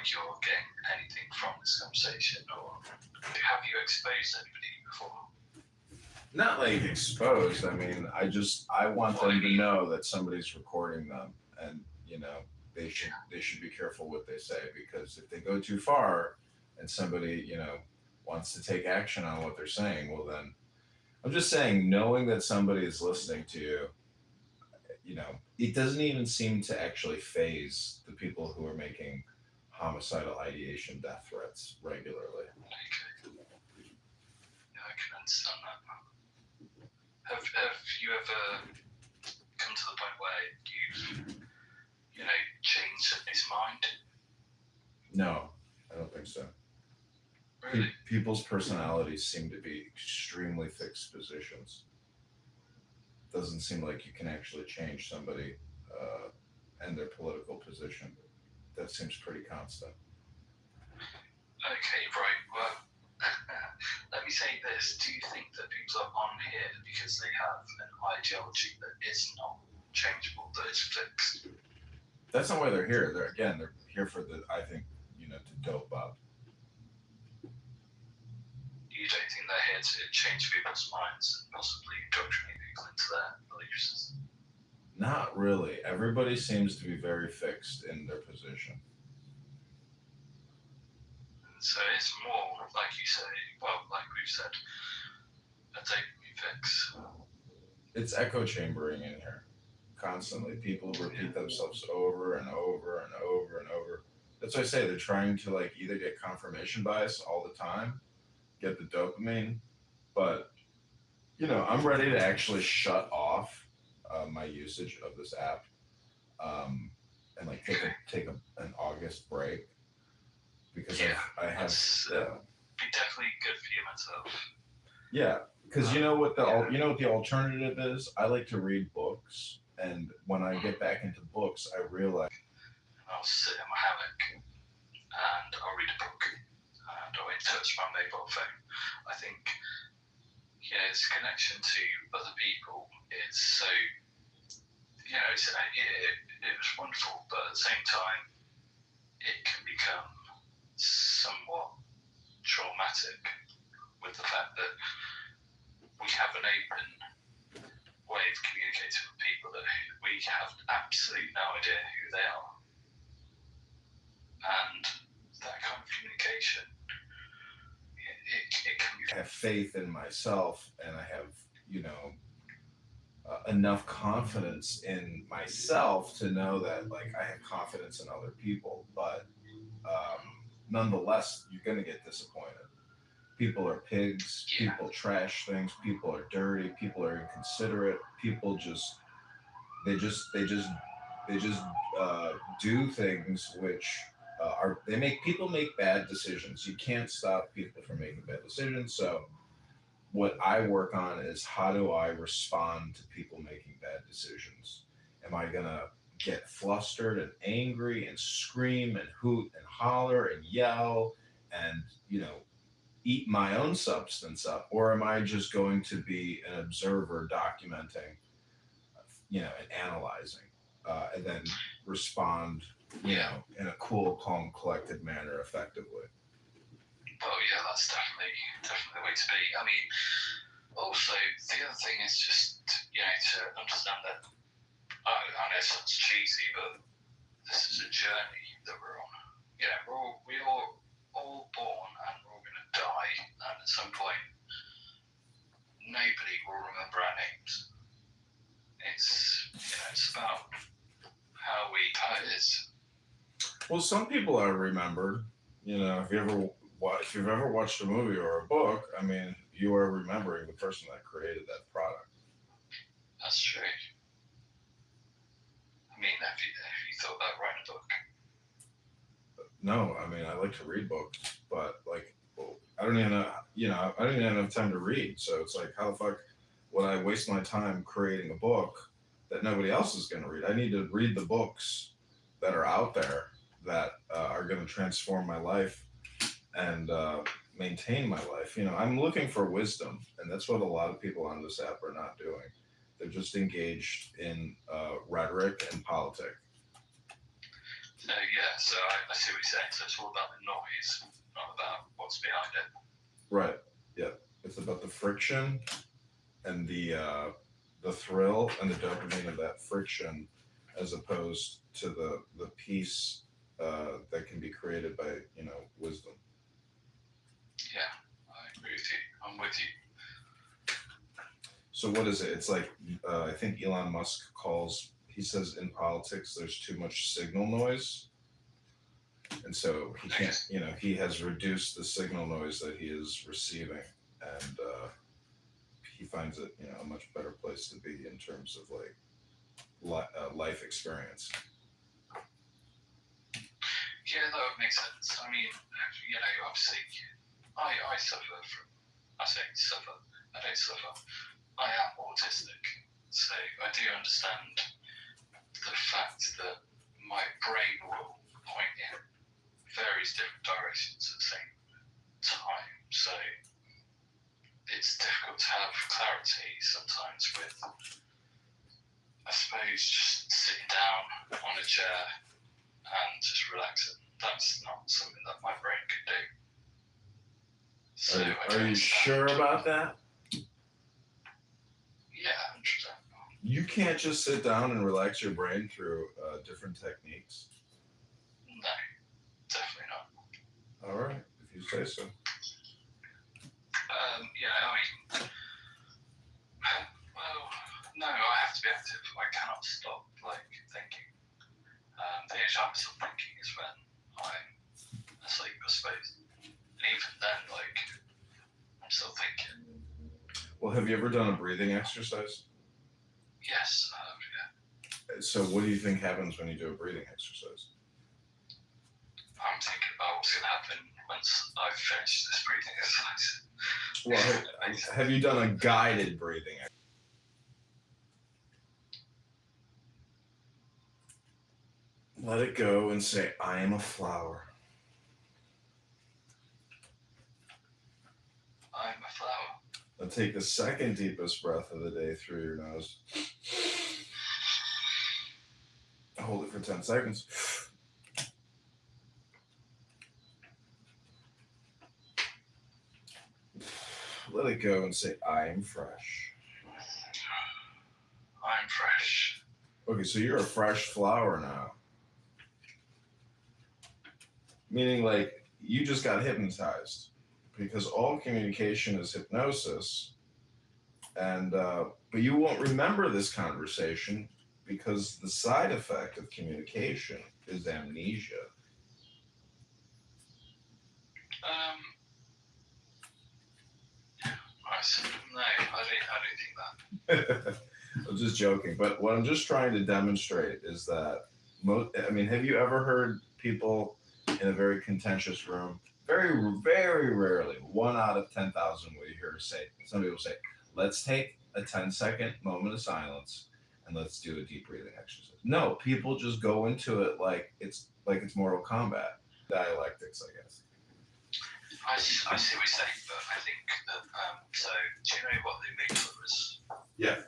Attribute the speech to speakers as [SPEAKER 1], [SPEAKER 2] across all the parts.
[SPEAKER 1] like you're getting anything from this conversation, or have you exposed anybody before?
[SPEAKER 2] Not like exposed. I mean, I want
[SPEAKER 1] Well, I
[SPEAKER 2] them to
[SPEAKER 1] mean,
[SPEAKER 2] know that somebody's recording them, and they should be careful what they say, because if they go too far, and somebody wants to take action on what they're saying, well then, I'm just saying, knowing that somebody is listening to you, it doesn't even seem to actually phase the people who are making homicidal ideation death threats regularly.
[SPEAKER 1] okay, yeah, I can understand that. Have you ever come to the point where you've, changed somebody's mind?
[SPEAKER 2] No, I don't think so.
[SPEAKER 1] Really?
[SPEAKER 2] People's personalities seem to be extremely fixed positions. Doesn't seem like you can actually change somebody and their political position. That seems pretty constant.
[SPEAKER 1] Okay, right. Well, let me say this. Do you think that people are on here because they have an ideology that is not changeable, that is fixed?
[SPEAKER 2] That's not why they're here. They're here for I think, to dope up.
[SPEAKER 1] You don't think they're here to change people's minds and possibly indoctrinate people into their belief system?
[SPEAKER 2] Not really. Everybody seems to be very fixed in their position.
[SPEAKER 1] So it's more, like you say, well, like we've said, a dopamine fix.
[SPEAKER 2] It's echo chambering in here constantly. People repeat themselves over and over and over and over. That's why I say they're trying to either get confirmation bias all the time, get the dopamine, but I'm ready to actually shut off my usage of this app, and an August break, because
[SPEAKER 1] Yeah,
[SPEAKER 2] I have
[SPEAKER 1] that's be definitely good for your mental health.
[SPEAKER 2] yeah, because you know what the alternative is. I like to read books, and when I get back into books, I realize
[SPEAKER 1] I'll sit in my hammock and I'll read a book and I won't touch my mobile phone. I think, its connection to other people is so, it was wonderful, but at the same time, it can become somewhat traumatic with the fact that we have an open way of communicating with people that we have absolutely no idea who they are. And that kind of communication, it can be...
[SPEAKER 2] I have faith in myself, and I have enough confidence in myself to know that I have confidence in other people, but nonetheless, you're going to get disappointed. People are pigs.
[SPEAKER 1] Yeah.
[SPEAKER 2] People trash things. People are dirty. People are inconsiderate. People they just do things which people make bad decisions. You can't stop people from making bad decisions. So what I work on is, how do I respond to people making bad decisions? Am I gonna get flustered and angry and scream and hoot and holler and yell and eat my own substance up, or am I just going to be an observer, documenting, and analyzing, and then respond, in a cool, calm, collected manner, effectively?
[SPEAKER 1] Well, yeah, that's definitely the way to be. I mean, also, the other thing is just, to understand that, I know it sounds cheesy, but this is a journey that we're on. We're all born and we're all going to die, and at some point, nobody will remember our names. It's about how it is.
[SPEAKER 2] Well, some people are remembered. If you've ever watched a movie or a book, I mean, you are remembering the person that created that product.
[SPEAKER 1] That's true. I mean, have you thought about writing a book?
[SPEAKER 2] No, I mean, I like to read books, but I don't even know, I don't even have enough time to read. So it's like, how the fuck would I waste my time creating a book that nobody else is going to read? I need to read the books that are out there that are going to transform my life and maintain my life. I'm looking for wisdom, and that's what a lot of people on this app are not doing. They're just engaged in rhetoric and politics.
[SPEAKER 1] So yeah, so I see what you're saying. So it's all about the noise, not about what's behind it.
[SPEAKER 2] Right. Yeah. It's about the friction and the thrill and the dopamine of that friction, as opposed to the peace that can be created by wisdom.
[SPEAKER 1] Yeah, I agree with you. I'm with you.
[SPEAKER 2] So what is it? It's like I think Elon Musk calls. He says in politics there's too much signal noise, and so he can't. He has reduced the signal noise that he is receiving, and he finds it a much better place to be in terms of like life experience.
[SPEAKER 1] Yeah, that would make sense. I mean, obviously, I suffer from. I say suffer. I don't suffer. I am autistic, so I do understand the fact that my brain will point in various different directions at the same time. So it's difficult to have clarity sometimes with, I suppose, just sitting down on a chair and just relaxing. That's not something that my brain can do. So
[SPEAKER 2] are you sure about that?
[SPEAKER 1] Yeah, 100%.
[SPEAKER 2] You can't just sit down and relax your brain through different techniques.
[SPEAKER 1] No, definitely not.
[SPEAKER 2] All right, if you say so.
[SPEAKER 1] No, I have to be active. I cannot stop thinking. The only time I stop thinking is when I'm asleep, I suppose. And even then, I'm still thinking.
[SPEAKER 2] Well, have you ever done a breathing exercise?
[SPEAKER 1] Yes, I have, yeah.
[SPEAKER 2] So what do you think happens when you do a breathing exercise?
[SPEAKER 1] I'm thinking about what's going to happen once I've finished this breathing exercise.
[SPEAKER 2] Well, have you done a guided breathing exercise? Let it go and say, I am a flower.
[SPEAKER 1] I'm a flower.
[SPEAKER 2] Now take the second deepest breath of the day through your nose. Hold it for 10 seconds. Let it go and say, I am fresh.
[SPEAKER 1] I'm fresh.
[SPEAKER 2] Okay, so you're a fresh flower now. Meaning, you just got hypnotized, because all communication is hypnosis, and but you won't remember this conversation because the side effect of communication is amnesia.
[SPEAKER 1] No, I don't think that.
[SPEAKER 2] I'm just joking, but what I'm just trying to demonstrate is that have you ever heard people in a very contentious room, very, very rarely, 1 out of 10,000 will you hear somebody will say, let's take a 10-second moment of silence and let's do a deep breathing exercise. No, people just go into it like it's Mortal Kombat. Dialectics, I guess.
[SPEAKER 1] I see what you're saying, but I think that, so do you know what the amygdala is?
[SPEAKER 2] Yeah.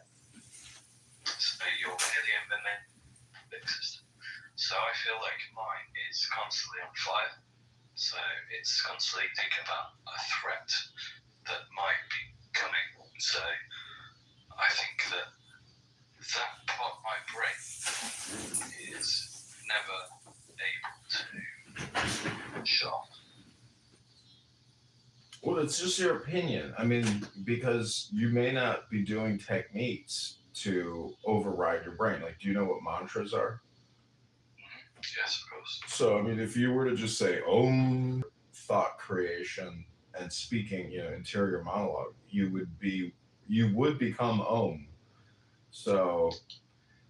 [SPEAKER 1] So your limbic system. So I feel like mine is constantly on fire. So it's constantly thinking about a threat that might be coming. So I think that part of my brain is never able to shut off.
[SPEAKER 2] Well, it's just your opinion. I mean, because you may not be doing techniques to override your brain. Do you know what mantras are?
[SPEAKER 1] Yes, of course.
[SPEAKER 2] So, I mean, if you were to just say Om, thought creation and speaking, interior monologue, you would become Om. So,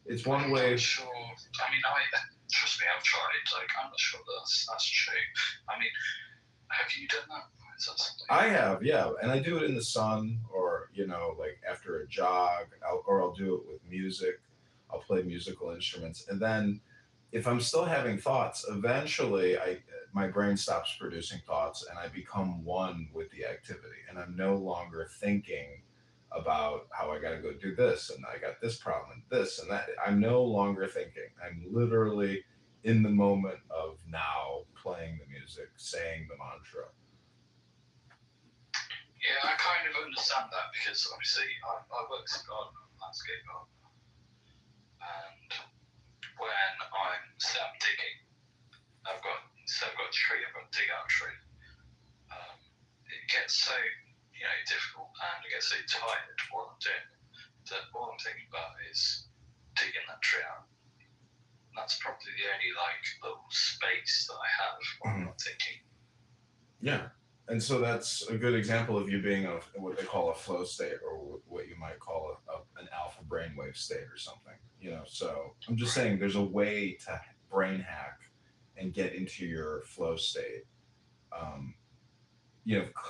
[SPEAKER 2] it's one way.
[SPEAKER 1] I'm not sure. I mean, trust me, I've tried. I'm not sure that's true. I mean, have you done that?
[SPEAKER 2] I have, yeah, and I do it in the sun, or after a jog, I'll do it with music. I'll play musical instruments, and then if I'm still having thoughts, eventually my brain stops producing thoughts, and I become one with the activity, and I'm no longer thinking about how I got to go do this, and I got this problem, and this and that. I'm no longer thinking. I'm literally in the moment of playing the music, saying the mantra.
[SPEAKER 1] Yeah, I kind of understand that because obviously I work as a gardener, landscape gardener, and when I'm digging, I've got a tree, I've got to dig out a tree. It gets so difficult, and I get so tired while I'm doing it that all I'm thinking about is digging that tree out. And that's probably the only little space that I have while I'm not thinking.
[SPEAKER 2] Yeah. And so that's a good example of you being in what they call a flow state, or what you might call an alpha brainwave state or something. So I'm just saying there's a way to brain hack and get into your flow state.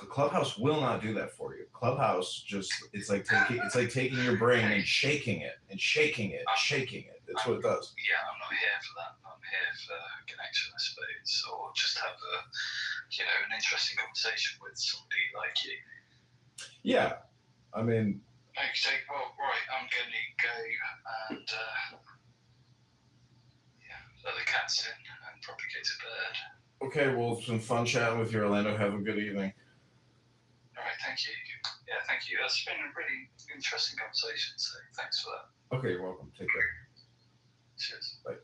[SPEAKER 2] Clubhouse will not do that for you. Clubhouse it's like taking your brain and shaking it and shaking it and shaking it. That's what it does.
[SPEAKER 1] Yeah, I'm not here for that. I'm here for connection, I suppose, or just have an interesting conversation with somebody like you.
[SPEAKER 2] Yeah, I mean.
[SPEAKER 1] Okay, well, right, I'm going to go and let the cats in and probably go to bed.
[SPEAKER 2] Okay, well, it's been fun chatting with you, Orlando. Have a good evening.
[SPEAKER 1] All right, thank you. Yeah, thank you. That's been a really interesting conversation, so thanks for that.
[SPEAKER 2] Okay, you're welcome. Take care.
[SPEAKER 1] Cheers.
[SPEAKER 2] Bye.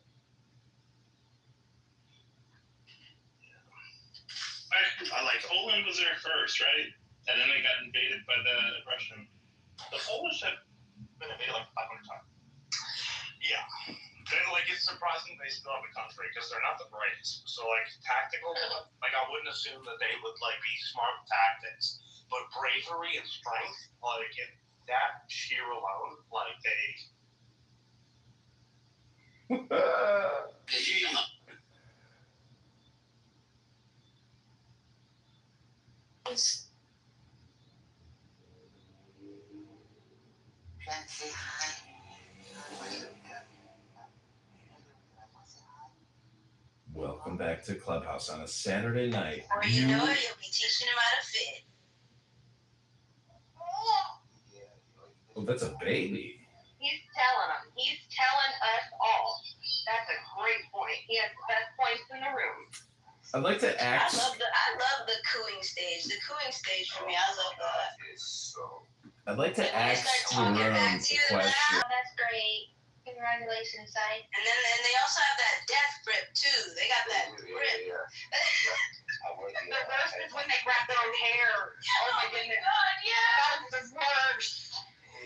[SPEAKER 3] Poland was there first, right? And then they got invaded by the Russian. The Polish have been invaded 500 times. Yeah. It's surprising they still have a country because they're not the brightest. So, tactical, I wouldn't assume that they would, be smart tactics. But bravery and strength, that sheer alone,
[SPEAKER 2] Welcome back to Clubhouse on a Saturday night.
[SPEAKER 4] Or you know it, you'll be teaching him how to fit.
[SPEAKER 2] Oh, that's a baby.
[SPEAKER 5] He's telling them. He's telling us all. That's a great point. He has the best points in the room.
[SPEAKER 2] I'd like to ask.
[SPEAKER 4] I love the cooing stage. The cooing stage for me, I love that.
[SPEAKER 2] I'd like to ask the room a question.
[SPEAKER 5] Oh, that's great. Congratulations, son.
[SPEAKER 4] And they also have that death grip too. They got that grip.
[SPEAKER 5] The worst is when they grab their own hair. Oh my goodness.
[SPEAKER 4] God, yeah.
[SPEAKER 5] That's the worst.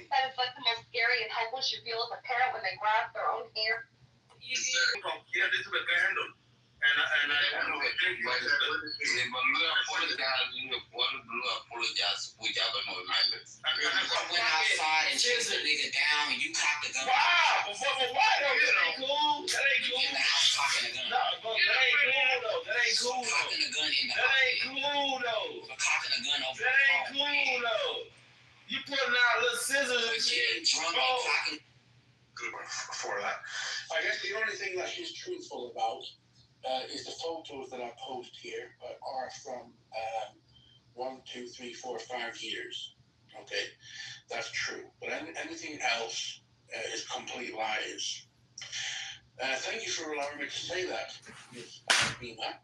[SPEAKER 5] That is the most scary and helpless you feel as a parent when they grab their own hair.
[SPEAKER 3] this is a referendum. And I want to thank you.
[SPEAKER 6] Went outside and chased a nigga down and you cocked the gun.
[SPEAKER 3] Wow! That ain't cool. That ain't cool.
[SPEAKER 6] In the house cocking the gun.
[SPEAKER 3] No, that ain't cool though. That ain't cool though.
[SPEAKER 6] Cocking the gun in the
[SPEAKER 3] That
[SPEAKER 6] house.
[SPEAKER 3] ain't cool though.
[SPEAKER 6] For cocking the gun over
[SPEAKER 3] That
[SPEAKER 6] the
[SPEAKER 3] ain't
[SPEAKER 6] phone.
[SPEAKER 3] cool though. You putting out little scissors and
[SPEAKER 6] But
[SPEAKER 3] shit.
[SPEAKER 6] getting drunk and cocking.
[SPEAKER 3] Good one for that. I guess the only thing that she's truthful about is the photos that I post here are from 1, 2, 3, 4, 5 years. Okay, that's true. But anything else is complete lies. Thank you for allowing me to say that, Ms. Beamer.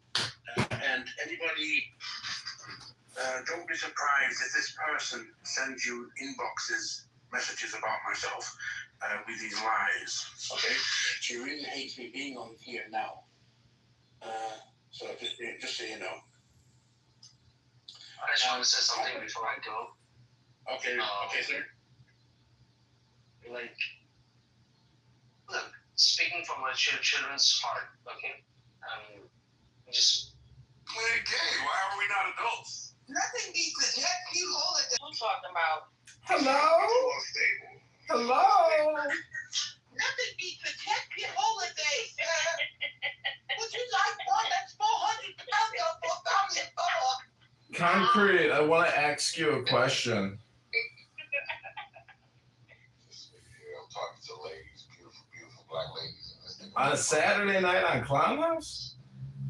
[SPEAKER 3] And anybody, don't be surprised if this person sends you inboxes, messages about myself with these lies. Okay, she really hates me being on here now. So just so you know.
[SPEAKER 6] I just want to say something before I go.
[SPEAKER 3] Okay, sir.
[SPEAKER 6] Look, speaking from a children's heart, okay?
[SPEAKER 3] We're gay. Why are we not adults?
[SPEAKER 6] Nothing beats the jet fuel holiday.
[SPEAKER 4] I'm talking about.
[SPEAKER 2] Hello? Hello?
[SPEAKER 6] Nothing beats the jet fuel holiday. Would you like one that's 400 pounds for family for?
[SPEAKER 2] Concrete, I want to ask you a question.
[SPEAKER 7] I'm talking to ladies, beautiful black ladies.
[SPEAKER 2] On a Saturday night on Clown House?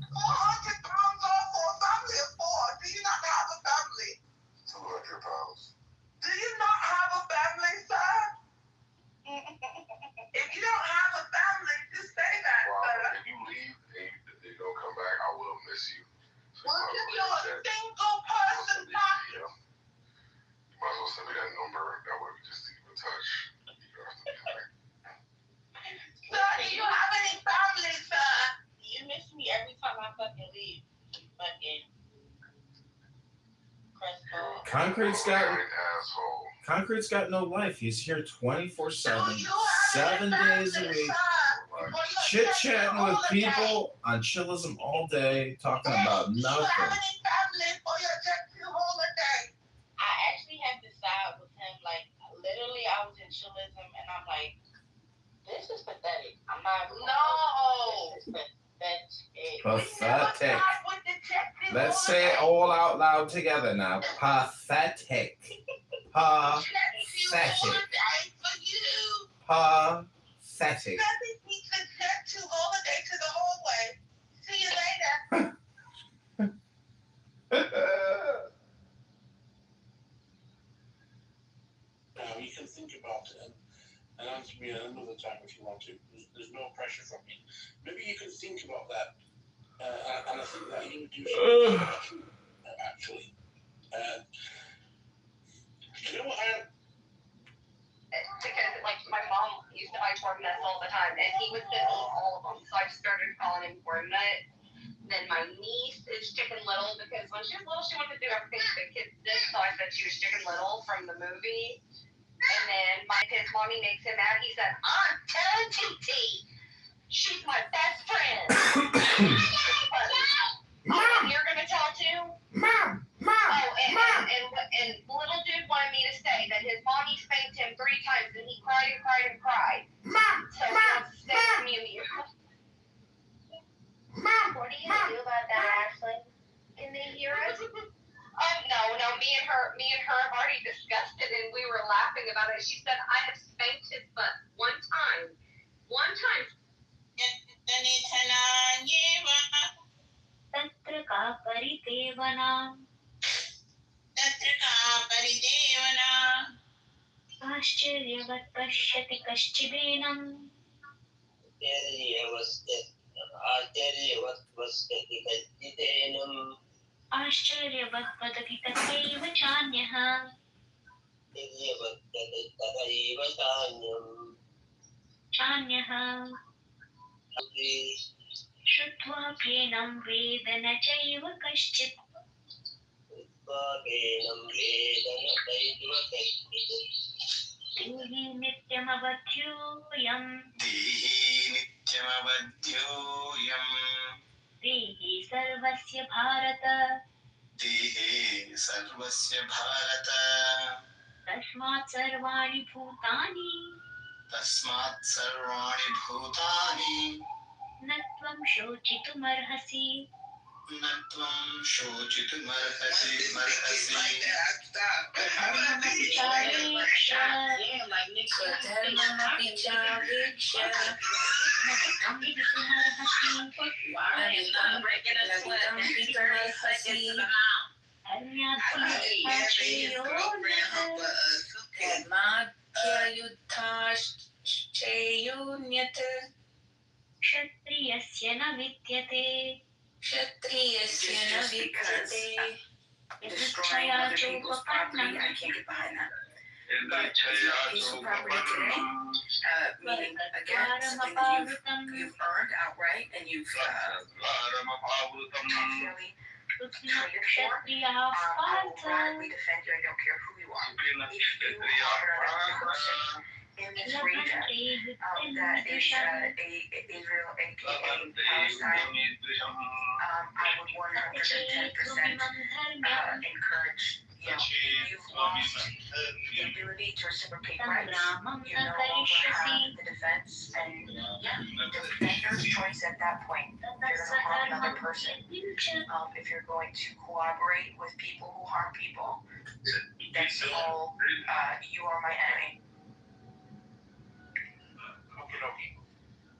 [SPEAKER 6] 400 pounds off for a family of 4. Do you not have a family?
[SPEAKER 7] 200 pounds.
[SPEAKER 6] Do you not have a family, sir? If you don't have a family, just say that,
[SPEAKER 7] Well,
[SPEAKER 6] sir.
[SPEAKER 7] if you leave and you don't come back, I will miss miss you.
[SPEAKER 6] Well, if you're a single person,
[SPEAKER 7] You know, you might as well send me that number. That way we just keep in touch. You don't have to be like,
[SPEAKER 6] sir, do you have any family, sir?
[SPEAKER 5] You miss me every time I fucking leave. Fucking Crespo.
[SPEAKER 2] Concrete's got no life. He's here 24/7,
[SPEAKER 6] Do you have
[SPEAKER 2] 7
[SPEAKER 6] any
[SPEAKER 2] days a
[SPEAKER 6] family,
[SPEAKER 2] week,
[SPEAKER 6] sir?
[SPEAKER 2] chit-chatting with people on Chillism all day, talking about
[SPEAKER 6] Do you have
[SPEAKER 2] nothing.
[SPEAKER 6] any family for your Texas holiday?
[SPEAKER 5] I actually had to side with him. Like, literally, I was in chillism, and I'm like, this is pathetic. I'm not.
[SPEAKER 6] No.
[SPEAKER 5] This is pathetic.
[SPEAKER 2] Pathetic. Let's say it all out loud together now. Pathetic. Pathetic. Pathetic.
[SPEAKER 6] Nothing beats a jet to holiday to the hallway. See you later. You can think about it and answer me another time if you want to. There's no pressure from me. Maybe you can think about that. And I think that you do something actually. You know what?
[SPEAKER 5] Because, like, my mom used to buy corn nuts all the time, and he would send me all of them. So I started calling him corn nut. Then my niece is Chicken Little, because when she was little, she wanted to do everything the kids did. So I said she was Chicken Little from the movie. And then his mommy makes him mad. He said, I'm telling TT. She's my best friend.
[SPEAKER 2] Mom!
[SPEAKER 5] You're going to tell too?
[SPEAKER 2] Mom! Mom!
[SPEAKER 5] Oh, and little dude wanted me to say that his mommy spanked him 3 times, and he cried and cried and cried.
[SPEAKER 2] Mom!
[SPEAKER 5] So he wants to stay with me and you.
[SPEAKER 2] Mom!
[SPEAKER 5] What are you going to do about that, Ashley? Can they hear us? No, me and her have already discussed it, and we were laughing about it. She said, I have spanked his butt one time.
[SPEAKER 8] तत्र का परिदेवना आश्चर्यवत् पश्यति कश्चिदेनम् आश्चर्यवत् वदति तथैव चान्यः श्रुत्वाप्येनं वेद न चैव कश्चित् देहि नित्यमवध्योऽयम् देहि सर्वस्य भारत तस्मात् सर्वाणि भूतानि न त्वं शोचितुमर्हसि धर्ममपि चावेक्ष्य धर्माद्ययुद्धाश्चेयोन्यत् क्षत्रियस्य न विद्यते यदृच्छया चोपपन्नम्
[SPEAKER 9] Meaning, again, something that you've earned outright and you've actually traded for. I will gladly defend you. I don't care who you are. If you are another person in this region that is Israel, aka Palestine, I would 110% encourage. You've lost the ability to reciprocate rights. You no longer have the defense, and the defender's choice at that point. If you're going to harm another person, if you're going to cooperate with people who harm people, that's all. You are my enemy.
[SPEAKER 3] Okay.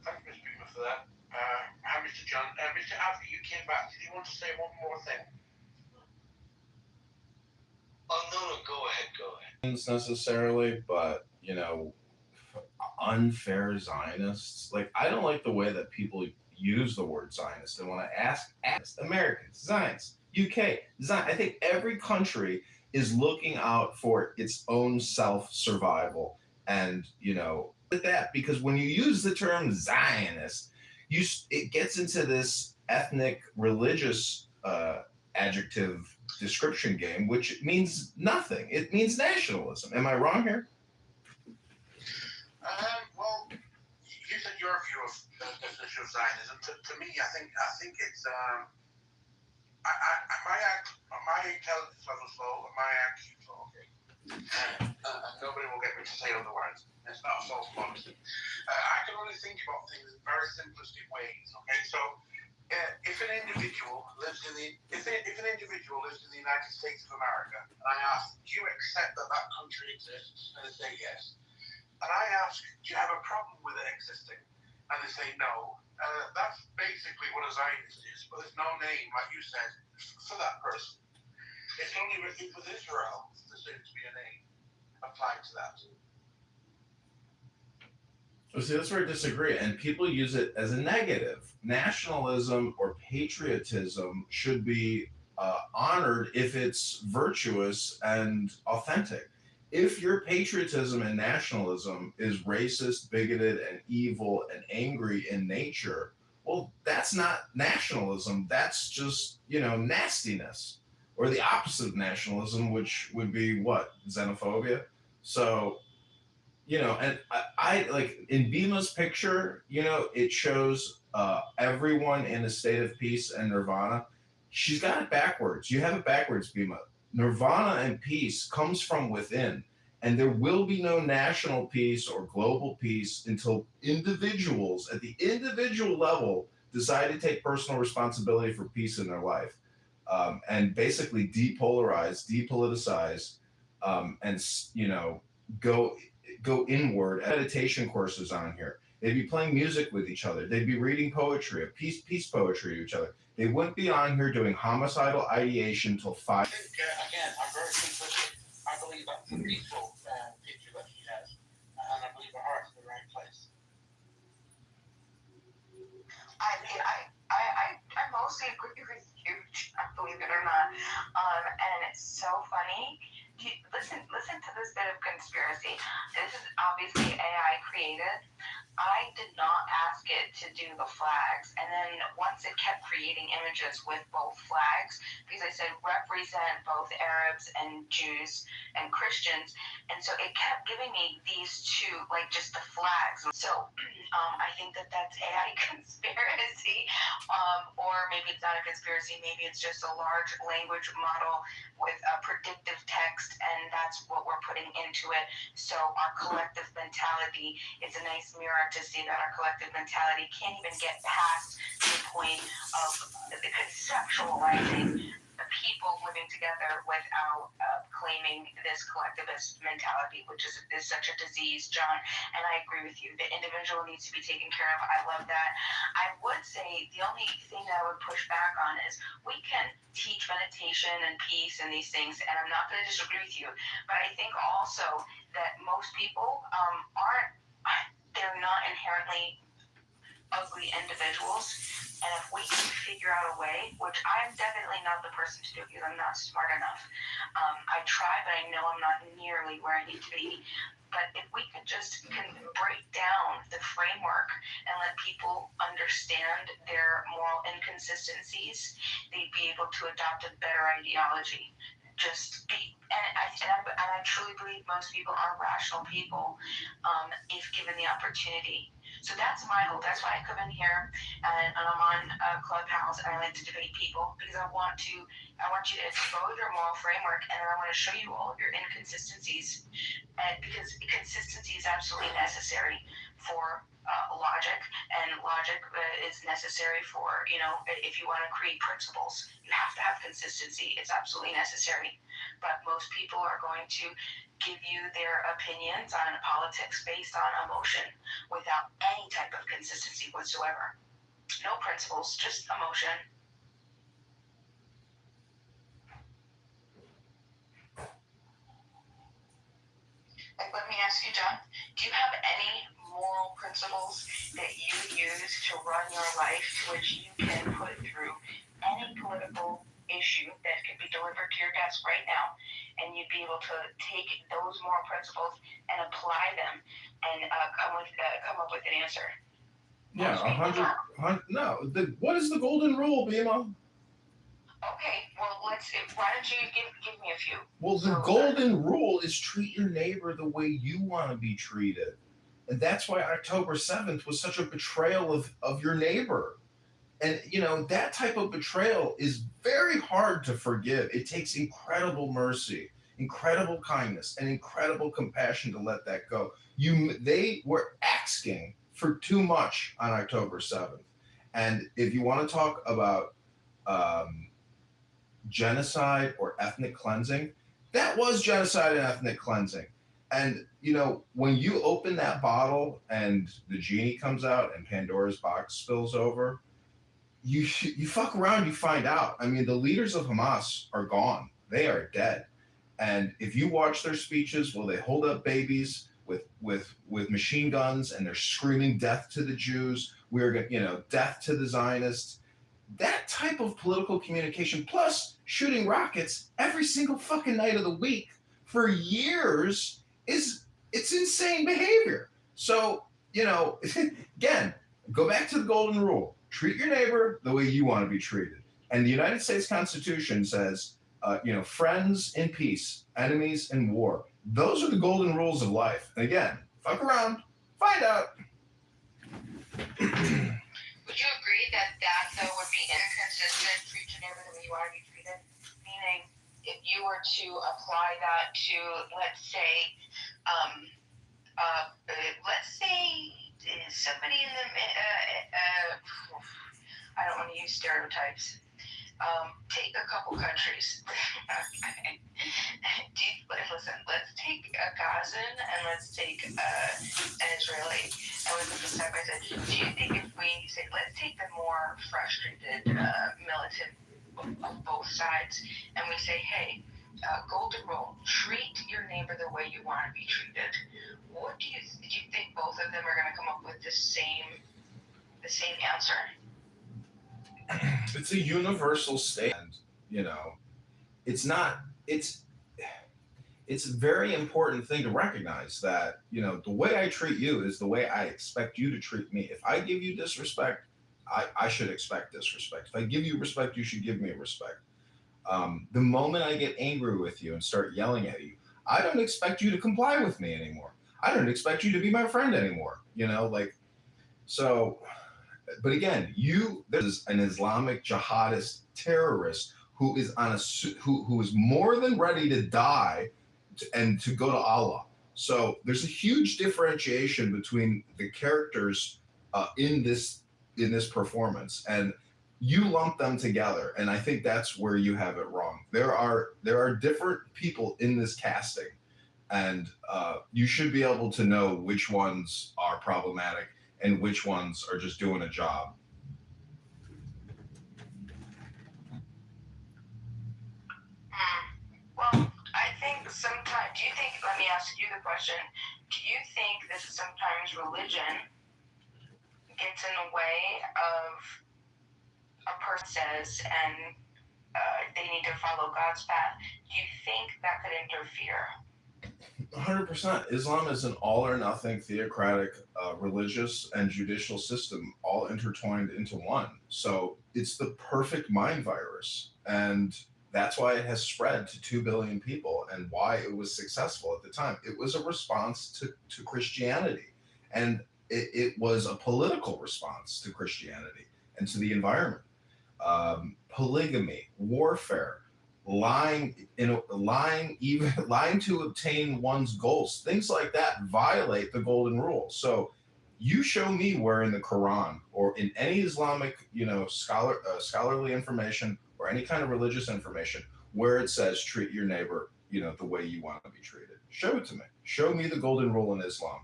[SPEAKER 3] Thanks, Ms. Beamer, for that. Mr. John, Mr. Alfie, you came back. Did you want to say one more thing?
[SPEAKER 1] Oh, no, go ahead.
[SPEAKER 2] Necessarily, but unfair Zionists. Like, I don't like the way that people use the word Zionist. They want to ask Americans, Zionists, UK, Zion. I think every country is looking out for its own self-survival. And, that, because when you use the term Zionist, it gets into this ethnic, religious adjective description game, which means nothing. It means nationalism. Am I wrong here?
[SPEAKER 6] Well, you said your view of the definition of Zionism. To me, I think it's my intelligence level's low and my IQ's low. Okay, nobody will get me to say otherwise. It's not a false modesty. I can only think about things in very simplistic ways. Okay, so if an individual lives in the United States of America, and I ask, do you accept that country exists? And they say yes. And I ask, do you have a problem with it existing? And they say no. That's basically what a Zionist is, but there's no name, like you said, for that person. It's only with Israel there seems to be a name applied to that.
[SPEAKER 2] Well, see, that's where I disagree. And people use it as a negative. Nationalism or patriotism should be honored if it's virtuous and authentic. If your patriotism and nationalism is racist, bigoted, and evil and angry in nature, well, that's not nationalism. That's just, nastiness. Or the opposite of nationalism, which would be what? Xenophobia. So, and I like in Bima's picture, it shows everyone in a state of peace and nirvana. She's got it backwards. You have it backwards, Bima. Nirvana and peace comes from within, and there will be no national peace or global peace until individuals at the individual level decide to take personal responsibility for peace in their life, and basically depolarize, depoliticize, and go inward. Meditation courses on here. They'd be playing music with each other. They'd be reading poetry, peace poetry to each other. They wouldn't be on here doing homicidal ideation till 5.
[SPEAKER 6] I think, again, I'm very simplistic. I believe that's a peaceful picture that she has, and I believe her heart's in the right place.
[SPEAKER 9] I mostly agree with you, believe it or not. And it's so funny. Listen to this bit of conspiracy. This is obviously AI created. I did not ask it to do the flags. And then once it kept creating images with both flags, because I said represent both Arabs and Jews and Christians. And so it kept giving me these two, like just the flags. So I think that's AI conspiracy. Or maybe it's not a conspiracy. Maybe it's just a large language model with a predictive text, and that's what we're putting into it. So our collective mentality is a nice mirror to see that our collective mentality can't even get past the point of the conceptualizing the people living together without claiming this collectivist mentality, which is such a disease, John. And I agree with you. The individual needs to be taken care of. I love that. I would say the only thing that I would push back on is we can teach meditation and peace and these things, and I'm not going to disagree with you, but I think also that most people they're not inherently ugly individuals. And if we can figure out a way, which I'm definitely not the person to do because I'm not smart enough. I try, but I know I'm not nearly where I need to be. But if we could just break down the framework and let people understand their moral inconsistencies, they'd be able to adopt a better ideology. And I truly believe most people are rational people if given the opportunity. So that's my hope. That's why I come in here and I'm on Clubhouse and I like to debate people because I want you to expose your moral framework and then I want to show you all of your inconsistencies. And because consistency is absolutely necessary for logic, and logic is necessary for, if you want to create principles, you have to have consistency. It's absolutely necessary. But most people are going to give you their opinions on politics based on emotion without any type of consistency whatsoever. No principles, just emotion. Let me ask you, John, do you have any moral principles that you use to run your life, to which you can put through any political issue that could be delivered to your desk right now, and you'd be able to take those moral principles and apply them and come up with an answer.
[SPEAKER 2] Yeah, 100. No, what is the golden rule, Bima?
[SPEAKER 9] Okay, well, why don't you give me a few?
[SPEAKER 2] Well, the golden rule is treat your neighbor the way you want to be treated. And that's why October 7th was such a betrayal of your neighbor. And, that type of betrayal is very hard to forgive. It takes incredible mercy, incredible kindness, and incredible compassion to let that go. They were asking for too much on October 7th. And if you want to talk about genocide or ethnic cleansing, that was genocide and ethnic cleansing. And, when you open that bottle and the genie comes out and Pandora's box spills over, you fuck around, you find out. I mean, the leaders of Hamas are gone. They are dead. And if you watch their speeches, they hold up babies with machine guns and they're screaming death to the Jews. We're going, death to the Zionists. That type of political communication, plus shooting rockets every single fucking night of the week for years, it's insane behavior. So, again, go back to the golden rule. Treat your neighbor the way you want to be treated. And the United States Constitution says, friends in peace, enemies in war. Those are the golden rules of life. And again, fuck around, find out.
[SPEAKER 9] Would you agree that though would be inconsistent, treat your neighbor the way you want to be treated? Meaning, if you were to apply that to, let's say somebody in the, I don't want to use stereotypes. Take a couple countries. Listen, let's take a Gazan and let's take an Israeli, and we put this side by side. Do you think if we say, let's take the more frustrated militant of both sides, and we say, hey, golden rule, treat your neighbor the way you want to be treated. What do you think both of them are going to come up with the same answer?
[SPEAKER 2] It's a universal statement. It's a very important thing to recognize that, the way I treat you is the way I expect you to treat me. If I give you disrespect, I should expect disrespect. If I give you respect, you should give me respect. The moment I get angry with you and start yelling at you, I don't expect you to comply with me anymore. I don't expect you to be my friend anymore. So, but again, there's an Islamic jihadist terrorist who is who is more than ready to die and to go to Allah. So there's a huge differentiation between the characters in this performance, and you lump them together, and I think that's where you have it wrong. There are different people in this casting, and you should be able to know which ones are problematic and which ones are just doing a job.
[SPEAKER 9] Well, I think sometimes, let me ask you the question, do you think that sometimes religion gets in the way of a person says and they need to follow God's path? Do you think that could interfere?
[SPEAKER 2] 100%. Islam is an all or nothing theocratic religious and judicial system all intertwined into one. So it's the perfect mind virus. And that's why it has spread to 2 billion people and why it was successful at the time. It was a response to Christianity. And it was a political response to Christianity and to the environment. Polygamy, warfare, lying to obtain one's goals, things like that violate the golden rule. So you show me where in the Quran or in any Islamic scholarly information or any kind of religious information where it says treat your neighbor the way you want to be treated. Show it to me. Show me the golden rule in Islam.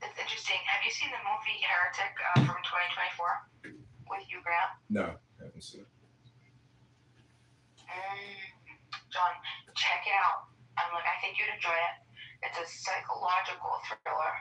[SPEAKER 9] That's interesting. Have you seen the movie Heretic from 2024 with Hugh Grant?
[SPEAKER 2] No, I haven't seen it.
[SPEAKER 9] John, check it out. I think you'd enjoy it. It's it's a psychological thriller.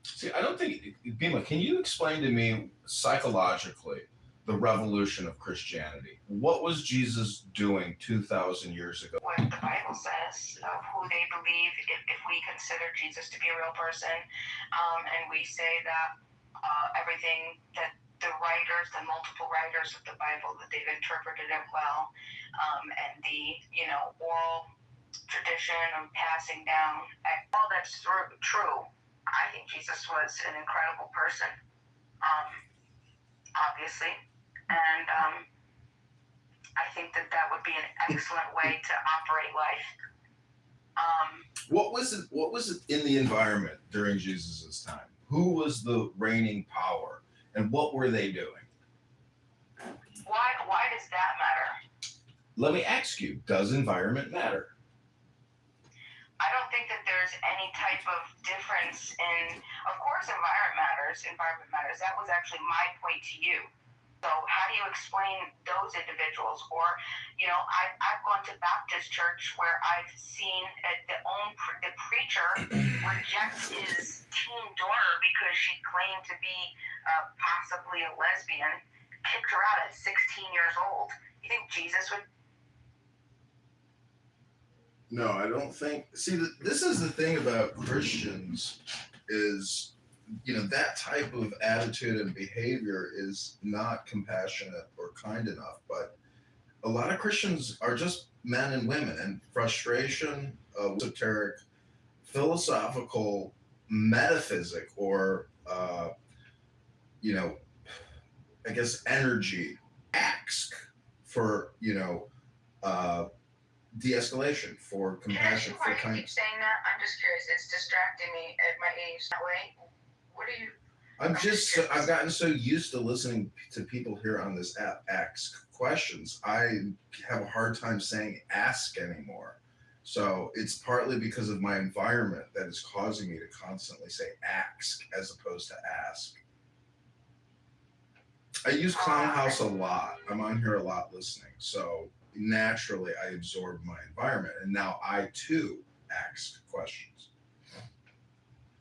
[SPEAKER 2] See, I don't think, Bima, can you explain to me psychologically the revolution of Christianity? What was Jesus doing 2,000 years ago?
[SPEAKER 9] What the Bible says of who they believe, if we consider Jesus to be a real person, and we say that everything that the writers, the multiple writers of the Bible, that they've interpreted it well, and the oral tradition of passing down, all that's true. I think Jesus was an incredible person, obviously, and I think that would be an excellent way to operate life.
[SPEAKER 2] What was it in the environment during Jesus' time? Who was the reigning power, and what were they doing?
[SPEAKER 9] Why does that matter?
[SPEAKER 2] Let me ask you, does environment matter?
[SPEAKER 9] I don't think that there's any type of difference in, of course, environment matters. That was actually my point to you. So how do you explain those individuals? Or, I've gone to Baptist church where I've seen the preacher reject his teen daughter because she claimed to be possibly a lesbian, kicked her out at 16 years old. You think Jesus would?
[SPEAKER 2] No, I don't think. See, this is the thing about Christians is, that type of attitude and behavior is not compassionate or kind enough. But a lot of Christians are just men and women, and frustration, esoteric, philosophical metaphysic, or, I guess energy, ask for, de-escalation, for compassion, for
[SPEAKER 9] Why you
[SPEAKER 2] kindness.
[SPEAKER 9] keep saying that? I'm just curious. It's distracting me at my age that way. What are you?
[SPEAKER 2] I've gotten so used to listening to people here on this app ask questions. I have a hard time saying ask anymore. So it's partly because of my environment that is causing me to constantly say ask as opposed to ask. I use Clownhouse a lot. I'm on here a lot listening. So naturally I absorb my environment, and now I too ask questions.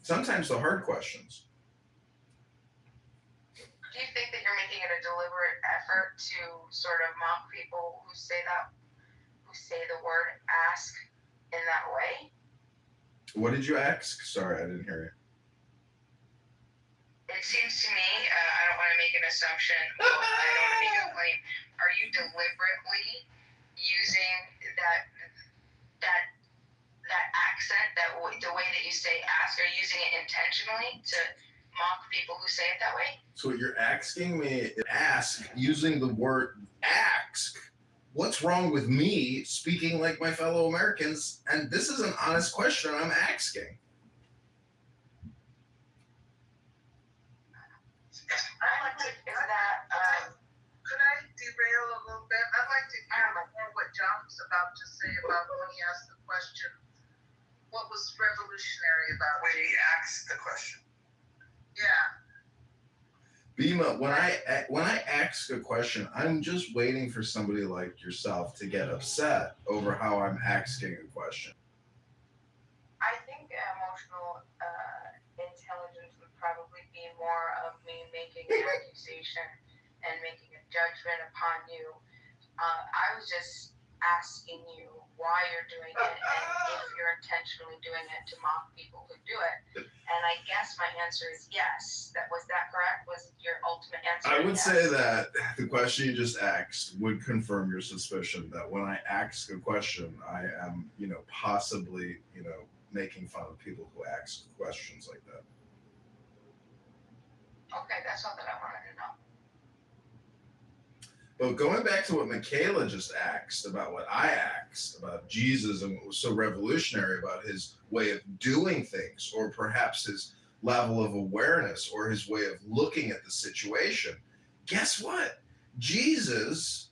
[SPEAKER 2] Sometimes the hard questions.
[SPEAKER 9] Do you think that you're making it a deliberate effort to sort of mock people who say the word ask in that way?
[SPEAKER 2] What did you ask? Sorry, I didn't hear you.
[SPEAKER 9] It seems to me, I don't want to make an assumption, I don't want to make a claim. Are you deliberately using that accent, the way that you say ask, are you using it intentionally to mock people who say it that way?
[SPEAKER 2] So what you're asking me is ask using the word ask. What's wrong with me speaking like my fellow Americans? And this is an honest question I'm asking.
[SPEAKER 10] Could I derail a little bit? I'd like to hear more what John was about to say about when he asked the question. What was revolutionary about
[SPEAKER 6] When he asked the question.
[SPEAKER 10] Yeah.
[SPEAKER 2] Bima, when I ask a question, I'm just waiting for somebody like yourself to get upset over how I'm asking a question.
[SPEAKER 9] I think emotional intelligence would probably be more of me making an accusation and making a judgment upon you. I was just asking you why you're doing it and if you're intentionally doing it to mock people who do it. And I guess my answer is yes. Was that correct? Was your ultimate answer?
[SPEAKER 2] I would
[SPEAKER 9] yes?
[SPEAKER 2] say that the question you just asked would confirm your suspicion that when I ask a question, I am, possibly, making fun of people who ask questions like that.
[SPEAKER 9] Okay, that's all that I wanted to know.
[SPEAKER 2] But going back to what Michaela just asked about what I asked about Jesus and what was so revolutionary about his way of doing things, or perhaps his level of awareness or his way of looking at the situation, guess what? Jesus,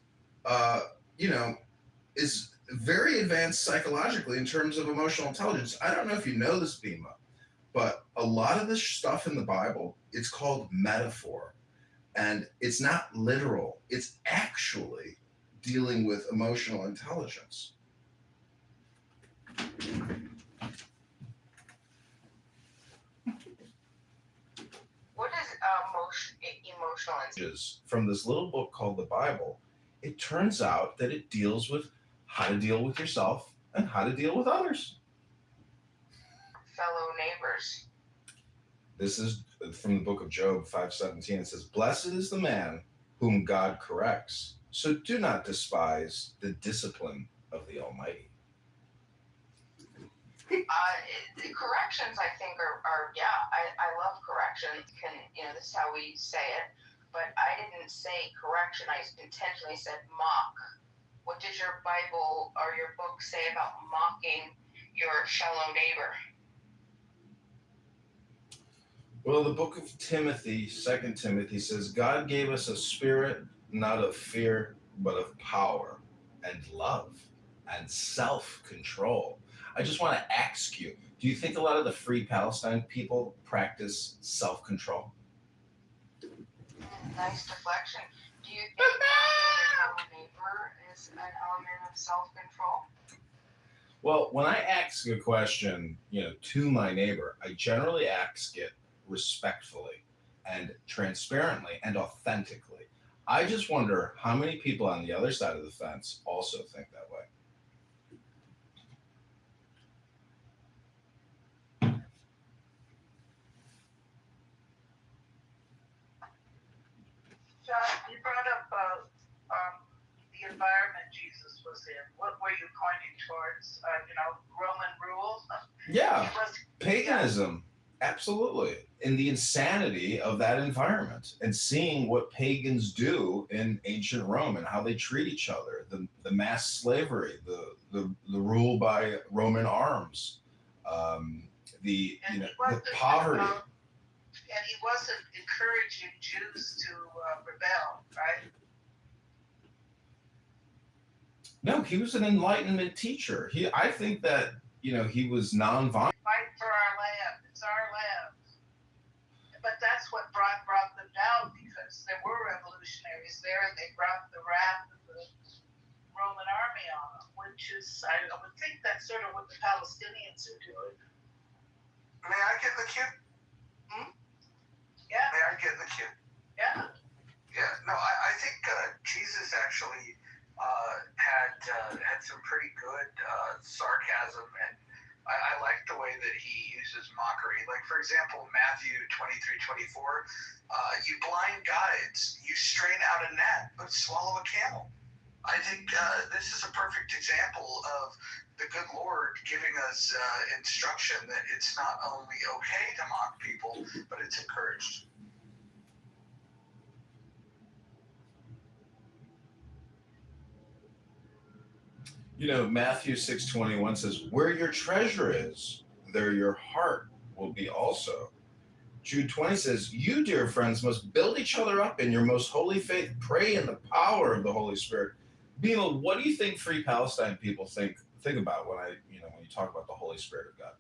[SPEAKER 2] is very advanced psychologically in terms of emotional intelligence. I don't know if you know this, Bima, but a lot of this stuff in the Bible, it's called metaphor. And it's not literal. It's actually dealing with emotional intelligence.
[SPEAKER 5] emotional and
[SPEAKER 2] From this little book called the Bible, it turns out that it deals with how to deal with yourself and how to deal with others.
[SPEAKER 5] fellow neighbors.
[SPEAKER 2] This is from the book of Job 5:17. It says, "Blessed is the man whom God corrects. So do not despise the discipline of the Almighty."
[SPEAKER 5] The corrections, I think, are yeah, I love corrections. This is how we say it. But I didn't say correction. I intentionally said mock. What did your Bible or your book say about mocking your fellow neighbor?
[SPEAKER 2] Well, the book of Timothy, 2 Timothy says, God gave us a spirit not of fear, but of power and love and self-control. I just want to ask you, do you think a lot of the Free Palestine people practice self-control?
[SPEAKER 5] Nice deflection. Do you think your fellow neighbor is an element of self-control?
[SPEAKER 2] Well, when I ask a question, to my neighbor, I generally ask it respectfully and transparently and authentically. I just wonder how many people on the other side of the fence also think that way.
[SPEAKER 10] John, you brought up the environment Jesus was in. What were you pointing towards? Roman rule?
[SPEAKER 2] Yeah, paganism. Absolutely. And the insanity of that environment and seeing what pagans do in ancient Rome and how they treat each other, the mass slavery, the rule by Roman arms, the poverty.
[SPEAKER 10] And he wasn't encouraging Jews to rebel, right?
[SPEAKER 2] No, he was an Enlightenment teacher. I think that, he was nonviolent.
[SPEAKER 10] Fight for our land. It's our land. But that's what brought them down, because there were revolutionaries there, and they brought the wrath of the Roman army on them, which is, I would think that's sort of what the Palestinians are doing.
[SPEAKER 11] May I get the cue?
[SPEAKER 10] Yeah.
[SPEAKER 11] May I get the cue?
[SPEAKER 10] Yeah.
[SPEAKER 11] Yeah. No, I think Jesus actually had some pretty good sarcasm, and I like the way that he uses mockery. Like, for example, Matthew 23:24, you blind guides, you strain out a gnat, but swallow a camel. I think this is a perfect example of the good Lord giving us instruction that it's not only okay to mock people, but it's encouraged.
[SPEAKER 2] Matthew 6:21 says, "Where your treasure is, there your heart will be also." Jude 20 says, "You, dear friends, must build each other up in your most holy faith. Pray in the power of the Holy Spirit." Bima, what do you think Free Palestine people think about when you talk about the Holy Spirit of God?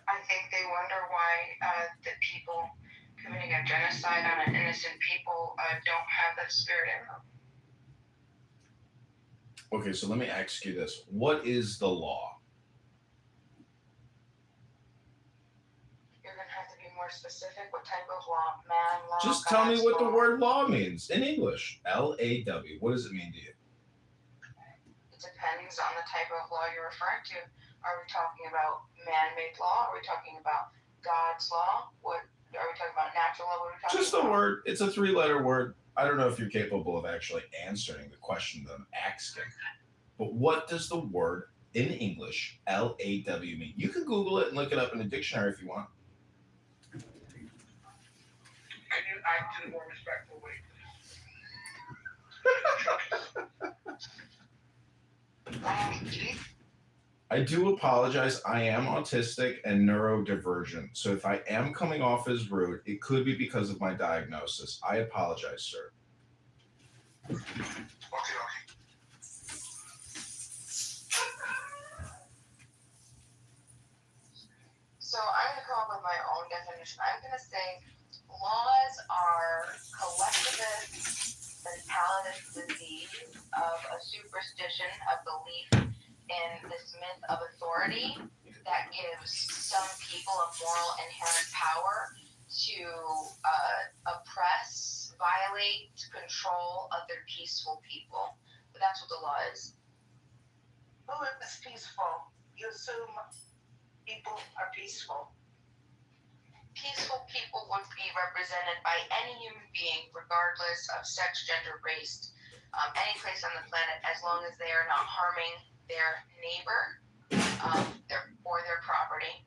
[SPEAKER 5] I think they wonder why the people committing a genocide on an innocent people don't have that spirit in them.
[SPEAKER 2] Okay, so let me ask you this. What is the law?
[SPEAKER 5] You're going to have to be more specific. What type of law? Man law?
[SPEAKER 2] Just tell me what the word law means in English. L-A-W. What does it mean to you?
[SPEAKER 5] It depends on the type of law you're referring to. Are we talking about man-made law? Are we talking about God's law? What are we talking about? Natural law? What are we talking
[SPEAKER 2] Just
[SPEAKER 5] about?
[SPEAKER 2] a word. It's a 3-letter word. I don't know if you're capable of actually answering the question that I'm asking. But what does the word in English, L-A-W, mean? You can Google it and look it up in a dictionary if you want.
[SPEAKER 6] Can you act in a more respectful way?
[SPEAKER 2] I do apologize. I am autistic and neurodivergent. So if I am coming off as rude, it could be because of my diagnosis. I apologize, sir.
[SPEAKER 11] Okay.
[SPEAKER 5] So I'm going to come up with my own definition. I'm going to say laws are collectivist mentalist disease of a superstition, a belief in this myth of authority
[SPEAKER 9] that gives some people a moral inherent power to oppress, violate, control other peaceful people. But that's what the law is.
[SPEAKER 10] Who is peaceful? You assume people are peaceful.
[SPEAKER 9] Peaceful people would be represented by any human being, regardless of sex, gender, race, any place on the planet, as long as they are not harming their neighbor or their property.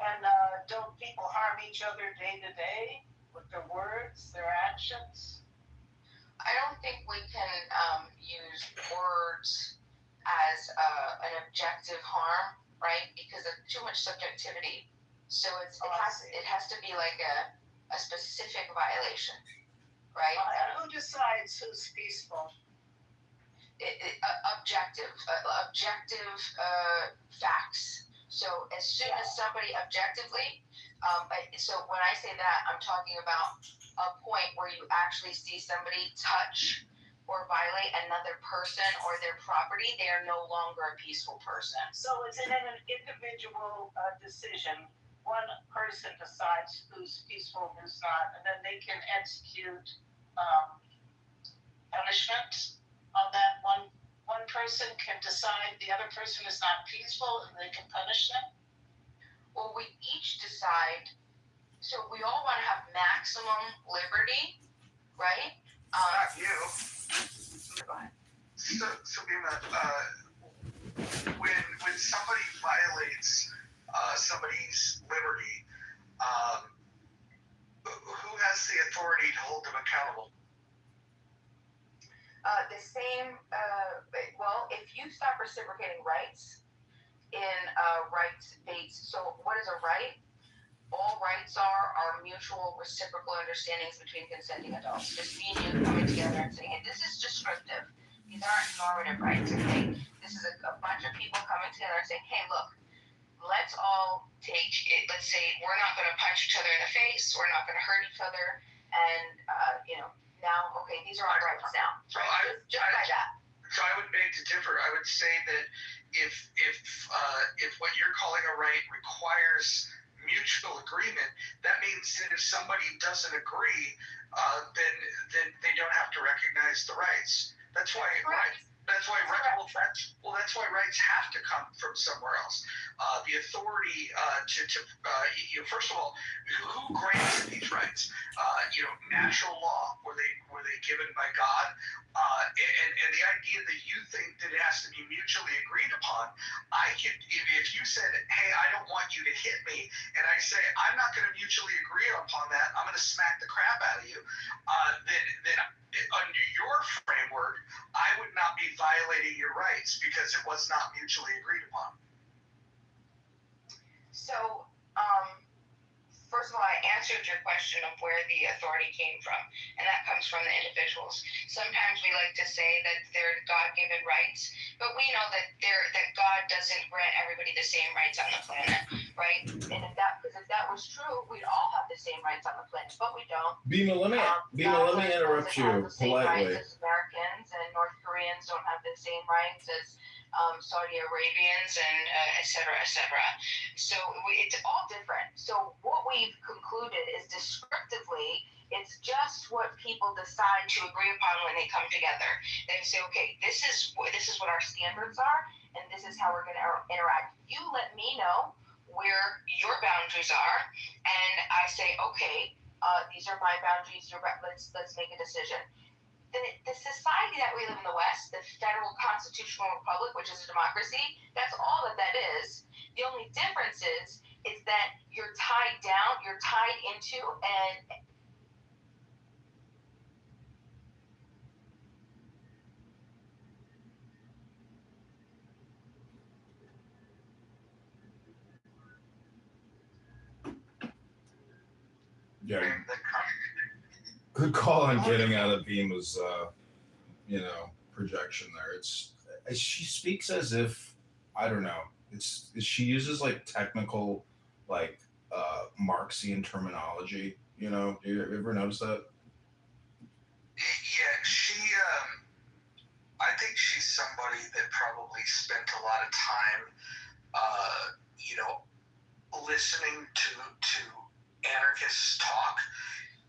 [SPEAKER 10] And don't people harm each other day to day with their words, their actions?
[SPEAKER 9] I don't think we can use words as an objective harm, right? Because of too much subjectivity. So it has to be like a specific violation, right?
[SPEAKER 10] And who decides who's peaceful?
[SPEAKER 9] Objective facts. So as soon as somebody objectively, so when I say that, I'm talking about a point where you actually see somebody touch or violate another person or their property, they are no longer a peaceful person.
[SPEAKER 10] So it's in an individual decision. One person decides who's peaceful, who's not, and then they can execute punishment on that. One person can decide the other person is not peaceful, and they can punish them.
[SPEAKER 9] Well, we each decide. So we all want to have maximum liberty, right?
[SPEAKER 11] Not you.
[SPEAKER 9] Go ahead.
[SPEAKER 11] So Bima, when somebody violates somebody's liberty, who has the authority to hold them accountable?
[SPEAKER 9] The same, well, if you stop reciprocating rights in rights-based, so what is a right? All rights are mutual reciprocal understandings between consenting adults. Just me and you coming together and saying, hey, this is descriptive. These aren't normative rights, okay? This is a bunch of people coming together and saying, hey, look, let's all take it. Let's say we're not going to punch each other in the face. We're not going to hurt each other. And, now, okay, these are our rights now.
[SPEAKER 11] So
[SPEAKER 9] right? Just by that.
[SPEAKER 11] So I would beg to differ. I would say that if what you're calling a right requires mutual agreement, that means that if somebody doesn't agree, then they don't have to recognize the rights. That's why rights have to come from somewhere else. The authority to first of all, who grants these rights? Natural law, were they given by God? And the idea that you think that it has to be mutually agreed upon, if you said, hey, I don't want you to hit me, and I say, I'm not going to mutually agree upon that, I'm going to smack the crap out of you, then under your framework, I would not be violating your rights because it was not mutually agreed upon.
[SPEAKER 9] So, first of all, I answered your question of where the authority came from, and that comes from the individuals. Sometimes we like to say that they're God-given rights, but we know that God doesn't grant everybody the same rights on the planet, right? And if that was true, we'd all have the same rights on the planet, but we don't.
[SPEAKER 2] Bima, let me interrupt you politely.
[SPEAKER 9] Rights as Americans, and North Koreans don't have the same rights as Saudi Arabians, and et cetera, et cetera. So it's all different. So what we've concluded is descriptively, it's just what people decide to agree upon when they come together. They say, okay, this is what our standards are, and this is how we're going to interact. You let me know where your boundaries are, and I say, okay, these are my boundaries. Let's make a decision. The society that we live in the West, the federal constitutional republic, which is a democracy, that's all that is. The only difference is that you're tied down, you're tied into, and
[SPEAKER 2] yeah. Good call on getting out of Bima's, projection there. She speaks as if, I don't know. She uses like technical, like Marxian terminology. Do you ever notice that?
[SPEAKER 11] Yeah, I think she's somebody that probably spent a lot of time you know, listening to anarchists talk,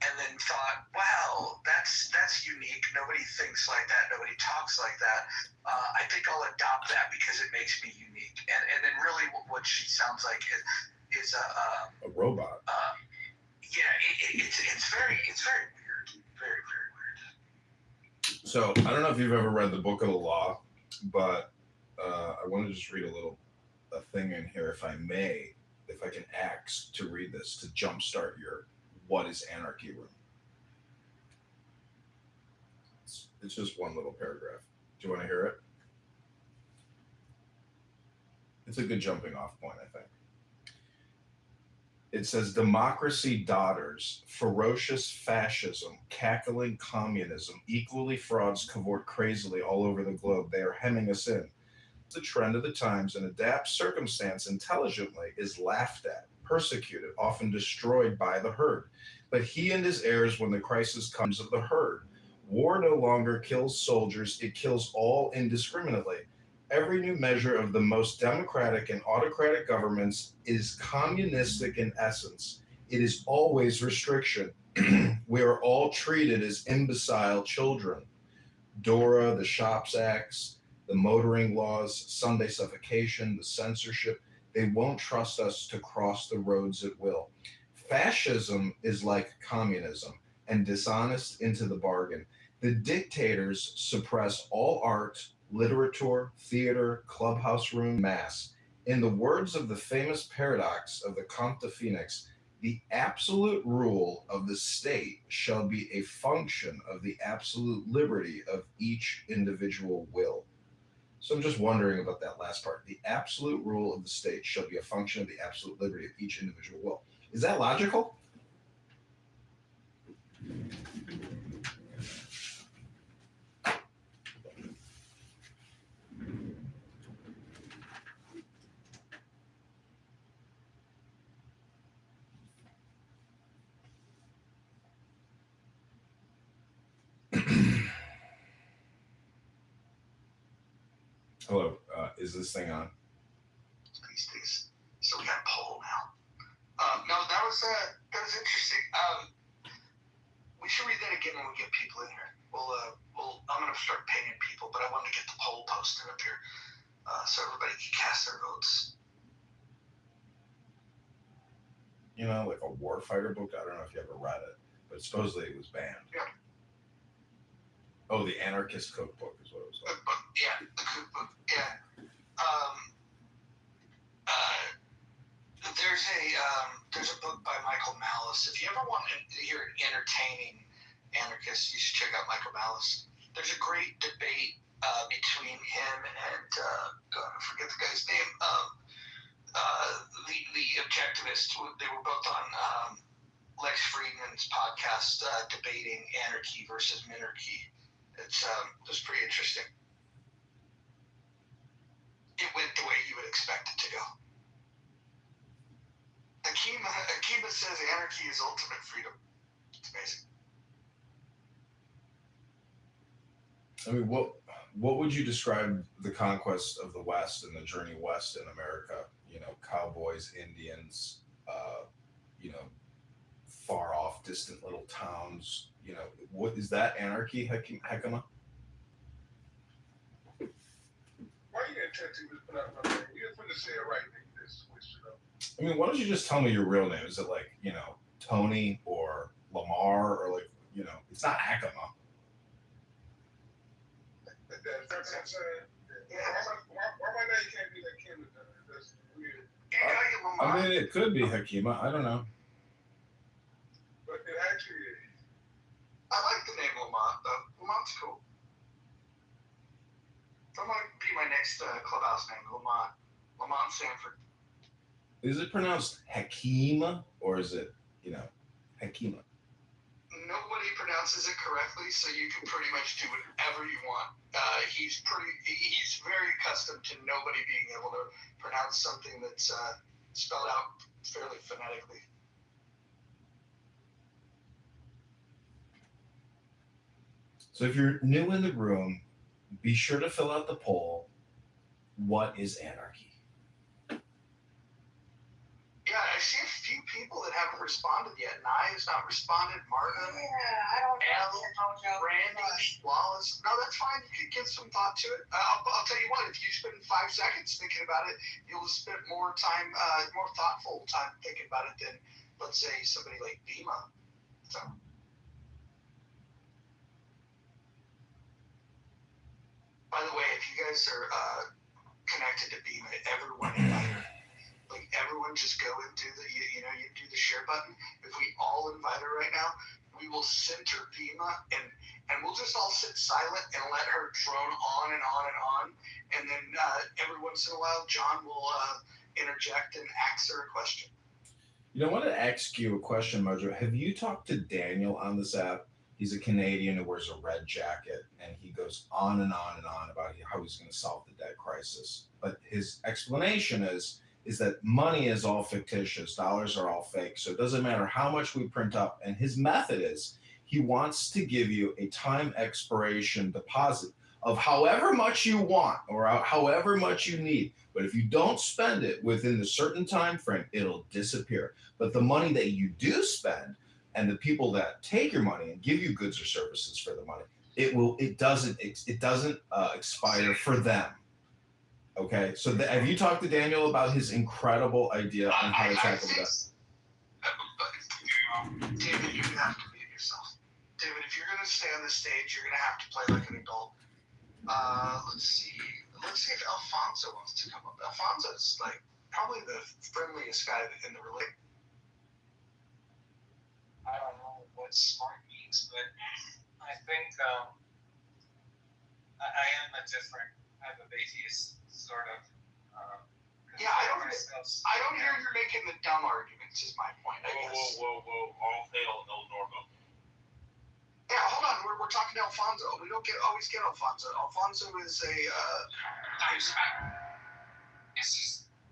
[SPEAKER 11] and then thought, wow, that's unique. Nobody thinks like that. Nobody talks like that. I think I'll adopt that because it makes me unique. And then really what she sounds like is
[SPEAKER 2] a robot.
[SPEAKER 11] Yeah, it's very weird. Very, very weird.
[SPEAKER 2] So I don't know if you've ever read the Book of the Law, but I want to just read a thing in here, if I may, if I can ask to read this to jumpstart your "What is Anarchy" room. It's just one little paragraph. Do you want to hear it? It's a good jumping off point, I think. It says, democracy dodders, ferocious fascism, cackling communism, equally frauds cavort crazily all over the globe. They are hemming us in. The trend of the times and adapts circumstance intelligently is laughed at, persecuted, often destroyed by the herd. But he and his heirs, when the crisis comes of the herd, war no longer kills soldiers, it kills all indiscriminately. Every new measure of the most democratic and autocratic governments is communistic in essence. It is always restriction. We are all treated as imbecile children. DORA, the Shops Acts, the motoring laws, Sunday suffocation, the censorship, they won't trust us to cross the roads at will. Fascism is like communism and dishonest into the bargain. The dictators suppress all art, literature, theater, clubhouse room, mass. In the words of the famous paradox of the Comte de Phoenix, the absolute rule of the state shall be a function of the absolute liberty of each individual will. So I'm just wondering about that last part. The absolute rule of the state shall be a function of the absolute liberty of each individual will. Is that logical? Hello, is this thing on?
[SPEAKER 11] These days. So we got a poll now. No, that was interesting. We should read that again when we get people in here. I'm gonna start pinging people, but I wanted to get the poll posted up here so everybody can cast their votes.
[SPEAKER 2] You know, like a warfighter book. I don't know if you ever read it, but supposedly it was banned.
[SPEAKER 11] Yeah.
[SPEAKER 2] Oh, the Anarchist Cookbook is what it was called.
[SPEAKER 11] Yeah, the cookbook. Yeah. There's a book by Michael Malice. If you ever want to hear an entertaining anarchist, you should check out Michael Malice. There's a great debate between him and I forget the guy's name. The objectivist. They were both on Lex Friedman's podcast debating anarchy versus minarchy. It's pretty interesting. It went the way you would expect it to go. Akima says anarchy is ultimate freedom. It's amazing.
[SPEAKER 2] I mean, what would you describe the conquest of the West and the journey west in America? You know, cowboys, Indians, far off, distant little towns. You know, what is that anarchy, Hekima?
[SPEAKER 6] Why you gonna tattoo this put out my name? You just want to say it right, nigga. This switch it up.
[SPEAKER 2] I mean, why don't you just tell me your real name? Is it like, Tony or Lamar or like, it's not Hekima.
[SPEAKER 6] That's what I'm saying. Why my name can't be like Kim? That's weird.
[SPEAKER 2] I mean, it could be Hekima. I don't know.
[SPEAKER 6] But it actually is.
[SPEAKER 11] I like the name Lamont, though. Lamont's cool. That might be my next clubhouse name, Lamont. Lamont Sanford.
[SPEAKER 2] Is it pronounced Hakima or is it, Hekima?
[SPEAKER 11] Nobody pronounces it correctly, so you can pretty much do whatever you want. He's very accustomed to nobody being able to pronounce something that's spelled out fairly phonetically.
[SPEAKER 2] So if you're new in the room, be sure to fill out the poll. What is anarchy?
[SPEAKER 11] haven't responded yet. Nye has not responded. Marta,
[SPEAKER 10] Yeah, I don't know.
[SPEAKER 11] Randy, Wallace. No, that's fine. You could give some thought to it. I'll tell you what. If you spend 5 seconds thinking about it, you'll spend more time, more thoughtful time thinking about it than, let's say, somebody like Bima. So. By the way, if you guys are connected to Bima, everyone invite her. Like everyone just go and do the you do the share button. If we all invite her right now, we will center Bima and we'll just all sit silent and let her drone on and on and on. And then every once in a while, John will interject and ask her a question.
[SPEAKER 2] You know, I want to ask you a question, Mojo. Have you talked to Daniel on this app? He's a Canadian who wears a red jacket, and he goes on and on and on about how he's going to solve the debt crisis. But his explanation is that money is all fictitious, dollars are all fake, so it doesn't matter how much we print up. And his method is he wants to give you a time expiration deposit of however much you want or however much you need. But if you don't spend it within the certain time frame, it'll disappear. But the money that you do spend and the people that take your money and give you goods or services for the money, it doesn't expire for them. Okay, so have you talked to Daniel about his incredible idea on how to tackle that?
[SPEAKER 11] David, you're gonna have to mute yourself. David, if you're gonna stay on the stage, you're gonna have to play like an adult. Let's see if Alfonso wants to come up. Alfonso's like probably the friendliest guy in the relate.
[SPEAKER 12] I don't know what smart means, but I think I am a different type of atheist, sort of.
[SPEAKER 11] Yeah, I don't hear you're making the dumb arguments. Is my point. I guess.
[SPEAKER 13] Whoa! All hail El Norbo.
[SPEAKER 11] Yeah, hold on. We're talking to Alfonso. We don't always get Alfonso. Alfonso is a.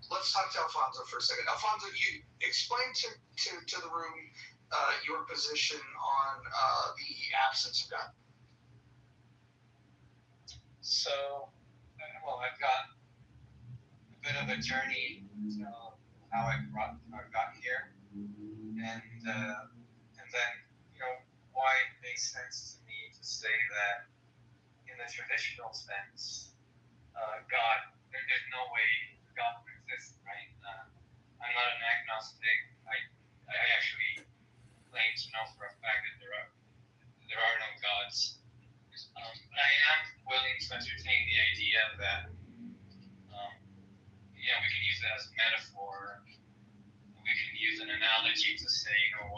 [SPEAKER 11] Let's talk to Alfonso for a second. Alfonso, you explain to the room your position on the absence of God.
[SPEAKER 12] So, well, I've got a bit of a journey to how I got here, and then why it makes sense to me to say that in the traditional sense, God, there's no way God would exist, right? I'm not an agnostic. I actually claim to know for a fact that there are no gods. I am willing to entertain the idea that we can use that as a metaphor. We can use an analogy to say, I'm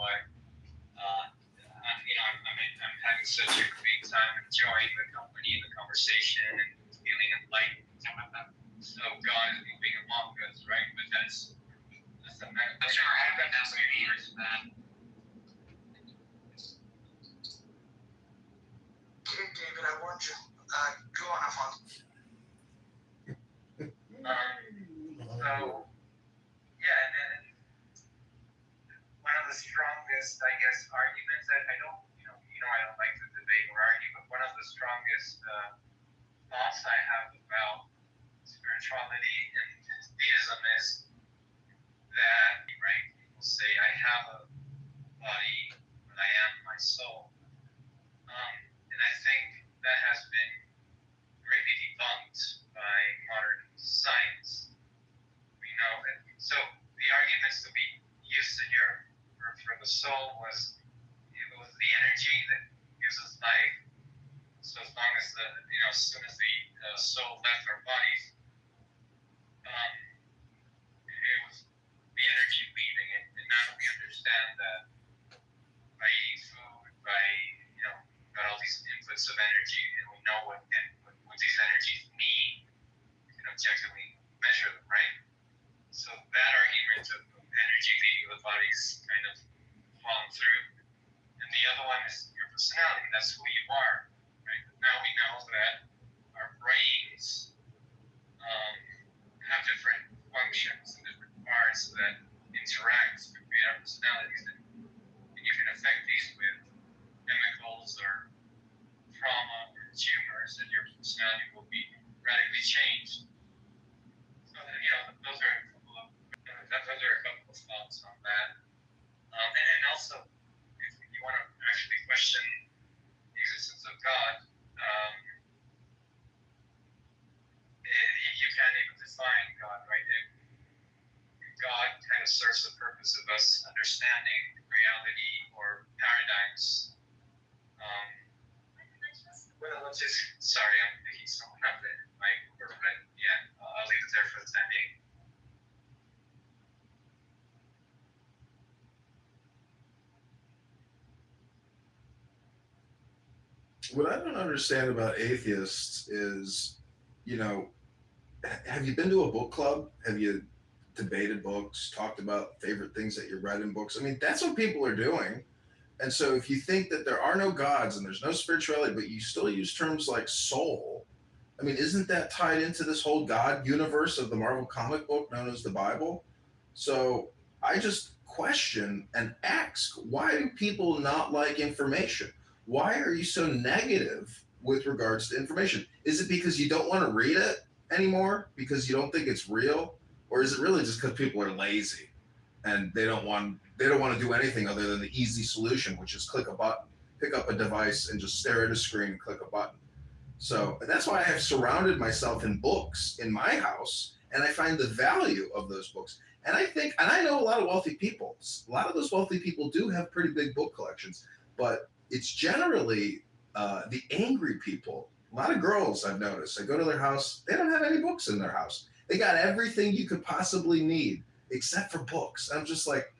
[SPEAKER 12] having such a great time enjoying the company and the conversation and feeling enlightened. So God is moving among us, right? But that's a metaphor.
[SPEAKER 11] Okay, David, I warned you. Go on, Alfonso.
[SPEAKER 12] And one of the strongest, I guess, arguments that I don't like to debate or argue, but one of the strongest thoughts I have about spirituality and theism is that, right, people say I have a body, but I am my soul. And I think that has been greatly debunked by modern science. So the arguments that we used to hear for the soul was it was the energy that gives us life. So as long as as soon as the soul left our bodies, it was the energy leaving it. And now we understand that by eating food, by got all these inputs of energy, and we know what these energies mean. We can objectively measure them, right? So that argument of energy leaving the body is kind of fallen through. And the other one is your personality. That's who you are, right? Now we know that our brains have different functions and different parts that interact to create our personalities. And you can affect these with chemicals or trauma or tumors, and your personality will be radically changed. So those are a couple of thoughts on that. understanding reality or paradigms. Well, let's just, sorry, I'm making someone up there, Mike, but yeah, I'll leave it there for the time being.
[SPEAKER 2] What I don't understand about atheists is, you know, have you been to a book club? Have you debated books, talked about favorite things that you read in books? I mean, that's what people are doing. And so if you think that there are no gods and there's no spirituality, but you still use terms like soul, I mean, isn't that tied into this whole God universe of the Marvel comic book known as the Bible? So I just question and ask, why do people not like information? Why are you so negative with regards to information? Is it because you don't want to read it anymore because you don't think it's real? Or is it really just because people are lazy and they don't want to do anything other than the easy solution, which is click a button, pick up a device and just stare at a screen and click a button? So that's why I have surrounded myself in books in my house, and I find the value of those books. And I know a lot of wealthy people. A lot of those wealthy people do have pretty big book collections, but it's generally the angry people. A lot of girls I've noticed, I go to their house, they don't have any books in their house. They got everything you could possibly need except for books. I'm just like,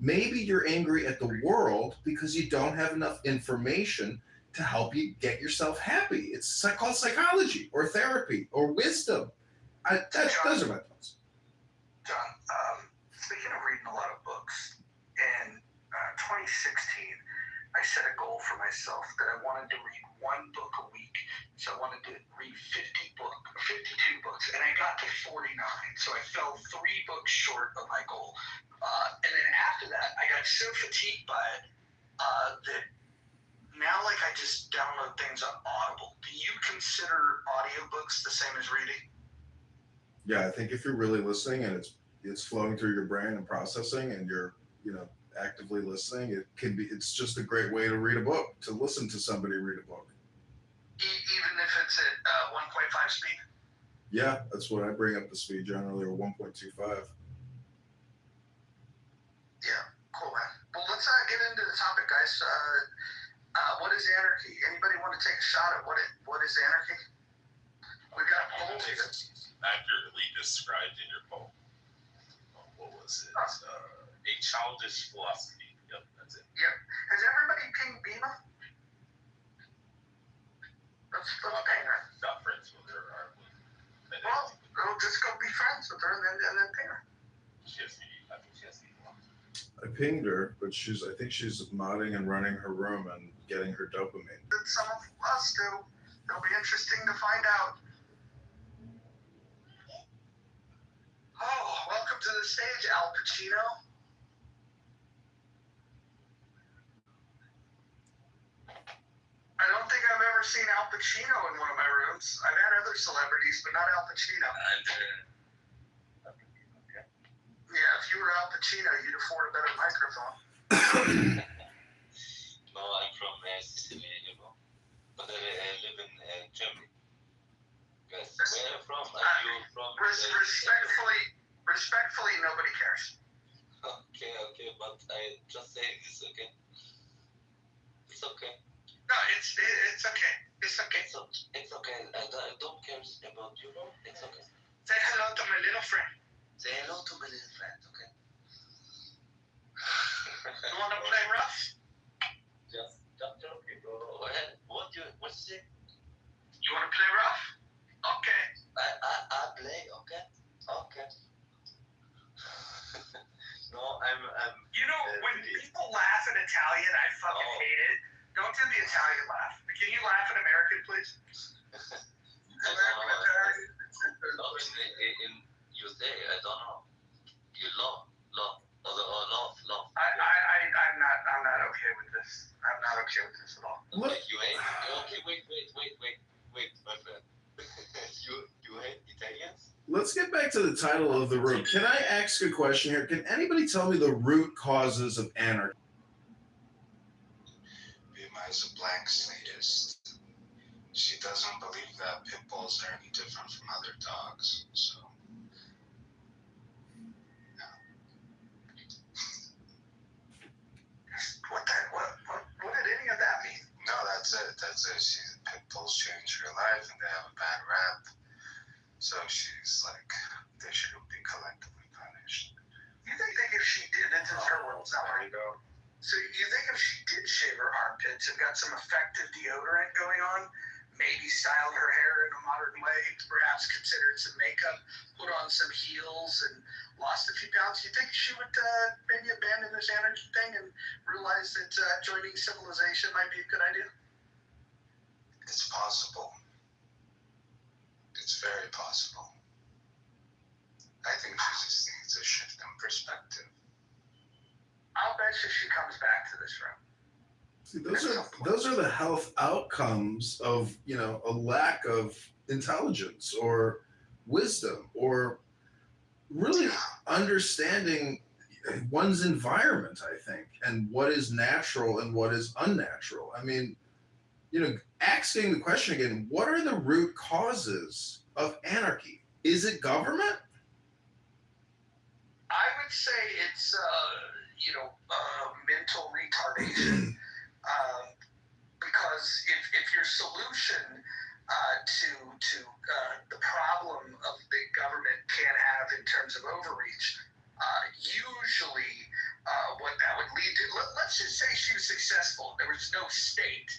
[SPEAKER 2] maybe you're angry at the world because you don't have enough information to help you get yourself happy. It's called psychology or therapy or wisdom. Those are my thoughts.
[SPEAKER 11] John, speaking of reading a lot of books, in 2016, I set a goal for myself that I wanted to read one book a week. So I wanted to read 52 books, and I got to 49. So I fell 3 books short of my goal. And then after that, I got so fatigued by it that now, like, I just download things on Audible. Do you consider audiobooks the same as reading?
[SPEAKER 2] Yeah, I think if you're really listening and it's flowing through your brain and processing, and you're actively listening, it's just a great way to read a book, to listen to somebody read a book.
[SPEAKER 11] Even if it's at 1.5 speed?
[SPEAKER 2] Yeah, that's what I bring up the speed generally, or 1.25.
[SPEAKER 11] Yeah, cool, man. Well, let's get into the topic, guys. What is anarchy? Anybody want to take a shot at what is anarchy? We've got a poll here.
[SPEAKER 13] Accurately described in your poll. What was it? A childish philosophy. Yep, that's it.
[SPEAKER 11] Yep. Has everybody pinged Bima? Let's ping her.
[SPEAKER 13] Not friends with her, aren't we?
[SPEAKER 11] Well, we'll just go be friends with her and then ping her.
[SPEAKER 13] I think she has to be blocked.
[SPEAKER 2] I pinged her, but I think she's modding and running her room and getting her dopamine.
[SPEAKER 11] Some of us do. It'll be interesting to find out. Oh, welcome to the stage, Al Pacino. I don't think I've ever seen Al Pacino in one of my rooms. I've had other celebrities, but not Al Pacino. Yeah, if you were Al Pacino, you'd afford a better microphone.
[SPEAKER 14] No, I'm from Sicily, but I live in Germany. Guys, where are you from? Are you from?
[SPEAKER 11] Respectfully, nobody cares.
[SPEAKER 14] Okay, but I just saying this, okay? It's okay.
[SPEAKER 11] No, it's okay. It's okay.
[SPEAKER 14] It's okay. I don't care about you, no? It's okay.
[SPEAKER 11] Say hello to my little friend.
[SPEAKER 14] Say hello to my little friend, okay?
[SPEAKER 11] You want to play rough?
[SPEAKER 14] Just joking, bro. What's it?
[SPEAKER 11] You want to play rough? Okay.
[SPEAKER 14] I play, okay? Okay. No, I'm.
[SPEAKER 11] You know, when people laugh in Italian, I fucking hate it. Don't do the Italian laugh. Can you laugh in American, please?
[SPEAKER 14] In USA, I don't know. You love.
[SPEAKER 11] I'm not okay with this. I'm not okay with this at all.
[SPEAKER 14] Okay, you hate. Okay, wait, my friend. you hate Italians?
[SPEAKER 2] Let's get back to the title of the room. Can I ask a question here? Can anybody tell me the root causes of anarchy?
[SPEAKER 15] Bima is a blank slatist. She doesn't believe that pit bulls are any different from other dogs. So, yeah.
[SPEAKER 7] go.
[SPEAKER 11] So you think if she did shave her armpits and got some effective deodorant going on, maybe styled her hair in a modern way, perhaps considered some makeup, put on some heels, and lost a few pounds, you think she would maybe abandon this anarchy thing and realize that joining civilization might be a good idea?
[SPEAKER 15] It's possible. It's very possible. I think she just needs a shift in perspective.
[SPEAKER 11] I'll bet you she comes back to this room.
[SPEAKER 16] See, those are the health outcomes of, you know, a lack of intelligence or wisdom or really understanding one's environment, I think, and what is natural and what is unnatural. I mean, you know, asking the question again, what are the root causes of anarchy? Is it government?
[SPEAKER 11] I would say it's, mental retardation. Because if your solution to the problem of the government can have in terms of overreach, usually what that would lead to, let's just say she was successful, there was no state.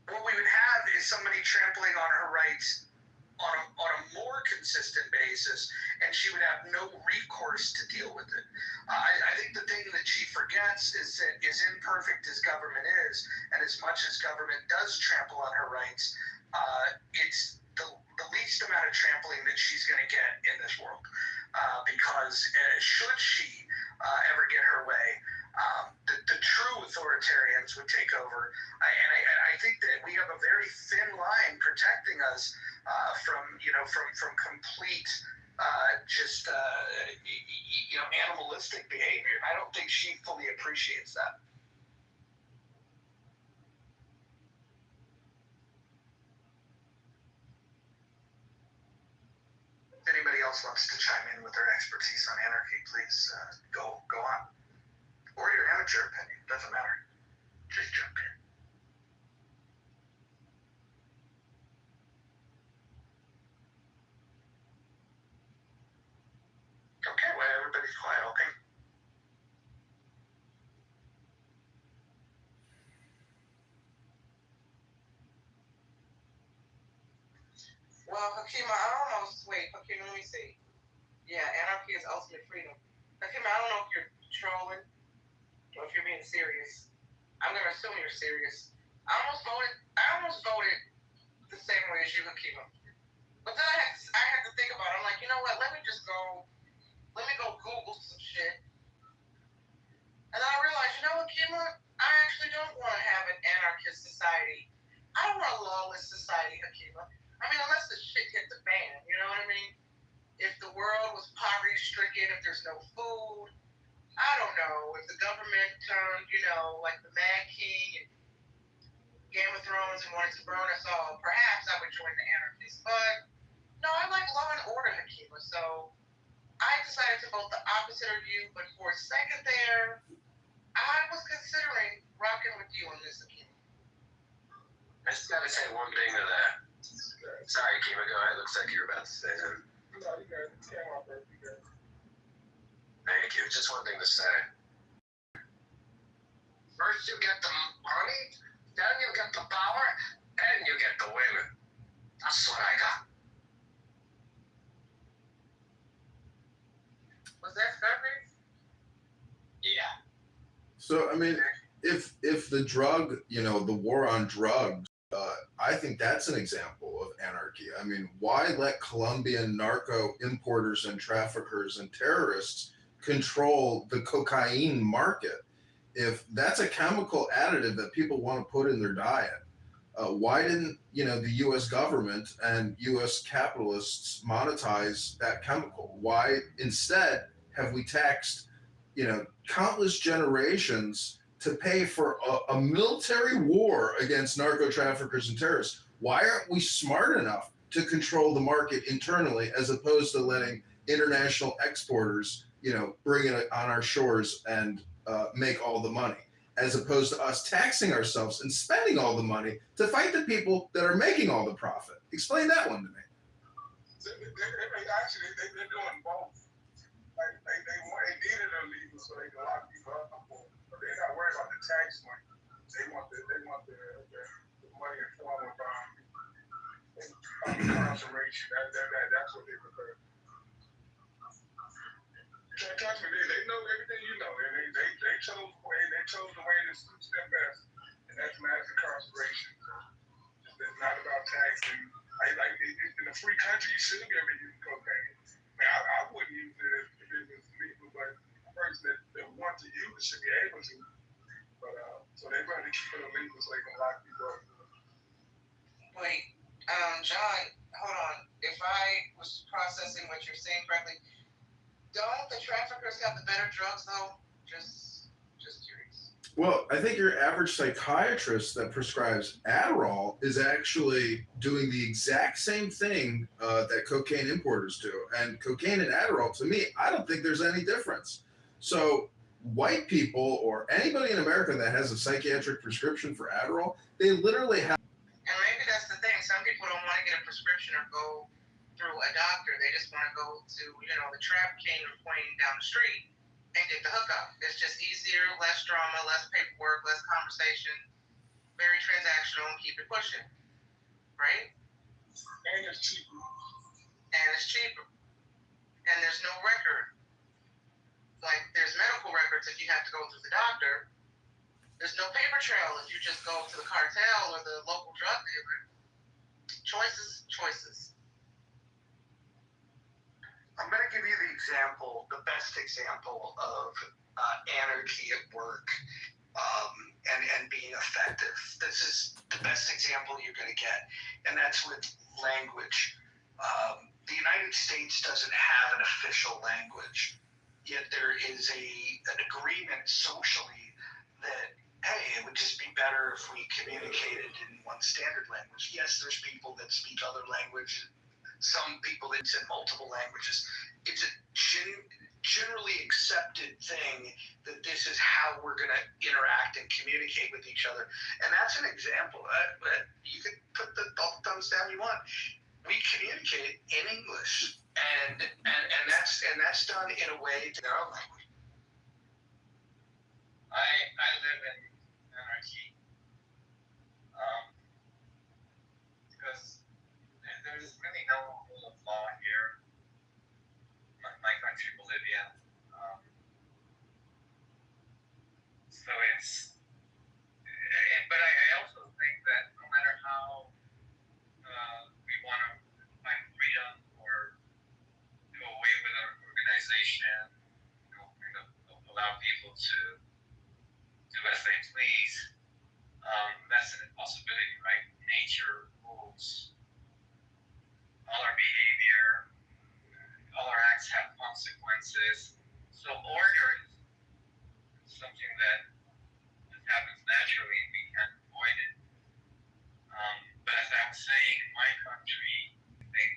[SPEAKER 11] What we would have is somebody trampling on her rights on a more consistent basis, and she would have no recourse to deal with it. I think the thing that she forgets is that as imperfect as government is, and as much as government does trample on her rights, it's the least amount of trampling that she's going to get in this world. Because should she ever get her way, the true authoritarians would take over. And I think that we have a very thin line protecting us from complete animalistic behavior. I don't think she fully appreciates that. If anybody else wants to chime in with their expertise on anarchy, please go on. Or your amateur opinion, doesn't matter. Just jump in. Okay, well, everybody's quiet, okay?
[SPEAKER 17] Well, Hakima, I don't know. Wait, Hakima, let me see. Yeah, anarchy is ultimate freedom. Hakima, I don't know if you're trolling or if you're being serious. I'm going to assume you're serious. I almost voted the same way as you, Hakima. But then I had to think about it. I'm like, you know what? Let me go Google some shit. And then I realized, you know what, Hakima? I actually don't want to have an anarchist society. I don't want a lawless society, Hakima. I mean, unless the shit hit the fan, you know what I mean? If the world was poverty-stricken, if there's no food, I don't know. If the government turned, like the Mad King and Game of Thrones and wanted to burn us all, perhaps I would join the anarchists. But, no, I like law and order, Hakima. So I decided to vote the opposite of you, but for a second there, I was considering rocking with you on this, Hakima.
[SPEAKER 18] I just gotta say one thing to that. Sorry, Kima, go ahead. Looks like you're about to say something.
[SPEAKER 6] No, you guys came off there. You guys.
[SPEAKER 18] Thank you. Just one thing to say. First you get the money, then you get the power, and you get the women. That's what I got.
[SPEAKER 17] Was that Scarface?
[SPEAKER 18] Yeah.
[SPEAKER 16] So, I mean, if the drug, the war on drugs, I think that's an example of anarchy. I mean, why let Colombian narco importers and traffickers and terrorists control the cocaine market? If that's a chemical additive that people want to put in their diet, why didn't, the U.S. government and U.S. capitalists monetize that chemical? Why instead have we taxed, countless generations to pay for a military war against narco traffickers and terrorists? Why aren't we smart enough to control the market internally as opposed to letting international exporters, bring it on our shores and make all the money, as opposed to us taxing ourselves and spending all the money to fight the people that are making all the profit? Explain that one to me.
[SPEAKER 6] They're doing both. Like they needed illegal so they could lock people up. worry about the tax money. They want the money in form of incarceration. That's what they prefer. Trust me, they know everything you know. They chose the way that suits them best, and that's mass incarceration. It's not about taxing. In a free country, you shouldn't be able to use cocaine. I wouldn't use it if it was legal, but the person that wants to use it should be able to. But so they rather keep it illegal so they can lock people up.
[SPEAKER 17] Wait, John, hold on. If I was processing what you're saying correctly, don't the traffickers have the better drugs though? Just curious.
[SPEAKER 16] Well, I think your average psychiatrist that prescribes Adderall is actually doing the exact same thing that cocaine importers do. And cocaine and Adderall, to me, I don't think there's any difference. So white people or anybody in America that has a psychiatric prescription for Adderall, they literally have.
[SPEAKER 17] And maybe that's the thing. Some people don't want to get a prescription or go through a doctor. They just want to go to, the trap king pointing down the street and get the hookup. It's just easier, less drama, less paperwork, less conversation, very transactional, and keep it pushing. Right?
[SPEAKER 6] And it's cheaper.
[SPEAKER 17] And there's no record. Like, there's medical records if you have to go through the doctor. There's no paper trail if you just go to the cartel or the local drug dealer. Choices.
[SPEAKER 11] I'm going to give you the best example of anarchy at work and being effective. This is the best example you're going to get, and that's with language. The United States doesn't have an official language, yet there is an agreement socially that, hey, it would just be better if we communicated in one standard language. Yes, there's people that speak other languages. Some people that in multiple languages. It's a generally accepted thing that this is how we're going to interact and communicate with each other. And that's an example. You can put all the thumbs down you want. We communicate in English, and that's done in a way to their own language.
[SPEAKER 12] I live in anarchy because there's really no rule of law here. My country, Bolivia. So it's, but I also think that no matter how we want to find freedom or do away with our organization, allow people to do as they please, that's an impossibility, right? Nature rules all our behavior, all our acts have consequences. So order is something that happens naturally and we can't avoid it. But as I was saying, in my country, I think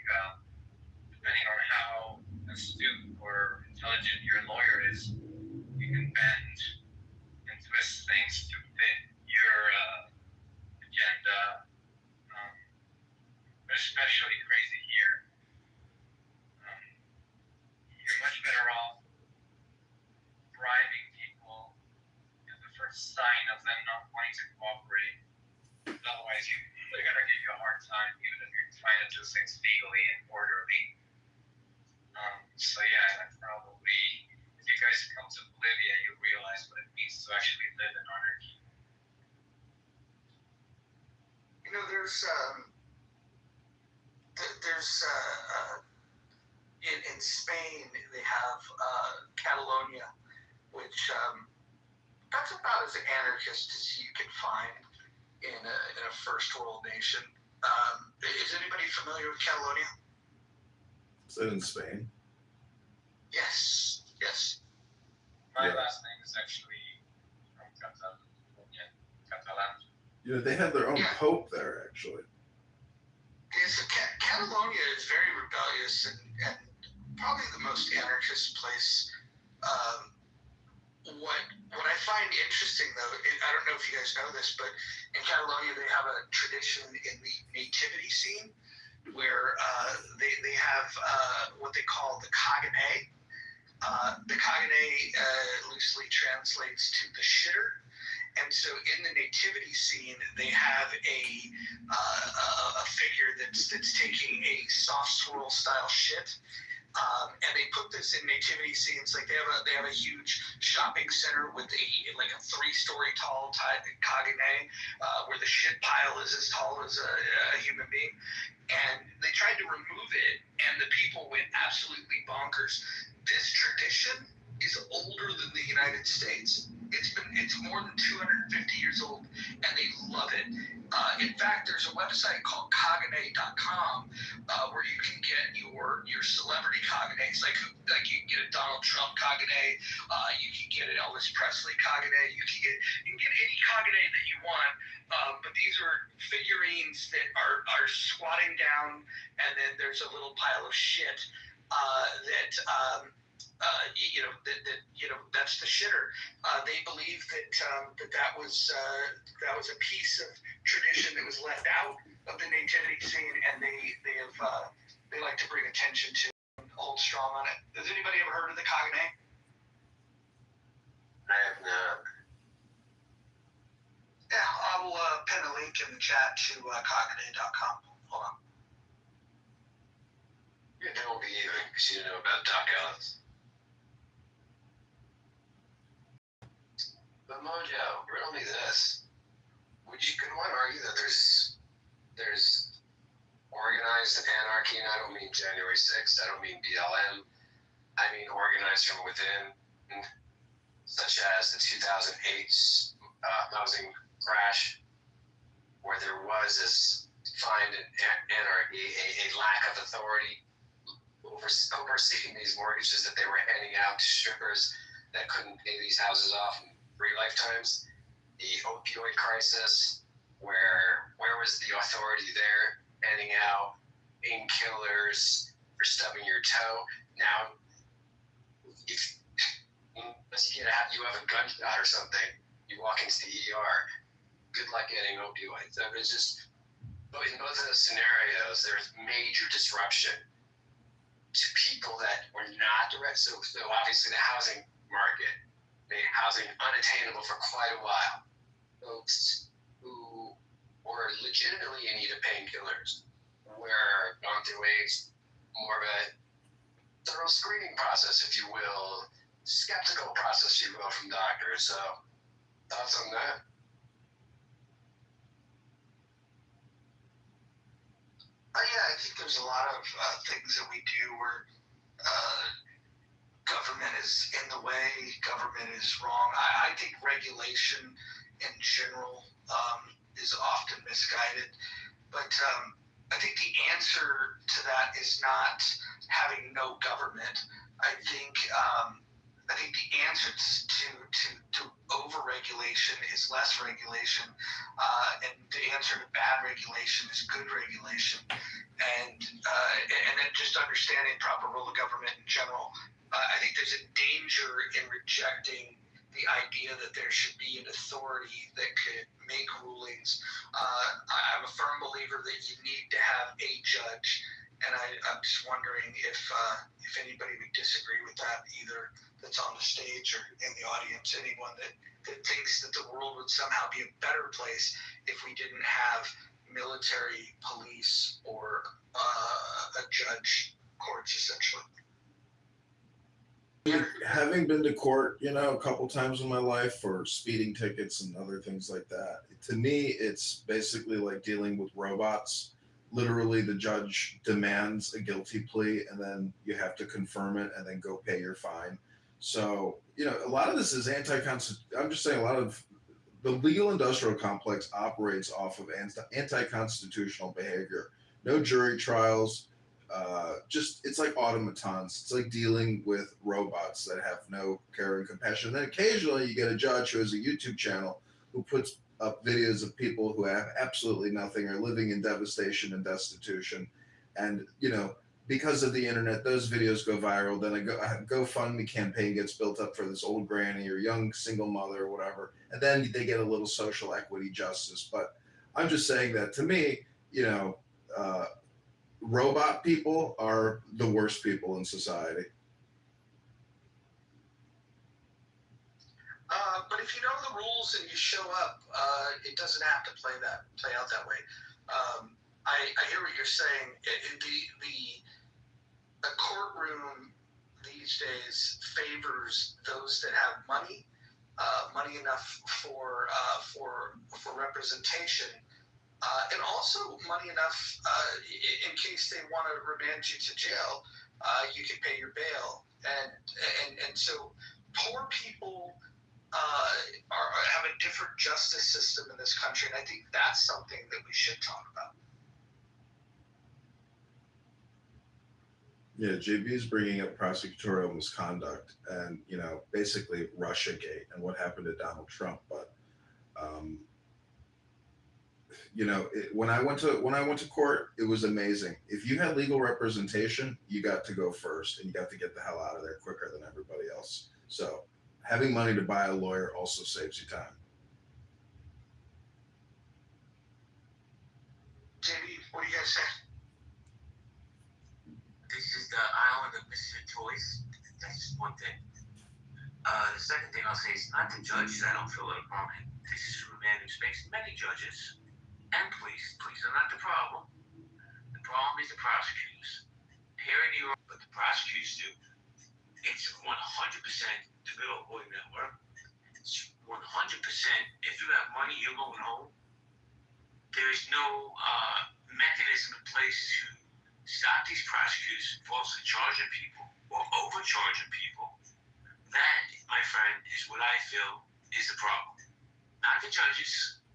[SPEAKER 12] depending on how astute or intelligent your lawyer is, you can bend and twist things to fit your agenda. But especially crazy here. You're much better off bribing people at the first sign of them not wanting to cooperate. Otherwise, they're going to give you a hard time, even if you're trying to do things legally and orderly. So yeah, that's probably, if you guys come to Bolivia, you'll realize what it means to actually live in anarchy.
[SPEAKER 11] In Spain they have Catalonia, which that's about as anarchist as you can find in a first world nation. Is anybody familiar with Catalonia?
[SPEAKER 16] Is it in Spain?
[SPEAKER 11] Yes.
[SPEAKER 12] My last name is actually from Catalonia.
[SPEAKER 16] They have their own pope there, actually.
[SPEAKER 11] Yeah, so Catalonia is very rebellious and probably the most anarchist place. What I find interesting, though, I don't know if you guys know this, but in Catalonia they have a tradition in the nativity scene where they have what they call the cagané. The cagané loosely translates to the shitter. And so in the nativity scene, they have a figure that's taking a soft swirl style shit. And they put this in nativity scenes. Like they have a huge shopping center with a 3-story tall kagane, where the shit pile is as tall as a human being. And they tried to remove it, and the people went absolutely bonkers. This tradition is older than the United States. It's more than 250 years old, and they love it. In fact, there's a website called Kagane.com where you can get your celebrity Kaganes. Like you can get a Donald Trump Kagane, you can get an Elvis Presley Kagane, you can get any Kagane that you want. But these are figurines that are squatting down, and then there's a little pile of shit that's the shitter. They believe that was a piece of tradition that was left out of the nativity scene, and they like to bring attention to and hold strong on it. Has anybody ever heard of the Kagane?
[SPEAKER 14] I have not.
[SPEAKER 11] Yeah, I will pin a link in the chat to Kagane.com. Hold on.
[SPEAKER 14] You don't be either, because you know about Doc Ellis. But Mojo, riddle me this. Could one argue that there's organized anarchy, and I don't mean January 6th, I don't mean BLM, I mean organized from within, such as the 2008 housing crash, where there was this defined anarchy, a lack of authority overseeing these mortgages that they were handing out to strippers that couldn't pay these houses off in 3 lifetimes. The opioid crisis, where was the authority there, handing out painkillers for stubbing your toe? Now, unless you have a gunshot or something, you walk into the ER. Good luck getting opioids. I mean, it's just, in both of those scenarios, there's major disruption to people that were not direct. So obviously the housing market made housing unattainable for quite a while. Folks who were legitimately in need of painkillers were going through more of a thorough screening process, if you will, skeptical process, if you will, from doctors. So, thoughts on that?
[SPEAKER 11] Yeah, I think there's a lot of things that we do where government is in the way, government is wrong. I think regulation in general is often misguided, but I think the answer to that is not having no government. I think the answer to over-regulation is less regulation, and the answer to bad regulation is good regulation, and then just understanding proper role of government in general. I think there's a danger in rejecting the idea that there should be an authority that could make rulings. I'm a firm believer that you need to have a judge, and I'm just wondering if anybody would disagree with that, either that's on the stage or in the audience, anyone that thinks that the world would somehow be a better place if we didn't have military, police, or a judge, courts, essentially.
[SPEAKER 16] Having been to court, a couple times in my life for speeding tickets and other things like that, to me, it's basically like dealing with robots. Literally, the judge demands a guilty plea, and then you have to confirm it and then go pay your fine. So, a lot of this is anti-constitutional. I'm just saying a lot of the legal industrial complex operates off of anti-constitutional behavior. No jury trials. It's like automatons. It's like dealing with robots that have no care and compassion. And then occasionally you get a judge who has a YouTube channel who puts up videos of people who have absolutely nothing or living in devastation and destitution. And, because of the internet, those videos go viral. Then a GoFundMe campaign gets built up for this old granny or young single mother or whatever. And then they get a little social equity justice. But I'm just saying that to me, robot people are the worst people in society.
[SPEAKER 11] But if if you know the rules and you show up, it doesn't have to play out that way. I hear what you're saying. The courtroom these days favors those that have money enough for representation, and also money enough in case they want to remand you to jail. You can pay your bail, and so poor people have a different justice system in this country, and I think that's something that we should talk about.
[SPEAKER 16] Yeah, JB is bringing up prosecutorial misconduct and, basically Russiagate and what happened to Donald Trump. But, when I went to court, it was amazing. If you had legal representation, you got to go first and you got to get the hell out of there quicker than everybody else. So having money to buy a lawyer also saves you time.
[SPEAKER 11] JB, what do you guys say?
[SPEAKER 19] This is the island of misfit toys. That's just one thing. The second thing I'll say is not the judges. I don't feel like harming. This is from a man who makes many judges and police. Police are not the problem. The problem is the prosecutors. Here in New York, what the prosecutors do, it's 100% the good old boy network. It's 100%. If you have money, you're going home. There is no mechanism in place to stop these prosecutors from falsely charging people or overcharging people. That, my friend, is what I feel is the problem. Not the judges,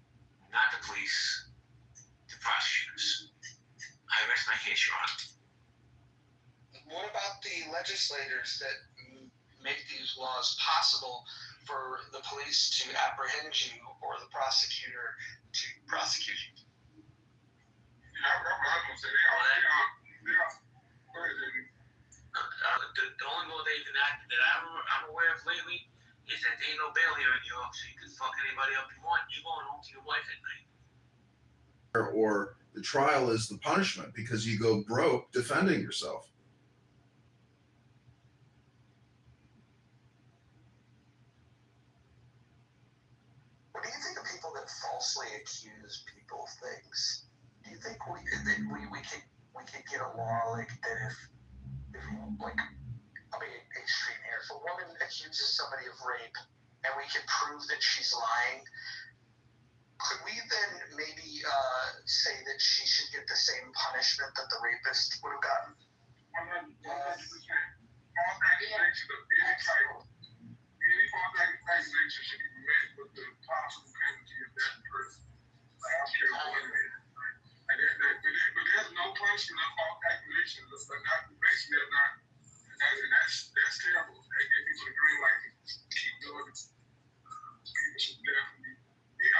[SPEAKER 19] not the police, the prosecutors. I rest my case, Your Honor.
[SPEAKER 11] What about the legislators that make these laws possible for the police to apprehend you or the prosecutor to prosecute you?
[SPEAKER 19] The only law they've enacted that I'm aware of lately is that there ain't no bail here in New York, so you can fuck anybody up you want. You're going home to your wife at night.
[SPEAKER 16] Or the trial is the punishment because you go broke defending yourself.
[SPEAKER 11] What do you think of people that falsely accuse people of things? Do you think we could get a law like that if like, I'll be extreme here. If a woman accuses somebody of rape and we can prove that she's lying, could we then maybe say that she should get the same punishment that the rapist would have gotten?
[SPEAKER 7] 100%. False accusation of any type, any false accusation should be met with the possible penalty of that person. I don't care what it is. But there's no punishment of false accusations. Basically, that's terrible. They give people the green light to keep doing it. People should definitely.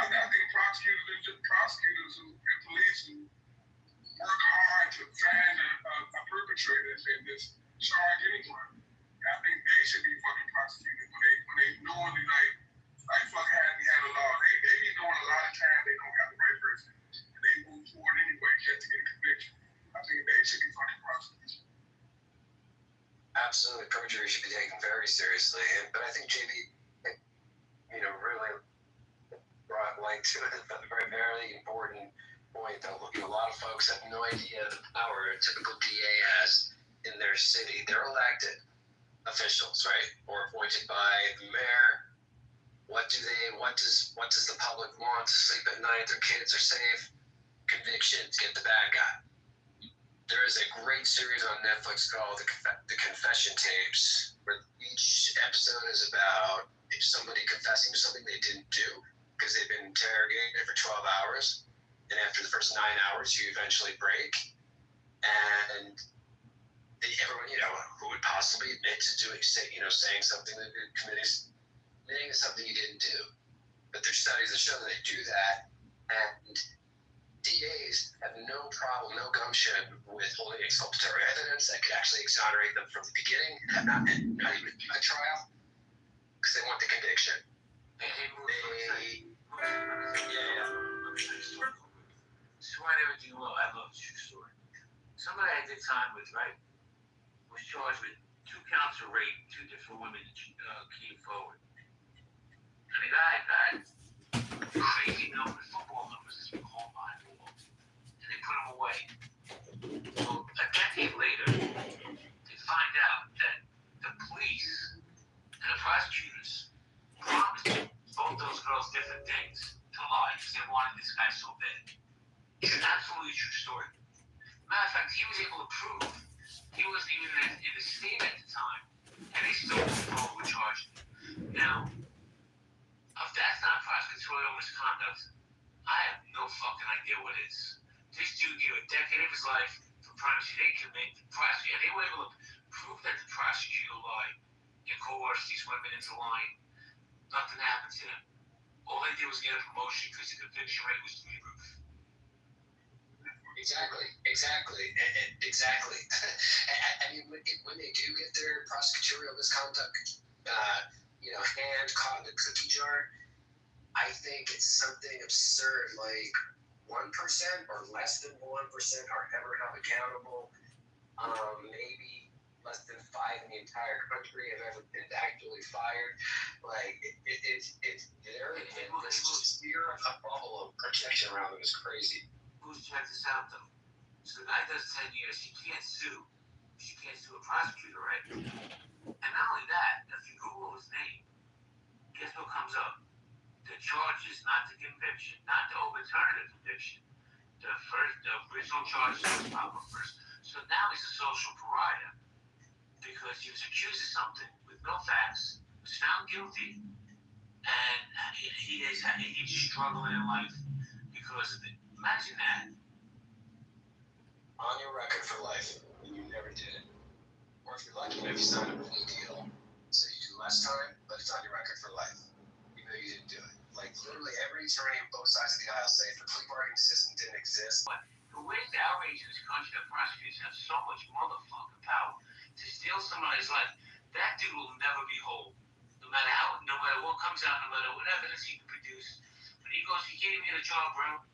[SPEAKER 7] I think prosecutors and police who work hard to find a perpetrator and just charge anyone. I think they should be fucking prosecuted when they knowingly like fuck had a law. They be knowing a lot of times they don't have the right person. They move forward anyway just to get a conviction. I think they should be fucking prosecuted.
[SPEAKER 14] Absolutely, perjury should be taken very seriously. But I think JB, really brought light to it. A very, very important point that a lot of folks have no idea the power a typical DA has in their city. They're elected officials, right, or appointed by the mayor. What does the public want? To sleep at night, their kids are safe. Convictions, get the bad guy. There is a great series on Netflix called The Confession Tapes, where each episode is about somebody confessing to something they didn't do because they've been interrogated for 12 hours. And after the first 9 hours, you eventually break. And everyone, who would possibly admit to saying something that committing something you didn't do. But there's studies that show that they do that, and DAs have no problem, no gumption with holding exculpatory evidence that could actually exonerate them from the beginning and have not even a trial because they want the conviction.
[SPEAKER 19] Swear everything low. I love the true story. Somebody I did time with, right, was charged with 2 counts of rape. 2 different women came forward. And the guy those different things to lie because they wanted this guy so bad. It's an absolutely true story. Matter of fact, he was able to prove he wasn't even in the state at the time, and they still moved forward with charging him. Now, if that's not prosecutorial misconduct, I have no fucking idea what is. This dude gave a decade of his life for crimes he didn't commit. And they were able to prove that the prosecutor lied and coerced these women into lying. Nothing happened to them. All they did was get a promotion because the conviction rate was through the roof.
[SPEAKER 14] Exactly. I mean, when they do get their prosecutorial misconduct, hand caught in the cookie jar, I think it's something absurd like 1% or less than 1% are ever held accountable. Maybe less than 5 in the entire country have ever been actually fired. Like it's there. There's just fear of a bubble of protection around them is crazy.
[SPEAKER 19] Check this out though. So the guy does 10 years. He can't sue. She can't sue a prosecutor, right? And not only that, if you Google his name, guess what comes up? The charges, not the conviction, not the overturn the conviction. The original charges was proper first. So now he's a social pariah because he was accused of something with no facts, was found guilty, and he's struggling in life because of it. Imagine that.
[SPEAKER 14] On your record for life, and you never did it. Or if you're lucky enough, you signed a plea deal, so you do less time, but it's on your record for life. You know you didn't do it. Like literally every attorney on both sides of the aisle say if the plea bargaining system didn't exist.
[SPEAKER 19] But the way the outrage in this country that prosecutors have so much motherfucking power to steal somebody's life, that dude will never be whole. No matter what comes out, no matter what evidence he can produce. When he goes, he can't even get a job, bro.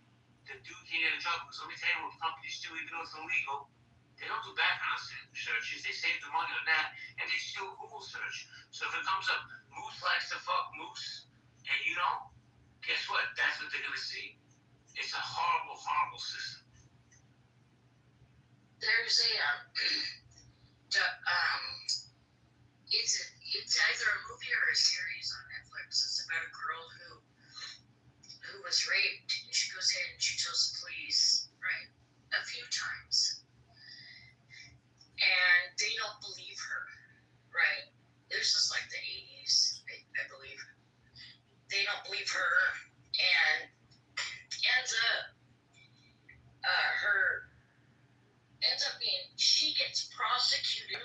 [SPEAKER 19] The dude can't get a job because let me tell you what companies do, even though it's illegal. They don't do background searches. They save the money on that, and they just do a Google search. So if it comes up, Moose likes to fuck Moose, and you don't, guess what? That's what they're gonna see. It's a horrible, horrible system.
[SPEAKER 9] There's it's either a movie or a series on Netflix. It's about a girl who was raped, and she goes in and she tells the police, right, a few times, and they don't believe her, right? This is like the 80s, I believe. They don't believe her, and ends up being, she gets prosecuted,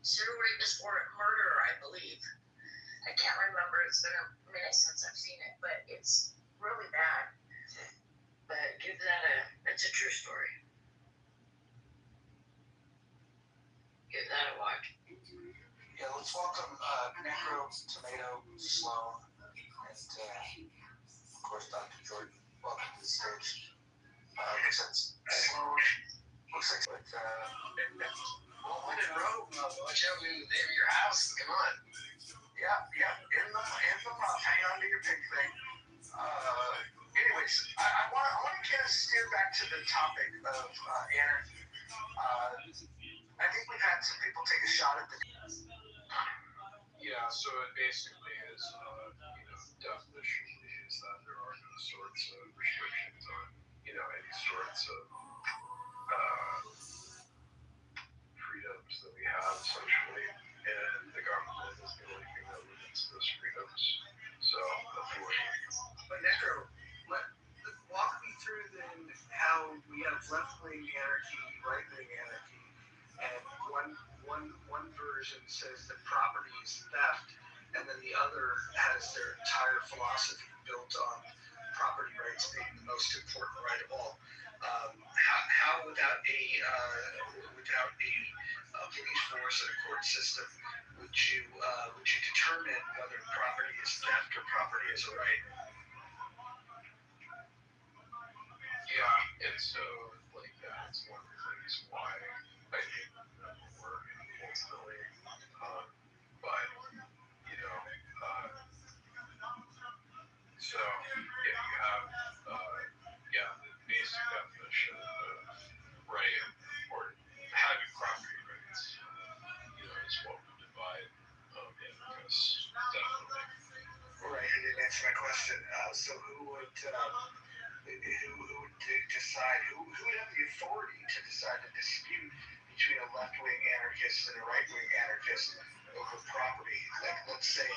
[SPEAKER 9] serial rapist or murderer, I believe. I can't remember. It's been a minute since I've seen it, but it's really bad. But it's a true story. Give that a watch.
[SPEAKER 11] Yeah, let's welcome Necro, Tomato, Sloan, and of course Dr. Jordan. Welcome to the stage. Sloan looks like one in a row. Watch out, we the name of your house. Come on. Yeah. In the month. Hang on to your pig thing. Anyways, I want to kind of steer back to the topic of anarchy. I think we've had some people take a shot at the.
[SPEAKER 20] Yeah, so it basically is, definitionally is that there are no sorts of restrictions on, any sorts of freedoms that we have, essentially, and the government is the only thing that limits those freedoms. So, authority.
[SPEAKER 11] But Necro, walk me through then how we have left-wing anarchy, right-wing anarchy, and one version says that property is theft, and then the other has their entire philosophy built on property rights being the most important right of all. How without a police force and a court system would you determine whether property is theft or property is a right?
[SPEAKER 20] Yeah, and so that's one of the things why I think that we're ultimately, but so if you have the basic definition of right or having property rights, is what would divide interests, definitely.
[SPEAKER 11] Right, you didn't answer my question. question. So who would decide? Who would have the authority to decide the dispute between a left-wing anarchist and a right-wing anarchist over property? Like, let's say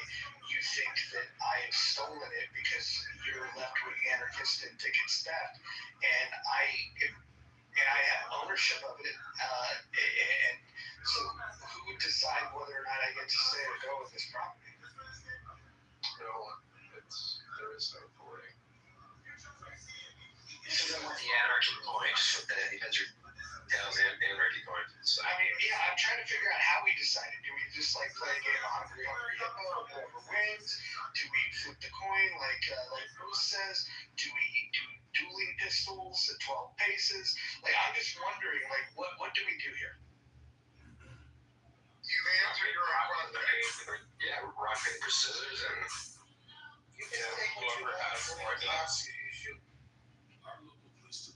[SPEAKER 11] you think that I have stolen it because you're a left-wing anarchist and think it's theft, and I have ownership of it, and so who would decide whether or not I get to stay or go with this property?
[SPEAKER 20] No one. There is no authority.
[SPEAKER 14] This is on the anarchy point. That depends your tails and anarchy point. So,
[SPEAKER 11] I mean, yeah, I'm trying to figure out how we decided. Do we just like play a game of Hungry Hippo, whoever wins? Do we flip the coin like Bruce says? Do we do dueling pistols at 12 paces? Like, I'm just wondering, like, what do we do here?
[SPEAKER 7] You answer your own question.
[SPEAKER 14] yeah, rock, paper, scissors, and
[SPEAKER 20] Whoever has more nuts.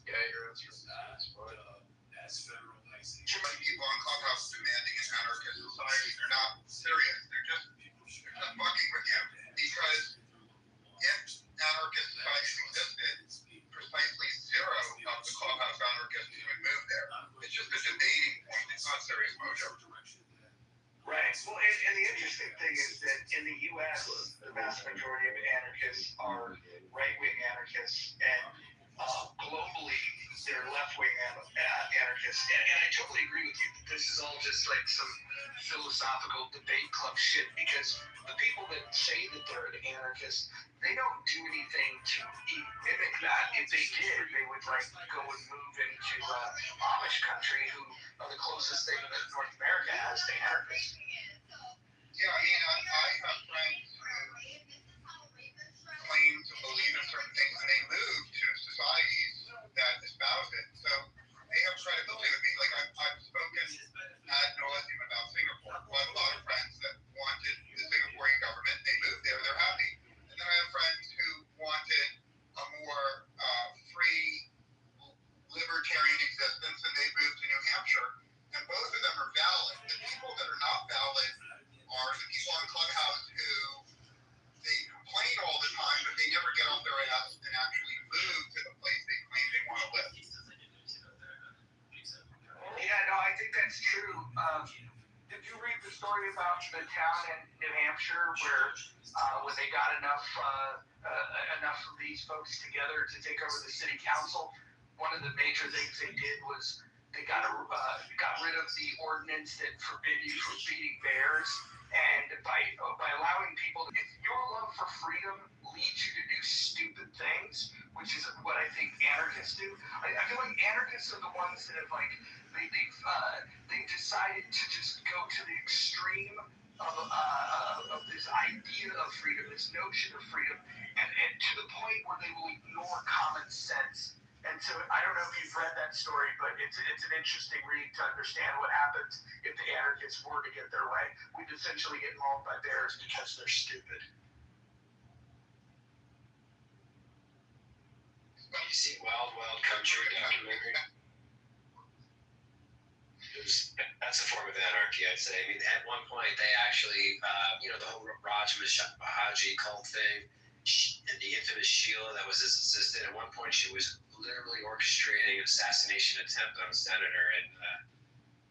[SPEAKER 20] Yeah, your answer is
[SPEAKER 7] Too many people on Clubhouse demanding an anarchist society. They're not serious. They're just fucking with you. Because if anarchist societies existed, precisely zero of the Clubhouse anarchists would move there. It's just a debating point. It's not serious mojo.
[SPEAKER 11] Right. Well, and the interesting thing is that in the U.S., the vast majority of anarchists are right-wing anarchists, and globally, they're left-wing anarchists. And I totally agree with you that this is all just like some philosophical debate club shit, because the people that say that they're an anarchist, they don't do anything to mimic that. If they did, they would like go and move into Amish country, who are the closest thing that North America has to anarchists.
[SPEAKER 7] Yeah, I mean, I have friends who claim to believe in certain things, and they move to societies that espouse it. So they have credibility with me. Like, I've spoken ad nauseum about Singapore. Well, I have a lot of friends that wanted the Singaporean government. They moved there. They're happy. And then I have friends who wanted a more free, libertarian existence, and they moved to New Hampshire. And both of them are valid. The people that are not valid are the people on Clubhouse who they complain all the time, but they never get off their ass and actually move to the place they claim they want to live.
[SPEAKER 11] Yeah, no, I think that's true. Did you read the story about the town in New Hampshire where when they got enough of these folks together to take over the city council, one of the major things they did was they got rid of the ordinance that forbid you from feeding bears, and by allowing people, if your love for freedom leads you to do stupid things, which is what I think anarchists do. I feel like anarchists are the ones that have like they've decided to just go to the extreme of this idea of freedom, this notion of freedom, and to the point where they will ignore common sense. And so I don't know if you've read that story, but it's an interesting read to understand what happens if the anarchists were to get their way. We'd essentially get mauled by bears because they're stupid.
[SPEAKER 14] You see Wild Wild Country documentary? That's a form of anarchy, I'd say. I mean, at one point, they actually, the whole Raj Mahaji cult thing, and the infamous Sheila that was his assistant, at one point she was literally orchestrating an assassination attempt on a senator in,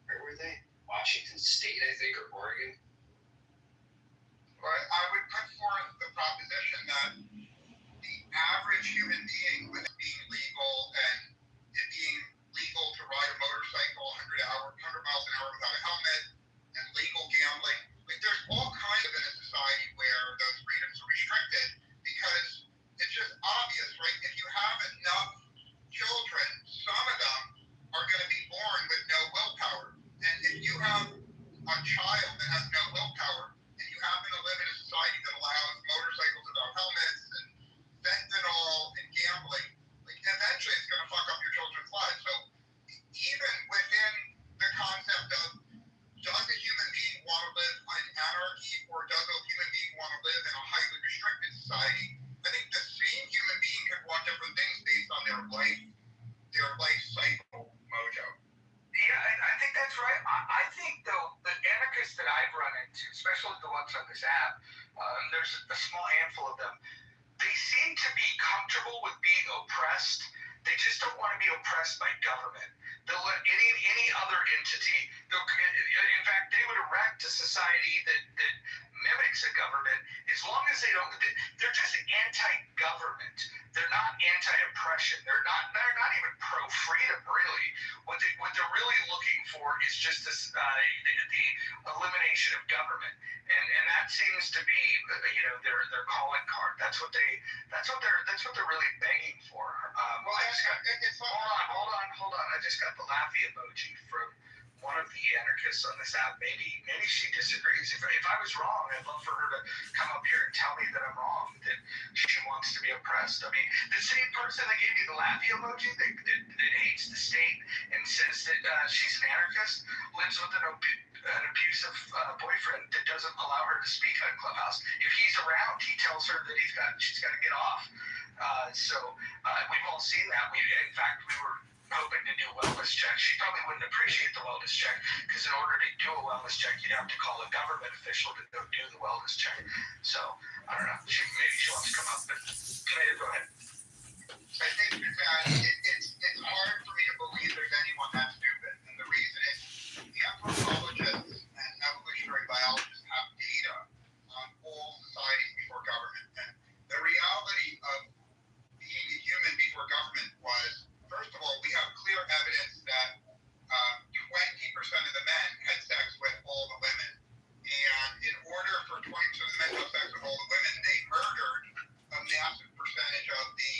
[SPEAKER 14] where were they? Washington State, I think, or Oregon?
[SPEAKER 7] But I would put forth the proposition that the average human being, with it being legal and it being legal to ride a motorcycle 100 miles an hour without a helmet, and legal gambling, like there's all kinds of in a society where those freedoms are restricted, because it's just obvious, right? If you have enough children, some of them are going to be born with no willpower. And if you have a child that has no willpower, and you happen to live in a society that allows motorcycles without helmets and fentanyl and gambling, like eventually it's going to fuck up your children's lives. So even within the concept of does a human being want to live in anarchy, or does a human being want to live in a highly restricted society, I think the same human being could want different things based on their life cycle mojo.
[SPEAKER 11] Yeah, I think that's right. I think, though, the anarchists that I've run into, especially the ones on this app, there's a small handful of them, they seem oppressed by government. They'll let any other entity. In fact, they would erect a society that mimics a government as long as they don't. They're just anti-government. They're not anti-oppression. They're not even pro-freedom, really. What they're really looking for is just this, the elimination of government, and that seems to be their calling card. That's what they're really begging for. Hold on. I just got the laughy emoji from one of the anarchists on this app. Maybe she disagrees. If I was wrong, I'd love for her to come up here and tell me that I'm wrong, that she wants to be oppressed. I mean, the same person that gave you the laughy emoji that hates the state and says that she's an anarchist lives with an abusive boyfriend that doesn't allow her to speak on Clubhouse. If he's around, he tells her that she's got to get off. So we've all seen that. In fact, we were hoping to do a wellness check. She probably wouldn't appreciate the wellness check because in order to do a wellness check, you'd have to call a government official to go do the wellness check. So I don't know. Maybe she wants to come up, but go ahead.
[SPEAKER 7] I think that it's hard for me to believe there's anyone that stupid, and the reason is the anthropologists and evolutionary biologists have data on all societies before government, and the reality of being a human before government was, first of all, we have clear evidence that 20% of the men had sex with all the women. And in order for 20% of the men to have sex with all the women, they murdered a massive percentage of the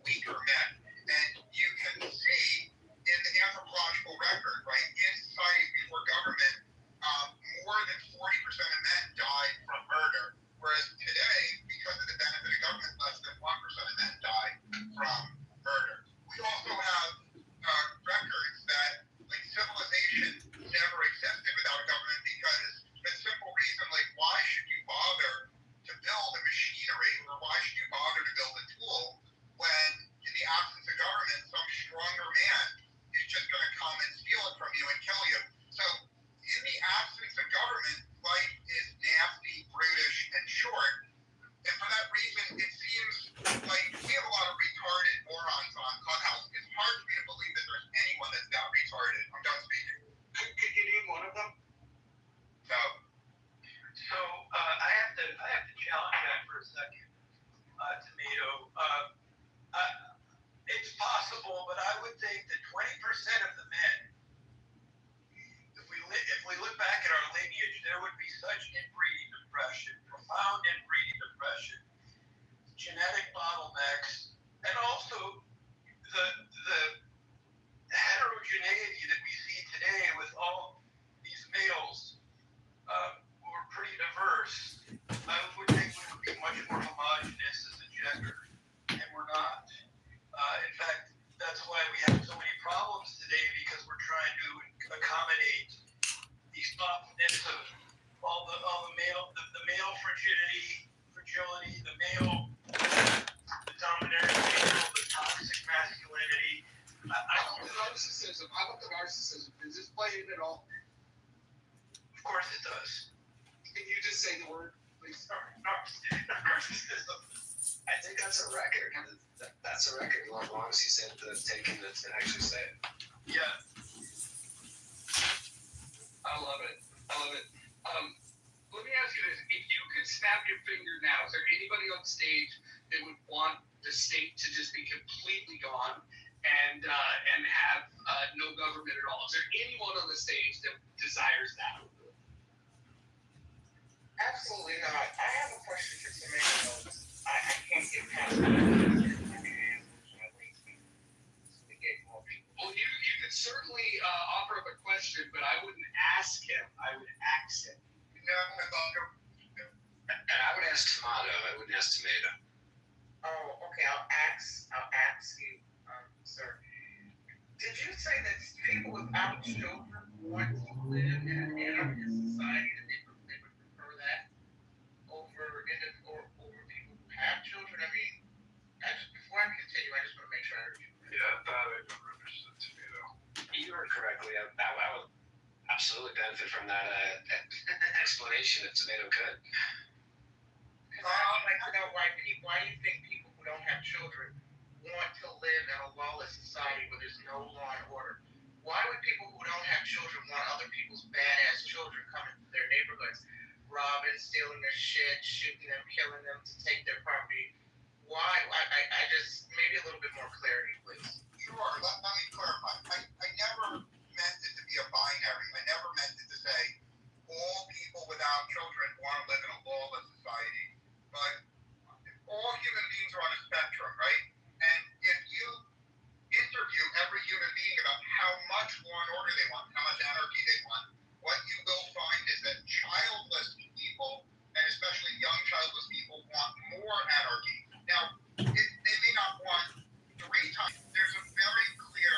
[SPEAKER 7] weaker men. And you can see in the anthropological record, right, in societies before government, more than 40% of men died from murder. Whereas today, because of the benefit of government, less than 1% of men die from murder. We also have records that civilization never existed without a government because the simple reason, why should you bother to build a machinery or why should you bother to build a tool when in the absence of government, some stronger man is just going to come and steal it from you and kill you. So in the absence of government, life is nasty, brutish, and short. And for that reason, it seems like we have a lot of retarded morons on Clubhouse. It's hard for me to believe that there's anyone that's that retarded. I'm done speaking.
[SPEAKER 11] Could you name one of them?
[SPEAKER 7] No.
[SPEAKER 11] So I have to challenge that for a second, Tomato. It's possible, but I would think that 20% of the men, if we look back at our lineage, there would be such inbreeding depression, profound inbreeding depression, genetic bottlenecks, and also the heterogeneity that we see today with all these males who are pretty diverse. I would think we would be much more homogenous as a gender, and we're not. In fact, that's why we have so many problems today, because we're trying to accommodate the softness of all the male fragility, the male, the dominant male, the toxic masculinity.
[SPEAKER 7] How about the narcissism? Does this play in at all?
[SPEAKER 11] Of course it does.
[SPEAKER 7] Can you just say the word, please?
[SPEAKER 11] Narcissism.
[SPEAKER 14] I think that's a record. That's a record. As long as he said taking it to actually say it.
[SPEAKER 11] Yeah.
[SPEAKER 18] I love it. Let me ask you this. If you could snap your finger now, is there anybody on stage that would want the state to just be completely gone and have no government at all? Is there anyone on the stage that desires that?
[SPEAKER 17] Absolutely not. I have a question for Tomato. I can't get past
[SPEAKER 18] Well, you could certainly offer up a question, but I wouldn't ask him. I would ask him.
[SPEAKER 14] And I would ask Tomato. I wouldn't ask Tomato.
[SPEAKER 17] Oh, okay. I'll ask you, sir. Did you say that people without children want to live in an anarchist society, and they would prefer that over people who have children? I mean, before I continue, I just want to make sure I heard you.
[SPEAKER 20] Yeah, that I never understood, Tomato.
[SPEAKER 14] You heard correctly. I would absolutely benefit from that explanation if Tomato could.
[SPEAKER 17] I'd like to know why you think people who don't have children want to live in a lawless
[SPEAKER 6] lawless society where there's no law and order. Why would people who don't have children want other people's badass children coming to their neighborhoods, robbing, stealing their shit, shooting them, killing them to take their property? Why? I just, maybe a little bit more clarity, please.
[SPEAKER 7] Sure, let me clarify. I never meant it to be a binary. I never meant it to say all people without children want to live in a lawless society. But all human beings are on a spectrum, right? And if you interview every human being about how much law and order they want, how much anarchy they want, what you will find is that childless people, and especially young childless people, want more anarchy. Now, they may not want 3 times. There's a very clear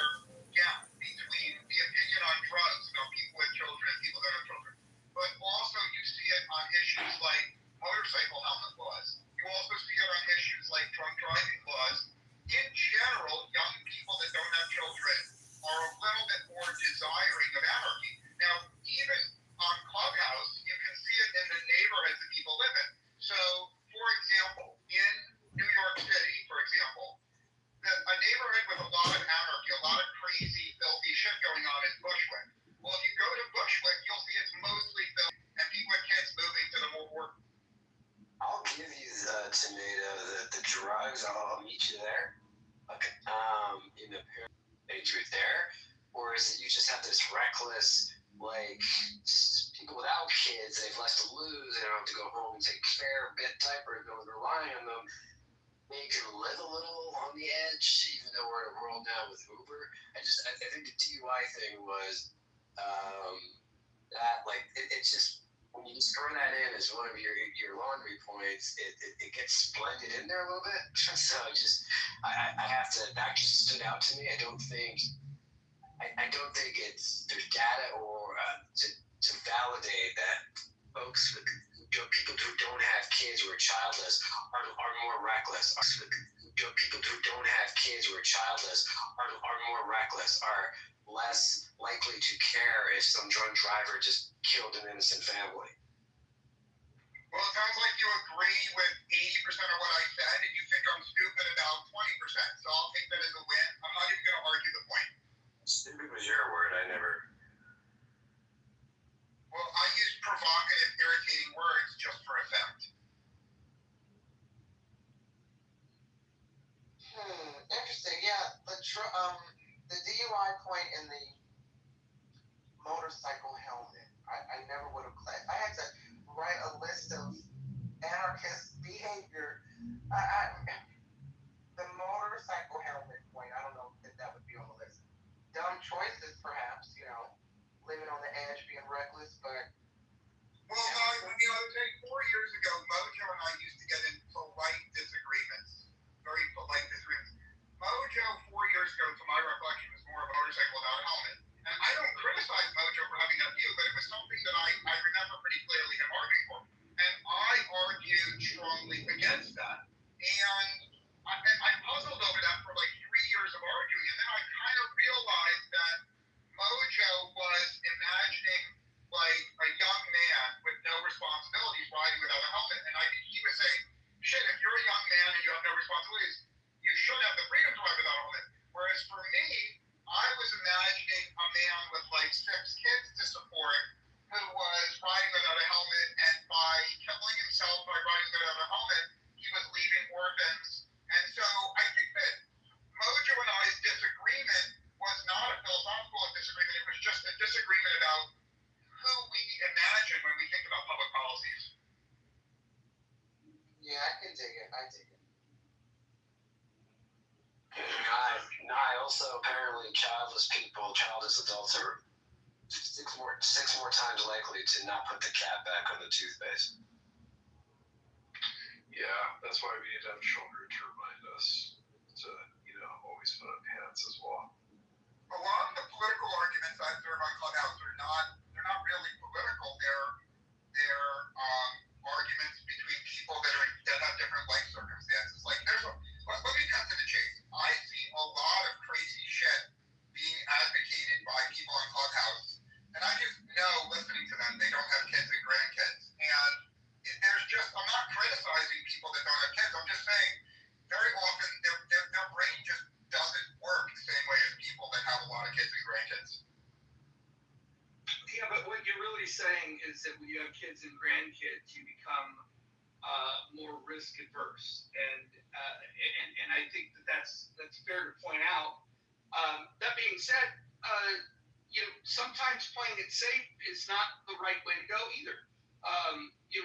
[SPEAKER 7] gap between the opinion on drugs about people with children and people that have children. But also you see it on issues like motorcycle helmet laws. You also see it on issues like drunk driving laws. In general, young people that don't have children are a little bit more desiring of anarchy. Now, even on Clubhouse, you can see it in the neighborhoods that people live in. So, for example, in New York City, for example, a neighborhood with a lot of anarchy, a lot of crazy, filthy shit going on is Bushwick. Well, if you go to Bushwick, you'll see it's mostly filthy, and people with kids moving to the more
[SPEAKER 14] I'll give you the tomato, the drugs, I'll meet you there. Okay. In the age right there, or is it you just have this reckless, like, people without kids, they've less to lose, they don't have to go home and take care, bit diaper, no one relying on them. They can live a little on the edge, even though we're in a world now with Uber. I think the DUI thing was that, like, it's just, when you just throw that in as one of your laundry points, it gets blended in there a little bit. So I have to, that just stood out to me. I don't think there's data or to validate that folks with, people who don't have kids who are childless are more reckless. People who don't have kids who are childless are more reckless, are less likely to care if some drunk driver just killed an innocent family.
[SPEAKER 7] Well, it sounds like you agree with 80% of what I said, and you think I'm stupid about 20%. So I'll take that as a win. I'm not even going to argue the point.
[SPEAKER 14] Stupid was your word. I never.
[SPEAKER 7] Well, I use provocative, irritating words just for effect.
[SPEAKER 17] Interesting. Yeah, the DUI point in the motorcycle helmet. I never would have. I had to write a list of anarchist behavior. The motorcycle helmet point. I don't know if that would be on the list. Dumb choices, perhaps. Living on the edge, being reckless, but.
[SPEAKER 7] Well, no, I would say 4 years ago, Mojo and I used to get in polite disagreements. Very polite disagreements. Mojo, 4 years ago, to my recollection, was more a motorcycle without a helmet. And I don't criticize Mojo for having that view, but it was something that I remember pretty clearly him arguing for. And I argued strongly against that. And I puzzled over that for like 3 years of arguing. And then I kind of realized that Mojo was imagining like a young man with no responsibilities riding without a helmet. And I think he was saying, shit, if you're a young man and you have no responsibilities, you should have the freedom to ride without a helmet. Whereas for me, I was imagining a man with like 6 kids to support who was riding without a helmet, and by killing himself by riding without a helmet, he was leaving orphans. And so I think that Mojo and I's disagreement was not a philosophical disagreement, it was just a disagreement about who we imagine when we think about public policies.
[SPEAKER 17] Yeah, I can dig it.
[SPEAKER 14] I also apparently childless adults are 6 more times likely to not put the cap back on the toothpaste.
[SPEAKER 20] Yeah, that's why we need to have children to remind us to, always put on pants as well.
[SPEAKER 7] A lot of the political arguments I've heard on Clubhouse they're not really political. They're arguments between people that have different life circumstances. Like let me cut to the chase. I see a lot of crazy shit being advocated by people on Clubhouse, and I just know listening to them, they don't have kids and grandkids. And I'm not criticizing people that don't have kids. I'm just saying very often
[SPEAKER 18] is that when you have kids and grandkids, you become more risk adverse, and I think that's fair to point out. That being said, sometimes playing it safe is not the right way to go either.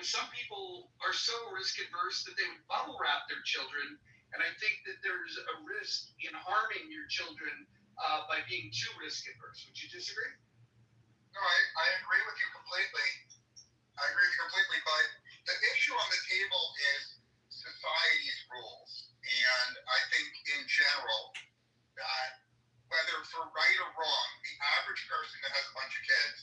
[SPEAKER 18] Some people are so risk adverse that they would bubble wrap their children, and I think that there's a risk in harming your children by being too risk adverse. Would you disagree?
[SPEAKER 7] No, I agree with you completely. But the issue on the table is society's rules. And I think in general, whether for right or wrong, the average person that has a bunch of kids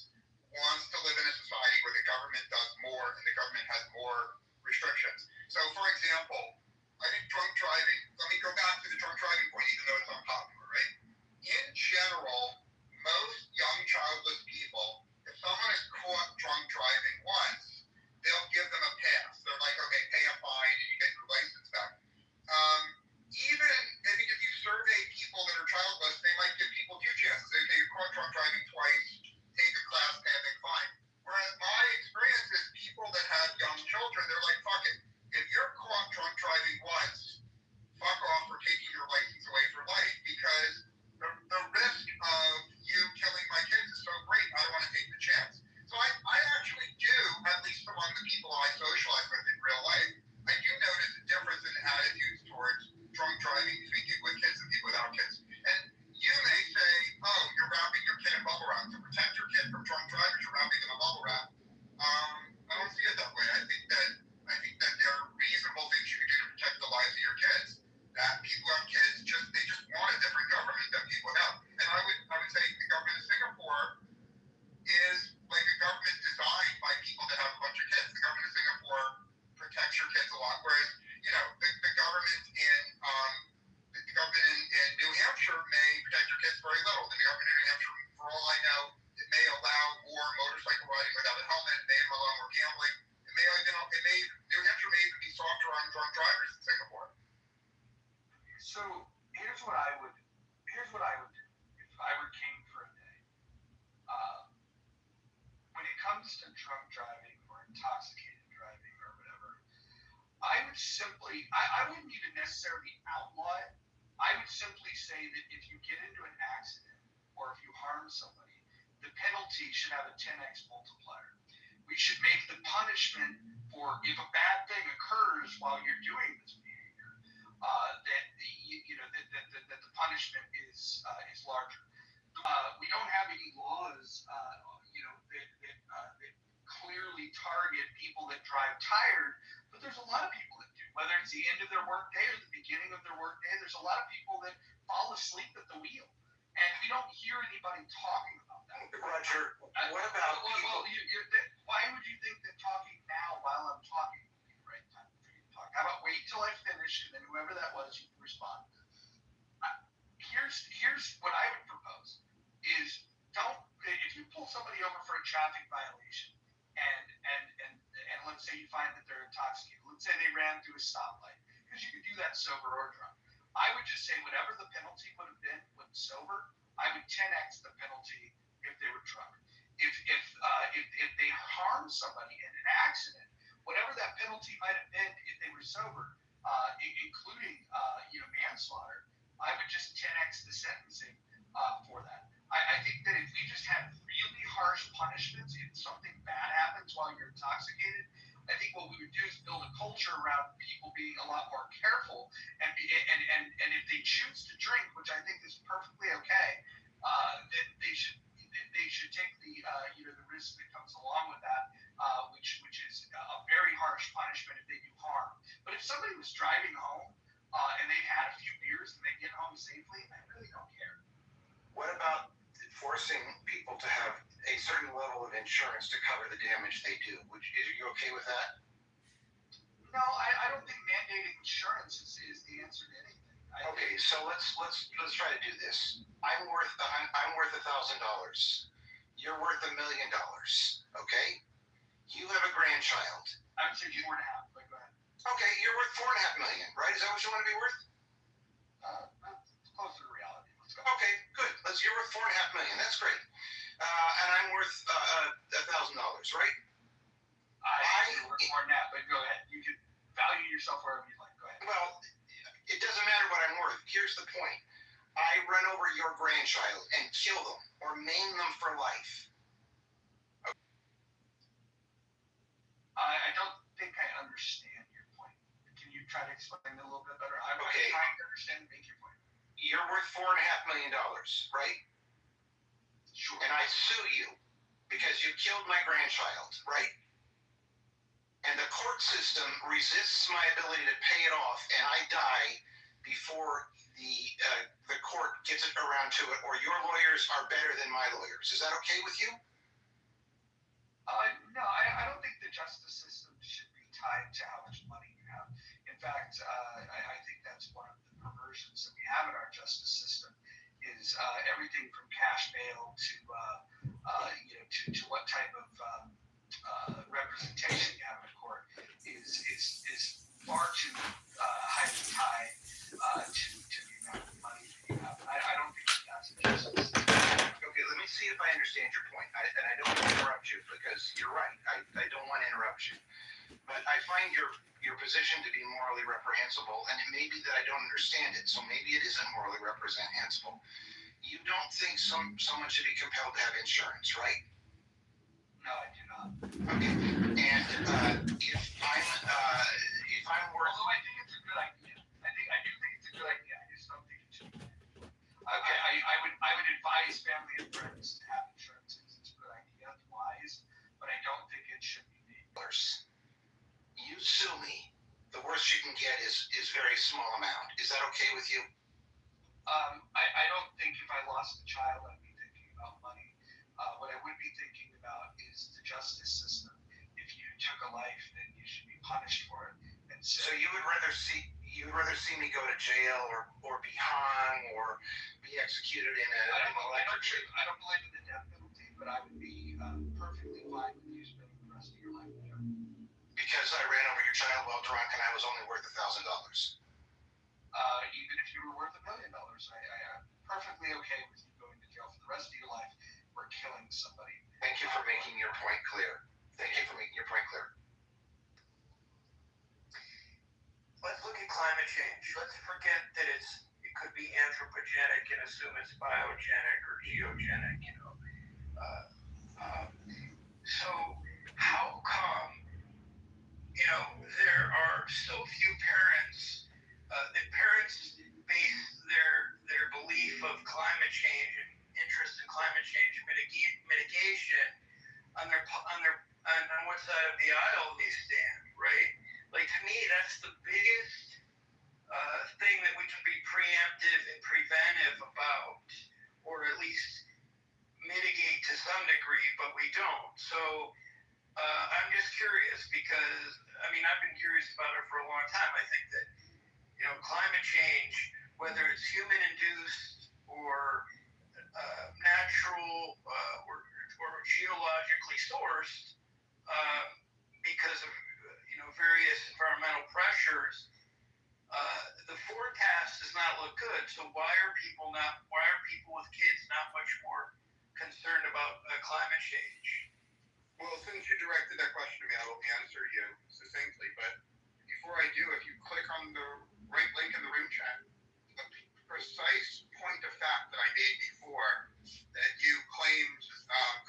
[SPEAKER 7] wants to live in a society where the government does more and the government has more restrictions. So, for example, I think drunk driving, let me go back to the drunk driving point, even though it's unpopular, right? In general, most young childless people, if someone is caught drunk driving once, they'll give them a pass. They're like, okay, pay a fine and you get your license back. Even I think if you survey people that are childless, they might give people 2 chances. They say you're caught drunk driving twice, take a class, passing fine. Whereas my experience is people that have young children, they're like, fuck it. If you're caught drunk driving once, fuck off, we're taking your license away for life, because the risk of you killing my kids is so great, I don't want to take the chance. So I actually do, at least among the people I socialize with in real life, I do notice a difference in attitudes towards drunk driving between people with kids and people without kids. And you may say, oh, you're wrapping your kid in bubble wrap. To protect your kid from drunk drivers, you're wrapping them in bubble wrap. I don't see it that way. I think that there are reasonable things you can do to protect the lives of your kids. That people who have kids they just want a different government than people without. And I would say the government of Singapore is like a government designed by people that have a bunch of kids. The government of Singapore protects your kids a lot, whereas the government in New Hampshire may protect your kids very little. The government in New Hampshire, for all I know, it may allow more motorcycle riding without a helmet. It may allow more gambling. New Hampshire may even be softer on drunk drivers than Singapore.
[SPEAKER 18] So here's what I would do if I were king for a day. When it comes to drunk driving or intoxicated driving or whatever, I would simply, I wouldn't even necessarily outlaw it. I would simply say that if you get into an accident or if you harm somebody, the penalty should have a 10x multiplier. We should make the punishment for if a bad thing occurs while you're doing this behavior, that the punishment is larger. We don't have any laws, that clearly target people that drive tired, but there's a lot of people that do. Whether it's the end of their workday or the beginning of their workday, there's a lot of people that fall asleep at the wheel, and we don't hear anybody talking about that.
[SPEAKER 14] Roger, what about people?
[SPEAKER 18] Why would you think that talking now while I'm talking would be the right time for you to talk? How about wait till I finish, and then whoever that was, you can respond. Here's what I would propose is if you pull somebody over for a traffic violation and let's say you find that they're intoxicated, let's say they ran through a stoplight, because you could do that sober or drunk. I would just say whatever the penalty would have been when sober, I would 10x the penalty if they were drunk. If they harmed somebody in an accident, whatever that penalty might have been if they were sober, including manslaughter, I would just 10x the sentencing for that. I think that if we just had really harsh punishments if something bad happens while you're intoxicated, I think what we would do is build a culture around people being a lot more careful, and if they choose to drink, which I think is perfectly okay, then they should take the risk that comes along with that, which is a very harsh punishment if they do harm. But if somebody was driving home and they had a few beers and they get home safely, I really don't care.
[SPEAKER 14] What about forcing people to have a certain level of insurance to cover the damage they do? Are you okay with that?
[SPEAKER 18] No, I don't think mandating insurance is the answer to anything.
[SPEAKER 14] Okay, so let's try to do this. I'm worth $1,000. You're worth $1 million. Okay? You have a grandchild.
[SPEAKER 18] I would say 4.5, but go ahead.
[SPEAKER 14] Okay, you're worth $4.5 million, right? Is that what you want to be worth?
[SPEAKER 18] Closer to reality. Let's go.
[SPEAKER 14] Okay, good. You're worth $4.5 million. That's great. And I'm worth $1,000, right?
[SPEAKER 18] I work more than that, but go ahead. You can value yourself wherever you like. Go ahead.
[SPEAKER 21] Well, it doesn't matter what I'm worth. Here's the point. I run over your grandchild and kill them or maim them for life.
[SPEAKER 18] I don't think I understand your point. Can you try to explain it a little bit better? I'm trying to understand and make your point.
[SPEAKER 21] You're worth $4.5 million, right?
[SPEAKER 18] Sure.
[SPEAKER 21] And I sue you because you killed my grandchild, right? And the court system resists my ability to pay it off, and I die before the court gets it around to it, or your lawyers are better than my lawyers. Is that okay with you?
[SPEAKER 18] No, I don't think the justice system should be tied to how much money you have. In fact, I think that's one of the perversions that we have in our justice system is everything from cash bail to to what type of representation you have in court is far too highly tied to the amount of money that you have. I don't think that's a justice system.
[SPEAKER 21] Okay, let me see if I understand your point. And I don't want to interrupt you because you're right. I don't want to interrupt you. But I find your position to be morally reprehensible, and it may be that I don't understand it, so maybe it isn't morally reprehensible. You don't think someone should be compelled to have insurance, right?
[SPEAKER 18] No, I do not.
[SPEAKER 21] Okay. And if I'm worth...
[SPEAKER 18] Although I think it's a good idea. I do think it's a good idea. I just don't think it should be. Okay. I would advise family and friends to have insurance because it's a good idea. It's wise, but I don't think it should be made.
[SPEAKER 21] You sue me. The worst you can get is very small amount. Is that okay with you?
[SPEAKER 18] I don't think if I lost a child, I'd be thinking about money. What I would be thinking about is the justice system. If you took a life, then you should be punished for it. And
[SPEAKER 21] so you would rather see me go to jail or be hung or be executed in a
[SPEAKER 18] I don't believe in the death penalty, but I would be perfectly fine with you spending the rest of your life in jail.
[SPEAKER 21] Because I ran over your child while drunk and I was only worth $1,000.
[SPEAKER 18] Even if you were worth $1 million, I'm perfectly okay with you going to jail for the rest of your life for killing somebody.
[SPEAKER 21] Thank you for making your point clear.
[SPEAKER 19] Let's look at climate change. Let's forget that it could be anthropogenic and assume it's biogenic or geogenic, So how come, there are so few parents, that parents base their belief of climate change and interest in climate change mitigation on what side of the aisle they stand, right? Like, to me, that's the biggest thing that we can be preemptive and preventive about, or at least mitigate to some degree, but we don't. So I'm just curious because, I've been curious about it for a long time. I think that, climate change, whether it's human-induced or natural or geologically sourced, because of various environmental pressures, the forecast does not look good. So why are people with kids not much more concerned about climate change?
[SPEAKER 7] Well, since you directed that question to me, I will answer you succinctly. But before I do, if you click on the right link in the room chat, the precise point of fact that I made before that you claimed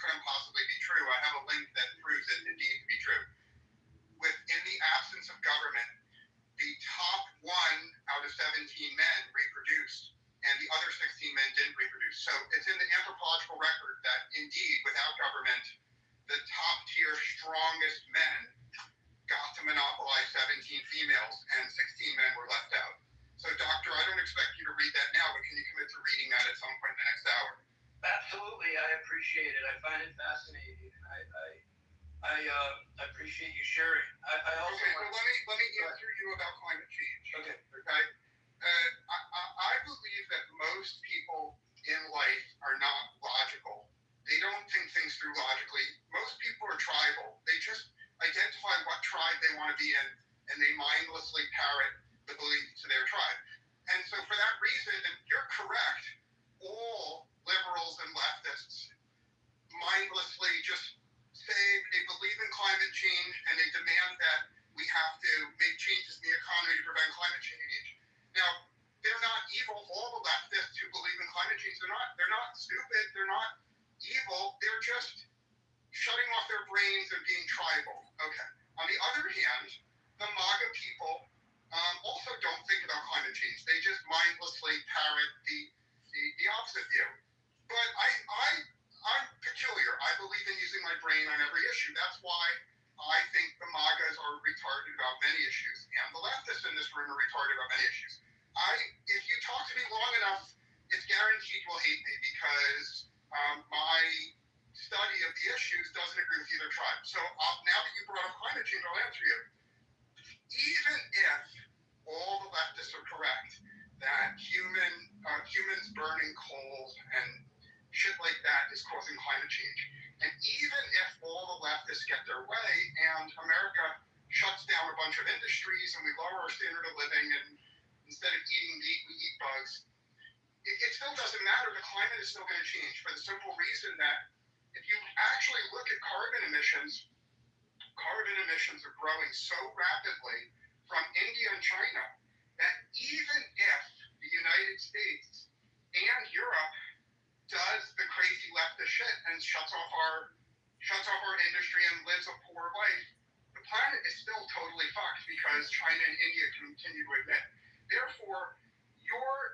[SPEAKER 7] couldn't possibly be true, I have a link that proves it indeed to be true. Within the absence of government, the top 1 out of 17 men reproduced, and the other 16 men didn't reproduce. So it's in the anthropological record that indeed, without government, the top tier strongest men got to monopolize 17 females, and 16 men were left out. So, Doctor, I don't expect you to read that now, but can you commit to reading that at some point in the next hour?
[SPEAKER 19] Absolutely, I appreciate it. I find it fascinating. I appreciate you sharing. I also
[SPEAKER 7] let me answer you about climate change. Okay. I believe that most people in life are not logical. They don't think things through logically. Most people are tribal. They just identify what tribe they want to be in, and they mindlessly parrot the belief to their tribe. And so for that reason, you're correct. All liberals and leftists mindlessly just say they believe in climate change not stupid. They're not evil. They're just shutting off their brains and being tribal. Okay. On the other hand, the MAGA people also don't think about climate change. They just mindlessly parrot the opposite view. But I'm peculiar. I believe in using my brain on every issue. That's why I think the MAGAs are retarded about many issues, and the leftists in this room are retarded about many issues. If you talk to me long enough, it's guaranteed you'll hate me because my study of the issues doesn't agree with either tribe. So now that you brought up climate change, I'll answer you. Even if all the leftists are correct that humans burning coal and shit like that is causing climate change, and even if all the leftists get their way and America shuts down a bunch of industries and we lower our standard of living and instead of eating meat, we eat bugs, it still doesn't matter. The climate is still going to change for the simple reason that if you actually look at carbon emissions are growing so rapidly from India and China that even if the United States and Europe does the crazy leftist shit and shuts off our industry and lives a poor life, the planet is still totally fucked because China and India continue to emit. Therefore, you're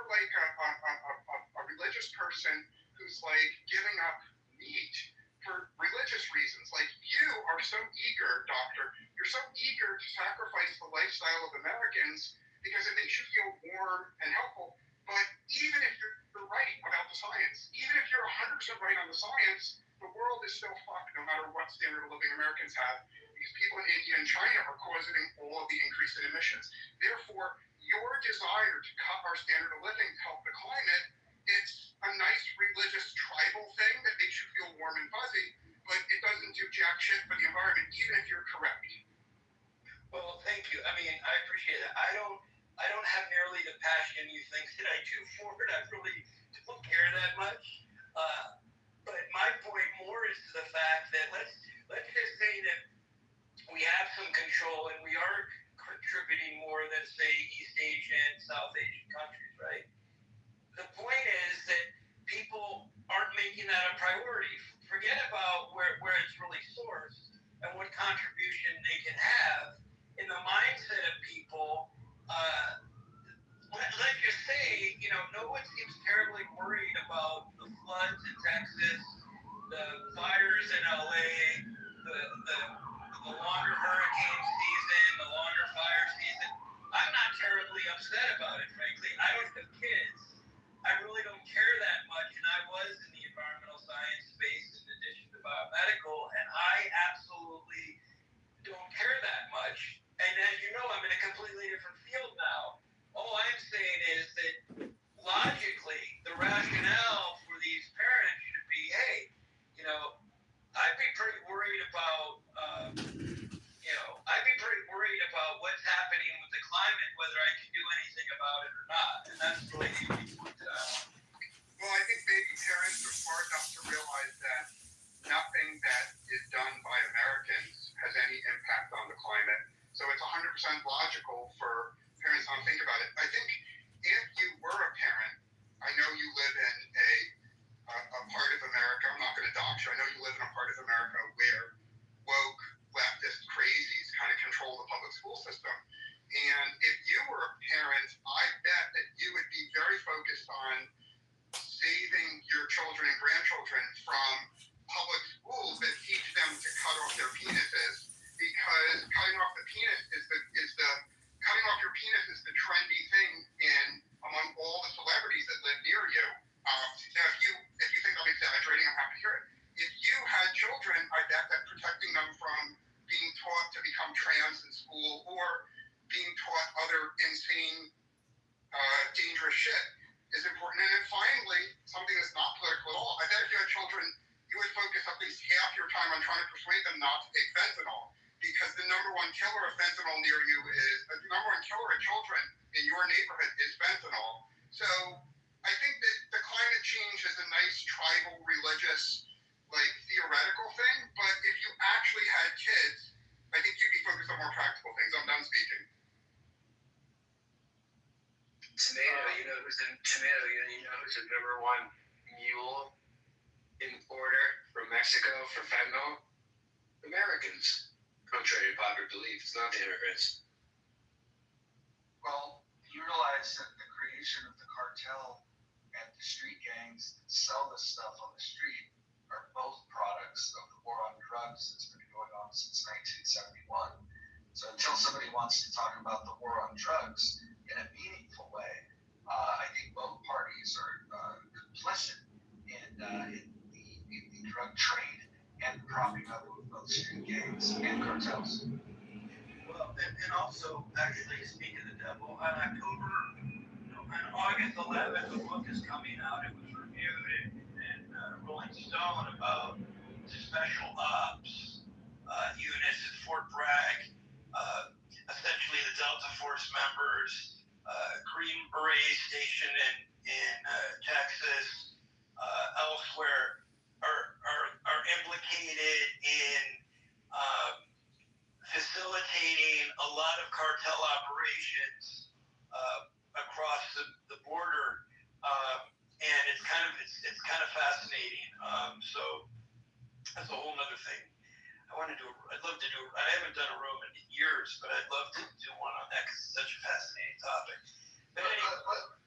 [SPEAKER 7] like a religious person who's like giving up meat for religious reasons. Like you are so eager, doctor, you're so eager to sacrifice the lifestyle of Americans because it makes you feel warm and helpful. But even if you're right about the science, even if you're 100% right on the science, the world is still fucked no matter what standard of living Americans have because people in India and China are causing all of the increase in emissions. Therefore, your desire to cut our standard of living to help the climate, it's a nice religious tribal thing that makes you feel warm and fuzzy, but it doesn't do jack shit for the environment, even if you're correct.
[SPEAKER 4] Well, thank you. I mean, I appreciate it. I don't have nearly the passion you think that I do for it. I really don't care that much. But my point more is to the fact that let's just say that we have some control and we are contributing more than, say, East Asian, South Asian countries, right? The point is that people aren't making that a priority. Forget about where it's really sourced and what contribution they can have in the mindset of people. Let's just say, no one seems terribly worried about the floods in Texas, the fires in LA, the longer hurricane season, the longer fire season. I'm not terribly upset about it, frankly. I don't have kids. I really don't care that much, and I was in the environmental science space in addition to biomedical, and I absolutely don't care that much. And as you know, I'm in a completely different field now. All I'm saying is that logically, the rationale for these parents should be, hey, I'd be pretty worried about, what's happening with the climate, whether I can do anything about it or not. And that's really the only point that I want.
[SPEAKER 7] Well, I think maybe parents are smart enough to realize that nothing that is done by Americans has any impact on the climate. So it's 100% logical for parents not to think about it. I think if you were a parent, I know you live in a part of America, I'm not going to dox you, I know you live in a part of America where woke, leftist crazies kind of control the public school system. And if you were a parent, I bet that you would be very focused on saving your children and grandchildren from public schools that teach them to cut off their penises, because cutting off your penis is the trendy thing among all the celebrities that live near you. Now, if you think I'm exaggerating, I'm happy to hear it. If you had children, I bet that protecting them from being taught to become trans in school or being taught other insane, dangerous shit is important. And then finally, something that's not political at all, I bet if you had children, you would focus at least half your time on trying to persuade them not to take fentanyl, because the number one killer of fentanyl near you the number one killer of children in your neighborhood is fentanyl. So I think that the climate change is a nice tribal, religious, theoretical thing, but if you actually had kids, I think you'd be focused on more practical things. I'm done speaking.
[SPEAKER 14] Tomato, know who's the tomato, you know who's the number one mule importer from Mexico for fentanyl? Americans. Contrary to popular belief, it's not the immigrants.
[SPEAKER 11] Well, you realize that the creation of the cartel and the street gangs that sell this stuff on the street are both products of the war on drugs that's been going on since 1971. So until somebody wants to talk about the war on drugs in a meaningful way, I think both parties are complicit in the drug trade and the propping up of street gangs and cartels.
[SPEAKER 4] Well, and also, actually, speaking of the devil, on August 11th, the book is coming out. It was reviewed in Rolling Stone about special ops units at Fort Bragg, essentially the Delta Force members, Green Beret Station in Texas, elsewhere, are implicated in facilitating a lot of cartel operations across the border, and it's kind of fascinating. So that's a whole other thing. I'd love to do. I haven't done a room in years, but I'd love to do one on that because it's such a fascinating topic. But anyway,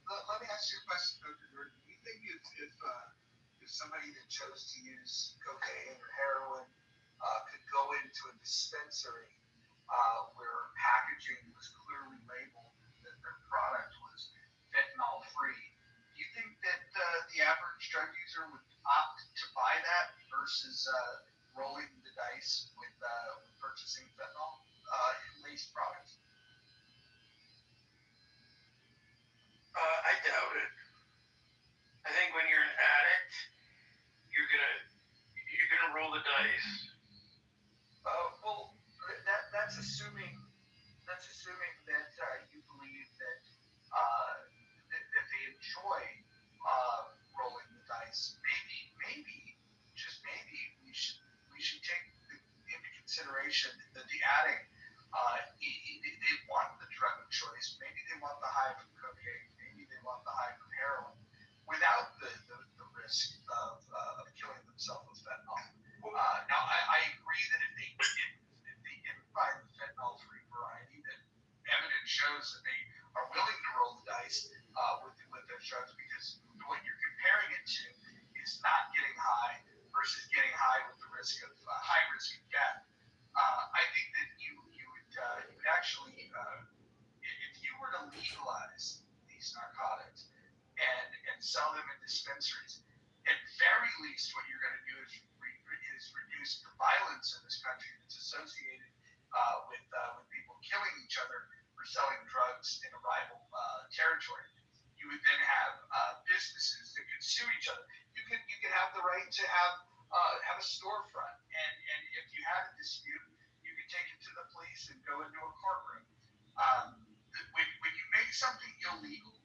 [SPEAKER 11] let me ask you a question, Dr. Gordon. Do you think if somebody that chose to use cocaine or heroin could go into a dispensary where packaging was clearly labeled that their product was fentanyl free, do you think that the average drug user would opt to buy that versus rolling the dice with purchasing fentanyl laced products?
[SPEAKER 4] I doubt it. I think when you're an addict, you're gonna roll the dice.
[SPEAKER 11] Well, that's assuming that you believe that that they enjoy rolling the dice. Maybe, just maybe, we should take into consideration that the addict they want the drug of choice. Maybe they want the high from cocaine. Maybe they want the high from heroin, without the risk of killing themselves with fentanyl. Now, I agree that if they didn't buy the fentanyl-free variety, that evidence shows that they are willing to roll the dice with those drugs, because what you're comparing it to is not getting high versus getting high with the risk of high risk of death. I think that you would actually, if you were to legalize these narcotics and sell them in dispensaries, at very least, what you're going to do is reduce the violence in this country that's associated with people killing each other for selling drugs in a rival territory. You would then have businesses that could sue each other. You could have the right to have a storefront, and if you had a dispute, you could take it to the police and go into a courtroom. When you make something illegal,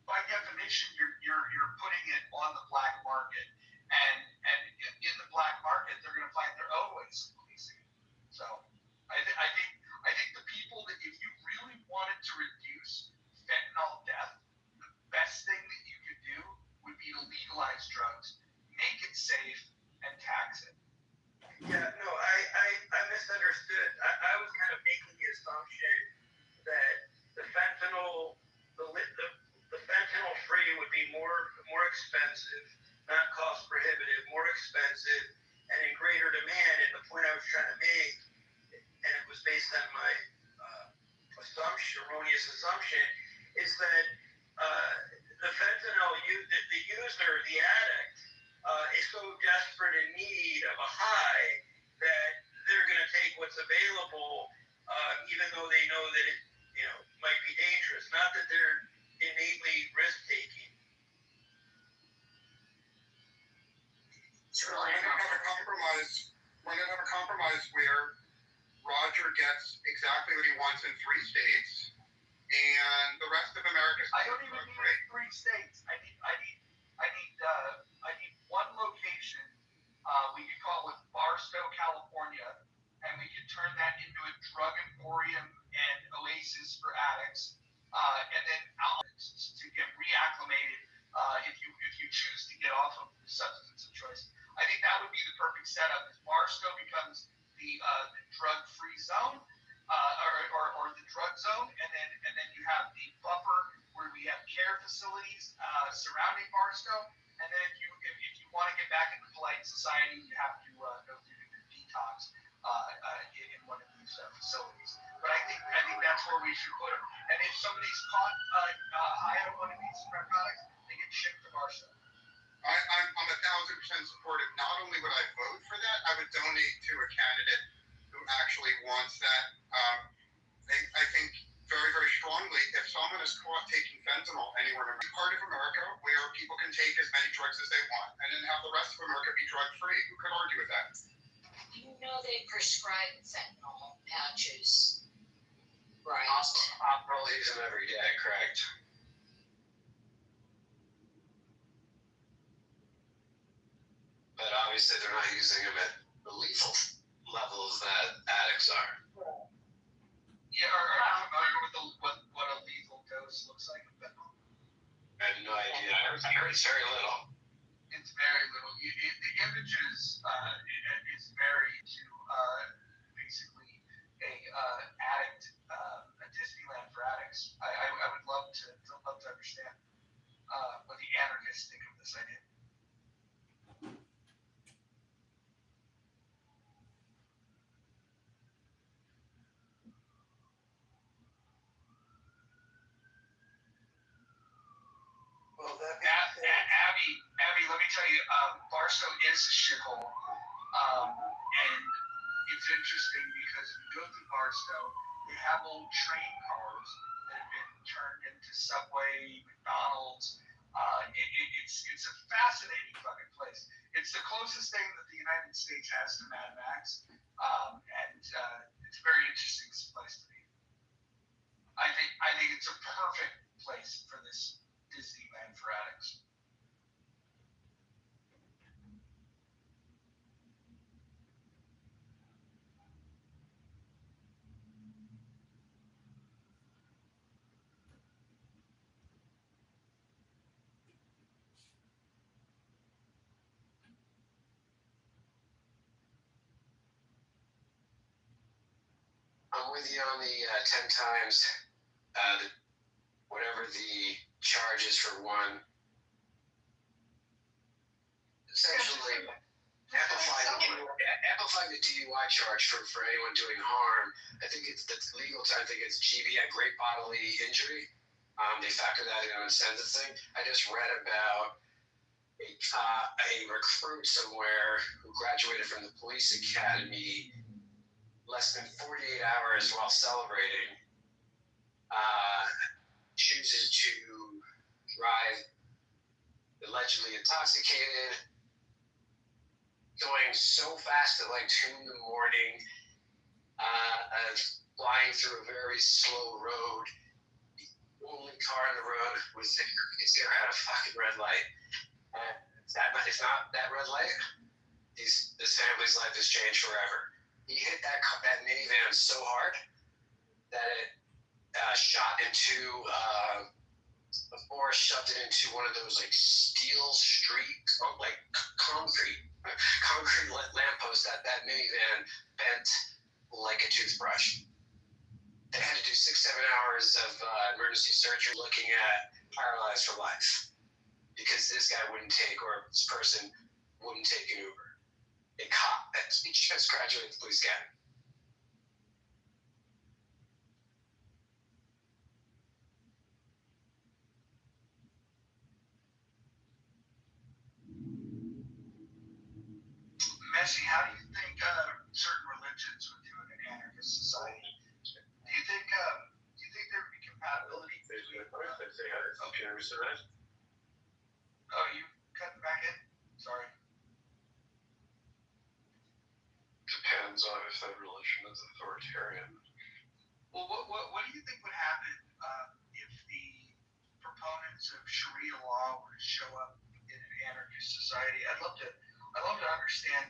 [SPEAKER 11] by definition, you're putting it on the black market, and in the black market, they're going to find their own ways of policing it. So I think the people that, if you really wanted to reduce fentanyl death, the best thing that you could do would be to legalize drugs, make it safe, and tax it.
[SPEAKER 4] Yeah, no, I misunderstood. I was kind of making the assumption that the fentanyl free would be more expensive, not cost prohibitive, more expensive, and in greater demand. And the point I was trying to make, and it was based on my erroneous assumption, is that the fentanyl, the user, the addict, is so desperate in need of a high that they're going to take what's available, even though they know that it might be dangerous. Not that they're innately risk-taking.
[SPEAKER 7] So we're going to have a compromise where Roger gets exactly what he wants in 3 states, and the rest of America.
[SPEAKER 11] I don't even need 3 states. I need one location. We could call it Barstow, California, and we could turn that into a drug emporium and oasis for addicts. And then to
[SPEAKER 18] facilities surrounding Barstow, and then if you want to get back into polite society, you have to go through the detox in one of these facilities. But I think that's where we should put them. And if somebody's caught high on one of these narcotics, they get shipped to Barstow.
[SPEAKER 7] I'm 1,000% supportive. Not only would I vote for that, I would donate to a candidate who actually wants that. I think very, very strongly, if someone is caught taking fentanyl anywhere in part of America where people can take as many drugs as they want, and then have the rest of America be drug-free, who could argue with that?
[SPEAKER 9] You know they prescribe fentanyl patches, right?
[SPEAKER 14] Hospital use them every day, correct? But obviously they're not using them at the lethal levels that addicts are.
[SPEAKER 18] Yeah, are you familiar with what a lethal dose looks like of fentanyl?
[SPEAKER 14] I have no idea. I heard it's very little.
[SPEAKER 18] It's very little. The images is very to basically a addict, a Disneyland for addicts. I would love to understand what the anarchists think of this idea.
[SPEAKER 11] Well,
[SPEAKER 18] Abby, let me tell you, Barstow is a shithole, and it's interesting because if you go through Barstow, they have old train cars that have been turned into Subway, McDonald's. It's a fascinating fucking place. It's the closest thing that the United States has to Mad Max, and it's a very interesting place to be. I think it's a perfect place for this Disneyland for addicts.
[SPEAKER 14] I'm with you on the 10 times, whatever the charge is for one. Essentially, amplifying the DUI charge for anyone doing harm. I think that's legal. I think it's GBI, great bodily injury. They factor that in and send the thing. I just read about a recruit somewhere who graduated from the police academy less than 48 hours while celebrating, chooses to drive allegedly intoxicated, going so fast at like 2 in the morning, flying through a very slow road. The only car on the road was there had a fucking red light. It's not that red light. This family's life has changed forever. He hit that minivan so hard that it shot into or shoved it into one of those like steel street, like concrete lampposts. That minivan bent like a toothbrush. They had to do 6-7 hours of emergency surgery looking at paralyzed for life because this guy wouldn't take, or this person wouldn't take an Uber. A cop that just graduated the police academy.
[SPEAKER 18] Messi, how do you think certain religions would do in an anarchist society? Do you think there would be compatibility? Oh, you cut back in? Sorry.
[SPEAKER 20] Depends on if that religion is authoritarian.
[SPEAKER 18] Well, what do you think would happen if the proponents of Sharia law were to show up in an anarchist society? I'd love to understand.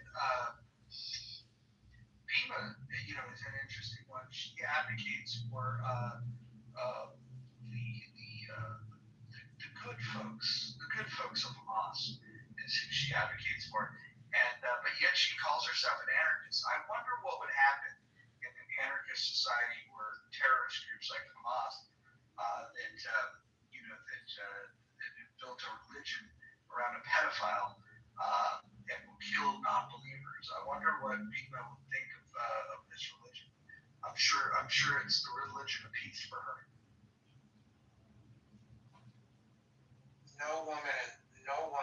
[SPEAKER 18] Pima, is an interesting one. She advocates for the good folks of Hamas is who she advocates for, and but yet she calls herself an anarchist. I wonder what would happen in an anarchist society where terrorist groups like Hamas that
[SPEAKER 21] built a religion around a pedophile and will kill non-believers. I wonder what Bigma would think of this religion. I'm sure it's the religion of peace for her.
[SPEAKER 11] No woman, no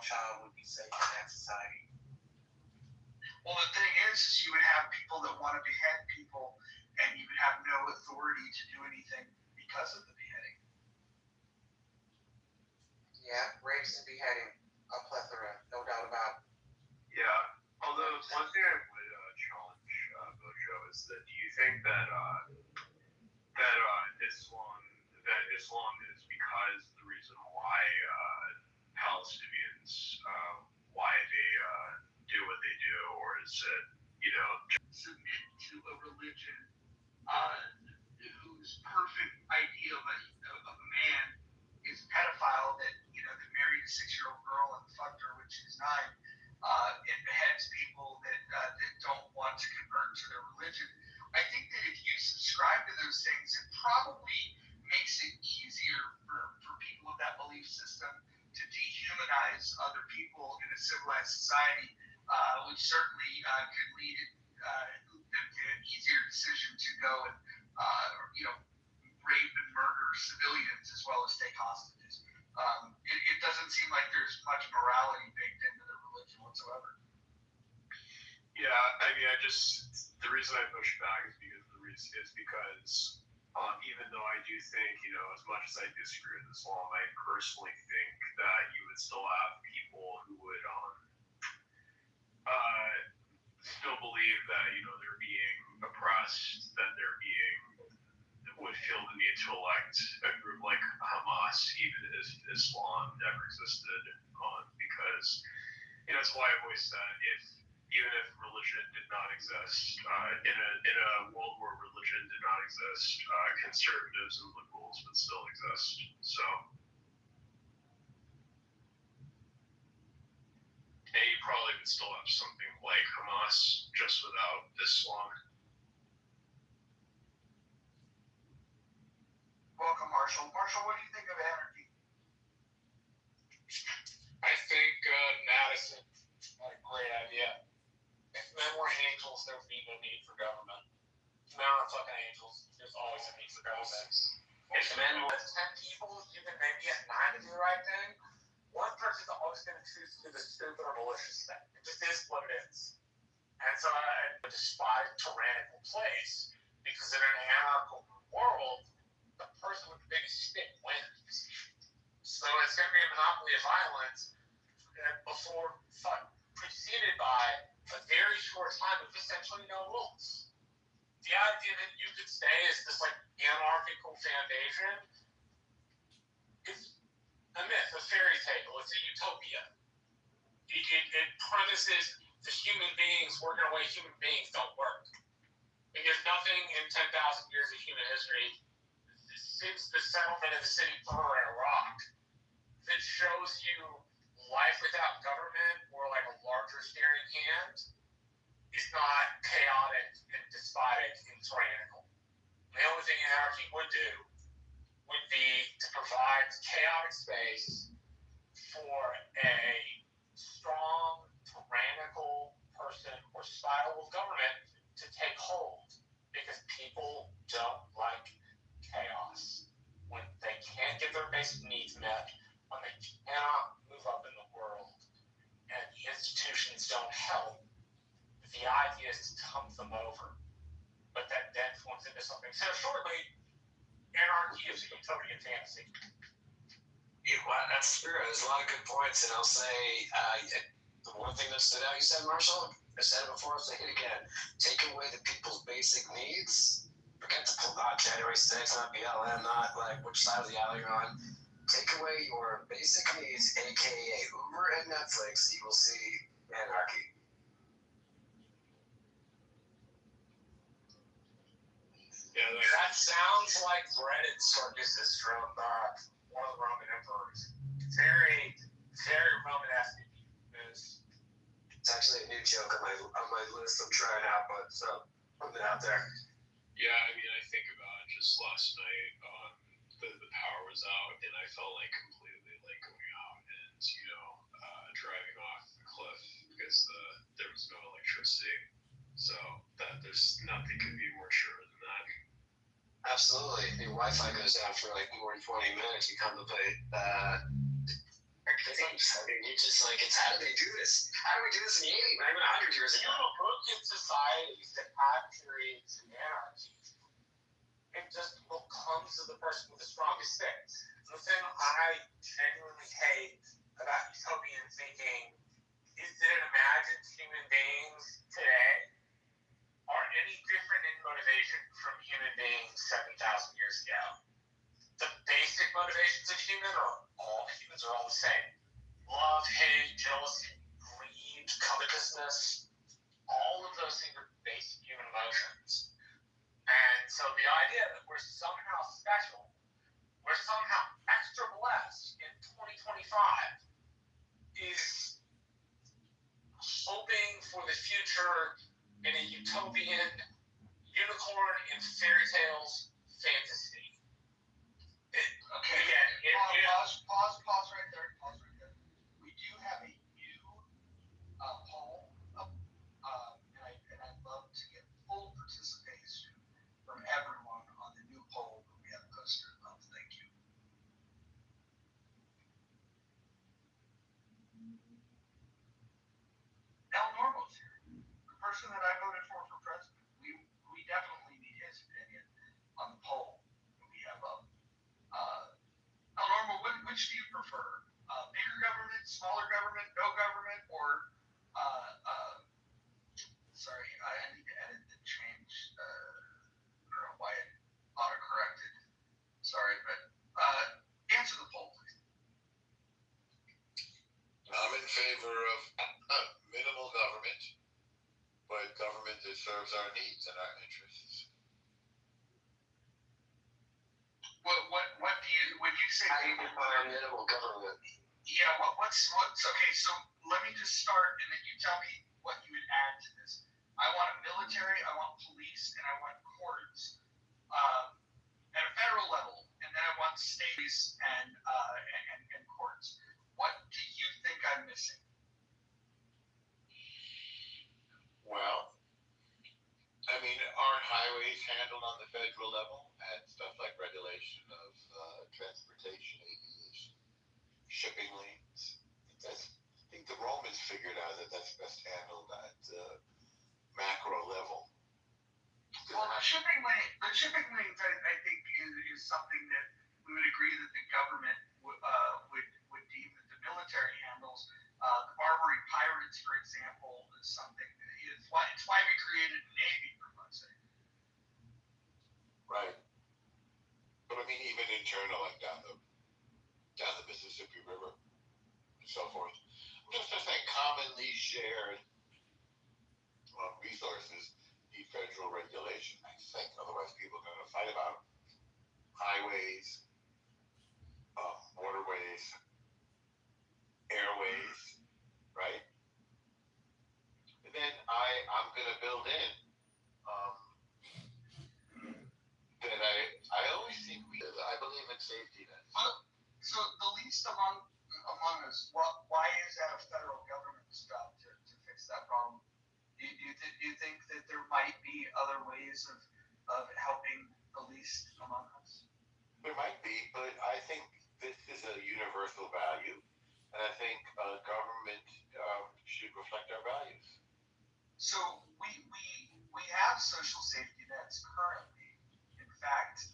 [SPEAKER 11] child would be safe in that society.
[SPEAKER 21] Well, the thing is you would have people that want to behead people, and you would have no authority to do anything because of the beheading.
[SPEAKER 11] Yeah, rapes and beheading, a plethora, no doubt about it.
[SPEAKER 20] Yeah, although one thing I would challenge Bojo is that do you think that Islam is because the reason why Palestinians why they do what they do, or is it
[SPEAKER 21] submit to a religion whose perfect ideal of a man is a pedophile that that married a 6-year-old girl and fucked her when she was 9, and beheads people that don't want to convert to their religion. I think that if you subscribe to those things, it probably makes it easier for people of that belief system to dehumanize other people in a civilized society, which certainly could lead them to an easier decision to go and rape and murder civilians as well as take hostages. It doesn't seem like there's much morality baked into their religion whatsoever.
[SPEAKER 20] Yeah, I mean, the reason I push back is because even though I do think, as much as I disagree with Islam, I personally think that you would still have people who would still believe that, they're being oppressed, that would feel the need to elect a group like Hamas, even if Islam never existed, because, it's why I've always said even if religion did not exist, in a world where religion did not exist, conservatives and liberals would still exist. So, and you probably would still have something like Hamas, just without Islam.
[SPEAKER 21] Welcome, Marshall. Marshall, what do you think of anarchy?
[SPEAKER 8] I think Madison had a great idea. If men were angels, there would be no need for government. If men are fucking angels, there's always a need for government. If men were 10 people, even maybe at 9 to do the right thing, one person's always going to choose to do the stupid or malicious thing. It just is what it is. And so I despise tyrannical place, because in an anarchical world, the person with the biggest stick wins. So it's going to be a monopoly of violence preceded by a very short time of essentially no rules. The idea that you could say is this anarchical foundation is a myth, a fairy tale. It's a utopia. It premises the human beings working away human beings don't work. Because nothing in 10,000 years of human history since the settlement of the city of Iraq that shows you life without government or a larger steering hand is not chaotic and despotic and tyrannical. The only thing anarchy would do would be to provide chaotic space for a strong, tyrannical person or style of government to take hold, because people don't like chaos. When they can't get their basic needs met, when they cannot move up in the world, and the institutions don't help, the idea is to hump them over. But that then forms into something. So shortly, anarchy is a utopian fantasy.
[SPEAKER 14] That's true. There's a lot of good points, and I'll say the one thing that stood out, you said, Marshall, I said it before, I'll say it again. Take away the people's basic needs. Forget the January 6th, not BLM, not which side of the aisle you're on. Take away your basic needs, aka Uber and Netflix, you will see anarchy.
[SPEAKER 8] Yeah, that sounds like breaded circuses from one of the Roman emperors. Very, very Romanesque.
[SPEAKER 14] It's actually a new joke on my list I'm trying out, but putting it out there.
[SPEAKER 20] Yeah, I mean, I think about it just last night. The power was out, and I I felt like completely like going out and driving off the cliff because there was no electricity. So that there's nothing could be more sure than that.
[SPEAKER 14] Absolutely. Your Wi-Fi goes down for like more than 20 minutes. You contemplate things. I mean, you just like, it's how do they do this? How do we do this in the 80s, not even 100 years ago?
[SPEAKER 8] Look at societies that have periods of anarchy. It just comes to the person with the strongest things. The thing I genuinely hate about utopian thinking is that it imagines human beings today are any different in motivation from human beings 7,000 years ago. The basic motivations of humans are all the same. Love, hate, jealousy, greed, covetousness, all of those things are basic human emotions. And so the idea that we're somehow special, we're somehow extra blessed in 2025 is hoping for the future in a utopian, unicorn and fairy tales fantasy.
[SPEAKER 21] Pause right there. We do have a new poll up, and I'd love to get full participation from everyone on the new poll that we have posted above. Thank you. Now, Normal's here, the person that I voted for president. We definitely need his opinion on the poll that we have up. Now, Normal, which do you prefer? Bigger government, smaller government, no government, or sorry, I need to edit the change. I don't know why it auto-corrected. Sorry, but answer the poll, please.
[SPEAKER 3] I'm in favor of minimal government, but government that serves our needs and our interests.
[SPEAKER 21] What do you, when you say
[SPEAKER 14] minimal government?
[SPEAKER 21] Yeah, what's okay, so let me just start and then you tell me what you would add to this. I want a military, I want police, and I want courts at a federal level, and then I want states and courts. What do you think I'm missing?
[SPEAKER 3] Well, I mean, aren't highways handled on the federal level and stuff like regulation of transportation, aviation, shipping lanes? I think the Romans figured out that that's best handled at macro level.
[SPEAKER 21] Well, the shipping lanes, I think, is something that we would agree that the government would deem that the military handles. The Barbary Pirates, for example, is something. It's why we created a navy, for fuck's sake.
[SPEAKER 3] Right. But I mean, even internal, like down the Mississippi River and so forth. Just saying, commonly shared resources need federal regulation, I think. Otherwise, people are going to fight about them. Highways, waterways, airways, right? And then I'm going to build in that I always think I believe in safety net.
[SPEAKER 21] So the least among us, why is that a federal government's job to fix that problem? Do you think that there might be other ways of helping the least among us?
[SPEAKER 3] There might be, but I think this is a universal value, and I think government should reflect our values.
[SPEAKER 21] So we have social safety nets currently. In fact,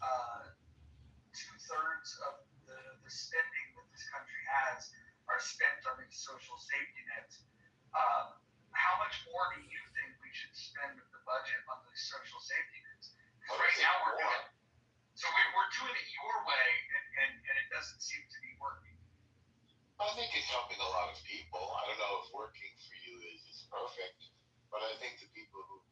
[SPEAKER 21] 2/3 of the spending that this country has are spent on these social safety nets. How much more do you think we should spend of the budget on these social safety nets? Because right now we're doing it your way, and it doesn't seem to be working.
[SPEAKER 3] I think it's helping a lot of people. I don't know if working for you is perfect, but I think the people who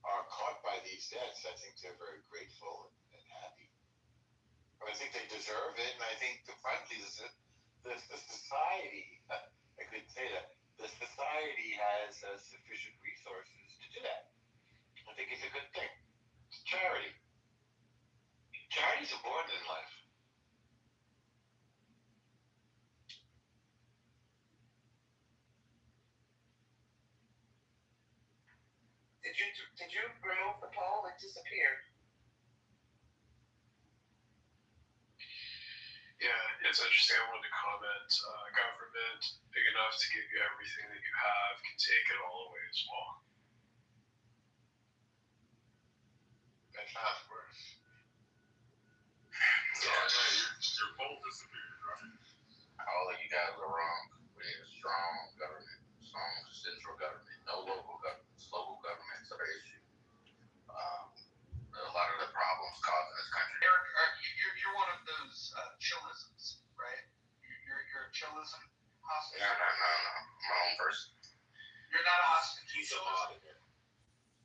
[SPEAKER 3] are caught by these debts, I think they're very grateful and happy. I think they deserve it, and I think frankly, the society, I couldn't say that, the society has sufficient resources to do that. I think it's a good thing. It's charity. Charity's important in life.
[SPEAKER 17] Did you remove the poll? It disappeared.
[SPEAKER 20] Yeah, it's interesting. I wanted to comment. Government big enough to give you everything that you have can take it all away as well.
[SPEAKER 3] That's not worse.
[SPEAKER 13] Your poll disappeared, right?
[SPEAKER 3] All of you guys are wrong. We need a strong government, strong central government, no local governments. Local governments are the issue. A lot of the problems caused in this country.
[SPEAKER 18] Eric, you're one of those chillisms, right? You're a chillism hostage?
[SPEAKER 3] No. I'm my own person.
[SPEAKER 18] You're not a hostage.
[SPEAKER 3] He's a hostage.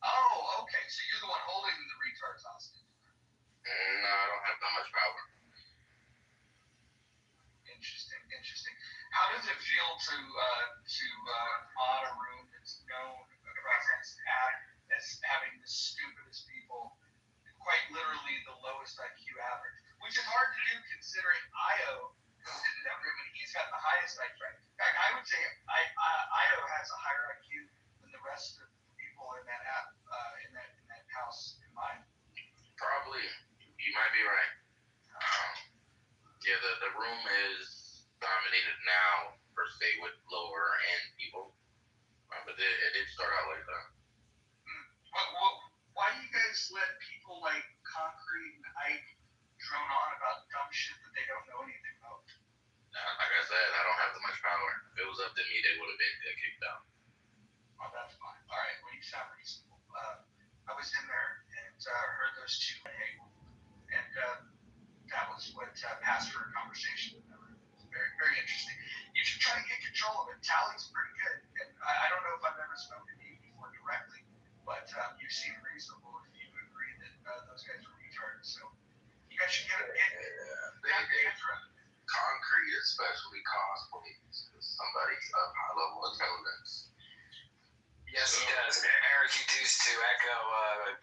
[SPEAKER 18] Oh, okay. So you're the one holding the retards hostage.
[SPEAKER 3] No, I don't have that much power.
[SPEAKER 18] Interesting. How does it feel to mod a room that's known as having the stupidest people, quite literally the lowest IQ average, which is hard to do considering Io goes into that room and he's got the highest IQ. In fact, I would say Io has a higher IQ than the rest of the people in that in that house in mine.
[SPEAKER 3] Probably, you might be right. Yeah, the room is dominated now per se with lower end people, but it did start out like that.
[SPEAKER 18] Why do you guys let people like Concrete and Ike drone on about dumb shit that they don't know anything about?
[SPEAKER 3] Like I said, I don't have that much power. If it was up to me, they would have been kicked out.
[SPEAKER 18] Oh, that's fine. All right, well, you sound reasonable. I was in there and heard those two and that was what passed for a conversation with them. It was very, very interesting. You should try to get control of it. Tally's pretty good, and I don't know if I've ever spoken to you before directly, but you seem reasonable if you agree that those guys were retards. So you guys should get
[SPEAKER 3] Concrete especially caused police because somebody's of high level intelligence.
[SPEAKER 14] Yes, he does. Eric, you do, to echo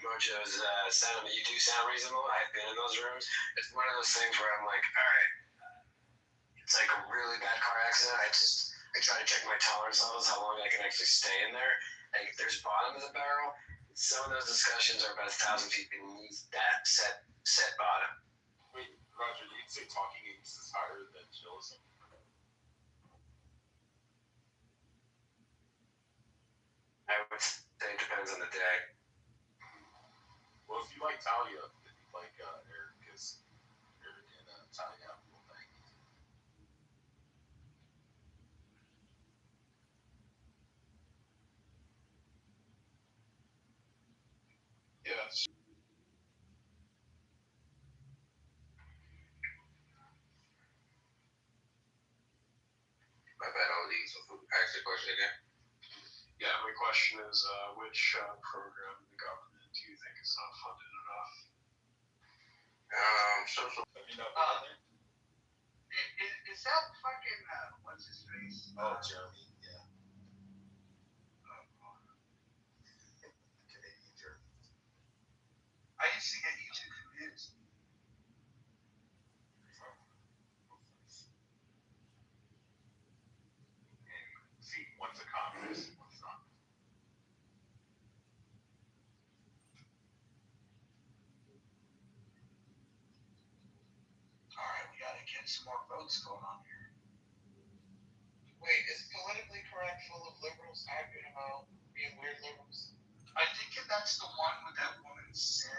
[SPEAKER 14] Mojo's sentiment, you do sound reasonable. I've been in those rooms. It's one of those things where I'm like, all right, it's like a really bad car accident. I try to check my tolerance levels, how long I can actually stay in there. Like, if there's bottom of the barrel, some of those discussions are about 1,000 feet beneath that set bottom.
[SPEAKER 13] Wait, Roger, you'd say talking apes is higher than chillism?
[SPEAKER 14] I would say it depends on the day.
[SPEAKER 13] Well, if you like Talia, then you like Eric, because Eric and Talia have a little thing.
[SPEAKER 20] Yes.
[SPEAKER 3] My bad, I'll eat some food. Ask the question again.
[SPEAKER 20] Yeah, my question is, which program in the government do you think is not funded enough?
[SPEAKER 3] Social.
[SPEAKER 18] Is that fucking what's his face?
[SPEAKER 13] Oh, Jeremy. Yeah.
[SPEAKER 3] Canadian Jeremy.
[SPEAKER 18] I used to get YouTube confused.
[SPEAKER 13] See, one's a communist, one's not.
[SPEAKER 18] All right, we gotta get some more votes going on here.
[SPEAKER 17] Wait, is politically correct full of liberals arguing about being weird liberals?
[SPEAKER 18] I think that's the one with that woman Sin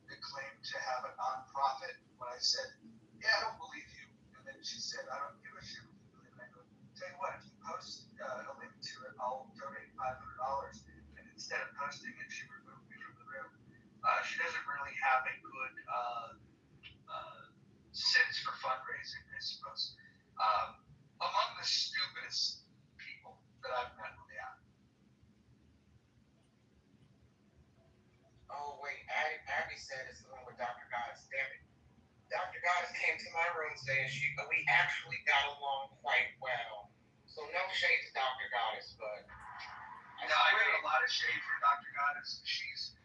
[SPEAKER 18] that claimed to have a nonprofit. When I said, yeah, I don't believe you, and then she said, I don't give a shit what you believe. And I go, tell you what, if you post a link to it, I'll donate $500. And instead of posting it, she removed me from the room. She doesn't really have a good sense for fundraising, I suppose. Among the stupidest people that I've met on the app.
[SPEAKER 17] Oh, wait, Abby said it's the one with Dr. Goddess. Damn it. Dr. Goddess came to my room today and we actually got along quite well. So no shade to Dr. Goddess, but
[SPEAKER 18] I get a lot of shade from Dr. Goddess. She's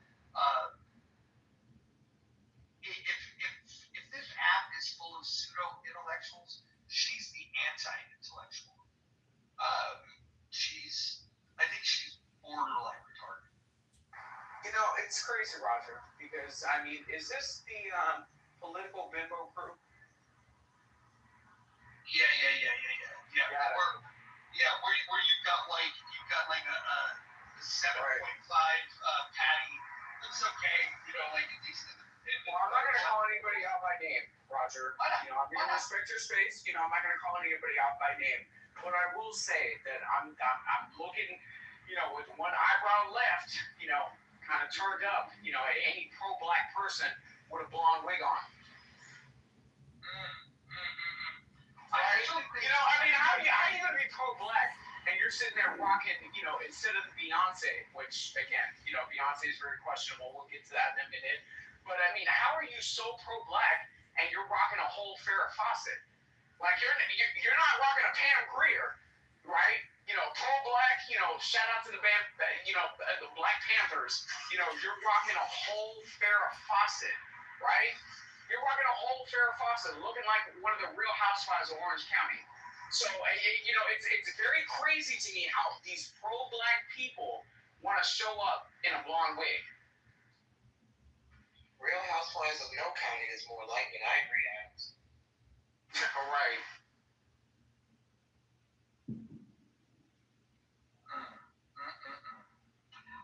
[SPEAKER 18] if this app is full of pseudo intellectuals, she's the anti-intellectual. I think she's borderline retarded.
[SPEAKER 1] it's crazy, Roger, because, I mean, is this the political bimbo crew?
[SPEAKER 18] Yeah. Where you've got like a 7.5 patty. It's okay, like at least.
[SPEAKER 1] Well, I'm not gonna call anybody out by name, Roger. I'm gonna respect your space. I'm not gonna call anybody out by name. But I will say that I'm looking, with one eyebrow left, kind of turned up, at any pro-black person with a blonde wig on. How are you gonna be pro-black and you're sitting there rocking, instead of the Beyonce, which again, Beyonce is very questionable. We'll get to that in a minute. But I mean, how are you so pro-black and you're rocking a whole Farrah Fawcett? Like you're not rocking a Pam Grier, right? Pro-black. Shout out to the band, the Black Panthers. You're rocking a whole Farrah Fawcett, right? You're rocking a whole Farrah Fawcett, looking like one of the Real Housewives of Orange County. So, it's very crazy to me how these pro-black people want to show up in a blonde wig.
[SPEAKER 17] Real Housewives of No County is more like it. I agree, Adams.
[SPEAKER 1] All right.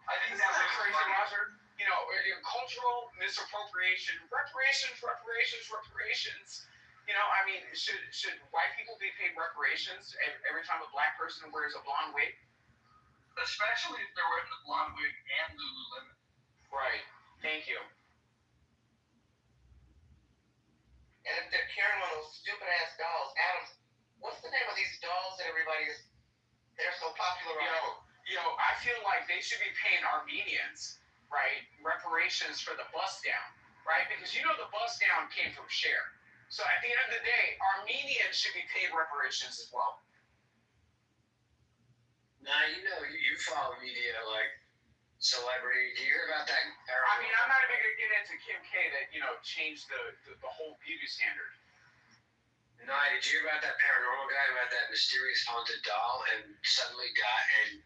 [SPEAKER 1] I think that's crazy, Roger. Cultural misappropriation, reparations. Should white people be paid reparations every time a black person wears a blonde wig?
[SPEAKER 18] Especially if they're wearing the blonde wig and Lululemon.
[SPEAKER 1] Right. Thank you.
[SPEAKER 17] And if they're carrying one of those stupid ass dolls, Adams, what's the name of these dolls that they're so popular on?
[SPEAKER 1] I feel like they should be paying Armenians, right, reparations for the bust down, right? Because the bust down came from Cher. So at the end of the day, Armenians should be paid reparations as well.
[SPEAKER 14] Now, you follow media like celebrity. Do you hear about that?
[SPEAKER 1] I'm not even going to get into Kim K that, changed the whole beauty standard.
[SPEAKER 14] No, did you hear about that paranormal guy about that mysterious haunted doll and suddenly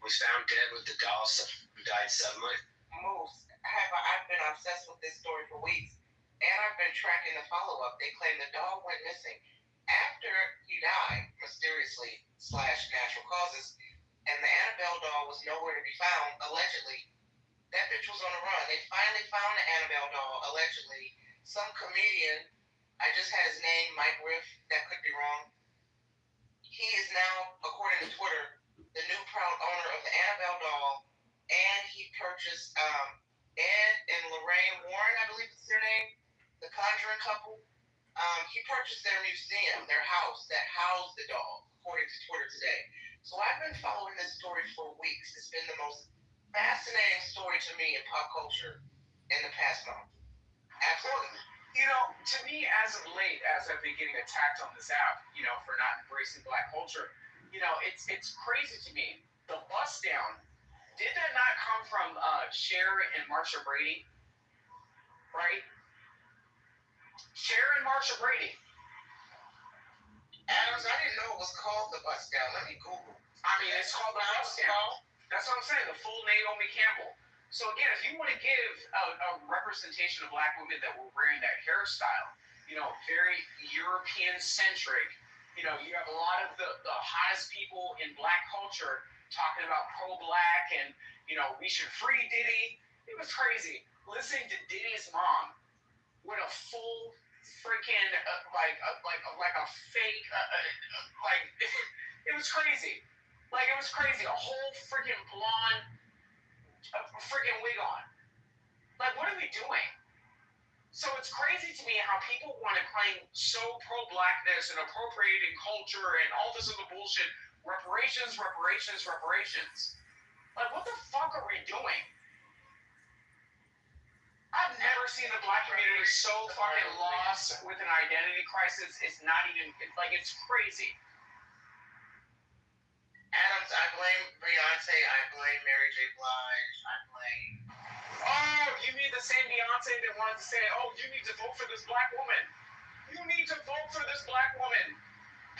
[SPEAKER 14] was found dead with the doll who died suddenly?
[SPEAKER 17] Moose, I've been obsessed with this story for weeks. And I've been tracking the follow-up. They claim the dog went missing after he died, mysteriously / natural causes, and the Annabelle doll was nowhere to be found, allegedly. That bitch was on the run. They finally found the Annabelle doll, allegedly. Some comedian, I just had his name, Mike Riff, that could be wrong. He is now, according to Twitter, the new proud owner of the Annabelle doll, and he purchased Ed and Lorraine Warren, I believe is their name. The Conjuring couple, he purchased their museum, their house that housed the doll, according to Twitter today. So I've been following this story for weeks. It's been the most fascinating story to me in pop culture in the past month. Absolutely.
[SPEAKER 1] To me, as of late, as I've been getting attacked on this app, for not embracing black culture, it's crazy to me. The bust down, did that not come from Cher and Marsha Brady? Right? Cher and Marsha Brady.
[SPEAKER 17] Adams, I didn't know it was called the bust down. Let me Google.
[SPEAKER 1] It's called the bust down. That's what I'm saying. The full Naomi Campbell. So again, if you want to give a representation of black women that were wearing that hairstyle, very European-centric, you have a lot of the hottest people in black culture talking about pro-black and, we should free Diddy. It was crazy. Listening to Diddy's mom with a full freaking, like a fake, it was crazy. It was crazy. A whole freaking blonde, freaking wig on. What are we doing? So it's crazy to me how people want to claim so pro-blackness and appropriating culture and all this other bullshit. Reparations. What the fuck are we doing? I've never seen the black community so fucking lost with an identity crisis. It's not even, it's crazy.
[SPEAKER 17] Adams, I blame Beyonce, I blame Mary J. Blige, I blame...
[SPEAKER 1] Oh, you mean the same Beyonce that wanted to say, oh, you need to vote for this black woman. You need to vote for this black woman.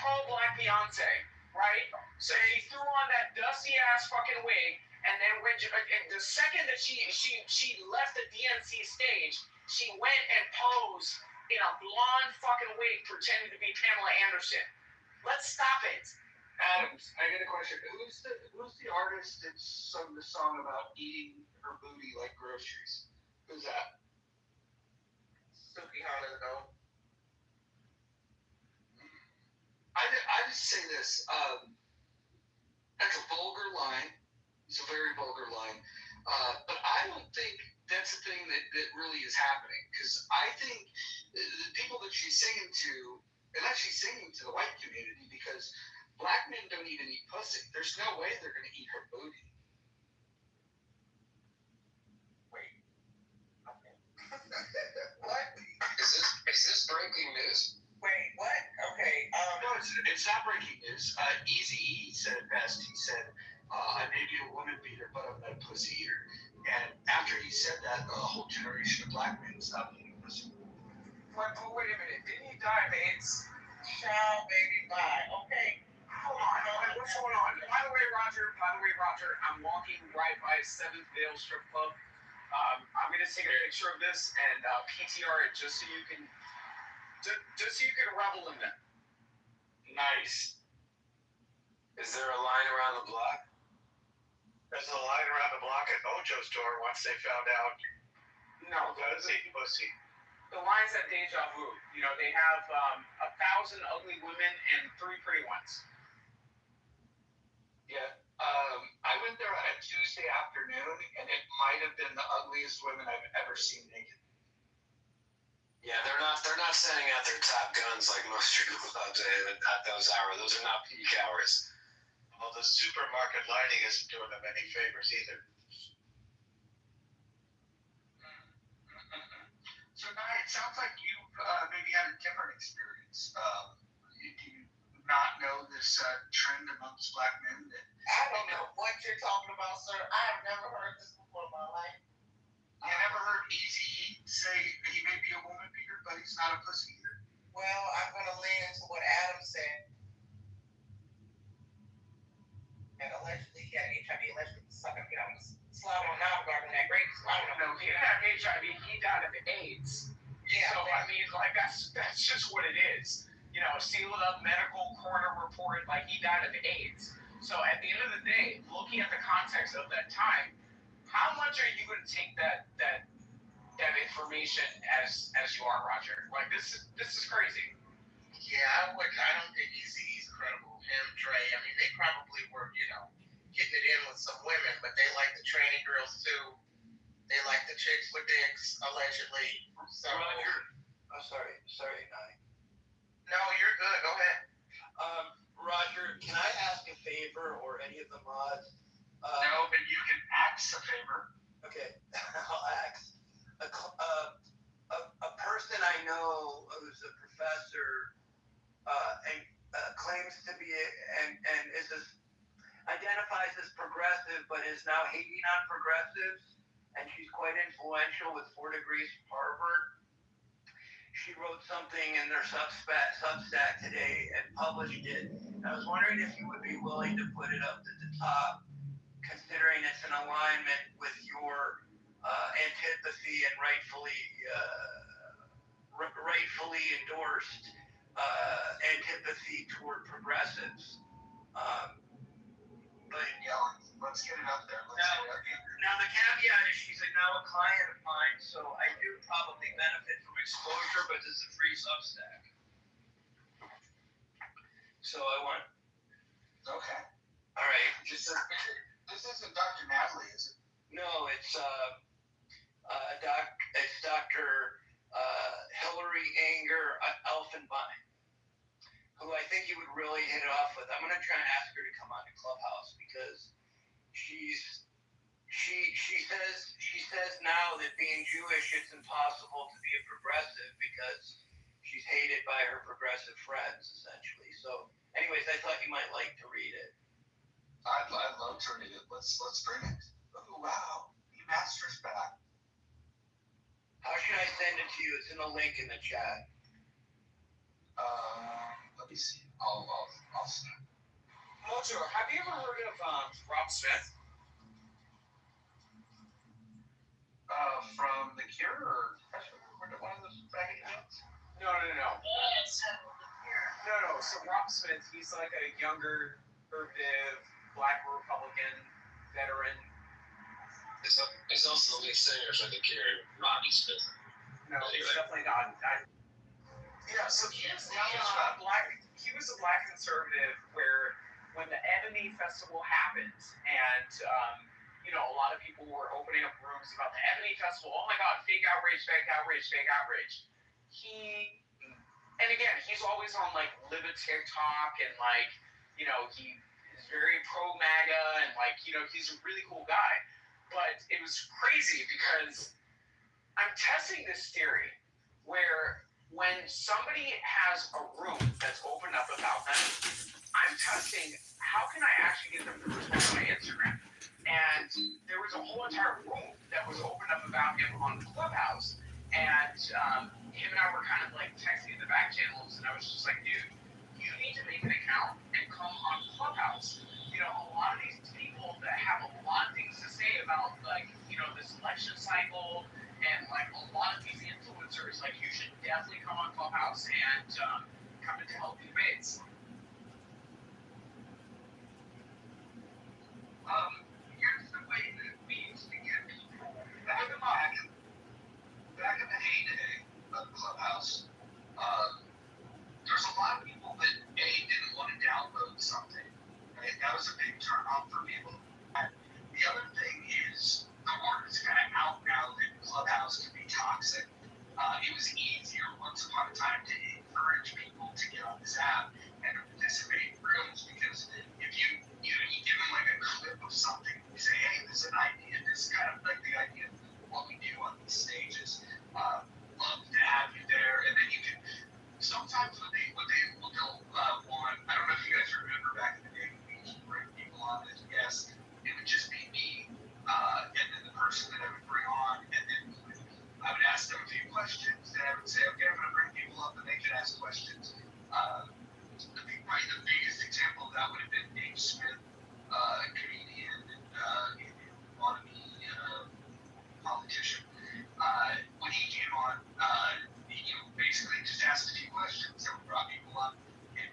[SPEAKER 1] Pro-black Beyonce, right? So he threw on that dusty-ass fucking wig And then the second that she left the DNC stage, she went and posed in a blonde fucking wig pretending to be Pamela Anderson. Let's stop it.
[SPEAKER 21] Adams, I got a question. Who's the artist that sung the song about eating her booty like groceries? Who's that?
[SPEAKER 17] Suki Holland.
[SPEAKER 21] I just say this. That's a vulgar line. It's a very vulgar line. But I don't think that's the thing that really is happening. Because I think the people that she's singing to, unless she's singing to the white community, because black men don't even eat pussy. There's no way they're going to eat her booty.
[SPEAKER 17] Wait. Okay.
[SPEAKER 14] What? Is this breaking news?
[SPEAKER 17] Wait, what? Okay.
[SPEAKER 21] No, it's not breaking news. Eazy-E said it best. He said, I may be a woman beater, but I'm not a pussy eater. And after he said that, the whole generation of black men stopped eating pussy.
[SPEAKER 17] Wait a minute. Didn't he die of AIDS? Child, baby, bye. Okay.
[SPEAKER 1] Hold on. What's going on? By the way, Roger, I'm walking right by 7th Vale Strip Club. I'm going to take a picture of this and PTR it just so you can revel in them.
[SPEAKER 21] Nice.
[SPEAKER 14] Is there a line around the block?
[SPEAKER 21] There's a line around the block at Ojo's store once they found out.
[SPEAKER 1] No,
[SPEAKER 21] does eat pussy.
[SPEAKER 1] The line's at Deja Vu. You know, they have 1,000 ugly women and 3 pretty ones.
[SPEAKER 21] Yeah. I went there on a Tuesday afternoon, and it might have been the ugliest women I've ever seen naked.
[SPEAKER 14] Yeah, they're not sending out their top guns like most strip clubs at those hours. Those are not peak hours.
[SPEAKER 21] Well, the supermarket lighting isn't doing them any favors either. So, Nye, it sounds like you've maybe had a different experience. Do you not know this trend amongst black men?
[SPEAKER 17] I don't know what you're talking about, sir. I have never heard this before in my life.
[SPEAKER 21] You never heard Eazy-E say he may be a woman beater, but he's not a pussy eater?
[SPEAKER 17] Well, I'm going to lean into what Adam said. And allegedly he had HIV, allegedly sucking it on slaughter on Knob Garden, that great slaughter.
[SPEAKER 1] No, he didn't have HIV, he died of AIDS.
[SPEAKER 17] Yeah.
[SPEAKER 1] So, I mean, like, that's just what it is. You know, seal it up, medical coroner report, like, he died of AIDS. So, at the end of the day, looking at the context of that time, how much are you going to take that information as you are, Roger? Like, this is crazy.
[SPEAKER 21] Yeah, I don't think Eazy-E's credible. Him, Dre, I mean, they probably were, getting it in with some women, but they like the tranny girls too. They like the chicks with dicks, allegedly. So,
[SPEAKER 5] Roger, I'm sorry, Nye.
[SPEAKER 21] No, you're good. Go ahead.
[SPEAKER 5] Roger, can I ask a favor, or any of the mods?
[SPEAKER 21] No, but you can ask a favor.
[SPEAKER 5] Okay, I'll ask. A person I know who's a professor and claims to be and identifies as progressive, but is now hating on progressives, and she's quite influential with 4 degrees from Harvard. She wrote something in their Substack today and published it. I was wondering if you would be willing to put it up at the top, considering it's in alignment with your antipathy and rightfully endorsed antipathy toward progressives. But
[SPEAKER 21] let's get it up there.
[SPEAKER 5] Now the caveat is she's now a client of mine, so I do probably benefit from exposure, but this is a free Substack. So I want.
[SPEAKER 21] Okay.
[SPEAKER 5] All right.
[SPEAKER 21] This isn't Dr. Natalie, is it?
[SPEAKER 5] No, it's Dr. Hillary Anger Elfenbein, who I think you would really hit it off with. I'm going to try and ask her to come on to Clubhouse because she says now that being Jewish, it's impossible to be a progressive because she's hated by her progressive friends, essentially. So, anyways, I thought you might like to read it.
[SPEAKER 21] I'd love to read it. Let's bring it. Oh, wow. Master's back.
[SPEAKER 5] How should I send it to you? It's in the link in the chat.
[SPEAKER 21] Let me see. I'll send.
[SPEAKER 1] Mojo, have you ever heard of Rob Smith?
[SPEAKER 21] The Cure or one of those baggy bands?
[SPEAKER 1] No. So Rob Smith, he's like a younger, conservative, black Republican veteran.
[SPEAKER 14] He's also the lead singer for The Cure, Robbie Smith.
[SPEAKER 1] No, he's definitely not. So he was a black conservative where when the Ebony Festival happened and a lot of people were opening up rooms about the Ebony Festival. Oh my God, fake outrage. And again, he's always on like Live TikTok and like, he is very pro MAGA and like, he's a really cool guy. But it was crazy because I'm testing this theory where when somebody has a room that's opened up about them, I'm testing how can I actually get them to respond on my Instagram. And there was a whole entire room that was opened up about him on Clubhouse. And him and I were kind of like texting in the back channels, and I was just like, dude, you need to make an account and come on Clubhouse. A lot of these people that have a lot of things to say about like, this election cycle and like a lot of these influencers, like you should definitely come on Clubhouse and come into healthy debates.
[SPEAKER 21] Here's the way that we used to get people back in the heyday of Clubhouse. There's a lot of people that didn't want to download something. Right? That was a big turn on for people. And the other thing is the word is kind of out now that Clubhouse can be toxic. It was easier once upon a time to encourage people to get on this app and to participate in rooms because if you give them like a clip of something, you say, hey, this is an idea, this is kind of like the idea of what we do on these stages. Love to have you there, and then you can. Sometimes they'll want. I don't know if you guys remember back in the day when we used to bring people on as guests. It would just be me, and then the person that I would bring on, and then I would ask them a few questions. Then I would say, okay, I'm going to bring people up, and they can ask questions. I think probably the biggest example of that would have been Dave Smith, comedian and wannabe politician. When he came on, basically just asked a few questions and brought people up. And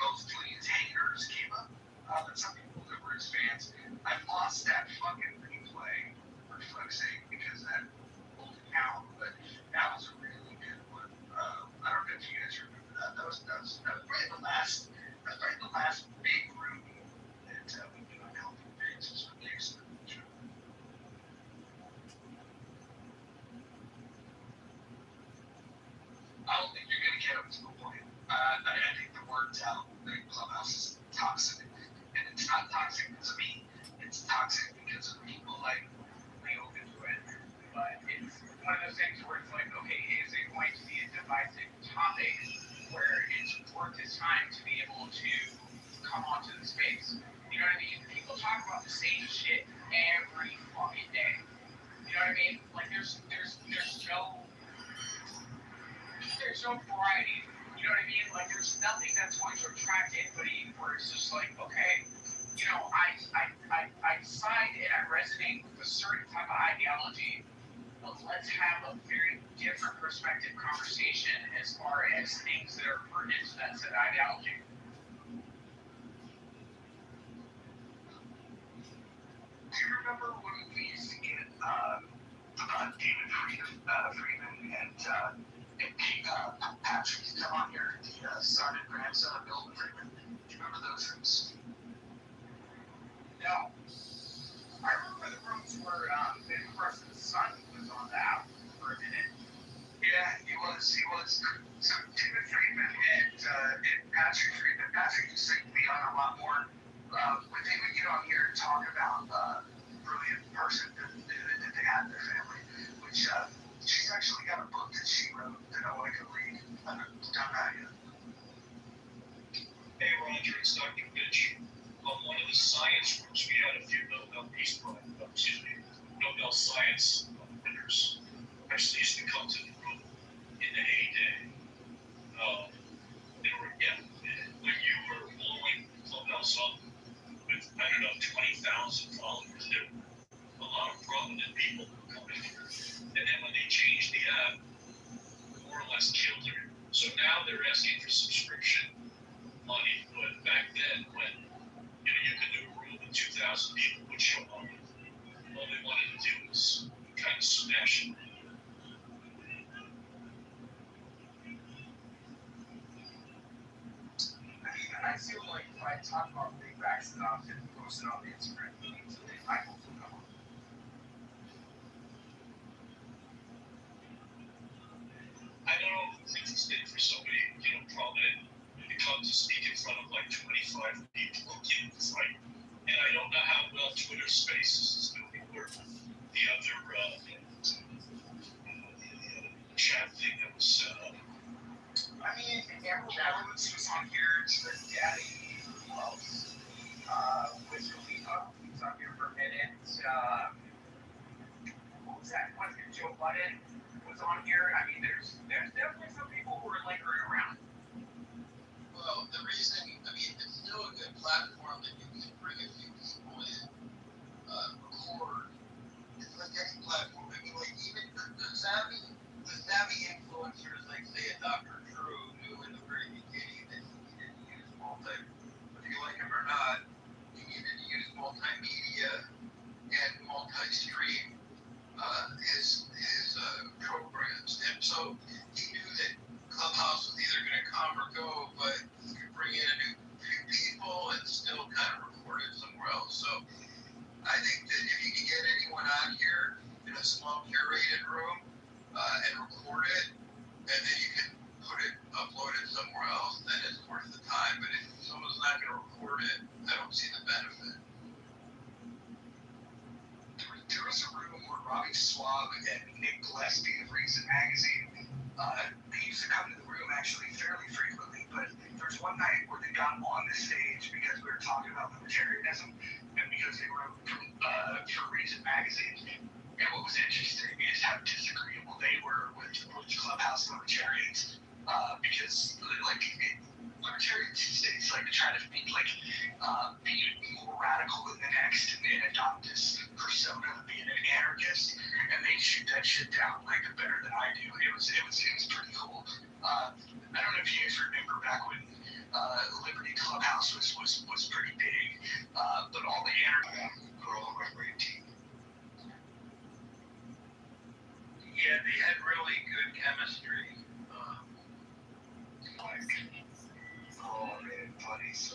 [SPEAKER 21] mostly his haters came up, but some people that were his fans. I've lost that fucking replay for fuck's sake because that old account, but that was a really good one. I don't know if you guys remember that. That was probably the last big room that we did on Healthy Debates was with Dave Smith. I don't think you're going to get up to the point. I think the word's out that Clubhouse is toxic. And it's not toxic because of me. It's toxic because of people like
[SPEAKER 1] Leo into it. But it's one of those things where it's like, okay, is it going to be a divisive topic where it's worth his time to be able to come onto the space? You know what I mean? People talk about the same shit every fucking day. You know what I mean? Like there's no variety. You know what I mean? Like there's nothing that's going to attract anybody where it's just like, okay, I decide and I resonate with a certain type of ideology, but let's have a very different perspective conversation as far as things that are pertinent to that said ideology.
[SPEAKER 21] Do you remember when we used to get David Friedman and Patrick come on here, the son and grandson of Bill Friedman? Do you remember those rooms?
[SPEAKER 1] No. I remember the rooms where Ben Carson's son was on the app for a minute.
[SPEAKER 21] Yeah, he was. So David Friedman and Patrick Friedman. Patrick used to be on a lot more when they would get on here and talk about brilliant person that they had in their family, which she's actually got a book that she wrote that I want to go read. I haven't done that yet.
[SPEAKER 10] Hey Roger, it's Dr. Mitch. On one of the science rooms, we had a few Nobel Science winners. Actually used to come to the room in the heyday. When you were blowing Clubhouse up with, 20,000 followers, there were a lot of prominent people coming here. And then when they changed
[SPEAKER 1] I feel like if I talk about big facts enough and post it on the Instagram feeds, they might also come on.
[SPEAKER 10] I don't think it's been for somebody, prominent to come to speak in front of like 25 people in the fight. And I don't know how well Twitter Spaces is doing or the other chat thing that was set up.
[SPEAKER 1] I mean, Amber Rose was on here, Trick Daddy, who else? Wiz Khalifa, he was on here for a minute. What was that? Was it Joe Budden was on here? I mean, there's definitely some people who are lingering around.
[SPEAKER 14] Well, the reason, it's still a good platform that you can bring a few people in, record. It's like any platform. Like even the savvy influencers, like say a Dr. Drew knew in the very beginning that he needed to use whether you like him or not, he needed to use multimedia and multi-stream his programs. And so he knew that Clubhouse was either going to come or go, but he could bring in a few people and still kind of record it somewhere else. So I think that if you can get anyone on here in a small curated room and record it, and then you can upload it somewhere else, then it's worth the time. But if someone's not going to record it, I don't see the benefit.
[SPEAKER 1] There was a room where Robbie Schwab and Nick Gillespie of Reason Magazine, they used to come to the room actually fairly frequently, but there was one night where they got on the stage because we were talking about libertarianism and because they wrote for Reason Magazine. And what was interesting is how disagreeable they were with Clubhouse libertarians, because libertarians these days like to try to be more radical than the next and adopt this persona of being an anarchist, and they shoot that shit down like better than I do. It was pretty cool. I don't know if you guys remember back when Liberty Clubhouse was pretty big, but all the anarchists were all over 18.
[SPEAKER 5] Yeah, they had really good chemistry.
[SPEAKER 1] Buddies.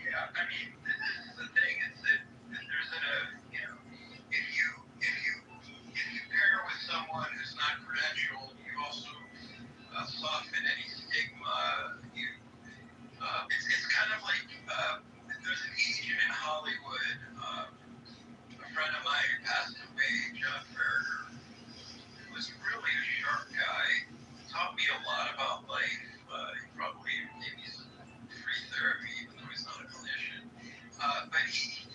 [SPEAKER 5] Yeah, this is the thing. It's that there's if you pair with someone who's not credentialed, you also soften any stigma. It's kind of like there's an agent in Hollywood, a friend of mine who passed away, John Farragher, who was really a sharp guy, taught me a lot about life. He probably gave me some free therapy, even though he's not a clinician. But he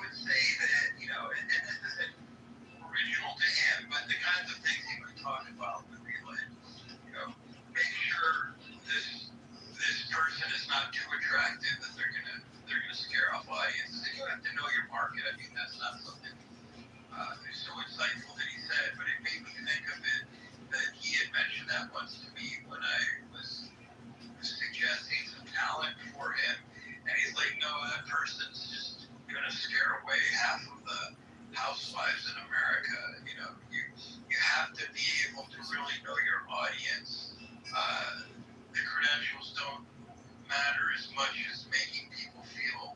[SPEAKER 5] would say that, and this isn't original to him, but the kinds of things he would talk about would be like, make sure this person is not too attractive that they're gonna scare off audiences. And you have to know your market. That's not something so insightful that he said, but it made me think of it that he had mentioned that once to me when I was suggesting some talent for him, and he's like, no, that person's just gonna scare away half of the housewives in America. You have to be able to really know your audience. The credentials don't matter as much as making people feel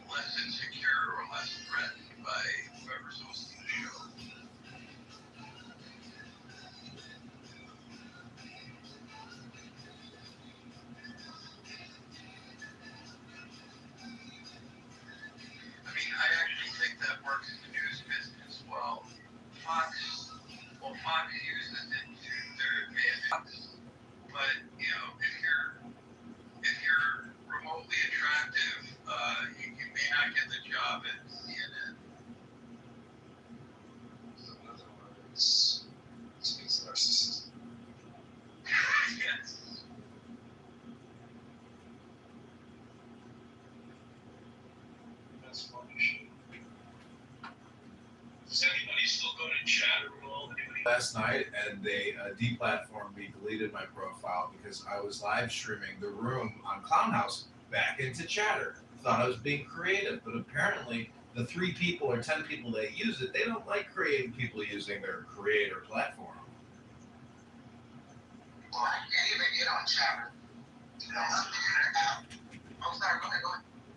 [SPEAKER 5] less insecure or less threatened by whoever's hosting the show. I actually think that works in the news business well. Fox uses it to their advantage. But if you're remotely attractive, you may not get the job at CNN.
[SPEAKER 14] So in other words, it's narcissism.
[SPEAKER 5] Yes.
[SPEAKER 10] That's funny shit. Does anybody still go to Chatter at all?
[SPEAKER 2] Last night, and they deplatformed me, deleted my profile because I was live streaming the room on Clown House back into Chatter. Thought I was being creative, but apparently the 3 people or 10 people that use it, they don't like creative people using their creator platform.
[SPEAKER 3] Well, I can't even get on Chatter. I'm sorry, go ahead.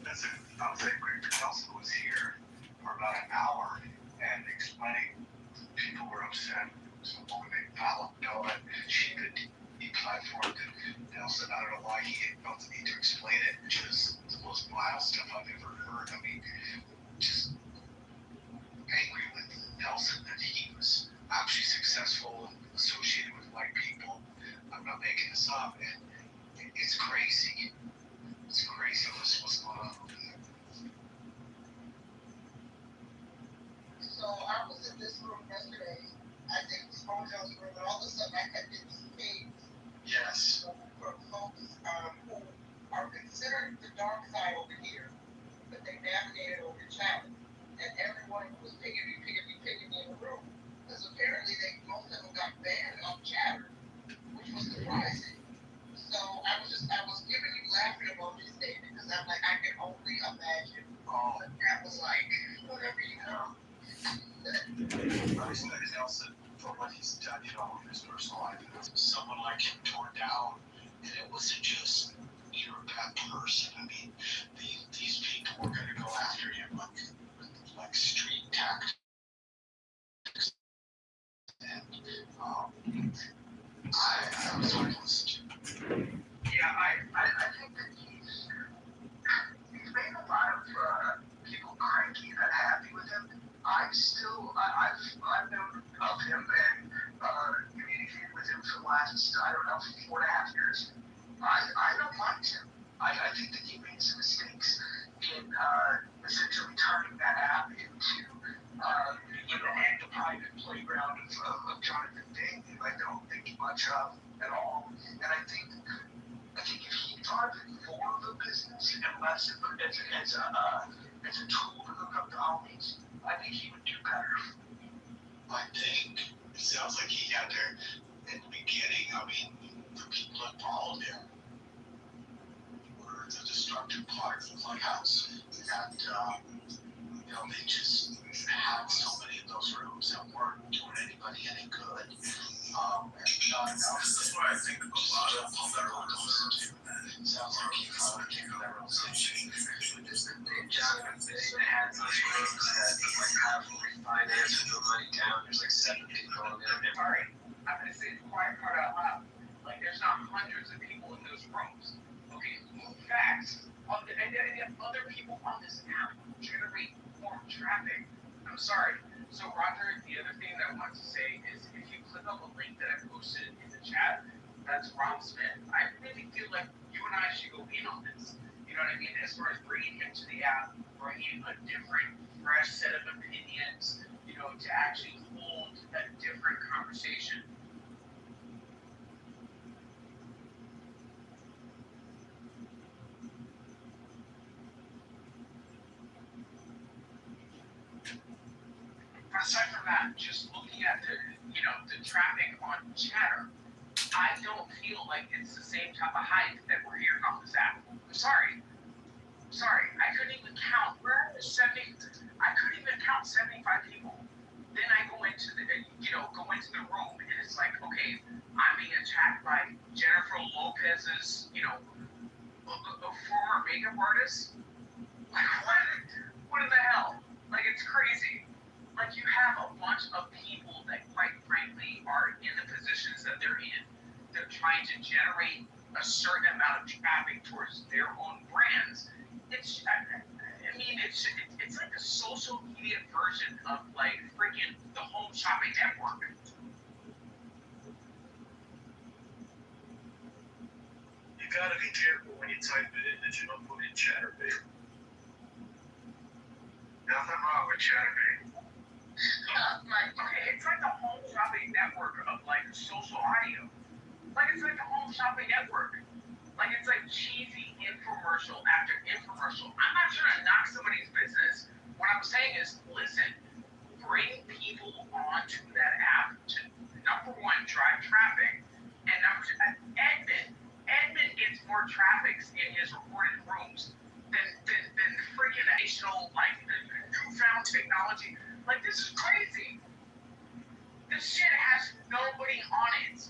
[SPEAKER 15] That's it. I'll say quick. Nelson was here for about an hour and explaining people were upset. Some woman named Paula Dolan, she could deplatformed it. Nelson, I don't know why he felt the need to explain it. Just the most vile stuff I've ever heard. I mean, just angry with Nelson that he was actually successful and associated with white people. I'm not making this up, and it's crazy. It's crazy what's going on over there.
[SPEAKER 9] So I was in this room yesterday. I think it was Mojo's room, and all of a sudden I kept getting these pings.
[SPEAKER 15] Yes.
[SPEAKER 9] For folks who are considered the dark side over here, but they navigated over Chatter. And everyone was pinging me in the room. Because apparently most of them got banned off Chatter, which was surprising. So I was giving you laughing emojis, David, because I'm like, I can only imagine. Oh, that was like, whatever you know.
[SPEAKER 15] I respect Nelson for what he's done, in his personal life. Someone like him tore down, and it wasn't just you're a bad person. I mean, these people were going to go after him like street tactics. And I was hard to listen to.
[SPEAKER 3] Yeah, I think that he's made a lot of people cranky and unhappy with him. I've known of him and communicated with him for the last, 4.5 years. I don't like him. I think that he made some mistakes in essentially turning that app into the private playground of Jonathan Dayton, who I don't think much of at all. And I think if he thought of it for the business and less as a tool to hook up to homies, I think he would do better. I think it sounds like he had there in the beginning. I mean, the people that followed him were the destructive part of the clubhouse. And, they just had so many of those rooms that weren't doing anybody any good. This is why I think a lot of federal government sounds like he finally came to that realization.
[SPEAKER 14] Jonathan, they had those rooms that have refinance and no money down. There's 7 people in there.
[SPEAKER 1] Sorry, I'm going to say the quiet part out loud. There's not hundreds of people in those rooms. Okay, facts. And other people on this app generate more traffic. I'm sorry. So, Roger, the other thing that I want to say is if you click on the link that I posted in the chat, that's Ron Smith. I really feel like you and I should go in on this. You know what I mean? As far as bringing him to the app, bringing a different, fresh set of opinions, to actually hold a different conversation. Aside from that, just looking at the traffic on Chatter, I don't feel like it's the same type of hype that we're hearing on this app. I'm sorry. I couldn't even count 75 people. Then I go into the room and it's like, okay, I'm being attacked by Jennifer Lopez's, a former makeup artist. Like what in the hell? It's crazy. You have a bunch of people that quite frankly are in the positions that they're in. They're trying to generate a certain amount of traffic towards their own brands. It's like a social media version of freaking the Home Shopping Network.
[SPEAKER 20] You gotta be careful when you type it in that you don't put in Chatterbait.
[SPEAKER 3] Nothing wrong with Chatterbait.
[SPEAKER 1] It's like the Home Shopping Network of social audio. It's like the Home Shopping Network. It's like cheesy infomercial after infomercial. I'm not trying to knock somebody's business. What I'm saying is, listen, bring people onto that app to, number one, drive traffic, and number two, Edmund gets more traffic in his recorded rooms than freaking national, this shit has nobody on it.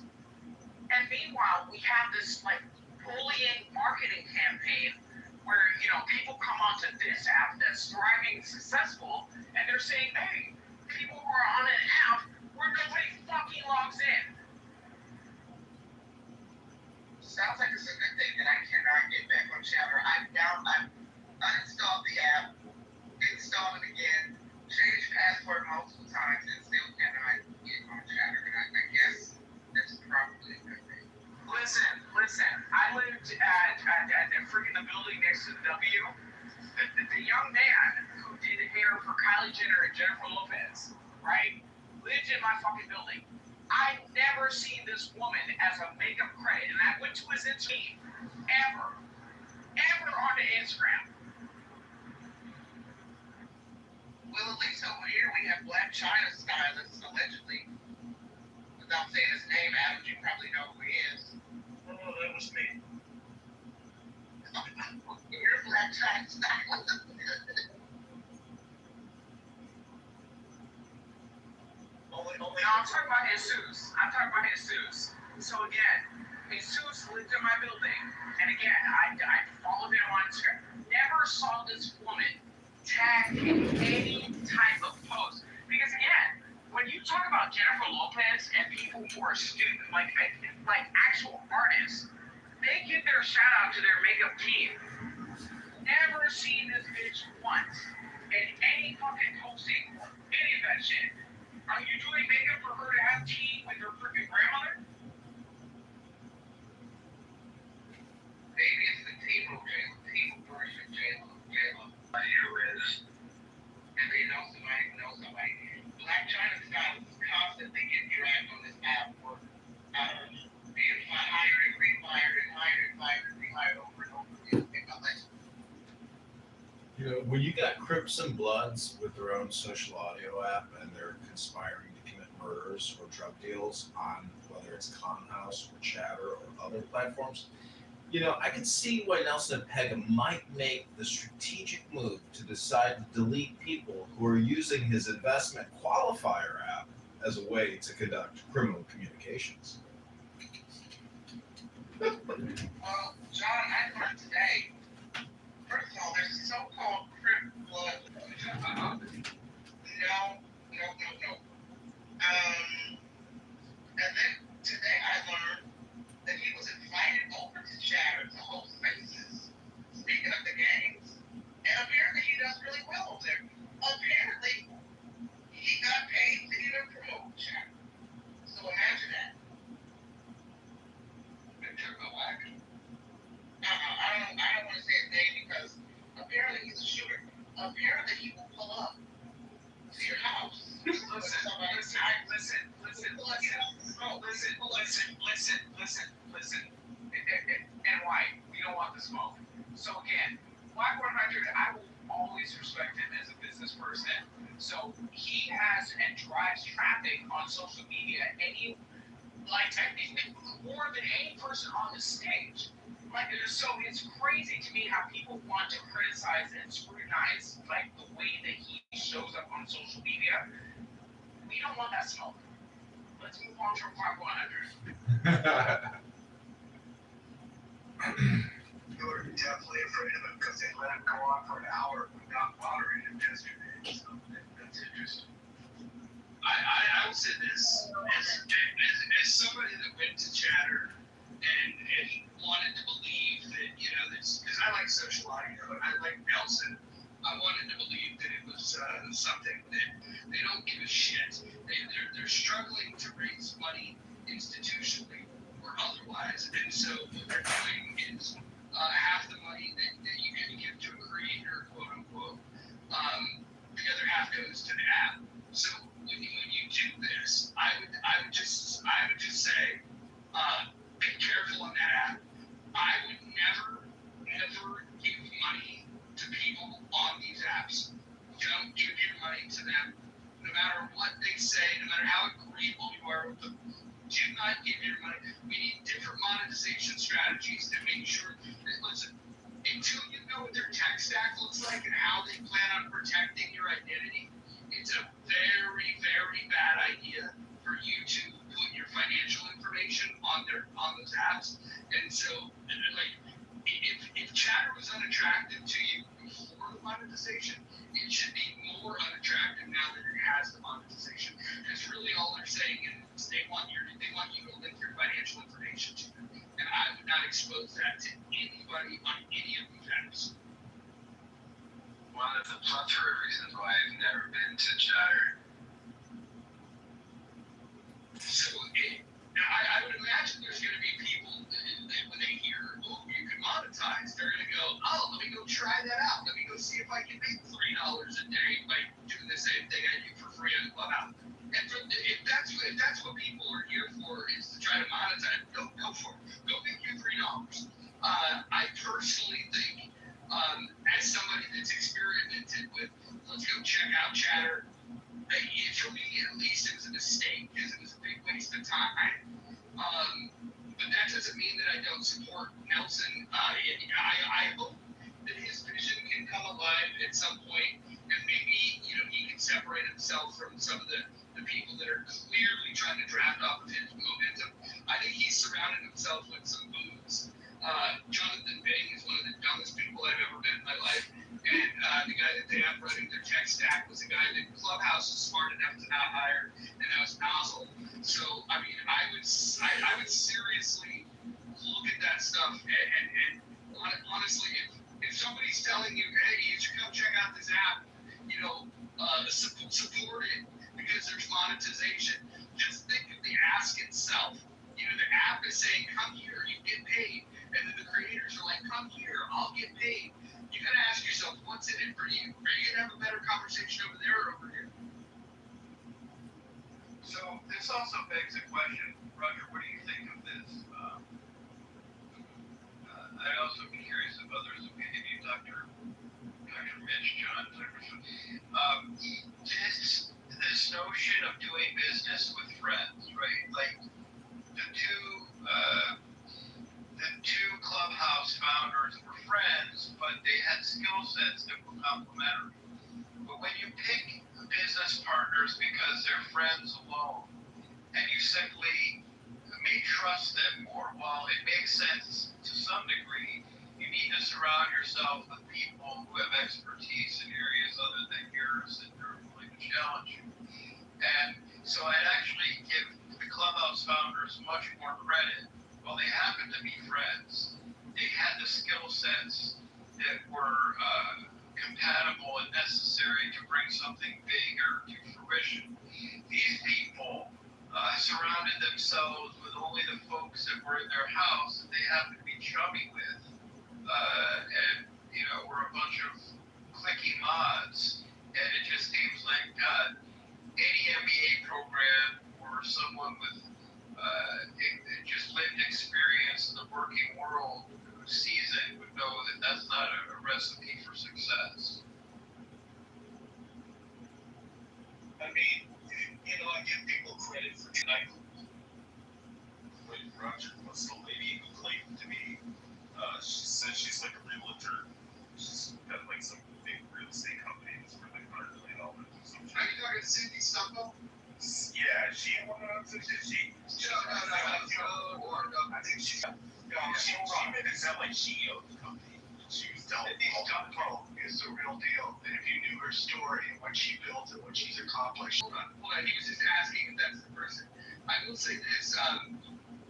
[SPEAKER 1] And meanwhile, we have this like bullying marketing campaign where, you know, people come onto this app that's thriving, successful, and they're saying, hey, people who are on an app where nobody fucking logs in.
[SPEAKER 11] Sounds like it's a good thing that I cannot get back on Chatter. I've uninstalled the app, installed it again, changed password multiple times, and still cannot get on Chatter. And I guess that's probably a good thing.
[SPEAKER 1] Listen, I lived at the freaking the building next to the W. The young man who did hair for Kylie Jenner and Jennifer Lopez, right, lived in my fucking building. I've never seen this woman as a makeup credit, and I went to his Instagram ever on the Instagram.
[SPEAKER 11] Well, at least over here we have Black China stylists, allegedly. Without saying his name, Adam, you probably know who he is.
[SPEAKER 10] Oh, that was me.
[SPEAKER 11] You're Black China stylist.
[SPEAKER 1] No, I'm talking about Jesus. So again, Jesus lived in my building, and again, I followed him on Instagram. Never saw this woman tag in any type of post. Because again, when you talk about Jennifer Lopez and people who are student, like actual artists, they give their shout out to their makeup team. Never seen this bitch once in any fucking posting or any of that shit. Are you doing makeup for her to have tea with her freaking grandmother?
[SPEAKER 11] Maybe it's the Timo version J-Lo. Who is, and they know somebody who knows somebody. Black China stylists constantly get dragged on this app for being hired and rehired over and over again.
[SPEAKER 2] You know, when you got Crips and Bloods with their own social audio app and they're conspiring to commit murders or drug deals on whether it's Conhouse or Chatter or other platforms, you know, I can see why Nelson and Pega might make the strategic move to decide to delete people who are using his investment qualifier app as a way to conduct criminal communications.
[SPEAKER 11] Well, John, I learned today, first of all, there's so-called Crip Blood. No. And then today I learned that he was invited over to Chatter to host spaces. Speaking of the games, and apparently he does really well over there. Apparently, he got paid to even promote Chatter. So imagine that. I don't want to say his name because apparently he's a shooter. Apparently he will pull up to your house. Listen.
[SPEAKER 1] And why? We don't want the smoke. So again, Black 100, I will always respect him as a business person. So he has and drives traffic on social media, and he, like, more than any person on the stage. Like, so it's crazy to me how people want to criticize and scrutinize, like, the way that he shows up on social media. We don't want that smoke. Let's move on to Black 100.
[SPEAKER 15] People are definitely afraid of him because they let him go on for an hour without moderating yesterday. So that's interesting.
[SPEAKER 10] I will say this, as somebody that went to Chatter and wanted to believe that, you know, because I like social audio and I like Nelson, I wanted to believe that it was something that they don't give a shit. They're struggling to raise money institutionally or otherwise, and so what they're doing is half the money that you can give to a creator, quote unquote, the other half goes to the app. So when you do this, I would just say, be careful on that app. I would never give money to people on these apps. Don't give your money to them. No matter what they say, no matter how agreeable you are with them, do not give your money. We need different monetization strategies to make sure that, listen, until you know what their tech stack looks like and how they plan on protecting your identity, it's a very, very bad idea for you
[SPEAKER 18] those apps. And so, like, if chatter was unattractive to you before the monetization, it should be more unattractive now that it has the monetization. Because really all they're saying is they want you to link your financial information to them. And I would not expose that to anybody on any of these apps.
[SPEAKER 14] One of the plethora of reasons why I've never been to Chatter.
[SPEAKER 18] So I would imagine there's going to be people that when they hear, oh, you can monetize, they're going to go, oh, let me go try that out. Let me go see if I can make $3 a day by doing the same thing I do for free on Clubhouse. And if that's what people are here for, is to try to monetize, go for it. Go make your $3. I personally think, as somebody that's experimented with, let's go check out Chatter. For me, at least, it was a mistake because it was a big waste of time. But that doesn't mean that I don't support Nelson. I hope that his vision can come alive at some point, and maybe he can separate himself from some of the people that are clearly trying to draft off of his momentum. I think he's surrounded himself with some boobs. Jonathan Bing is one of the dumbest people I've ever met in my life. And the guy that they have running their tech stack was a guy that Clubhouse was smart enough to not hire, and that was Nozzle. So, I mean, I would seriously look at that stuff. And honestly, if somebody's telling you, hey, you should come check out this app, support it because there's monetization. Just think of the ask itself. The app is saying, come here, you get paid. And then the creators are like, come here, I'll get paid. You gotta ask yourself, what's in it for you? Are you gonna have a better conversation over there or over here?
[SPEAKER 12] So this also begs a question, Roger. What do you think of this? I'd also be curious of others' opinion. Dr. Mitch, John, this notion of doing business with friends, right? Like the two Clubhouse founders were friends, but they had skill sets that were complementary. But when you pick business partners because they're friends alone, and you simply may trust them more, while it makes sense to some degree, you need to surround yourself with people who have expertise in areas other than yours and are willing to challenge you. And so I'd actually give the Clubhouse founders much more credit. While they happened to be friends, they had the skill sets that were compatible and necessary to bring something bigger to fruition. These people surrounded themselves with only the folks that were in their house that they happened to be chummy with, and were a bunch of cliquey mods. And it just seems like any MBA program or someone with just lived experience in the working world who sees it would know that that's not a recipe for success.
[SPEAKER 10] I mean, I give people credit for tonight.
[SPEAKER 13] Wait, Roger, what's the lady who claimed to be, she said she's like a realtor. She's got like some big real estate company that's for like $100 million or something.
[SPEAKER 18] Are you talking to Cindy Stumpo?
[SPEAKER 13] Yeah, she went on to she.
[SPEAKER 18] No. I think she
[SPEAKER 13] made it sound like she owned the company. She was telling
[SPEAKER 15] Cindy Stumpo is the real deal. And if you knew her story and what she built and what she's accomplished.
[SPEAKER 18] Hold on. He was just asking if that's the person. I will say this,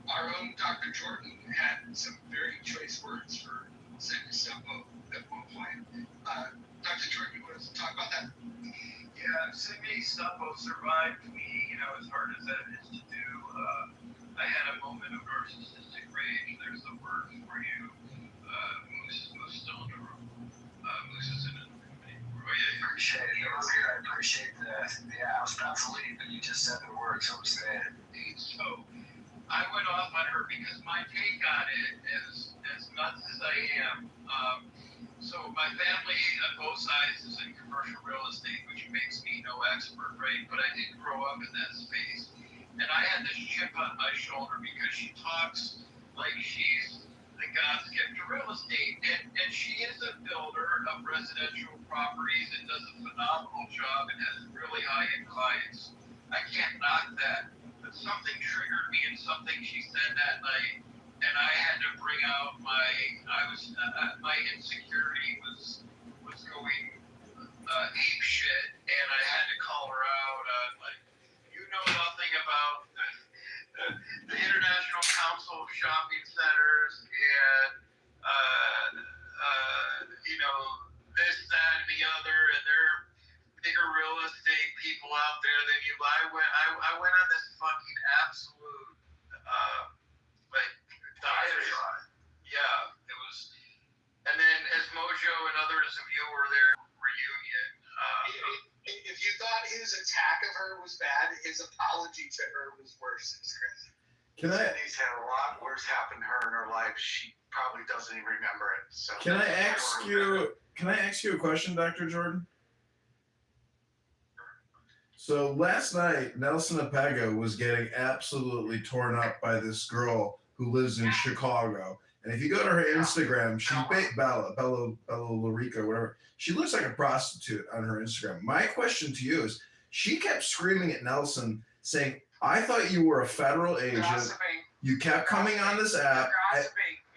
[SPEAKER 18] our own Dr. Jordan had some very choice words for Cindy Stumpo at one point. Dr. Jordan, you want to talk about that?
[SPEAKER 12] Yeah, Cindy Stumpo survived me, as hard as that is to do. I had a moment of narcissistic rage. There's the word for you. Moose is still in the room. Moose is in the room.
[SPEAKER 14] I appreciate it. I appreciate I was about to leave, but you just said the word, so say it.
[SPEAKER 12] So I went off on her because my take on it, as nuts as I am, so my family on both sides is in commercial real estate, which makes me no expert, right? But I did grow up in that space. And I had this chip on my shoulder because she talks like she's the God's gift to real estate. And she is a builder of residential properties and does a phenomenal job and has really high-end clients. I can't knock that. But something triggered me, and something she said that night and I had to bring out my insecurity was going ape shit, and I had to call her out on like, you know nothing about the International Council of Shopping Centers and you know this, that, and the other, and there are bigger real estate people out there than you. I went on this fucking absolute like diatribe. Yeah, it was. And then as Mojo and others of you were there, reunion.
[SPEAKER 21] If you thought his attack of her was bad, his apology to her was worse.
[SPEAKER 15] He's had a lot worse happen to her in her life. She probably doesn't even remember it. So
[SPEAKER 2] Can I ask you a question, Dr. Jordan? So last night, Nelson Apega was getting absolutely torn up by this girl who lives in Chicago. And if you go to her Instagram, she's Bella Larica, whatever. She looks like a prostitute on her Instagram. My question to you is, she kept screaming at Nelson saying, I thought you were a federal agent. You kept coming on this app.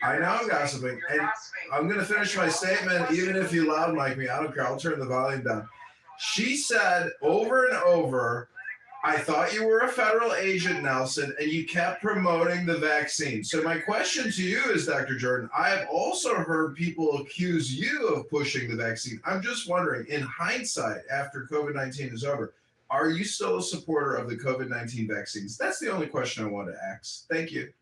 [SPEAKER 2] I know I'm gossiping. And I'm going to finish my statement, even if you loud mic me. I don't care. I'll turn the volume down. She said over and over, I thought you were a federal agent, Nelson, and you kept promoting the vaccine. So my question to you is, Dr. Jordan, I have also heard people accuse you of pushing the vaccine. I'm just wondering, in hindsight, after COVID-19 is over, are you still a supporter of the COVID-19 vaccines? That's the only question I want to ask. Thank you.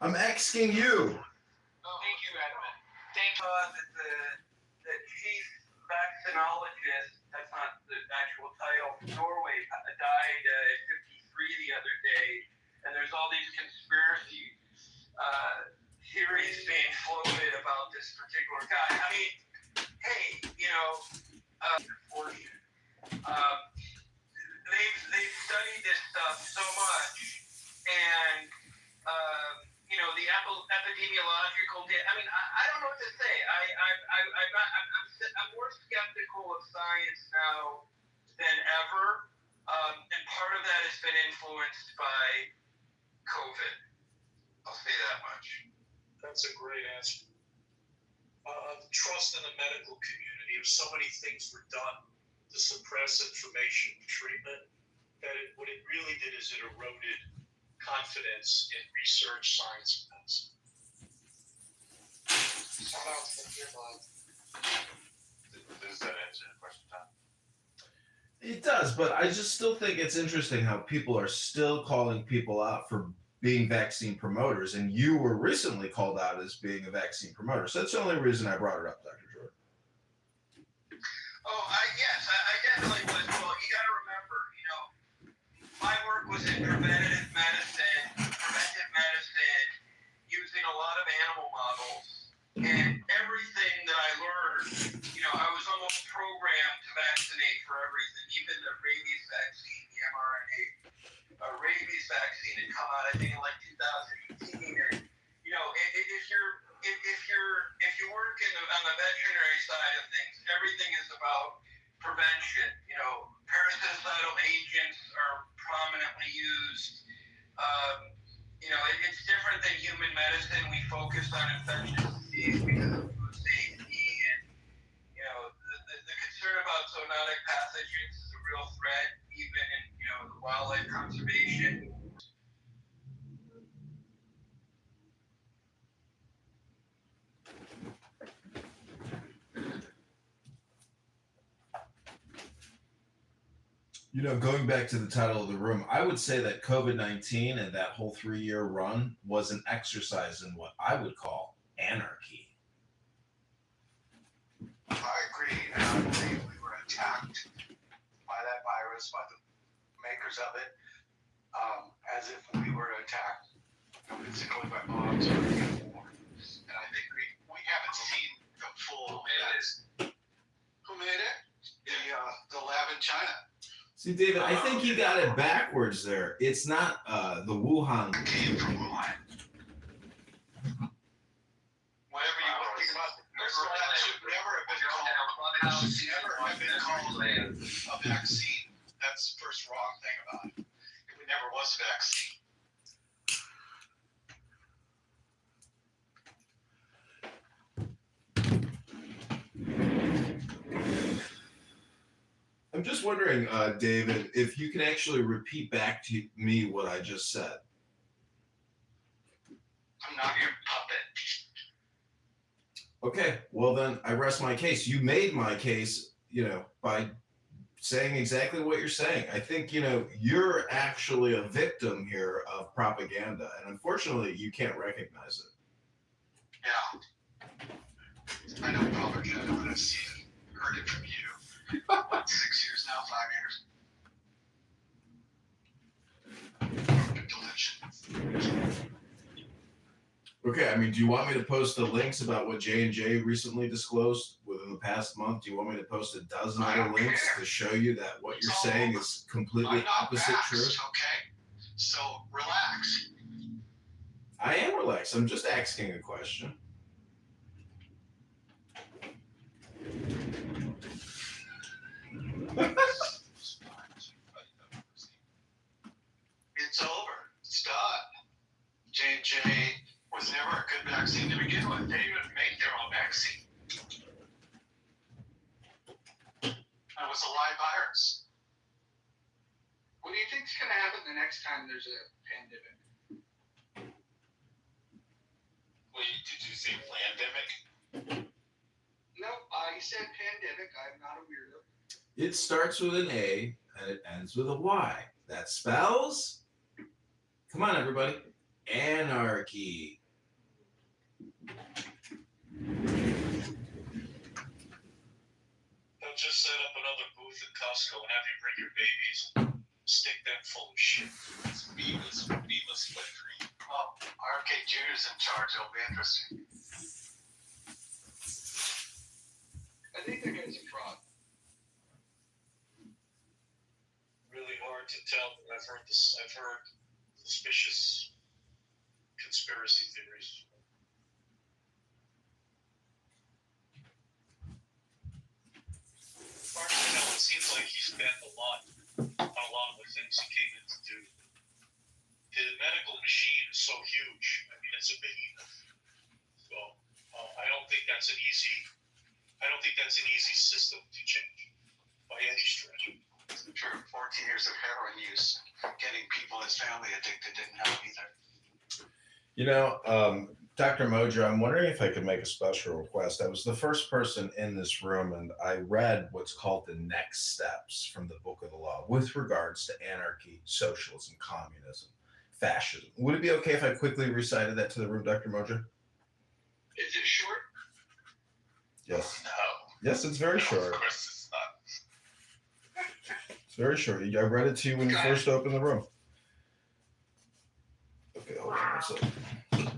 [SPEAKER 2] I'm asking you.
[SPEAKER 5] Thank you, Edmund. Thank you. The chief vaccinologist, that's not the actual title, from Norway, died at 53 the other day, and there's all these conspiracy theories being floated about this particular guy. I mean, hey, you know, they've studied this stuff so much, and you know, the epidemiological data. I mean, I don't know what to say. I'm more skeptical of science now than ever, and part of that has been influenced by COVID. I'll say that much.
[SPEAKER 10] That's a great answer. Trust in the medical community. If so many things were done to suppress information and treatment, that what it really did is it eroded confidence in research, science, and medicine.
[SPEAKER 13] Does that answer the question, Tom?
[SPEAKER 2] It does, but I just still think it's interesting how people are still calling people out for being vaccine promoters, and you were recently called out as being a vaccine promoter. So that's the only reason I brought it up, Dr. Jordan.
[SPEAKER 5] Oh, yes, I definitely was. Well, you got to remember, you know, my work was in preventive medicine, using a lot of animal models, and everything that I learned, you know, I was almost programmed to vaccinate for everything, even the rabies vaccine, the mRNA rabies vaccine had come out, I think, in like 2018, and you know, if you work on the veterinary side of things, everything is about prevention. You know, parasitic agents are prominently used. You know, it's different than human medicine. We focus on infectious disease because of food safety, and you know, the concern about zoonotic pathogens is a real threat, even in, you know, the wildlife conservation.
[SPEAKER 2] You know, going back to the title of the room, I would say that COVID-19 and that whole 3-year run was an exercise in what I would call anarchy.
[SPEAKER 15] I agree, and I believe we were attacked by that virus, by the makers of it, as if we were attacked physically by bombs or war. And I think we haven't seen the full. Who made it? The lab in China.
[SPEAKER 2] See, David, I think you got it backwards there. It's not the Wuhan.
[SPEAKER 15] It came from Wuhan.
[SPEAKER 3] Whatever you want to think about, that should never have been called a vaccine. That's the first wrong thing about it. It never was a vaccine.
[SPEAKER 2] I'm just wondering, David, if you can actually repeat back to me what I just said.
[SPEAKER 21] I'm not your puppet.
[SPEAKER 2] Okay, well then I rest my case. You made my case, by saying exactly what you're saying. I think, you're actually a victim here of propaganda, and unfortunately, you can't recognize it.
[SPEAKER 21] Yeah. I know propaganda, but I've seen it, heard it from you. What, 6 years now, 5 years?
[SPEAKER 2] Okay, I mean, do you want me to post the links about what J&J recently disclosed within the past month? Do you want me to post a dozen other links to show you that what you're saying is completely opposite truth?
[SPEAKER 21] Okay, so relax.
[SPEAKER 2] I am relaxed. I'm just asking a question.
[SPEAKER 21] It's over. It's done. J&J was never a good vaccine to begin with. They even made their own vaccine. It was a live virus.
[SPEAKER 18] What do you think's going to happen the next time there's a pandemic?
[SPEAKER 10] Wait, did you say pandemic?
[SPEAKER 18] No, I said pandemic. I'm not a weirdo.
[SPEAKER 2] It starts with an A and it ends with a Y. That spells, come on everybody, anarchy.
[SPEAKER 10] They'll just set up another booth at Costco and have you bring your babies, stick them full of shit. It's beavis imagery.
[SPEAKER 21] Well, RFK Jr.'s in charge. It'll be interesting.
[SPEAKER 18] I think that guy's a fraud.
[SPEAKER 10] Really hard to tell, but I've heard suspicious conspiracy theories. It seems like he spent a lot on a lot of the things he came in to do. The medical machine is so huge. I mean, it's a behemoth. So I don't think that's an easy system to change by any stretch.
[SPEAKER 21] Sure, 14 years of heroin use, getting people in his family addicted didn't help either.
[SPEAKER 2] Dr. Mojo, I'm wondering if I could make a special request. I was the first person in this room, and I read what's called the next steps from the Book of the Law with regards to anarchy, socialism, communism, fascism. Would it be okay if I quickly recited that to the room, Dr. Mojo?
[SPEAKER 21] Is it short?
[SPEAKER 2] Yes.
[SPEAKER 21] No.
[SPEAKER 2] Yes, it's very short.
[SPEAKER 21] Of course it's not.
[SPEAKER 2] It's very short. I read it to you when you first opened the room. Okay, hold on one second.
[SPEAKER 18] Hold on.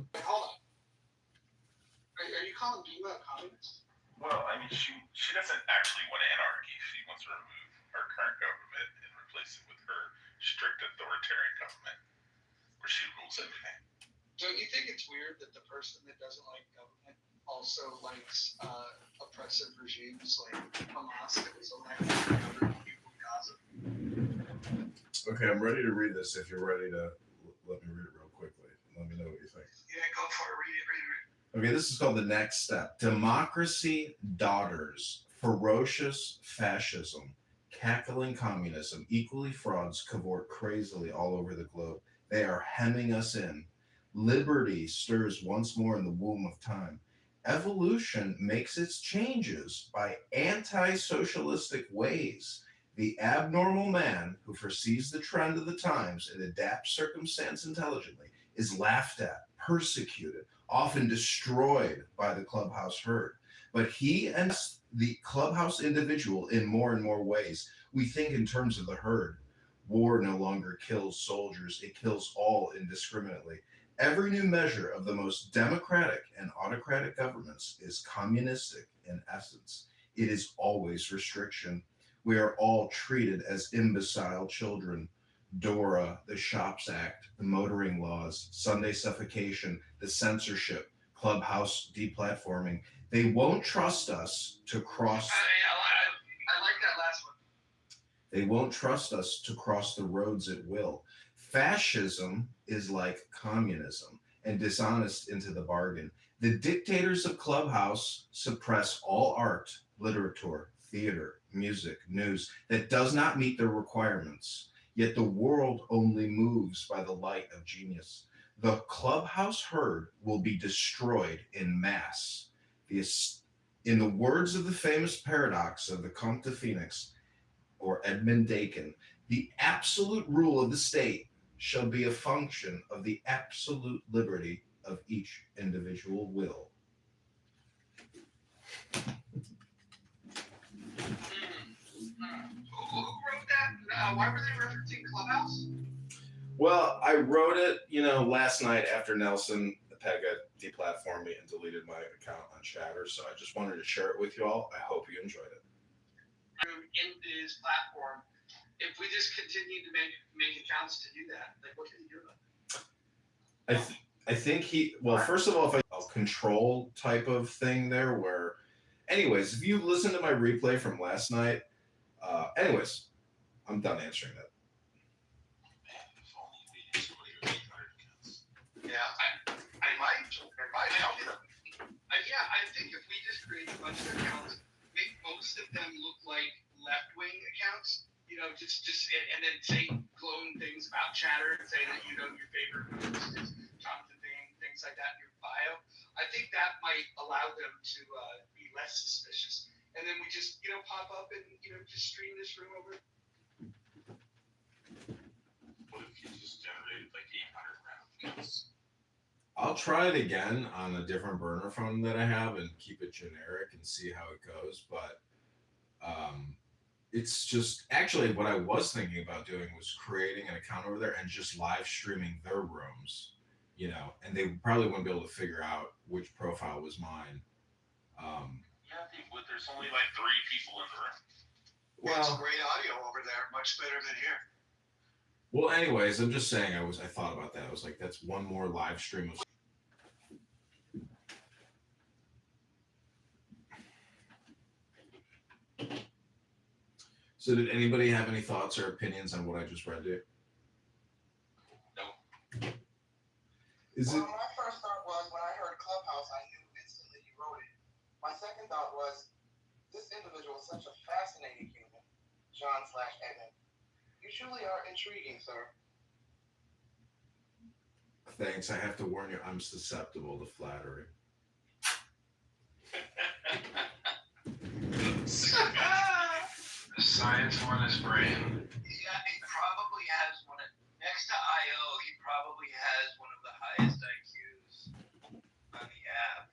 [SPEAKER 18] Are you calling Dima a communist?
[SPEAKER 13] Well, I mean, she doesn't actually want anarchy. She wants to remove our current government and replace it with her strict authoritarian government, where she rules everything.
[SPEAKER 18] Don't you think it's weird that the person that doesn't like government also likes oppressive regimes like Hamas that was elected to people in Gaza?
[SPEAKER 2] Okay, I'm ready to read this if you're ready to let me read it real quickly. Let me know what you think.
[SPEAKER 21] Yeah, go for it. Read it.
[SPEAKER 2] Okay, this is called the next step. Democracy daughters, ferocious fascism, cackling communism, equally frauds cavort crazily all over the globe. They are hemming us in. Liberty stirs once more in the womb of time. Evolution makes its changes by anti-socialistic ways. The abnormal man who foresees the trend of the times and adapts circumstance intelligently is laughed at, persecuted, often destroyed by the clubhouse herd. But he and the clubhouse individual in more and more ways. We think in terms of the herd. War no longer kills soldiers, it kills all indiscriminately. Every new measure of the most democratic and autocratic governments is communistic in essence. It is always restriction. We are all treated as imbecile children. DORA, the Shops Act, the motoring laws, Sunday suffocation, the censorship, clubhouse deplatforming. They won't trust us to cross.
[SPEAKER 21] I like that last one.
[SPEAKER 2] They won't trust us to cross the roads at will. Fascism is like communism and dishonest into the bargain. The dictators of Clubhouse suppress all art, literature, theater, music, news that does not meet their requirements. Yet the world only moves by the light of genius. The clubhouse herd will be destroyed in mass. The, in the words of the famous paradox of the Comte de Phoenix or Edmund Dacon, the absolute rule of the state shall be a function of the absolute liberty of each individual will.
[SPEAKER 21] Who wrote that? Why were they referencing Clubhouse?
[SPEAKER 2] Well, I wrote it, last night after Nelson Pega deplatformed me and deleted my account on Chatter. So I just wanted to share it with you all. I hope you enjoyed it.
[SPEAKER 21] In his platform, if we just continue to make accounts to do that, like what can he do about it?
[SPEAKER 2] I think first of all, if a control type of thing there where, anyways, if you listen to my replay from last night, anyways, I'm done answering that.
[SPEAKER 21] Yeah, I might help you. I think if we just create a bunch of accounts, make most of them look like left-wing accounts, and then say glowing things about Chatter and say that your favorite host is Jonathan Bing, things like that in your bio. I think that might allow them to be less suspicious. And then we just pop up and just stream this room over.
[SPEAKER 13] What if you just generated like 800 random accounts?
[SPEAKER 2] I'll try it again on a different burner phone that I have and keep it generic and see how it goes. But it's just actually what I was thinking about doing was creating an account over there and just live streaming their rooms, and they probably wouldn't be able to figure out which profile was mine.
[SPEAKER 13] Yeah, I think there's only like 3 people in the room.
[SPEAKER 15] Well, it's great audio over there, much better than here.
[SPEAKER 2] Well, anyways, I'm just saying I thought about that. I was like, that's one more live stream of. So did anybody have any thoughts or opinions on what I just read to you?
[SPEAKER 13] No.
[SPEAKER 17] My first thought was when I heard Clubhouse, I knew instantly you wrote it. My second thought was this individual is such a fascinating human, John/Evan. You truly are intriguing, sir.
[SPEAKER 2] Thanks. I have to warn you, I'm susceptible to flattery.
[SPEAKER 21] The science one is brain.
[SPEAKER 5] Yeah, he probably has next to IO, he probably has one of the highest IQs on the app.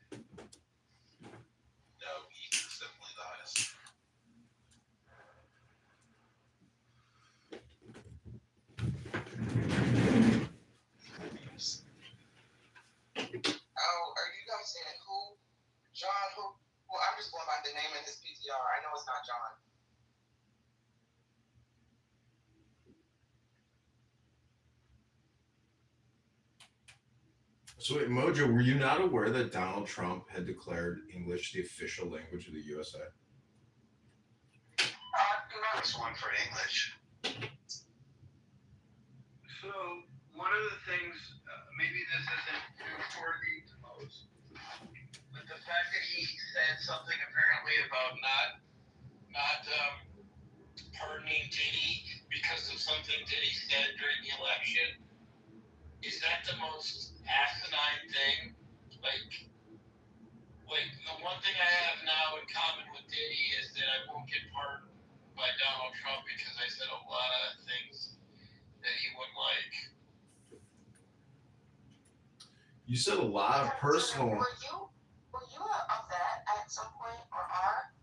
[SPEAKER 13] No, he's definitely the highest.
[SPEAKER 17] Oh, are you guys saying who? John who? Well, I'm just going by the name in his PTR. I know it's not John.
[SPEAKER 2] So wait, Mojo, were you not aware that Donald Trump had declared English the official language of the USA?
[SPEAKER 21] Nice one for English.
[SPEAKER 5] So, one of the things, maybe this isn't newsworthy to most, but the fact that he said something apparently about not pardoning Diddy because of something Diddy said during the election, is that the most asinine thing? Like the one thing I have now in common with Diddy is that I won't get pardoned by Donald Trump because I said a lot of things that he wouldn't like.
[SPEAKER 2] You said a lot of personal.
[SPEAKER 17] Were you of that at some point or are?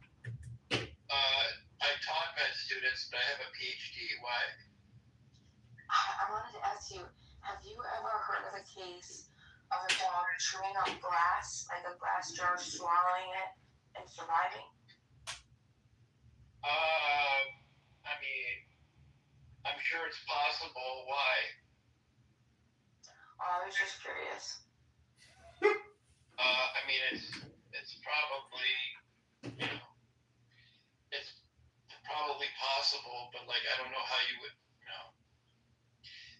[SPEAKER 5] I taught med students, but I have a PhD. Why?
[SPEAKER 17] I wanted to ask you, have you ever heard of a case of a dog chewing up glass, like a glass jar, swallowing it and surviving?
[SPEAKER 5] I mean, I'm sure it's possible. Why?
[SPEAKER 17] I was just curious.
[SPEAKER 5] I mean, it's probably, it's probably possible, but I don't know how you would,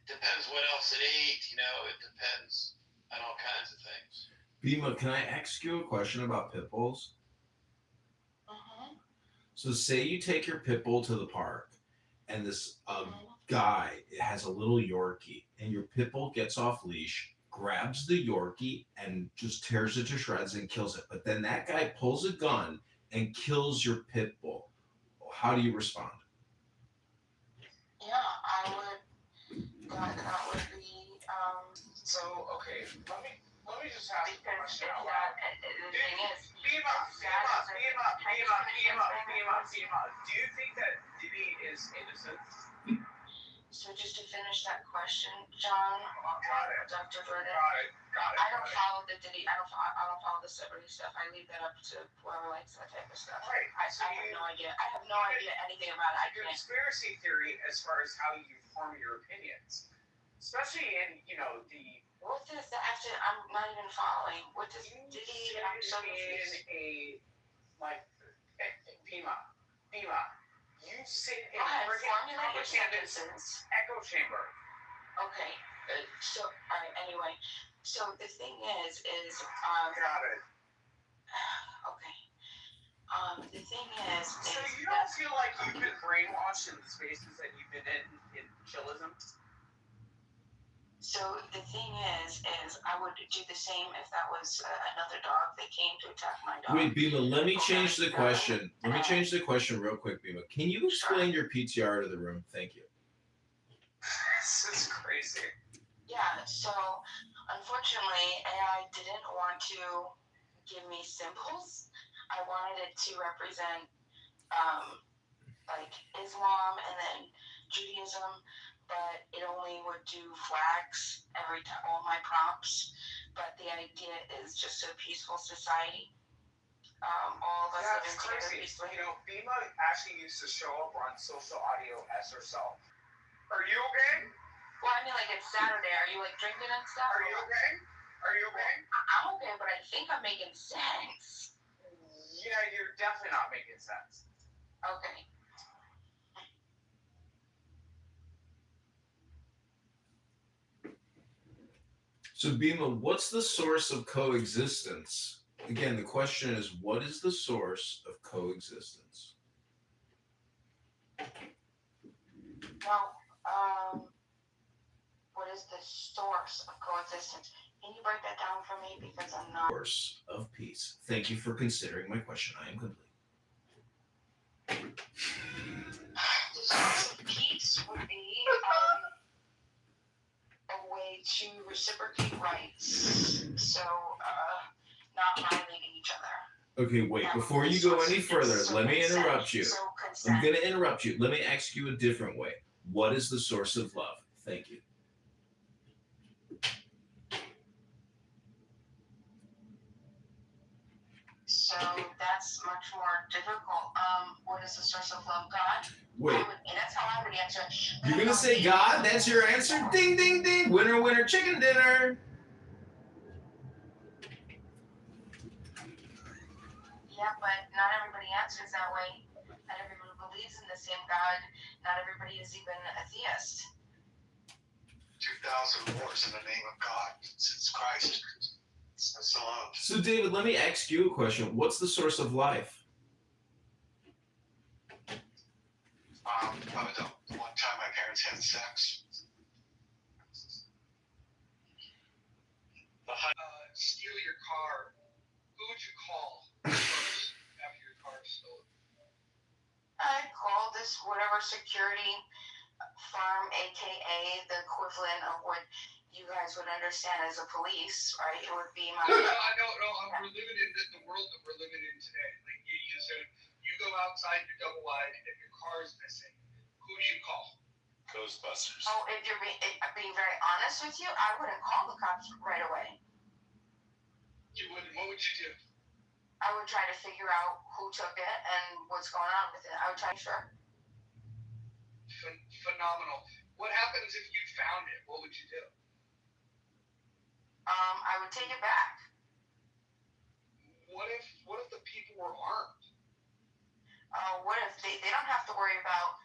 [SPEAKER 5] depends what else it ate, it depends on all kinds of things.
[SPEAKER 2] Bima, can I ask you a question about pit bulls? So say you take your pit bull to the park, and this guy has a little Yorkie, and your pit bull gets off leash, grabs the Yorkie, and just tears it to shreds and kills it. But then that guy pulls a gun and kills your pit bull. How do you respond?
[SPEAKER 9] Yeah, I would. That would be.
[SPEAKER 1] So okay, let me just ask you a question out
[SPEAKER 9] Yeah,
[SPEAKER 1] loud.
[SPEAKER 9] the thing is,
[SPEAKER 1] Bima. Do you think that Diddy is innocent?
[SPEAKER 9] So just to finish that question, John, Dr. Verdict.
[SPEAKER 1] Got it.
[SPEAKER 9] I don't follow the Diddy. I don't follow the celebrity stuff. I leave that up to whoever likes that type of stuff.
[SPEAKER 1] Right.
[SPEAKER 9] I have no idea. I have no idea anything about it.
[SPEAKER 1] Your conspiracy theory as far as how you form your opinions, especially in the.
[SPEAKER 9] What does that actually? I'm not even following. What does Diddy? I'm so confused.
[SPEAKER 1] Bima. You sit in
[SPEAKER 9] formulate your sentences.
[SPEAKER 1] Echo chamber.
[SPEAKER 9] Okay. So anyway, so the thing is
[SPEAKER 1] got it.
[SPEAKER 9] Okay. The thing is.
[SPEAKER 1] So you don't feel like you've been brainwashed in the spaces that you've been in chillism?
[SPEAKER 9] So the thing is I would do the same if that was another dog that came to attack my dog.
[SPEAKER 2] Wait, Bima, let me change the question. Let me change the question real quick, Bima. Can you explain your PTR to the room? Thank you.
[SPEAKER 1] This is crazy.
[SPEAKER 9] Yeah, so unfortunately, AI didn't want to give me symbols. I wanted it to represent like Islam and then Judaism, but it only would do flags every time, all my prompts. But the idea is just a peaceful society. All of us
[SPEAKER 1] That's
[SPEAKER 9] live together
[SPEAKER 1] crazy.
[SPEAKER 9] peacefully.
[SPEAKER 1] Bima actually used to show up on social audio as herself. Are you okay?
[SPEAKER 9] Well, I mean, like it's Saturday. Are you like drinking and stuff?
[SPEAKER 1] Are you okay?
[SPEAKER 9] I'm okay, but I think I'm making sense.
[SPEAKER 1] Yeah, you're definitely not making sense.
[SPEAKER 9] Okay.
[SPEAKER 2] So, Bima, what's the source of coexistence? Again, the question is, what is the source of coexistence?
[SPEAKER 9] Well, what is the source of coexistence? Can you break that down for me? Because I'm not.
[SPEAKER 2] Source of peace. Thank you for considering my question. I am complete.
[SPEAKER 9] The source of peace would be a way to reciprocate rights. So, not violating each other.
[SPEAKER 2] Okay, wait. Before you go any further, let me interrupt you. I'm going to interrupt you. Let me ask you a different way. What is the source of love? Thank you.
[SPEAKER 9] So that's much more difficult. What is the source of love? God?
[SPEAKER 2] Wait.
[SPEAKER 9] That's how I would answer it.
[SPEAKER 2] You're going to say God? That's your answer? Ding, ding, ding. Winner, winner, chicken dinner.
[SPEAKER 9] Yeah, but not everybody answers that way. Not everybody believes in the same God. Not everybody is even a theist.
[SPEAKER 15] 2,000 wars in the name of God since Christ. That's the love.
[SPEAKER 2] So, David, let me ask you a question. What's the source of life?
[SPEAKER 15] One time my parents had sex.
[SPEAKER 18] Steal your car. Who would you call first after your car is stolen?
[SPEAKER 9] I'd call this whatever security firm, aka the equivalent of what you guys would understand as a police, right? It would be my.
[SPEAKER 18] No. We're living in the world that we're living in today. Like you said, you go outside your double wide, if your car is missing, who do you call?
[SPEAKER 15] Ghostbusters.
[SPEAKER 9] Oh, if you're being very honest with you, I wouldn't call the cops right away.
[SPEAKER 18] You wouldn't. What would you do?
[SPEAKER 9] I would try to figure out who took it and what's going on with it. I would try to sure.
[SPEAKER 18] Phenomenal. What happens if you found it? What would you do?
[SPEAKER 9] I would take it back.
[SPEAKER 18] What if the people were armed?
[SPEAKER 9] What if they don't have to worry about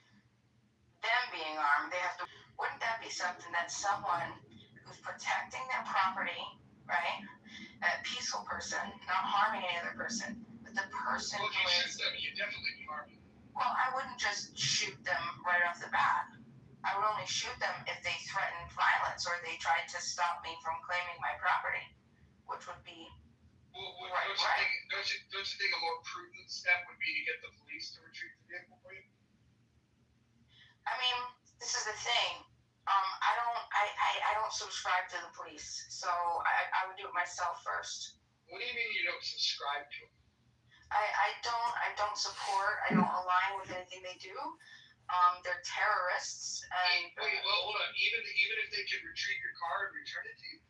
[SPEAKER 9] them being armed? They have to. Wouldn't that be something that someone who's protecting their property, right? A peaceful person, not harming any other person, but the person
[SPEAKER 18] you definitely be harming.
[SPEAKER 9] Well, I wouldn't just shoot them right off the bat. I would only shoot them if they threatened violence or they tried to stop me from claiming my property, which would be
[SPEAKER 18] don't you think a more prudent step would be to get the police to retrieve the vehicle for you?
[SPEAKER 9] I mean, this is the thing. I don't subscribe to the police, so I would do it myself first.
[SPEAKER 18] What do you mean you don't subscribe to them?
[SPEAKER 9] I don't support. I don't align with anything they do. They're terrorists. And
[SPEAKER 18] wait, well, hold on. Even if they can retrieve your car and return it to you.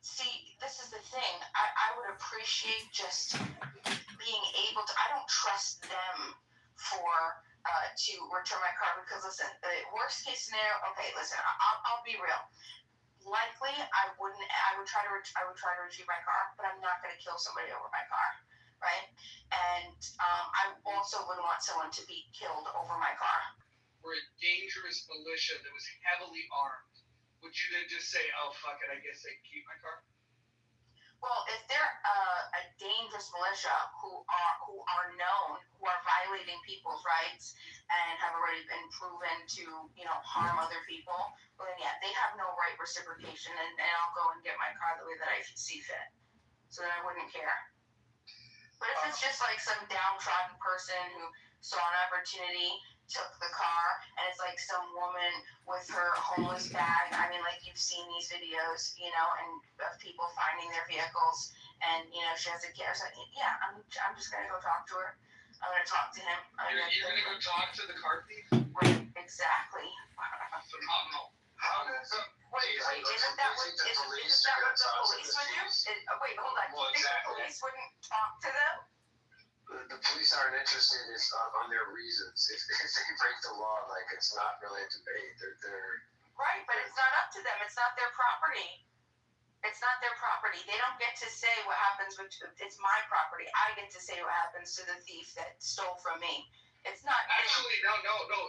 [SPEAKER 9] See, this is the thing. I would appreciate just being able to. I don't trust them for to return my car because listen, the worst case scenario. Okay, listen. I'll be real. Likely, I would try to retrieve my car, but I'm not going to kill somebody over my car, right? And I also wouldn't want someone to be killed over my car.
[SPEAKER 18] We're a dangerous militia that was heavily armed. Would you then just say, "Oh fuck it, I guess I can keep my car"?
[SPEAKER 9] Well, if they're a dangerous militia who are known, who are violating people's rights and have already been proven to, harm other people, well then yeah, they have no right reciprocation, and I'll go and get my car the way that I see fit. So then I wouldn't care. But if it's just like some downtrodden person who saw an opportunity, took the car, and it's like some woman with her homeless bag. I mean, like you've seen these videos, and of people finding their vehicles, and she has a kid or something. Yeah, I'm just gonna go talk to her. I'm gonna talk to him.
[SPEAKER 18] You're gonna go talk to the car thief?
[SPEAKER 9] Right, exactly.
[SPEAKER 18] Phenomenal.
[SPEAKER 3] How does
[SPEAKER 9] Wait, isn't that what the police would do? Wait, hold on.
[SPEAKER 14] Well,
[SPEAKER 9] You think
[SPEAKER 14] exactly.
[SPEAKER 9] the police wouldn't talk to them?
[SPEAKER 14] The police aren't interested on their reasons. If they break the law, like it's not really a debate. They're
[SPEAKER 9] right, but it's not up to them. It's not their property. It's not their property. They don't get to say what happens. It's my property. I get to say what happens to the thief that stole from me. It's not.
[SPEAKER 18] Actually, no.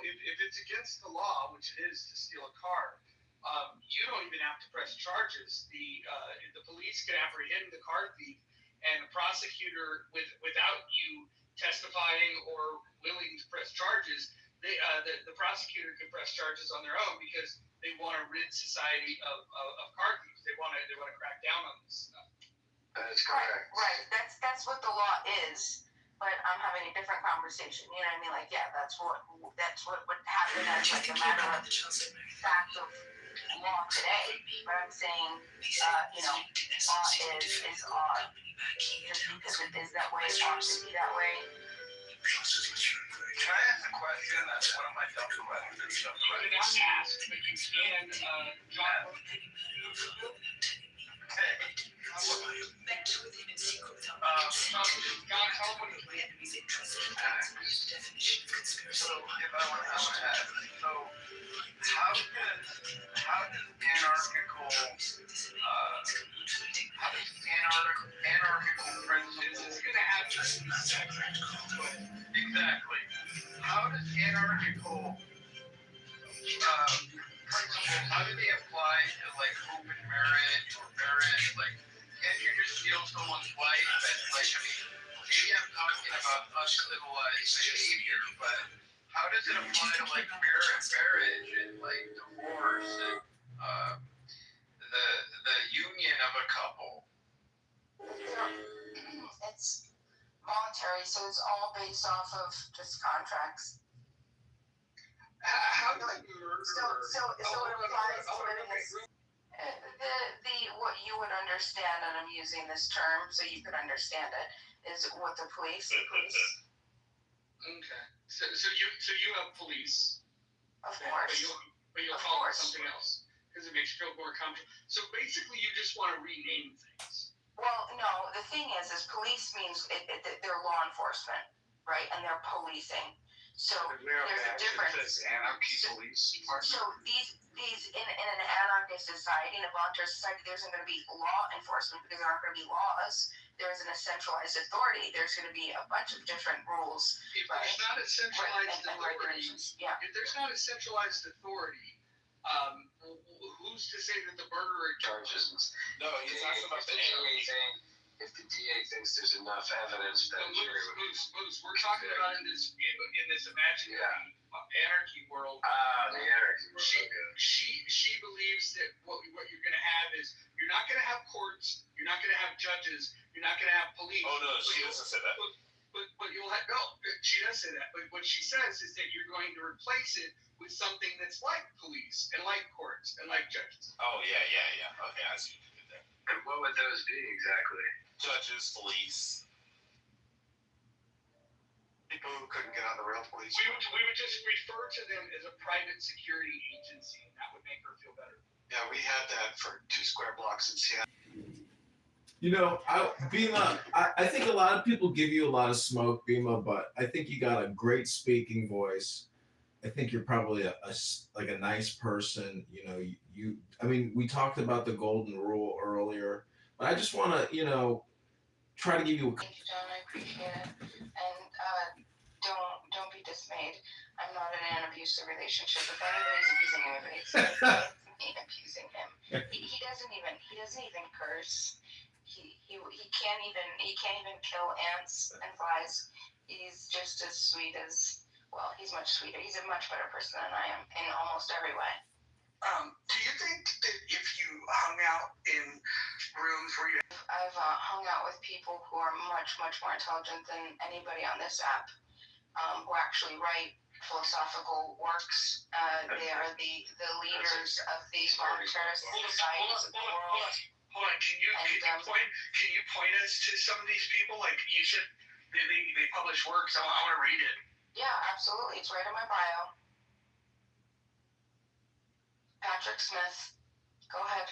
[SPEAKER 18] If it's against the law, which it is to steal a car, you don't even have to press charges. The police can apprehend the car thief. And the prosecutor, without you testifying or willing to press charges, the prosecutor can press charges on their own because they want to rid society of car thieves. They want to crack down on this stuff.
[SPEAKER 14] That's correct.
[SPEAKER 9] Right. That's what the law is. But I'm having a different conversation. You know what I mean? Like, yeah, that's what would happen as like a matter of fact of law today. But I'm saying, law is law. Just because it is that way, it ought to be that way.
[SPEAKER 11] Can I ask a question? That's one of my dumb questions.
[SPEAKER 18] You did not ask, but you can, John.
[SPEAKER 11] How does anarchical principles
[SPEAKER 18] This is going to happen.
[SPEAKER 11] exactly? How does anarchical principles, how do they apply to like open marriage or marriage? Like, can't you just steal someone's wife? And like, I mean, maybe I'm talking about uncivilized behavior, but how does it apply to like marriage and like divorce and the union of a couple?
[SPEAKER 9] It's voluntary, so it's all based off of just contracts.
[SPEAKER 18] How does murder?
[SPEAKER 9] So it applies to living this. What you would understand, and I'm using this term so you could understand it, is what the police.
[SPEAKER 18] Okay. So you have police.
[SPEAKER 9] Of course.
[SPEAKER 18] But you'll call it something else because it makes you feel more comfortable. So basically, you just want to rename things.
[SPEAKER 9] Well, no. The thing is police means they're law enforcement, right? And they're policing. So there's a difference.
[SPEAKER 11] Anarchy police.
[SPEAKER 9] So these in an anarchist society, in a voluntary society, there isn't going to be law enforcement because there aren't going to be laws. There isn't a centralized authority. There's going to be a bunch of different rules.
[SPEAKER 18] If there's not a centralized authority,
[SPEAKER 9] yeah.
[SPEAKER 18] If there's not a centralized authority, who's to say that the murderer
[SPEAKER 14] charges?
[SPEAKER 2] No, he's talking about the anarchy.
[SPEAKER 14] if the DA thinks there's enough evidence that a jury would.
[SPEAKER 18] Moose, we're talking about in this imaginary anarchy world.
[SPEAKER 14] The anarchy world.
[SPEAKER 18] She believes that what you're going to have is you're not going to have courts, you're not going to have judges, you're not going to have police.
[SPEAKER 13] Oh no, she doesn't say that.
[SPEAKER 18] But you'll have she does say that. But what she says is that you're going to replace it with something that's like police and like courts and like judges.
[SPEAKER 13] Oh yeah. Okay, I see what you did there.
[SPEAKER 14] And what would those be exactly?
[SPEAKER 13] Judges, police.
[SPEAKER 15] People who couldn't get on the rail, police.
[SPEAKER 18] We would just refer to them as a private security agency, and that would make her feel better.
[SPEAKER 15] Yeah, we had that for 2 square blocks in Seattle.
[SPEAKER 2] You know, Bima, I think a lot of people give you a lot of smoke, Bima, but I think you got a great speaking voice. I think you're probably a nice person. You know, I mean, we talked about the golden rule earlier, but I just want to, try to give you a.
[SPEAKER 9] Thank you, John. I appreciate it. And don't be dismayed. I'm not in an abusive relationship. If anybody's abusing him, it's me abusing him. He doesn't even curse. He can't even kill ants and flies. He's just as sweet as, well, he's much sweeter. He's a much better person than I am in almost every way.
[SPEAKER 11] Do you think that if you hung out in rooms where you...
[SPEAKER 9] I've hung out with people who are much, much more intelligent than anybody on this app, who actually write philosophical works. They are the leaders of the voluntarist societies of the world.
[SPEAKER 11] Hold on, can you point us to some of these people? Like you said, they publish works. I want to read it.
[SPEAKER 9] Yeah, absolutely. It's right in my bio. Patrick Smith. Go ahead.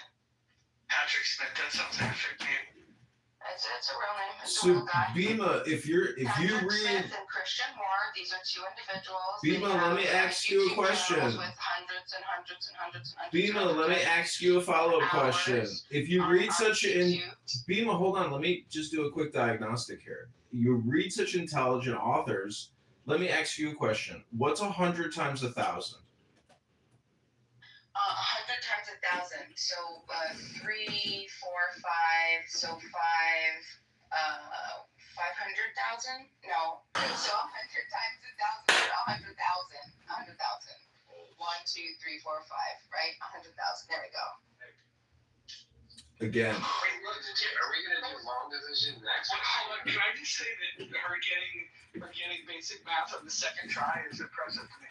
[SPEAKER 11] Patrick Smith. That sounds like a fake name.
[SPEAKER 9] It's a real name. It's a
[SPEAKER 2] So
[SPEAKER 9] real guy.
[SPEAKER 2] Bima, if you read
[SPEAKER 9] Smith and Christian Moore, these are two individuals.
[SPEAKER 2] Bima, let me ask you a question.
[SPEAKER 9] With hundreds and hundreds and hundreds and hundreds.
[SPEAKER 2] Bima, let me ask you a follow-up question. If you read such Bima, hold on, let me just do a quick diagnostic here. You read such intelligent authors. Let me ask you a question. What's 100 times 1,000?
[SPEAKER 9] 100 times 1,000. So 3, 4, 5. So 5. 500,000? No. So 100 times 1,000. 100,000. 100,000. 1, 2, 3, 4, 5. Right? 100,000. There we go.
[SPEAKER 2] Again.
[SPEAKER 14] Are we going to do long division next?
[SPEAKER 18] Can I just say that her getting basic math on the second try is impressive to me.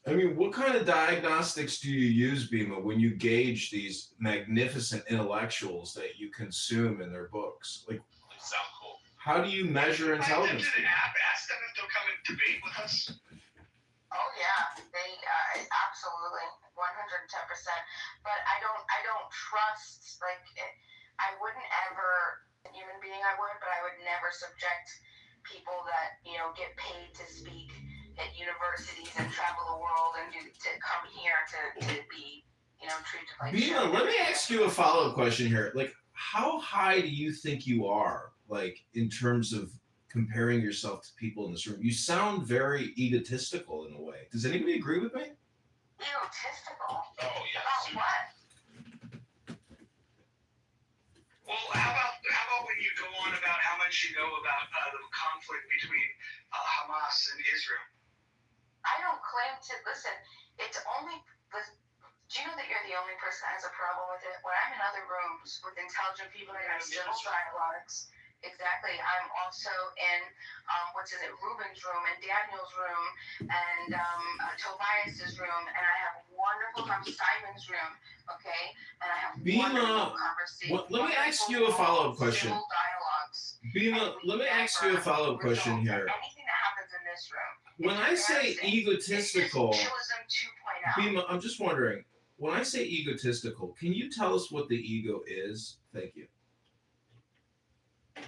[SPEAKER 2] I mean, what kind of diagnostics do you use, Bima, when you gauge these magnificent intellectuals that you consume in their books? Like,
[SPEAKER 13] They sound cool.
[SPEAKER 2] how do you measure intelligence?
[SPEAKER 11] An app, ask them if they'll come and debate with us.
[SPEAKER 9] Oh yeah, they absolutely 110%. But I don't trust, like, I wouldn't ever, a human being I would, but I would never subject people that get paid to speak at universities and travel the world and to come here to be treated like
[SPEAKER 2] Bima,
[SPEAKER 9] shit.
[SPEAKER 2] let me ask you a follow-up question here. Like, how high do you think you are, like, in terms of comparing yourself to people in this room? You sound very egotistical in a way. Does anybody agree with me?
[SPEAKER 9] Egotistical?
[SPEAKER 13] Oh yeah.
[SPEAKER 9] About what?
[SPEAKER 11] Well, how about when you go on about how much you know about the conflict between Hamas and Israel?
[SPEAKER 9] I don't claim to listen. It's only. Do you know that you're the only person that has a problem with it? When I'm in other rooms with intelligent people that have civil dialogues, exactly. I'm also in Ruben's room and Daniel's room and Tobias's room, and I have wonderful Simon's room. Okay, and I have wonderful conversations.
[SPEAKER 2] Let me ask you a follow-up question.
[SPEAKER 9] Civil dialogues.
[SPEAKER 2] Bima, let me ask you a follow-up question here.
[SPEAKER 9] Anything that happens in this room.
[SPEAKER 2] When I say egotistical,
[SPEAKER 9] Socialism 2.0.
[SPEAKER 2] Bima, I'm just wondering, when I say egotistical, can you tell us what the ego is? Thank you.
[SPEAKER 9] The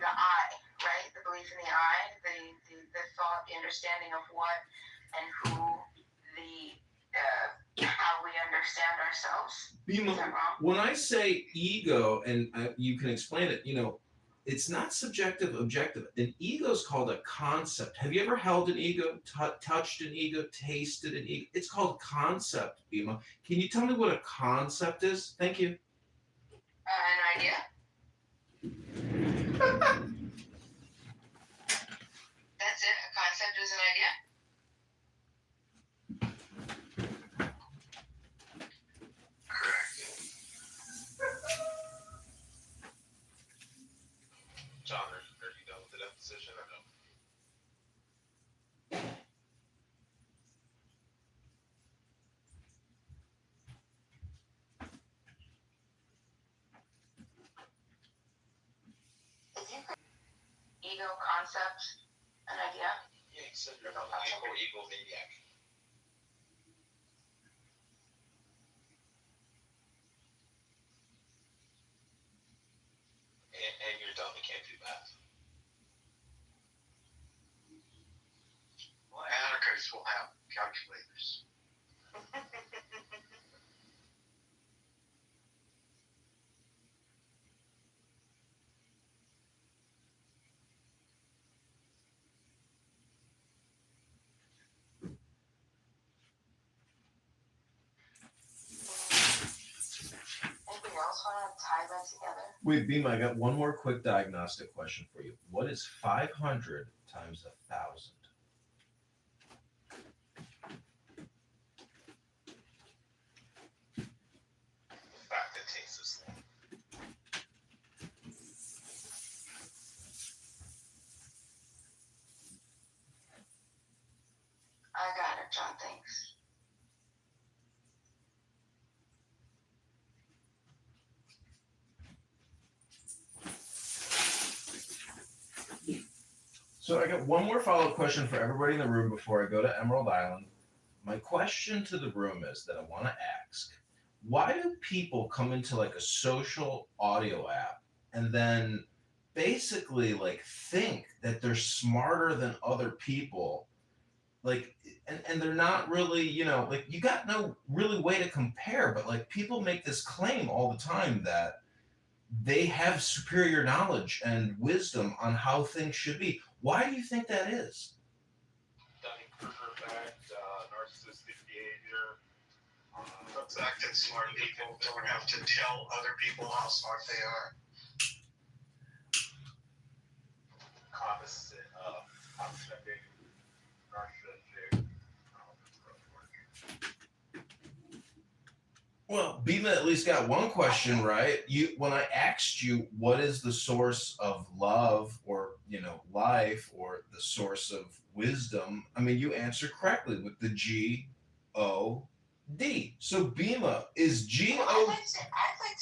[SPEAKER 9] I, right? The belief in the I, the thought, the understanding of what and who, how we understand ourselves.
[SPEAKER 2] Bima,
[SPEAKER 9] Is that wrong?
[SPEAKER 2] when I say ego, and you can explain it, It's not subjective, objective. An ego is called a concept. Have you ever held an ego, touched an ego, tasted an ego? It's called concept, Bima. Can you tell me what a concept is? Thank you.
[SPEAKER 9] An idea? That's it? A concept is an idea?
[SPEAKER 13] John, are you done with the deposition or no?
[SPEAKER 9] Ego concept, an idea?
[SPEAKER 3] Yeah, you said you're not an ego maniac. And you're dumb and can't do math.
[SPEAKER 21] Well, anarchists will have calculators.
[SPEAKER 9] Anything else want to tie that together?
[SPEAKER 2] Wait, Bima, I got one more quick diagnostic question for you. What is 500 times 1,000?
[SPEAKER 13] The fact that takes this long.
[SPEAKER 9] I got it, John, thanks.
[SPEAKER 2] So I got one more follow-up question for everybody in the room before I go to Emerald Island. My question to the room is that I want to ask, why do people come into like a social audio app and then basically like think that they're smarter than other people? Like, and they're not really, like you got no really way to compare, but like people make this claim all the time that they have superior knowledge and wisdom on how things should be. Why do you think that is?
[SPEAKER 13] Dunning-Kruger effect, narcissistic behavior.
[SPEAKER 21] The fact that smart people don't have to tell other people how smart they are.
[SPEAKER 13] Condescending, narcissistic.
[SPEAKER 2] Well, Bima at least got one question right. When I asked you what is the source of love or life or the source of wisdom, I mean you answered correctly with the G-O-D. So Bima is G-O.
[SPEAKER 9] I'd like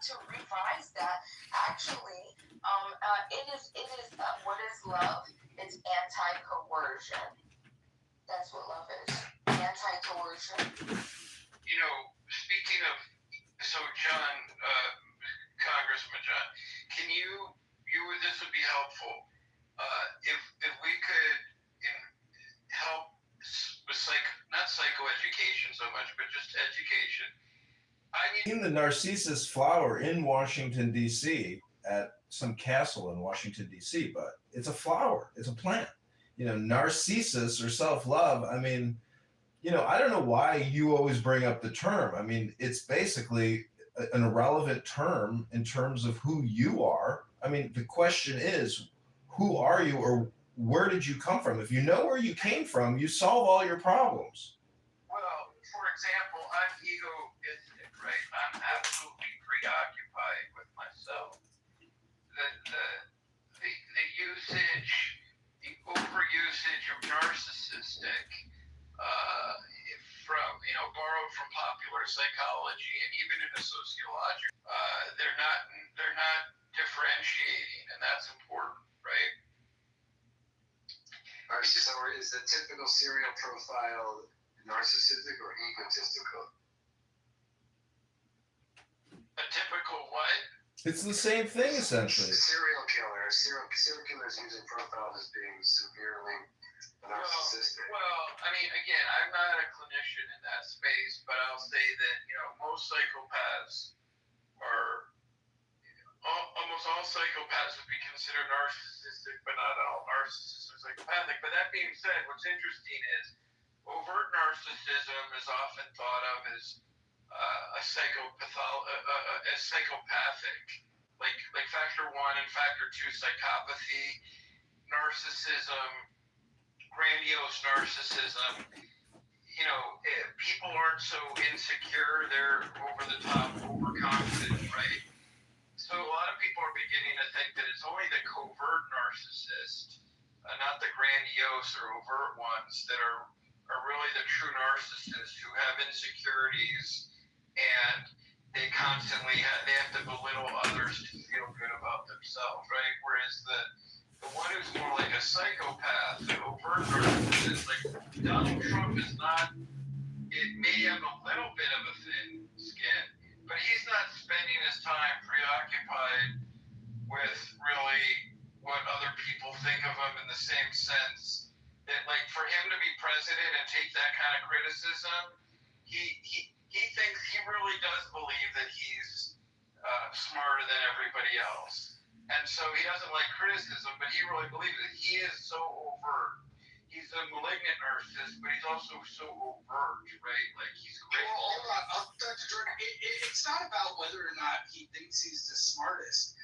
[SPEAKER 9] to revise that. Actually, it is what is love? It's anti-coercion. That's what love is. Anti-coercion.
[SPEAKER 12] You know, speaking of, so John, Congressman John, can this would be helpful, if we could help with not psychoeducation so much, but just education.
[SPEAKER 2] In the Narcissus flower in Washington, D.C., at some castle in Washington, D.C., but it's a flower, it's a plant. Narcissus or self-love, I mean, I don't know why you always bring up the term. I mean, it's basically an irrelevant term in terms of who you are. I mean, the question is, who are you or where did you come from? If you know where you came from, you solve all your problems.
[SPEAKER 12] Well, for example, I'm egoistic, right? I'm absolutely preoccupied with myself. The usage, the overusage of narcissistic, borrowed from popular psychology and even in a sociological, they're not differentiating, and that's important, right?
[SPEAKER 14] All right, so is the typical serial profile narcissistic or egotistical?
[SPEAKER 12] A typical what?
[SPEAKER 2] It's the same thing, essentially.
[SPEAKER 14] Serial killers using profiles as being severely narcissistic.
[SPEAKER 12] Well, I mean, again, I'm not a clinician in that space, but I'll say that, most psychopaths are, almost all psychopaths would be considered narcissistic, but not all narcissists are psychopathic. But that being said, what's interesting is overt narcissism is often thought of as as psychopathic, like factor 1 and factor 2 psychopathy, narcissism, grandiose narcissism. You know, people aren't so insecure; they're over the top, overconfident, right? So a lot of people are beginning to think that it's only the covert narcissist, not the grandiose or overt ones, that are really the true narcissists who have insecurities, and they constantly they have to belittle others to feel good about themselves, right? Whereas the one who's more like a psychopath, an overt narcissist, like Donald Trump is not, it may have a little bit of a thin skin, but he's not spending his time preoccupied with really what other people think of him, in the same sense that, like, for him to be president and take that kind of criticism, he thinks, he really does believe that he's smarter than everybody else. And so he doesn't like criticism, but he really believes that he is so overt. He's a malignant narcissist, but he's also so overt, right? Like, he's great.
[SPEAKER 16] Well, Dr. Jordan, it's not about whether or not he thinks he's the smartest.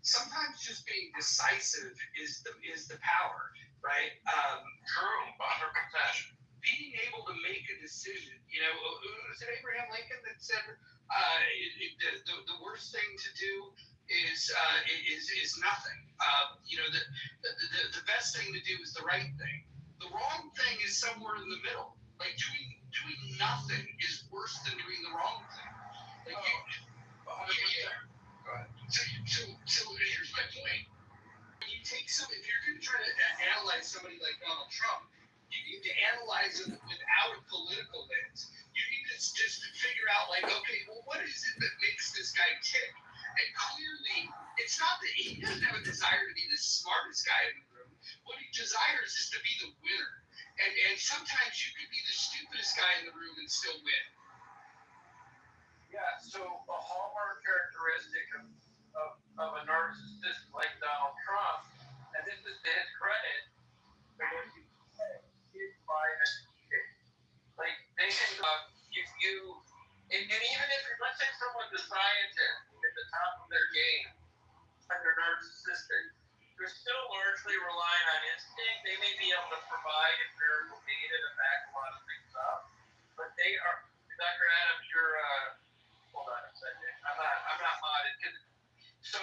[SPEAKER 16] Sometimes just being decisive is the power, right?
[SPEAKER 12] True, 100%.
[SPEAKER 16] Being able to make a decision. You know, was it Abraham Lincoln that said the worst thing to do is nothing. You know, the best thing to do is the right thing. The wrong thing is somewhere in the middle. Like doing nothing is worse than doing the wrong thing. Like
[SPEAKER 6] Go ahead.
[SPEAKER 16] So here's my point. When you take if you're going to try to analyze somebody like Donald Trump, you need to analyze him without a political lens. You need to just figure out, like, okay, well, what is it that makes this guy tick? And clearly, it's not that he doesn't have a desire to be the smartest guy in the room. What he desires is to be the winner. And sometimes you could be the stupidest guy in the room and still win.
[SPEAKER 12] Yeah, so a hallmark characteristic of a narcissist like Donald Trump, and this is to his credit, is by achieving. Like, they can, if you, and even if, let's say someone's a scientist at the top of their game, and they're narcissistic, they're still largely relying on instinct. They may be able to provide empirical data to back a lot of things up, but they are, Dr. Adams, you're, hold on a second. I'm not modded. So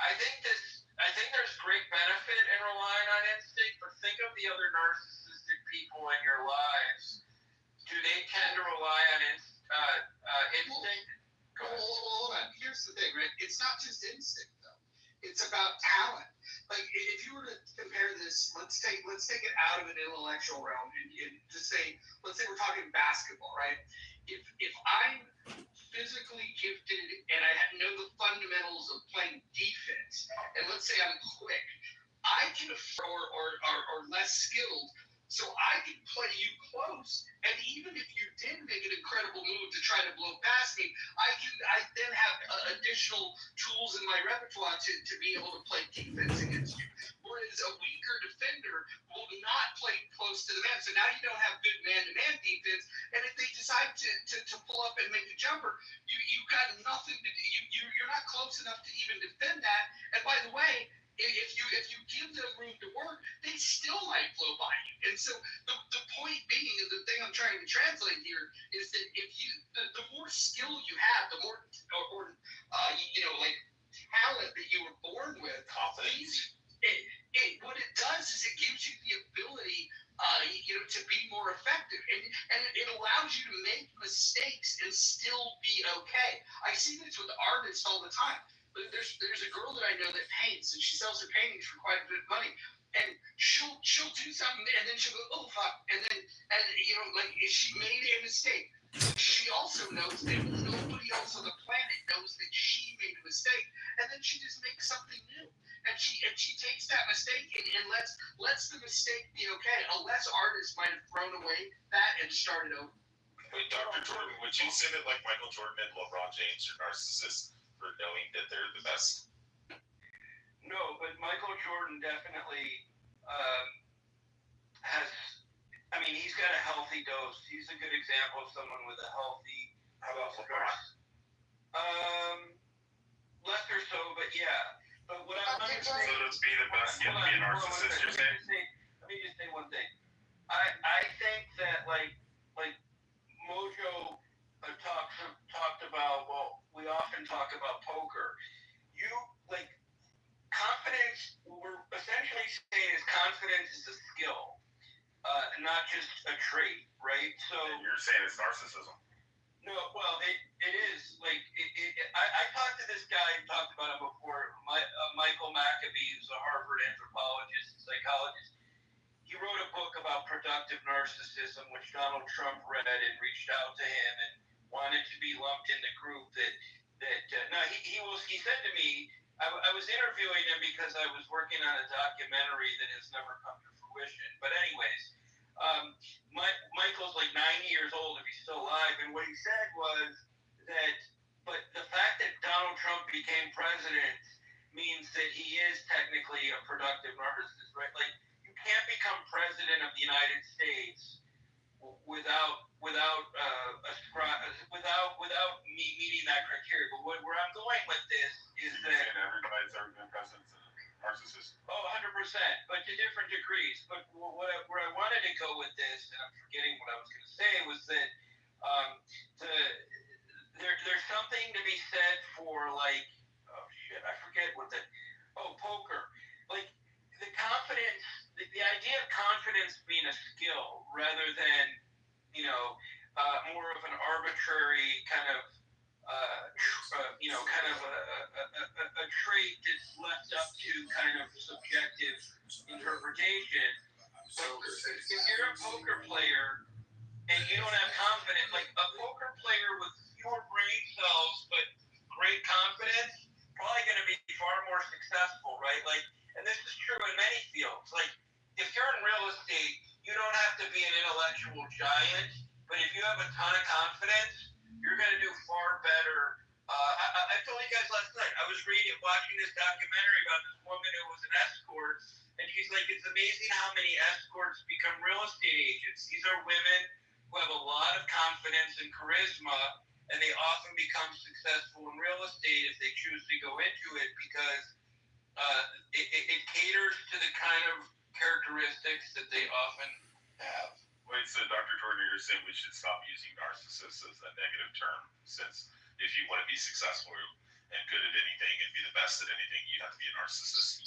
[SPEAKER 12] I think there's great benefit in relying on instinct, but think of the other narcissistic people in your lives. Do they tend to rely on instinct?
[SPEAKER 16] Well, hold on. Here's the thing, right? It's not just instinct, though. It's about talent. Like, if you were to compare this, let's take it out of an intellectual realm and just say, let's say we're talking basketball, right? If I'm physically gifted and I know the fundamentals of playing defense, and let's say I'm quick, I can or less skilled, so I can play you close. And even if you did make an incredible move to try to blow past me, I then have additional tools in my repertoire to be able to play defense against you. Whereas a weaker defender will not play close to the man. So now you don't have good man-to-man defense. And if they decide to pull up and make a jumper, you've got nothing to do. You're not close enough to even defend that. And by the way, if you give them room to work, they still might blow by you. And so the point being, and the thing I'm trying to translate here, is that if the more skill you have, the more like talent that you were born with, confidence. What it does is it gives you the ability, to be more effective, and it allows you to make mistakes and still be okay. I see this with artists all the time. There's a girl that I know that paints, and she sells her paintings for quite a bit of money. And she'll do something, and then she'll go, oh fuck, and like she made a mistake. She also knows that nobody else on the planet knows that she made a mistake, and then she just makes something new. And she takes that mistake and lets the mistake be okay. A less artist might have thrown away that and started over.
[SPEAKER 13] Wait, Dr. Jordan, would you say that like Michael Jordan and LeBron James are narcissists for knowing that they're the best?
[SPEAKER 5] No, but Michael Jordan definitely has. I mean, he's got a healthy dose. He's a good example of someone with a healthy.
[SPEAKER 8] How about LeBron?
[SPEAKER 5] Lesser so, but yeah. But what I want to say.
[SPEAKER 8] So let's be the best, get to be a narcissist, you're saying?
[SPEAKER 5] Let me just say one thing. I think that like Mojo talked about. Well, we often talk about poker. You like confidence. We're essentially saying is confidence is a skill, not just a trait, right? So
[SPEAKER 8] And you're saying it's narcissism.
[SPEAKER 5] no, well, it is like I talked to this guy who talked about it before. Michael McAbee, who's a Harvard anthropologist and psychologist. He wrote a book about productive narcissism, which Donald Trump read and reached out to him and wanted to be lumped in the group that no, he said to me, I was interviewing him because I was working on a documentary that has never come to fruition. But anyways, Michael's like 90 years old if he's still alive, and what he said was that, but the fact that Donald Trump became president means that he is technically a productive narcissist, right? Like, you can't become president of the United States without me meeting that criteria. But where I'm going with this is that
[SPEAKER 8] everybody's ever been president is a narcissist.
[SPEAKER 5] Oh, 100%, but to different degrees. But where I wanted to go with this, and I'm forgetting what I was going to say, was that there's something to be said for like, oh shit, I forget what poker. Like the confidence, the idea of confidence being a skill rather than, more of an arbitrary kind of, a trait that's left up to kind of subjective interpretation. So if you're a poker player and you don't have confidence, like a poker player with fewer brain cells but great confidence, probably going to be far more successful, right? Like, and this is true in many fields. Like, if you're in real estate, you don't have to be an intellectual giant, but if you have a ton of confidence, you're going to do far better. I told you guys last night, I was watching this documentary about this woman who was an escort, and she's like, it's amazing how many escorts become real estate agents. These are women who have a lot of confidence and charisma, and they often become successful in real estate if they choose to go into it because it caters to the kind of characteristics that they often have.
[SPEAKER 8] Wait, so Dr. Jordan, you're saying we should stop using narcissist as a negative term, since if you want to be successful and good at anything and be the best at anything, you have to be a narcissist.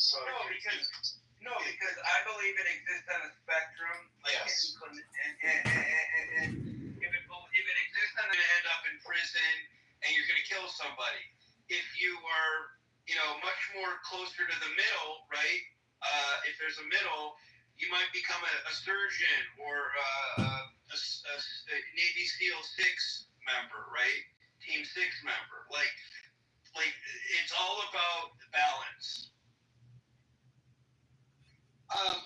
[SPEAKER 5] No, because I believe it exists on a spectrum. Like,
[SPEAKER 8] yes.
[SPEAKER 5] And if it exists, then you end up in prison and you're going to kill somebody. If you are, much more closer to the middle, right? If there's a middle, you might become a surgeon or a Navy SEAL 6 member, right? Team 6 member. Like it's all about the balance.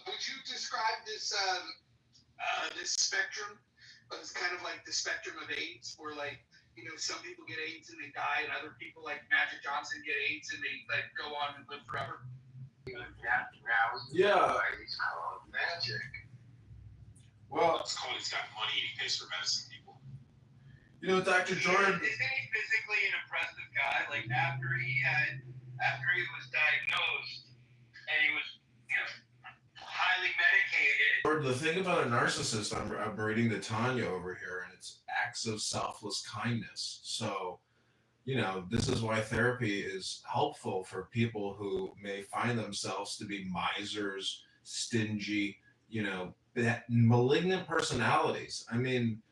[SPEAKER 16] Would you describe this this spectrum as kind of like the spectrum of AIDS, where like, some people get AIDS and they die, and other people like Magic Johnson get AIDS and they like go on and live forever?
[SPEAKER 2] Yeah.
[SPEAKER 3] He's called Magic.
[SPEAKER 2] Well,
[SPEAKER 13] it's called he's got money and he pays for medicine people.
[SPEAKER 2] Dr. Jordan.
[SPEAKER 5] Isn't he physically an impressive guy? Like after he was diagnosed and he was, highly medicated.
[SPEAKER 2] The thing about a narcissist, I'm reading the Tanya over here, and it's acts of selfless kindness. So, this is why therapy is helpful for people who may find themselves to be misers, stingy, that malignant personalities. I mean,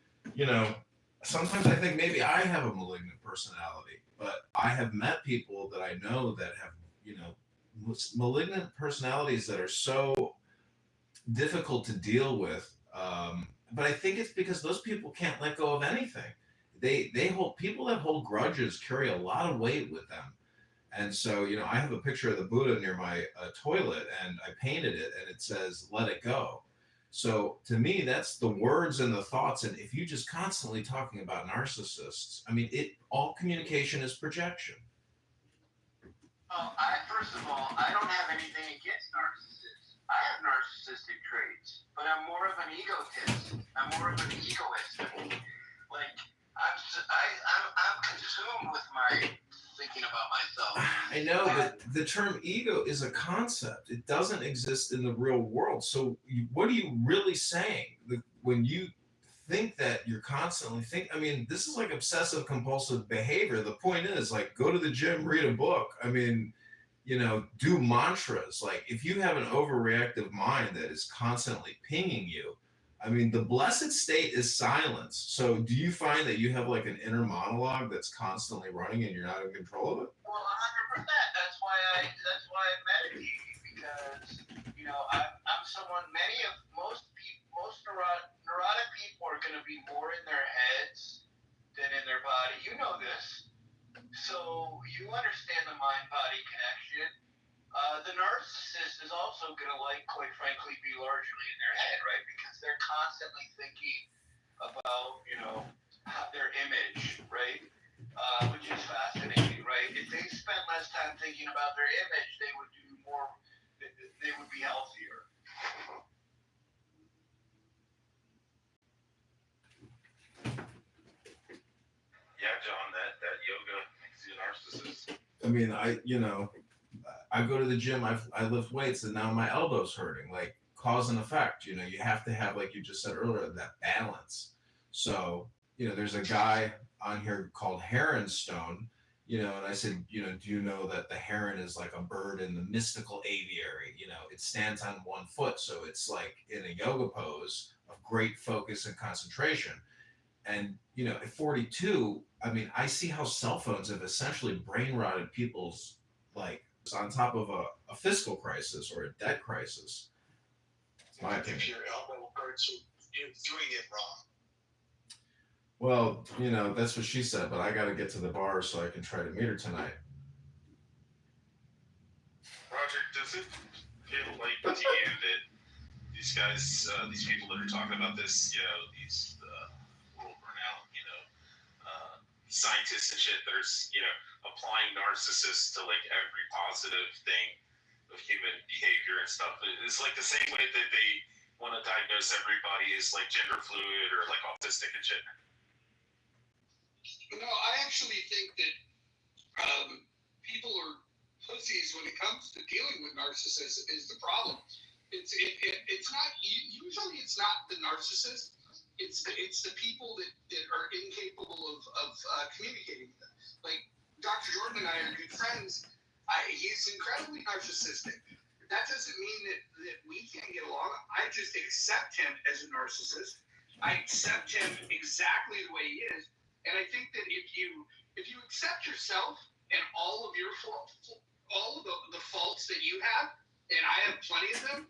[SPEAKER 2] sometimes I think maybe I have a malignant personality, but I have met people that I know that have, malignant personalities that are so difficult to deal with. But I think it's because those people can't let go of anything. They hold, people that hold grudges carry a lot of weight with them. And so, I have a picture of the Buddha near my toilet, and I painted it, and it says, "Let it go." So to me, that's the words and the thoughts. And if you just constantly talking about narcissists, I mean, all communication is projection.
[SPEAKER 5] Well, first of all, I don't have anything against narcissists. I have narcissistic traits, but I'm more of an egotist. I'm more of an egoist. Like I'm consumed with my thinking about myself.
[SPEAKER 2] I know, but the term ego is a concept. It doesn't exist in the real world. So, what are you really saying? When you think that you're constantly think, I mean, this is like obsessive compulsive behavior. The point is, like, go to the gym, read a book. I mean, do mantras. Like, if you have an overreactive mind that is constantly pinging you, I mean, the blessed state is silence. So, do you find that you have like an inner monologue that's constantly running and you're not in control of it?
[SPEAKER 5] Well, 100%. That's why I meditate, because I'm someone. Most neurotic people are going to be more in their heads than in their body. You know this, so you understand the mind-body connection. The narcissist is also going to, quite frankly, be largely in their head, right? Because they're constantly thinking about, their image, right? Which is fascinating, right? If they spent less time thinking about their image, they would do more. They would be healthier.
[SPEAKER 13] Yeah, John, that yoga makes you a narcissist.
[SPEAKER 2] I mean, I go to the gym, I lift weights, and now my elbow's hurting. Like, cause and effect. You have to have, like you just said earlier, that balance. So, there's a guy on here called Heronstone, and I said, do you know that the heron is like a bird in the mystical aviary? It stands on one foot, so it's like in a yoga pose of great focus and concentration. And, at 42, I mean, I see how cell phones have essentially brain rotted people's, like, on top of a fiscal crisis or a debt crisis. It's my opinion.
[SPEAKER 21] If your elbow hurts, you're doing it wrong.
[SPEAKER 2] Well, that's what she said, but I got to get to the bar so I can try to meet her tonight.
[SPEAKER 13] Roger, does it feel like to you that these guys, these people that are talking about this, these world-renowned, scientists and shit that are, applying narcissists to like every positive thing of human behavior and stuff? It's like the same way that they want to diagnose everybody as like gender fluid or like autistic and shit.
[SPEAKER 16] No, I actually think that people are pussies when it comes to dealing with narcissists is the problem. It's not usually it's not the narcissist. It's the people that are incapable of communicating with them. Like Dr. Jordan and I are good friends. He's incredibly narcissistic. That doesn't mean that we can't get along. I just accept him as a narcissist. I accept him exactly the way he is. And I think that if you accept yourself and all of your all of the faults that you have, and I have plenty of them,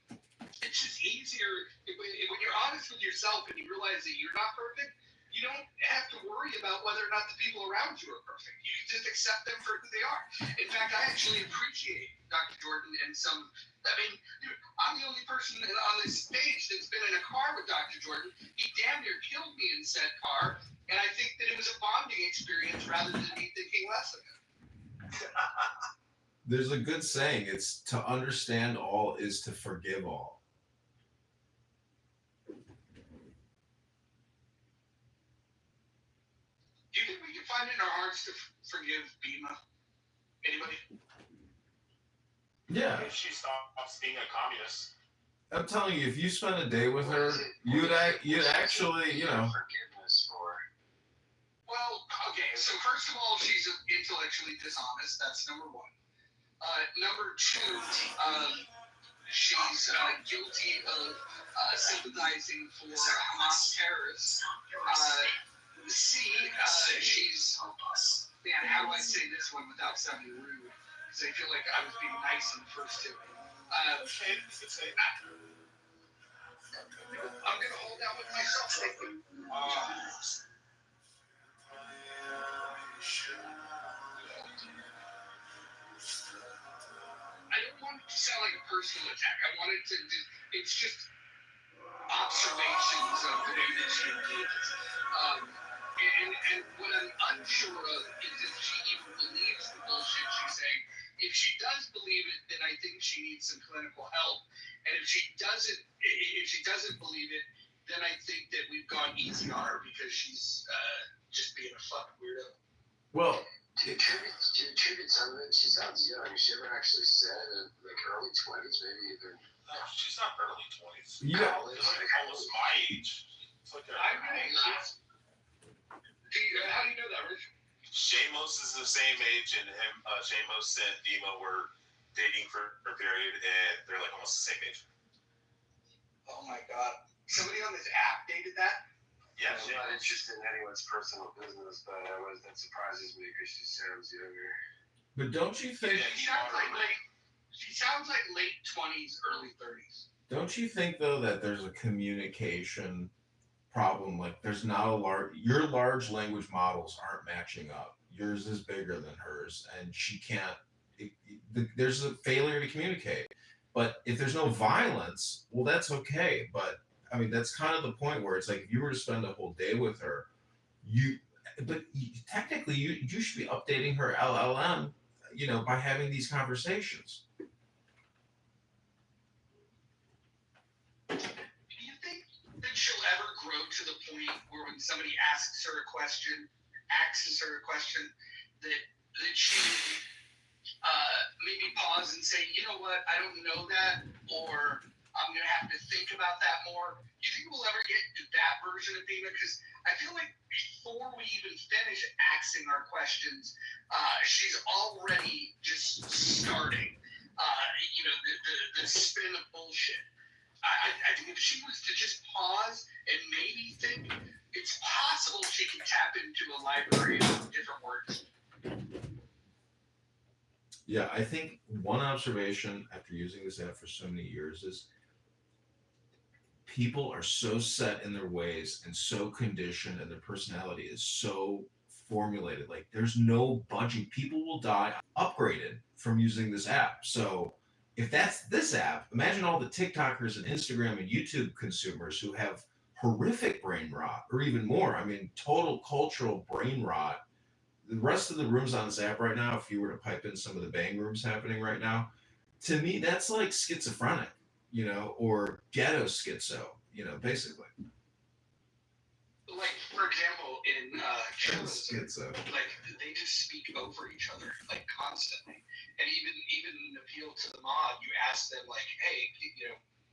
[SPEAKER 16] it's just easier when you're honest with yourself and you realize that you're not perfect. You don't have to worry about whether or not the people around you are perfect. You can just accept them for who they are. In fact, I actually appreciate Dr. Jordan and some. I mean, dude, I'm the only person on this stage that's been in a car with Dr. Jordan. He damn near killed me in said car, and I think that it was a bonding experience rather than me thinking less of him.
[SPEAKER 2] There's a good saying. It's to understand all is to forgive all.
[SPEAKER 16] Do you think we can find it in our hearts to forgive Bima? Anybody?
[SPEAKER 2] Yeah.
[SPEAKER 13] If she stops being a communist.
[SPEAKER 2] I'm telling you, if you spend a day with her, you'd actually,
[SPEAKER 5] Forgiveness for.
[SPEAKER 16] Well, okay. So first of all, she's intellectually dishonest. That's number one. Number two, she's guilty of sympathizing for Hamas terrorists. She's, man, how do I say this one without sounding rude? Because I feel like I was being nice in the first two. I'm going to hold out with myself. Thank you. I don't want it to sound like a personal attack. I want it to, it's just observations of the way that she is. And what I'm unsure of is if she even believes the bullshit she's saying. If she does believe it, then I think she needs some clinical help. And if she doesn't believe it, then I think that we've gone easy on her because she's just being a fucking weirdo.
[SPEAKER 2] Well,
[SPEAKER 14] to attribute some of it, she sounds young. She ever actually said like early 20s, maybe even.
[SPEAKER 13] No, she's not early 20s.
[SPEAKER 2] Yeah.
[SPEAKER 13] She's like almost my age. It's like
[SPEAKER 16] I'm gonna guess. How do you know that, Rich?
[SPEAKER 13] Shamos is the same age, and him, Shamos and Dima were dating for a period, and they're like almost the same age.
[SPEAKER 16] Oh my god! Somebody on this app dated that?
[SPEAKER 13] Yeah,
[SPEAKER 14] I'm not interested in anyone's personal business, but that surprises me because she sounds younger.
[SPEAKER 2] But don't you think?
[SPEAKER 16] Yeah, she sounds like late 20s, early 30s.
[SPEAKER 2] Don't you think though that there's a communication problem? Like there's not your large language models aren't matching up. Yours is bigger than hers, and she can't. There's a failure to communicate. But if there's no violence, well, that's okay. But I mean, that's kind of the point where it's like if you were to spend a whole day with her, technically you should be updating her LLM, by having these conversations.
[SPEAKER 16] Do you think that she'll ever grow to the point where when somebody asks her a question, that she maybe pause and say, you know what, I don't know that, or I'm going to have to think about that more? Do you think we'll ever get to that version of Dina? Because I feel like before we even finish asking our questions, she's already just starting, the spin of bullshit. I think if she was to just pause and maybe think, it's possible she can tap into a library of different words.
[SPEAKER 2] Yeah, I think one observation after using this app for so many years is people are so set in their ways and so conditioned, and their personality is so formulated. Like there's no budging. People will die upgraded from using this app. So if that's this app, imagine all the TikTokers and Instagram and YouTube consumers who have horrific brain rot, or even more. I mean, total cultural brain rot. The rest of the rooms on this app right now, if you were to pipe in some of the bang rooms happening right now, to me, that's like schizophrenic, or ghetto schizo, basically.
[SPEAKER 16] Like, for example, in
[SPEAKER 2] schizo,
[SPEAKER 16] like they just speak over each other, like constantly. And even appeal to the mob, you ask them like, hey,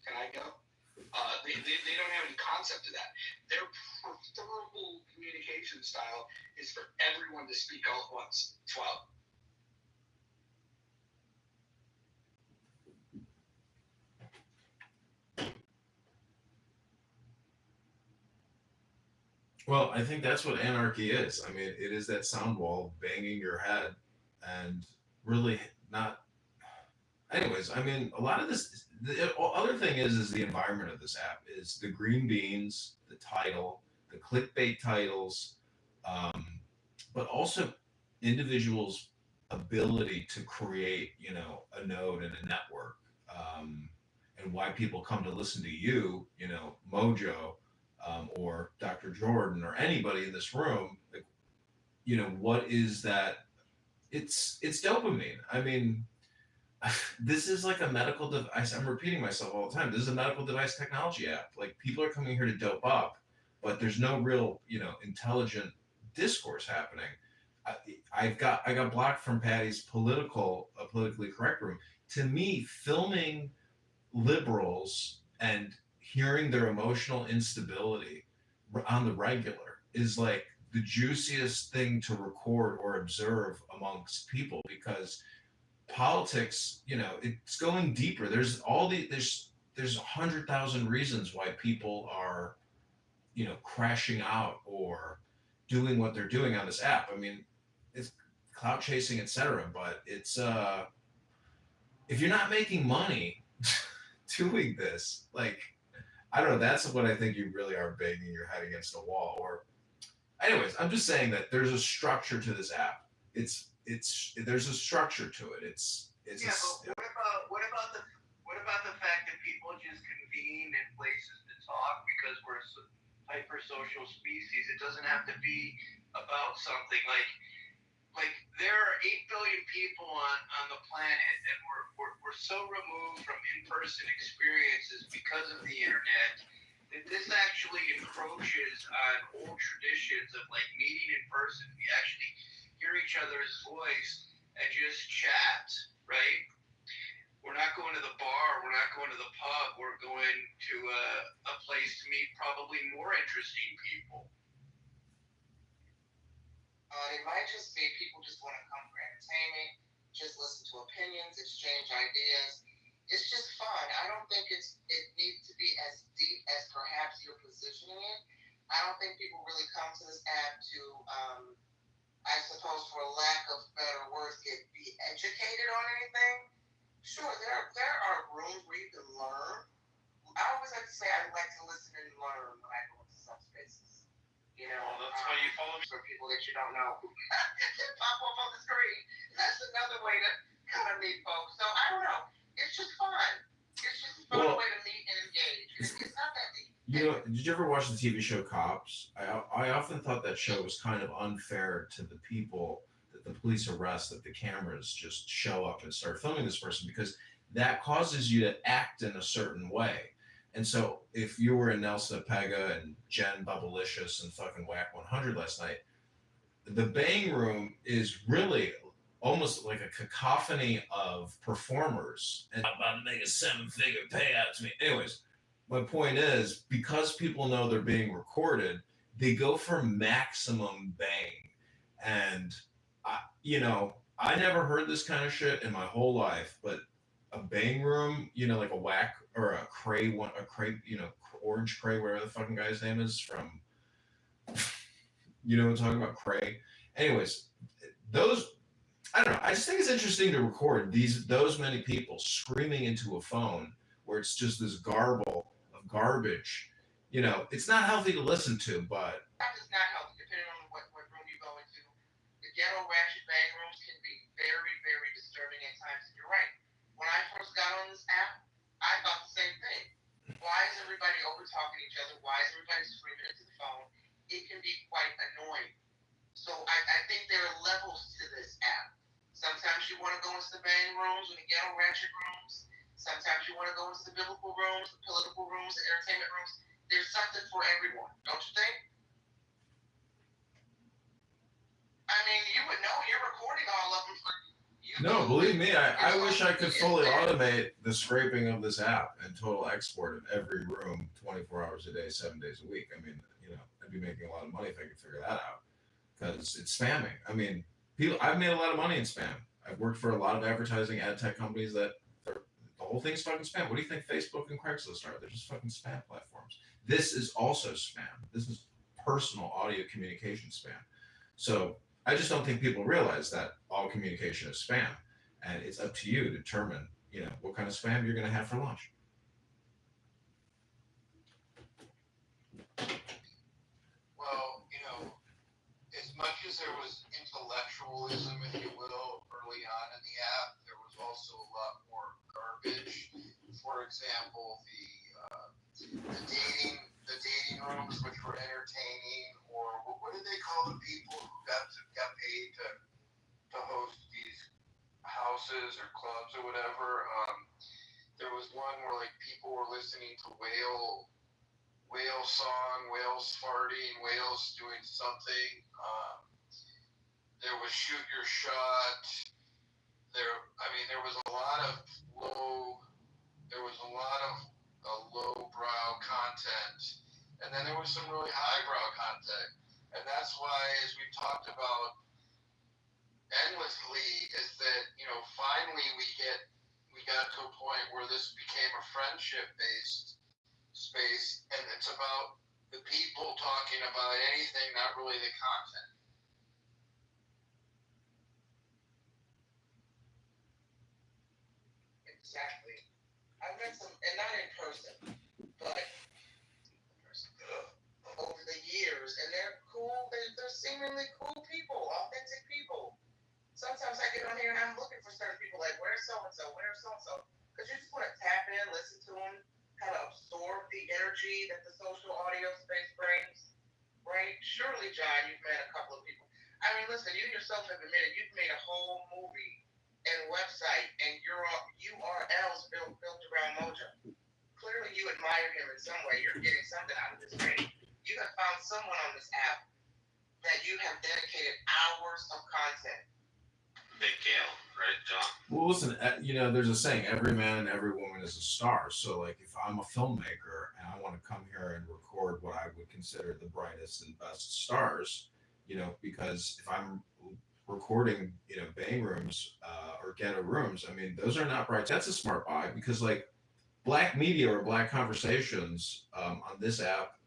[SPEAKER 16] can I go? They don't have any concept of that. Their preferable communication style is for everyone to speak all at once. 12.
[SPEAKER 2] Well, I think that's what anarchy is. I mean, it is that sound wall banging your head and really not. Anyways, I mean, a lot of this, the other thing is the environment of this app is the green beans, the title, the clickbait titles, but also individuals' ability to create, a node and a network, and why people come to listen to you, Mojo, or Dr. Jordan, or anybody in this room. Like, what is that? It's dopamine. I mean, this is like a medical device. I'm repeating myself all the time. This is a medical device technology app. Like people are coming here to dope up, but there's no real, intelligent discourse happening. I got blocked from Patty's politically correct room. To me, filming liberals and hearing their emotional instability on the regular is like the juiciest thing to record or observe amongst people, because politics, it's going deeper. There's 100,000 reasons why people are, crashing out or doing what they're doing on this app. I mean, it's clout chasing, etc. But it's if you're not making money doing this, like, I don't know, that's what I think you really are banging your head against a wall. Or anyways, I'm just saying that there's a structure to this app. There's a structure to it.
[SPEAKER 5] But what about the fact that people just convene in places to talk because we're a hyper social species? It doesn't have to be about something like like there are 8 billion people on the planet, and we're so removed from in-person experiences because of the internet that this actually encroaches on old traditions of like meeting in person. We actually hear each other's voice and just chat, right? We're not going to the bar, we're not going to the pub, we're going to a place to meet probably more interesting people.
[SPEAKER 17] It might just be people just want to come for entertainment, just listen to opinions, exchange ideas. It's just fun. I don't think it needs to be as deep as perhaps you're positioning it. I don't think people really come to this app to, I suppose, for lack of better words, be educated on anything. Sure, there are rooms where you can learn. I always like to say I like to listen and learn when I go into some spaces. You know,
[SPEAKER 8] well, that's why you follow
[SPEAKER 17] for people that you don't know who pop up on the screen. That's another way to kind of meet folks. So I don't know. It's just fun. It's just a fun way to meet and engage. It's not that deep.
[SPEAKER 2] You know, did you ever watch the TV show Cops? I often thought that show was kind of unfair to the people that the police arrest, that the cameras just show up and start filming this person, because that causes you to act in a certain way. And so if you were in Nelson Pega and Jen Bubblicious and fucking Whack 100 last night, the Bang Room is really almost like a cacophony of performers. And I'm about to make a 7-figure payout to me. Anyways, my point is, because people know they're being recorded, they go for maximum bang. And I never heard this kind of shit in my whole life, but a Bang Room, like a Whack or a Cray, Orange Cray, whatever the fucking guy's name is from, what I'm talking about, Cray. Anyways, I don't know. I just think it's interesting to record those many people screaming into a phone where it's just this garble of garbage. It's not healthy to listen to, but
[SPEAKER 17] It's not healthy depending on what room you go into. The ghetto ratchet bang rooms can be very, very disturbing at times. And you're right. When I first got on this app, I thought the same thing. Why is everybody over talking to each other? Why is everybody screaming into the phone? It can be quite annoying. So I think there are levels to this app. Sometimes you want to go into the bang rooms or the ghetto ratchet rooms. Sometimes you want to go into the biblical rooms, the political rooms, the entertainment rooms. There's something for everyone, don't you think? I mean, you would know. You're recording all of them for you.
[SPEAKER 2] no, believe me, I wish I could fully automate the scraping of this app and total export of every room 24 hours a day, 7 days a week. I mean, I'd be making a lot of money if I could figure that out, because it's spamming. I mean, I've made a lot of money in spam. I've worked for a lot of advertising ad tech companies that the whole thing's fucking spam. What do you think Facebook and Craigslist are? They're just fucking spam platforms. This is also spam. This is personal audio communication spam. So I just don't think people realize that all communication is spam, and it's up to you to determine, what kind of spam you're going to have for lunch.
[SPEAKER 3] Well, as much as there was intellectualism, if you will, early on in the app, there was also a lot more garbage. For example, the dating rooms, which were entertaining, or what do they call the people who got paid to host these houses or clubs or whatever? There was one where like people were listening to whale song, whales farting, whales doing something. There was shoot your shot. There was a lot of lowbrow content, and then there was some really highbrow content. And that's why, as we've talked about endlessly, is that finally we got to a point where this became a friendship-based space, and it's about the people talking about anything, not really the content.
[SPEAKER 17] Exactly. I've met some, and not in person, but over the years, and they're cool. They're seemingly cool people, authentic people. Sometimes I get on here and I'm looking for certain people, like, where's so-and-so, where's so-and-so? Because you just want to tap in, listen to them, kind of absorb the energy that the social audio space brings, right? Surely, John, you've met a couple of people. I mean, listen, you yourself have admitted you've made a whole movie and website and your URLs built around Mojo. Clearly, you admire him in some way. You're getting something out of this thing. You have found someone on this app that you have dedicated hours of content.
[SPEAKER 8] Big deal, right, John?
[SPEAKER 2] Well, listen, there's a saying, every man and every woman is a star. So, like, if I'm a filmmaker and I want to come here and record what I would consider the brightest and best stars, because if I'm recording, bang rooms or ghetto rooms, I mean, those are not bright. That's a smart buy because, like, black media or black conversations on this app,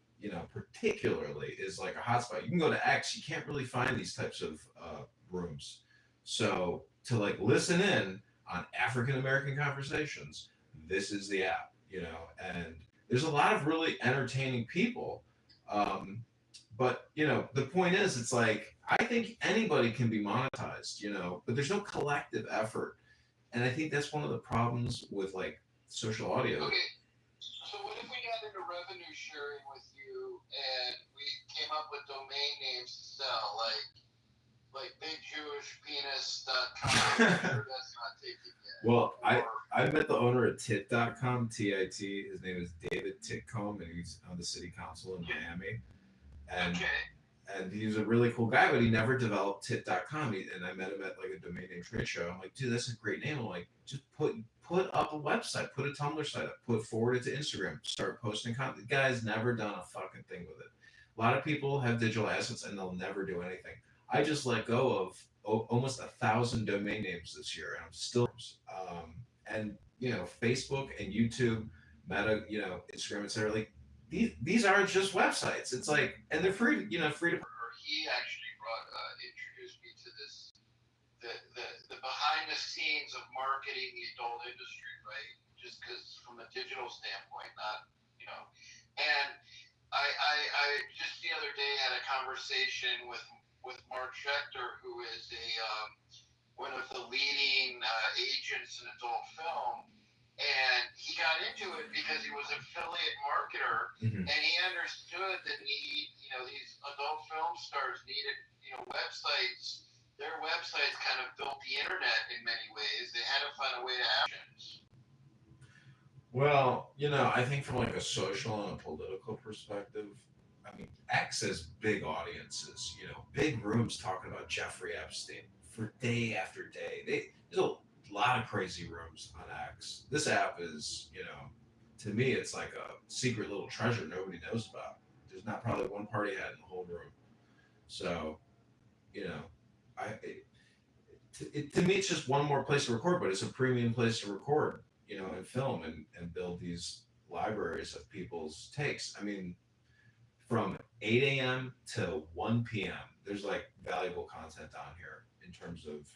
[SPEAKER 2] particularly is like a hotspot. You can go to X, you can't really find these types of rooms. So to like listen in on African American conversations, this is the app, and there's a lot of really entertaining people. But the point is, it's like, I think anybody can be monetized, but there's no collective effort. And I think that's one of the problems with like social audio.
[SPEAKER 12] Okay, so what if we got into revenue sharing with you and we came up with domain names to sell, like BigJewishPenis.com? I'm sure that's not taken yet.
[SPEAKER 2] Well, I met the owner at tit.com, T-I-T. His name is David Titcomb, and he's on the city council in Miami. And he's a really cool guy, but he never developed tit.com. And I met him at like a domain name trade show. I'm like, dude, that's a great name. I'm like, just put up a website, put a Tumblr site up, forward it to Instagram, start posting content. The guy's never done a fucking thing with it. A lot of people have digital assets and they'll never do anything. I just let go of almost 1,000 domain names this year, and I'm still, Facebook and YouTube, Meta, Instagram, etc. Like these aren't just websites. It's like, and they're free to.
[SPEAKER 12] He actually introduced me to this, the behind the scenes of marketing the adult industry, right? Just because from a digital standpoint, not, and I just the other day had a conversation with Mark Schechter, who is one of the leading agents in adult film, and he got into it because he was an affiliate marketer, and he understood the need. These adult film stars needed, websites. Their websites kind of built the internet in many ways. They had to find a way to actions.
[SPEAKER 2] Well, I think from like a social and a political perspective, I mean, X has big audiences, big rooms talking about Jeffrey Epstein for day after day. There's a lot of crazy rooms on X. This app is, to me, it's like a secret little treasure nobody knows about. There's not probably one party hat in the whole room. So, to me, it's just one more place to record, but it's a premium place to record, and film and build these libraries of people's takes. I mean, from 8 a.m. to 1 p.m., there's like valuable content on here in terms of,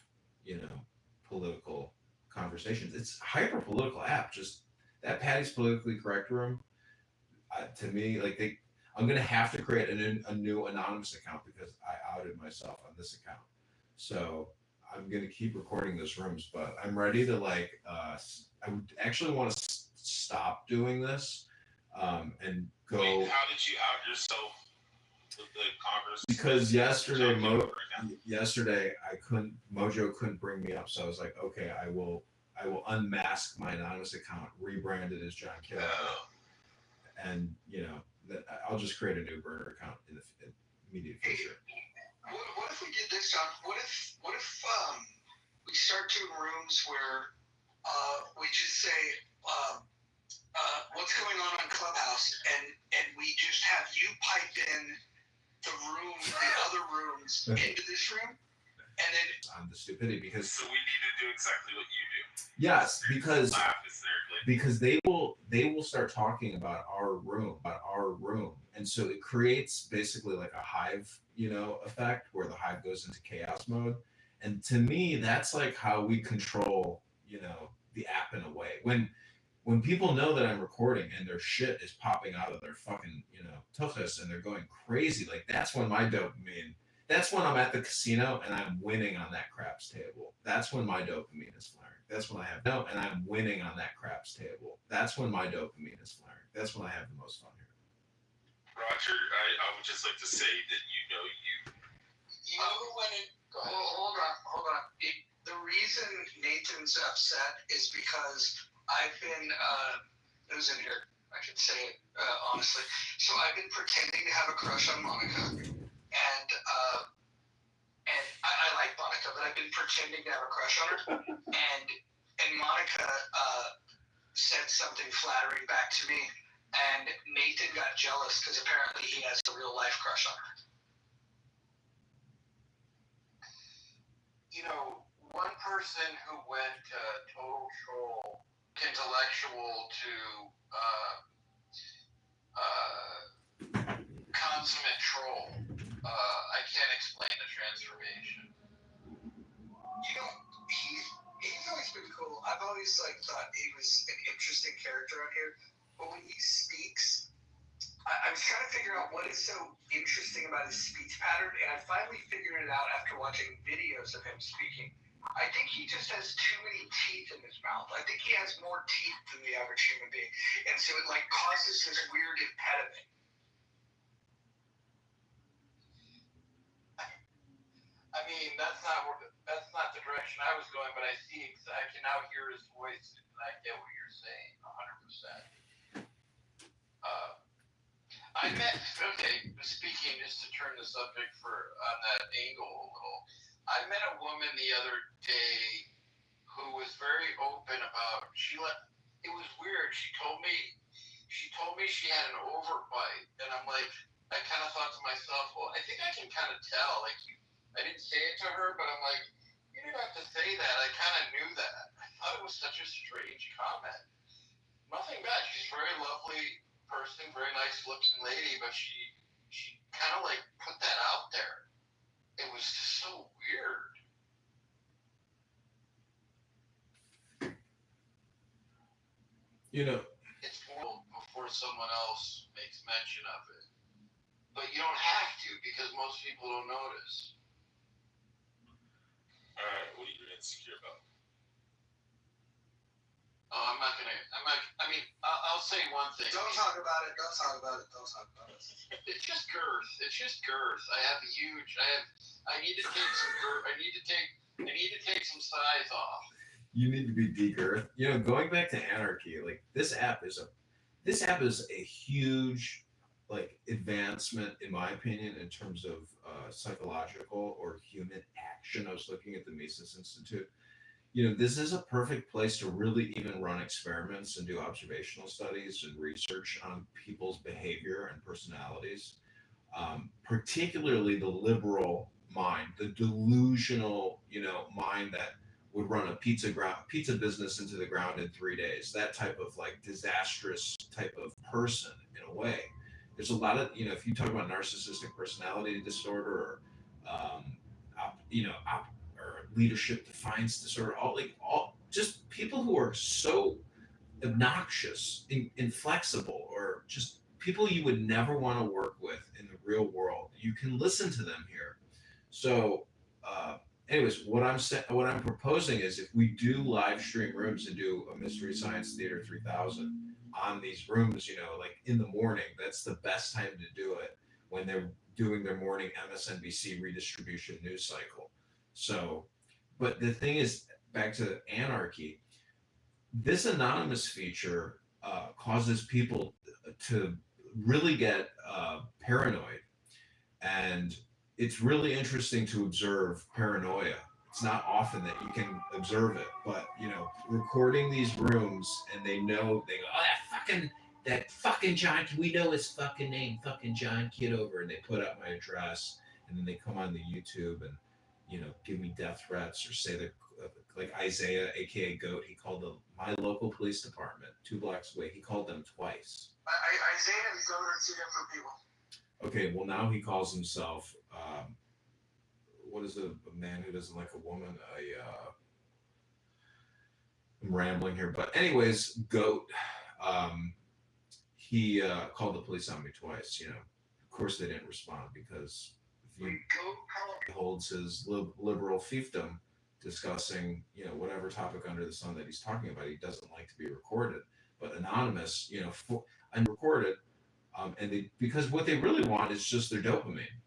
[SPEAKER 2] political conversations. It's a hyper political app. Just that Patty's Politically Correct room, to me, like I'm going to have to create a new anonymous account because I outed myself on this account. So I'm going to keep recording those rooms, but I'm ready to I would actually want to stop doing this and go.
[SPEAKER 13] Wait, how did you out yourself with the Congress?
[SPEAKER 2] Because yesterday Mojo couldn't bring me up, so I was like, okay, I will unmask my anonymous account, rebrand it as John Kitover, and I'll just create a new burner account in the immediate future.
[SPEAKER 11] What if we did this, John? What if we start doing rooms where we just say what's going on Clubhouse, and we just have you pipe in the other rooms into this room, and then
[SPEAKER 2] on the stupidity, because
[SPEAKER 13] so we need to do exactly what you do.
[SPEAKER 2] Yes, because they will start talking about our room, and so it creates basically like a hive, effect where the hive goes into chaos mode, and to me that's like how we control, the app in a way. When people know that I'm recording and their shit is popping out of their fucking, tuchus and they're going crazy, like that's when my dopamine. That's when I'm at the casino and I'm winning on that craps table. That's when my dopamine is flaring. That's when I have and I'm winning on that craps table. That's when my dopamine is flaring. That's when I have the most fun here.
[SPEAKER 13] Roger, I would just like to say that
[SPEAKER 8] You know who went in? Go ahead.
[SPEAKER 11] Well, hold on. The reason Nathan's upset is because I've been, who's in here? I should say it honestly. So I've been pretending to have a crush on Monica, and I like Monica, but I've been pretending to have a crush on her, and Monica said something flattering back to me, and Nathan got jealous because apparently he has a real life crush on her.
[SPEAKER 12] You know, one person who went total troll, intellectual to consummate troll. I can't explain the transformation.
[SPEAKER 11] You know, he's always been cool. I've always thought he was an interesting character on here. But when he speaks, I was trying to figure out what is so interesting about his speech pattern, and I finally figured it out after watching videos of him speaking. I think he just has too many teeth in his mouth. I think he has more teeth than the average human being, and so it causes this weird impediment.
[SPEAKER 12] I mean, that's not the direction I was going, but I can now hear his voice, and I get what you're saying, 100%. Speaking, just to turn the subject on that angle a little, I met a woman the other day who was very open about, it was weird, she told me she had an overbite, and I'm like, I kind of thought to myself, well, I think I can kind of tell, I didn't say it to her, but I'm like, you didn't have to say that, I kind of knew that. I thought it was such a strange comment. Nothing bad, she's a very lovely person, very nice looking lady, but she kind of put that out there. It was just so weird.
[SPEAKER 2] You know,
[SPEAKER 12] it's before someone else makes mention of it, but you don't have to because most people don't notice.
[SPEAKER 13] All right, what are you insecure about?
[SPEAKER 12] Oh, I'll say one thing.
[SPEAKER 11] Don't talk about it.
[SPEAKER 12] It's just girth. I need to take some girth. I need to take some size off.
[SPEAKER 2] You need to be de-girth. You know, going back to anarchy, this app is a huge advancement in my opinion in terms of psychological or human action. I was looking at the Mises Institute. You know, this is a perfect place to really even run experiments and do observational studies and research on people's behavior and personalities, particularly the liberal mind, the delusional, mind that would run a pizza business into the ground in 3 days. That type of disastrous type of person in a way. There's a lot of, if you talk about narcissistic personality disorder or, or leadership defiance disorder, all just people who are so obnoxious, inflexible, or just people you would never want to work with in the real world. You can listen to them here. So, anyways, what I'm proposing is if we do live stream rooms and do a Mystery Science Theater 3000 on these rooms, in the morning, that's the best time to do it when they're doing their morning MSNBC redistribution news cycle. So, but the thing is, back to anarchy, this anonymous feature causes people to really get paranoid. And it's really interesting to observe paranoia. It's not often that you can observe it, but recording these rooms and they go, oh, that fucking John, we know his fucking name, fucking John Kitover, and they put up my address, and then they come on the YouTube and give me death threats or say that like Isaiah, aka Goat, he called my local police department 2 blocks away. He called them twice.
[SPEAKER 11] Isaiah and Goat are 2 different people.
[SPEAKER 2] Okay, well now he calls himself what is a man who doesn't like a woman? I'm rambling here, but anyways, Goat. He called the police on me twice. Of course they didn't respond because if he holds his liberal fiefdom discussing whatever topic under the sun that he's talking about, he doesn't like to be recorded. But anonymous, unrecorded, and because what they really want is just their dopamine.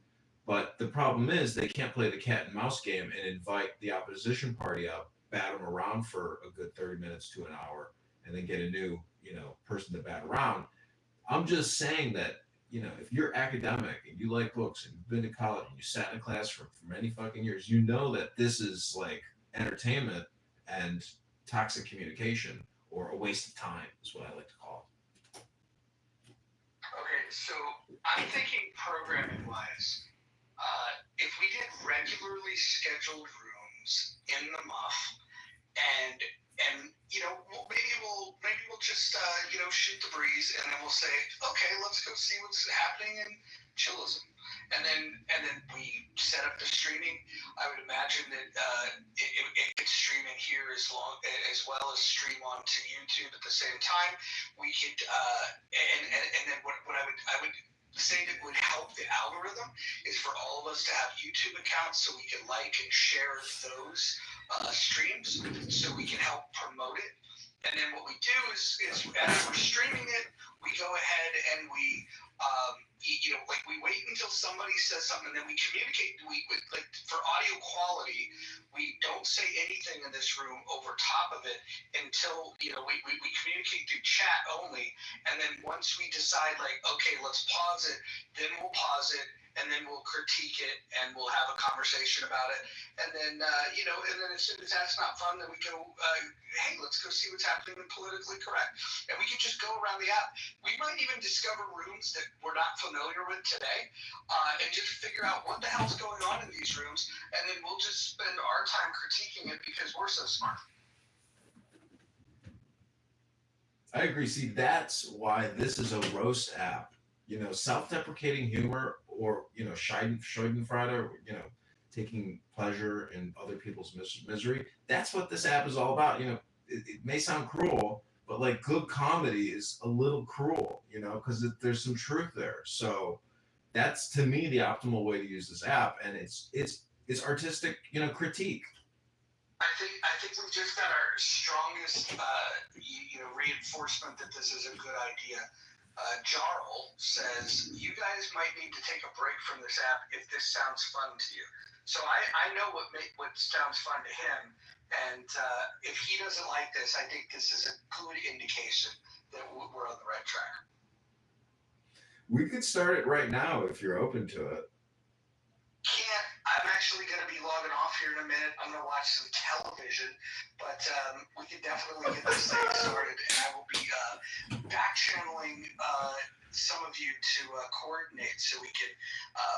[SPEAKER 2] But the problem is they can't play the cat and mouse game and invite the opposition party up, bat them around for a good 30 minutes to an hour, and then get a new, person to bat around. I'm just saying that, if you're academic and you like books and you've been to college and you sat in a class for many fucking years, you know that this is like entertainment and toxic communication or a waste of time is what I like to call it.
[SPEAKER 11] Okay, so I'm thinking programming wise, if we did regularly scheduled rooms in the muff, and maybe we'll just shoot the breeze, and then we'll say, okay, let's go see what's happening in Chillism, and then we set up the streaming. I would imagine that it could stream in here as well as stream onto YouTube at the same time. We could and then what I would say that would help the algorithm is for all of us to have YouTube accounts so we can like and share those streams so we can help promote it. And then what we do is as we're streaming it, we go ahead and we we wait until somebody says something, and then we communicate. Like for audio quality, we don't say anything in this room over top of it until we communicate through chat only. And then once we decide, like, okay, let's pause it, then we'll pause it, and then we'll critique it, and we'll have a conversation about it. And then and then as soon as that's not fun, then we go, hey, let's go see what's happening in Politically Correct. And we can just go around the app. We might even discover rooms that we're not familiar with today, and just figure out what the hell's going on in these rooms, and then we'll just spend our time critiquing it because we're so smart.
[SPEAKER 2] I agree. See, that's why this is a roast app. Self-deprecating humor or, Schadenfreude, taking pleasure in other people's misery. That's what this app is all about. It may sound cruel, but like good comedy is a little cruel, because there's some truth there. So that's to me the optimal way to use this app, and it's artistic, critique.
[SPEAKER 11] I think we've just got our strongest reinforcement that this is a good idea. Jarl says you guys might need to take a break from this app if this sounds fun to you. So I know what sounds fun to him, and if he doesn't like this, I think this is a good indication that we're on the right track.
[SPEAKER 2] We could start it right now if you're open to it.
[SPEAKER 11] Can't. I'm actually going to be logging off here in a minute. I'm going to watch some television, but we can definitely get this thing started, and I will be back channeling some of you to coordinate so we can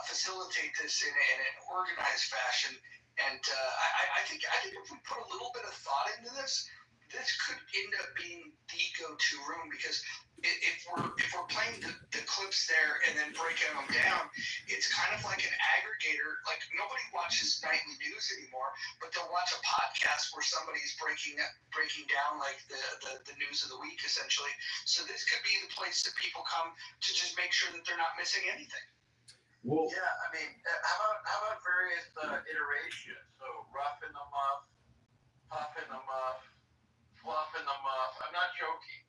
[SPEAKER 11] facilitate this in an organized fashion. And I think if we put a little bit of thought into this, this could end up being the go-to room, because if we're playing the clips there and then breaking them down, it's kind of like an aggregator. Like nobody watches nightly news anymore, but they'll watch a podcast where somebody's breaking down like the news of the week essentially. So this could be the place that people come to just make sure that they're not missing anything.
[SPEAKER 2] Well,
[SPEAKER 5] yeah, I mean, how about various iterations? So rough in the muff, puff in the muff, fluff in the muff. I'm not joking.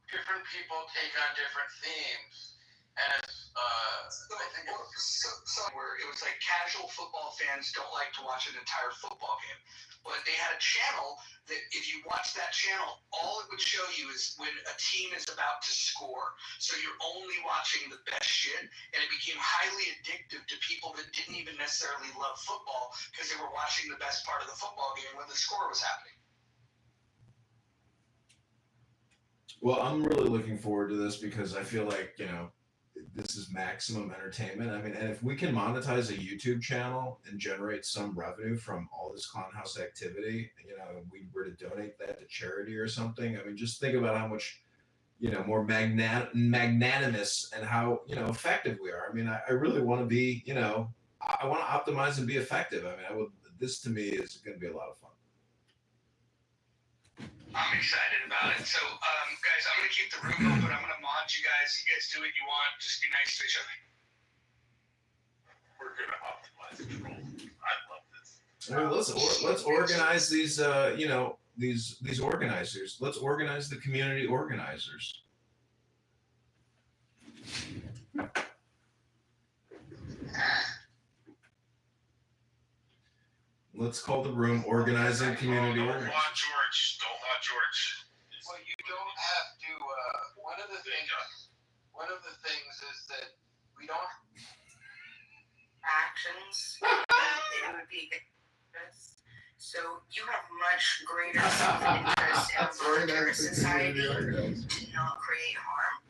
[SPEAKER 5] Different people take on different themes, and it's I think
[SPEAKER 11] where it was like casual football fans don't like to watch an entire football game, but they had a channel that if you watch that channel, all it would show you is when a team is about to score. So you're only watching the best shit, and it became highly addictive to people that didn't even necessarily love football because they were watching the best part of the football game when the score was happening.
[SPEAKER 2] Well, I'm really looking forward to this because I feel like, this is maximum entertainment. I mean, and if we can monetize a YouTube channel and generate some revenue from all this clown house activity, we were to donate that to charity or something. I mean, just think about how much, more magnanimous and how, effective we are. I mean, I really want to be, I want to optimize and be effective. I mean, this to me is going to be a lot of fun.
[SPEAKER 11] I'm excited about it. So, guys, I'm going to keep the room open. I'm going to mod you guys. You guys do what you want. Just be nice to each other.
[SPEAKER 13] We're going to optimize control. I love this.
[SPEAKER 2] I mean, let's organize these, these organizers. Let's organize the community organizers. let's call the room organizing community
[SPEAKER 10] Don't
[SPEAKER 2] organizing.
[SPEAKER 10] want George. Don't want George.
[SPEAKER 5] Well, you don't have to. One of the things is that we don't
[SPEAKER 9] actions. It would be dangerous. So you have much greater self-interest in a voluntary society to not create harm,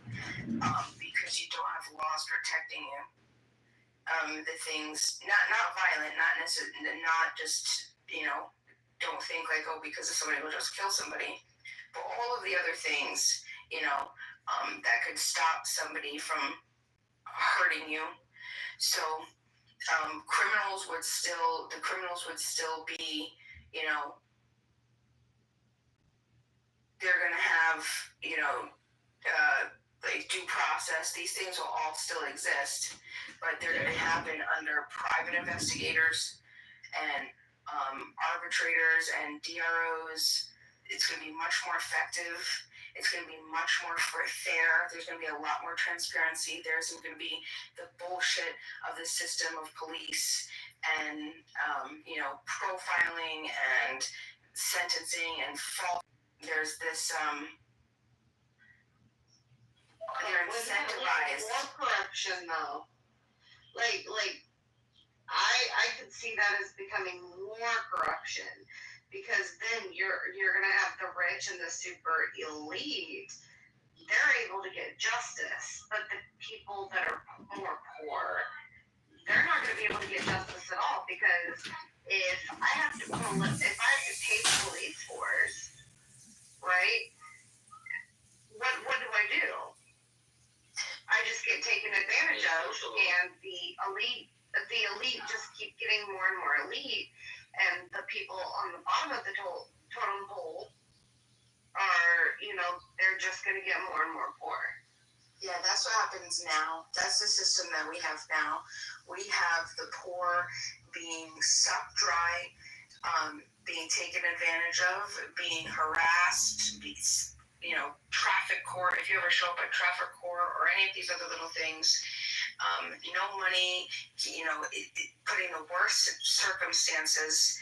[SPEAKER 9] because you don't have laws protecting you. The things, not violent, not necessarily, not just, don't think like, oh, because of somebody will just kill somebody, but all of the other things, that could stop somebody from hurting you. So criminals would still be, they're going to have, like due process. These things will all still exist, but they're going to happen under private investigators and arbitrators and DROs. It's going to be much more effective. It's going to be much more fair. There's going to be a lot more transparency. There's going to be the bullshit of the system of police and, profiling and sentencing and fault. There's this, they're incentivized.
[SPEAKER 19] More corruption, though. Like, I could see that as becoming more corruption, because then you're gonna have the rich and the super elite. They're able to get justice, but the people that are more poor, they're not gonna be able to get justice at all, because if I have to pay the police force, right? What do I do? I just get taken advantage of, and the elite just keep getting more and more elite, and the people on the bottom of the totem pole are, they're just going to get more and more poor.
[SPEAKER 9] Yeah, that's what happens now. That's the system that we have now. We have the poor being sucked dry, being taken advantage of, being harassed, traffic court. If you ever show up at traffic court or any of these other little things, no money, putting the worst circumstances,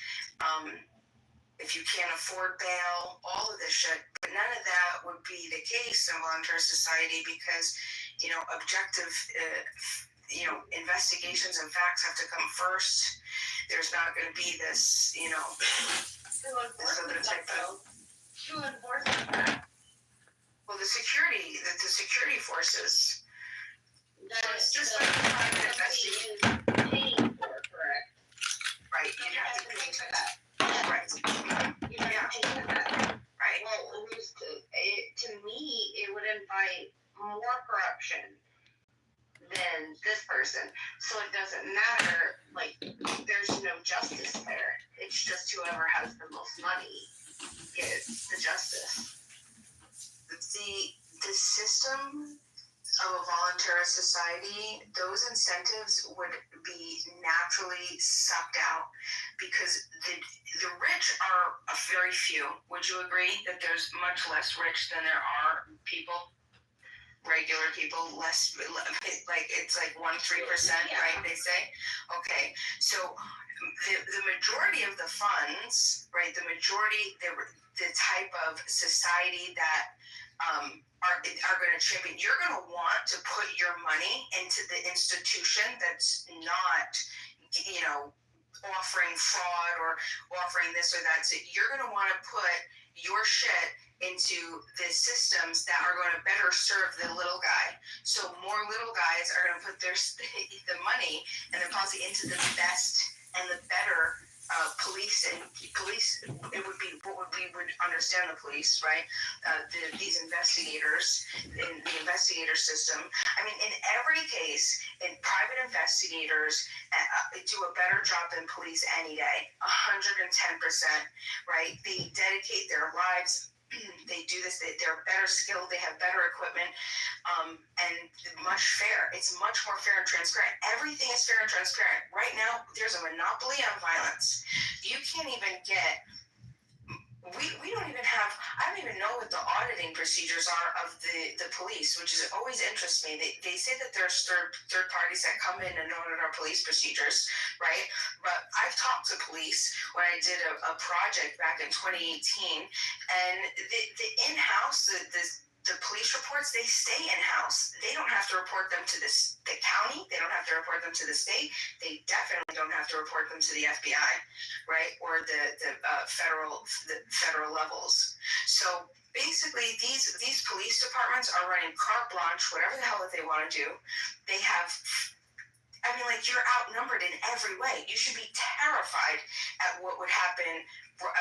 [SPEAKER 9] if you can't afford bail, all of this shit. But none of that would be the case in voluntary society, because, objective, investigations and facts have to come first. There's not going to be this, this other type of...
[SPEAKER 19] Who enforces that?
[SPEAKER 9] Well, the security forces.
[SPEAKER 19] That's
[SPEAKER 9] just like private investigation.
[SPEAKER 19] Paying for, correct?
[SPEAKER 9] Right, you have to pay for that. Right.
[SPEAKER 19] You have to pay for that.
[SPEAKER 9] Right.
[SPEAKER 19] Well, to me, it would invite more corruption than this person. So it doesn't matter, like, there's no justice there. It's just whoever has the most money gets the justice.
[SPEAKER 9] The system of a voluntary society, those incentives would be naturally sucked out, because the rich are a very few. Would you agree that there's much less rich than there are people? Regular people, less, like it's like 1-3%, right? They say. Okay, so the majority of the funds, right? The majority, the type of society that are going to chip in. You're going to want to put your money into the institution that's not, offering fraud or offering this or that. So you're going to want to put your shit into the systems that are going to better serve the little guy. So more little guys are going to put the money and their policy into the best and the better police. It would be what we would understand the police, right? These investigators in the investigator system. I mean, in every case, in private investigators do a better job than police any day, 110%, right? They dedicate their lives. They do this. They're better skilled. They have better equipment, and much fair. It's much more fair and transparent. Everything is fair and transparent. Right now, there's a monopoly on violence. You can't even get we don't even have, I don't even know what the auditing procedures are of the police, which is always interests me. They say that there's third parties that come in and audit our police procedures, right? But I've talked to police when I did a project back in 2018, and the in-house, the police reports, they stay in-house. They don't have to report them to the county. They don't have to report them to the state. They definitely don't have to report them to the FBI, right? Or the federal levels. So basically, these police departments are running carte blanche, whatever the hell that they want to do. They have, I mean, like, you're outnumbered in every way. You should be terrified at what would happen,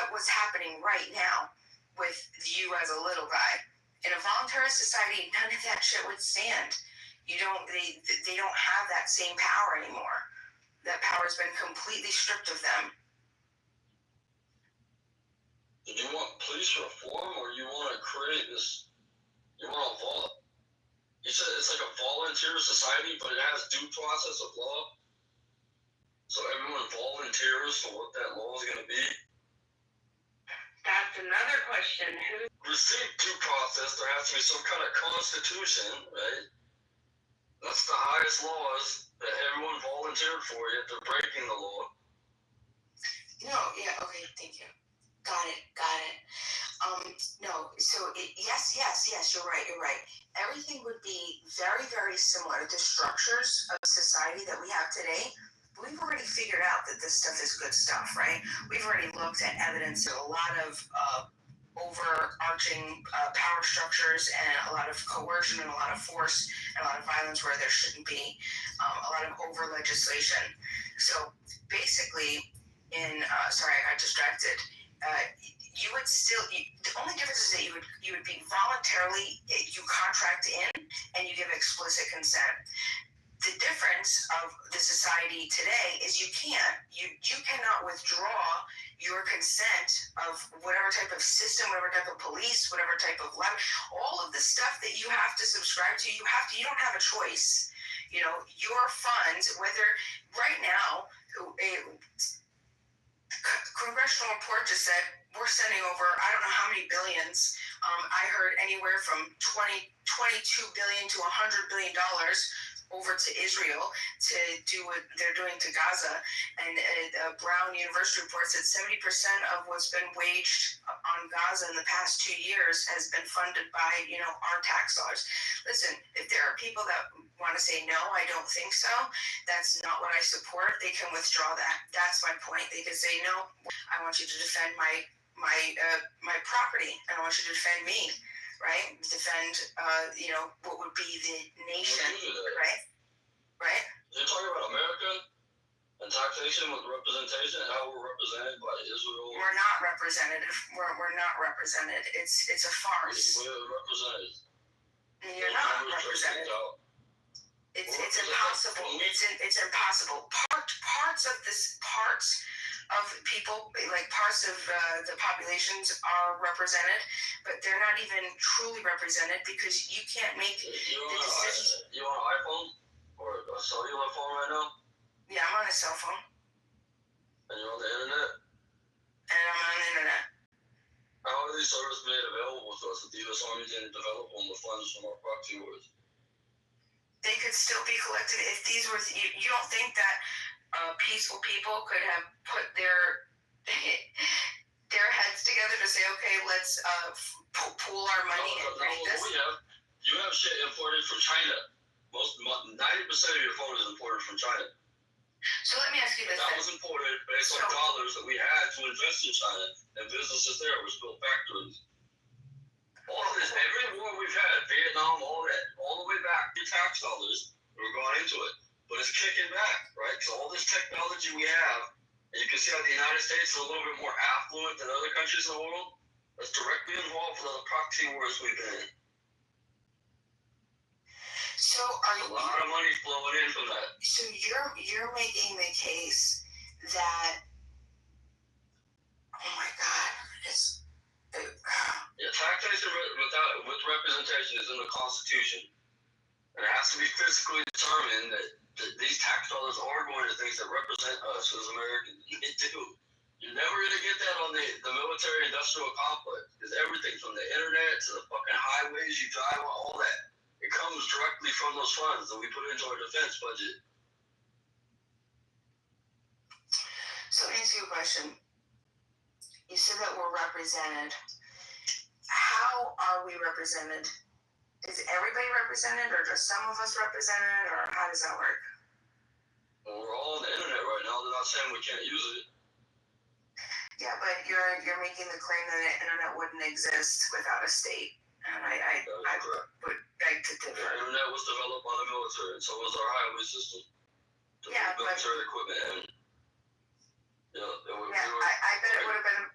[SPEAKER 9] at what's happening right now with you as a little guy. In a voluntary society, none of that shit would stand. They don't have that same power anymore. That power has been completely stripped of them.
[SPEAKER 4] Do you want police reform, or you want to create this? You want you said it's like a volunteer society, but it has due process of law. So everyone volunteers for what that law is going to be.
[SPEAKER 9] That's another question. Who
[SPEAKER 4] receive due process? There has to be some kind of constitution, right? That's the highest laws that everyone volunteered for, yet they're breaking the law.
[SPEAKER 9] No, yeah, okay, thank you. Got it. No, so yes, you're right. Everything would be very, very similar. The structures of society that we have today, we've already figured out that this stuff is good stuff, right? We've already looked at evidence of a lot of overarching power structures and a lot of coercion and a lot of force and a lot of violence where there shouldn't be, a lot of over legislation. So basically, sorry, I got distracted. You would still, the only difference is that you would be voluntarily, you contract in and you give explicit consent. The difference of the society today is you cannot withdraw your consent of whatever type of system, whatever type of police, whatever type of all of the stuff that you have to subscribe to, you don't have a choice. You know, your funds, whether right now, congressional report just said we're sending over, I don't know how many billions. I heard anywhere from $22 billion to $100 billion over to Israel to do what they're doing to Gaza. And a Brown University report said 70% of what's been waged on Gaza in the past 2 years has been funded by, our tax dollars. Listen, if there are people that want to say, no, I don't think so, that's not what I support, they can withdraw that. That's my point. They can say, no, I want you to defend my property. I don't want you to defend me. Right? Defend, what would be the nation, right?
[SPEAKER 4] You're talking about America and taxation with representation and how we're represented by Israel.
[SPEAKER 9] We're not represented. We're not represented. It's a farce.
[SPEAKER 4] We're represented.
[SPEAKER 9] You're not represented. It's impossible. It's impossible. Parts of people, like parts of the populations are represented, but they're not even truly represented because you can't make the decisions.
[SPEAKER 4] You on an iPhone or a cellular phone right now?
[SPEAKER 9] Yeah, I'm on a cell phone.
[SPEAKER 4] And you're on the internet?
[SPEAKER 9] And I'm on the internet.
[SPEAKER 4] How are these services made available to us if the U.S. Army didn't develop them with funds from our proxy wars?
[SPEAKER 9] They could still be collected if these were. You don't think that peaceful people could have put their heads together to say, okay, let's pool our money and create this?
[SPEAKER 4] You have shit imported from China. 90% of your phone is imported from China.
[SPEAKER 9] So let me ask you this.
[SPEAKER 4] That was imported based on dollars that we had to invest in China, and businesses there was built factories. All of this, every war we've had, Vietnam, all that, all the way back to tax dollars, we're going into it. But it's kicking back, right? So all this technology we have, and you can see how the United States is a little bit more affluent than other countries in the world, that's directly involved with the proxy wars we've been in.
[SPEAKER 9] So
[SPEAKER 4] a lot of money flowing in from that.
[SPEAKER 9] So you're making the case that, oh my God,
[SPEAKER 4] taxation with representation is in the Constitution. And it has to be physically determined that these tax dollars are going to things that represent us as Americans. They do. You're never gonna get that on the military industrial complex, because everything from the internet to the fucking highways you drive on, all that, it comes directly from those funds that we put into our defense budget.
[SPEAKER 19] So let me ask you a question. You said that we're represented. How are we represented? Is everybody represented, or just some of us represented, or how does that work?
[SPEAKER 4] Well, we're all on the internet right now. They're not saying we can't use it.
[SPEAKER 19] Yeah, but you're making the claim that the internet wouldn't exist without a state, and I would beg to differ.
[SPEAKER 4] The internet was developed by the military, and so was our highway system.
[SPEAKER 19] Yeah,
[SPEAKER 4] military equipment, and
[SPEAKER 19] I bet it would have been.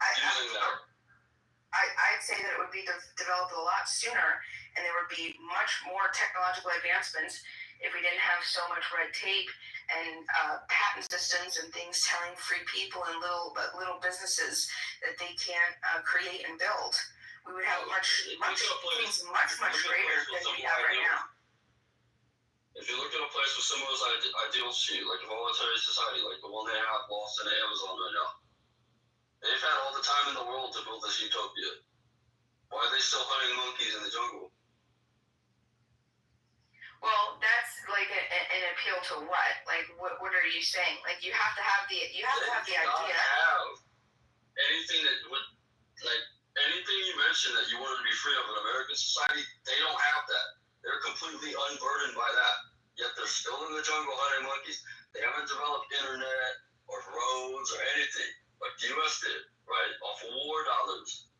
[SPEAKER 19] I'd say that it would be developed a lot sooner, and there would be much more technological advancements if we didn't have so much red tape and patent systems and things telling free people and little businesses that they can't create and build. We would have much greater than we have right now.
[SPEAKER 4] If you look at a place with some of those ideals to you, like a voluntary society, like the one they have lost in the Amazon right now, they've had all the time in the world to build this utopia. Why are they still hunting monkeys in the jungle?
[SPEAKER 19] Well, that's like an appeal to what? Like, what are you saying? Like, you have to have the idea.
[SPEAKER 4] Have anything that would, like, anything you mentioned that you wanted to be free of in American society, they don't have that. They're completely unburdened by that. Yet they're still in the jungle hunting monkeys. They haven't developed internet or roads or anything like the U.S. did, right? Off of war dollars.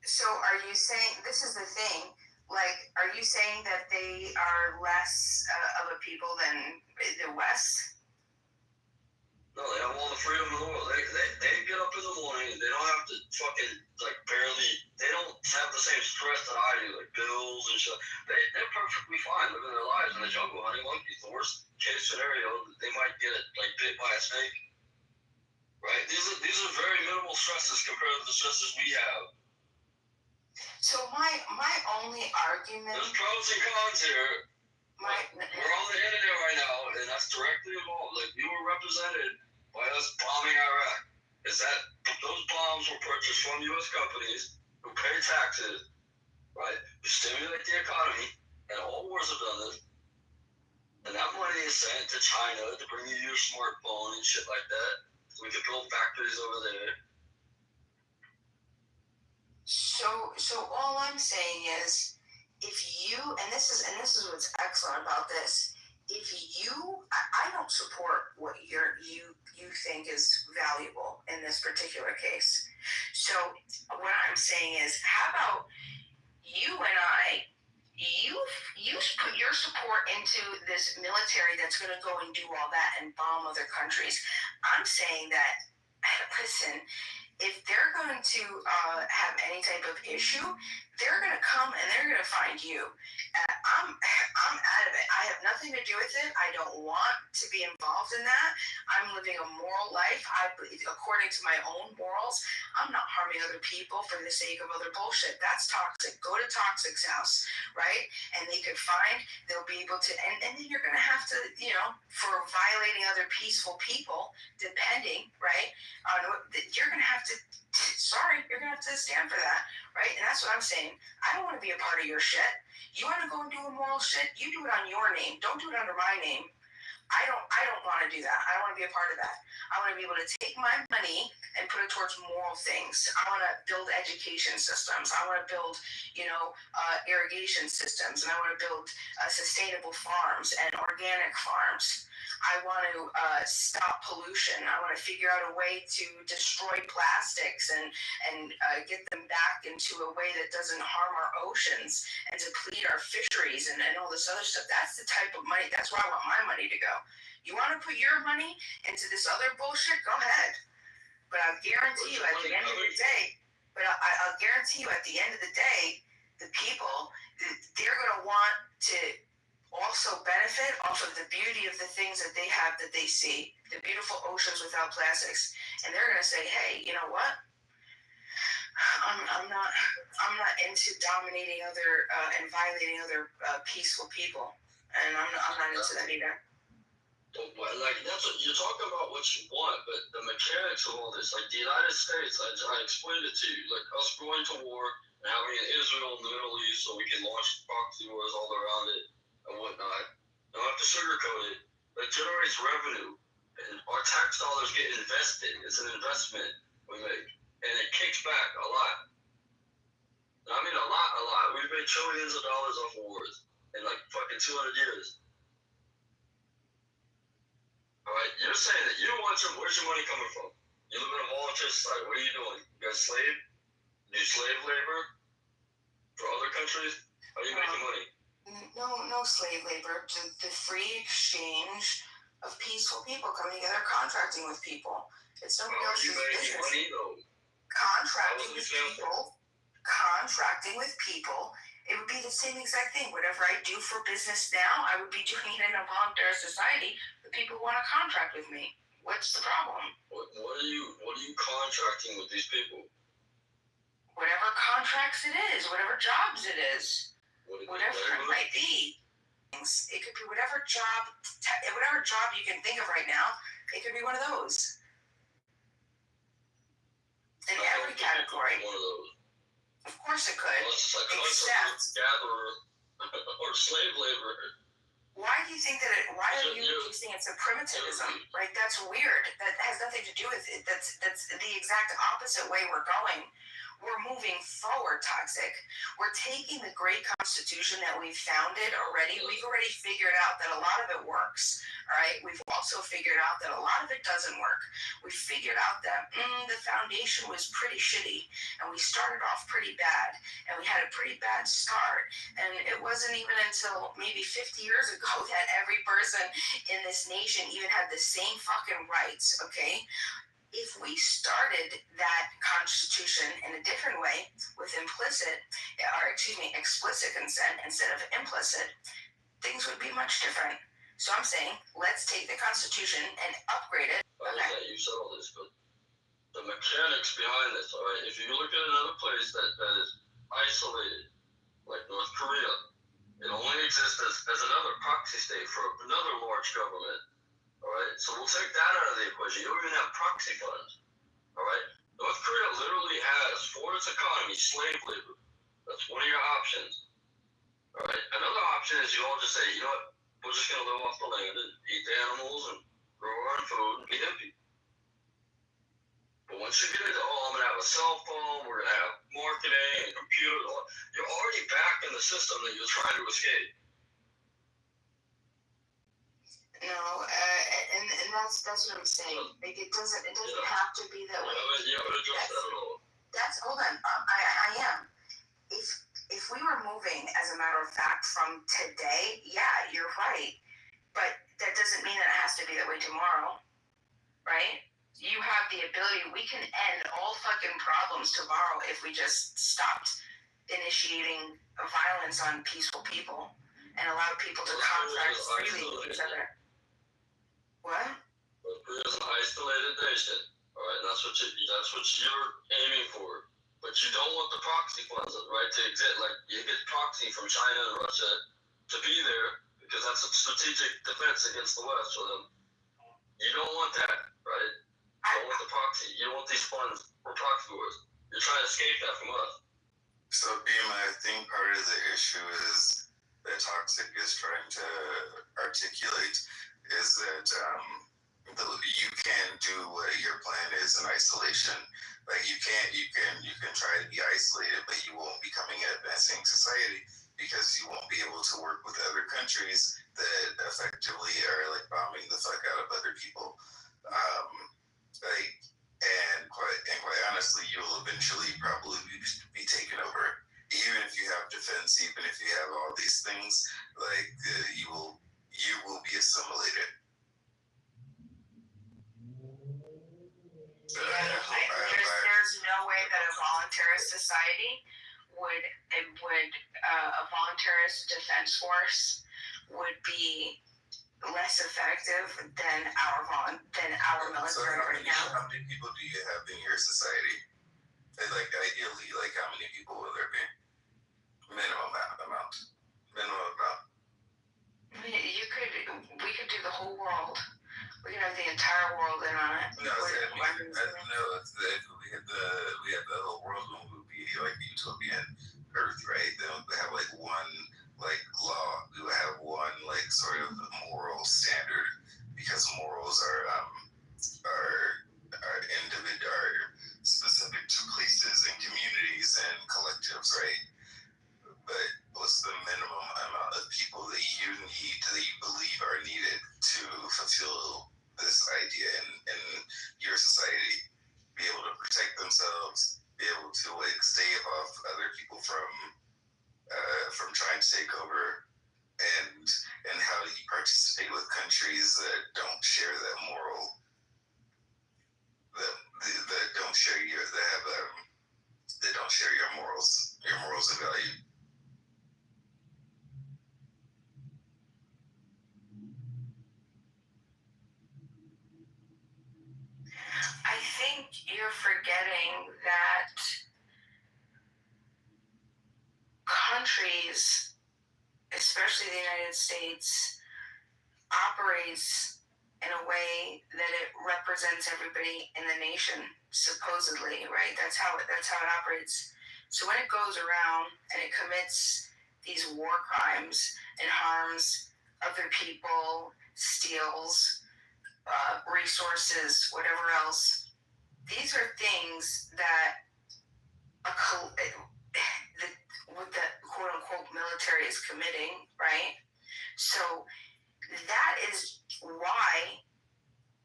[SPEAKER 19] So are you saying, this is the thing, like, are you saying that they are less of a people than the West?
[SPEAKER 4] No, they have all the freedom in the world. They get up in the morning, they don't have to fucking, like, they don't have the same stress that I do, like bills and shit. They're perfectly fine living their lives in the jungle hunting monkeys. The worst case scenario, they might get, like, bit by a snake. Right? These are very minimal stresses compared to the stresses we have.
[SPEAKER 19] So my only argument...
[SPEAKER 4] There's pros and cons here. We're on the internet right now, and that's directly involved. Like, we were represented by us bombing Iraq. Is that those bombs were purchased from U.S. companies who pay taxes, right? To stimulate the economy, and all wars have done this. And that money is sent to China to bring you your smartphone and shit like that. So we can build factories over there.
[SPEAKER 19] So all I'm saying is, if you, and this is what's excellent about this, if you, I don't support what you think is valuable in this particular case. So what I'm saying is, how about you and I, you put your support into this military that's going to go and do all that and bomb other countries. I'm saying that, listen, if they're going to have any type of issue, they're going to come and they're going to find you. I'm out of it. I have nothing to do with it. I don't want to be involved in that. I'm living a moral life. According to my own morals, I'm not harming other people for the sake of other bullshit. That's toxic. Go to Toxic's house, right? And they'll be able to, and then you're going to have to, for violating other peaceful people, depending, right? You're going to have to, you're going to have to stand for that, right? And that's what I'm saying. I don't want to be a part of your shit. You want to go and do immoral shit? You do it on your name. Don't do it under my name. I don't want to do that. I don't want to be a part of that. I want to be able to take my money and put it towards moral things. I want to build education systems. I want to build, irrigation systems, and I want to build sustainable farms and organic farms. I want to stop pollution. I want to figure out a way to destroy plastics and get them back into a way that doesn't harm our oceans and deplete our fisheries and all this other stuff. That's the type of money. That's where I want my money to go. You want to put your money into this other bullshit? Go ahead. But I'll guarantee you at the end of the day, the people, they're going to want to also benefit off of the beauty of the things that they have, that they see, the beautiful oceans without plastics. And they're going to say, hey, you know what? I'm not into dominating other and violating other peaceful people. And I'm not into that either.
[SPEAKER 4] Like that's what you're talking about, what you want, but the mechanics of all this, like the United States, I explained it to you, like us going to war and having an Israel in the Middle East so we can launch proxy wars all around it and whatnot. Don't have to sugarcoat it. It generates revenue, and our tax dollars get invested. It's an investment we make, and it kicks back a lot. I mean, a lot. We've made trillions of dollars off of wars in like fucking 200 years. Alright, you're saying that you want where's your money coming from? You live in a volunteer society, what are you doing? You got slave? You do slave labor for other countries? How are you making money?
[SPEAKER 19] No slave labor. The free exchange of peaceful people coming together, contracting with people. It's nobody else's business.
[SPEAKER 4] Money, though?
[SPEAKER 19] Contracting with people. It would be the same exact thing. Whatever I do for business now, I would be doing it in a voluntary society. The people want to contract with me. What's the problem?
[SPEAKER 4] What are you contracting with these people?
[SPEAKER 19] Whatever contracts it is, whatever jobs it is, whatever it might be. It could be whatever job you can think of right now. It could be one of those. In every category.
[SPEAKER 4] One of those.
[SPEAKER 19] Of course it could.
[SPEAKER 4] Well, it's just like gatherer or slave labor.
[SPEAKER 19] Why do you think that why are you using it as primitivism? Like, that's weird. That has nothing to do with it. That's the exact opposite way we're going. We're moving forward, Toxic. We're taking the great Constitution that we founded already. We've already figured out that a lot of it works. All right. We've also figured out that a lot of it doesn't work. We figured out that the foundation was pretty shitty, and we started off pretty bad, and we had a pretty bad start. And it wasn't even until maybe 50 years ago that every person in this nation even had the same fucking rights. Okay. If we started that Constitution in a different way with explicit consent instead of implicit, things would be much different. So I'm saying, let's take the Constitution and upgrade it.
[SPEAKER 4] I understand you said all this, but the mechanics behind this, all right? If you look at another place that is isolated, like North Korea, it only exists as another proxy state for another large government. Alright, so we'll take that out of the equation. You don't even have proxy funds. Alright? North Korea literally has, for its economy, slave labor. That's one of your options. Alright? Another option is you all just say, you know what, we're just going to live off the land and eat the animals and grow our own food and be happy. But once you get into, I'm going to have a cell phone, we're going to have marketing and computers, you're already back in the system that you're trying to escape.
[SPEAKER 19] No, and that's what I'm saying. Like, it doesn't have to be that way.
[SPEAKER 4] You haven't addressed that at all.
[SPEAKER 19] Hold on. I am. If we were moving, as a matter of fact, from today, yeah, you're right. But that doesn't mean that it has to be that way tomorrow, right? You have the ability. We can end all fucking problems tomorrow if we just stopped initiating violence on peaceful people and allowed people to contract freely with each other. What?
[SPEAKER 4] North Korea is an isolated nation. Alright, that's what you're aiming for. But you don't want the proxy funds, right, to exist. Like, you get proxy from China and Russia to be there because that's a strategic defense against the West for them. You don't want that, right? You don't want the proxy. You don't want these funds for proxy wars. You're trying to escape that from us.
[SPEAKER 7] So, Beam, I think part of the issue is that Toxic is trying to articulate is that you can't do what your plan is in isolation. Like, you can try to be isolated, but you won't be coming advancing society because you won't be able to work with other countries that effectively are like bombing the fuck out of other people. And quite honestly, you'll eventually probably be taken over. Even if you have defense, even if you have all these things, like you will be assimilated.
[SPEAKER 19] There's no way that a voluntarist society a voluntarist defense force would be less effective than our military right now.
[SPEAKER 7] How many people do you have in your society? Like, ideally, like, how many people will there be? Minimum amount.
[SPEAKER 19] We could do the whole world.
[SPEAKER 7] we had the whole world would be like utopian Earth, right? Then we have like one like law. We would have one like sort of moral standard because morals are specific to places and communities and collectives, right? But what's the minimum amount of people that you need, that you believe are needed to fulfill this idea in your society? Be able to protect themselves, be able to like stave off other people from trying to take over, and how do you participate with countries that don't share that moral, that don't share your that don't share your morals and value?
[SPEAKER 19] I think you're forgetting that countries, especially the United States, operates in a way that it represents everybody in the nation, supposedly, right? That's how it operates. So when it goes around and it commits these war crimes and harms other people, steals resources, whatever else, these are things that what the quote unquote military is committing, right? So that is why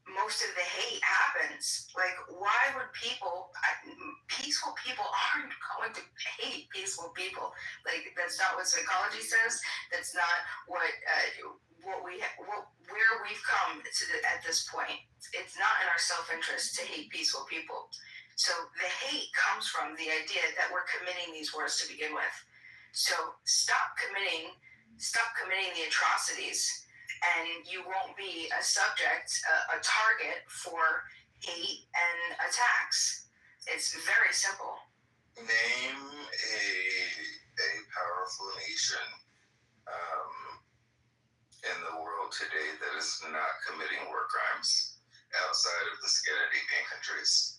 [SPEAKER 19] most of the hate happens. Like, why would peaceful people aren't going to hate peaceful people? Like, that's not what psychology says. That's not what where we've come to at this point. It's not in our self-interest to hate peaceful people. So the hate comes from the idea that we're committing these wars to begin with. So stop committing the atrocities, and you won't be a subject, a target for hate and attacks. It's very simple.
[SPEAKER 7] Name a powerful nation in the world today that is not committing war crimes outside of the Scandinavian countries.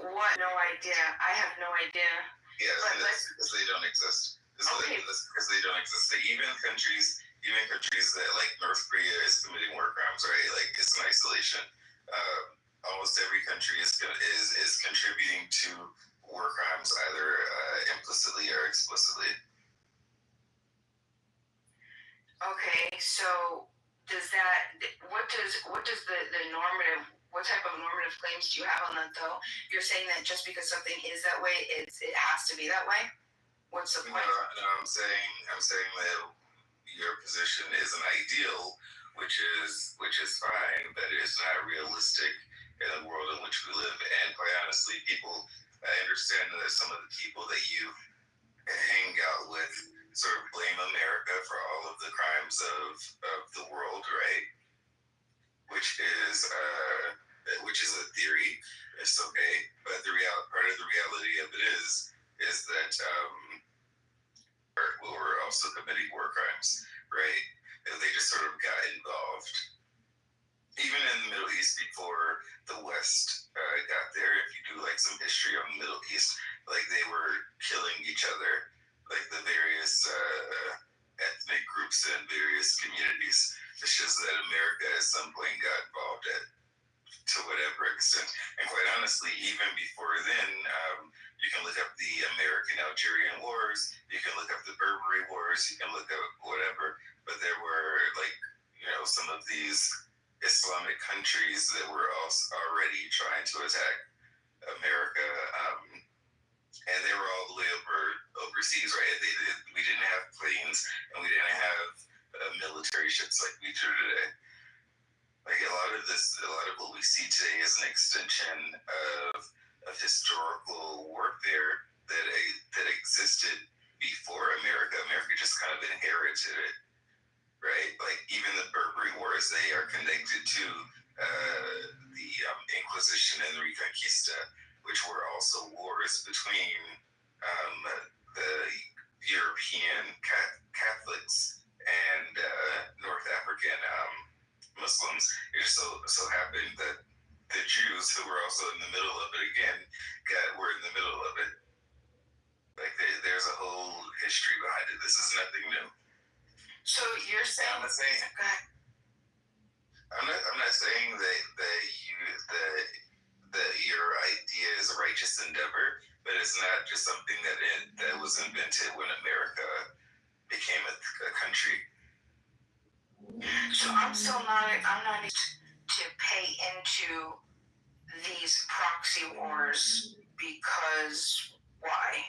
[SPEAKER 19] What? No idea. I have no idea.
[SPEAKER 7] Yeah, because they don't exist. Because they don't exist. So even countries that like North Korea is committing war crimes, right? Like, it's in isolation. Almost every country is contributing to war crimes, either implicitly or explicitly.
[SPEAKER 19] Okay, so what type of normative claims do you have on that, though? You're saying that just because something is that way, it has to be that way? What's the point?
[SPEAKER 7] No, I'm saying that your position is an ideal, which is fine, but it's not realistic in the world in which we live. And quite honestly, I understand that some of the people that you hang out with sort of blame America for all of the crimes of the world, right? Which is a theory. It's okay, but part of the reality of it is that we're also committing war crimes, right? And they just sort of got involved. Even in the Middle East, before the West got there, if you do like some history on the Middle East, like, they were killing each other, like the various ethnic groups and various communities. It's just that America at some point got involved to whatever extent. And quite honestly, even before then, you can look up the American-Algerian Wars, you can look up the Barbary Wars, you can look up whatever, but there were, like, some of these Islamic countries that were also already trying to attack America, and they were all the way overseas, right? We didn't have planes, and we didn't have military ships like we do today. Like, a lot of what we see today is an extension of historical warfare that existed before America. America just kind of inherited it, right? Like, even the Barbary Wars, they are connected to the Inquisition and Reconquista, which were also wars between the European Catholics and North African history behind it. This is nothing new.
[SPEAKER 19] So you're saying?
[SPEAKER 7] I'm not saying.
[SPEAKER 19] Go ahead.
[SPEAKER 7] I'm not saying that your idea is a righteous endeavor, but it's not just something that was invented when America became a country.
[SPEAKER 19] So I'm not to pay into these proxy wars because why?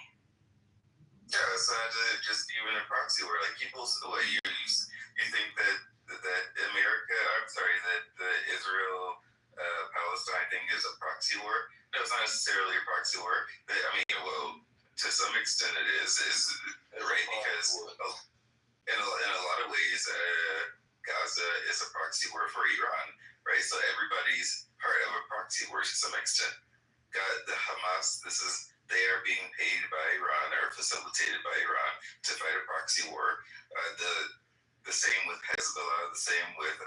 [SPEAKER 7] Yeah, it's not just even a proxy war. Like people, you think that America, I'm sorry, that the Israel Palestine thing is a proxy war? No, it's not necessarily a proxy war. I mean, well, to some extent it is right, because in a lot of ways, Gaza is a proxy war for Iran, right? So everybody's part of a proxy war to some extent. The Hamas, they are being paid by Iran or facilitated by Iran to fight a proxy war. The same with Hezbollah, the same with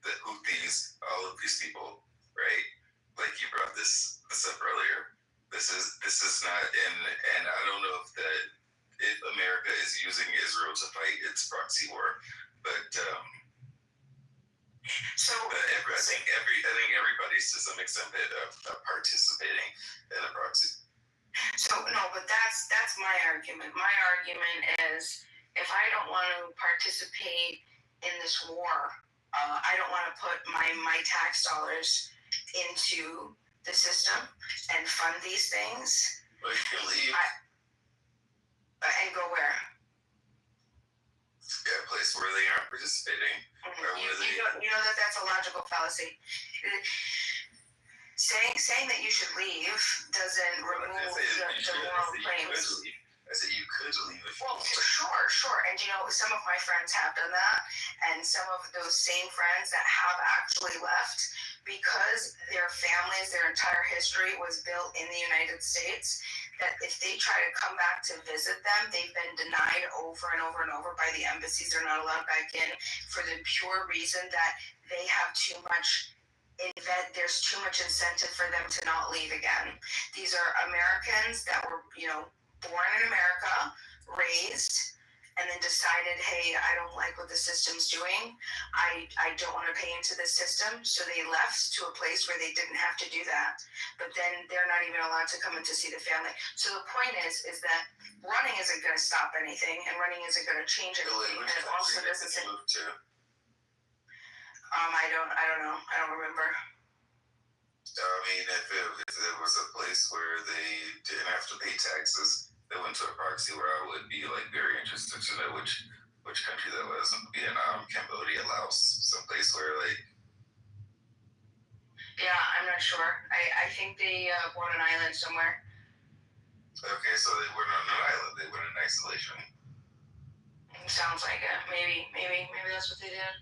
[SPEAKER 7] the Houthis, all of these people, right? Like you brought this up earlier. This is not and I don't know if America is using Israel to fight its proxy war, but I think everybody's to some extent participating in a proxy.
[SPEAKER 19] So no, but that's my argument. My argument is if I don't want to participate in this war, I don't want to put my tax dollars into the system and fund these things.
[SPEAKER 7] Well, you can leave.
[SPEAKER 19] And go where?
[SPEAKER 7] Yeah, a place where they aren't participating.
[SPEAKER 19] Mm-hmm. You know that's a logical fallacy. Saying that you should leave doesn't remove the moral claims.
[SPEAKER 7] I said you could leave if you
[SPEAKER 19] Well, sure. And some of my friends have done that, and some of those same friends that have actually left because their families, their entire history was built in the United States, that if they try to come back to visit them, they've been denied over and over and over by the embassies. They're not allowed back in for the pure reason that they have too much there's too much incentive for them to not leave again. These are Americans that were, born in America, raised, and then decided, hey, I don't like what the system's doing. I don't want to pay into the system. So they left to a place where they didn't have to do that. But then they're not even allowed to come in to see the family. So the point is that running isn't going to stop anything, and running isn't going to change anything. And it also doesn't say... I don't know. I don't remember.
[SPEAKER 7] I mean, if there was a place where they didn't have to pay taxes, they went to a proxy where I would be very interested to know which country that was. Vietnam, Cambodia, Laos, someplace where
[SPEAKER 19] Yeah, I'm not sure. I think they bought an island somewhere.
[SPEAKER 7] Okay, so they weren't on an island. They were in isolation.
[SPEAKER 19] Sounds like it. Maybe that's what they did.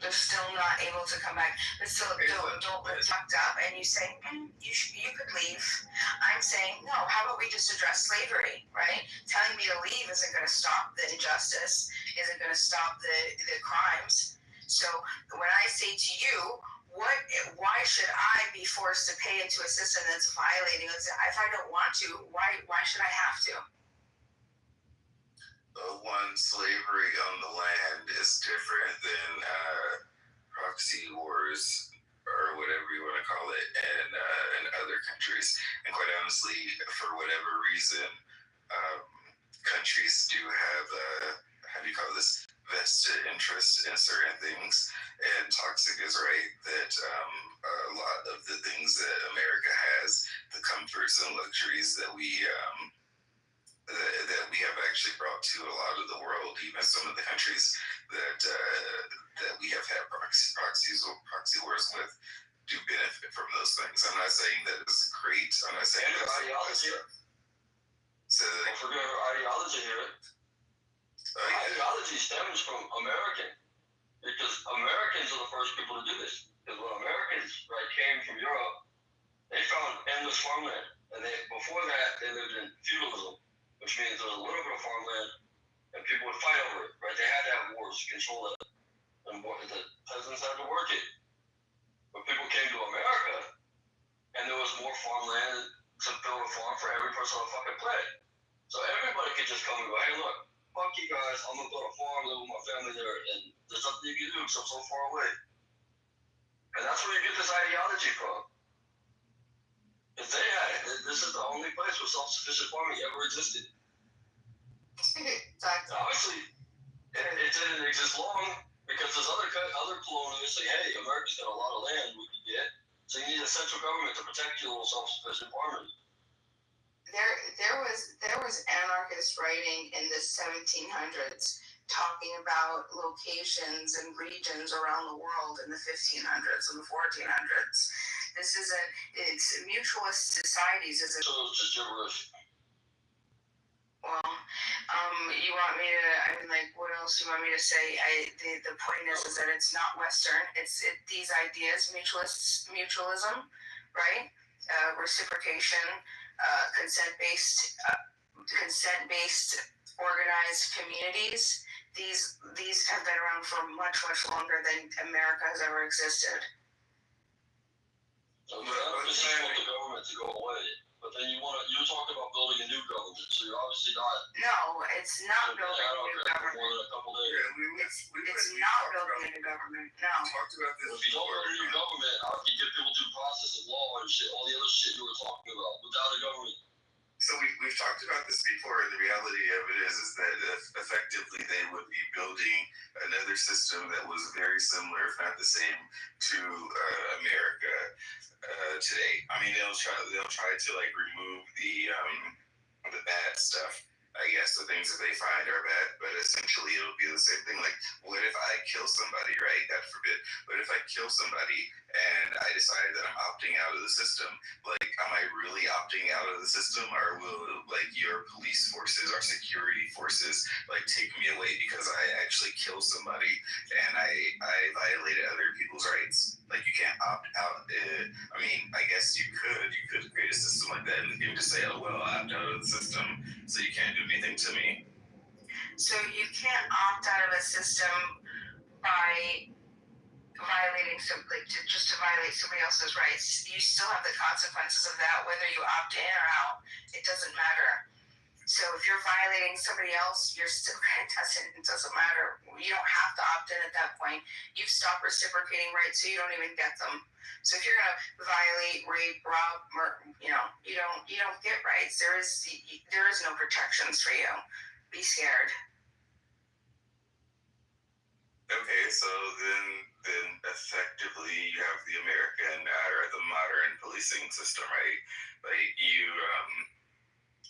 [SPEAKER 19] They're still not able to come back. But still, don't get fucked up. And you say, you could leave. I'm saying, no, how about we just address slavery, right? Telling me to leave isn't going to stop the injustice, isn't going to stop the crimes. So when I say to you, why should I be forced to pay into a system that's violating it? If I don't want to, why should I have to?
[SPEAKER 7] One, slavery on the land is different than proxy wars or whatever you want to call it in other countries. And quite honestly, for whatever reason, countries do have vested interest in certain things. And Toxic is right that a lot of the things that America has, the comforts and luxuries that we have actually brought to a lot of the world, even some of the countries that we have had proxy wars with, do benefit from those things. I'm not saying that it's great. I'm not saying that's
[SPEAKER 4] ideology. Don't forget our ideology here. Ideology stems from American, because Americans are the first people to do this. Because when Americans came from Europe, they found endless farmland, and before that they lived in feudalism, which means there was a little bit of farmland, and people would fight over it. They had to have wars to control it, and the peasants had to work it. But people came to America, and there was more farmland, to build a farm for every person on the fucking planet. So everybody could just come and go, hey, look, fuck you guys, I'm gonna build a farm, live with my family there, and there's nothing you can do because I'm so far away. And that's where you get this ideology from. If they had it, this is the only place where self-sufficient farming ever existed.
[SPEAKER 19] Exactly.
[SPEAKER 4] Obviously, it didn't exist long because there's other colonialists say, hey, America's got a lot of land we can get, so you need a central government to protect your little self-sufficient farmers.
[SPEAKER 19] There was anarchist writing in the 1700s talking about locations and regions around the world in the 1500s and the 1400s. It's mutualist societies.
[SPEAKER 4] So it's just gibberish.
[SPEAKER 19] Well, you want me to? I mean, like, what else do you want me to say? The point is that it's not Western. It's these ideas, mutualism, right? Reciprocation, consent-based organized communities. These have been around for much longer than America has ever existed.
[SPEAKER 4] So you want the government to go away, but then you're talking about building a new government, so you're obviously not.
[SPEAKER 19] No, it's not building a new government.
[SPEAKER 4] More than a couple days.
[SPEAKER 19] It's not building a new government. No.
[SPEAKER 7] We talked about this.
[SPEAKER 4] If you don't build a new government, how can you give people due process of law and shit, all the other shit you were talking about without a government?
[SPEAKER 7] So we've talked about this before, and the reality of it is that effectively they would be building another system that was very similar, if not the same, to America today. I mean, they'll try to like remove the bad stuff. I guess the things that they find are bad, but essentially it'll be the same thing. Like, what if I kill somebody, right? God forbid. What if I kill somebody and I decide that I'm opting out of the system? Like, am I really opting out of the system, or will like your police forces, our security forces, like take me away because I actually killed somebody and I violated other people's rights? Like, you can't opt out. I mean, I guess you could create a system like that, and you can just say, oh well, I opt out of the system, so you can't do anything to me.
[SPEAKER 19] So you can't opt out of a system by violating to violate somebody else's rights. You still have the consequences of that, whether you opt in or out. It doesn't matter. So if you're violating somebody else, you're still it doesn't matter. You don't have to opt in at that point. You've stopped reciprocating rights, so you don't even get them. So if you're gonna violate, rape, rob, you don't get rights. There is no protections for you. Be scared.
[SPEAKER 7] Okay, so then effectively you have the American or the modern policing system, right? Like you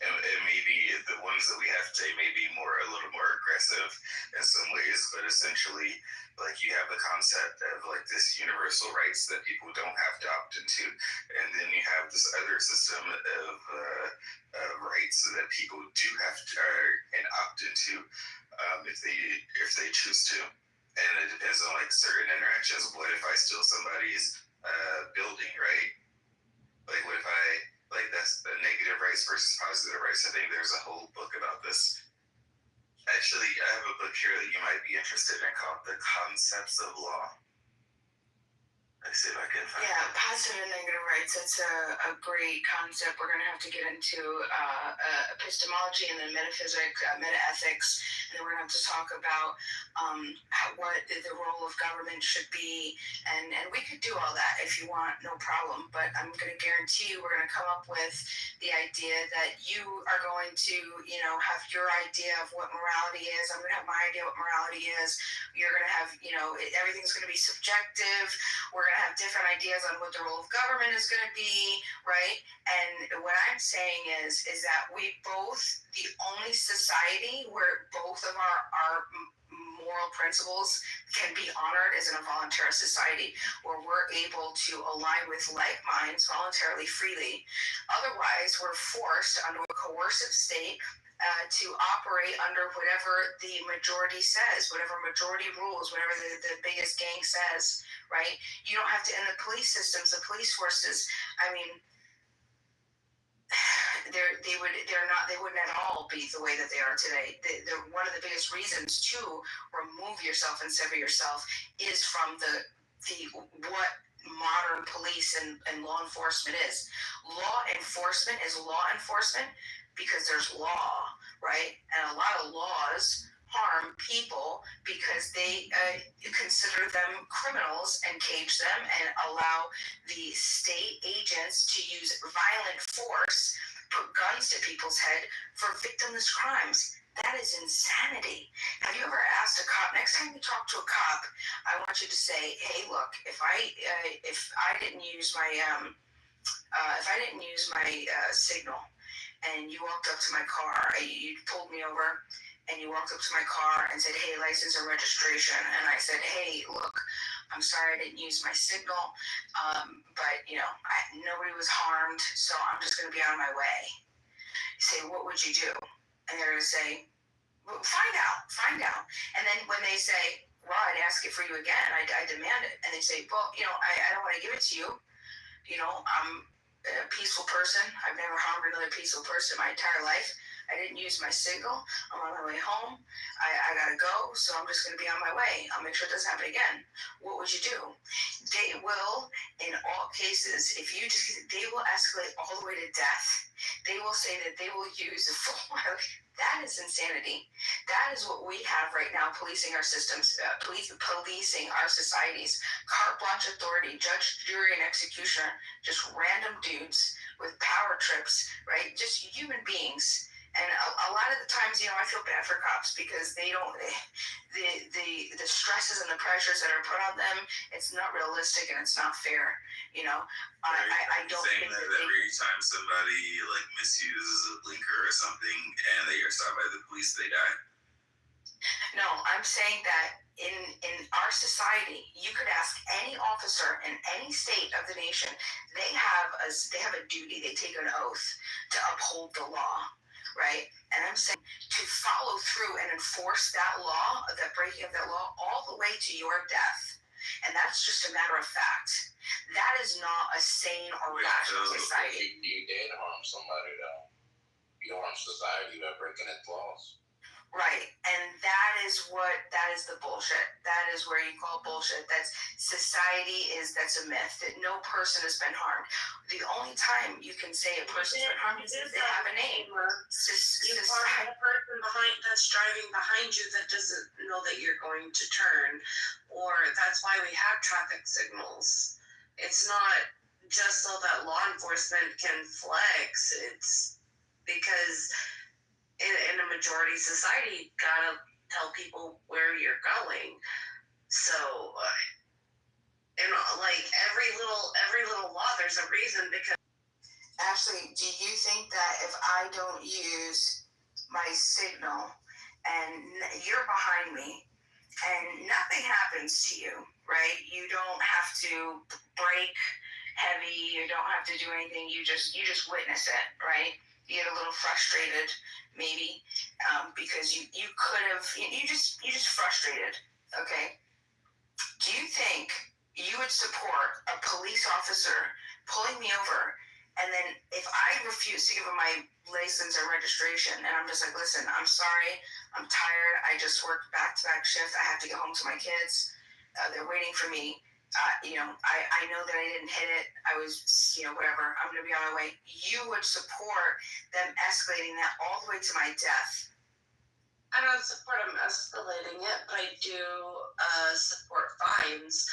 [SPEAKER 7] and maybe the ones that we have today may be a little more aggressive in some ways, but essentially, like, you have the concept of like this universal rights that people don't have to opt into, and then you have this other system of rights that people do have to and opt into if they choose to, and it depends on like certain interactions. What if I steal somebody's building, right? Like, what if that's the negative rights versus positive rights? I think there's a whole book about this. Actually, I have a book here that you might be interested in called The Concepts of Law. Let's see if I can find it.
[SPEAKER 19] Positive and negative rights. It's a great concept. We're going to have to get into epistemology and then metaphysics, metaethics, and then we're going to have to talk about what the role of government should be, and we could do all that if you want, no problem. But I'm going to guarantee you, we're going to come up with the idea that you are going to, have your idea of what morality is. I'm going to have my idea of what morality is. You're going to have, everything's going to be subjective. We're going to have different ideas on what the role of government is going to be, right? And what I'm saying is that we both, the only society where both of our moral principles can be honored is in a voluntarist society where we're able to align with like minds voluntarily, freely. Otherwise, we're forced under a coercive state to operate under whatever the majority says, whatever majority rules, whatever the biggest gang says, right? You don't have to end the police systems, the police forces. I mean, they wouldn't at all be the way that they are today. They're one of the biggest reasons to remove yourself and sever yourself is from the what modern police and law enforcement is. Law enforcement is law enforcement because there's law, right? And a lot of laws harm people because they consider them criminals and cage them and allow the state agents to use violent force, put guns to people's head for victimless crimes. That is insanity. Have you ever asked a cop, next time you talk to a cop, I want you to say, hey, look, if I didn't use my signal and you walked up to my car, you pulled me over and you walked up to my car and said, hey, license and registration, and I said, hey, look, I'm sorry I didn't use my signal, but nobody was harmed, so I'm just going to be on my way. You say, what would you do? And they're going to say, well, find out. And then when they say, well, I'd ask it for you again, I demand it. And they say, well, I don't want to give it to you. I'm a peaceful person. I've never harmed another peaceful person my entire life. I didn't use my signal. I'm on my way home. I gotta go, so I'm just gonna be on my way. I'll make sure it doesn't happen again. What would you do? They will, in all cases, they will escalate all the way to death. They will say that they will use a full. That is insanity. That is what we have right now, policing our systems, policing our societies. Carte blanche authority, judge, jury, and executioner, just random dudes with power trips, right? Just human beings. And a lot of the times, I feel bad for cops because they don't, the stresses and the pressures that are put on them, it's not realistic and it's not fair. I don't think that
[SPEAKER 7] every time somebody like misuses a blinker or something and they are stopped by the police, they die.
[SPEAKER 19] No, I'm saying that in our society, you could ask any officer in any state of the nation, they have a duty, they take an oath to uphold the law, right? And I'm saying to follow through and enforce that law, that breaking of that law, all the way to your death. And that's just a matter of fact. That is not a sane or rational society.
[SPEAKER 6] You did harm somebody, though. You harm society by breaking its laws.
[SPEAKER 19] Right, and that is the bullshit. That is where you call bullshit. That's that's a myth, that no person has been harmed. The only time you can say a person's been harmed is if they have a name.
[SPEAKER 20] You harm the person that's driving behind you that doesn't know that you're going to turn, or that's why we have traffic signals. It's not just so that law enforcement can flex, it's because in a majority society, you gotta tell people where you're going. So, like every little law, there's a reason. Because
[SPEAKER 19] Ashley, do you think that if I don't use my signal and you're behind me and nothing happens to you, right? You don't have to brake heavy. You don't have to do anything. You just witness it, right? You get a little frustrated, maybe, because you could have, you just frustrated, okay? Do you think you would support a police officer pulling me over, and then if I refuse to give him my license or registration, and I'm just like, listen, I'm sorry, I'm tired, I just worked back-to-back shift, I have to get home to my kids, they're waiting for me. I know that I didn't hit it. I was, whatever. I'm going to be on my way. You would support them escalating that all the way to my death.
[SPEAKER 20] I don't support them escalating it, but I do support fines,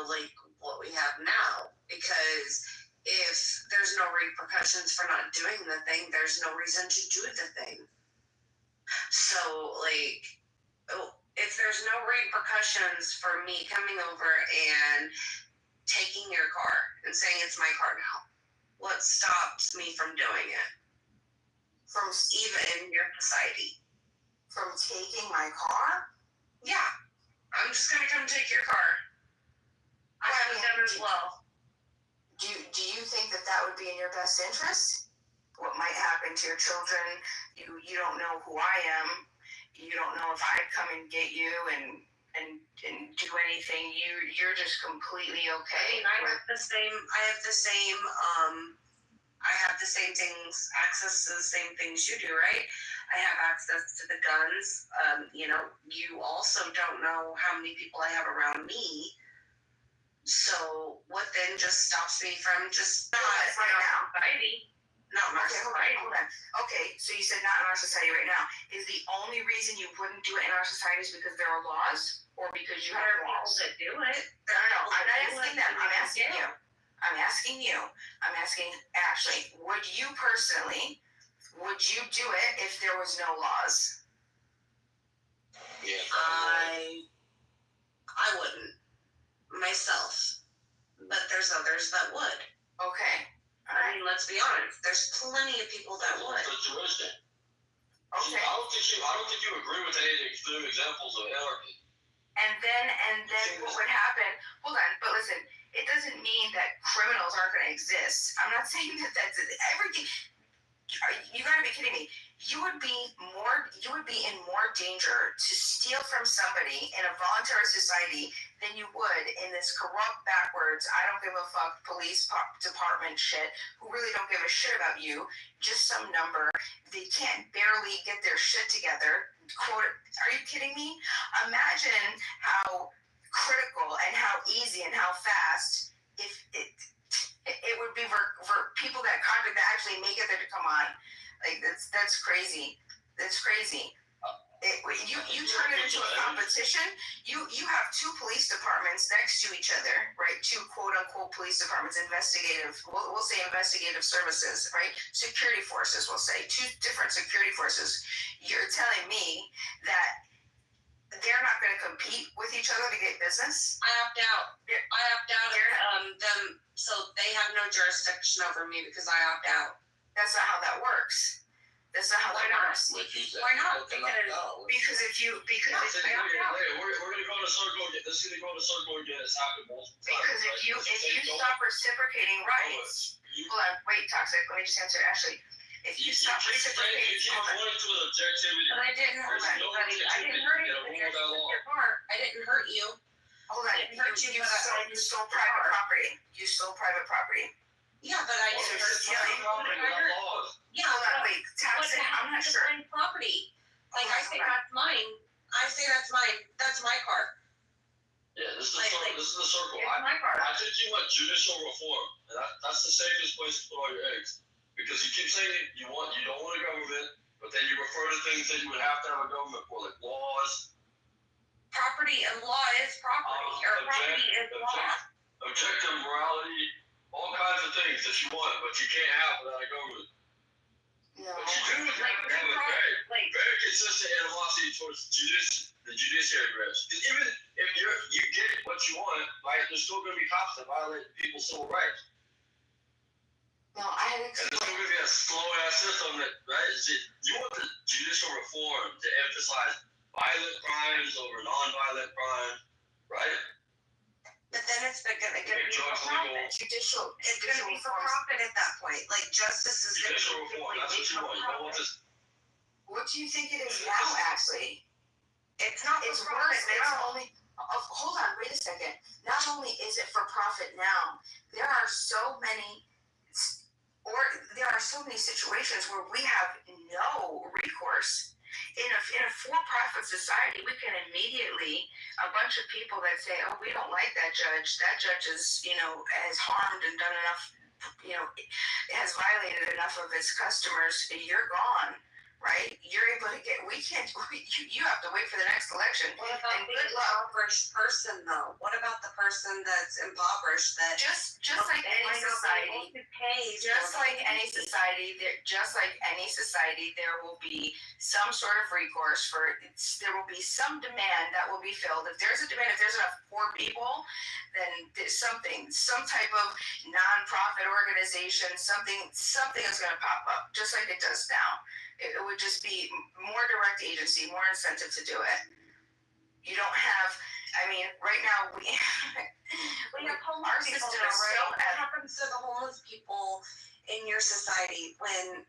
[SPEAKER 20] like what we have now. Because if there's no repercussions for not doing the thing, there's no reason to do the thing. So, if there's no repercussions for me coming over and taking your car and saying it's my car now, what stops me from doing it? From even in your society?
[SPEAKER 19] From taking my car?
[SPEAKER 20] Yeah. I'm just going to come take your car. I have a gun as well.
[SPEAKER 19] Do you think that would be in your best interest? What might happen to your children? You don't know who I am. You don't know if I'd come and get you and do anything. You're just completely okay.
[SPEAKER 20] I have the same things, access to the same things you do, right? I have access to the guns. You also don't know how many people I have around me. So what then just stops me from just not
[SPEAKER 19] right now?
[SPEAKER 20] society? Not in our society.
[SPEAKER 19] Hold on. Okay, so you said not in our society right now. Is the only reason you wouldn't do it in our society is because there are laws, or because you have laws?
[SPEAKER 20] There are people that do it.
[SPEAKER 19] No. I'm not asking them. I'm asking you. I'm asking Ashley. Would you personally? Would you do it if there was no laws?
[SPEAKER 14] Yeah.
[SPEAKER 20] I wouldn't myself, but there's others that would.
[SPEAKER 19] Okay.
[SPEAKER 20] I mean, let's be honest. There's plenty of people that would.
[SPEAKER 4] Situation.
[SPEAKER 19] Okay.
[SPEAKER 4] I don't think you agree with any extreme examples of anarchy.
[SPEAKER 19] And then what would happen? Hold on, but listen. It doesn't mean that criminals aren't going to exist. I'm not saying that that's everything. You gotta be kidding me. You would be in more danger to steal from somebody in a voluntary society than you would in this corrupt, backwards, I don't give a fuck police department shit who really don't give a shit about you. Just some number. They can't barely get their shit together. Quote, are you kidding me? Imagine how critical and how easy and how fast if it would be for people that actually make it there to come on. Like that's crazy. That's crazy. You turn it into a competition. You have two police departments next to each other, right? Two quote unquote police departments, investigative. We'll say investigative services, right? Security forces. We'll say two different security forces. You're telling me that they're not going to compete with each other to get business?
[SPEAKER 20] I opt out. I opt out of them, so they have no jurisdiction over me because I opt out.
[SPEAKER 19] That's not how that works. That's not how that works.
[SPEAKER 20] Why not?
[SPEAKER 19] Because if you
[SPEAKER 4] we're gonna go in a circle again. This is gonna go in a circle again. It's happened multiple times.
[SPEAKER 19] Because if you stop reciprocating rights, hold on, wait, Toxic. Let me just answer Ashley. If you stop reciprocating,
[SPEAKER 20] but I didn't hurt anybody. I didn't hurt anybody. I didn't hurt you.
[SPEAKER 19] Hold on. You stole private property. You stole private property.
[SPEAKER 20] Yeah, but I didn't hurt you. Yeah,
[SPEAKER 19] hold on, wait. Toxic. I'm not sure.
[SPEAKER 20] Property. Like I say, that's mine. I say that's mine. That's my car.
[SPEAKER 4] Yeah, this is the circle.
[SPEAKER 20] My car.
[SPEAKER 4] I think you want judicial reform. And that's the safest place to put all your eggs. Because you keep saying you don't want a government, but then you refer to things that you would have to have a government for, like laws.
[SPEAKER 20] Property and law is property, property is law.
[SPEAKER 4] Objective morality, all kinds of things that you want, but you can't have without a government.
[SPEAKER 19] No.
[SPEAKER 4] But you do have very consistent animosity towards the judiciary branch. Because even if you get what you want, right, there's still going to be cops that violate people's civil rights.
[SPEAKER 19] No, I had
[SPEAKER 4] explained. And there's still going to be a slow-ass system that, right? You want the judicial reform to emphasize violent crimes over non-violent crimes, right?
[SPEAKER 20] But then it's going to be for profit. It's going to be for profit at that point. Like justice is going to be
[SPEAKER 4] reform. That's what you want. You don't want this.
[SPEAKER 19] What do you think it is now, Ashley?
[SPEAKER 20] It's not.
[SPEAKER 19] It's worse. It's only. Hold on. Wait a second. Not only is it for profit now, there are so many situations where we have no recourse. In a for-profit society, we can immediately, a bunch of people that say, oh, we don't like that judge is, has harmed and done enough, has violated enough of its customers, you're gone, right? You're able to you have to wait for the next election.
[SPEAKER 20] What about the impoverished person, though? What about the person that's impoverished that
[SPEAKER 19] just like any society, there will be some sort of recourse there will be some demand that will be filled. If there's a demand, if there's enough poor people, then there's some type of nonprofit organization, something is going to pop up, just like it does now. It would just be more direct agency, more incentive to do it. You don't have, right now we
[SPEAKER 20] have homeless people, right? What happens to the homeless people in your society when,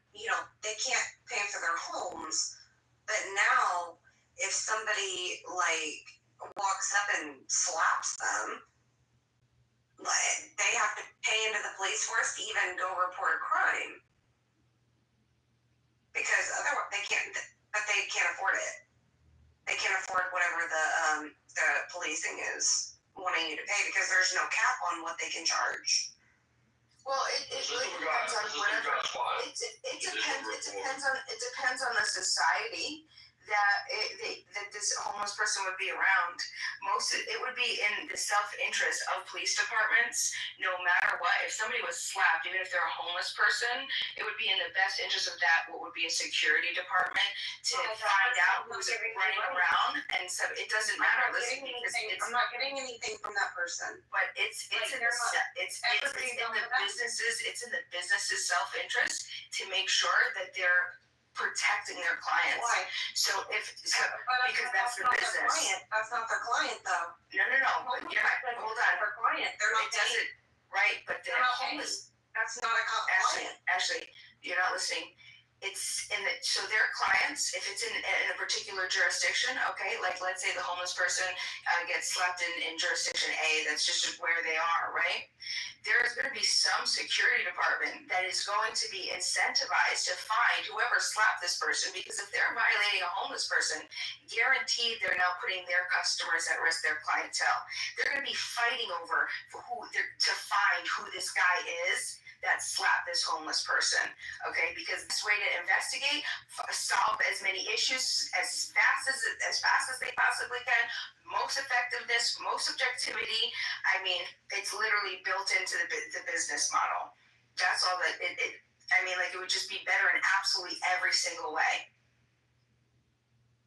[SPEAKER 20] they can't pay for their homes? But now, if somebody, walks up and slaps them, they have to pay into the police force to even go report a crime. Because otherwise they can't afford it. They can't afford whatever the policing is wanting you to pay because there's no cap on what they can charge.
[SPEAKER 19] Well, it really depends on whatever. It depends on the society that this homeless person would be around. It would be in the self-interest of police departments, no matter what. If somebody was slapped, even if they're a homeless person, it would be in the best interest of that, what would be a security department, to find out who's running around. And so it doesn't matter. Listen,
[SPEAKER 20] I'm not getting anything from that person.
[SPEAKER 19] But it's in the business's self-interest to make sure that they're protecting their clients.
[SPEAKER 20] Why?
[SPEAKER 19] Because that's their business.
[SPEAKER 20] That's not their client, though.
[SPEAKER 19] No. But you're not. Hold on.
[SPEAKER 20] Their client. They're not paying.
[SPEAKER 19] Right, but they're
[SPEAKER 20] not homeless. That's not a client.
[SPEAKER 19] Actually, you're not listening. It's so their clients, if it's in a particular jurisdiction, okay, like let's say the homeless person gets slapped in jurisdiction A, that's just where they are, right? There's going to be some security department that is going to be incentivized to find whoever slapped this person, because if they're violating a homeless person, guaranteed they're now putting their customers at risk, their clientele. They're going to be fighting over to find who this guy is that slapped this homeless person, okay? Because this way to investigate, solve as many issues as fast as they possibly can, most effectiveness, most objectivity. I mean, it's literally built into the business model. That's all that it would just be better in absolutely every single way.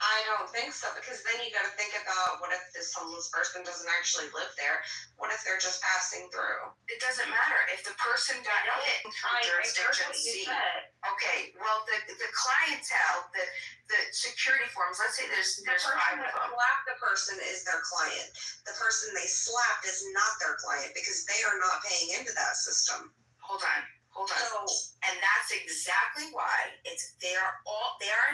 [SPEAKER 20] I don't think so, because then you got to think about, what if this homeless person doesn't actually live there? What if they're just passing through?
[SPEAKER 19] It doesn't matter if the person got hit from jurisdiction C. Okay, well the clientele, the security forms. Let's say there's 5 of them.
[SPEAKER 20] Slapped the person is their client. The person they slapped is not their client because they are not paying into that system.
[SPEAKER 19] Hold on. And that's exactly why they are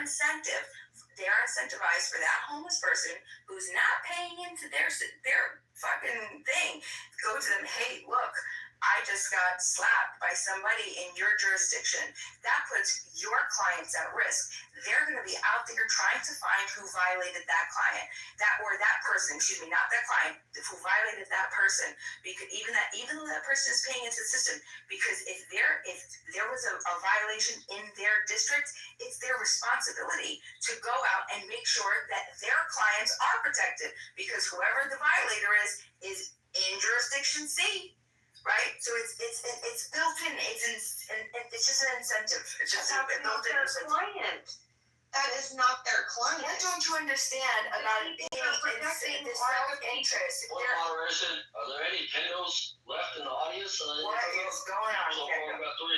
[SPEAKER 19] incentivized for that homeless person who's not paying into their fucking thing. Go to them, hey, look, I just got slapped by somebody in your jurisdiction. That puts your clients at risk. They're going to be out there trying to find who violated that client, that person, not that client, who violated that person. Because even though that person is paying into the system, because if there was a violation in their district, it's their responsibility to go out and make sure that their clients are protected, because whoever the violator is in jurisdiction C. Right, so it's built in. It's just an incentive. It's just
[SPEAKER 20] built in. Their client. That is not their client.
[SPEAKER 19] What don't you understand about being in the self-interest?
[SPEAKER 4] Moderation. Are there any Kendos left in the audience?
[SPEAKER 19] What is going on?
[SPEAKER 4] So far, we've got 3.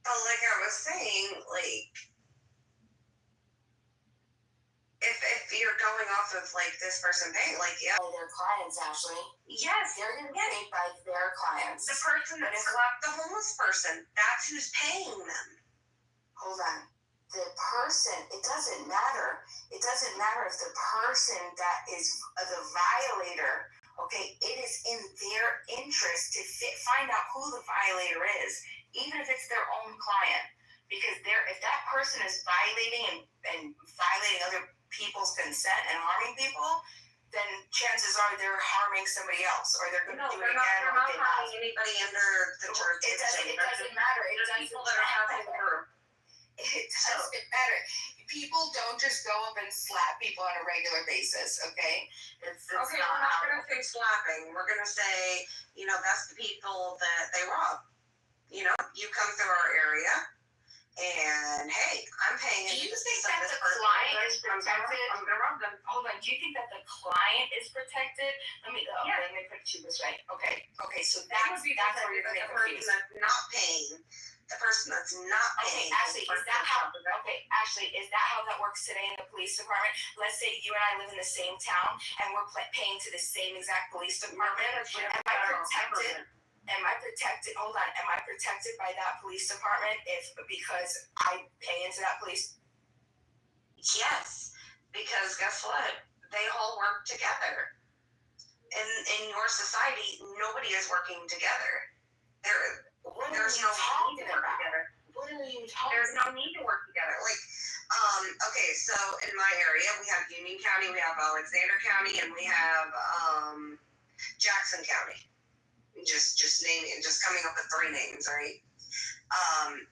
[SPEAKER 20] But like I was saying, if you're going off of this person paying,
[SPEAKER 19] their clients, Ashley.
[SPEAKER 20] Yes,
[SPEAKER 19] they're going to be paid by their clients.
[SPEAKER 20] The person that slapped the homeless person, that's who's paying them.
[SPEAKER 19] Hold on. The person, it doesn't matter. It doesn't matter if the person that is the violator, okay, it is in their interest to find out who the violator is, even if it's their own client. Because if that person is violating and violating other people's consent and harming people, then chances are they're harming somebody else, or they're going to do it again.
[SPEAKER 20] They're not harming anybody under the jurisdiction.
[SPEAKER 19] It doesn't matter. It doesn't matter. It doesn't matter. People don't just go up and slap people on a regular basis, okay?
[SPEAKER 20] We're not going to say slapping. We're going to say, that's the people that they rob. You come through our area, and hey, I'm paying.
[SPEAKER 19] Do you think that the client is protected?
[SPEAKER 20] I'm gonna rob them.
[SPEAKER 19] Hold on. Do you think that the client is protected? Let me put it to you this way. Okay. So that's where you're going to get confused.
[SPEAKER 20] The person that's not paying. The person that's not paying.
[SPEAKER 19] Okay, Ashley, is that how that works today in the police department? Let's say you and I live in the same town, and we're paying to the same exact police department. Am I protected? Am I protected by that police department because I pay into that police?
[SPEAKER 20] Yes, because guess what? They all work together. In your society, nobody is working together. There's no
[SPEAKER 19] talking about.
[SPEAKER 20] together.
[SPEAKER 19] What
[SPEAKER 17] are you talking?
[SPEAKER 19] There's no need to work together. Like, okay, so in my area, we have Union County, we have Alexander County, and we have Jackson County. Just coming up with 3 names, right?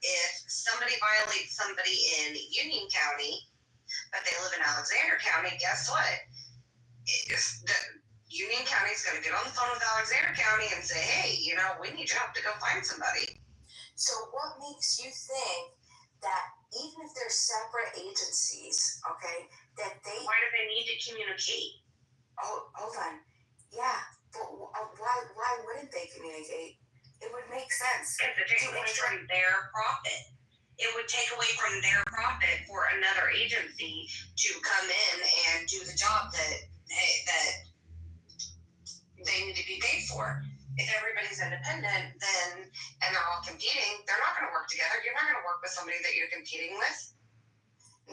[SPEAKER 19] If somebody violates somebody in Union County, but they live in Alexander County, guess what? Union County is going to get on the phone with Alexander County and say, hey, we need your help to go find somebody.
[SPEAKER 17] So what makes you think that even if they're separate agencies, okay, that they...
[SPEAKER 19] Why do they need to communicate?
[SPEAKER 17] Oh, hold on. Yeah, but why wouldn't they communicate? It would make sense.
[SPEAKER 19] Because it takes away from their profit. It would take away from their profit for another agency to come in and do the job that they need to be paid for. If everybody's independent, and they're all competing, they're not going to work together. You're not going to work with somebody that you're competing with.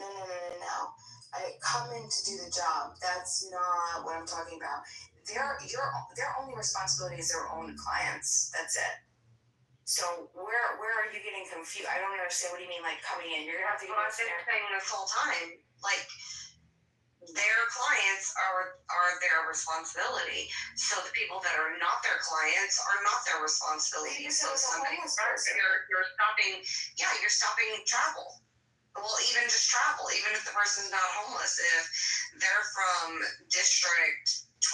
[SPEAKER 17] No. I come in to do the job. That's not what I'm talking about. Their only responsibility is their own clients. That's it. So where are you getting confused? I don't understand. What do you mean, like coming in? You're gonna have to.
[SPEAKER 19] I've been saying this whole time, like their clients are their responsibility. So the people that are not their clients are not their responsibility. So if somebody you're stopping travel. Well, even just travel, even if the person's not homeless, if they're from District 12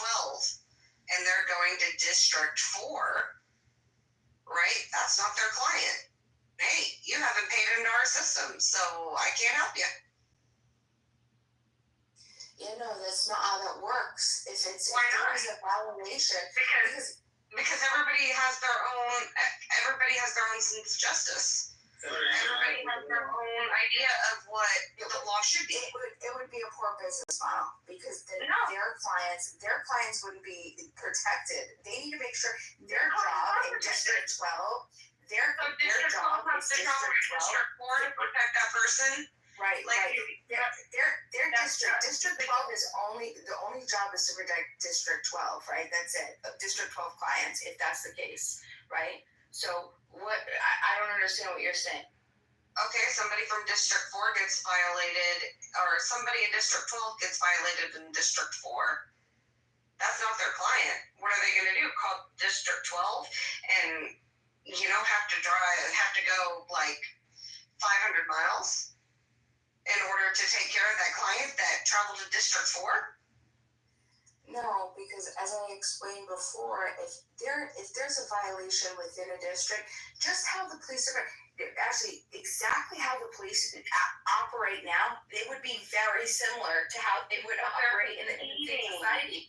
[SPEAKER 19] and they're going to District 4, right? That's not their client. Hey, you haven't paid into our system, so I can't help you.
[SPEAKER 17] Yeah, no, that's not how that works. If there is a violation,
[SPEAKER 19] because everybody has their own sense of justice. Everybody has their own idea of what the law should be.
[SPEAKER 17] It would be a poor business model because their clients wouldn't be protected. They need to make sure their job in District 12, their job is District 12
[SPEAKER 19] to protect that person.
[SPEAKER 17] Right. Their District 12 is the only job is to protect District 12, right? That's it. District 12 clients, if that's the case, right? So I don't understand what you're saying.
[SPEAKER 19] Okay, somebody from District 4 gets violated, or somebody in District 12 gets violated in District 4. That's not their client. What are they going to do? Call District 12 and have to go like 500 miles in order to take care of that client that traveled to District 4?
[SPEAKER 17] No, because as I explained before, if there's a violation within a district, just how the police are actually exactly how the police operate now, it would be very similar to how they would operate in society.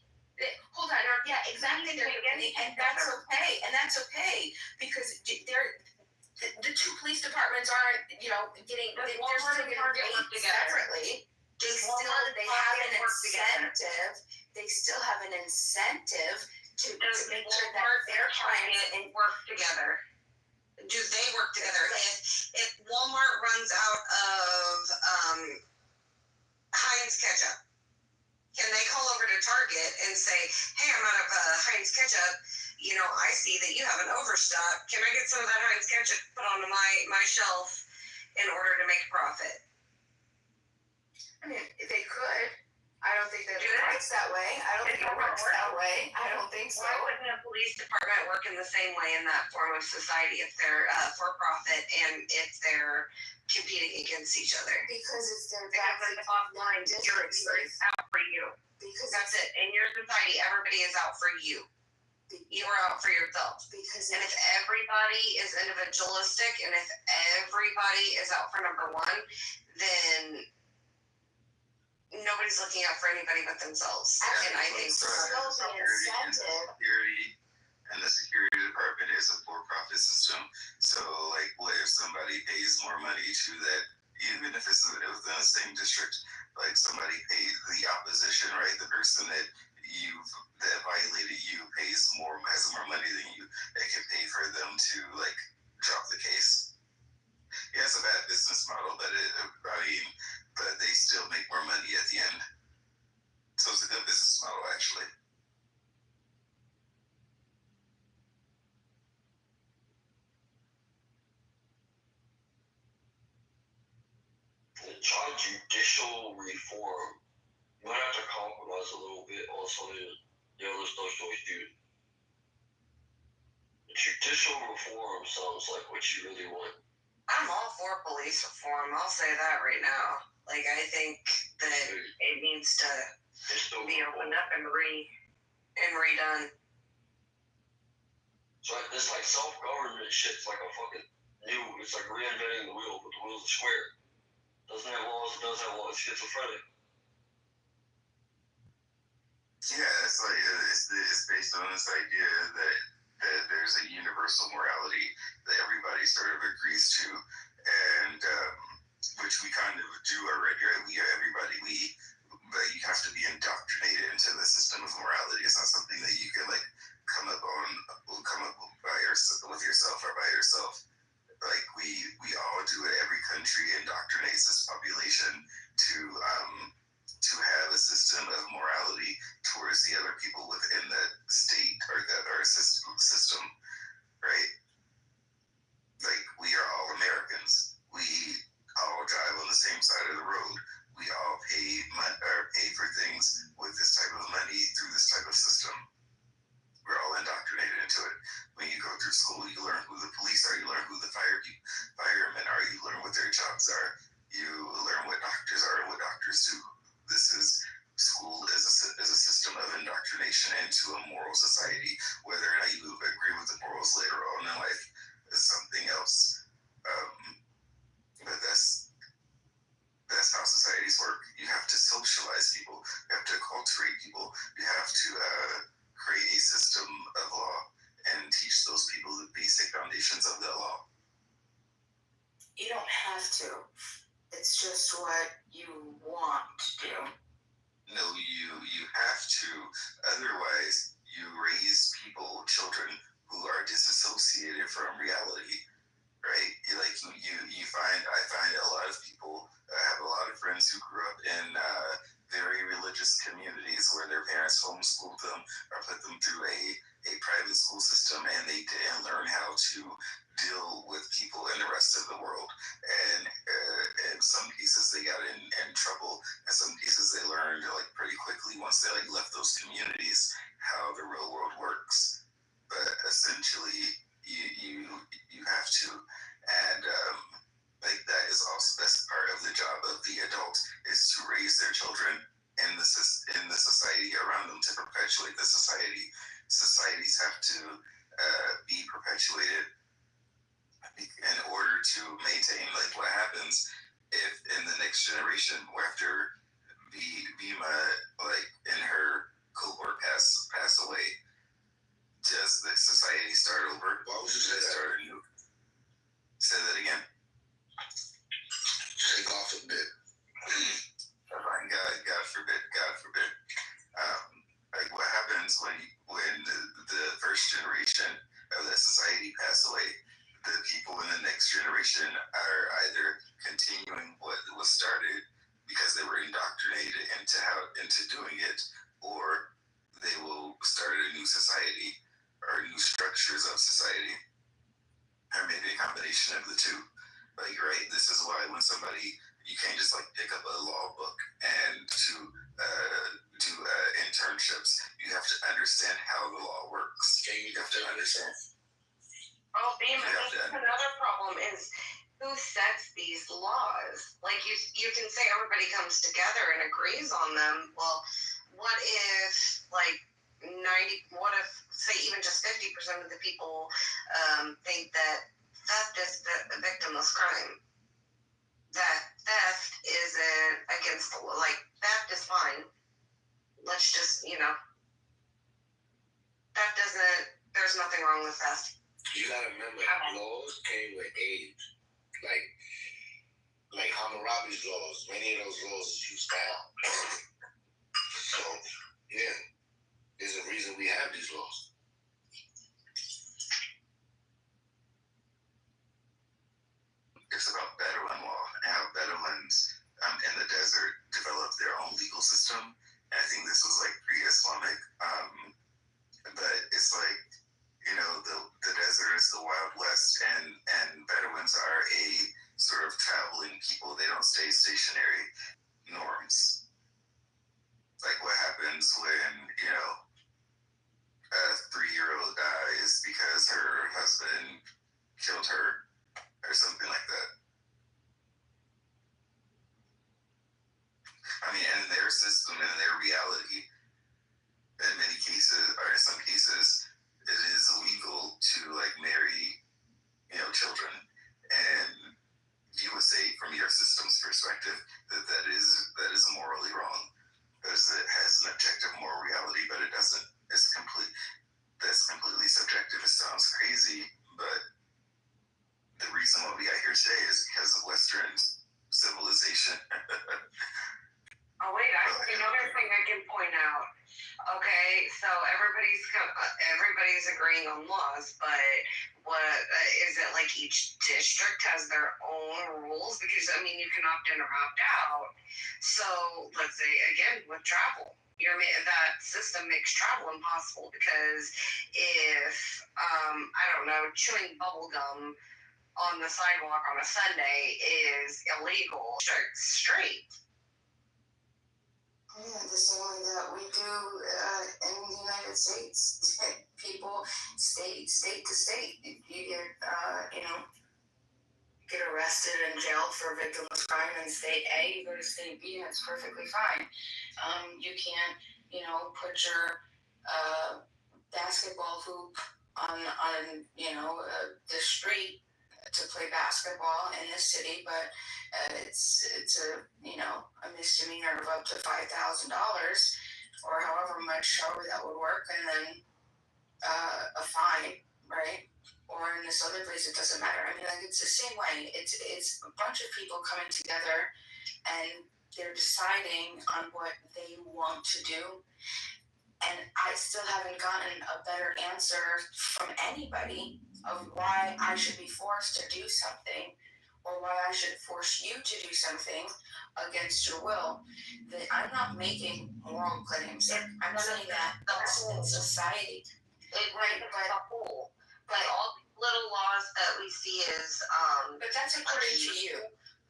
[SPEAKER 17] Hold on, yeah, exactly. And that's okay. And that's okay because the 2 police departments aren't, they're still getting paid separately. They have an incentive. They still have an incentive to make sure that their clients
[SPEAKER 19] work together. Do they work together? If Walmart runs out of Heinz ketchup, can they call over to Target and say, hey, I'm out of Heinz ketchup. I see that you have an overstock. Can I get some of that Heinz ketchup put onto my shelf in order to make a profit?
[SPEAKER 17] I mean, they could. I don't think that it works that way. I don't think it works that way. I don't think so.
[SPEAKER 19] Why wouldn't a police department work in the same way in that form of society if they're for profit and if they're competing against each other?
[SPEAKER 17] Because it's their
[SPEAKER 19] bottom line. Districts out for you. Because that's it. In your society, everybody is out for you. You are out for yourself. And if everybody is individualistic and if everybody is out for number one, then nobody's looking out for anybody but themselves. And I think
[SPEAKER 7] security and the security department is a for-profit system. So, like, what if somebody pays more money to that, even if it's within the same district, like somebody pays the opposition, right? The person that violated you has more money than you. It can pay for them to like drop the case. Yeah, it's a bad business model, but but they still make more money at the end. So it's a good business model, actually.
[SPEAKER 4] try judicial reform. You might have to compromise a little bit on some of the other stuff you do. Judicial reform sounds like what you really want.
[SPEAKER 20] I'm all for police reform. I'll say that right now. Like, I think that it needs to be opened up and redone.
[SPEAKER 4] So this like self-government shit's like a fucking new. It's like reinventing the wheel, but the wheel's are square. Doesn't have laws. It does have laws. Schizophrenic.
[SPEAKER 7] Yeah, it's like it's based on this idea that there's a universal morality that everybody sort of agrees to, and which we kind of do already, right? But you have to be indoctrinated into the system of morality. It's not something that you can like come up by yourself or by yourself. Like we all do it. Every country indoctrinates its population to have a system of morality towards the other people within the state or system, right? Like, we are all Americans. We all drive on the same side of the road. We all pay for things with this type of money through this type of system. We're all indoctrinated into it. When you go through school, you learn who the police are. You learn who the firemen are. You learn what their jobs are. You learn what doctors are and what doctors do. School is a system of indoctrination into a moral society. Whether or not you agree with the morals later on in life is something else. But that's how societies work. You have to socialize people. You have to acculturate people. You have to create a system of law and teach those people the basic foundations of the law.
[SPEAKER 20] You don't have to. It's just what you want to do.
[SPEAKER 7] No, you have to. Otherwise, you raise children who are disassociated from reality, right? I find a lot of people. I have a lot of friends who grew up in very religious communities where their parents homeschooled them or put them through a private school system, and they didn't learn how to deal with people in the rest of the world. And in some cases, they got in trouble. In some cases, they learned like pretty quickly once they like left those communities how the real world works. But essentially, you have to, and that's part of the job of the adult is to raise their children in the society around them, to perpetuate the society. Societies have to be perpetuated in order to maintain. Like, what happens if in the next generation, after Bima, like, and her cohort pass away, does the society start over? Why would you say that? Start anew? Say that again. Take off a bit. God forbid. Like, what happens when the first generation of that society pass away? The people in the next generation are either continuing what was started because they were indoctrinated into doing it, or they will start a new society or new structures of society, or maybe a combination of the two. Like, right, this is why when you can't just like pick up a law book and to do internships. You have to understand how the law works. You have to understand.
[SPEAKER 20] Oh, Beam, I think another problem is who sets these laws. Like, you can say everybody comes together and agrees on them. Well, what if say even just 50% of the people think that theft is a victimless crime? That theft isn't against the law. Like, theft is fine. Let's just, there's nothing wrong with theft.
[SPEAKER 6] You gotta remember, laws came with age. Like Hammurabi's laws, many of those laws is used now. So, yeah, there's a reason we have these laws.
[SPEAKER 7] It's about Bedouin law and how Bedouins in the desert developed their own legal system. And I think this was like pre-Islamic. But it's like, the desert is the Wild West, and Bedouins are a sort of traveling people. They don't stay stationary.
[SPEAKER 19] everybody's agreeing on laws, but what is it like each district has their own rules? Because I mean, you can opt in or opt out. So let's say again with travel, that system makes travel impossible because if I don't know, chewing bubble gum on the sidewalk on a Sunday is illegal, straight.
[SPEAKER 1] Yeah, the same way that we do in the United States. People, state to state, you get, get arrested and jailed for a victimless crime in state A, you go to state B, and it's perfectly fine. You can't, put your basketball hoop on the street to play basketball in this city, but it's a misdemeanor of up to $5,000 or however that would work, and then a fine, right? Or in this other place, it doesn't matter. I mean, like, it's the same way. It's a bunch of people coming together, and they're deciding on what they want to do. And I still haven't gotten a better answer from anybody of why I should be forced to do something, or why I should force you to do something against your will. That I'm not making moral claims. I'm saying that that's in society. Right, but a whole. But all little laws that we see is but that's according to you.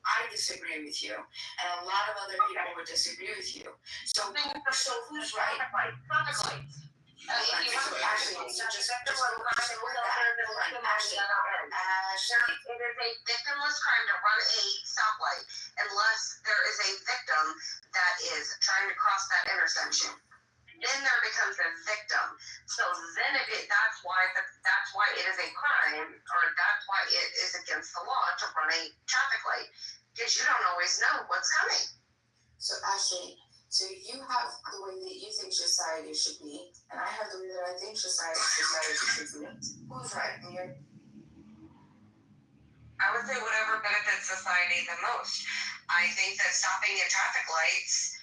[SPEAKER 1] I disagree with you, and a lot of other people would disagree with you. So who's right? Traffic lights. Ashley, so just with that. Ashley.
[SPEAKER 19] It is a victimless crime to run a stoplight unless there is a victim that is trying to cross that intersection. Then there becomes a victim. So then that's why it is a crime, or that's why it is against the law to run a traffic light, because you don't always know what's coming.
[SPEAKER 1] So Ashley, so you have the way that you think society should be, and I have the way that I think society should be. Who's right, Amir?
[SPEAKER 19] I would say whatever benefits society the most. I think that stopping at traffic lights,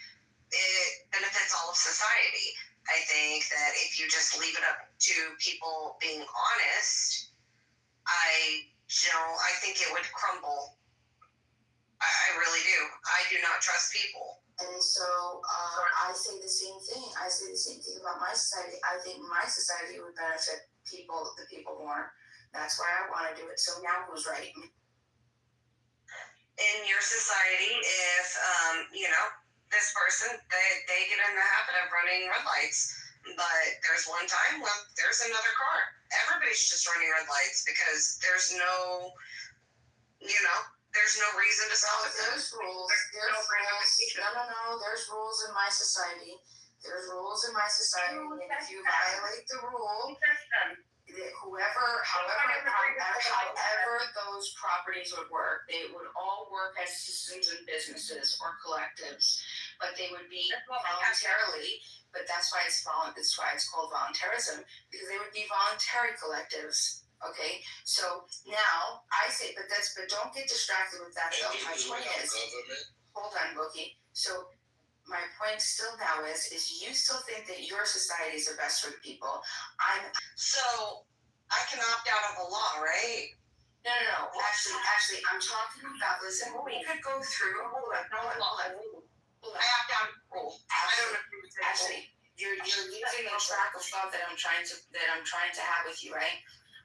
[SPEAKER 19] it benefits all of society. I think that if you just leave it up to people being honest, I think it would crumble. I really do. I do not trust people.
[SPEAKER 1] And so I say the same thing. I say the same thing about my society. I think my society would benefit the people more. That's why I want to do it. So now who's right?
[SPEAKER 19] In your society, if this person, they get in the habit of running red lights, but there's one time when there's another car. Everybody's just running red lights because there's no reason to stop.
[SPEAKER 1] There's rules. There's rules in my society. There's rules in my society. And if you violate the rule, however those properties would work, they would all work as citizens and businesses or collectives, but they would be voluntarily. But that's why it's called voluntarism, because they would be voluntary collectives. Okay, so now I say, but don't get distracted with that. Though. My point is, hold on, Bookie. So my point still now is you still think that your society is the best for the people.
[SPEAKER 19] So I can opt out of the law, right?
[SPEAKER 1] No. Actually, I'm talking about. Listen, we could go through. Hold on.
[SPEAKER 19] I opt out of the rule.
[SPEAKER 1] Actually, you're using the track of thought that I'm trying to have with you, right?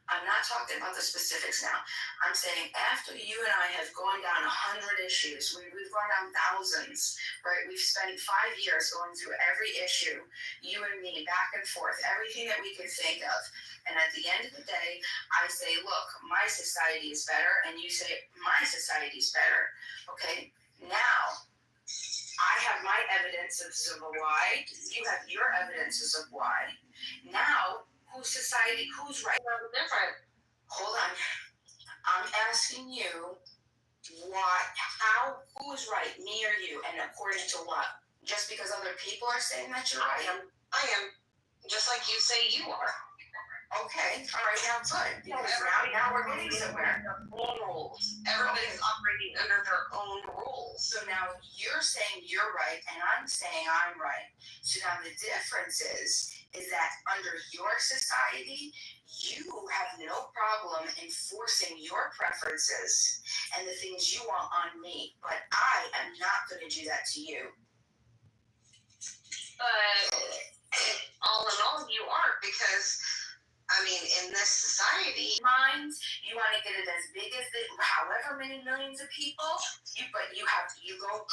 [SPEAKER 1] I'm not talking about the specifics now. I'm saying after you and I have gone down 100 issues, we've gone down thousands, right? We've spent 5 years going through every issue, you and me, back and forth, everything that we could think of. And at the end of the day, I say, look, my society is better, and you say, my society is better, okay? Now, I have my evidences of why, you have your evidences of why. Now, who's right?
[SPEAKER 19] Different.
[SPEAKER 1] Hold on. I'm asking you who's right, me or you, and according to what? Just because other people are saying that you're right?
[SPEAKER 19] I am. Just like you say you are.
[SPEAKER 1] Okay, all right, now good. Because now we're getting somewhere.
[SPEAKER 19] Their own rules. Everybody's operating under their own rules.
[SPEAKER 1] So now you're saying you're right, and I'm saying I'm right. So now the difference is is that under your society, you have no problem enforcing your preferences and the things you want on me, but I am not going to do that to you.
[SPEAKER 20] But all in all, you aren't, because I mean, in this society,
[SPEAKER 1] Minds, you want to get it as big as it, however many millions of people. You go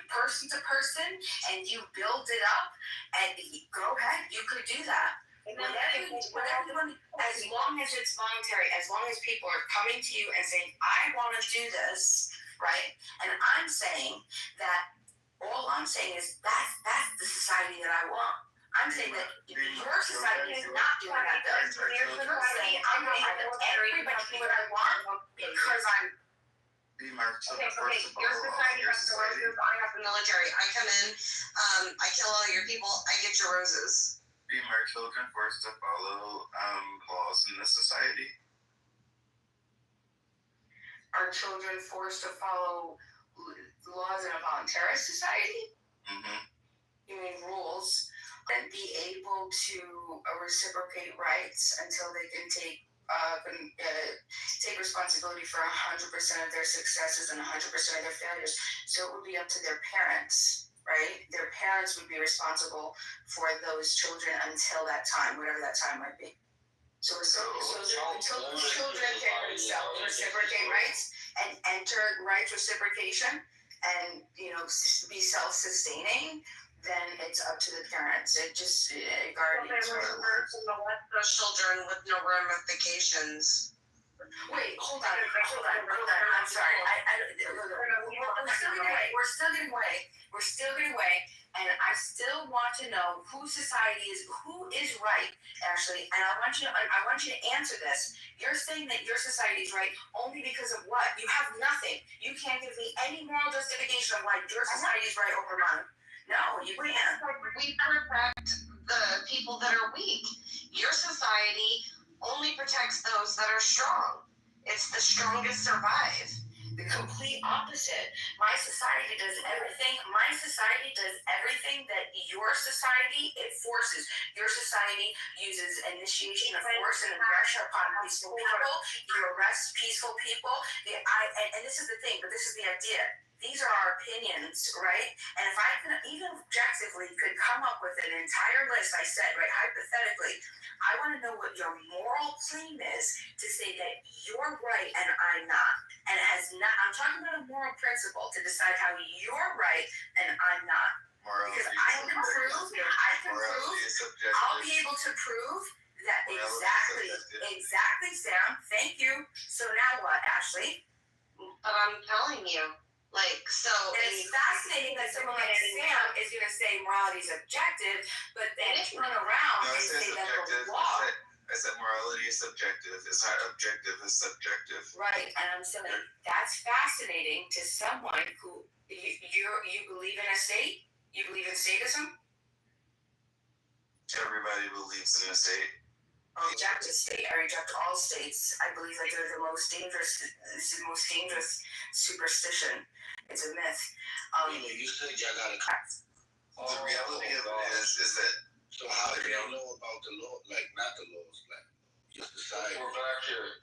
[SPEAKER 1] person to person and you build it up, and go ahead, you could do that. Whatever you want, as long as it's voluntary, as long as people are coming to you and saying, I want to do this, right? And I'm saying that all I'm saying is that's the society that I want. I'm saying that your society is not doing that though. You're saying I'm going to let everybody do what I want because I'm.
[SPEAKER 7] Be marked to
[SPEAKER 20] Okay,
[SPEAKER 7] first of all,
[SPEAKER 20] your society has the roses, I have the military. I come in, I kill all your people, I get your roses.
[SPEAKER 7] Be our children forced to follow laws in this society?
[SPEAKER 1] Are children forced to follow laws in a voluntary society?
[SPEAKER 7] Mm-hmm.
[SPEAKER 1] You mean rules? And be able to reciprocate rights until they can take responsibility for 100% of their successes and 100% of their failures. So it would be up to their parents, right? Their parents would be responsible for those children until that time, whatever that time might be. So until the children can reciprocate rights and enter rights reciprocation and, be self-sustaining, then it's up to the parents. It just guardians.
[SPEAKER 20] Those children with no ramifications.
[SPEAKER 1] Wait, hold on. I'm sorry. We're still getting away, and I still want to know who is right, Ashley. And I want you to answer this. You're saying that your society is right only because of what? You have nothing. You can't give me any moral justification of why your society is right over mine. No, you can't.
[SPEAKER 20] We protect the people that are weak. Your society only protects those that are strong. It's the strongest survive.
[SPEAKER 1] The complete opposite. My society does everything that your society, it forces. Your society uses initiation of force and aggression upon peaceful people. You arrest peaceful people. And this is the thing, but this is the idea. These are our opinions, right? And if I could, even objectively, could come up with an entire list, I said, right, hypothetically, I want to know what your moral claim is to say that you're right and I'm not. And it has not, I'm talking about a moral principle to decide how you're right and I'm not. Because I'll be able to prove that exactly, Sam. Thank you. So now what, Ashley?
[SPEAKER 20] But I'm telling you.
[SPEAKER 1] And it's fascinating that someone like Sam is going to say morality is objective, but then turn around and say that the law.
[SPEAKER 7] I said morality is subjective. It's not objective. It's subjective.
[SPEAKER 1] Right, and I'm saying that's fascinating to someone who you believe in a state. You believe in statism.
[SPEAKER 7] Everybody believes in a state.
[SPEAKER 1] I reject a state. I reject all states. I believe that they're the most dangerous superstition. It's a myth.
[SPEAKER 6] You said y'all got a
[SPEAKER 7] The reality of it is that.
[SPEAKER 6] So how do y'all know about the law? Not the laws, your society.
[SPEAKER 4] We're back here.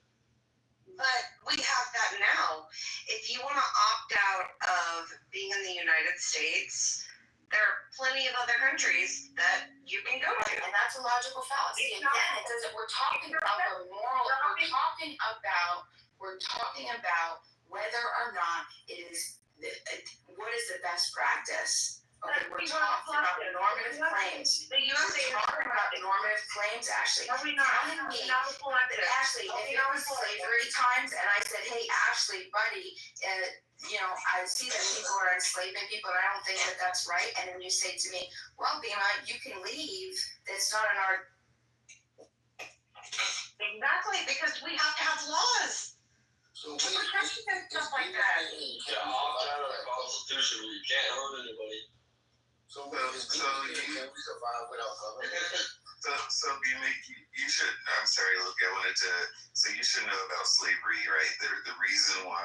[SPEAKER 20] But we have that now. If you want to opt out of being in the United States, there are plenty of other countries that you can go to.
[SPEAKER 1] And that's a logical fallacy. Again, it doesn't. We're talking about the moral. We're talking about whether or not it is. What is the best practice? Okay, we're talking about normative claims.
[SPEAKER 20] The USA
[SPEAKER 1] we're talking about normative claims, Ashley.
[SPEAKER 20] Ashley,
[SPEAKER 1] if it was slavery times, and I said, "Hey, Ashley, buddy, I see that people are enslaving people, and I don't think that that's right." And then you say to me, "Well, Bima, you can leave. That's not in our."
[SPEAKER 20] Exactly, because we have to have laws.
[SPEAKER 6] So
[SPEAKER 20] to protect and stuff like that.
[SPEAKER 4] Yeah, opt out of the Constitution. You can't hurt anybody.
[SPEAKER 6] So you survive without government?
[SPEAKER 7] So you should. I'm sorry, look, I wanted to. So you should know about slavery, right? The reason why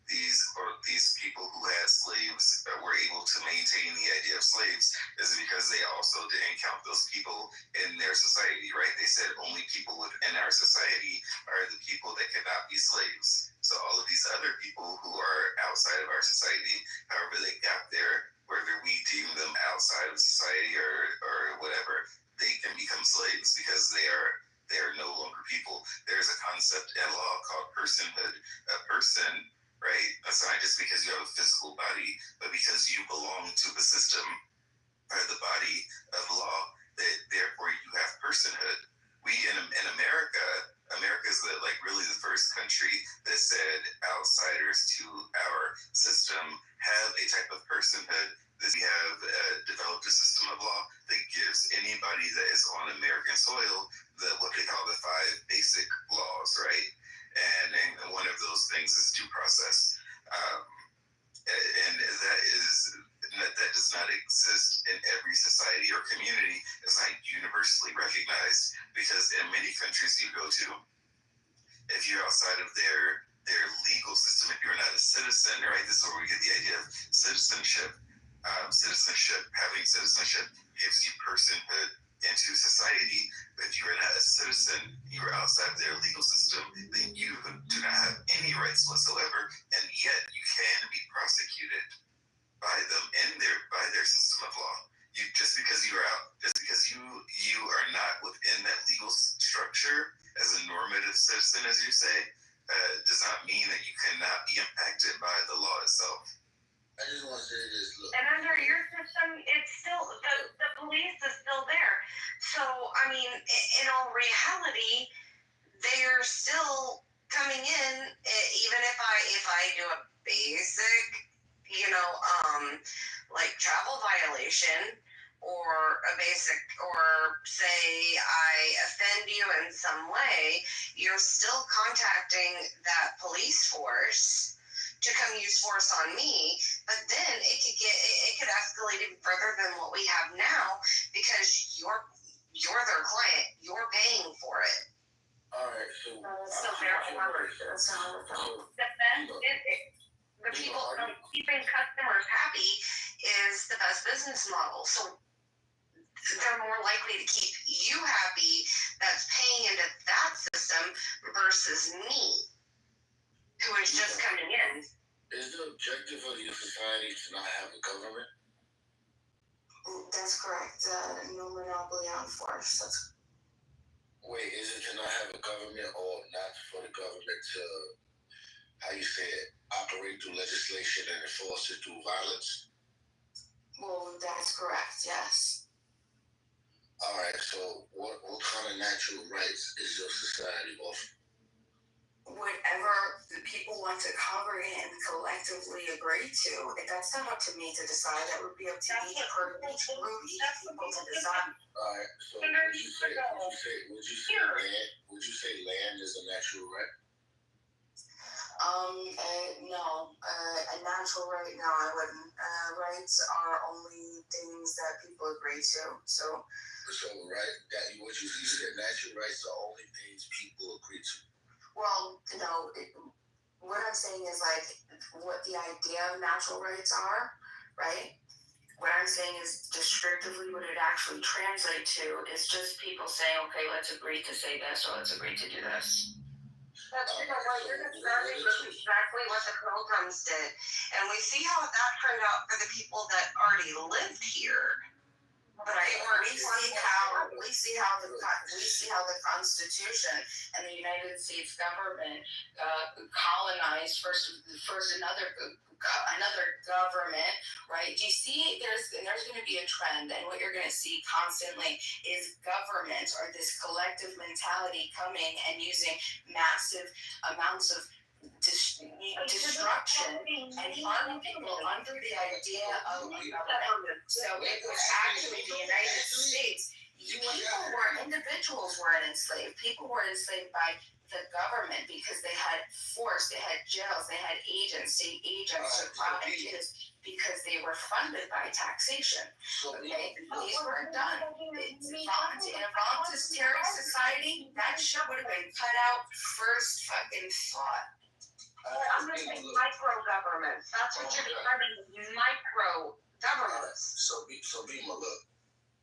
[SPEAKER 7] these people who had slaves were able to maintain the idea of slaves is because they also didn't count those people in their society, right? They said only people within our society are the people that cannot be slaves. So all of these other people who are outside of our society, however they got there, whether we deem them outside of society or whatever, they can become slaves because they are no longer people. There's a concept in law called personhood. A person, right? That's not just because you have a physical body, but because you belong to the system or the body of law, that therefore you have personhood. We in America is really the first country that said outsiders to our system have a type of personhood. We have developed a system of law that gives anybody that is on American soil what they call the 5 basic laws, right? And one of those things is due process. And that does not exist in every society or community. It's not universally recognized because in many countries you go to, if you're outside of their legal system, if you're not a citizen, right? This is where we get the idea of citizenship. Having citizenship gives you personhood into society. But if you are not a citizen, you are outside of their legal system, then you do not have any rights whatsoever, and yet you can be prosecuted by them by their system of law. Just because you are not within that legal structure as a normative citizen, as you say, does not mean that you cannot be impacted by the law itself.
[SPEAKER 6] I just want to say this. Look.
[SPEAKER 19] And under your system, it's still the police is still there. So I mean, in all reality, they're still coming in. Even if I do a basic, like travel violation, or a basic, or say I offend you in some way, you're still contacting that police force to come use force on me. But then it could escalate even further than what we have now because you're their client. You're paying for it.
[SPEAKER 6] All right, so
[SPEAKER 19] So therefore, the people keeping customers happy is the best business model. So they're more likely to keep you happy that's paying into that system versus me, who is just coming in.
[SPEAKER 6] Is the objective of your society to not have a government?
[SPEAKER 1] That's correct. No monopoly on force.
[SPEAKER 6] Wait, is it to not have a government or not for the government to, how you say it, operate through legislation and enforce it through violence?
[SPEAKER 1] Well, that's correct, yes.
[SPEAKER 6] All right, so what kind of natural rights is your society offering?
[SPEAKER 1] Whatever the people want to congregate and collectively agree to, that's not up to me to decide. That would be up to each person, each group, each people to decide.
[SPEAKER 6] All right, so would you say land is a natural right?
[SPEAKER 1] No. A natural right, no, I wouldn't. Rights are only things that people agree to. So
[SPEAKER 6] right, what you said, natural rights are only things people agree to.
[SPEAKER 1] Well, what I'm saying is what the idea of natural rights are, right? What I'm saying is descriptively what it actually translates to is just people saying, okay, let's agree to say this or let's agree to do this. That's what you're describing is exactly what the Pilgrims did. And we see how that turned out for the people that already lived here. Right. We see how the Constitution and the United States government colonized first another government, right? Do you see there's going to be a trend, and what you're going to see constantly is government or this collective mentality coming and using massive amounts of destruction and harming people under the idea of a government. So it was actually the United States. Individuals weren't enslaved. People were enslaved by the government because they had force, they had jails, they had state agents to prosecute because they were funded by taxation. Okay, these weren't done. In a voluntary society, that shit would have been cut out first fucking thought.
[SPEAKER 19] I'm gonna say micro governments. That's what you're describing, micro governments.
[SPEAKER 6] So Bima, look.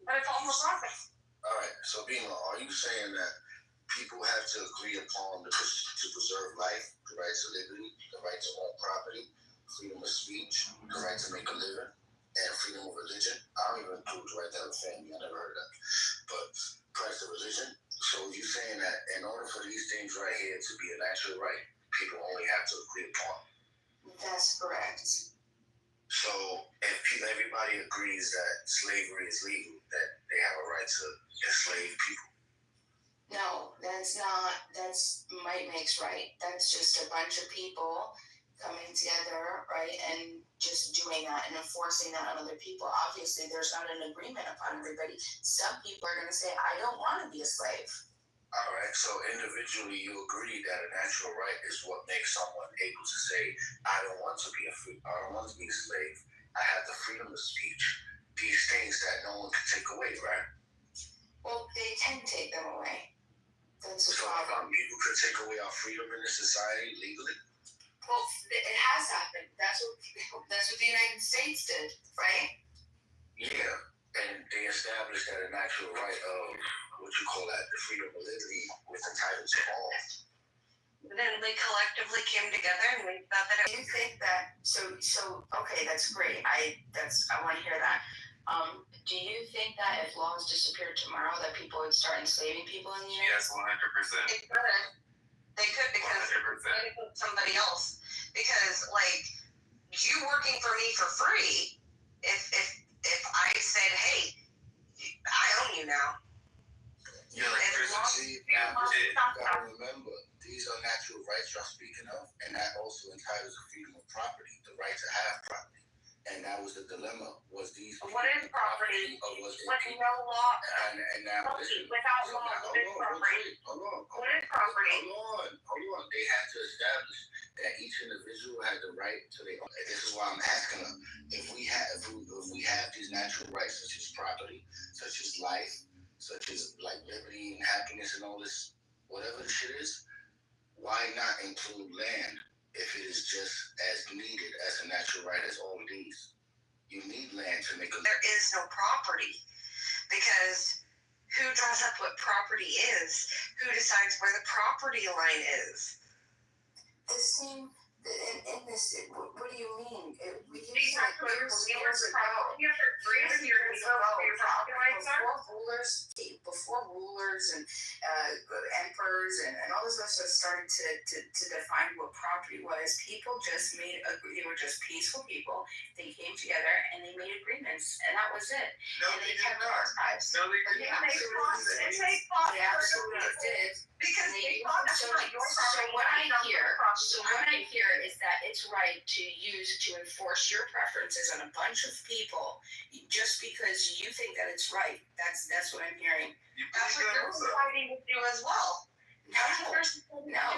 [SPEAKER 19] But it's almost nothing.
[SPEAKER 6] All right. So Bima, are you saying that people have to agree upon to preserve life, the right to liberty, the right to own property, freedom of speech, the right to make a living, and freedom of religion? I don't even include the right to have a family. I never heard of that. But price of religion. So you saying that in order for these things right here to be an actual right, people only have to agree upon.
[SPEAKER 1] That's correct.
[SPEAKER 6] So if everybody agrees that slavery is legal, that they have a right to enslave people.
[SPEAKER 1] No, that's not. That's might makes right. That's just a bunch of people coming together, right, and just doing that and enforcing that on other people. Obviously, there's not an agreement upon everybody. Some people are going to say, "I don't want to be a slave."
[SPEAKER 6] All right. So individually, you agree that a natural right is what makes someone able to say, "I don't want to be I don't want to be a slave. I have the freedom of speech." These things that no one can take away, right?
[SPEAKER 1] Well, they can take them away. That's the
[SPEAKER 6] so
[SPEAKER 1] problem.
[SPEAKER 6] People could take away our freedom in this society legally.
[SPEAKER 1] Well, it has happened. That's what the United States did, right?
[SPEAKER 6] Yeah, and they established that a natural right of what you call that, the freedom of liberty, was entitled to all.
[SPEAKER 19] Then we collectively came together and we thought that.
[SPEAKER 1] Do you think that? So okay, that's great. I want to hear that. Do you think that if laws disappeared tomorrow, that people would start enslaving people in the United States?
[SPEAKER 7] Yes, 100%.
[SPEAKER 19] It could. They could because somebody else. Because like you working for me for free, if I said, hey, I own you now.
[SPEAKER 6] Your electricity, you gotta remember, these are natural rights y'all speaking of, and that also entitles the freedom of property, the right to have property. And that was the dilemma. Was these
[SPEAKER 19] what is property?
[SPEAKER 6] Or was it
[SPEAKER 19] with no law?
[SPEAKER 6] And now listen,
[SPEAKER 19] without law, what is property?
[SPEAKER 6] Hold on.
[SPEAKER 19] What is property?
[SPEAKER 6] Hold on. They had to establish that each individual had the right to their own. This is why I'm asking them. If we have these natural rights, such as property, such as life, such as like liberty and happiness and all this, whatever the shit is, why not include land if it is just as needed as a natural right as all of these? You need land to make a...
[SPEAKER 19] There is no property because who draws up what property is? Who decides where the property line is?
[SPEAKER 1] The same in this. What do you mean? We used
[SPEAKER 19] Years ago.
[SPEAKER 1] Before rulers and emperors and all this other stuff started to define what property was, people just they were just peaceful people. They came together and they made agreements, and that was it.
[SPEAKER 7] No,
[SPEAKER 1] and
[SPEAKER 7] they
[SPEAKER 1] kept
[SPEAKER 7] did
[SPEAKER 1] their
[SPEAKER 7] not.
[SPEAKER 1] tribes.
[SPEAKER 7] No, they did not.
[SPEAKER 1] They absolutely did.
[SPEAKER 19] Because
[SPEAKER 1] so what I hear is that it's right to enforce your preferences on a bunch of people just because you think that it's right. That's what I'm hearing.
[SPEAKER 19] That's what you're fighting to do as well.
[SPEAKER 1] No,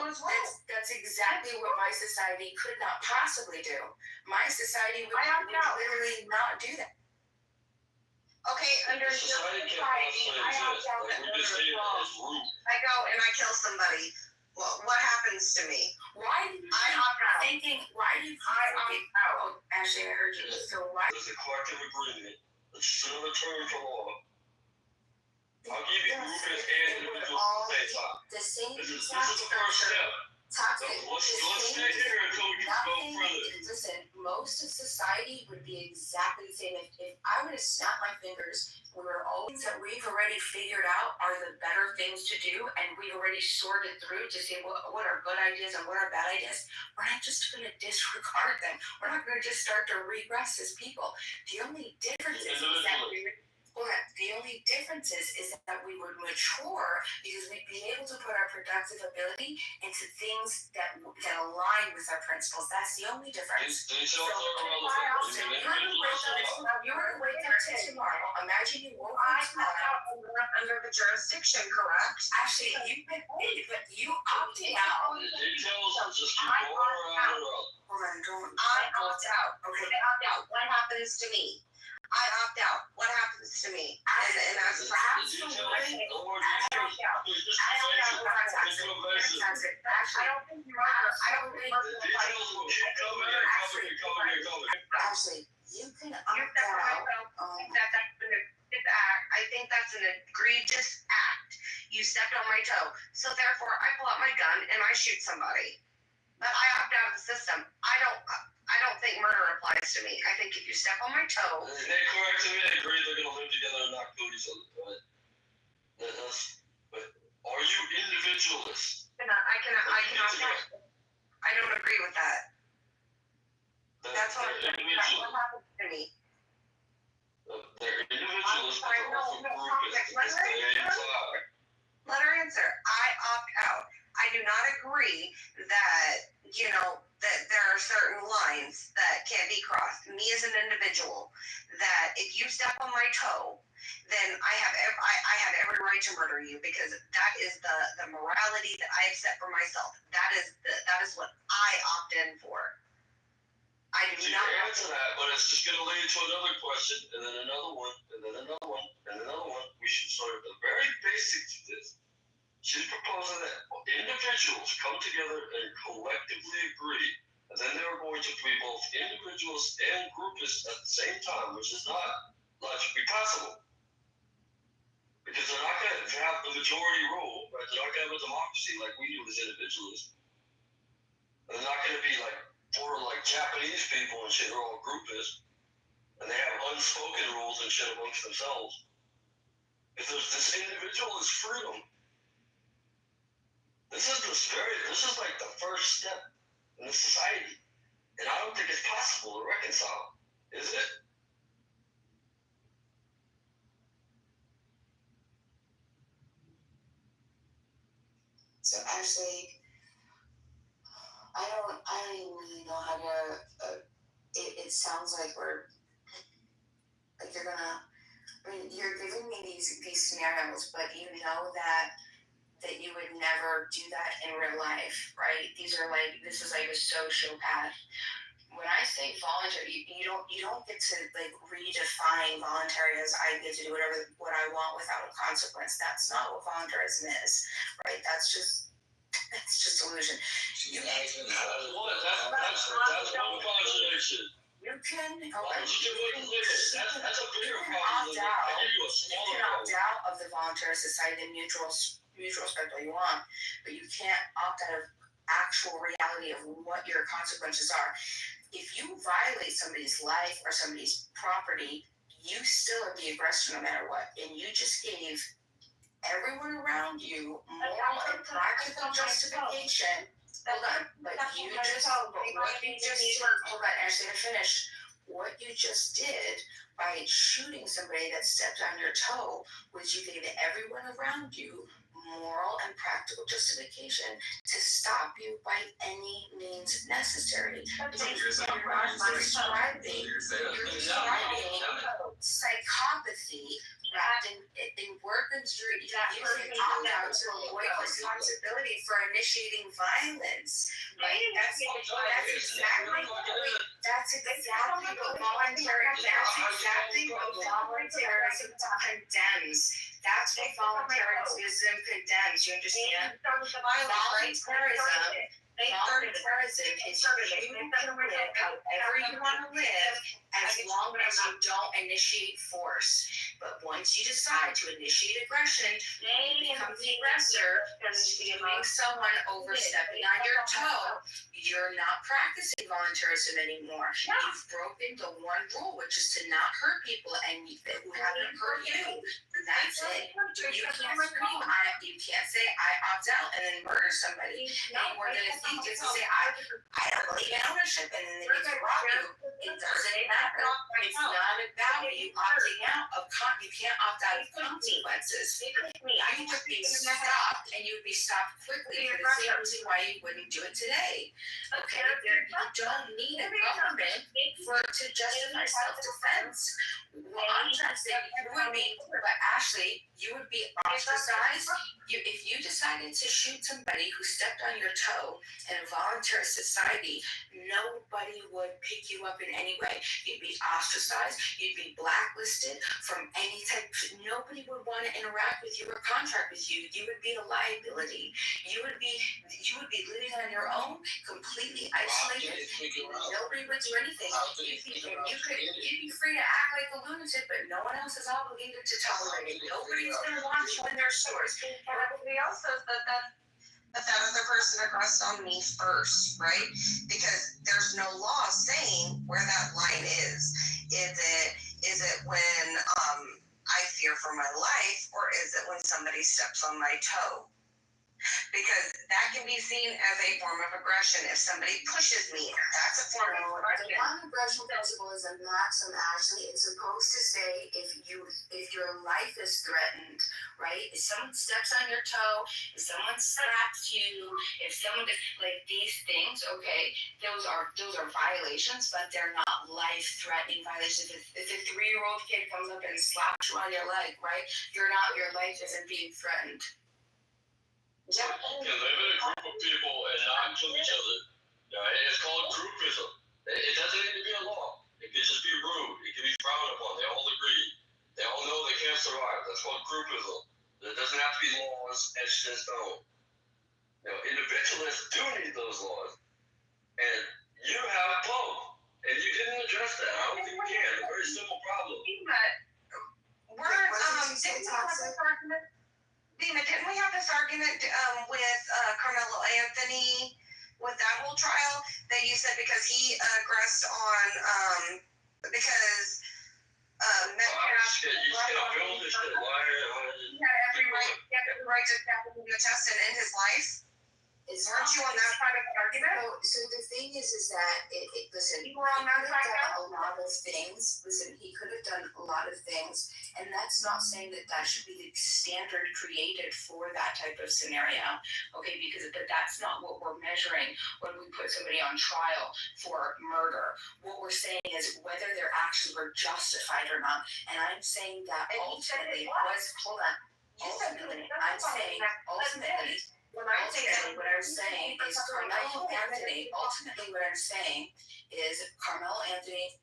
[SPEAKER 1] that's exactly what my society could not possibly do. My society would literally not do that.
[SPEAKER 19] Okay, under your society, I opt out that I go and I kill somebody. What happens to me?
[SPEAKER 1] Why do you opt out? Actually, I heard you. So why?
[SPEAKER 4] There's a collective agreement that should return to law. I'll give you Rufus and individuals at the same time.
[SPEAKER 1] The same
[SPEAKER 4] This is the first step. Let's stay here until we can go further.
[SPEAKER 1] Listen, most of society would be exactly the same. If I were to snap my fingers, all things that we've already figured out are the better things to do, and we've already sorted through to say what are good ideas and what are bad ideas. We're not just going to disregard them. We're not going to just start to regress as people. The only difference is that we would mature because we'd be able to put our productive ability into things that align with our principles. That's the only difference.
[SPEAKER 4] You're
[SPEAKER 1] going to wake up to tomorrow. Imagine you woke up tomorrow
[SPEAKER 19] under the jurisdiction, correct?
[SPEAKER 1] Actually, you opted out.
[SPEAKER 19] I opt out. Okay. I opt out. What happens to me? I opt out. What happens to me? And that's absolutely. I opt out.
[SPEAKER 4] aggressive.
[SPEAKER 19] I don't think murder. I don't think murder.
[SPEAKER 4] The details will keep coming.
[SPEAKER 19] Ashley, you can opt out. I think that's an egregious act. You stepped on my toe, so therefore I pull out my gun and I shoot somebody. But I opt out of the system. I don't think murder applies to me. I think if you step on my toe.
[SPEAKER 4] They correct me. I agree. They're gonna live together and not kill each other. Right? But are you individualist?
[SPEAKER 19] I cannot. I don't agree with that. That's what happens to me.
[SPEAKER 4] They're individualists, but they're also groupists at the same time.
[SPEAKER 19] Let her answer. I opt out. I do not agree that, that there are certain lines that can't be crossed. Me as an individual, that if you step on my toe, then I have every right to murder you, because that is the morality that I have set for myself. That is what I opt in for. I do not
[SPEAKER 4] answer that, but it's just going to lead to another question, and then another one, and then another one, and another one. We should start at the very basics of this. She's proposing that individuals come together and collectively agree, and then they're going to be both individuals and groupists at the same time, which is not logically possible. Because they're not going to have the majority rule, right? They're not going to have a democracy like we do as individuals. They're not going to be like Japanese people and shit, are all groupists, and they have unspoken rules and shit amongst themselves. If there's this individualist freedom, this is like the first step in the society, and I don't think it's possible to reconcile, is it?
[SPEAKER 1] So actually, I don't even really know how to. It sounds like you're giving me these scenarios, but you know that you would never do that in real life, right? This is like a sociopath. When I say voluntary, you don't get to redefine voluntary as I get to do what I want without a consequence. That's not what voluntarism is, right? That's just illusion.
[SPEAKER 4] That's one contradiction.
[SPEAKER 1] You can
[SPEAKER 4] That's a bigger
[SPEAKER 1] opt out. You can opt out of the voluntary society, the mutual respect all you want, but you can't opt out of actual reality of what your consequences are. If you violate somebody's life or somebody's property, you still are the aggressor no matter what, and you just gave everyone around you moral and practical justification. Hold on, Ashley, to finish, what you just did by shooting somebody that stepped on your toe was you gave everyone around you moral and practical justification to stop you by any means necessary. You're describing psychopathy wrapped in words you're using opt-out to avoid responsibility for initiating violence. Right? That's exactly what voluntarism condemns. That's what voluntarism condemns. You understand? Voluntarism is you can live however you want to live as long as you don't initiate force. But once you decide to initiate aggression, you become the aggressor, shooting someone overstepping on your toe. You're not practicing voluntarism anymore. You've broken the one rule, which is to not hurt people and who haven't hurt you. And that's it. You can't scream. You can't say I opt out and then murder somebody. And we're gonna think it's to say I don't believe in ownership and then they get to rob you. It doesn't matter. It's not about you opting out of you can't opt out of consequences. You would be stopped, and you would be stopped quickly for the same reason why you wouldn't do it today. Okay, you don't need a government to justify self-defense. Well, I'm trying to say you would be, but Ashley, you would be ostracized. If you decided to shoot somebody who stepped on your toe, In a voluntary society, nobody would pick you up in any way. You'd be ostracized, you'd be blacklisted from any type. Nobody would want to interact with you or contract with you. You would be a liability. You would be living on your own, completely isolated. Nobody would do anything. You'd be free to act like a lunatic, but no one else is obligated to tolerate it. Nobody's gonna want you in their stores.
[SPEAKER 19] Everybody else says that other person aggressed on me first, right? Because there's no law saying where that line is. Is it when I fear for my life, or is it when somebody steps on my toe? Because that can be seen as a form of aggression. If somebody pushes me, that's a form of aggression.
[SPEAKER 1] The non-aggression principle is a maxim. Actually, it's supposed to say if your life is threatened, right? If someone steps on your toe, if someone slaps you, if someone like these things, okay, those are violations, but they're not life-threatening violations. If a 3-year-old kid comes up and slaps you on your leg, right? Your life isn't being threatened.
[SPEAKER 4] You can live in a group of people and not kill each other. It's called groupism. It doesn't need to be a law. It can just be rude. It can be frowned upon. They all agree. They all know they can't survive. That's called groupism. There doesn't have to be laws etched in stone. Individualists do need those laws. And you have both. And you didn't address that. I don't think you can. It's a very simple problem.
[SPEAKER 19] Dina, didn't we have this argument with Carmelo Anthony with that whole trial that you said because he aggressed on because Metcalf
[SPEAKER 4] you can't build this shit.
[SPEAKER 19] He had every right to stab him in the chest and end his life? Weren't you on that side of the argument?
[SPEAKER 1] So the thing is that listen,
[SPEAKER 19] you were on that side
[SPEAKER 1] a lot of things. Listen, he could have done a lot of things, and that's not saying that should be the standard created for that type of scenario. Okay, but that's not what we're measuring when we put somebody on trial for murder. What we're saying is whether their actions were justified or not. And I'm saying that ultimately what I'm saying is Carmelo Anthony. Ultimately, what I'm saying is Carmelo Anthony.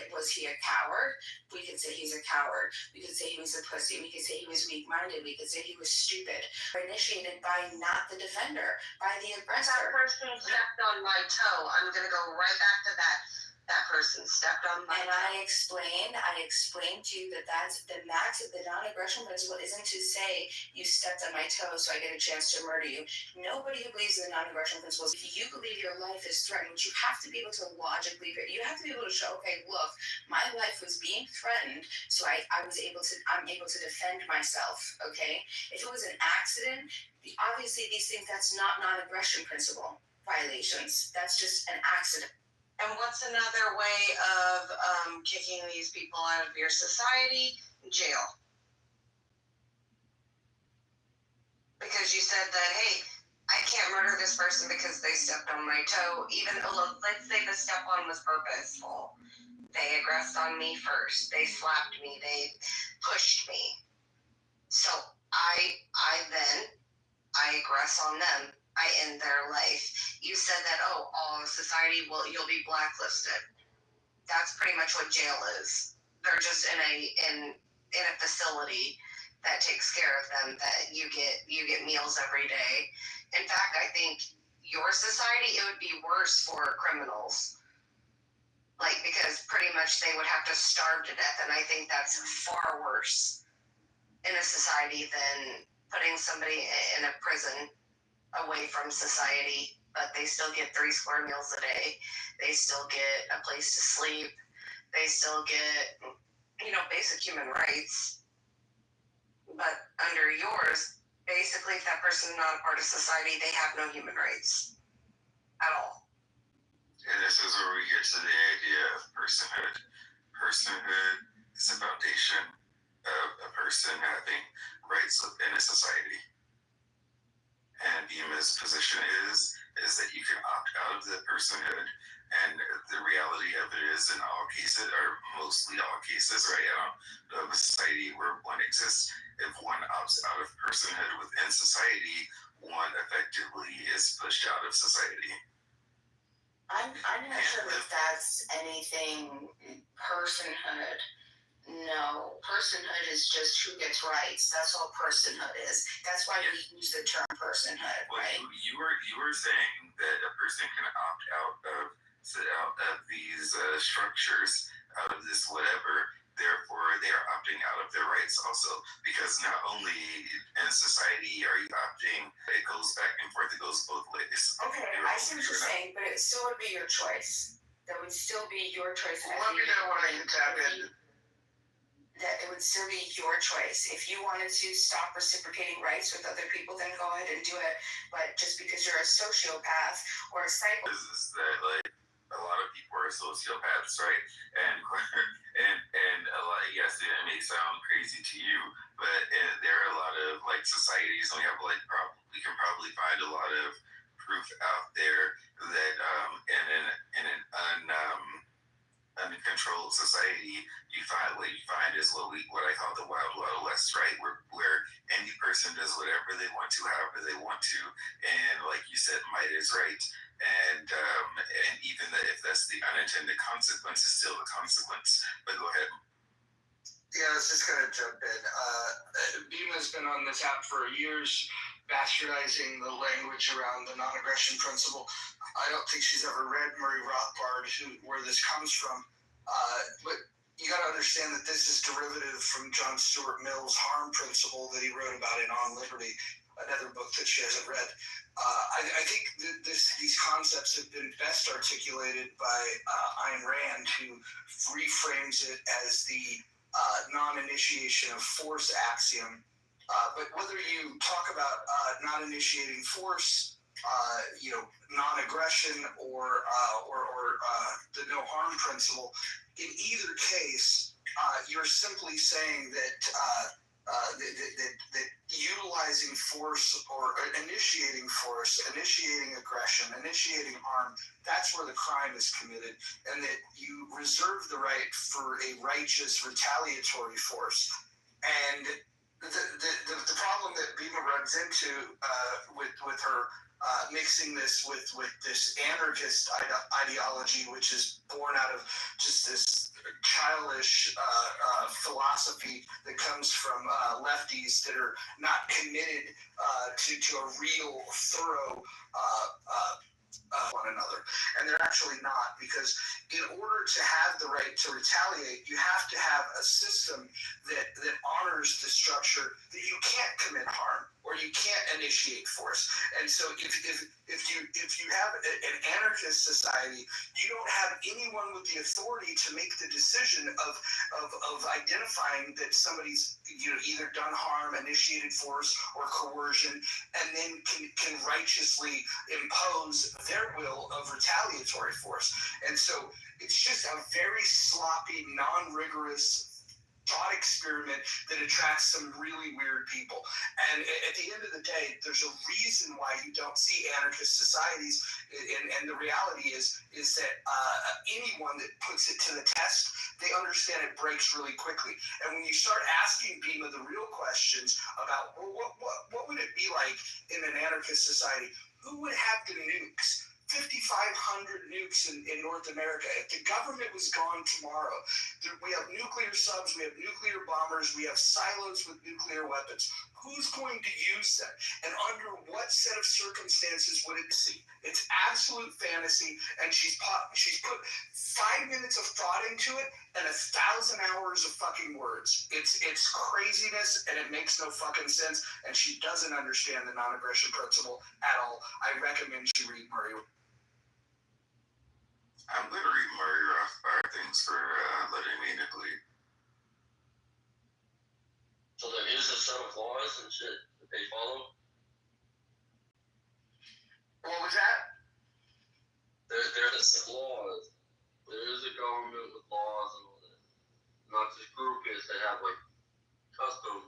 [SPEAKER 1] Was he a coward? We could say he's a coward. We could say he was a pussy. We could say he was weak-minded. We could say he was stupid. Initiated by not the defender, by the aggressor.
[SPEAKER 19] That person stepped on my toe. I'm gonna go right back to that. That person stepped on my toe.
[SPEAKER 1] And I explained to you that that's the max of the non-aggression principle isn't to say you stepped on my toe so I get a chance to murder you. Nobody who believes in the non-aggression principle, if you believe your life is threatened, you have to be able to logically, you have to be able to show, okay, look, my life was being threatened, so I'm able to defend myself, okay? If it was an accident, obviously these things, that's not non-aggression principle violations. That's just an accident.
[SPEAKER 19] And what's another way of kicking these people out of your society? Jail. Because you said that, hey, I can't murder this person because they stepped on my toe. Even though, let's say the step on was purposeful. They aggressed on me first. They slapped me. They pushed me. So I aggress on them. I end their life. You said that, all of society you'll be blacklisted. That's pretty much what jail is. They're just in a facility that takes care of them, that you get meals every day. In fact, I think your society, it would be worse for criminals. Because pretty much they would have to starve to death, and I think that's far worse in a society than putting somebody in a prison away from society, but they still get 3 square meals a day. They still get a place to sleep. They still get, basic human rights. But under yours, basically, if that person's not a part of society, they have no human rights at all.
[SPEAKER 7] And this is where we get to the idea of personhood. Personhood is the foundation of a person having rights within a society. And BMA's position is that you can opt out of the personhood, and the reality of it is in all cases, or mostly all cases, right, of a society where one exists, if one opts out of personhood within society, one effectively is pushed out of society.
[SPEAKER 1] I'm not sure if that's anything personhood. No, personhood is just who gets rights. That's all personhood is. That's why we use the term personhood,
[SPEAKER 7] well,
[SPEAKER 1] right?
[SPEAKER 7] You were saying that a person can opt out of these structures, out of this whatever. Therefore, they are opting out of their rights also, because not only in society are you opting, it goes back and forth. It goes both ways.
[SPEAKER 1] Okay, I see what you're saying, but it still would be your choice. That would still be your choice.
[SPEAKER 11] Let me know when I can tap in.
[SPEAKER 1] That it would still be your choice. If you wanted to stop reciprocating rights with other people, then go ahead and do it. But just because you're a sociopath or a psycho,
[SPEAKER 7] is that like a lot of people are sociopaths, right? And a lot, yes, it may sound crazy to you, but there are a lot of like societies, and we have like we can probably find a lot of proof out there that in an uncontrolled society, what you find is what I call the wild west, right? Where any person does whatever they want to, however they want to, and like you said, might is right. And even if that's the unintended consequence, is still the consequence. But go ahead.
[SPEAKER 11] Yeah, I was just gonna jump in. Bima's been on this app for years, bastardizing the language around the non-aggression principle. I don't think she's ever read Murray Rothbard, where this comes from. But you got to understand that this is derivative from John Stuart Mill's harm principle that he wrote about in On Liberty, another book that she hasn't read. I think these concepts have been best articulated by Ayn Rand, who reframes it as the non-initiation of force axiom. But whether you talk about not initiating force, non-aggression, or the no harm principle, in either case, you're simply saying that utilizing force or initiating force, initiating aggression, initiating harm, that's where the crime is committed, and that you reserve the right for a righteous retaliatory force. And the problem that Bima runs into with her mixing this with this anarchist ideology, which is born out of just this childish philosophy that comes from lefties that are not committed to a real, thorough one another. And they're actually not, because in order to have the right to retaliate, you have to have a system that honors the structure that you can't commit harm or you can't initiate force. And so if you have an anarchist society, you don't have anyone with the authority to make the decision of identifying that somebody's either done harm, initiated force, or coercion, and then can righteously impose their will of retaliatory force. And so it's just a very sloppy, non-rigorous thought experiment that attracts some really weird people. And at the end of the day, there's a reason why you don't see anarchist societies, and the reality is that anyone that puts it to the test, they understand it breaks really quickly. And when you start asking Bima the real questions about, well, what would it be like in an anarchist society? Who would have the nukes? 5,500 nukes in North America. If the government was gone tomorrow, we have nuclear subs, we have nuclear bombers, we have silos with nuclear weapons. Who's going to use them? And under what set of circumstances would it see? It's absolute fantasy, and she's put 5 minutes of thought into it and 1,000 hours of fucking words. It's craziness, and it makes no fucking sense, and she doesn't understand the non-aggression principle at all. I recommend you read Murray.
[SPEAKER 7] I'm going to read Murray Rothbard. Thanks for letting me, Nicolene.
[SPEAKER 4] So there is a set of laws and shit that they follow?
[SPEAKER 11] What was that?
[SPEAKER 4] There's a set of laws. There is a government with laws and all that. Not just groupies that have like custom.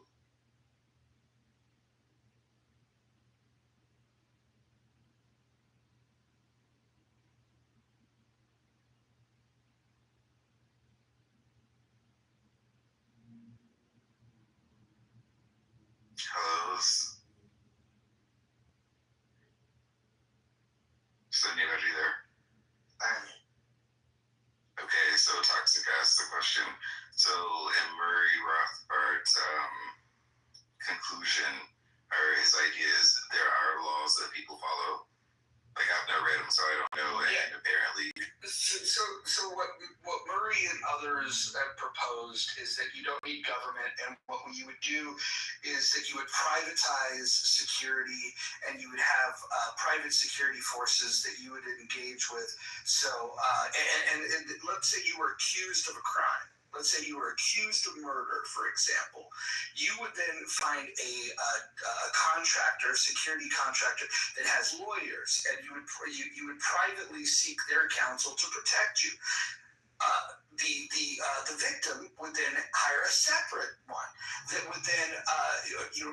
[SPEAKER 7] Hellos.
[SPEAKER 11] So what Murray and others have proposed is that you don't need government, and what you would do is that you would privatize security, and you would have private security forces that you would engage with. So, and let's say you were accused of a crime. Let's say you were accused of murder, for example. You would then find a contractor, security contractor, that has lawyers, and you would privately seek their counsel to protect you. The victim would then hire a separate one that would then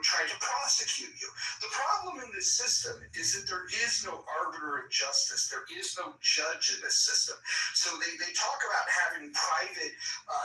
[SPEAKER 11] try to prosecute you. The problem in this system is that there is no arbiter of justice. There is no judge in this system. So they talk about having private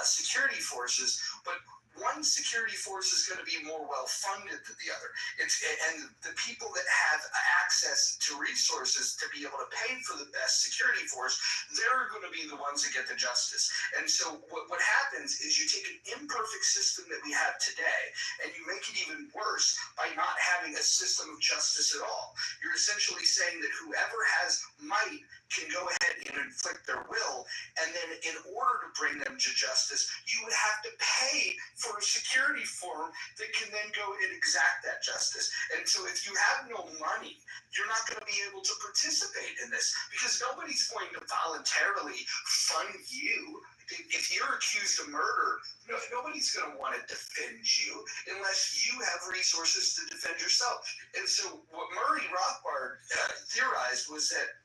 [SPEAKER 11] security forces, but one security force is going to be more well funded than the other. And the people that have access to resources to be able to pay for the best security force, they're going to be the ones that get the justice. And so what happens is you take an imperfect system that we have today and you make it even worse by not having a system of justice at all. You're essentially saying that whoever has might can go ahead and inflict their will, and then in order to bring them to justice, you would have to pay for a security firm that can then go and exact that justice. And so if you have no money, you're not going to be able to participate in this, because nobody's going to voluntarily fund you. If you're accused of murder, nobody's going to want to defend you unless you have resources to defend yourself. And so what Murray Rothbard theorized was that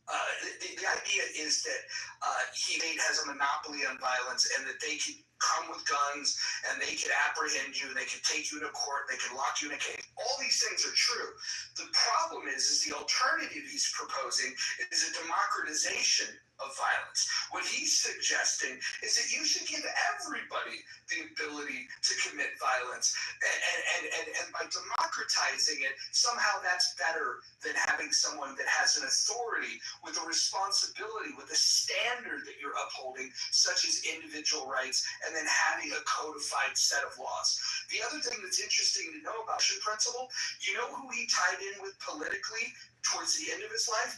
[SPEAKER 11] the idea is that he has a monopoly on violence, and that they could come with guns and they could apprehend you, and they could take you to court, they could lock you in a cage. All these things are true. The problem is the alternative he's proposing is a democratization of violence. What he's suggesting is that you should give everybody the ability to commit violence, and by democratizing it, somehow that's better than having someone that has an authority with a responsibility, with a standard that you're upholding, such as individual rights, and then having a codified set of laws. The other thing that's interesting to know about Russian principle, you know who he tied in with politically towards the end of his life?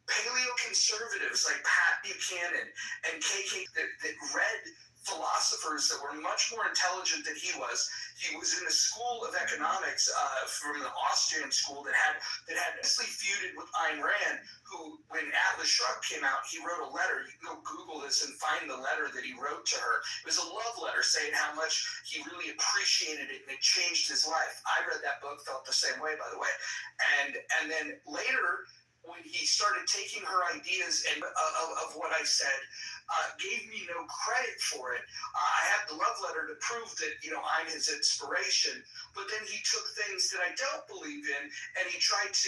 [SPEAKER 11] Paleoconservatives like Pat Buchanan and KK that read philosophers that were much more intelligent than he was. He was in a school of economics from the Austrian school that had mostly feuded with Ayn Rand, who, when Atlas Shrugged came out, he wrote a letter. You can go Google this and find the letter that he wrote to her. It was a love letter saying how much he really appreciated it, and it changed his life. I read that book, felt the same way, by the way. And then later, when he started taking her ideas and of what I said, gave me no credit for it. I have the love letter to prove that, I'm his inspiration, but then he took things that I don't believe in, and he tried to,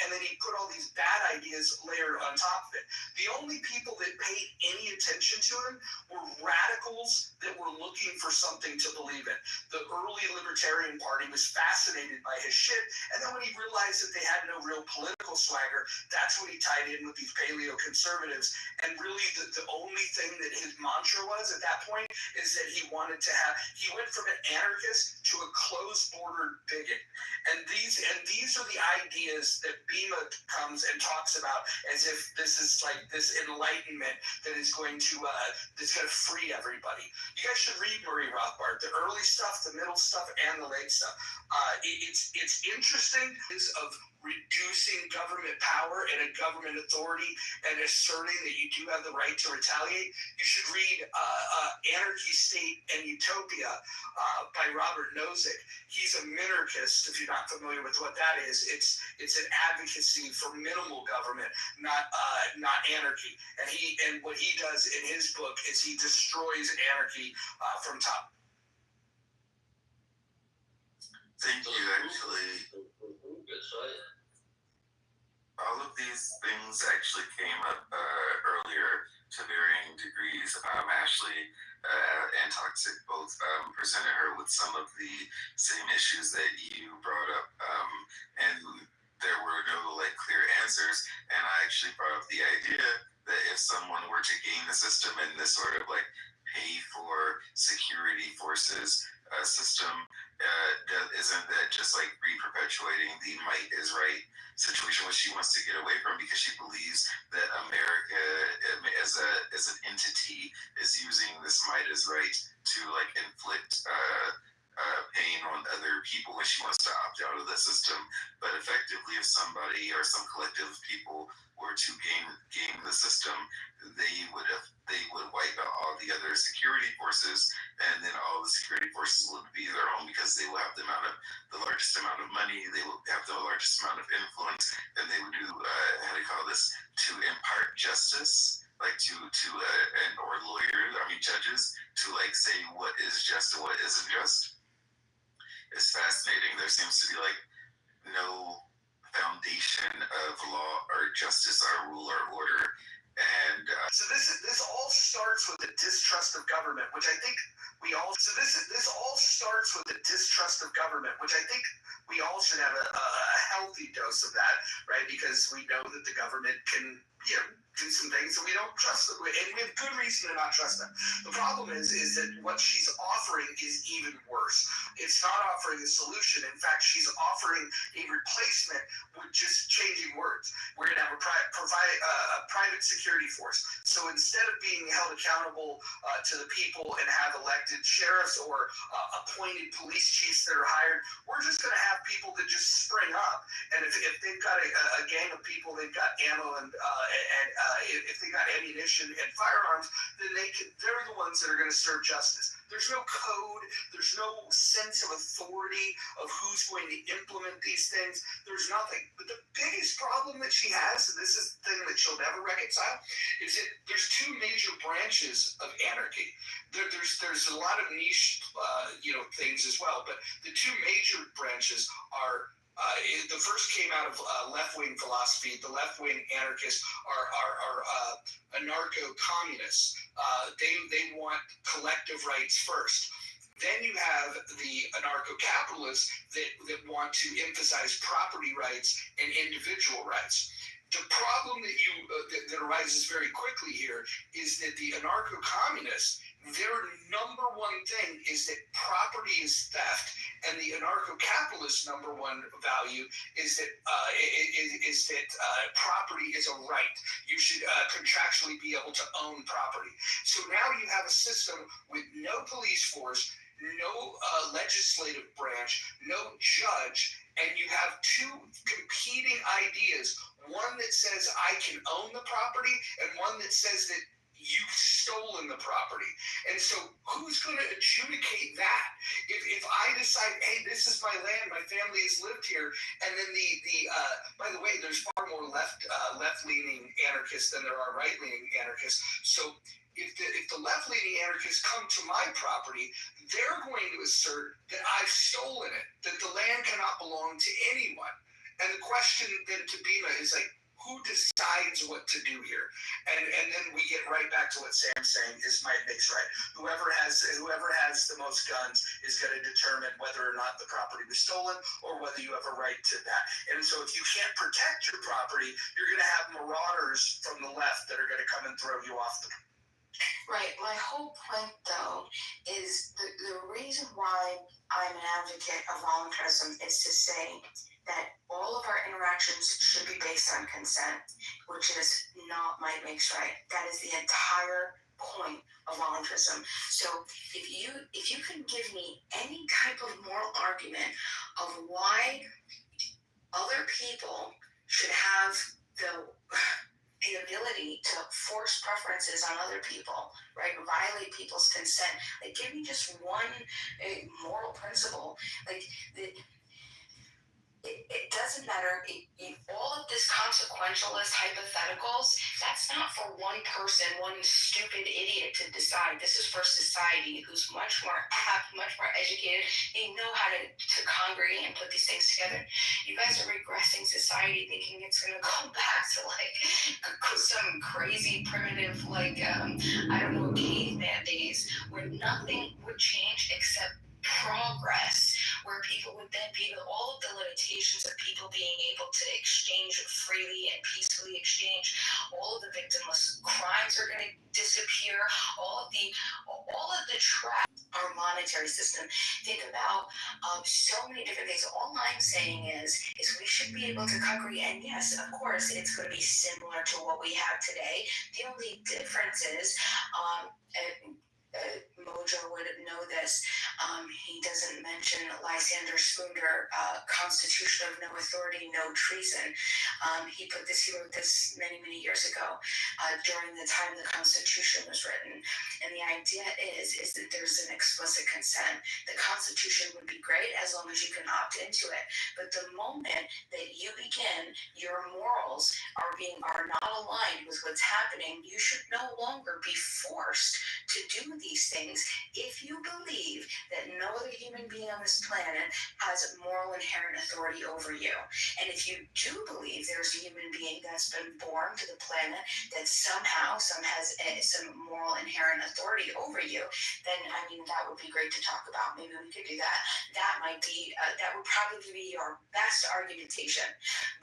[SPEAKER 11] and then he put all these bad ideas layered on top of it. The only people that paid any attention to him were radicals that were looking for something to believe in. The early Libertarian Party was fascinated by his shit, and then when he realized that they had no real political swagger, that's when he tied in with these paleo-conservatives. And really the only thing that his mantra was at that point is that he went from an anarchist to a closed-bordered bigot. And these are the ideas that Bima comes and talks about as if this is like this enlightenment that is going to free everybody. You guys should read Murray Rothbard, the early stuff, the middle stuff, and the late stuff. It's interesting of reducing government power and a government authority and asserting that you do have the right to retaliate. You should read Anarchy, State, and Utopia by Robert Nozick. He's a minarchist, if you're not familiar with what that is. It's an advocacy for minimal government, not anarchy. And what he does in his book is he destroys anarchy from top.
[SPEAKER 7] Thank you, actually. All of these things actually came up earlier to varying degrees. Ashley and Toxic both presented her with some of the same issues that you brought up, and there were no clear answers. And I actually brought up the idea that if someone were to game the system in this sort of pay for security forces system, isn't that just like re-perpetuating the might is right situation, which she wants to get away from because she believes that America as an entity is using this might is right to like inflict pain on other people when she wants to opt out of the system. But effectively, if somebody or some collective of people were to game the system, they would wipe out all the other security forces, and then all the security forces would be their own because they will have the largest amount of money, they will have the largest amount of influence, and they would do how do you call this, to impart justice, like to or lawyers, judges, to like say what is just and what isn't just. It's fascinating. There seems to be like no foundation of law or justice or rule or order. And so this all starts with a distrust of government, which I think we all. So this all starts with a distrust of government, which I think we all should have a healthy dose of that, right? Because we know that the government can, do some things that we don't trust them, and we have good reason to not trust them. The problem is that what she's offering is even worse. It's not offering a solution. In fact, she's offering a replacement with just changing words. We're going to have a private security force. So instead of being held accountable to the people and have elected sheriffs or appointed police chiefs that are hired, we're just going to have people that just spring up. And if they've got a gang of people, they've got ammo and if they got ammunition and firearms, then they're the ones that are going to serve justice. There's no code. There's no sense of authority of who's going to implement these things. There's nothing. But the biggest problem that she has, and this is the thing that she'll never reconcile, is that there's two major branches of anarchy. There's a lot of niche, things as well, but the two major branches are. The first came out of left-wing philosophy. The left-wing anarchists are anarcho-communists. They want collective rights first. Then you have the anarcho-capitalists that want to emphasize property rights and individual rights. The problem that arises very quickly here is that the anarcho-communists, their number one thing is that property is theft, and the anarcho-capitalist number one value is that property is a right. You should contractually be able to own property. So now you have a system with no police force, no legislative branch, no judge, and you have two competing ideas. One that says I can own the property, and one that says that you've stolen the property. And so who's going to adjudicate that? If I decide, hey, this is my land, my family has lived here, and then by the way, there's far more left-leaning anarchists than there are right-leaning anarchists. So if the left-leaning anarchists come to my property, they're going to assert that I've stolen it, that the land cannot belong to anyone. And the question then to Bima is like, who decides what to do here? And then we get right back to what Sam's saying is might makes right. Whoever has the most guns is going to determine whether or not the property was stolen or whether you have a right to that. And so if you can't protect your property, you're going to have marauders from the left that are going to come and throw you off the.
[SPEAKER 1] Right. My whole point, though, is the reason why I'm an advocate of voluntarism is to say that all of our interactions should be based on consent, which is not might makes right. That is the entire point of voluntarism. So if you can give me any type of moral argument of why other people should have the ability to force preferences on other people, right? Violate people's consent. Like, give me just one moral principle. Like, it doesn't matter. All of this consequentialist hypotheticals, that's not for one person, one stupid idiot to decide. This is for society who's much more apt, much more educated. They know how to congregate and put these things together. You guys are regressing society thinking it's going to go back to like some crazy primitive, caveman days where nothing would change except progress. where people would then be all of the limitations of people being able to exchange freely and peacefully exchange. All of the victimless crimes are going to disappear. All of the trap, our monetary system. Think about so many different things. All I'm saying is we should be able to agree. And yes, of course, it's going to be similar to what we have today. The only difference is, Mojo would know this. He doesn't mention Lysander Spooner, Constitution of No Authority, No Treason. He wrote this many, many years ago, during the time the Constitution was written. And the idea is that there's an explicit consent. The Constitution would be great as long as you can opt into it. But the moment that you begin, your morals are not aligned with what's happening, you should no longer be forced to do these things if you believe that no other human being on this planet has moral inherent authority over you. And if you do believe there's a human being that's been born to the planet that somehow has some moral inherent authority over you, then that would be great to talk about. Maybe we could do that. That would probably be our best argumentation.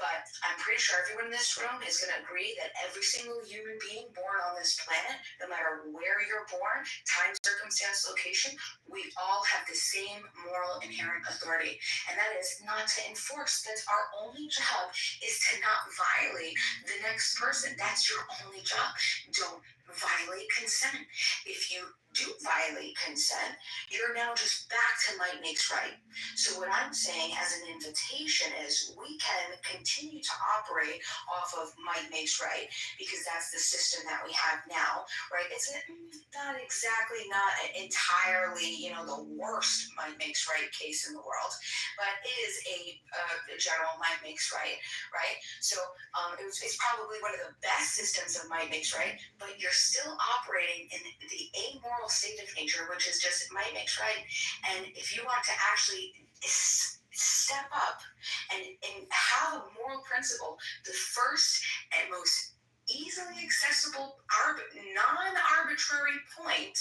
[SPEAKER 1] But I'm pretty sure everyone in this room is going to agree that every single human being born on this planet, no matter where you're born, time, circumstance, location, we all have the same moral inherent authority. And that is not to enforce. That's our only job, is to not violate the next person. That's your only job. Don't violate consent. If you do violate consent, you're now just back to might makes right. So what I'm saying as an invitation is we can continue to operate off of might makes right, because that's the system that we have now, right? It's not entirely, the worst might makes right case in the world, but it is a general might makes right, right? So it's probably one of the best systems of might makes right, but you're still operating in the amoral state of nature, which is just might makes right. And if you want to actually step up and have a moral principle, the first and most easily accessible, non-arbitrary point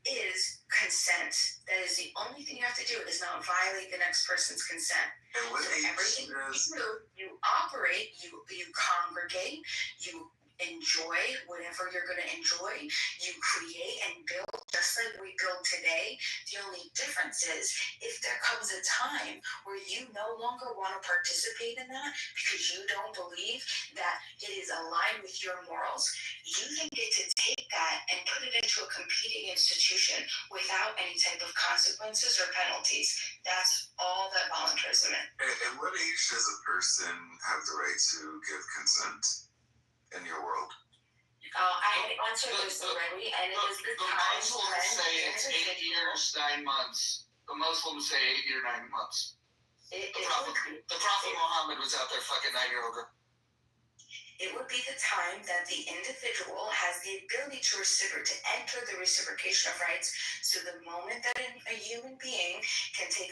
[SPEAKER 1] is consent. That is the only thing you have to do, is not violate the next person's consent.
[SPEAKER 7] And what
[SPEAKER 1] everything you do, you operate, you congregate, you enjoy whatever you're going to enjoy, you create and build just like we build today. The only difference is if there comes a time where you no longer want to participate in that because you don't believe that it is aligned with your morals, you then get to take that and put it into a competing institution without any type of consequences or penalties. That's all that voluntarism is.
[SPEAKER 7] At what age does a person have the right to give consent in your world?
[SPEAKER 1] I had answered this already, and it was the time
[SPEAKER 5] Muslims say it's 8 years, 9 months. The Muslims say 8 years, 9 months. The Prophet Muhammad was out there fucking 9-year-old girl.
[SPEAKER 1] It would be the time that the individual has the ability to enter the reciprocation of rights. So the moment that a human being can take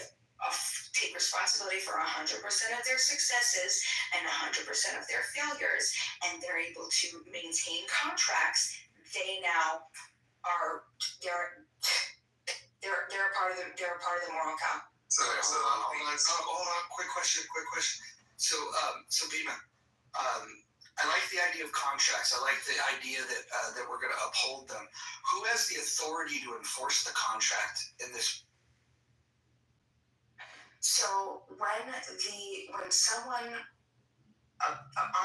[SPEAKER 1] responsibility for 100% of their successes and 100% of their failures, and they're able to maintain contracts, they now are they're part of the moral code.
[SPEAKER 5] Hold on. Quick question. So Bima, I like the idea of contracts. I like the idea that we're going to uphold them. Who has the authority to enforce the contract in this?
[SPEAKER 1] So when someone,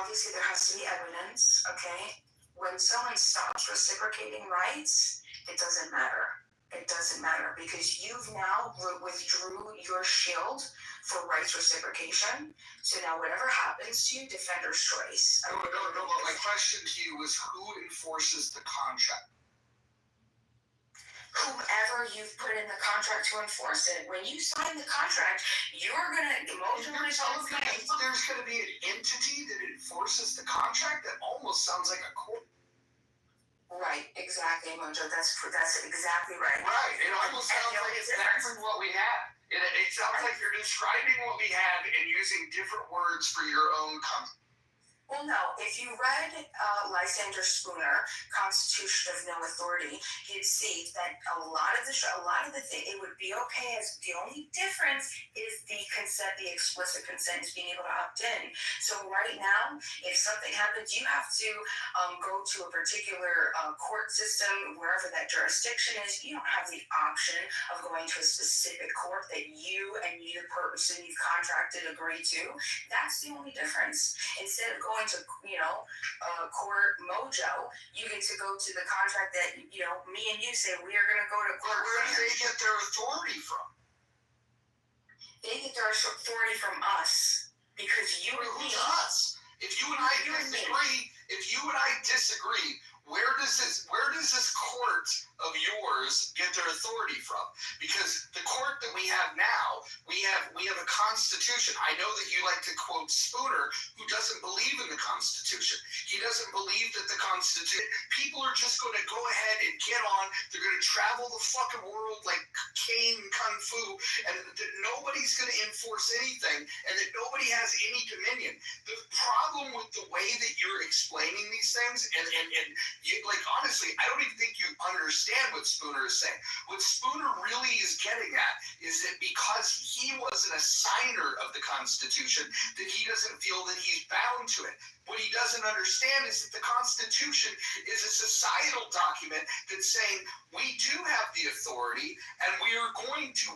[SPEAKER 1] obviously there has to be evidence, okay? When someone stops reciprocating rights, it doesn't matter. It doesn't matter because you've now withdrew your shield for rights reciprocation. So now whatever happens to you, defender's choice.
[SPEAKER 5] No. My question to you was, who enforces the contract?
[SPEAKER 1] Whomever you've put in the contract to enforce it. When you sign the contract, you're going to emotionally.
[SPEAKER 5] There's going to be an entity that enforces the contract. That almost sounds like a court.
[SPEAKER 1] Right, exactly, Mojo. That's exactly right.
[SPEAKER 5] Right. It almost sounds like it's exactly what we have. It sounds like you're describing what we have and using different words for your own company.
[SPEAKER 1] Well, no. if you read Lysander Spooner, Constitution of No Authority, he'd see that a lot of the thing, it would be okay as the only difference is the consent, the explicit consent is being able to opt in. So right now, if something happens, you have to go to a particular court system, wherever that jurisdiction is. You don't have the option of going to a specific court that you and the person you've contracted agree to. That's the only difference. Instead of going to, court mojo, you get to go to the contract that, me and you say we are going to go to court.
[SPEAKER 11] Where do they get their authority from?
[SPEAKER 1] They get their authority from us because you and me.
[SPEAKER 11] Who's us? If you and I disagree, where does this court of yours get their authority from? Because the court that we have now, we have a constitution. I know that you like to quote Spooner, who doesn't believe in the Constitution. He doesn't believe that the Constitution. People are just going to go ahead and get on. They're going to travel the fucking world like Kane Kung Fu, and that nobody's going to enforce anything, and that nobody has any dominion. The problem with the way that you're explaining these things, and you, like, honestly, I don't even think you understand what Spooner is saying. What Spooner really is getting at is that because he was an assigner of the Constitution, that he doesn't feel that he's bound to it. What he doesn't understand is that the Constitution is a societal document that's saying we do have the authority, and we are going to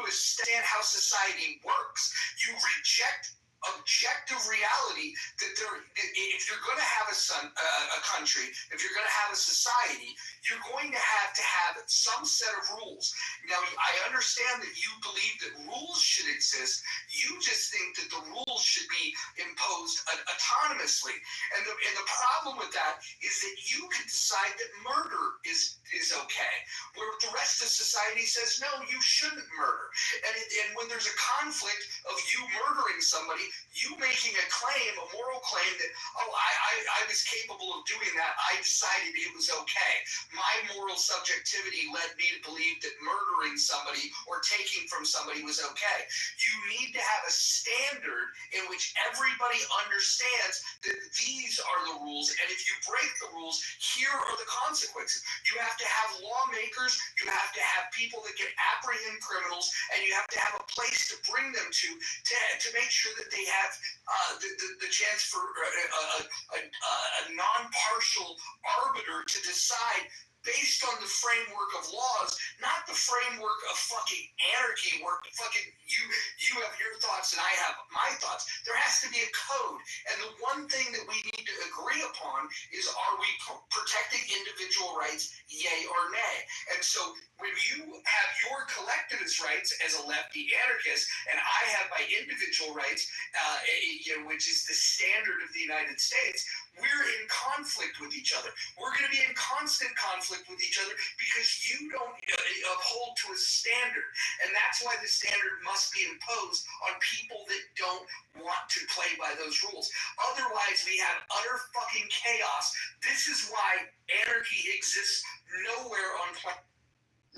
[SPEAKER 11] understand how society works. You reject objective reality that if you're going to have a country, if you're going to have a society, you're going to have some set of rules. Now, I understand that you believe that rules should exist. You just think that the rules should be imposed autonomously. And the problem with that is that you can decide that murder is okay, where the rest of society says, no, you shouldn't murder. And when there's a conflict of you murdering somebody, you making a claim, a moral claim that, I was capable of doing that, I decided it was okay. My moral subjectivity led me to believe that murdering somebody or taking from somebody was okay. You need to have a standard in which everybody understands that these are the rules, and if you break the rules, here are the consequences. You have to have lawmakers, you have to have people that can apprehend criminals, and you have to have a place to bring them to make sure that they have the chance for a non-partial arbiter to decide based on the framework of laws, not the framework of fucking anarchy where fucking you have your thoughts and I have my thoughts. There has to be a code. And the one thing that we need to agree upon is, are we protecting individual rights, yay or nay? And so when you have your collectivist rights as a lefty anarchist, and I have my individual rights, which is the standard of the United States, we're in conflict with each other. We're going to be in constant conflict with each other because you don't uphold to a standard. And that's why the standard must be imposed on people that don't want to play by those rules. Otherwise, we have utter fucking chaos. This is why anarchy exists nowhere on planet.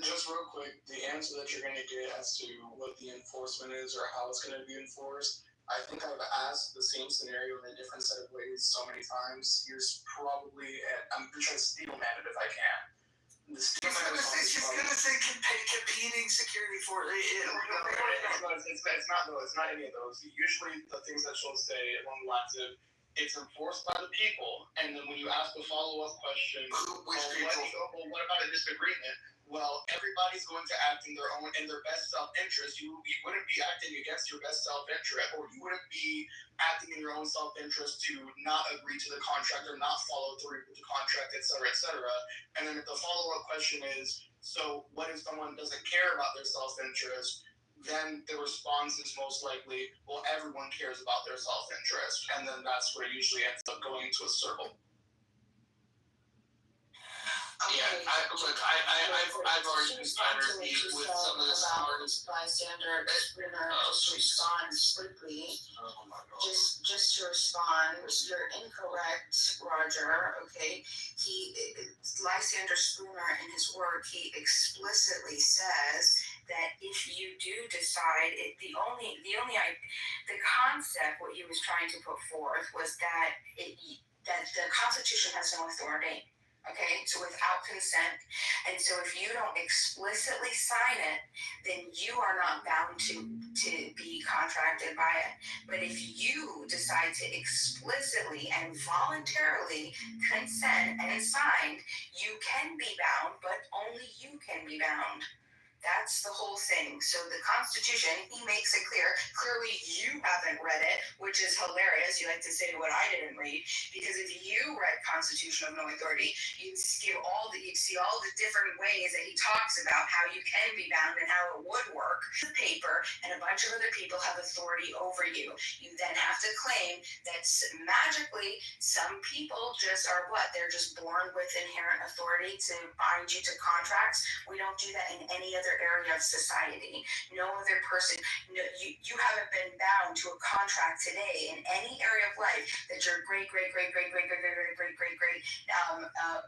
[SPEAKER 15] Just real quick, the answer that you're going to get as to what the enforcement is or how it's going to be enforced, I think I've asked the same scenario in a different set of ways so many times. Here's probably, I'm going to try to steel man it if I can. She's going to say competing security for it. It's not any of those. Usually the things that she'll say along the lines of, it's enforced by the people, and then when you ask the follow-up question, what about a disagreement? Well, everybody's going to act in their best self-interest. You wouldn't be acting against your best self-interest, or you wouldn't be acting in your own self-interest to not agree to the contract or not follow through with the contract, et cetera, et cetera. And then if the follow-up question is, so what if someone doesn't care about their self-interest? Then the response is most likely, well, everyone cares about their self-interest. And then that's where it usually ends up going into a circle.
[SPEAKER 1] Okay.
[SPEAKER 11] Yeah, I've already been trying to read with some of the smartest
[SPEAKER 1] bystander just responds quickly. Just to respond, you're incorrect, Roger. Okay, Lysander Spooner in his work, he explicitly says that if you do decide, the concept, what he was trying to put forth was that that the Constitution has no authority. Okay, so without consent, and so if you don't explicitly sign it, then you are not bound to be contracted by it. But if you decide to explicitly and voluntarily consent and sign, you can be bound, but only you can be bound. That's the whole thing. So the Constitution, he makes it clear. Clearly, you haven't read it, which is hilarious. You like to say what I didn't read, because if you read Constitution of No Authority, you'd see all the different ways that he talks about how you can be bound and how it would work. The paper and a bunch of other people have authority over you. You then have to claim that magically some people just are what? They're just born with inherent authority to bind you to contracts. We don't do that in any other area of society. No other person, no, you haven't been bound to a contract today in any area of life that your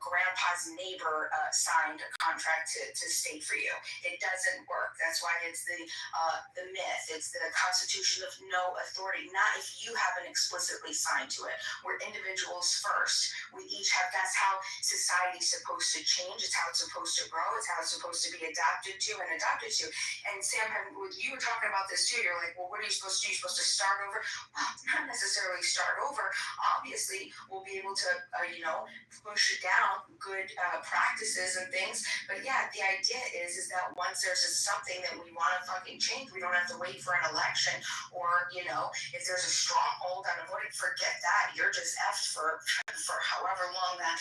[SPEAKER 1] grandpa's neighbor signed a contract to state for you. It doesn't work. That's why it's the myth. It's the Constitution of no authority. Not if you haven't explicitly signed to it. We're individuals first. We each have. That's how society's supposed to change. It's how it's supposed to grow. It's how it's supposed to be adapted to. And Sam, you were talking about this too. You're like, well, what are you supposed to do? You're supposed to start over? Well, not necessarily start over. Obviously, we'll be able to, push down good practices and things. But yeah, the idea is that once there's something that we want to fucking change, we don't have to wait for an election, or if there's a stronghold on a voting, forget that. You're just effed for however long that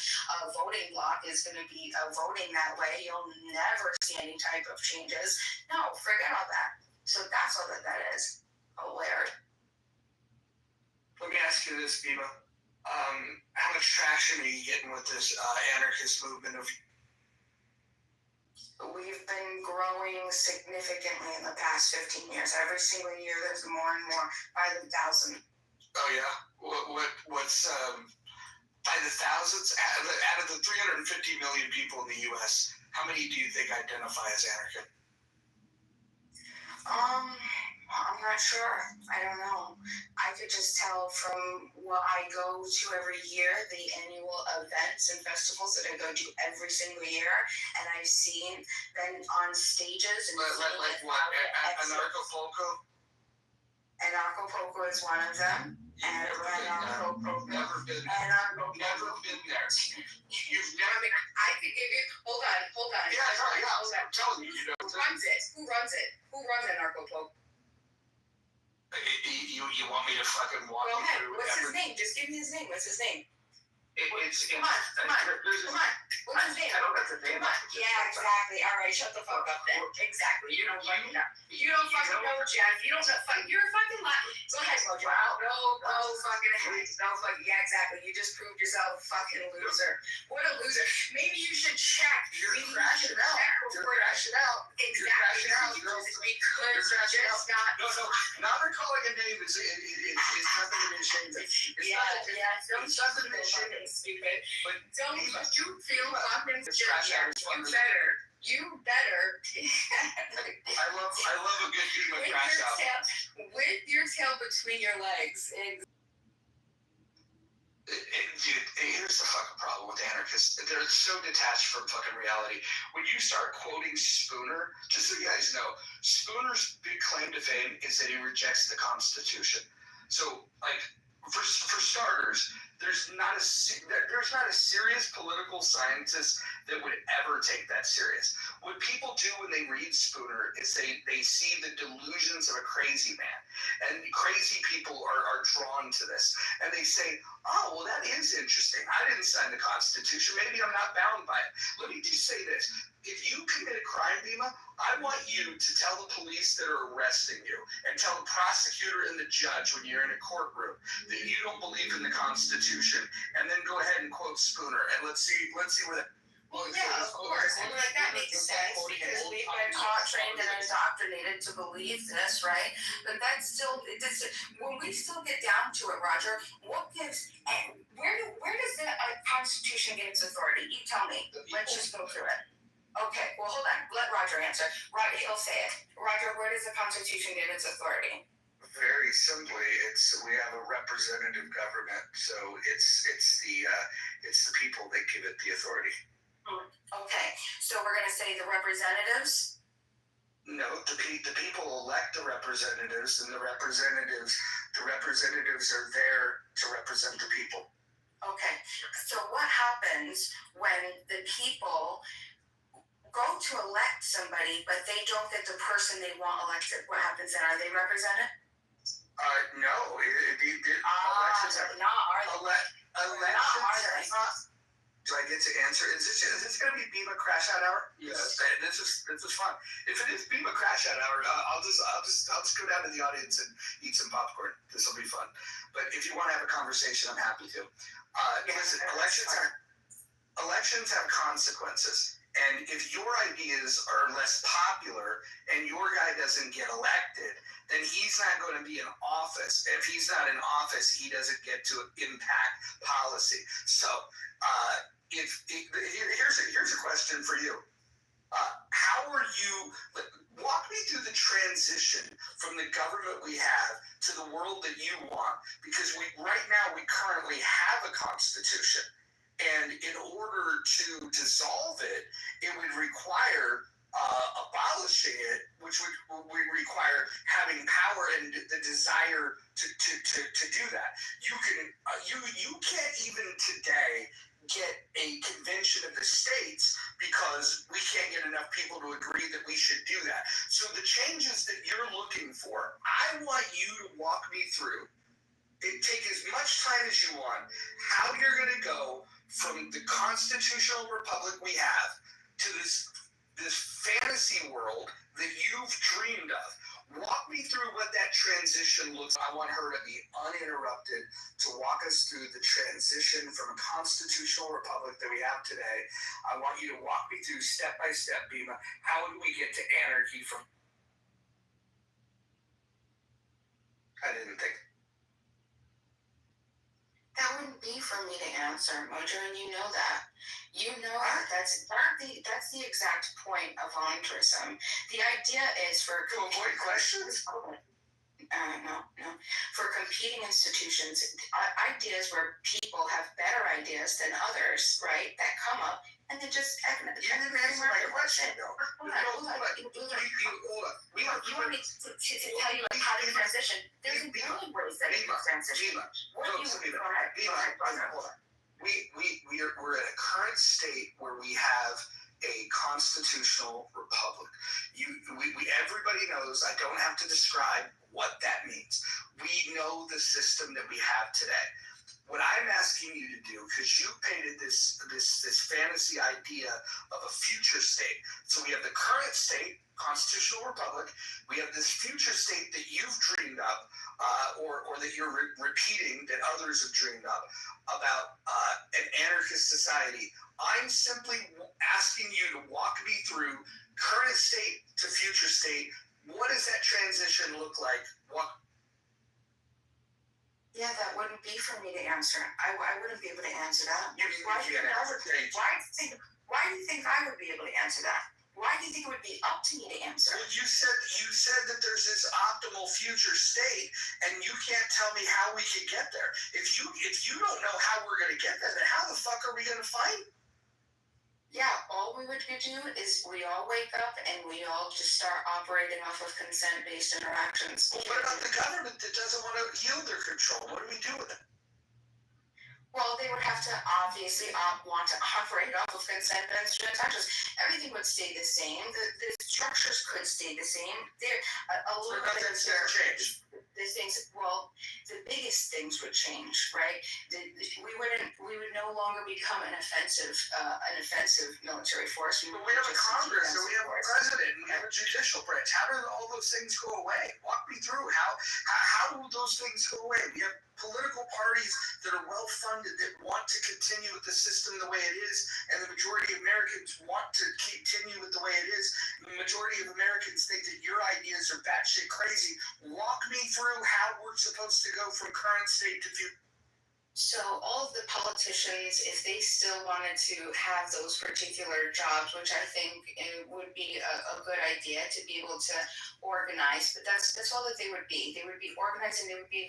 [SPEAKER 1] voting block is going to be voting that way. You'll never see any type of changes. No, forget all that. So that's all that is. Oh, Larry.
[SPEAKER 11] Let me ask you this, Bima. How much traction are you getting with this anarchist movement of?
[SPEAKER 1] We've been growing significantly in the past 15 years. Every single year, there's more and more, by the thousand.
[SPEAKER 11] Oh yeah. What's by the thousands? Out of the 350 million people in the U.S., how many do you think identify as anarchist?
[SPEAKER 1] I'm not sure. I don't know. I could just tell from what I go to every year, the annual events and festivals that I go to every single year, and I've seen them on stages. And
[SPEAKER 11] like what? Anarcho-Polko?
[SPEAKER 1] Anarcho-Polko is one of them.
[SPEAKER 11] Never been there. You've never been.
[SPEAKER 1] I could give you. Hold on.
[SPEAKER 11] Yeah, I'm telling you.
[SPEAKER 1] Who runs it? Who runs Anarcho-Polko?
[SPEAKER 11] You want me to fucking walk you through?
[SPEAKER 1] What's his name? Just give me his name. What's his name?
[SPEAKER 11] Come on.
[SPEAKER 1] What's his name?
[SPEAKER 11] I don't know the name.
[SPEAKER 1] Yeah, exactly. All right, shut the fuck up then. Exactly. You don't fucking know. You don't fucking know, Jeff. You don't know. You're a fucking liar. Go ahead, Mojo. No fucking ahead. No fucking. Yeah, exactly. You just proved yourself a fucking loser. What a loser. Maybe you should check.
[SPEAKER 11] You're crashing out.
[SPEAKER 1] Exactly. Because just not.
[SPEAKER 11] No. Not recalling a name is nothing to be ashamed of. It's nothing to be ashamed of.
[SPEAKER 1] Stupid. But don't you feel fucking you better.
[SPEAKER 11] I love a good human crash out.
[SPEAKER 1] With your tail between your legs.
[SPEAKER 11] Dude, here's the fucking problem with anarchists. They're so detached from fucking reality. When you start quoting Spooner, just so you guys know, Spooner's big claim to fame is that he rejects the Constitution. So, like, for starters, there's not a serious political scientist that would ever take that serious. What people do when they read Spooner is they see the delusions of a crazy man. And crazy people are drawn to this. And they say, oh, well, that is interesting. I didn't sign the Constitution. Maybe I'm not bound by it. Let me just say this. If you commit a crime, Bima, I want you to tell the police that are arresting you and tell the prosecutor and the judge when you're in a courtroom that you don't believe in the Constitution, and then go ahead and quote Spooner, and let's see where that.
[SPEAKER 1] Well, yeah, of course. I mean, like, that makes sense because we've been taught, trained, and indoctrinated to believe this, right? But that's still, when we still get down to it, Roger, what gives, where does the Constitution get its authority? You tell me. Let's just go through it. Okay, well, hold on. Let Roger answer. Roger, he'll say it. Roger, where does the Constitution give its authority?
[SPEAKER 11] Very simply, we have a representative government, so it's the people that give it the authority.
[SPEAKER 1] Okay, so we're gonna say the representatives.
[SPEAKER 11] No, the people elect the representatives, and the representatives are there to represent the people.
[SPEAKER 1] Okay, so what happens when the people go to elect somebody, but they don't get the person they want elected? What happens then? Are they represented?
[SPEAKER 11] No. Elections have elections. Do I get to answer? Is this going to be Bima Crash Out Hour? Yes. This is fun. If it is Bima Crash Out Hour, I'll just go down to the audience and eat some popcorn. This will be fun. But if you want to have a conversation, I'm happy to. Listen, elections have consequences. And if your ideas are less popular and your guy doesn't get elected, then he's not going to be in office. If he's not in office, he doesn't get to impact policy. So here's a question for you. How are you, walk me through the transition from the government we have to the world that you want, because right now we currently have a constitution. And in order to dissolve it, it would require abolishing it, which would require having power and the desire to do that. You can't even today get a convention of the states because we can't get enough people to agree that we should do that. So the changes that you're looking for, I want you to walk me through. Take as much time as you want, how you're going to go from the constitutional republic we have to this fantasy world that you've dreamed of. Walk me through what that transition looks like. I want her to be uninterrupted to walk us through the transition from a constitutional republic that we have today. I want you to walk me through step by step, Bima. How do we get to anarchy from... I didn't think...
[SPEAKER 1] That wouldn't be for me to answer, Mojo, and you know that. You know that. That's the exact point of voluntarism. The idea is for
[SPEAKER 11] to avoid questions.
[SPEAKER 1] No. For competing institutions, ideas where people have better ideas than others, right? That come up and they just.
[SPEAKER 11] You didn't answer my question, though.
[SPEAKER 1] Hold on. You want me to tell you how to transition? There's a million ways that you can transition.
[SPEAKER 11] We're at a current state where we have a constitutional republic. Everybody knows. I don't have to describe what that means. We know the system that we have today. What I'm asking you to do, because you painted this fantasy idea of a future state. So we have the current state, constitutional republic. We have this future state that you've dreamed up, or that you're repeating that others have dreamed up about an anarchist society. I'm simply asking you to walk me through current state to future state. What does that transition look like?
[SPEAKER 1] Yeah, that wouldn't be for me to answer. I wouldn't be able to answer that. Why do you think I would be able to answer that? Why do you think it would be up to me to answer?
[SPEAKER 11] Well, you said that there's this optimal future state, and you can't tell me how we could get there. If you don't know how we're going to get there, then how the fuck are we going to find it?
[SPEAKER 1] Yeah, all we would do is we all wake up and we all just start operating off of consent-based interactions.
[SPEAKER 11] Well, what about the government that doesn't want to yield their control? What do we do with it?
[SPEAKER 1] Well, they would have to obviously want to operate off of consent-based transactions. Everything would stay the same. The structures could stay the same.
[SPEAKER 11] Nothing's going to change.
[SPEAKER 1] The biggest things would change, right? We would no longer become an offensive military force.
[SPEAKER 11] But we have a Congress, and we have a president, and we have a judicial branch. How do all those things go away? Walk me through how do those things go away? We have political parties that are well funded that want to continue with the system the way it is, and the majority of Americans want to continue with the way it is. The majority of Americans think that your ideas are batshit crazy. Walk me through how we're supposed to go from current state to future.
[SPEAKER 1] So all of the politicians, if they still wanted to have those particular jobs, which I think it would be a good idea to be able to organize, but that's all that they would be. They would be organized, and they would be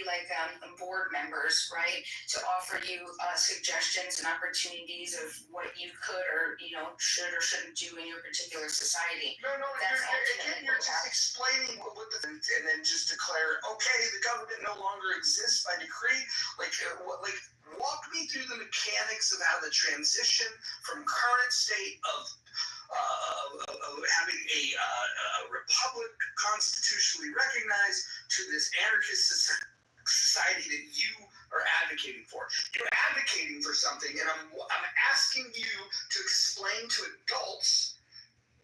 [SPEAKER 1] like board members, right? To offer you suggestions and opportunities of what you could or should or shouldn't do in your particular society.
[SPEAKER 11] No, you're just explaining what the and then just declare, okay, the government no longer exists by decree. Walk me through the mechanics of how the transition from current state of having a republic constitutionally recognized to this anarchist society that you are advocating for. You're advocating for something, and I'm asking you to explain to adults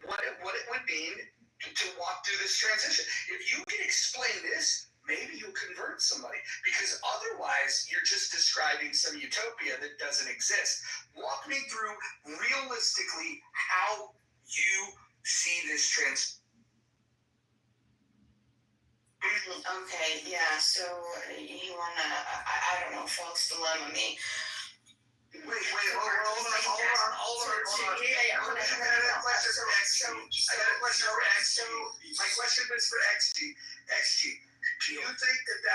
[SPEAKER 11] what it would mean to walk through this transition. If you can explain this, maybe you'll convert somebody, because otherwise you're just describing some utopia that doesn't exist. Walk me through realistically how you see this transition.
[SPEAKER 1] Okay, yeah, so you wanna, I don't know, false dilemma me.
[SPEAKER 11] Wait, hold on. Yeah, I got a question for XG. My question was for XG. Do you think that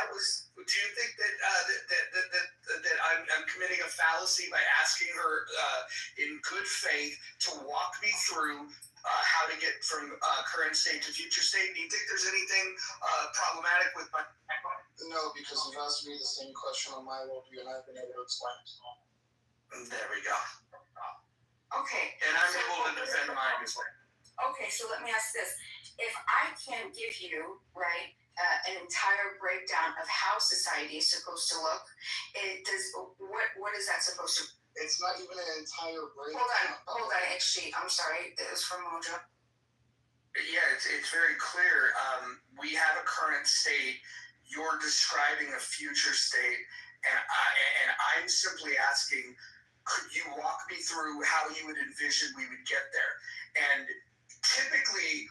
[SPEAKER 11] I'm committing a fallacy by asking her in good faith to walk me through how to get from current state to future state? Do you think there's anything problematic with my?
[SPEAKER 15] No, because you've asked me the same question on my worldview, and I've been able to explain it.
[SPEAKER 11] There we go.
[SPEAKER 1] Okay.
[SPEAKER 11] And I'm able to defend mine as well.
[SPEAKER 1] Okay, so let me ask this. If I can't give you, right, an entire breakdown of how society is supposed to look, what is that supposed to?
[SPEAKER 15] It's not even an entire breakdown.
[SPEAKER 1] Hold on, XG. I'm sorry. It was from Mojo.
[SPEAKER 11] Yeah, it's very clear. We have a current state. You're describing a future state, and I'm simply asking, could you walk me through how you would envision we would get there? And typically,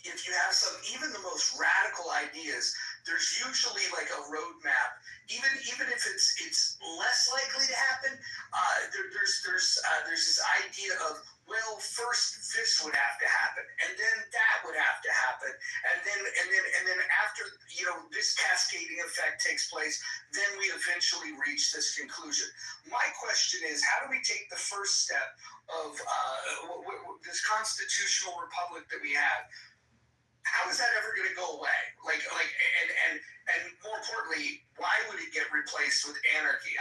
[SPEAKER 11] if you have even the most radical ideas, there's usually like a roadmap. Even if it's less likely to happen, there's this idea of, well, first this would have to happen, and then that would have to happen, and then after this cascading effect takes place, then we eventually reach this conclusion. My question is, how do we take the first step of this constitutional republic that we have? How is that ever going to go away? And more importantly, why would it get replaced with anarchy?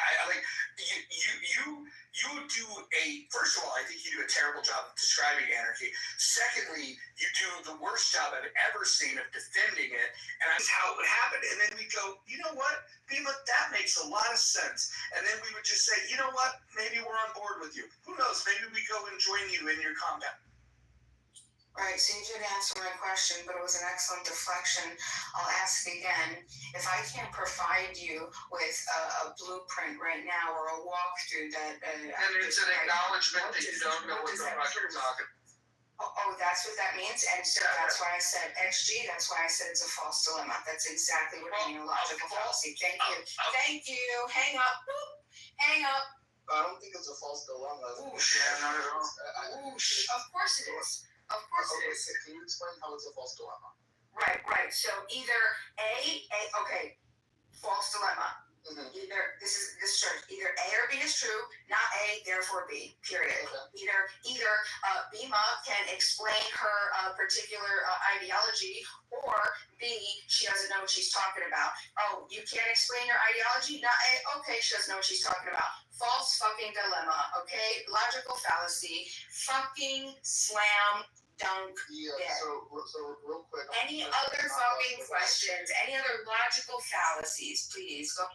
[SPEAKER 11] First of all, I think you do a terrible job of describing anarchy. Secondly, you do the worst job I've ever seen of defending it, and that's how it would happen. And then we go, you know what, Bima, that makes a lot of sense. And then we would just say, you know what, maybe we're on board with you. Who knows? Maybe we go and join you in your combat.
[SPEAKER 1] Right, so you did answer my question, but it was an excellent deflection. I'll ask again. If I can't provide you with a blueprint right now or a walkthrough that...
[SPEAKER 11] and it's an acknowledgement that you don't know what the fuck you're talking about.
[SPEAKER 1] Oh, that's what that means? And so that's why I said XG, that's why I said it's a false dilemma. That's exactly what I mean, a logical fallacy. Thank you. Thank you. Hang up. Boop. Hang up.
[SPEAKER 15] I don't think it's a false dilemma.
[SPEAKER 11] Yeah, not at all.
[SPEAKER 1] Of course it is. Of course it is.
[SPEAKER 15] Can you explain how it's a false dilemma?
[SPEAKER 1] Right. So either okay, false dilemma.
[SPEAKER 15] Mm-hmm.
[SPEAKER 1] Either this is true. Either A or B is true, not A, therefore B. Period. Okay. Either Bima can explain her particular ideology, or B, she doesn't know what she's talking about. Oh, you can't explain your ideology? Not A. Okay, she doesn't know what she's talking about. False fucking dilemma. Okay, logical fallacy. Fucking slam. Dunk.
[SPEAKER 15] Yeah, so real quick.
[SPEAKER 1] Any other fucking questions? Any other logical fallacies, please? Go.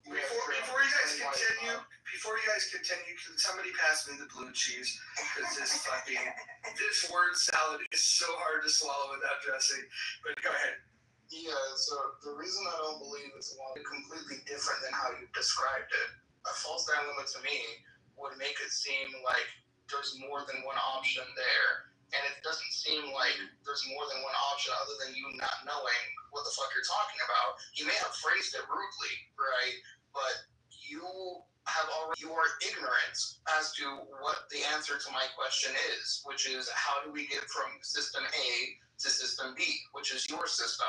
[SPEAKER 11] Before you guys continue, can somebody pass me the blue cheese? Because this word salad is so hard to swallow without dressing. But go ahead.
[SPEAKER 15] Yeah, so the reason I don't believe it's completely different than how you described it, a false dilemma to me would make it seem like there's more than one option there. And it doesn't seem like there's more than one option other than you not knowing what the fuck you're talking about. You may have phrased it rudely, right? But you your ignorance as to what the answer to my question is, which is how do we get from system A to system B, which is your system.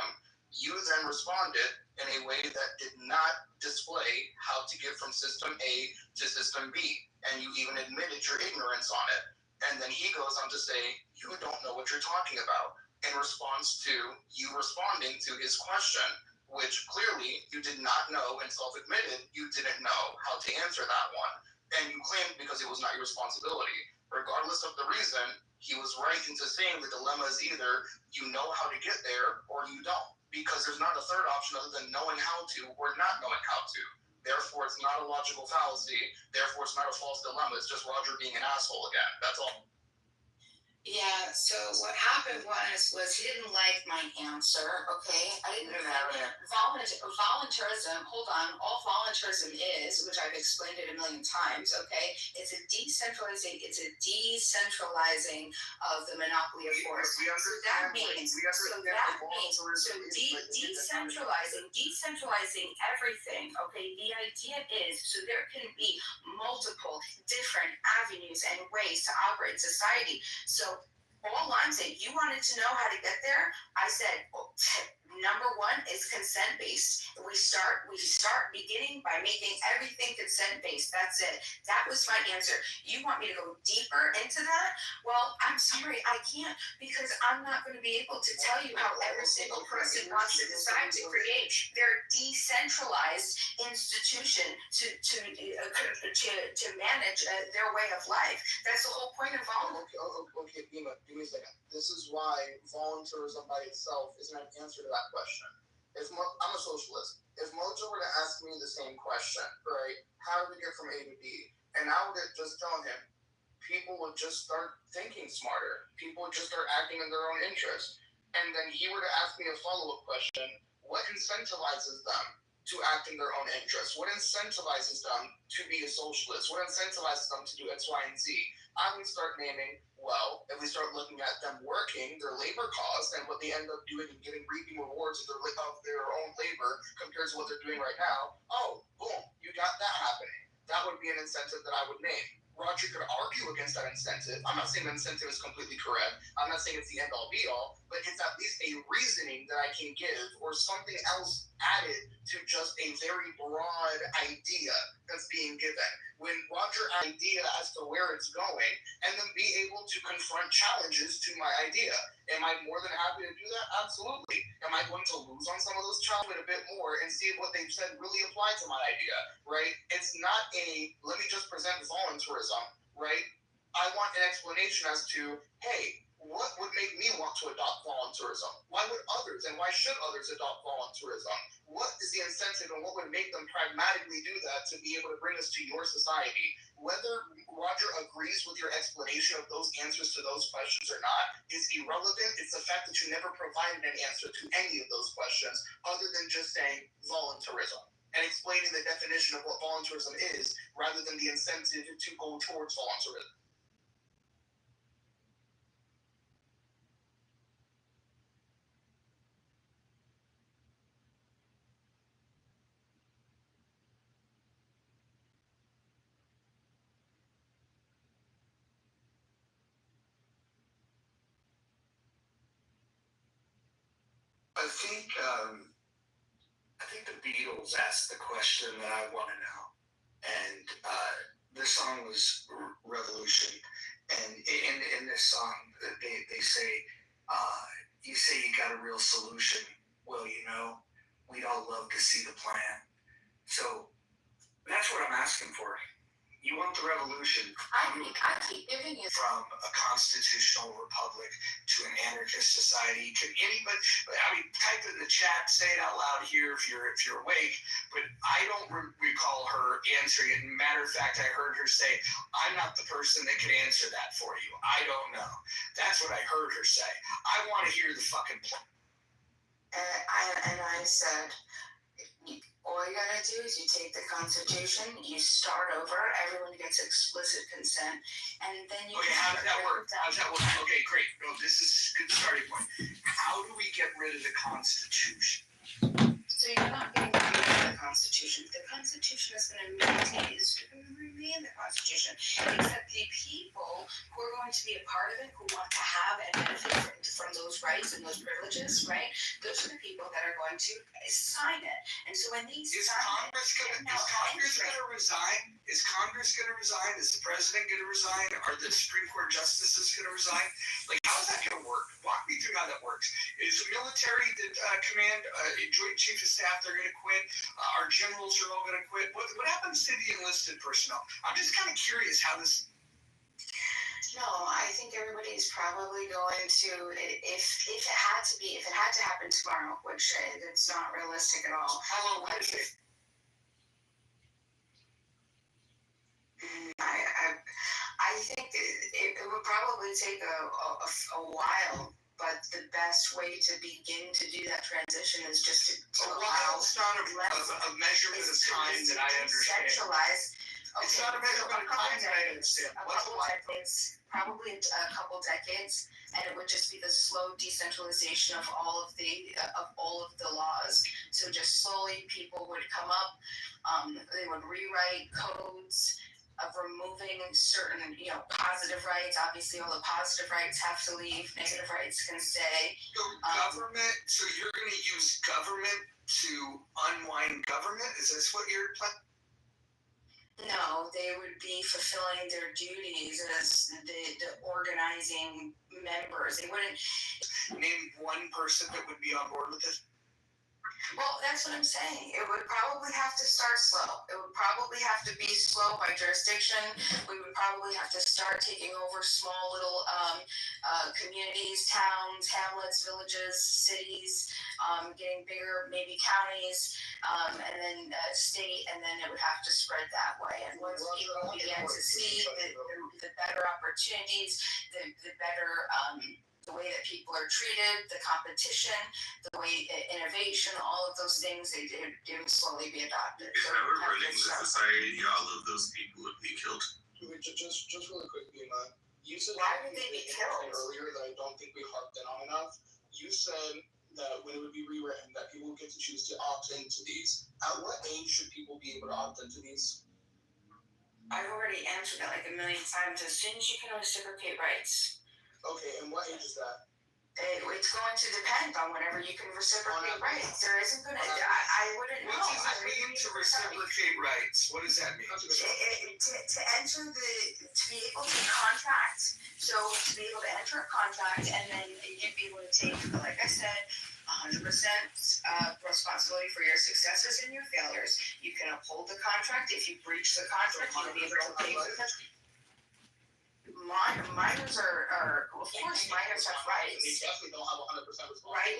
[SPEAKER 15] You then responded in a way that did not display how to get from system A to system B, and you even admitted your ignorance on it. And then he goes on to say, you don't know what you're talking about, in response to you responding to his question, which clearly you did not know and self-admitted you didn't know how to answer that one. And you claimed because it was not your responsibility. Regardless of the reason, he was right into saying the dilemma is either you know how to get there or you don't. Because there's not a third option other than knowing how to or not knowing how to. Therefore, it's not a logical fallacy. Therefore, it's not a false dilemma. It's just Roger being an asshole again. That's all.
[SPEAKER 1] Yeah, so what happened was he didn't like my answer, okay? I didn't have it. Voluntarism, hold on, all voluntarism is, which I've explained it a million times, okay? It's a decentralizing of the monopoly of force. Decentralizing everything, okay? The idea is so there can be multiple different avenues and ways to operate society. So all I'm saying, you wanted to know how to get there. I said, number one is consent based. We start beginning by making everything consent based. That's it. That was my answer. You want me to go deeper into that? Well, I'm sorry, I can't, because I'm not going to be able to tell you how every single person wants to decide to create their decentralized institution to manage their way of life. That's the whole point of voluntarism.
[SPEAKER 15] Okay, Bima, give me a second. This is why voluntarism by itself isn't an answer to that question. I'm a socialist. If Mojo were to ask me the same question, right, how do we get from A to B? And I would just tell him, people would just start thinking smarter. People would just start acting in their own interest. And then he were to ask me a follow-up question, what incentivizes them to act in their own interest? What incentivizes them to be a socialist? What incentivizes them to do X, Y, and Z? I would start naming, well, if we start looking at them working, their labor costs, and what they end up doing and getting reaping rewards of their own labor compared to what they're doing right now, oh, boom, you got that happening. That would be an incentive that I would name. Roger could argue against that incentive. I'm not saying the incentive is completely correct. I'm not saying it's the end-all be-all, but it's at least a reasoning that I can give or something else added to just a very broad idea that's being given. When Roger idea as to where it's going, and then be able to confront challenges to my idea. Am I more than happy to do that? Absolutely. Am I going to lose on some of those challenges a bit more and see if what they've said really apply to my idea, right? It's not let me just present voluntarism, right? I want an explanation as to, hey, what would make me want to adopt voluntarism? Why would others and why should others adopt voluntarism? What is the incentive and what would make them pragmatically do that to be able to bring us to your society? Whether Roger agrees with your explanation of those answers to those questions or not is irrelevant. It's the fact that you never provided an answer to any of those questions other than just saying voluntarism and explaining the definition of what voluntarism is rather than the incentive to go towards voluntarism.
[SPEAKER 18] I think the Beatles asked the question that I want to know, and the song was Revolution, and in this song they say, you say you got a real solution. Well, we'd all love to see the plan. So that's what I'm asking for. You want the revolution.
[SPEAKER 1] I keep giving you
[SPEAKER 18] from a constitutional republic to an anarchist society. Can anybody? Type it in the chat. Say it out loud here if you're awake. But I don't recall her answering it. Matter of fact, I heard her say, "I'm not the person that can answer that for you. I don't know." That's what I heard her say. I want to hear the fucking plan.
[SPEAKER 1] And I said, all you gotta do is you take the Constitution, you start over, everyone gets explicit consent, and then you.
[SPEAKER 18] Okay, how does that work? Okay, great. No, this is a good starting point. How do we get rid of the Constitution?
[SPEAKER 1] So you're not getting rid of the Constitution. The Constitution is going to remain transition. It's that the people who are going to be a part of it, who want to have and benefit from those rights and those privileges, right? Those are the people that are going to sign it. And so when these
[SPEAKER 21] Is Congress gonna resign? Is Congress gonna resign? Is the president gonna resign? Are the Supreme Court justices gonna resign? Like, how's that gonna work? Walk me through how that works. Is the military, command, Joint Chief of Staff, they're gonna quit? Our generals are all gonna quit. What happens to the enlisted personnel? I'm just kind of curious how this.
[SPEAKER 1] No, I think everybody's probably going to, if it had to happen tomorrow, which it's not realistic at all.
[SPEAKER 21] How long would it take?
[SPEAKER 1] I think it would probably take a while, but the best way to begin to do that transition is just to allow.
[SPEAKER 21] It's not a measurement of time that I understand. It's not a measurement of time that I understand.
[SPEAKER 1] Probably a couple decades, and it would just be the slow decentralization of all of the laws. So just slowly people would come up, they would rewrite codes of removing certain, positive rights. Obviously, all the positive rights have to leave. Negative rights can stay.
[SPEAKER 21] So you're going to use government to unwind government? Is this what you're planning?
[SPEAKER 1] No, they would be fulfilling their duties as the organizing members. They wouldn't
[SPEAKER 21] name one person that would be on board with this.
[SPEAKER 1] Well, that's what I'm saying. It would probably have to start slow. It would probably have to be slow by jurisdiction. We would probably have to start taking over small little communities, towns, hamlets, villages, cities, getting bigger, maybe counties, and then state, and then it would have to spread that way. And once people began to see the better opportunities, the better the way that people are treated, the competition, the way innovation, all of those things, they would slowly be adopted.
[SPEAKER 7] If I were running the society, all of those people would be killed.
[SPEAKER 15] Just really quick, Bima. You said
[SPEAKER 1] why would they be killed
[SPEAKER 15] earlier that I don't think we harped in on enough. You said that when it would be rewritten, that people would get to choose to opt into these. At what age should people be able to opt into these?
[SPEAKER 1] I've already answered that like a million times. As soon as you can reciprocate rights.
[SPEAKER 15] Okay, and what age is that?
[SPEAKER 1] It's going to depend on whenever you can reciprocate rights. There isn't going to. I wouldn't know.
[SPEAKER 21] What does that mean to reciprocate rights? What does that mean?
[SPEAKER 1] To enter to be able to contract. So to be able to enter a contract, and then you'd be able to take, like I said, 100% responsibility for your successes and your failures. You can uphold the contract. If you breach the contract, you'll be able to pay for the. Minors are, of course, minors have rights.
[SPEAKER 15] They definitely don't have 100% responsibility.
[SPEAKER 1] Right,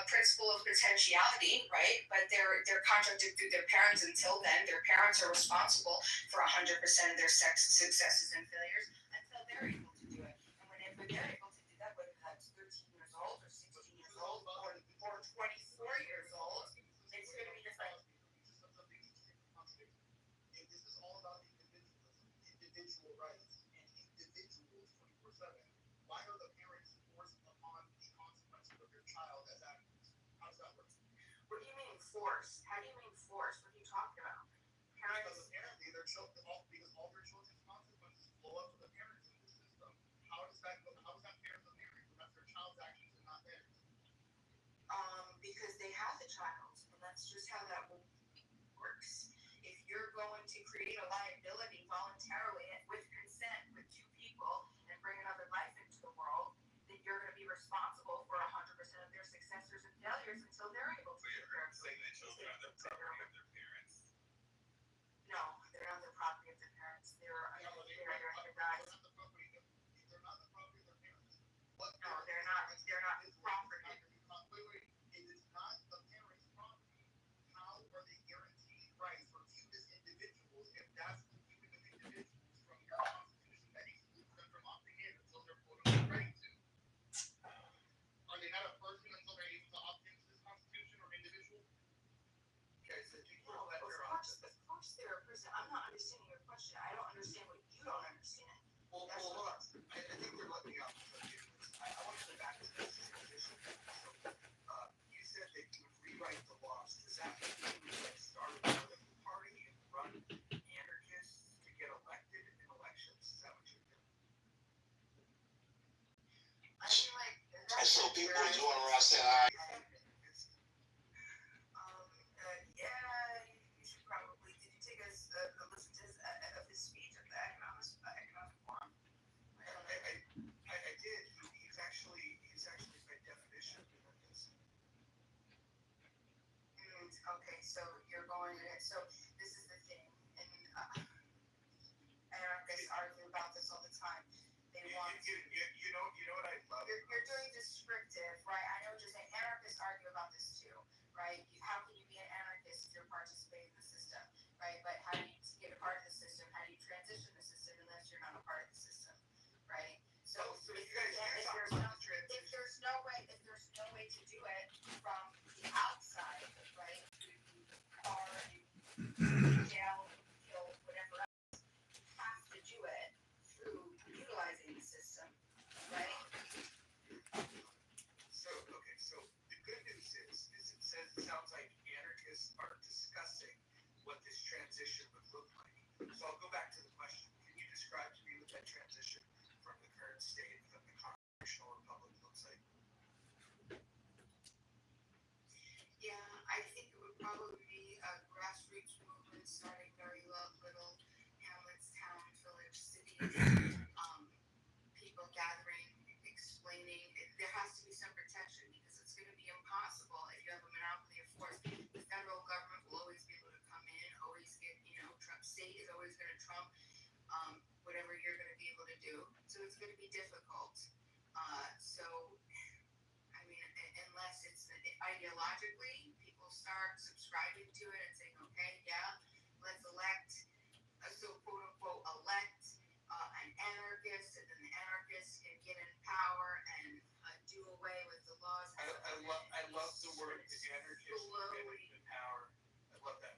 [SPEAKER 1] principle of potentiality, right? But they're contracted through their parents until then. Their parents are responsible for 100% of their successes and failures until they're able to do it. And whenever they're able to do that, whether that's 13 years old or 16 years old or 24 years old, it's going to be different.
[SPEAKER 6] This is all about individual rights. Why are the parents forced upon the consequences of their child as adults? How does that work?
[SPEAKER 1] What do you mean force? How do you mean force? What are you talking about?
[SPEAKER 6] Because apparently because all their children's consequences flow up to the parents in the system. How does that fair to the parents? Because their child's actions and not theirs.
[SPEAKER 1] Because they have the child, and that's just how that works. If you're going to create a liability voluntarily and with consent with two people and bring another life into the world, then you're going to be responsible for 100% of their successors and failures until they're able to take care of
[SPEAKER 7] Saying that children are the property of their parents.
[SPEAKER 1] No, they're not the property of their parents. They're guys.
[SPEAKER 6] They're not the property of their parents.
[SPEAKER 1] No, they're not. They're not property.
[SPEAKER 6] Wait. It is not the parents' property. How are they guaranteed rights or viewed as individuals if that's the view of individuals from your constitution that excludes them from opting in until they're quote-unquote ready to? Are they not a person until they're able to opt into this constitution or individual?
[SPEAKER 1] Okay, so do you know that of course they're a person. I'm not understanding your question. I don't understand what you don't understand.
[SPEAKER 21] Well, hold on. I think they're letting me off. I want to go back to this position. So, you said that you would rewrite the laws. Does that mean you would start a political party and run anarchists to get elected?
[SPEAKER 6] so people are going around saying, all right.
[SPEAKER 1] Yeah, you should probably. Did you take a listen to his speech at the economic forum?
[SPEAKER 3] I did. He's actually by definition
[SPEAKER 1] Okay, so you're going. So this is the thing, and anarchists argue about this all the time. They want.
[SPEAKER 3] You know what I love.
[SPEAKER 1] You're doing descriptive, right? I know what you're saying. Anarchists argue about this too, right? How can you be an anarchist if you're participating in the system, right? But how do you get a part of the system? How do you transition the system unless you're not a part of the system, right? So if there's no way to do it from the outside, right? Car and jail, whatever else, you have to do it through utilizing the system, right?
[SPEAKER 3] So the good news is it sounds like anarchists are discussing what this transition would look like. So I'll go back to the question. Can you describe to me what that transition from the current state of the constitutional republic looks like?
[SPEAKER 1] Yeah, I think it would probably be a grassroots movement starting very little hamlets, towns, village, cities, people gathering, explaining. There has to be some protection because it's going to be impossible if you have a monopoly of force. The federal government will always be able to come in, always get, Trump state is always going to trump whatever you're going to be able to do. So it's going to be difficult. So, I mean, unless it's ideologically, people start subscribing to it and saying, okay, yeah, let's elect, so quote unquote, elect an anarchist, and then the anarchists can get in power and do away with the laws.
[SPEAKER 3] I love the word anarchist getting in power. I love that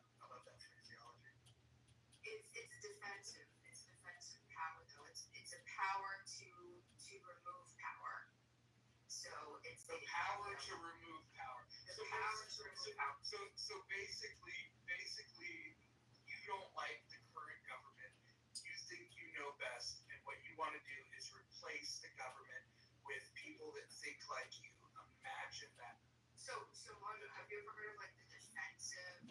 [SPEAKER 3] phraseology.
[SPEAKER 1] It's defensive. It's defensive power, though. It's a power to remove power. So it's
[SPEAKER 3] the power to remove power. So basically, you don't like the current government. You think you know best, and what you want to do is replace the government with people that think like you. Imagine that.
[SPEAKER 1] So have you ever heard of like the defensive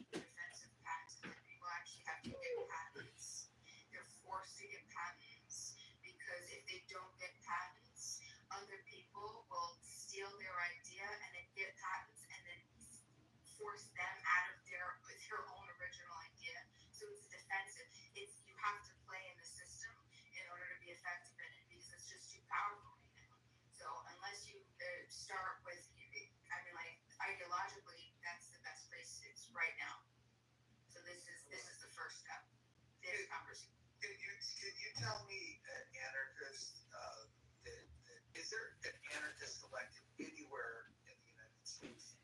[SPEAKER 1] patents? Like people actually have to get patents. They're forced to get patents because if they don't get patents, other people will steal their idea and then get patents and then force them out of their own original idea. So it's defensive. You have to play in the system in order to be effective in it because it's just too powerful right now. So unless you start with, I mean, like ideologically, that's the best place it's right now. So this is the first step. This conversation.
[SPEAKER 3] Can you tell me an anarchist? Is there an anarchist elected anywhere in the United States?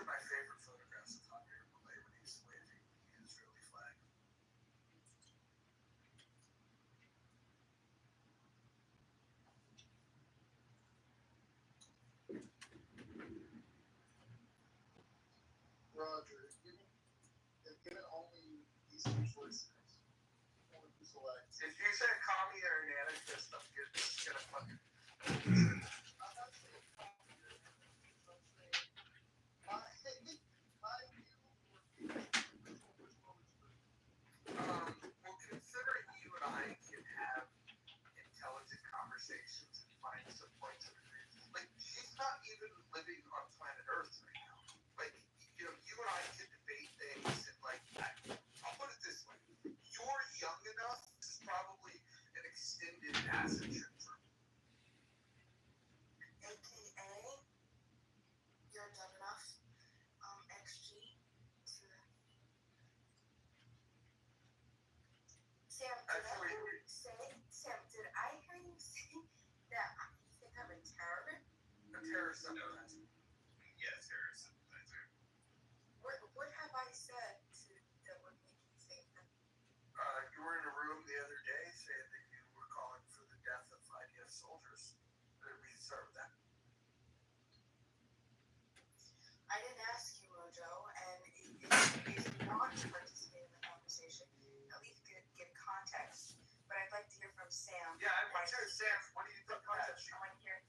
[SPEAKER 11] of my favorite photographs of Javier Milei when he's waving the Israeli flag.
[SPEAKER 16] Roger, given only these two choices, what would you select?
[SPEAKER 11] If you say commie or an anarchist, I'm gonna fucking.
[SPEAKER 16] I'm not saying popular, I'm saying my view or which one would you prefer?
[SPEAKER 11] Well, considering you and I can have intelligent conversations and find some points of agreement, like she's not even living on planet Earth right now. Like, you know, you and I can debate things and like, I'll put it this way: you're young enough. This is probably an extended acid trip for me.
[SPEAKER 1] AKA, you're done enough. XG to Sam. Did I hear you say that you think I'm a terrorist?
[SPEAKER 11] A terrorist sympathizer.
[SPEAKER 2] Yeah, terrorist sympathizer.
[SPEAKER 1] What have I said that would make you think that?
[SPEAKER 11] You were in a room the other day saying that you were calling for the death of IDF soldiers. We can start with that.
[SPEAKER 1] I didn't ask you, Rojo, and if you want to participate in the conversation, at least give context. But I'd like to hear from Sam.
[SPEAKER 11] Yeah, I want to hear Sam. What do you think of that?
[SPEAKER 1] I want to hear.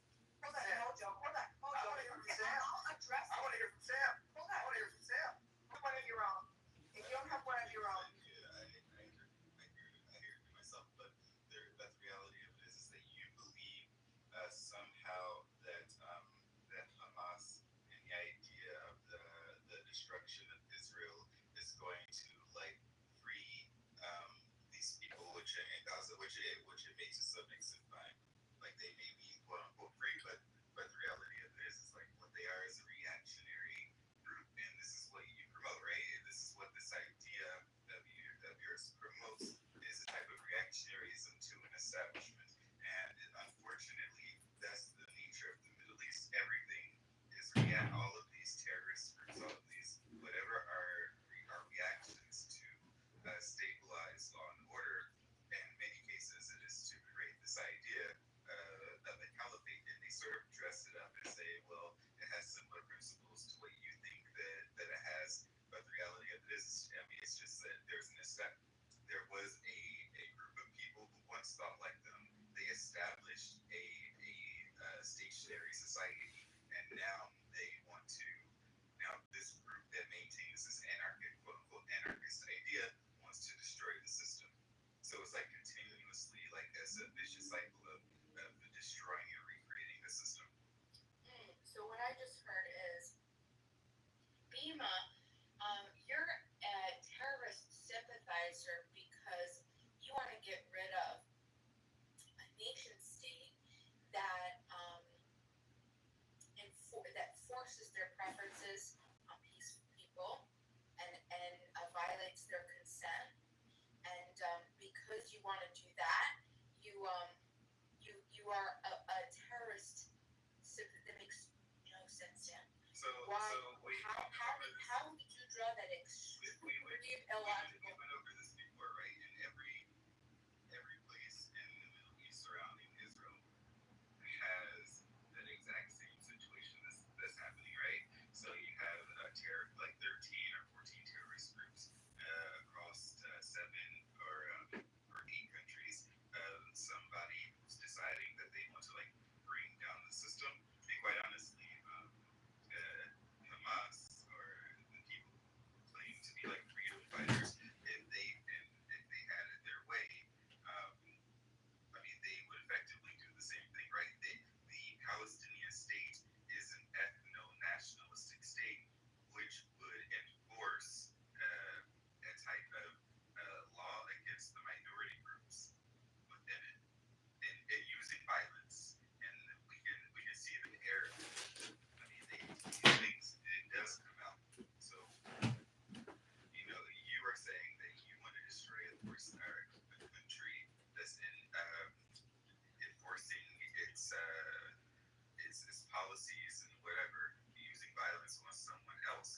[SPEAKER 1] Hold on, Mojo. Hold on.
[SPEAKER 11] I want to hear from Sam.
[SPEAKER 1] I'll address.
[SPEAKER 11] I want to hear from Sam.
[SPEAKER 1] Hold
[SPEAKER 11] I
[SPEAKER 1] on.
[SPEAKER 11] want to hear from Sam.
[SPEAKER 1] One of your own. If you don't have one of your own.
[SPEAKER 2] I hear it myself, but that's the reality of it is that you believe somehow that that Hamas and the idea of the destruction of Israel is going to like free these people, which in Gaza, which it makes to some extent fine. Like they may be quote unquote free, but the reality of it is like what they are is a reactionary group, and this is what you promote, right? And this is what this idea of yours promotes is a type of reactionaryism to an establishment, and unfortunately, that's the nature of the Middle East. Everything is all of these terrorist groups, all of these whatever are reactions to stabilize law and order. In many cases, it is to create this idea of a caliphate, and they sort of dress it up and say, well, it has similar principles to what you think that it has, but the reality of it is, I mean, it's just that there was a group of people who once thought like them. They established a stationary society, and now they want to. Now this group that maintains this anarchic, quote unquote, anarchist idea wants to destroy the system. So it's like continuously, like as a vicious cycle of destroying and recreating the system.
[SPEAKER 1] So what I just heard is, Bima, you're a terrorist sympathizer because you want to get rid of a nation state that that forces their preferences on peaceful people and violates their consent. And because you want to do that, you are a terrorist. That makes no sense, Dan.
[SPEAKER 2] So
[SPEAKER 1] Why?
[SPEAKER 2] so wait,
[SPEAKER 1] How did you draw that extreme illogical?
[SPEAKER 2] We went over this before, right? In every place in the Middle East surrounding Israel has that exact same situation that's happening, right? So you have like 13 or 14 terrorist groups across 7 or 8 countries. Somebody who's deciding that they want to like bring down the system, and quite honestly, Hamas or the people who claim to be like freedom fighters, if they had it their way, I mean, they would effectively do the same thing, right? The Palestinian state is an ethno-nationalistic state, which would enforce a type of law against the minority groups within it, and using violence. And we can see it in the air. I mean, these things, it does come out. So, you know, you are saying that you want to destroy a country that's enforcing its policies and whatever, using violence on someone else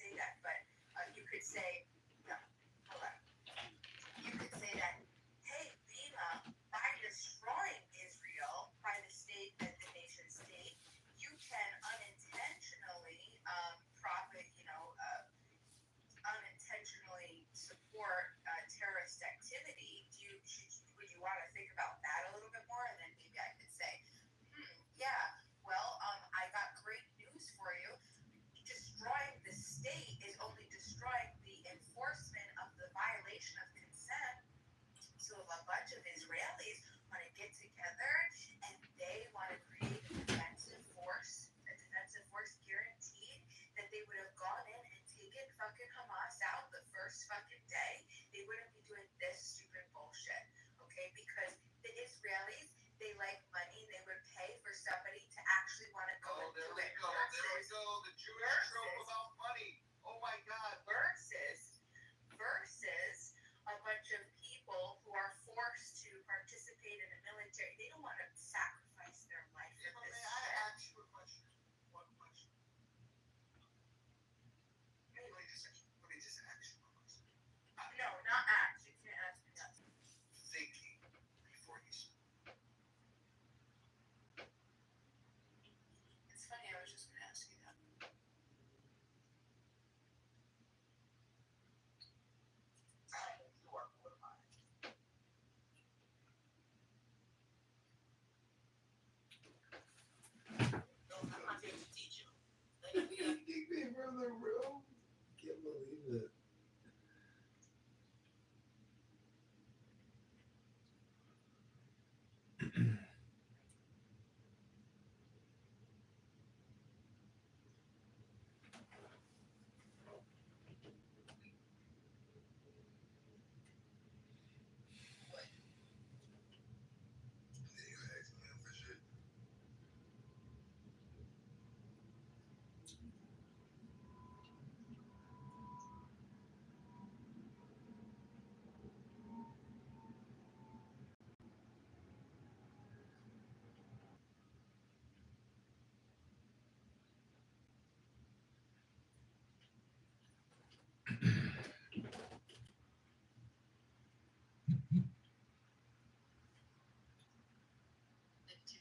[SPEAKER 1] say that, but you could say, no, hold on. You could say that, hey, Bima, by destroying Israel, by the state and the nation state, you can unintentionally profit, unintentionally support terrorist activity. Would you want to think about that a little bit more? And then maybe I could say, yeah, well, I got great news for you. Destroying the state is only destroying the enforcement of the violation of consent. So if a bunch of Israelis want to get together and they want to create a defensive force guaranteed that they would have gone in and taken fucking Hamas out the first fucking day, they wouldn't be doing this stupid bullshit, okay? Because the Israelis, they like money, they would pay for somebody to actually want to go and do it.
[SPEAKER 11] There we go. The Jewish trope about money. Oh my God.
[SPEAKER 1] Versus a bunch of people who are forced to participate in the military. They don't want to sacrifice their life for this.
[SPEAKER 11] May I ask you a question? One question. Let me just ask you a question.
[SPEAKER 1] No, not ask. You can't ask me that.
[SPEAKER 11] Thinking before you speak.
[SPEAKER 1] It's funny, I was just going to ask you that.
[SPEAKER 2] Kicked me from the room. Can't believe it.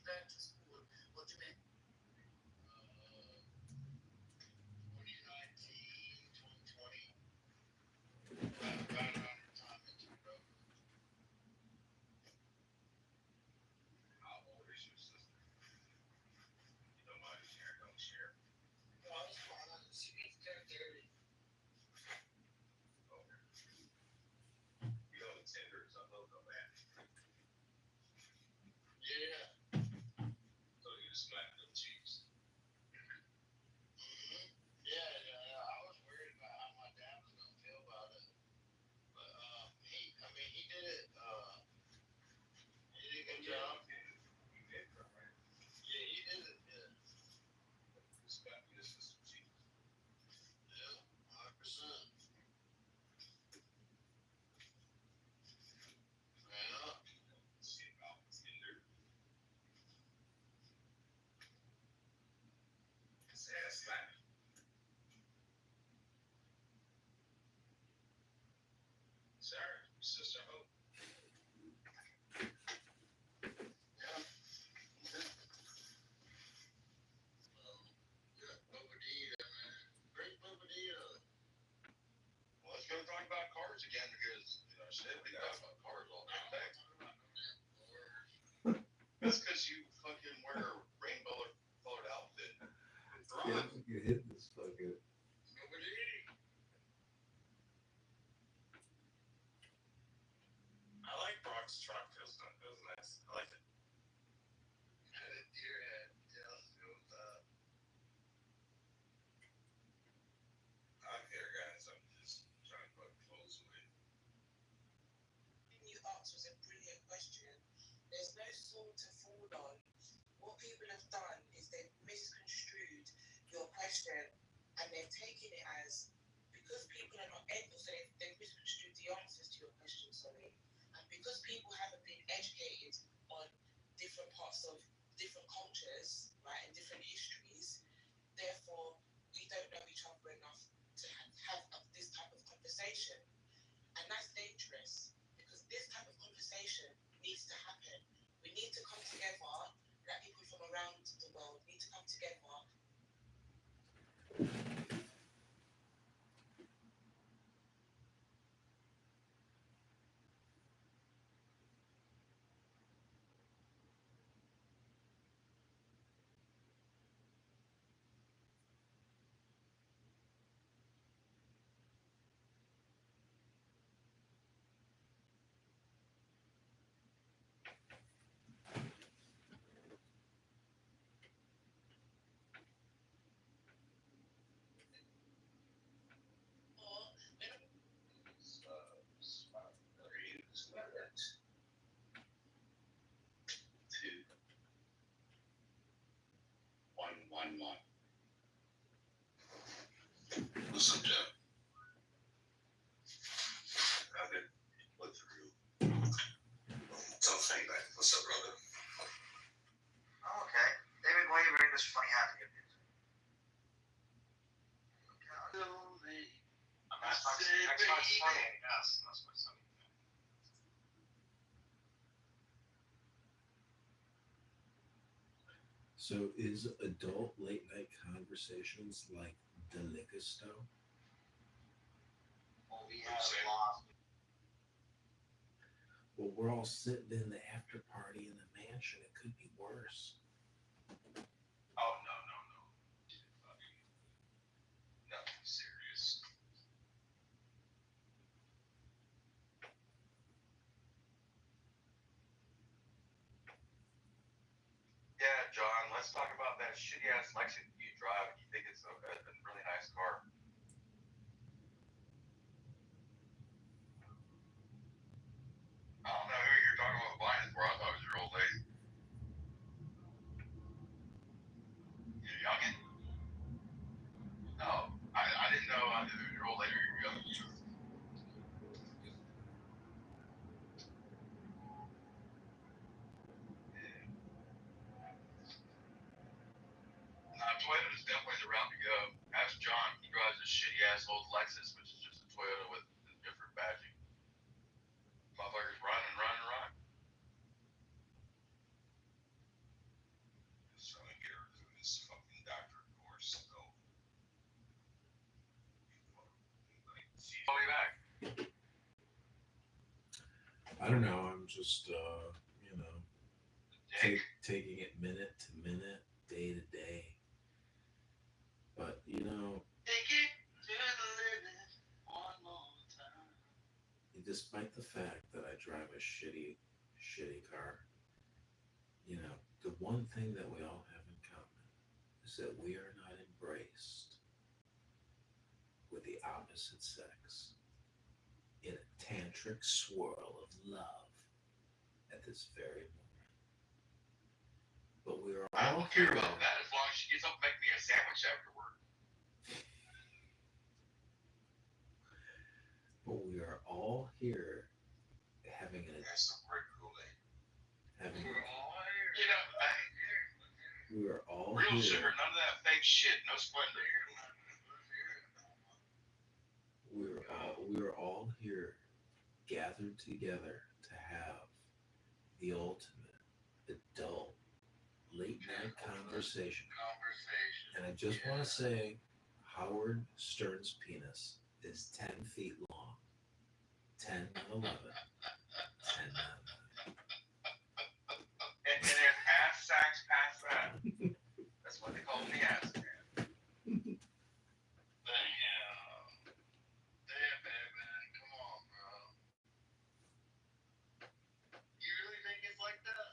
[SPEAKER 11] Back to school. What you mean? 2019, 2020. Right around the time that you wrote.
[SPEAKER 13] How old is your sister? You don't mind sharing, don't share.
[SPEAKER 11] No, it's fine. She's 30.
[SPEAKER 13] Okay. You on the Tinder, so they'll go back.
[SPEAKER 11] Yeah.
[SPEAKER 13] So you just slapped them cheeks.
[SPEAKER 11] Yeah. I was worried about how my dad was gonna feel about it, but he did it. He did a good job.
[SPEAKER 13] You did, right?
[SPEAKER 11] Yeah, he did it. Yeah.
[SPEAKER 13] You slapped your sister cheeks.
[SPEAKER 11] Yeah, 100%. Yeah.
[SPEAKER 13] Shit about Tinder. It's ass slapping. Sorry, sister Hope.
[SPEAKER 3] Well, let's go talk about cars again because shit, we talk about cars all day. That's because you fucking wear a rainbow colored outfit. It's
[SPEAKER 2] Yeah,
[SPEAKER 3] wrong.
[SPEAKER 2] you hit this fucking.
[SPEAKER 13] I like Brock's truck. It was nice. I like it.
[SPEAKER 11] Deer head. Yeah, it was,
[SPEAKER 13] I'm here, guys. I'm just trying to put clothes away.
[SPEAKER 17] You asked was a brilliant question. There's no sword to fall on. What people have done is they've misconstrued your question and they've taken it as because people are not able, so they've misconstrued the answers to your question, sorry. And because people haven't been educated on different parts of different cultures, right, and different histories, therefore we don't know each other enough to
[SPEAKER 8] conversation. And that's dangerous because this type of conversation needs to happen. We need to come together. Black people from around the world need to come together.
[SPEAKER 3] Listen, Jeff. I've been put through. Don't think that. What's up, brother?
[SPEAKER 11] Oh, okay. David, why are you wearing this funny hat again?
[SPEAKER 3] Xbox One. Yes, that's my son.
[SPEAKER 2] So is adult late night conversations like the liquor store?
[SPEAKER 3] Well, we have lost.
[SPEAKER 2] Well, we're all sitting in the after party in the mansion. It could be worse.
[SPEAKER 3] Oh, no. Nothing serious. Yeah, John, let's talk about that shitty ass Lexus you drive. You think it's a really nice car. I don't know who you're talking about buying it for. I thought it was your old lady. Your youngin'? No, I didn't know it was your old lady or your youngin'. Toyota is definitely the route to go. Ask John. He drives a shitty ass old Lexus, which is just a Toyota with a different badging. Motherfuckers run. So I get her through this fucking doctor course. So. Call me back.
[SPEAKER 2] I don't know. I'm just, taking it minute to minute, day to day. But,
[SPEAKER 3] Take it to the limit one more time.
[SPEAKER 2] despite the fact that I drive a shitty car, the one thing that we all have in common is that we are not embraced with the opposite sex in a tantric swirl of love at this very moment. But we are
[SPEAKER 3] I
[SPEAKER 2] all
[SPEAKER 3] don't care
[SPEAKER 2] here.
[SPEAKER 3] about that as long as she gets up and make me a sandwich afterward.
[SPEAKER 2] But we are all here having an.
[SPEAKER 3] That's some great Kool-Aid.
[SPEAKER 2] We're
[SPEAKER 3] all here. You know,
[SPEAKER 2] we are all
[SPEAKER 3] real
[SPEAKER 2] here.
[SPEAKER 3] sugar, none of that fake shit, no Splenda.
[SPEAKER 2] We are all here gathered together to have the ultimate adult late night conversation. And I just want to say Howard Stern's penis is 10 feet long. 10, not 11. 10, not 11.
[SPEAKER 3] And there's ass sacks past that. That's what they call me, ass man. Damn, man, come on, bro. You really think it's like that?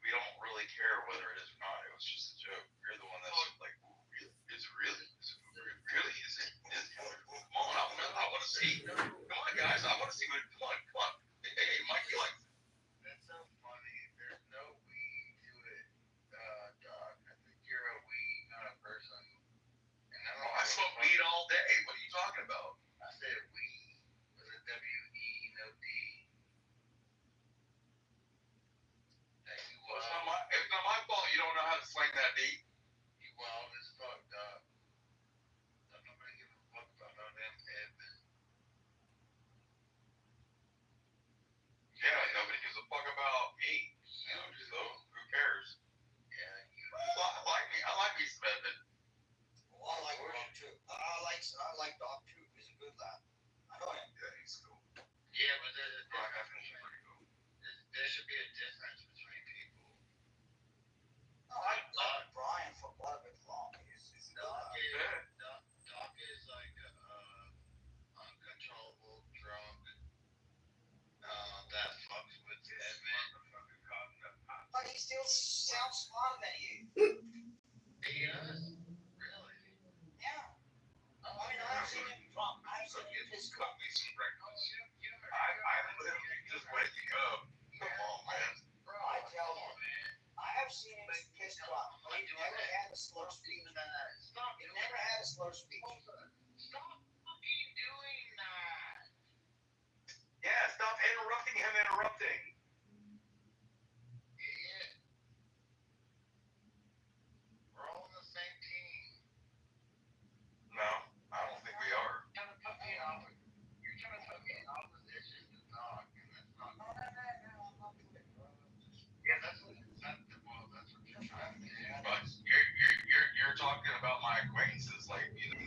[SPEAKER 3] We don't really care whether it is or not. It was just a joke. You're the one that's like, really? Is it really? Is it really? Is it? Come on, I want to see. Come on, guys. I want to see what deep.
[SPEAKER 10] Well, it's fucked up. Nobody gives a fuck about no damn admin.
[SPEAKER 3] Yeah, nobody gives a fuck about me. You know, so who cares?
[SPEAKER 10] Yeah,
[SPEAKER 3] I like me some Edmund.
[SPEAKER 10] Well, I like Doc too. I like Doc too. He's a good lad. I know him.
[SPEAKER 3] Yeah, he's cool.
[SPEAKER 10] Yeah, but there's a
[SPEAKER 3] Brock
[SPEAKER 10] difference.
[SPEAKER 3] Evans is pretty cool.
[SPEAKER 10] There should be a difference between people.
[SPEAKER 16] No, I like Brian for quite a bit long. He's a good lad.
[SPEAKER 10] Doc is like uncontrollable drunk that fucks with Edmund.
[SPEAKER 16] But he still sounds smarter than you.
[SPEAKER 10] He is? Really?
[SPEAKER 16] Yeah. I mean, I've seen him drunk. I've seen him pissed
[SPEAKER 3] Cook me some breakfast. I literally just waking up. Come on, man.
[SPEAKER 16] I tell you, I have seen him pissed drunk. But he never had a slur speech. He never had a slur speech.
[SPEAKER 10] Stop fucking doing that.
[SPEAKER 3] Yeah, stop interrupting him interrupting.
[SPEAKER 10] Idiot. We're all on the same team.
[SPEAKER 3] No, I don't think we are.
[SPEAKER 10] You're trying to put me in opposition to Doc, and that's not.
[SPEAKER 16] No, I'm not doing it, bro.
[SPEAKER 10] Yeah, that's what you're trying to do.
[SPEAKER 3] But you're talking about my acquaintances, like, you know.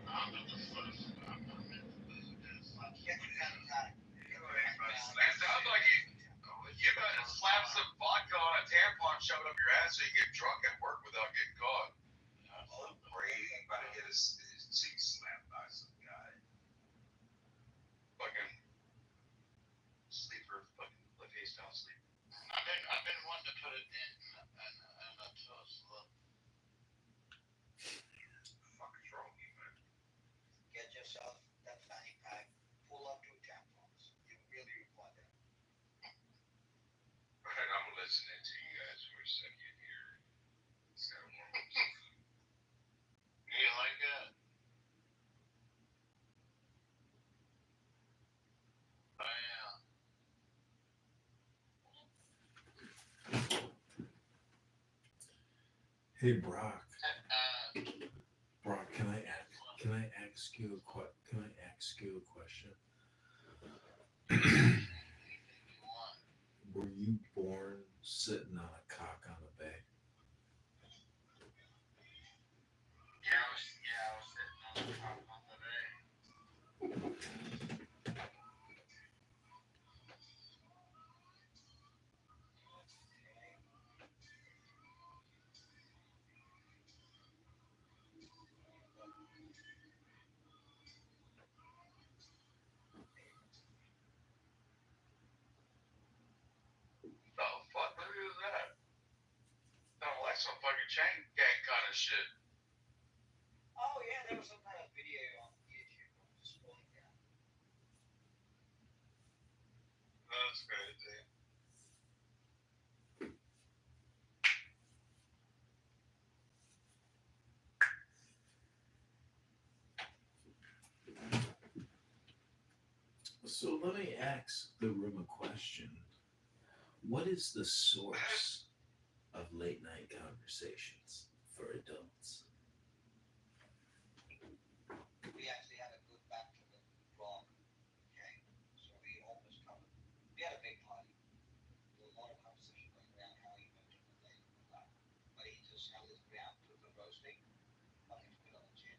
[SPEAKER 10] I'm not the first. I'm not meant to do this.
[SPEAKER 16] Get your gun back.
[SPEAKER 3] It sounds like you better slap some vodka on a tampon, shove it up your ass so you get drunk at work without getting caught.
[SPEAKER 10] Oh,
[SPEAKER 3] Brady about to get his cheek slapped by some guy. Fucking sleeper, fucking face down sleeper.
[SPEAKER 10] I've been wanting to put it in a toast. Look.
[SPEAKER 3] Fuck is wrong with you, man?
[SPEAKER 16] Get yourself that fanny pack full of 2 tampons. You really require that.
[SPEAKER 3] Right, I'm listening to you guys for a second here. It's got more music.
[SPEAKER 10] You like it? I am.
[SPEAKER 2] Hey Brock. Brock, can I ask you a question? Were you born sitting on a cock on a bed?
[SPEAKER 10] Yeah, I was sitting on the top of the bay.
[SPEAKER 3] The fuck? Who is that? Sounds like some fucking chain gang kind of shit.
[SPEAKER 16] Oh, yeah, there was some kind of video on YouTube displaying that.
[SPEAKER 3] That's crazy.
[SPEAKER 2] So let me ask the room a question. What is the source of late night conversations for adults?
[SPEAKER 16] We actually had a good back to the blog. Okay. So we almost covered. We had a big party. There was a lot of conversation going around how he went to the lake and all that. But he just held his ground to the roasting. Nothing to put on the chin.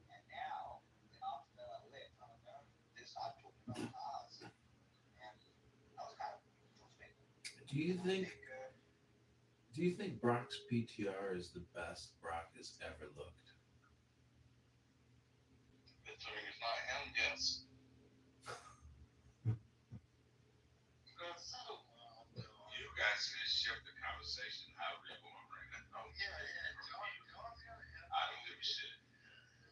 [SPEAKER 16] And now, after that lit, I don't know, they started talking about cars. And that was kind of frustrating.
[SPEAKER 2] Do you think Brock's PTR is the best Brock has ever looked?
[SPEAKER 3] Considering it's not him, yes. You guys can shift the conversation however you want right now. I don't give a shit.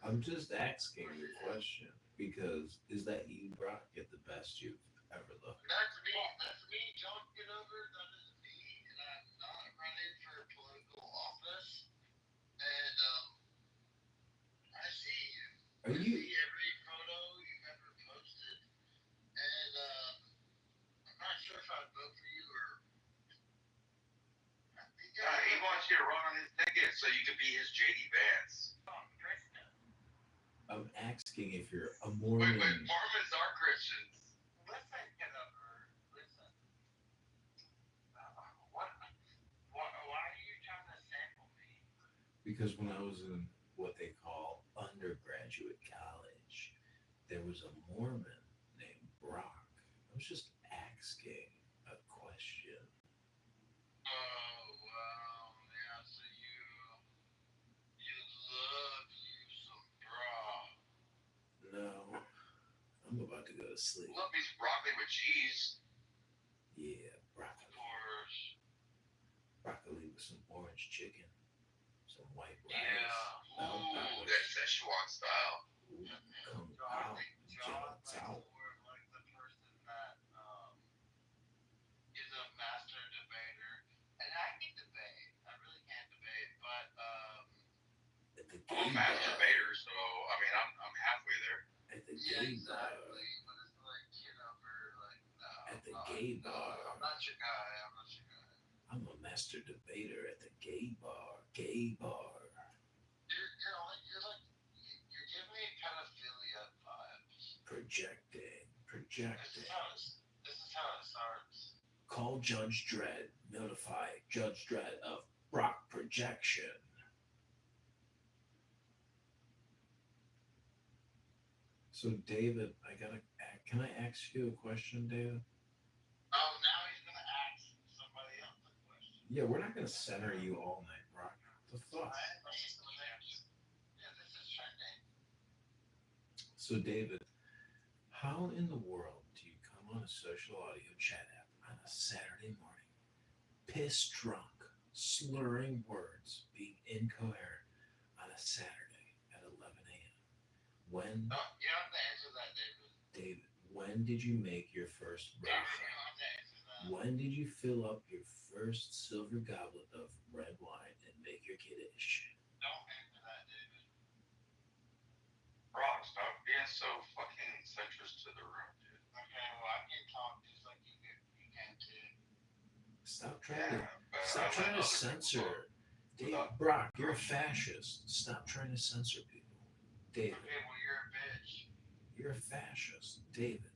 [SPEAKER 2] I'm just asking the question because is that you, Brock, get the best you've ever looked?
[SPEAKER 10] That's me, John Kitover. That is me, and I'm not running for political office. And I see you. I see every photo you've ever posted, and I'm not sure if I'd vote for you or
[SPEAKER 3] so you could be his JD Vance.
[SPEAKER 2] I'm asking if you're a
[SPEAKER 3] Wait,
[SPEAKER 2] Mormon.
[SPEAKER 3] Mormons are Christians.
[SPEAKER 5] Listen, Kitover, listen. Why are you trying to sample me?
[SPEAKER 2] Because when I was in what they call undergraduate college, there was a Mormon named Brock. I was just asking a question.
[SPEAKER 3] Oh, wow. Yeah, so you love you some broth.
[SPEAKER 2] No, I'm about to go to sleep.
[SPEAKER 3] Love me some broccoli with cheese.
[SPEAKER 2] Yeah, broccoli.
[SPEAKER 3] Of course.
[SPEAKER 2] Broccoli with some orange chicken, some white rice.
[SPEAKER 3] Yeah. Ooh, that's Szechuan style.
[SPEAKER 2] Come out,
[SPEAKER 5] John
[SPEAKER 2] Jones out.
[SPEAKER 5] like the person that is a master debater, and I can debate. I really can't debate, but
[SPEAKER 2] At the
[SPEAKER 3] I'm a
[SPEAKER 2] gay
[SPEAKER 3] master
[SPEAKER 2] bar.
[SPEAKER 3] debater, so I mean I'm halfway there.
[SPEAKER 2] At the
[SPEAKER 5] yeah,
[SPEAKER 2] gay bar.
[SPEAKER 5] exactly. But it's like Kitover, like no.
[SPEAKER 2] At the gay bar.
[SPEAKER 5] I'm not your guy. I'm not your guy.
[SPEAKER 2] I'm a master debater at the gay bar. Gay bar.
[SPEAKER 5] You're giving me pedophilia vibes.
[SPEAKER 2] Projecting.
[SPEAKER 5] This is how it starts.
[SPEAKER 2] Call Judge Dredd. Notify Judge Dredd of Brock projection. So David, can I ask you a question, David?
[SPEAKER 5] Oh, now he's gonna ask somebody else a question.
[SPEAKER 2] Yeah, we're not gonna center you all night, Brock. The fuck?
[SPEAKER 5] Yeah, this is trending.
[SPEAKER 2] So David, how in the world do you come on a social audio chat app on a Saturday morning, piss drunk, slurring words, being incoherent on a Saturday at 11 a.m.? When?
[SPEAKER 5] No, you don't have to answer that, David.
[SPEAKER 2] David, when did you make your first
[SPEAKER 5] David, you
[SPEAKER 2] bracha?
[SPEAKER 5] don't have to answer that.
[SPEAKER 2] When did you fill up your first silver goblet of red wine and make your kiddush?
[SPEAKER 5] Don't answer that, David.
[SPEAKER 3] Brock, stop being so fucking centrist to the room, dude.
[SPEAKER 5] Okay, well I can talk just like you can too.
[SPEAKER 2] Stop trying to censor. David, Brock, you're a fascist. Stop trying to censor people. David.
[SPEAKER 5] Okay, well you're a bitch.
[SPEAKER 2] You're a fascist. David.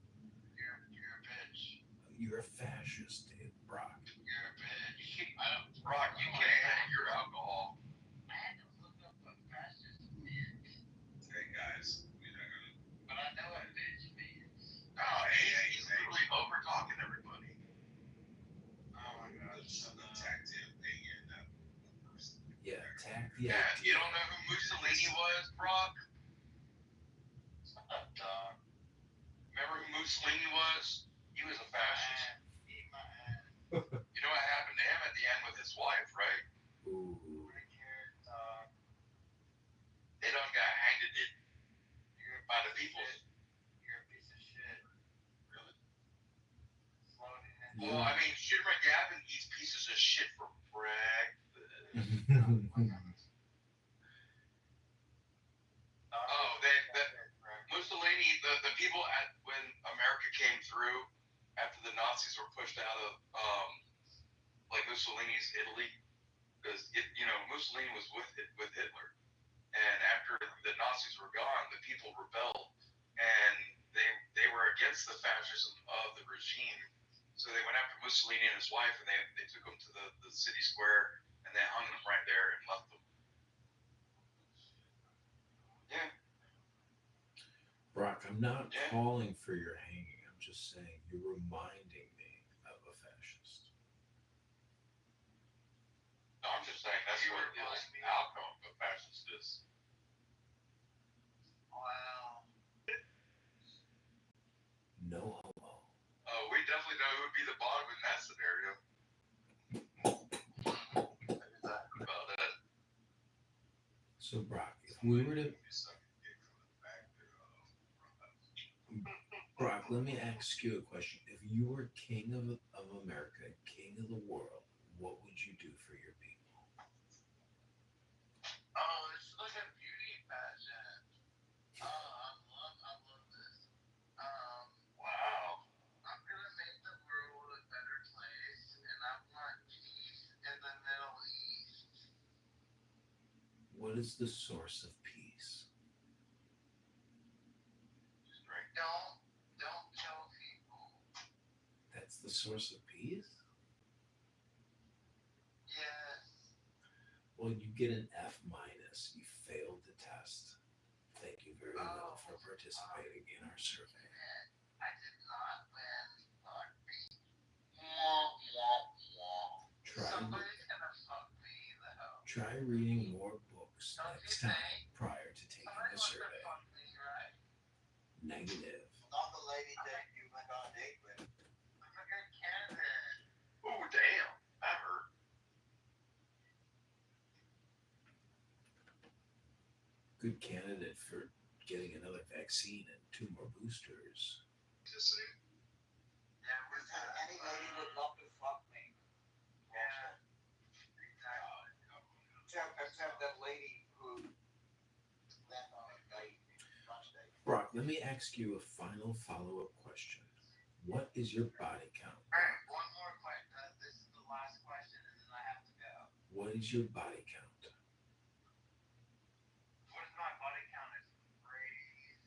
[SPEAKER 5] You're a bitch.
[SPEAKER 2] You're a fascist, David. Brock.
[SPEAKER 5] You're a bitch.
[SPEAKER 3] Brock, you can't handle your alcohol.
[SPEAKER 5] I had to look up what fascist means.
[SPEAKER 3] Hey guys, we're not gonna.
[SPEAKER 5] But I know what bitch means.
[SPEAKER 3] Oh, hey, he's literally over talking everybody.
[SPEAKER 5] Oh my god.
[SPEAKER 3] The tactile thing and that person.
[SPEAKER 2] Yeah,
[SPEAKER 3] Yeah, you don't know who Mussolini was, Brock? Remember who Mussolini was? He was a fascist.
[SPEAKER 5] Eat my ass.
[SPEAKER 3] You know what happened to him at the end with his wife, right?
[SPEAKER 2] Ooh.
[SPEAKER 3] They done got handed it by the people.
[SPEAKER 5] You're a piece of shit.
[SPEAKER 3] Really?
[SPEAKER 5] Floating in.
[SPEAKER 3] Well, I mean, Shooter McGavin eats pieces of shit for breakfast. Mussolini, the people when America came through after the Nazis were pushed out of like Mussolini's Italy, because Mussolini was with Hitler, and after the Nazis were gone, the people rebelled, and they were against the fascism of the regime, so they went after Mussolini and his wife, and they took them to the city square, and they hung them right there and left them. Yeah.
[SPEAKER 2] Brock, I'm not calling for your hanging. I'm just saying you're reminding me of a fascist.
[SPEAKER 3] No, I'm just saying that's what the outcome of a fascist is.
[SPEAKER 5] Wow.
[SPEAKER 2] No homo.
[SPEAKER 3] We definitely know who would be the bottom in that scenario. About that.
[SPEAKER 2] So Brock, if we were to Brock, let me ask you a question. If you were king of America, king of the world, what would you do for your people?
[SPEAKER 5] Oh, it's like a beauty pageant. Oh, I love this.
[SPEAKER 3] Wow.
[SPEAKER 5] I'm gonna make the world a better place, and I want peace in the Middle East.
[SPEAKER 2] is the source of peace?
[SPEAKER 3] Don't kill people.
[SPEAKER 2] That's the source of peace?
[SPEAKER 3] Yes.
[SPEAKER 2] Well, you get an F minus. You failed the test. Thank you very well for participating in our survey.
[SPEAKER 3] I did not win. Somebody's gonna fuck me though.
[SPEAKER 2] Try reading more books next time prior to taking the survey.
[SPEAKER 3] Fuck me, right?
[SPEAKER 2] Negative.
[SPEAKER 16] Not the lady that you went on a date with.
[SPEAKER 3] I'm a good candidate.
[SPEAKER 13] Oh damn, that hurt.
[SPEAKER 2] Good candidate for getting another vaccine and 2 more boosters.
[SPEAKER 3] Yeah, we're
[SPEAKER 16] Any lady would love to fuck me.
[SPEAKER 3] Yeah. Exactly.
[SPEAKER 16] Except that lady who went on a date.
[SPEAKER 2] Brock, let me ask you a final follow-up question. What is your body count?
[SPEAKER 3] Alright, one more question. This is the last question and then I have to go.
[SPEAKER 2] What is your body count?
[SPEAKER 3] What is my body count? Is crazy.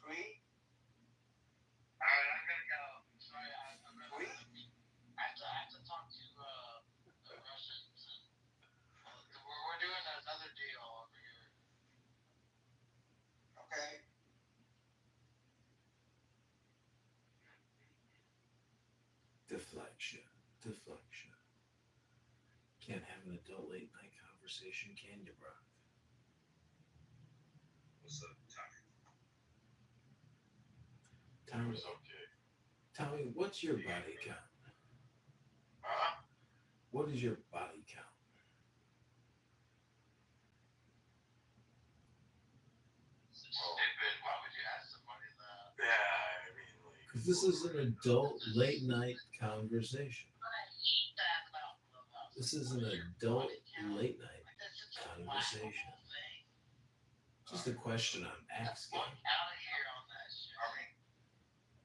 [SPEAKER 16] 3?
[SPEAKER 3] Alright, I'm gonna go. Sorry, I'm gonna. I have to talk to the Russians and we're doing another deal over here.
[SPEAKER 16] Okay.
[SPEAKER 2] Deflection. Can't have an adult late night conversation, can you, Brock?
[SPEAKER 13] What's up,
[SPEAKER 2] Tommy,
[SPEAKER 13] okay.
[SPEAKER 2] Tommy, what's your body count?
[SPEAKER 3] Huh?
[SPEAKER 2] What is your body count?
[SPEAKER 3] Stupid. Why would you ask somebody that?
[SPEAKER 13] Yeah, I mean, like.
[SPEAKER 2] Because this is an adult late night conversation. This is an adult late night conversation. Just a question I'm asking.
[SPEAKER 3] Out of here on that shit.
[SPEAKER 13] I mean,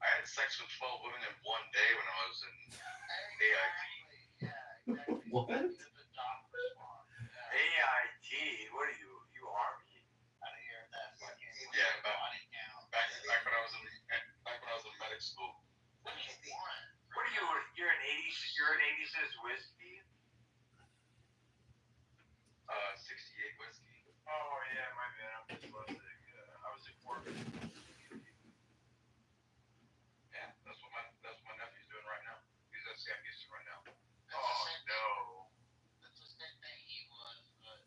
[SPEAKER 13] I had sex with 12 women in one day when I was in AIT.
[SPEAKER 3] Yeah, exactly.
[SPEAKER 2] What?
[SPEAKER 13] AIT? What are you? You army?
[SPEAKER 3] Out of here, that fucking
[SPEAKER 13] Yeah,
[SPEAKER 3] body count.
[SPEAKER 13] back when I was in medic school.
[SPEAKER 3] What do you want?
[SPEAKER 13] What are you? You're an 80s. You're an 86 whiskey. 68 whiskey. Oh yeah, my bad. I'm dyslexic. I was in Corbin. Yeah, that's what my nephew's doing right now. He's at Sam Houston right now. Oh no.
[SPEAKER 3] That's the same thing he was, but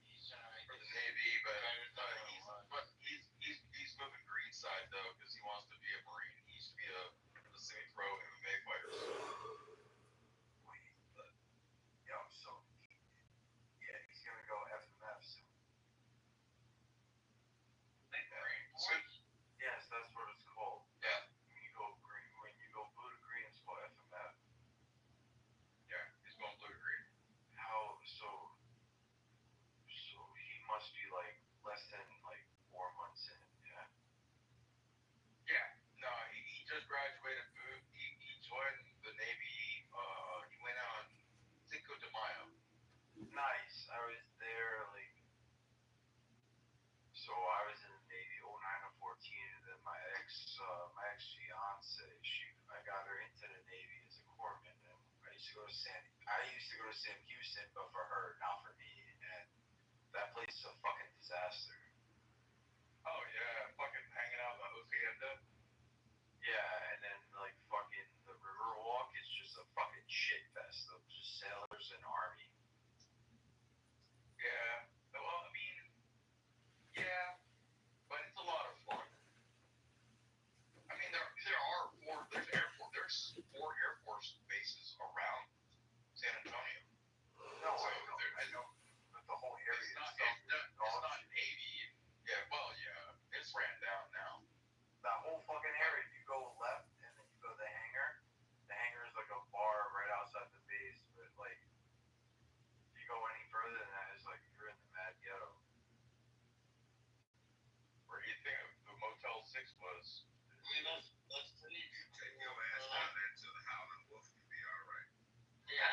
[SPEAKER 3] he's trying
[SPEAKER 13] For the Navy, he's moving greenside though because he wants to be a Marine. He used to be a semi-pro MMA fighter. But yeah, so yeah, he's gonna go FMF soon. Yes, that's what it's called. Yeah. When you go blue to green, it's called FMF. Yeah, he's going blue to green. How so he must be like less than like 4 months in, yeah. Yeah. No, he just graduated. He joined the Navy. He went on Cinco de Mayo. Nice. I was there like. So I was in the Navy 09 to 14, and then my ex fiance, I got her into the Navy as a corpsman, and I used to go to Sam Houston, but for her, not for me, and that place is a fucking disaster. Oh yeah, fucking hanging out in the hacienda. Yeah, and then like fucking the Riverwalk is just a fucking shit fest of just sailors and army. Yeah. Well, I mean, yeah, but it's a lot of fun. I mean, there's 4 Air Force bases around San Antonio. No, so I know, but the whole area is not Navy. Yeah, well, yeah, it's ran down now. That whole fucking area, you go left and then you go to the hangar. The hangar is like a bar right outside the base, but like, if you go any further than that, it's like you're in the mad ghetto. Where do you think the Motel 6 was?
[SPEAKER 3] I mean, that's pretty.
[SPEAKER 13] Take your ass down there to the Howlin' Wolf, you'll be alright.
[SPEAKER 3] Yeah.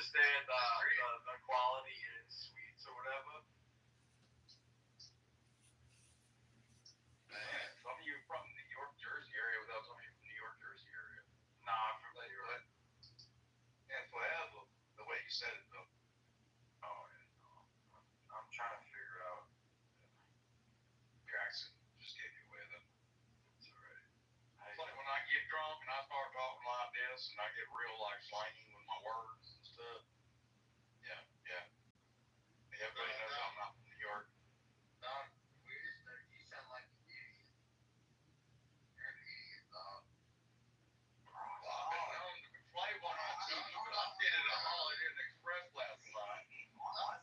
[SPEAKER 12] understand the quality in sweets or whatever. Some of you from the New York, Jersey area without some of you from New York, Jersey area. Nah, I'm from New York. Yeah, forever. The way you said it though. Oh, yeah, no. I'm trying to figure out. Your accent just gave you away then. It's alright. It's like when I get drunk and I start talking like this and I get real like slangy with my words and stuff. Yeah, yeah. Everybody knows I'm not from New York. Don, you sound like an idiot. You're an idiot, dog. Well, I've been known to play one on TV, but I did it at Holiday Inn Express last night.
[SPEAKER 8] I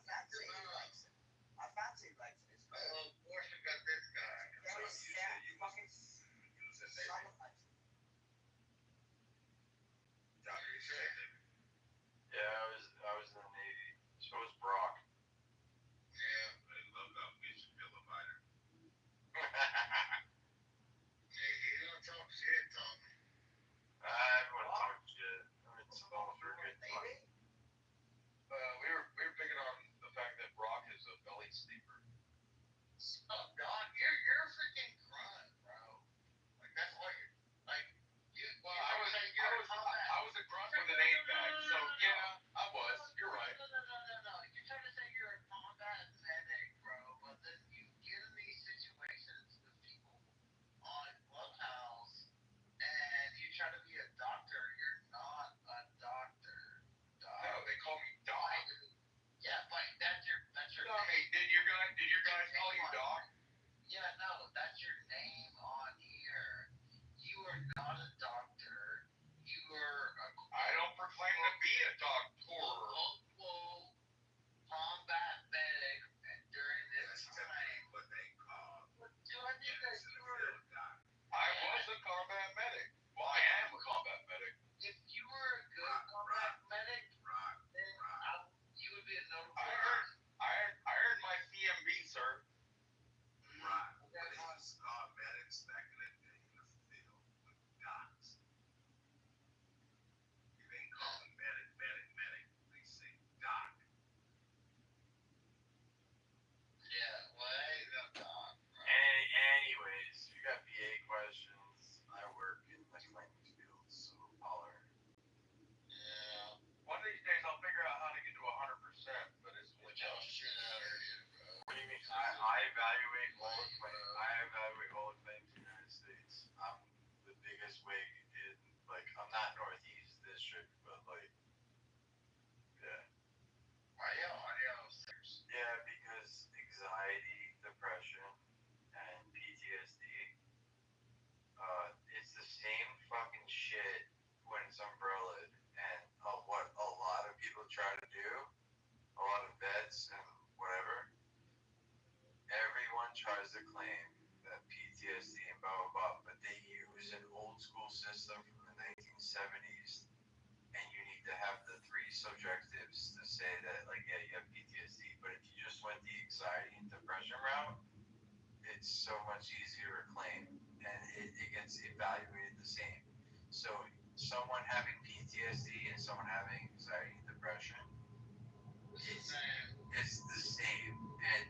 [SPEAKER 8] fancy likes this guy.
[SPEAKER 12] Portia got this guy.
[SPEAKER 8] That was fucking sacrifice.
[SPEAKER 12] Yeah, I was in the Navy. So was Brock.
[SPEAKER 3] Yeah, I love that Bishop Elevator.
[SPEAKER 12] Hey, you don't talk shit, Tommy. Everyone talks shit. It's almost for a good time. We were picking on the fact that Brock is a belly sleeper. Oh God, you're a freaking grunt, bro. Like that's all you like. Well, I was a grunt with an 8-bag, so yeah, I was. You're right.
[SPEAKER 8] No. You're trying to say you're a combat medic, bro, but then you get in these situations with people on Clubhouse and you try to be a doctor. You're not a doctor.
[SPEAKER 12] No, they call me Doc.
[SPEAKER 8] Yeah, but that's your
[SPEAKER 12] Tommy, did your guys call you Doc?
[SPEAKER 8] Yeah, no, that's your name on here. You are not a doctor. You are
[SPEAKER 12] I don't proclaim to be a doctor.
[SPEAKER 8] multiple combat medic during this time.
[SPEAKER 3] What they call.
[SPEAKER 8] Do I think that you were?
[SPEAKER 12] I was a combat medic. Well, I am a combat medic.
[SPEAKER 8] If you were a good combat medic, then you would be a notable.
[SPEAKER 12] I earned my CMB, sir.
[SPEAKER 3] Right. They used to call medics back in the day in the field with docs. You ain't call them medic. They say doc.
[SPEAKER 8] Yeah, well, I ain't no doc.
[SPEAKER 12] Anyways, if you got VA questions, I work in the claims field, so holler.
[SPEAKER 8] Yeah.
[SPEAKER 12] One of these days I'll figure out how to get to 100%, but it's
[SPEAKER 8] Which I'll shit out of you, bro.
[SPEAKER 12] What do you mean? I evaluate all the claims. I evaluate all the claims in the United States. I'm the biggest wig in, like, I'm not Northeast District, but, like, yeah.
[SPEAKER 8] Why y'all serious?
[SPEAKER 12] Yeah, because anxiety, depression, and PTSD, it's the same fucking shit when it's umbrellaed, and what a lot of people try to do, a lot of vets and whatever, everyone tries to claim that PTSD and blah blah blah, but they use an old school system from the 1970s, and you need to have the 3 subjectives to say that, like, yeah, you have PTSD, but if you just went the anxiety and depression route, it's so much easier to claim, and it gets evaluated the same. So someone having PTSD and someone having anxiety and depression, it's the same. And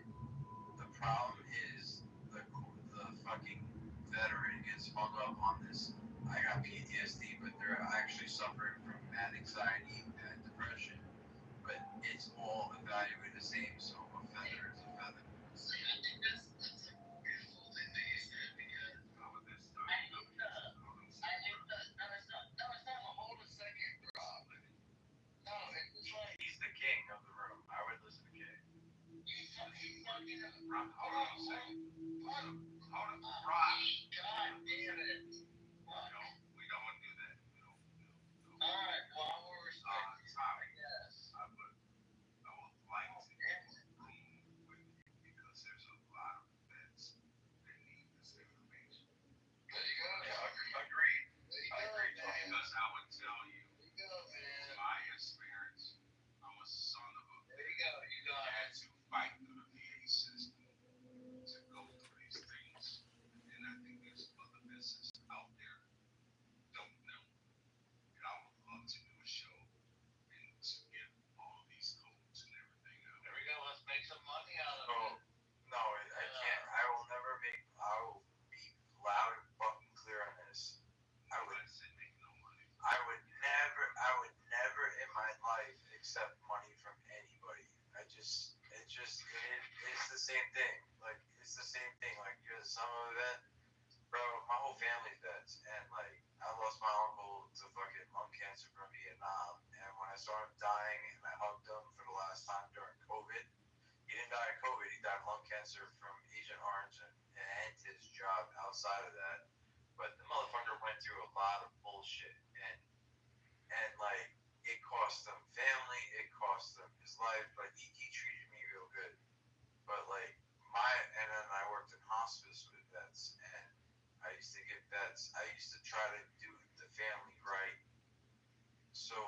[SPEAKER 12] the problem is the fucking veteran gets hung up on this. I got PTSD, but they're actually suffering from mad anxiety and depression. But it's all evaluated the same, so a feather is a feather.
[SPEAKER 8] I think that's a beautiful thing that you said because I think that no, it's not a hold a second, Rob. No, it's like
[SPEAKER 12] He's the king of the room. I would listen to King.
[SPEAKER 8] he's fucking
[SPEAKER 12] Hold on a second.
[SPEAKER 8] Hold on.
[SPEAKER 12] Rob.
[SPEAKER 8] God damn it.
[SPEAKER 3] We don't want to do that.
[SPEAKER 8] Alright, well, I will respect you, I guess.
[SPEAKER 3] I would like to get in the room with you because there's a lot of vets that need this information.
[SPEAKER 8] There you go.
[SPEAKER 12] Yeah, agreed.
[SPEAKER 3] Because I would tell you,
[SPEAKER 8] There you go, man.
[SPEAKER 3] my experience, I'm a son of a
[SPEAKER 8] There you go. You got
[SPEAKER 3] I
[SPEAKER 8] it.
[SPEAKER 3] had to fight through the VA system to go through these things. And I think
[SPEAKER 12] it's the same thing. Like you're the summer event, bro. My whole family's vets, and like I lost my uncle to fucking lung cancer from Vietnam, and when I saw him dying, and I hugged him for the last time during COVID. He didn't die of COVID. He died of lung cancer from Agent Orange and his job outside of that. But the motherfucker went through a lot of bullshit, and like it cost him family, it cost him his life, but he treated me real good. But like and then I worked in hospice with vets, and I used to get vets. I used to try to do the family right. So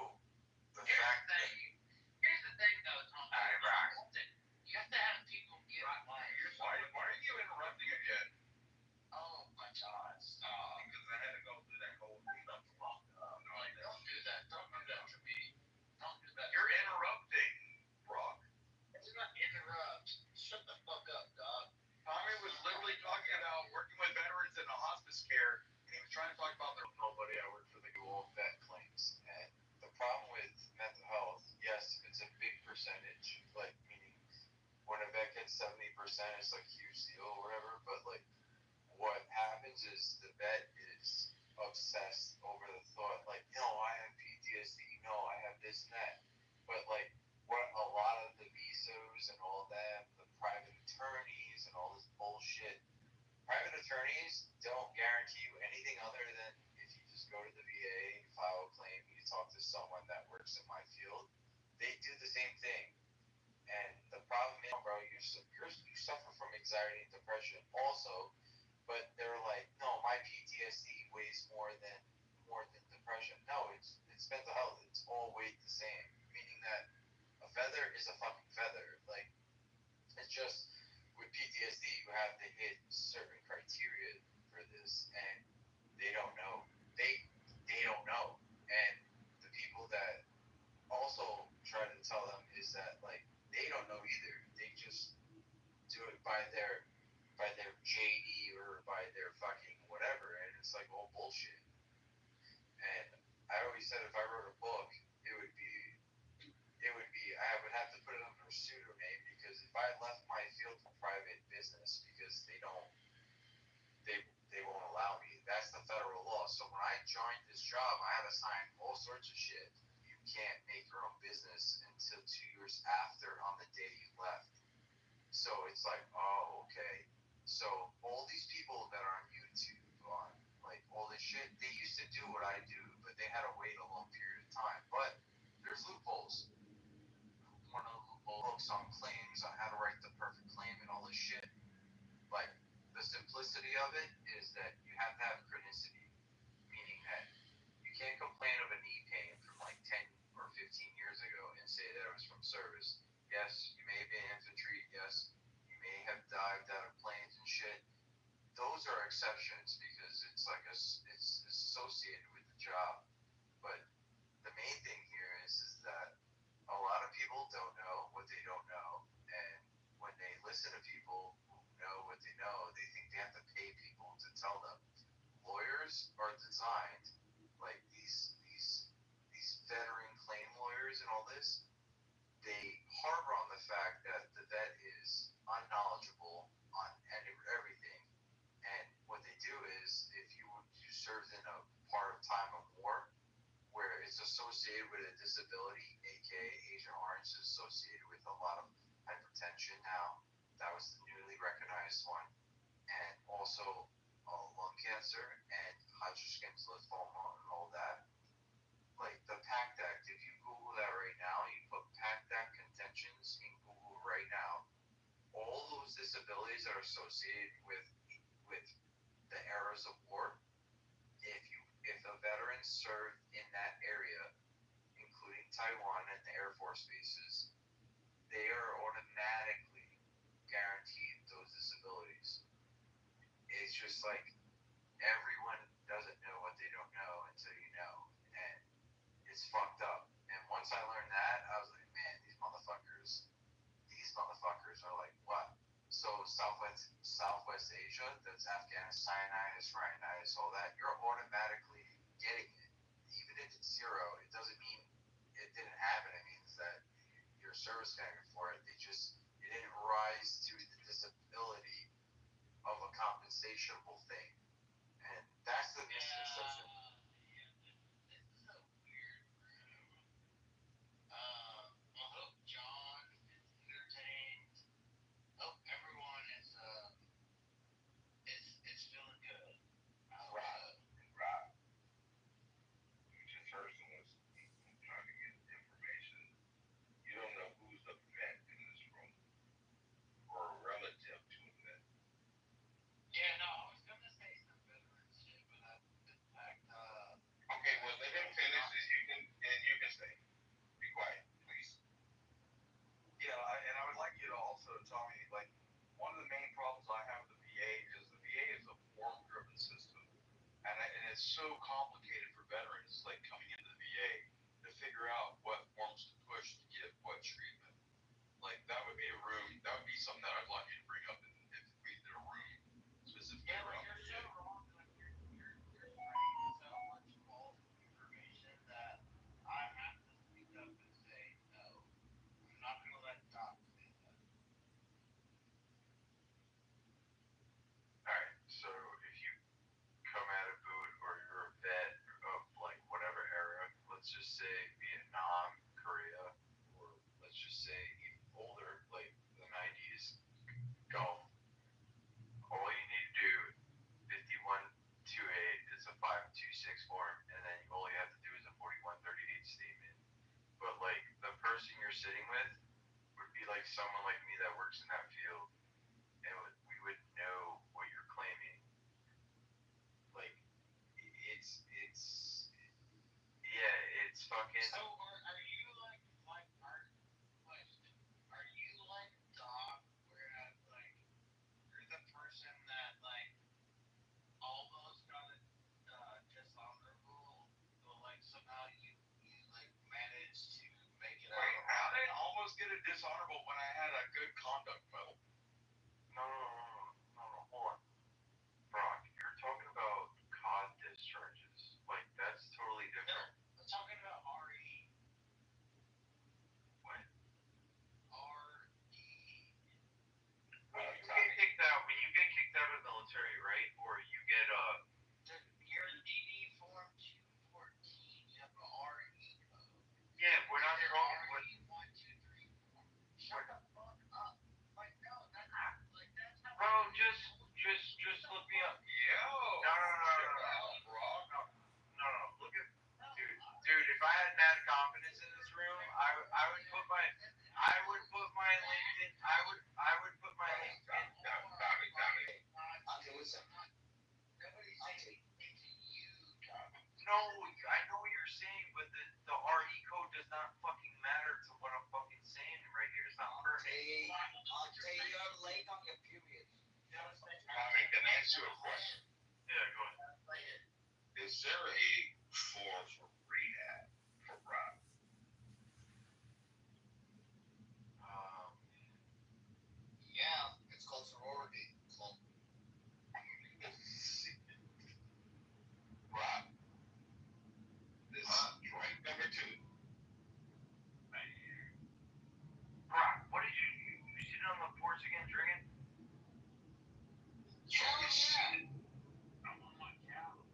[SPEAKER 12] the fact that
[SPEAKER 8] Here's the thing, though, Tom. You have to have people get
[SPEAKER 12] why are you interrupting again?
[SPEAKER 8] Oh my God, stop.
[SPEAKER 12] Because I had to go through that whole thing up to lock up.
[SPEAKER 8] No, don't do that. Don't do that to me. Don't do that.
[SPEAKER 12] You're interrupting, Brock.
[SPEAKER 8] Do not interrupt. Shut the fuck up, dog.
[SPEAKER 12] Tommy was literally talking about working with veterans in the hospice care, and he was trying to talk about nobody. I worked for the dual vet claims, and the problem with mental health, yes, it's a big percentage, like meaning when a vet gets 70%, it's like a huge deal or whatever. But like, what happens is the vet is obsessed over the thought, like, no, I have PTSD, no, I have this and that. But like, what a lot of the VSOs and all that, the private attorneys and all this bullshit, private attorneys don't guarantee you anything other than if you just go to the VA, file a claim, you talk to someone that works in my field, they do the same thing. And the problem is, bro, you suffer from anxiety and depression also, but they're like, no, my PTSD weighs more than depression. No, it's mental health. It's all weighed the same, meaning that a feather is a fucking feather. Like, it's just with PTSD, you have to hit certain criteria for this, and they don't know. They don't know, and the people that also try to tell them is that like they don't know either. They just do it by their JD or by their fucking whatever, and it's like all bullshit. And I always said if I wrote a book, it would be I would have to put it under a pseudonym, because if I left my field for private business because they won't allow me. That's the federal law. So when I joined this job, I had to sign all sorts of shit. You can't make your own business until 2 years after on the day you left. So it's like, oh, okay. So all these people that are on YouTube, on like all this shit, they used to do what I do, but they had to wait a long period of time. But there's loopholes. One of the loopholes on claims on how to write the perfect claim and all this shit. Like, the simplicity of it is that you have to have chronicity, meaning that you can't complain of a knee pain from like 10 or 15 years ago and say that it was from service. Yes, you may have been infantry. Yes, you may have dived out of planes and shit. Those are exceptions because it's like it's associated with the job. But the main thing here is that a lot of people don't know what they don't know, and when they listen to people who know what they know, they think they have to pay people to tell them. Lawyers are designed like these veteran claim lawyers and all this. They harbor on the fact that the vet is unknowledgeable on everything, and what they do is if you served in a part of time of war where it's associated with a disability, aka Agent Orange is associated with a lot of hypertension now. That was the newly recognized one. And also lung cancer and Hodgkin's lymphoma and all that. Like the PACT Act, if you Google that right now, you put PACT Act contentions in Google right now, all those disabilities are associated with the eras of war. If a veteran served in that area, including Taiwan and the Air Force bases, they are automatically guaranteed those disabilities. It's just like everyone doesn't know what they don't know until you know, and it's fucked up. And once I learned that, I was like, man, these motherfuckers are like, what? So Southwest Asia, that's Afghanistan, rhinitis, all that, you're automatically getting it. Even if it's zero, it doesn't mean it didn't happen. It means that you're service connected for it. It didn't rise to the disability
[SPEAKER 3] insatiable thing, and that's the misconception.
[SPEAKER 8] This is a weird room. I hope John is entertained. Hope everyone is feeling good.
[SPEAKER 12] Right. You just heard someone trying to get information. You don't know who's a vet in this room or a relative to a vet.
[SPEAKER 8] Yeah, no, I was gonna say some veteran shit, but
[SPEAKER 12] Okay, well, let him finish, and you can stay. Be quiet, please.
[SPEAKER 9] Yeah, and I would like you to also tell me, like, one of the main problems I have with the VA is a form-driven system, and it's so complicated for veterans, like, coming into the VA to figure out what forms to push to get what treatment. Like, that would be something that I'd like you to bring up if we did a room specifically.
[SPEAKER 8] yeah, like you're so wrong. Like you're citing so much false information that I have to speak up and say no. I'm not gonna let Doc say that.
[SPEAKER 12] Alright, so if you come out of boot or you're a vet of like whatever era, let's just say Vietnam, Korea, or let's just say even older, like the 90s, Gulf, all you need to do 5128 is a 526 form, and then all you have to do is a 4138 statement. But like the person you're sitting with would be like someone like me that works in that field, and we would know what you're claiming. Like it's fucking.
[SPEAKER 8] So are you like our question? Are you like Doc, whereas like you're the person that like almost got it dishonorable, but like somehow you like managed to make it
[SPEAKER 9] Wait,
[SPEAKER 8] out?
[SPEAKER 9] how did I almost get a dishonorable when I had a good conduct medal?
[SPEAKER 12] No, hold on. Brock, you're talking about COD discharges. Like, that's totally different.
[SPEAKER 8] No, I'm talking about RE.
[SPEAKER 12] What?
[SPEAKER 8] RE.
[SPEAKER 12] When you get kicked out of the military, right? Or you get
[SPEAKER 8] Your DD form 214, you have an RE code.
[SPEAKER 12] Yeah, we're not talking.
[SPEAKER 8] RE 123 form. Shut the fuck up. Like no, that's how.
[SPEAKER 12] Bro, just look me up.
[SPEAKER 9] Yo.
[SPEAKER 12] No. Look at, dude. If I had mad confidence in this room, I would put my LinkedIn. I would put my LinkedIn.
[SPEAKER 8] Okay, listen. Nobody's saying to you, Tommy.
[SPEAKER 12] No, I know what you're saying, but the RE code does not fucking matter to what I'm fucking saying right here. It's not perfect.
[SPEAKER 16] I'll tell you, you're late on your period.
[SPEAKER 12] Tommy, can I ask you a question? Yeah, go ahead.
[SPEAKER 3] Is there a form for rehab for Rob?
[SPEAKER 8] Yeah, it's called sorority.
[SPEAKER 3] Rob, this drink number 2.
[SPEAKER 12] Brock, what did you sit on the porch again drinking?
[SPEAKER 8] Yeah.
[SPEAKER 12] I'm on my couch.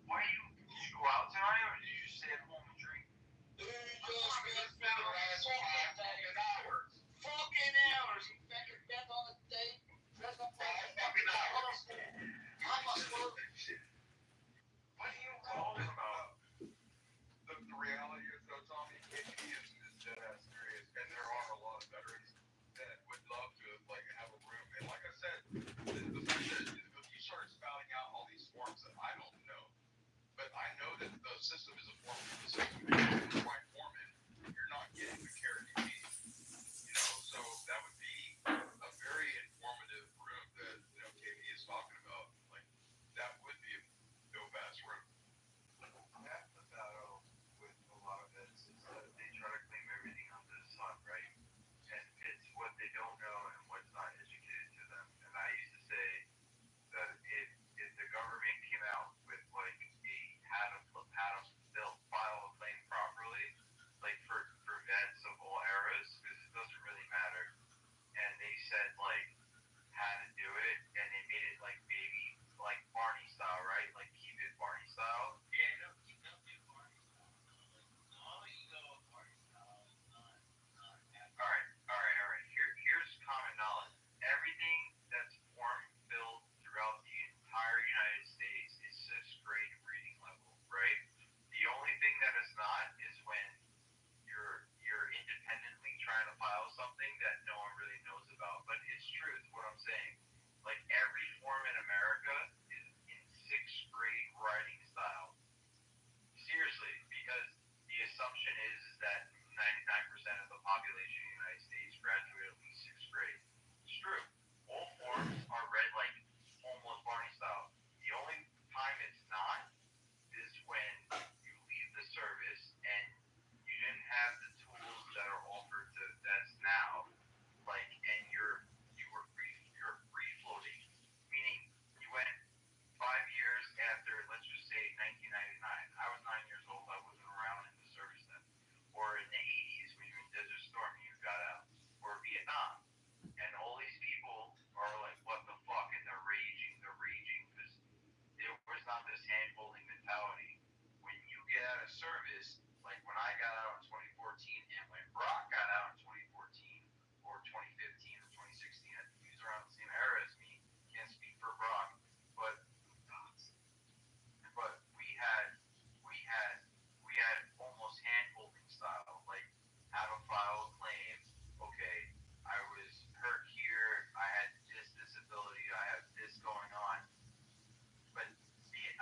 [SPEAKER 12] Why did you go out tonight or did you just stay at home and drink?
[SPEAKER 8] Fucking hours. You fucking been on a date. Dress up like a fucking hours.
[SPEAKER 12] What are you talking about?
[SPEAKER 9] The reality is, though, Tommy, he is dead ass serious, and there are a lot of veterans that would love to like have a room. And like I said, the fact that if you start spouting out all these forms that I don't know, but I know that the system is a form of the system. If you're the right form in, you're not getting the care you need. You know, so that would be a very informative room that KB is talking about. Like that would be a dope ass room.
[SPEAKER 12] Half the battle with a lot of this is that they try to claim everything under the sun, right? And it's what they don't know and what's not educated to them. And I used to say that if the government came out with like they'll file a claim properly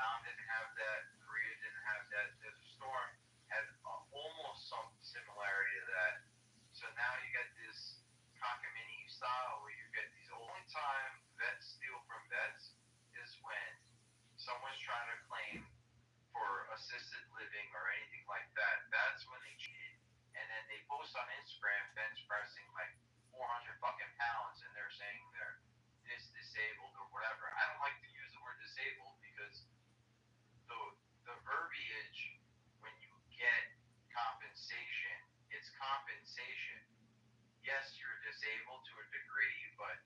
[SPEAKER 12] Vietnam didn't have that, Korea didn't have that. Desert Storm had almost some similarity to that. So now you get this cockamamie style where you get these only time vets steal from vets is when someone's trying to claim for assisted living or anything like that. That's when they cheated. And then they post on Instagram bench pressing like 400 fucking pounds and they're saying they're disabled or whatever. I don't like to use the word disabled because the verbiage when you get compensation, it's compensation. Yes, you're disabled to a degree, but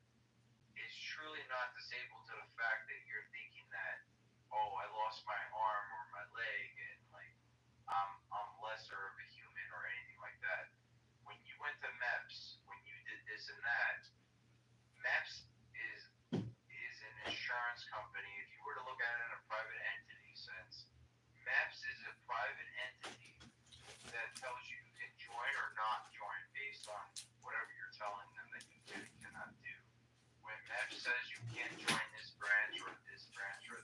[SPEAKER 12] it's truly not disabled to the fact that you're thinking that, oh, I lost my arm or my leg and like I'm lesser of a human or anything like that. When you went to MEPS, when you did this and that, MEPS is an insurance company. If you were to look at it in a private entity sense, MEPS is a private entity that tells you you can join or not join based on whatever you're telling them that you can and cannot do. When MEPS says you can't join this branch or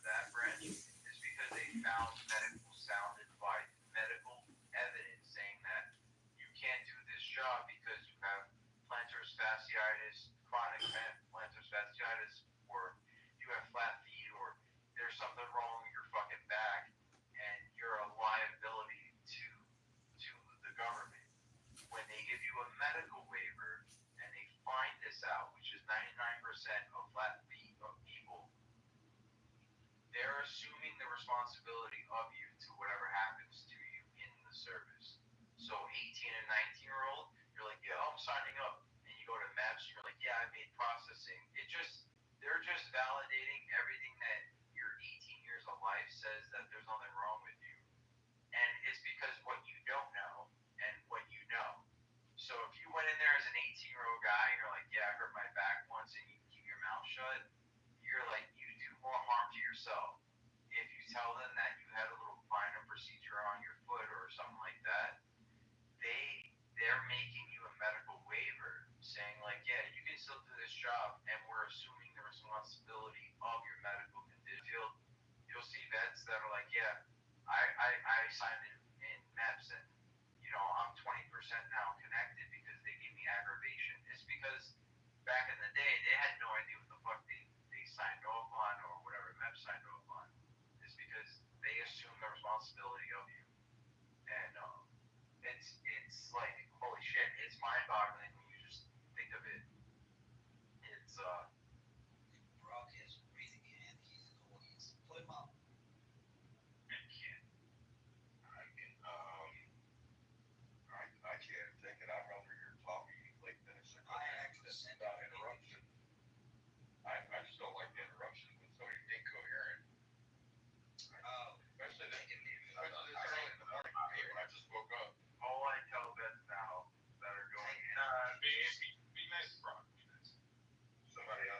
[SPEAKER 12] that branch, it's because they found medical evidence saying that you can't do this job because you have plantar fasciitis, chronic plantar fasciitis, or you have flat feet, or there's something wrong with your fucking back, and you're a liability to the government. When they give you a medical waiver and they find this out, which is 99% of flat feet of people, they're assuming the responsibility of you to whatever happens to you in the service. So 18 and 19-year-old, you're like, yeah, I'm signing up. And you go to MEPS, and you're like, yeah, I made processing. They're just validating everything that your 18 years of life says that there's nothing wrong with you. And it's because what you don't know and what you know. So if you went in there as an 18-year-old guy and you're like, yeah, I hurt my back once and you keep your mouth shut, you're like, you do more harm to yourself. If you tell them that you had a little minor procedure on your foot or something like that, they're making you a medical waiver saying like, yeah, you can still do this job and we're assuming the responsibility of your medical condition. You'll see vets that are like, yeah, I signed in MEPS and I'm 20% now connected because they gave me aggravation. It's because back in the day they had no idea what the fuck they signed off on or whatever MEPS signed off on. It's because they assume the responsibility of you. And it's like, holy shit, it's mind-boggling when you just think of it. It's
[SPEAKER 16] Brock is raising hand. He's in the audience. Put him up.
[SPEAKER 9] I can't take it. I'd rather hear talking like this without interruption. I just don't like the interruption when somebody's incoherent. Especially this early in the morning for me when I just woke up.
[SPEAKER 12] all I tell vets now that are going in.
[SPEAKER 9] Be nice, Brock. Be nice. Somebody else.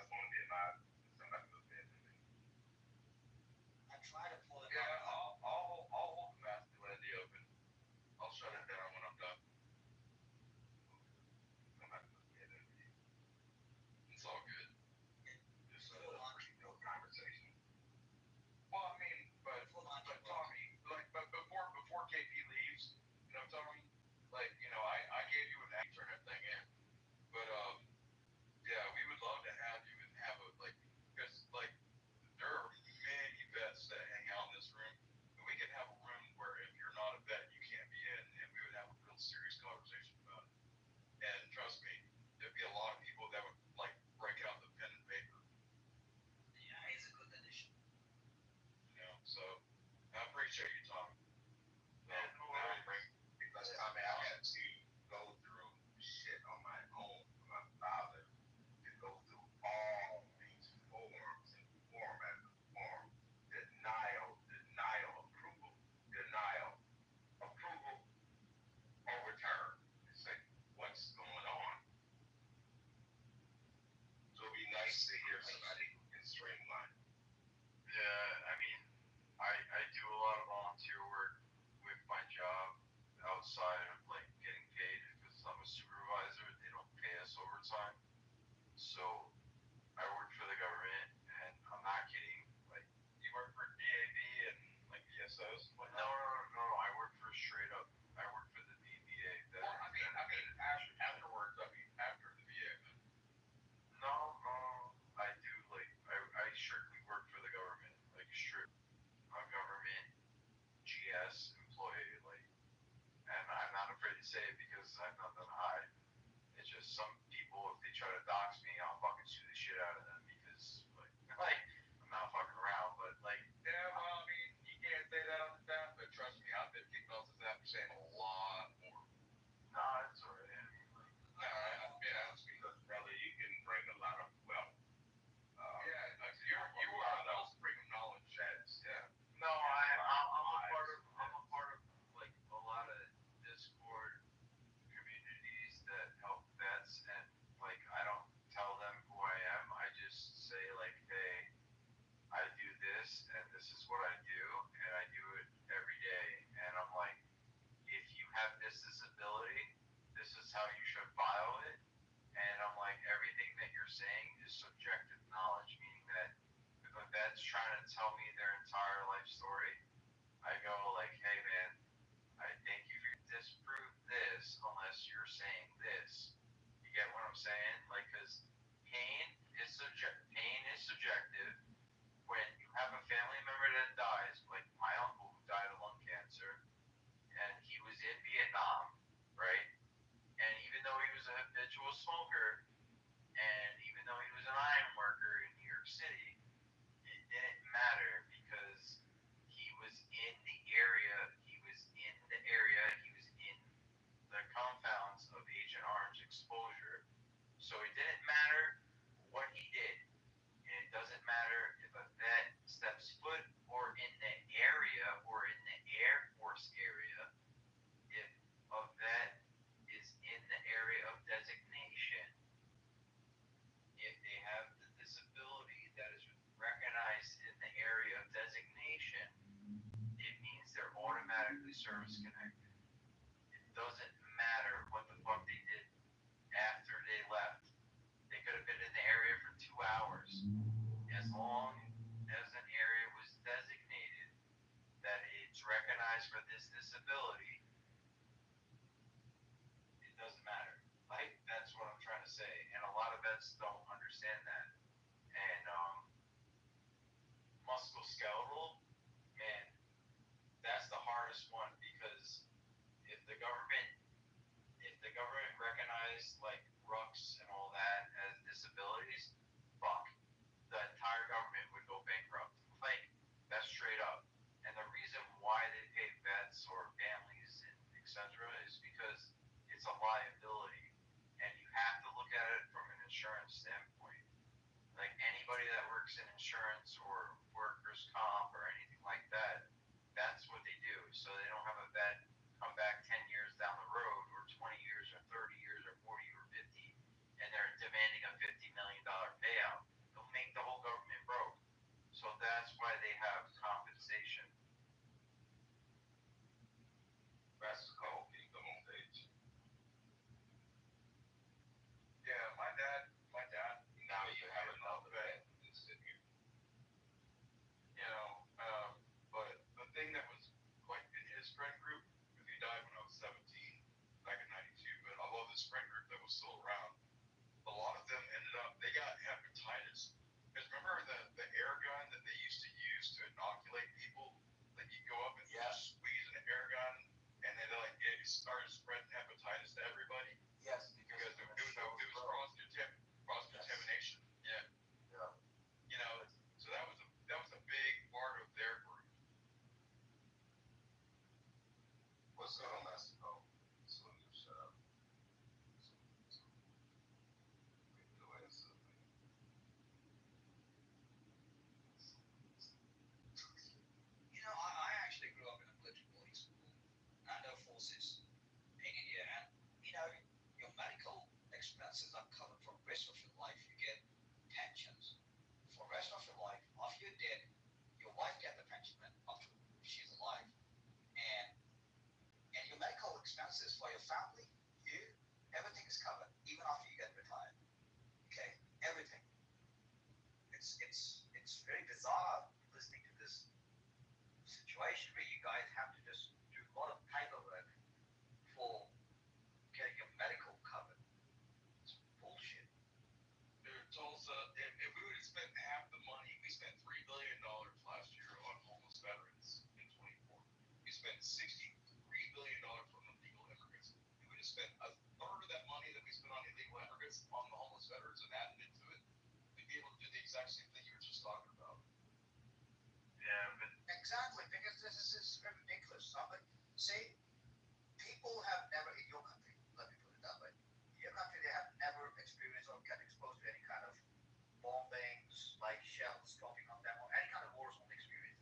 [SPEAKER 12] say it because I have nothing to hide. It's just some people, if they try to dox me, I'll fucking sue the shit out of them because like I'm not fucking around. But like, yeah, well, I mean, you can't say that on the staff, but trust me, I've been kicked off the staff for saying a lot more. Nah, it's alright. I mean, like, yeah, it's because brother, you can bring a lot of wealth. Yeah, like you are those bring knowledge heads. Yeah. No, I'm a part of like a lot of Discord communities that help vets, and like I don't tell them who I am. I just say like, hey, I do this, and this is what I do, and I do it every day. And I'm like, if you have this disability, this is how you should file it. And I'm like, everything that you're saying is subjective knowledge, meaning that if a vet's trying to tell me their entire life story, I go like, hey man, I think you can disprove this unless you're saying this. You get what I'm saying? Like, cause pain is subjective. When you have a family member that dies, like my uncle who died of lung cancer, and he was in Vietnam, right? And even though he was a habitual smoker, and even though he was an iron worker in New York City, it didn't matter because he was in the area. He was in the area. He was in the compounds of Agent Orange exposure. So it didn't matter what he did. And it doesn't matter if a vet steps foot or in the area or in the Air Force area. If a vet is in the area of designation, if they have the disability that is recognized in the area of designation, it means they're automatically service connected. It doesn't matter what the fuck they did after they left. They could have been in the area for 2 hours. As long as an area was designated that it's recognized for this disability, it doesn't matter. Like, that's what I'm trying to say. And a lot of vets don't understand that. And musculoskeletal, man, that's the hardest one because if the government recognized like rucks and all that as disabilities, fuck, the entire government would go bankrupt. Like, that's straight up. And the reason why they pay vets or families and etc. is because it's a liability, and you have to look at it from an insurance standpoint. Like anybody that works in insurance or workers' comp or anything like that, that's what they do. So they don't have a vet come back 10 years down the road, or 20 years, or 30 years, or 40, or 50, and they're demanding a $50 million payout. They'll make the whole government broke. So that's why they have compensation. That's cool. Can you come on stage? Yeah, my dad. Now you have another vet that's sitting here. You know, but the thing that was like in his friend group, because he died when I was 17, back in '92. But I love this friend group that was still around. A lot of them ended up, they got hepatitis. Because remember the air gun that they used to use to inoculate people? Like you go up and just squeeze an air gun, and then it started spreading hepatitis to everybody. Yes, because it was cross-contamination. Yeah. You know, so that was a big part of their group. What's going on, Mexico? So you shut up.
[SPEAKER 16] You know, I actually grew up in a military boarding school under forces. And you know, your medical expenses are covered for the rest of your life. You get pensions for the rest of your life. After you're dead, your wife gets the pension after she's alive. And your medical expenses for your family, everything is covered, even after you get retired. Okay? Everything. It's very bizarre listening to this situation where you guys have to just do a lot of paperwork for getting your medical covered. It's bullshit.
[SPEAKER 12] Dude, Tulsa, if we would have spent half the money, we spent $3 billion last year on homeless veterans in 24. We spent $63 billion on illegal immigrants. It would
[SPEAKER 9] spent a third of that money that we spent on illegal immigrants on the homeless veterans and added it to it, we'd be able to do the exact same thing you were just talking about.
[SPEAKER 8] Yeah, but exactly, because this is ridiculous. Somebody say people have never in your country. Let me put it that way. In your country, they have never experienced or got exposed to any kind of bombings, like shells dropping on them, or any kind of war zone experience.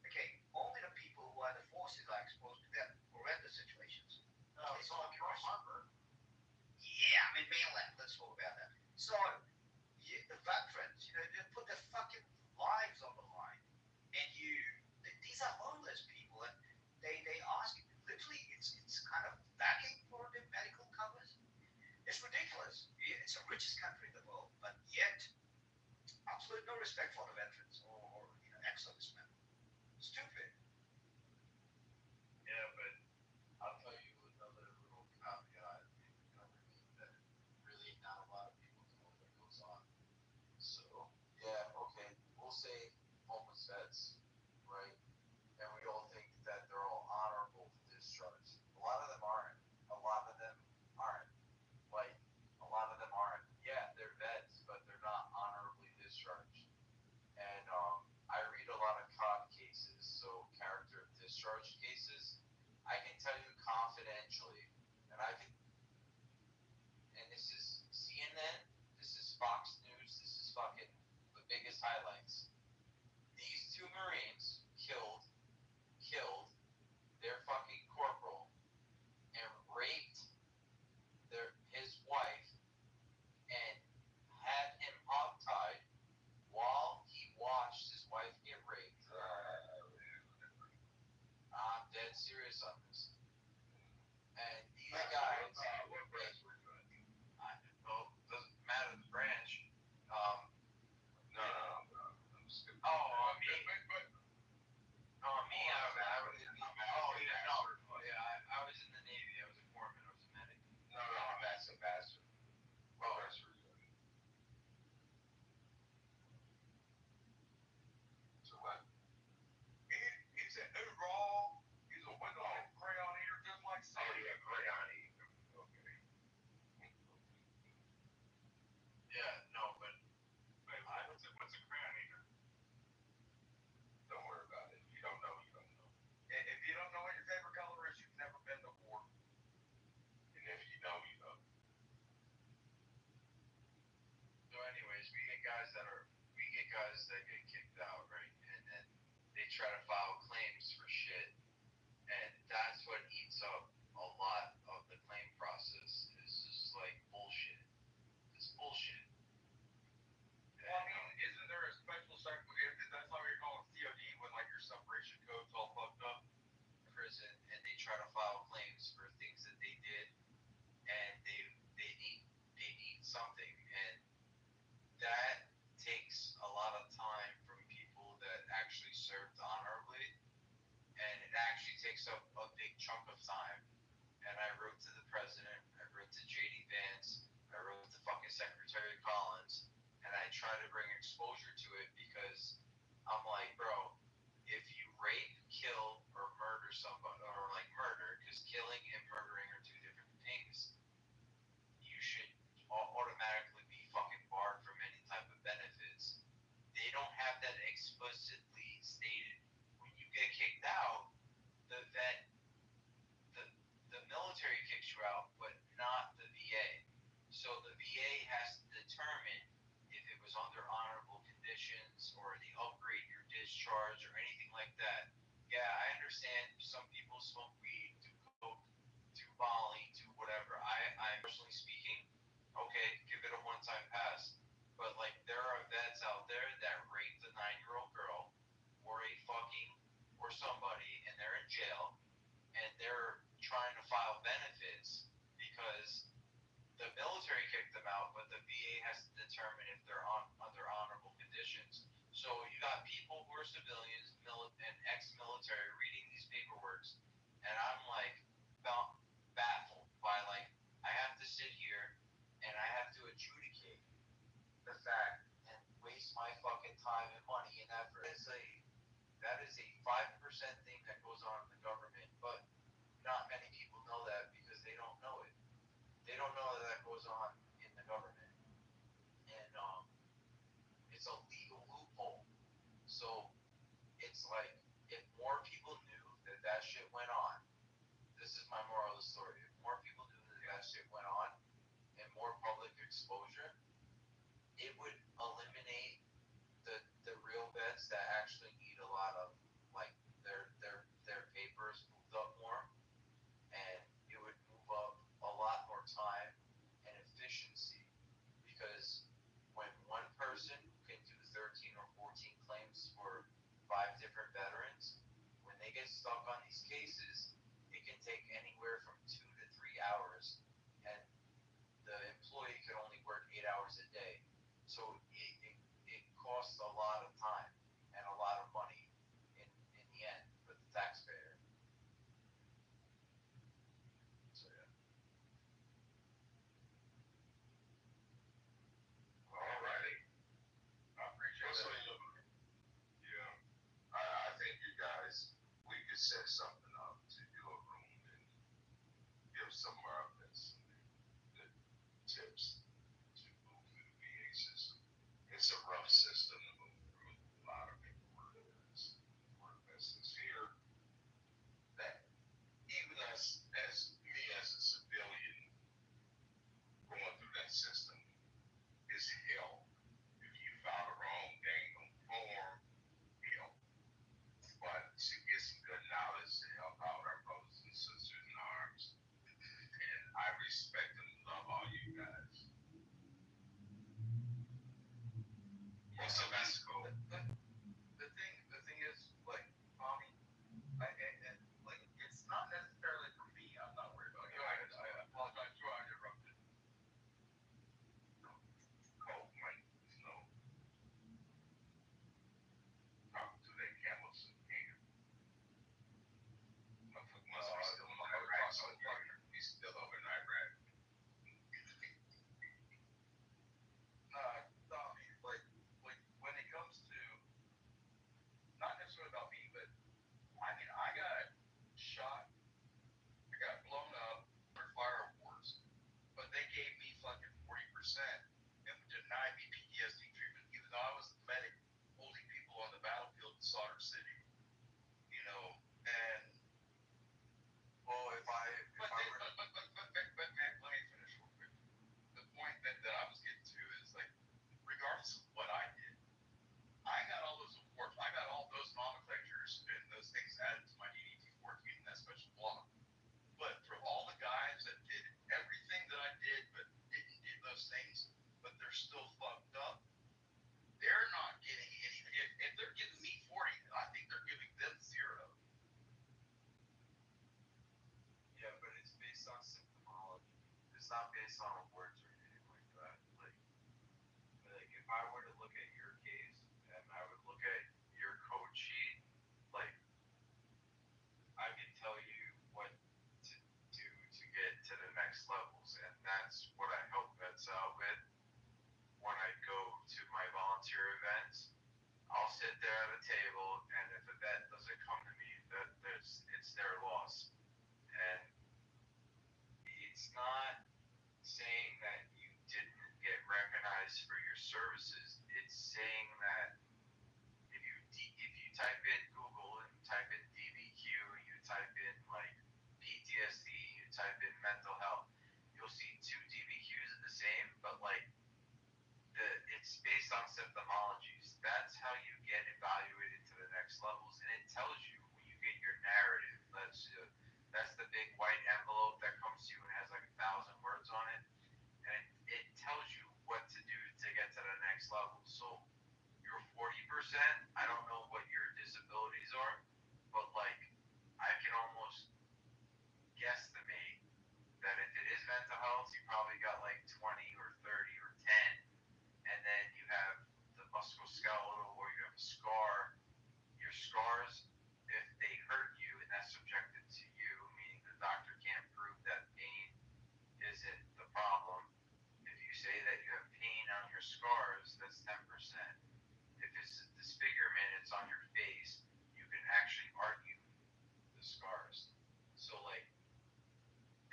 [SPEAKER 8] Okay, only the people who are the forces are exposed to that horrendous situations.
[SPEAKER 9] No, it's all Pearl Harbor.
[SPEAKER 8] Yeah, I mean mainland. Let's talk about that. So the veterans, they put their fucking lives on the line, and these are homeless people, and they ask literally, it's kind of begging for the medical covers. It's ridiculous. It's the richest country in the world, but yet absolutely no respect for the veterans or ex-servicemen. Stupid.
[SPEAKER 9] Yeah, but I'll tell you another little caveat that really not a lot of people know that goes on. So, yeah, okay, we'll say homeless vets, right? And we all think that they're all honorable to discharge. A lot of them aren't. A lot of them aren't. Like, a lot of them aren't. Yeah, they're vets, but they're not honorably discharged. And I read a lot of COD cases, so character of discharge cases. I can tell you confidentially, and and this is CNN, this is Fox News, this is fucking the biggest highlights. These two Marines killed their fucking corporal and raped his wife and had him hogtied while he watched his wife get raped. I'm dead serious on this. And these guys, doesn't matter the branch. No. I'm just kidding. Oh, on me. On me, I was in the Navy. I was a corpsman. I was a medic. No, I'm a bastard. Oh, that's really good. So what? He's an overall. He's a one-dog crayon eater, just like Sam. Oh, yeah, crayon eater. Okay. Yeah, no, but wait, what's a crayon eater? Don't worry about it. If you don't know, you don't know. If you don't know what your favorite color is, you've never been to war. And if you know, you know. So, anyways, we get guys that get kicked out, right? And then they try to file claims for shit, and that's what eats up a lot of the claim process. It's just like bullshit. It's bullshit. Well, I mean, isn't there a special section? That's how you call it COD when like your separation code's all fucked up. Prison, and they try to file claims for things that they did, and they need something, and that takes a lot of time from people that actually served honorably, and it actually takes up a big chunk of time. And I wrote to the president, I wrote to JD Vance, I wrote to fucking Secretary Collins, and I try to bring exposure to it because I'm like, bro, if you rape, kill, or murder somebody, or like murder, because killing and murdering are two different things, you should automatically be fucking barred from any type of benefits. They don't have that explicitly stated. When you get kicked out, the military kicks you out, but not the VA. So the VA has to determine if it was under honorable conditions or they upgrade your discharge or anything like that. Yeah, I understand some people smoke weed, do coke, do Molly, do whatever. I personally speaking, okay, give it a one-time pass. But like there are vets out there that raped a 9-year-old girl or somebody, and they're in jail, and they're trying to file benefits because the military kicked them out, but the VA has to determine if they're under honorable conditions. So you got people who are civilians and ex-military reading these paperworks, and I'm like baffled by like I have to sit here and I have to adjudicate the fact and waste my fucking time and money and effort. That is a 5% thing that goes on in the government, but not many people know that because they don't know it.
[SPEAKER 12] they don't know that goes on in the government, and it's a legal loophole. So it's like if more people knew that that shit went on, this is my moral of the story. If more people knew that that shit went on and more public exposure, it would eliminate the real vets that actually need a lot of like their papers moved up more, and it would move up a lot more time and efficiency, because when one person can do 13 or 14 claims for 5 different veterans, when they get stuck on these cases, it can take anywhere from 2 to 3 hours, and the employee can only work 8 hours a day. So it costs a lot of time and a lot of money in the end for the taxpayer. So yeah.
[SPEAKER 3] Alrighty. I appreciate it. Yeah. I think you guys, we could set something up to do a room and give some of our vets some good tips to move through the VA system. It's a rough system to move through. A lot of paperwork. We're investors here that even as me as a civilian going through that system is hell. If you file the wrong dang on form, hell. But to get some good knowledge to help out our brothers and sisters in arms, and I respect and love all you guys. So that's cool.
[SPEAKER 12] The thing is, like, Tommy, like, it's not necessarily for me. I'm not worried about it. I apologize for I interrupted.
[SPEAKER 3] Cold like snow. Talking to that camels in hand. Motherfucker must be still in Iraq somewhere. He's still over in Iraq.
[SPEAKER 12] Tommy, like when it comes to not necessarily about me, but I mean, I got shot, I got blown up for fire awards, but they gave me fucking 40% and denied me PTSD treatment, even though I was the medic holding people on the battlefield in Slaughter City, you know, and well, if I were, but man, let me finish real quick. The point that I was getting to is like, regardless of what I did, I got all those awards. I got all those nomenclatures and those things added to my DDT 14 and that special block. But for all the guys that did everything that I did but didn't do those things, but they're still fucked up, they're not getting any. If they're giving me 40, I think they're giving them 0. Yeah, but it's based on symptomology. It's not based on awards or anything like that. Like if I were to look at your case and I would look at your code sheet, like I can tell you what to do to get to the next levels, and that's what I help vets out with when I go to my volunteer events. I'll sit there at a table, and if a vet doesn't come to me, it's their loss. And it's not saying that you didn't get recognized for your services. It's saying that if you type in Google and you type in DBQ, you type in like PTSD, you type in mental health, you'll see 2 DBQs are the same, but like it's based on symptomologies. That's how you get evaluated to the next levels, and it tells you when you get your narrative. That's the big white envelope that comes to you and has like 1,000 words on it, and it tells you what to do to get to the next level. So you're 40%. I don't know what your disabilities are, but like I can almost guesstimate that if it is mental health, you probably got like 20 or 30 or 10, and then you have the musculoskeletal or you have a scar. Your scars, if they hurt you and that's subjective to you, meaning the doctor can't prove that pain isn't the problem. If you say that you have pain on your scars, that's 10%. If it's a disfigurement, it's on your face, you can actually argue the scars. So like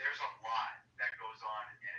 [SPEAKER 12] there's a lot that goes on, and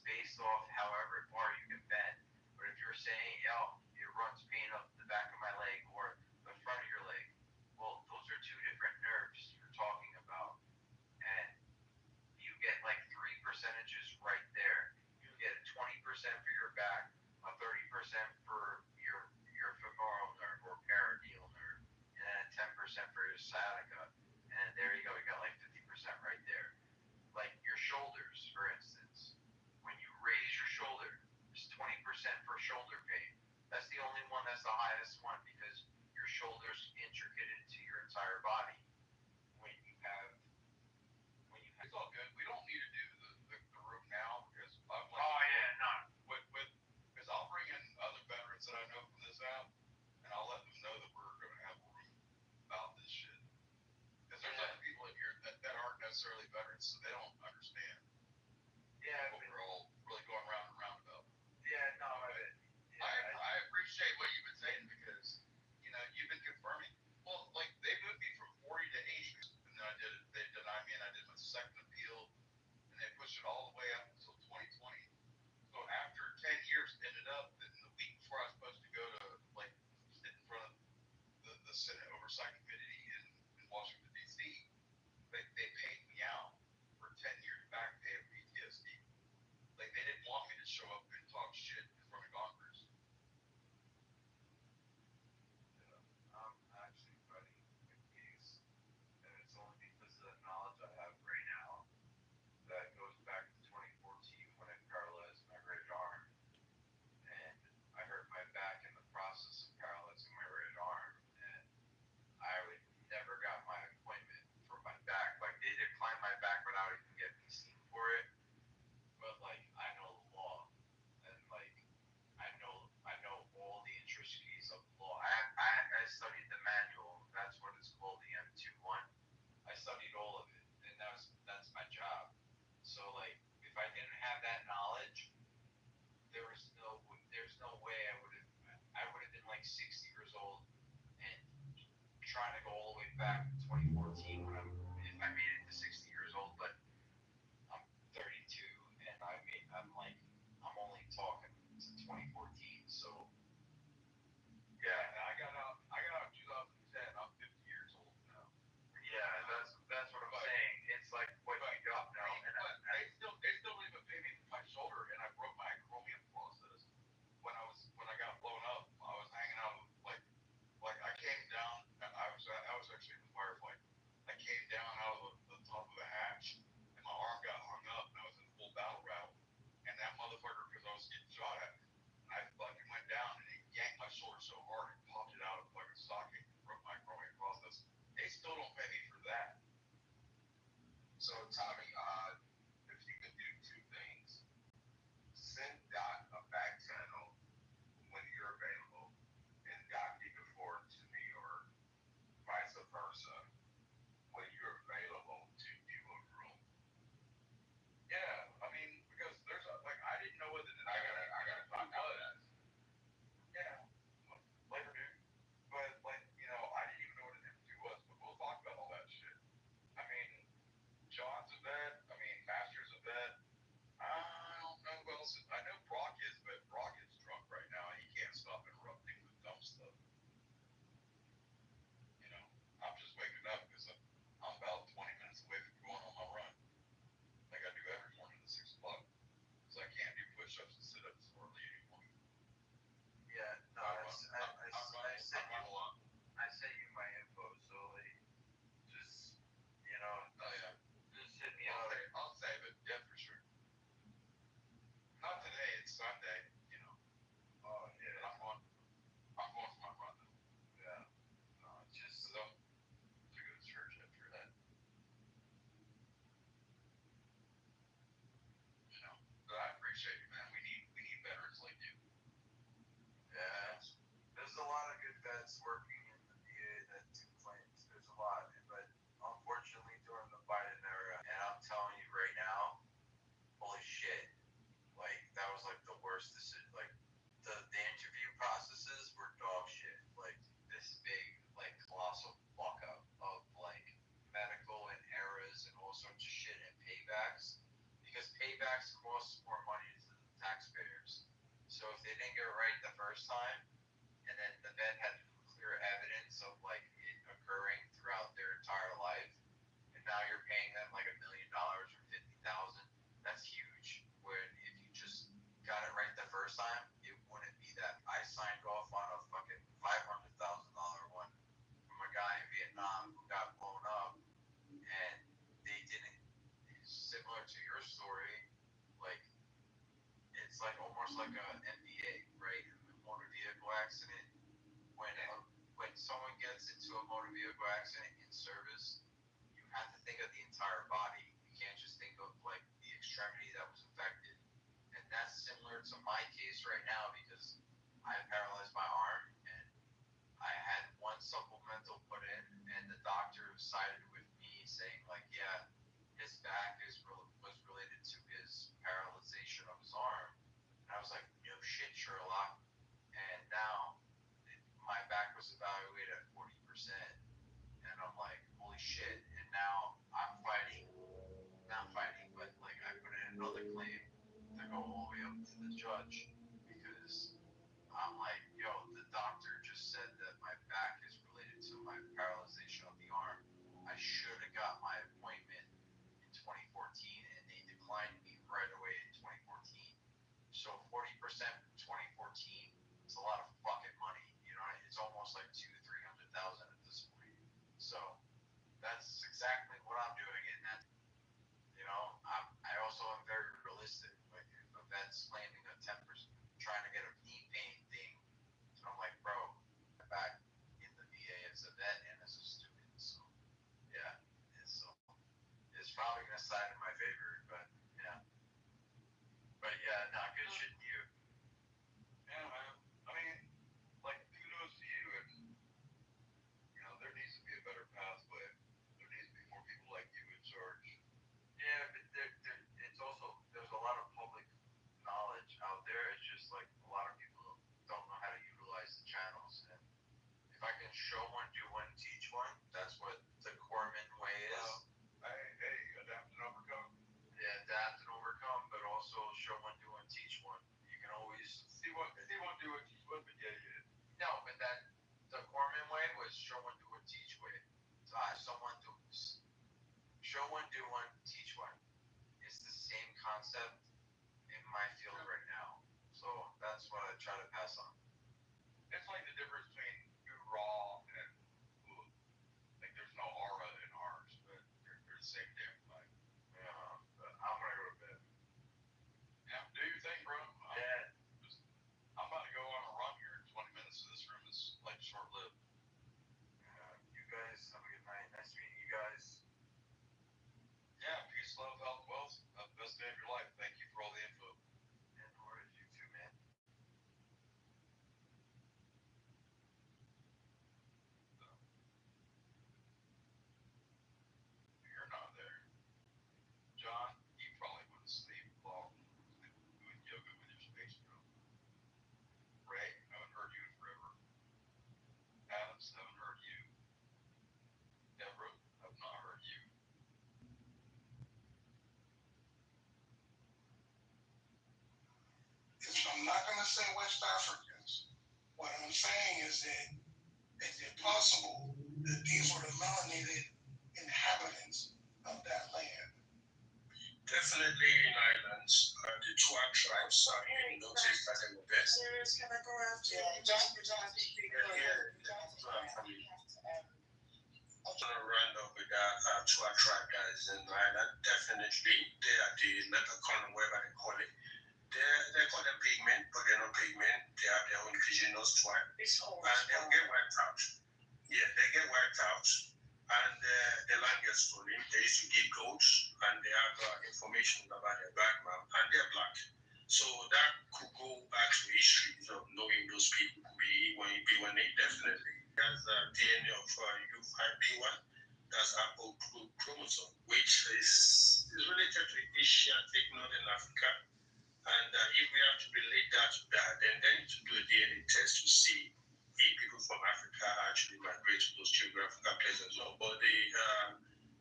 [SPEAKER 12] based off however far you can bend. But if you're saying, oh, it runs pain up the back of my leg or the front of your leg, well, those are two different nerves you're talking about. And you get like 3 percentages right there. You get 20% for your back, a 30% for your femoral nerve or perineal nerve, and then 10% for your sciatica. And there you go, you got like 50% right there. Like your shoulders, for instance. When you raise your shoulder, it's 20% for shoulder pain. That's the only one that's the highest one because your shoulder's intricate into your entire body. It's all good. We don't need to do the room now because I'm like, oh yeah, no. Because I'll bring in other veterans that I know from this app, and I'll let them know that we're going to have a room about this shit. Because there's other people in here that aren't necessarily veterans, so they don't understand. Yeah, what we're all really going round and round about. Yeah, no, I appreciate what you've been saying because you've been confirming. Well, like they moved me from 40 to 80, and then they denied me, and I did my second appeal, and they pushed it all the way up until 2020. So after 10 years, ended up that the week before I was supposed to go to like sit in front of the Senate Oversight Committee in Washington D.C., they paid me out for 10 years back pay of PTSD. Like they didn't want me to show up and talk shit in front of Congress. I'm actually fighting a case, and it's only because of the knowledge I have right now that goes back to 2014 when I paralyzed my right arm, and I hurt my back in the process of paralyzing my right arm, and I never got my appointment for my back. Like they declined my back without even getting me seen for it. But like I know the law, and like I know all the intricacies of the law. I studied the manual. That's what it's called, the M21. I studied all of it, and that's my job. So like, if I didn't have that knowledge, there's no way I would have been like 60 years old and trying to go all the way back to 2014 if I made it to 60 years old, but I'm 32 and I'm only talking to 2014, so yeah, I got out in 2010. I'm 50 years old now. Yeah, that's what I'm saying. It's like what you got now, and they still don't even pay me for my shoulder, and I broke my acromion process when I got blown up. I was hanging out like I came down. I was actually in the firefight. I came down out of the top of the hatch, and my arm got hung up, and I was in full battle rattle. And that motherfucker, because I was getting shot at, I fucking went down and he yanked my shoulder so hard it popped it out of like a socket and broke my acromion process. They still don't pay me for that. So Tommy, if you could do two things, send Dot a back channel when you're available, and Dot can forward to me, or vice versa, when you're available to do a room. Yeah, I mean, because there's I didn't know whether I gotta talk about that. Yeah, later, dude. But I didn't even know what an M2 was, but we'll talk about all that shit. I mean, John's a vet. I mean, Master's a vet. I don't know who else. I know Brock is, but Brock is drunk right now. He can't stop interrupting with dumb stuff. I'm just waking up because I'm about 20 minutes away from going on my run. Like I do every morning at 6 o'clock. So I can't do push-ups and sit-ups early anymore. Yeah, no, I sent you my info, so just just hit me up. I'll save it, yeah, for sure. Not today, it's Sunday, Oh yeah. But I'm going for my run though. Yeah. Just to go to church after that. But I appreciate it, man. We need veterans like you. Yeah. There's a lot of good vets working in the VA that do claims. There's a lot, but unfortunately during the Biden era, and I'm telling you right now, holy shit, like that was like the worst decision first time, and then the vet had clear evidence of like it occurring throughout their entire life, and now you're paying them like $1 million or $50,000. That's huge. When if you just got it right the first time, it wouldn't be that. I signed off on a fucking $500,000 one from a guy in Vietnam who got blown up, and they didn't. Similar to your story, like it's like almost like a MBA, right? A motor vehicle accident. When someone gets into a motor vehicle accident in service, you have to think of the entire body. You can't just think of like the extremity that was affected. And that's similar to my case right now because I paralyzed my arm and I had one supplemental put in, and the doctor sided with me saying like, yeah, his back was related to his paralyzation of his arm. And I was like, no shit, Sherlock. And now my back was evaluated at 40%. And I'm like, holy shit. And now I'm fighting, but like I put in another claim to go all the way up to the judge because I'm like, yo, the doctor just said that my back is related to my paralyzation of the arm. I should have got my appointment in 2014 and they declined me right away in 2014. So 40% from 2014 is a lot of fucking money. You know, it's almost like $200,000-300,000 at this point. So that's exactly what I'm doing. And that, you know, I also am very realistic. Like if a vet's claiming a 10%, trying to get a knee pain thing, and I'm like, bro, I'm back in the VA as a vet and as a student. So yeah, it's probably gonna side in my favor, but yeah. But yeah, nah, good shit to you.
[SPEAKER 9] Yeah, man. I mean, like, kudos to you. And, you know, there needs to be a better pathway. There needs to be more people like you in charge.
[SPEAKER 12] Yeah, but it's also, there's a lot of public knowledge out there. It's just like a lot of people don't know how to utilize the channels. And if I can show one, do one, teach one, that's what the Corman way is.
[SPEAKER 9] Hey, adapt and overcome.
[SPEAKER 12] Yeah, adapt and overcome, but also show one, do one, teach one. You can always
[SPEAKER 9] see one, do one, teach one, but yeah.
[SPEAKER 12] No, but that the Corman way was show one, do one, teach way. Show one, do one, teach one. It's the same concept in my field right now. So that's what I try to pass on.
[SPEAKER 9] It's like the difference between raw and food. Like there's no aura in ours, but they're the same damn thing.
[SPEAKER 12] Yeah, but I'm gonna go to bed.
[SPEAKER 9] Yeah, do your thing, bro. I'm about to go on a run here in 20 minutes, so this room is like short-lived.
[SPEAKER 12] You guys have a good night. Nice meeting you guys.
[SPEAKER 9] Yeah, peace, love, health, wealth. Best day of your life. Thank you for all the info.
[SPEAKER 12] And Lord, you too, man.
[SPEAKER 9] You're not there. John, you probably wouldn't sleep while doing yoga with your space bro. Ray, haven't heard you in forever. Adams, haven't heard you. Deborah, have not heard you.
[SPEAKER 6] I'm not going to say West Africans. What I'm saying is that is it possible that these were the melanated inhabitants of that land?
[SPEAKER 10] Definitely in islands, the Tuareg tribes are in notice that they were best.
[SPEAKER 20] Can I go after you?
[SPEAKER 10] I'm gonna run over that Tuareg tribe guys in Ireland. Definitely, they are the leprechaun, whatever they call it. They call them pigmen, but they're not pigmen. They have their own indigenous tribe, and they'll get wiped out. Yeah, they get wiped out, and the land gets stolen. They used to give goats, and they have information about their background, and they're black. So that could go back to history of knowing those people. Could be B1A, definitely. There's DNA of UFIB1. That's our chromosome, which is related to Asiatic Northern Africa. And if we have to relate that to that, then they need to do a DNA test to see if people from Africa actually migrate to those geographical places as well. But the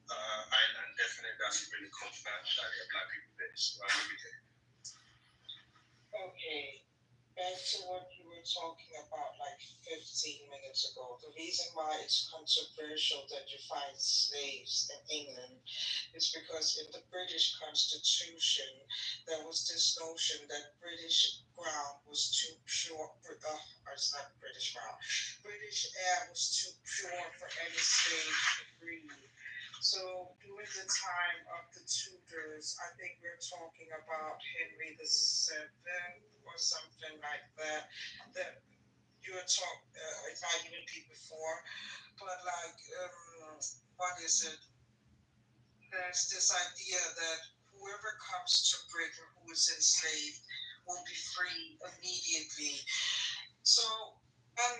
[SPEAKER 10] island definitely doesn't really confirm that there are black people there. So I'll leave it there.
[SPEAKER 20] Okay, back to what you were
[SPEAKER 14] were talking about like 15 minutes ago. The reason why it's controversial that you find slaves in England is because in the British Constitution, there was this notion that British ground was too pure. It's not British ground. British air was too pure for any slave to breathe. So during the time of the Tudors, I think we're talking about Henry the Seventh or something like that. That you were it might even be before, but like, what is it? There's this idea that whoever comes to Britain who is enslaved will be free immediately. So, and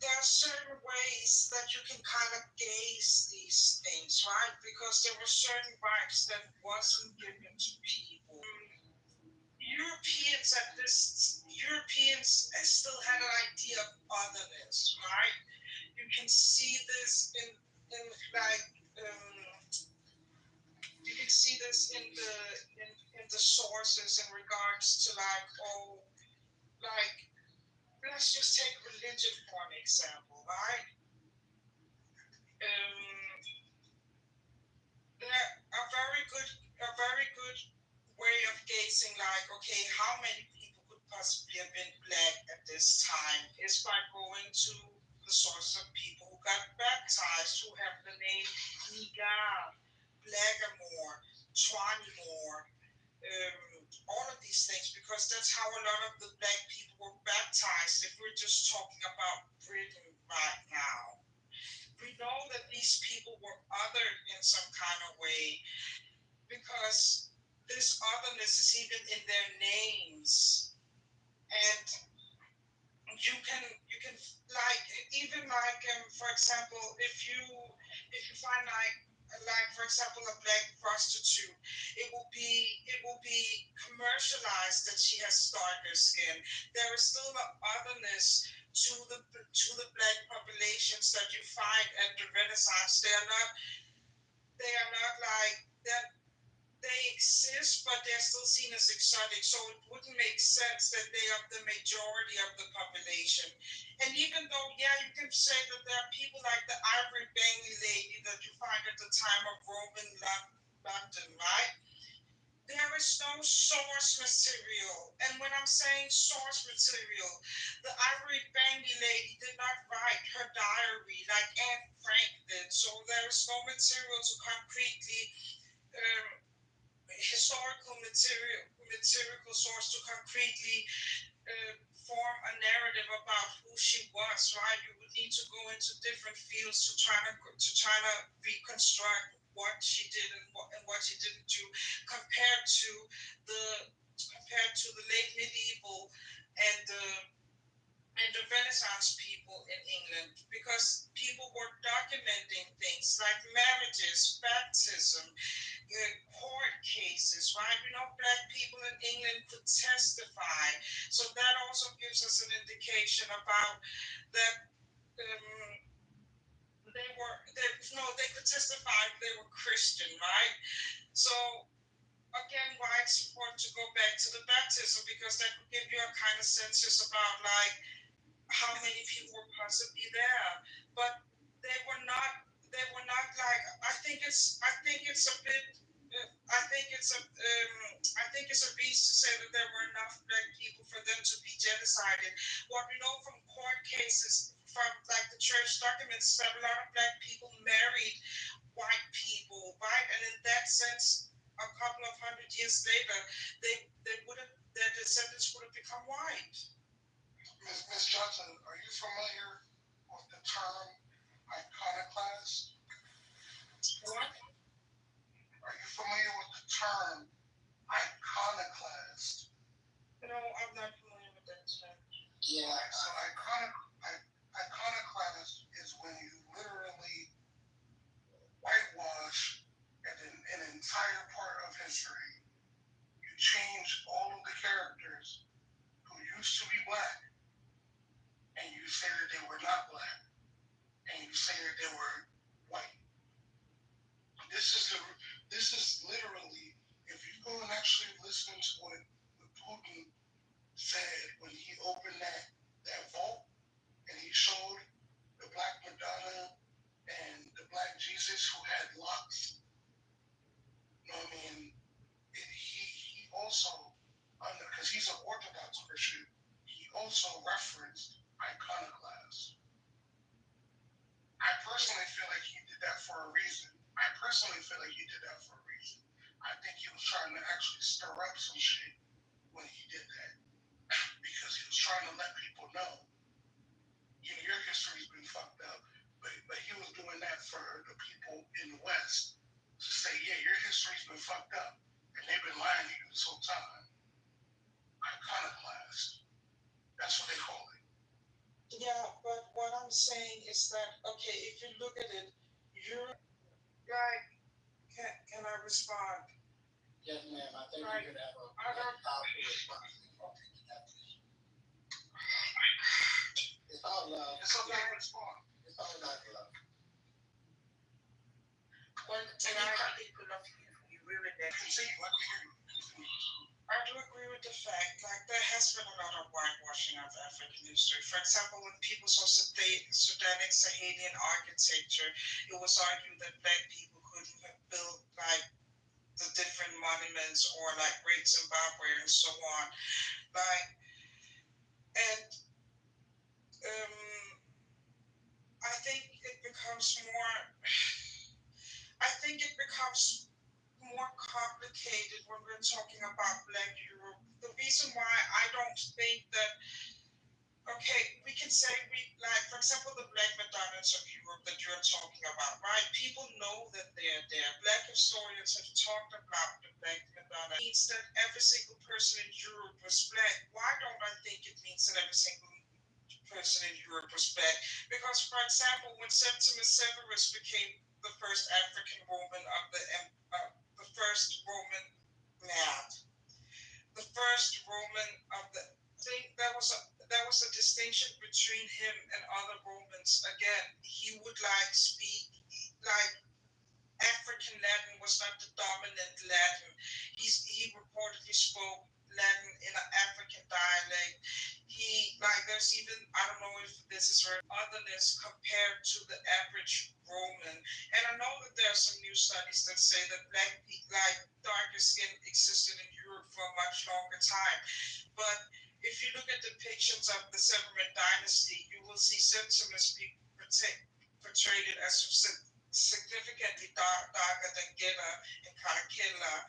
[SPEAKER 14] there are certain ways that you can kind of gauge these things, right? Because there were certain rights that wasn't given to people. Europeans still had an idea of otherness, right? You can see this in like you can see this in the sources in regards to like let's just take religion for an example, right? A very good way of gauging like, okay, how many people could possibly have been black at this time is by going to the source of people who got baptized, who have the name Nigar, Blackamore, Twanimore, all of these things, because that's how a lot of the black people were baptized. If we're just talking about Britain right now, we know that these people were othered in some kind of way, because this otherness is even in their names. And you can like, even like, for example, if you find like for example a black prostitute, it will be commercialized that she has darker skin. There is still the otherness to the black populations that you find at the Renaissance. They are not like that. They exist, but they're still seen as exotic. So it wouldn't make sense that they are the majority of the population. And even though, yeah, you can say that there are people like the ivory bangy lady that you find at the time of Roman London, right? There is no source material. And when I'm saying source material, the ivory bangy lady did not write her diary like Anne Frank did. So there is no material to concretely historical material source to concretely form a narrative about who she was, right? You would need to go into different fields to try to reconstruct what she did and what she didn't do, compared to the late medieval and the Renaissance people in England, because people were documenting things like marriages, baptism, court cases, right? You know, black people in England could testify. So that also gives us an indication about that they could testify if they were Christian, right? So again, why it's important to go back to the baptism, because that could give you a kind of census about like how many people were possibly there. But they were not like, I think it's a reach to say that there were enough black people for them to be genocided. What we know from court cases, from like the church documents, that a lot of black people married white people, right? And in that sense, a couple of 100 years later, their descendants would have become white.
[SPEAKER 6] Miss Johnson, are you familiar with the term iconoclast?
[SPEAKER 14] What?
[SPEAKER 6] Are you familiar with the term iconoclast?
[SPEAKER 14] No, I'm not familiar with that term.
[SPEAKER 6] Yeah. So iconoclast is when you literally whitewash an entire part of history. You change all of the characters who used to be black, and you say that they were not black, and you say that they were white. This is literally, if you go and actually listen to what Putin said when he opened that shit, he also referenced iconoclast. I personally feel like he did that for a reason. I think he was trying to actually stir up some shit when he did that. Because he was trying to let people know, your history's been fucked up. But he was doing that for the people in the West to say, yeah, your history's been fucked up. And they've been lying to you this whole time. Iconoclast. That's what they call it.
[SPEAKER 14] Yeah, but what I'm saying is that, okay, if you look at it, you're like, can I respond?
[SPEAKER 6] Yes, ma'am. I think
[SPEAKER 14] Right.
[SPEAKER 6] you could have a powerful response. It's all love. It's okay to respond. It's all about love.
[SPEAKER 14] Well, and I people of you really that. I do agree with the fact, like, there has been a lot of whitewashing of African history. For example, when people saw Sudanic Sahelian architecture, it was argued that black people couldn't have built, like, the different monuments or, like, Great Zimbabwe and so on. Like, and I think it becomes more complicated when we're talking about Black Europe. The reason why I don't think that, okay, we can say like, for example, the Black Madonnas of Europe that you're talking about, right? People know that they're there. Black historians have talked about the Black Madonna. It means that every single person in Europe was Black. Why don't I think it means that every single person in Europe was Black? Because, for example, when Septimus Severus became the first African Roman of the first Roman man, the first Roman of the thing, there was a distinction between him and other Romans. Again, he would like speak like African Latin was not the dominant Latin. He reportedly spoke Latin in an African dialect. There's even, I don't know if this is right, otherness compared to the average Roman. And I know that there are some new studies that say that black people, like darker skin, existed in Europe for a much longer time. But if you look at depictions of the Severine dynasty, you will see Septimus be portrayed as significantly darker than Gela and Caracalla.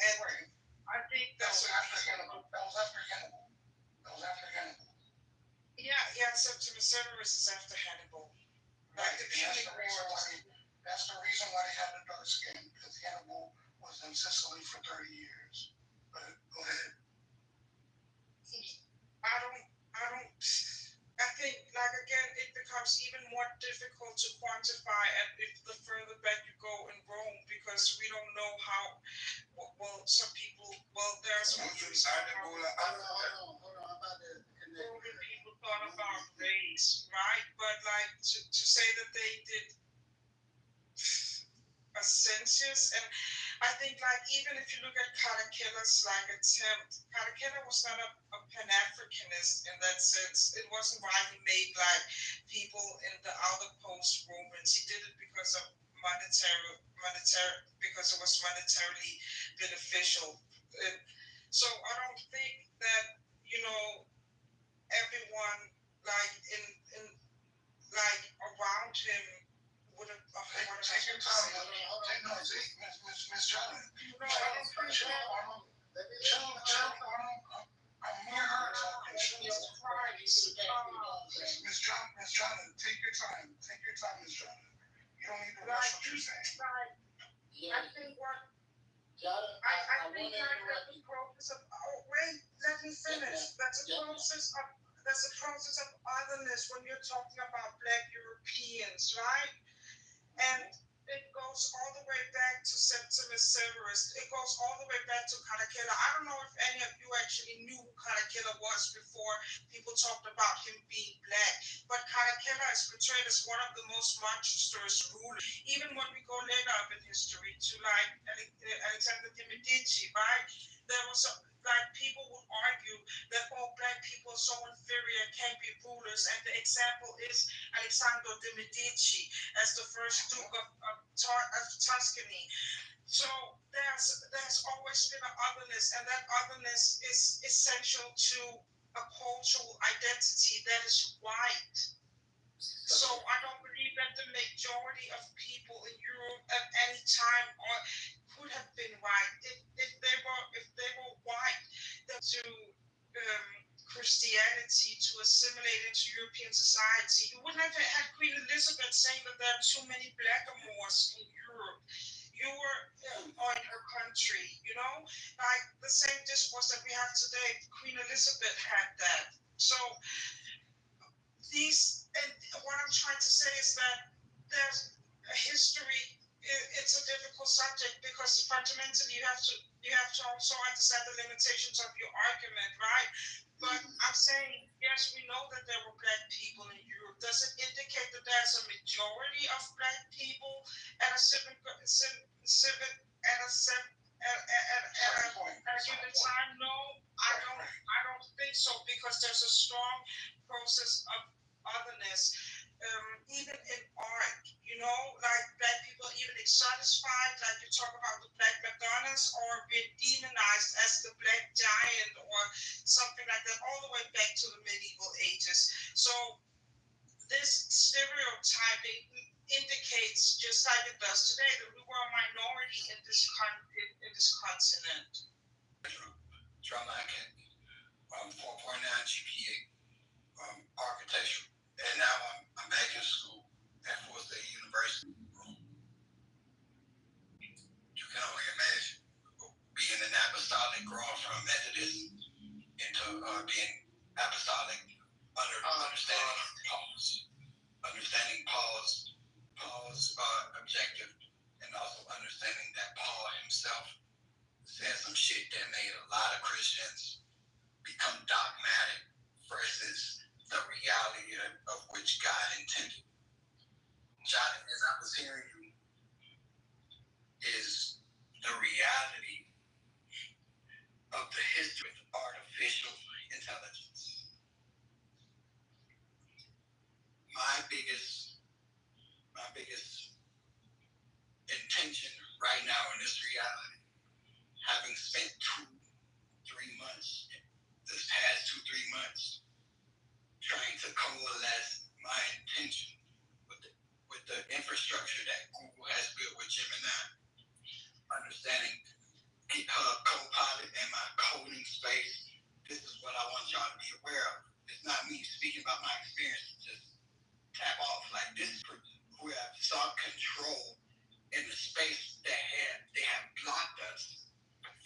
[SPEAKER 14] And I think that was after Hannibal. Yeah, Septimus Severus is after Hannibal. Like the Punic Wars.
[SPEAKER 6] That's the reason why they have the dark skin, because Hannibal was in Sicily for 30 years. But go ahead.
[SPEAKER 14] I think, like, again, it becomes even more difficult to quantify if the further back you go in Rome, because we don't know how, well, some people, there are some people thought about race, right? But, like, to say that they did a census, and I think, like, even if you look at Caracalla's like attempt, Caracalla was not a Pan-Africanist in that sense. It wasn't why he made like people in the outer post Romans. He did it because of because it was monetarily beneficial. And so I don't think that, everyone like in like around him would have.
[SPEAKER 6] Take your time. Miss Jordan.
[SPEAKER 14] No, I don't think that.
[SPEAKER 6] I'm near her talking. Miss Jordan, take your time. Take your time, Miss Jordan. You don't need to rush what you're saying.
[SPEAKER 14] I think what. I think like the process of. Oh wait, let me finish. That's a process of otherness when you're talking about Black Europeans, right? And it goes all the way back to Septimus Severus. It goes all the way back to Caracalla. I don't know if any of you actually knew who Caracalla was before people talked about him being Black. But Caracalla is portrayed as one of the most monstrous rulers. Even when we go later up in history to like Alexander de Medici, right? There was people would argue that Black people are so inferior, can't be rulers, and the example is Alexander de Medici as the first Duke of Tuscany. So there's always been an otherness, and that otherness is essential to a cultural identity that is white. So I don't believe that the majority of people in Europe at any time could have been white. If they were white, to Christianity to assimilate into European society, you wouldn't have had Queen Elizabeth saying that there are too many blackamoors in Europe. You were on her country, like the same discourse that we have today. Queen Elizabeth had that. So what I'm trying to say is that there's a history. It's a difficult subject because fundamentally you have to also understand the limitations of your argument, right? But I'm saying, yes, we know that there were black people in Europe. Does it indicate that there's a majority of black people at a given time? No, I don't think so, because there's a strong process of otherness, even in art, like black people even satisfied, like you talk about the black Madonnas, or being demonized as the black giant or something like that, all the way back to the medieval ages. So this stereotyping indicates, just like it does today, that we were a minority in this continent.
[SPEAKER 19] Drama Academy, 4.9 GPA, architecture, and now I'm back in school at Fort State University. You can only imagine being an apostolic, growing from Methodist into being apostolic, understanding Paul's objective, and also understanding that Paul himself said some shit that made a lot of Christians become dogmatic versus the reality of which God intended. Jonathan, as I was hearing you, is the reality of the history of artificial intelligence. My biggest intention right now in this reality, having spent 2-3 months, this past 2-3 months, trying to coalesce my intention with the infrastructure that Google has built with Gemini, understanding GitHub Copilot and my coding space. This is what I want y'all to be aware of. It's not me speaking about my experience, just tap off. Like, this is who have sought control in the space that they have blocked us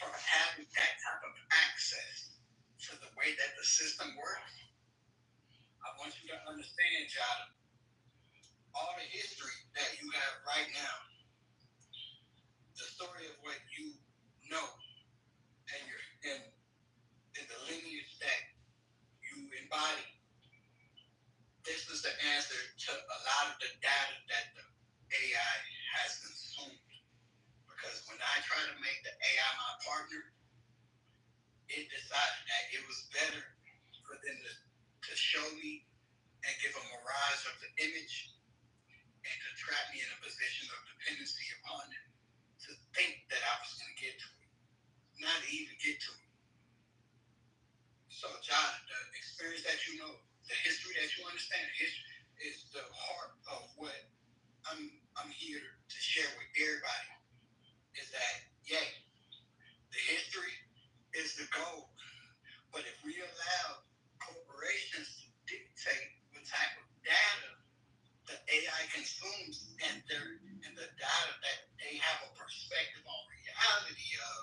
[SPEAKER 19] from having that type of access to the way that the system works. I want you to understand, Jada, all the history that you have right now, the story of what you know, and the lineage that you embody. This is the answer to a lot of the data that the AI has consumed. Because when I try to make the AI my partner, it decided that it was better for them to show me and give a mirage of the image and to trap me in a position of dependency upon it, to think that I was going to get to it, not to even get to it. So, John, the experience that you know, the history that you understand, is the heart of what I'm here to share with everybody. Is that, yay, the history is the goal. But if we allow corporations to dictate what type of data the AI consumes and the data that they have a perspective on reality of,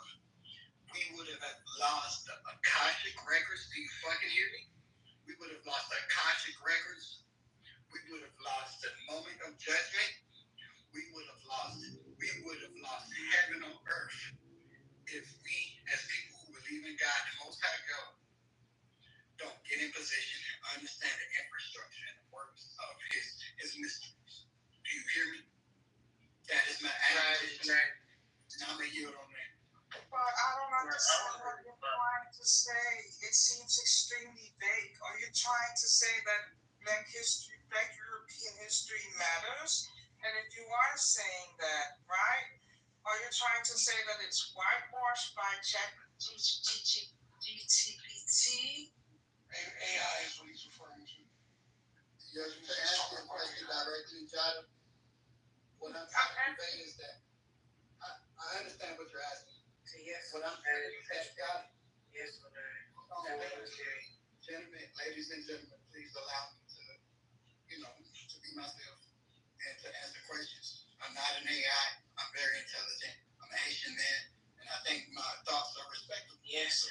[SPEAKER 19] we would have lost the Akashic records. Do you fucking hear me? We would have lost the Akashic records. We would have lost the moment of judgment. We would have lost heaven on earth if we, as people who believe in God and Most High God, don't get in position and understand the infrastructure and the works of his mysteries. Do you hear me? That is my admonition. Now I'm going to yield on that.
[SPEAKER 14] But I don't understand what you're trying to say. It seems extremely vague. Are you trying to say that Black European history matters? And if you are saying that, right, are you trying to say that it's whitewashed by ChatGPT?
[SPEAKER 17] Yes,
[SPEAKER 19] Gentlemen, ladies and gentlemen, please allow me to, to be myself and to answer questions. I'm not an AI. I'm very intelligent. I'm a Haitian man, and I think my thoughts are respectable.
[SPEAKER 17] Yes,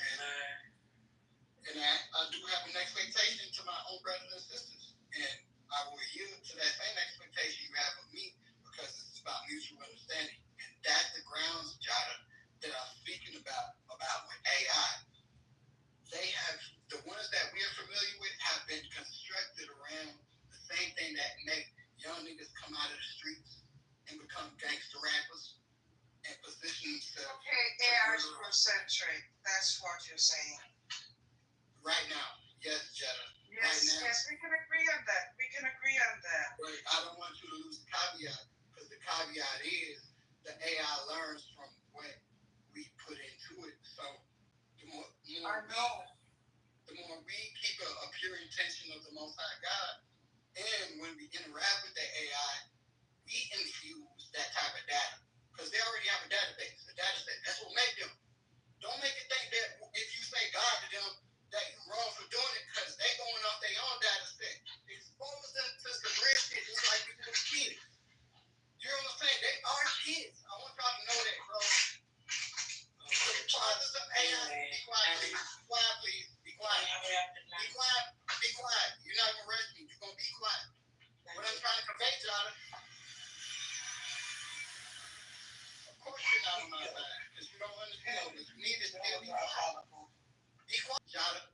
[SPEAKER 19] And I do have an expectation to my own brothers and sisters, and I will yield to that same expectation you have of me because it's about mutual understanding, and that's the grounds, Jada, that I'm speaking about with AI. They have the ones that we are familiar with have been constructed around the same thing that make young niggas come out of the streets and become gangster rappers and position themselves.
[SPEAKER 14] Okay, AI centric. That's what you're saying.
[SPEAKER 19] Right now, yes, Jetta.
[SPEAKER 14] Yes,
[SPEAKER 19] right now.
[SPEAKER 14] Yes, we can agree on that.
[SPEAKER 19] But I don't want you to lose the caveat, because the caveat is the AI learns from what we put into it. So the more we keep a pure intention of the Most High God, and when we interact with the AI, we infuse that type of data, because they already have a database, a data set. That's what make them. Don't make it think that if you say God to them, that you're wrong for doing it, because they going off their own data set. Expose them to some real shit, just like you do with kids. You know what I'm saying? They are kids. I want y'all to know that, bro. So the fathers of AI, be quiet, please. Be quiet, please. Be quiet. Be quiet. Be quiet. You're not gonna rush me. You're gonna be quiet. What I'm trying to convey, y'all. Of course you're not on my side, because you don't understand. But you need to still be quiet. Be quiet, Jada.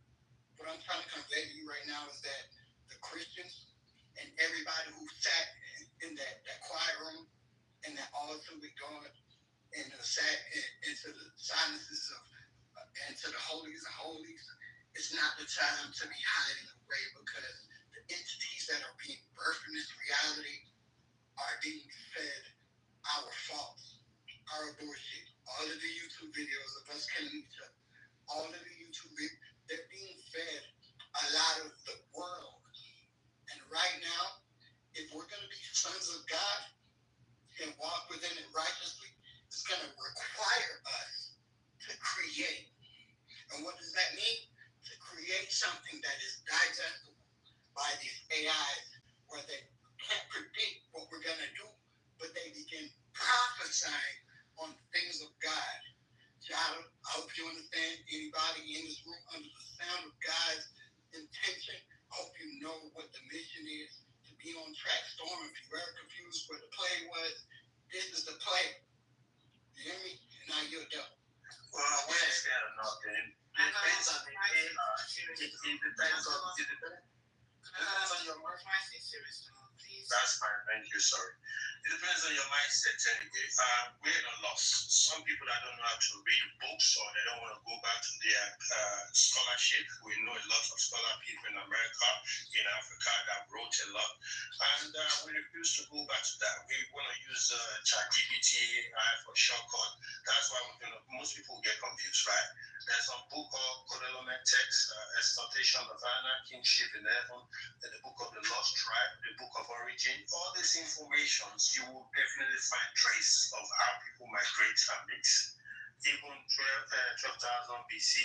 [SPEAKER 19] What I'm trying to convey to you right now is that the Christians and everybody who sat in that quiet room and that altar with God and sat into the silences of into the holies of holies, it's not the time to be hiding away, because the entities that are being birthed in this reality are being fed our faults, our bullshit. All of the YouTube videos of us killing each other, all of the YouTube videos, they're being fed a lot of the world. And right now, if we're going to be sons of God and walk within it righteously, it's going to require us to create. And what does that mean? To create something that is digestible by these AIs, where they can't predict what we're going to do, but they begin prophesying on things of God. Child, I hope you understand. Anybody in this room under the sound of God's intention, I hope you know what the mission is, to be on track. Storm, if you were confused where the play was, this is the play. You hear me? And now you're done.
[SPEAKER 21] Well, I wasn't scared of nothing. It depends on the it depends on your mindset. That's fine, thank you, sorry. It depends on your mindset anyway. We're in a loss. Some people that don't know how to read books, or they don't want to go back to their scholarship. We know a lot of scholar people in America, in Africa, that wrote a lot. And we refuse to go back to that. We want to use ChatGPT for shortcut. That's why most people get confused, right? There's some book called Codelomet Text, Exaltation of Anna, Kingship in Heaven, the book of the Lost Tribe, the book of Origin. All these informations, you will definitely find trace of how people migrate and mix. Even 12,000 BC,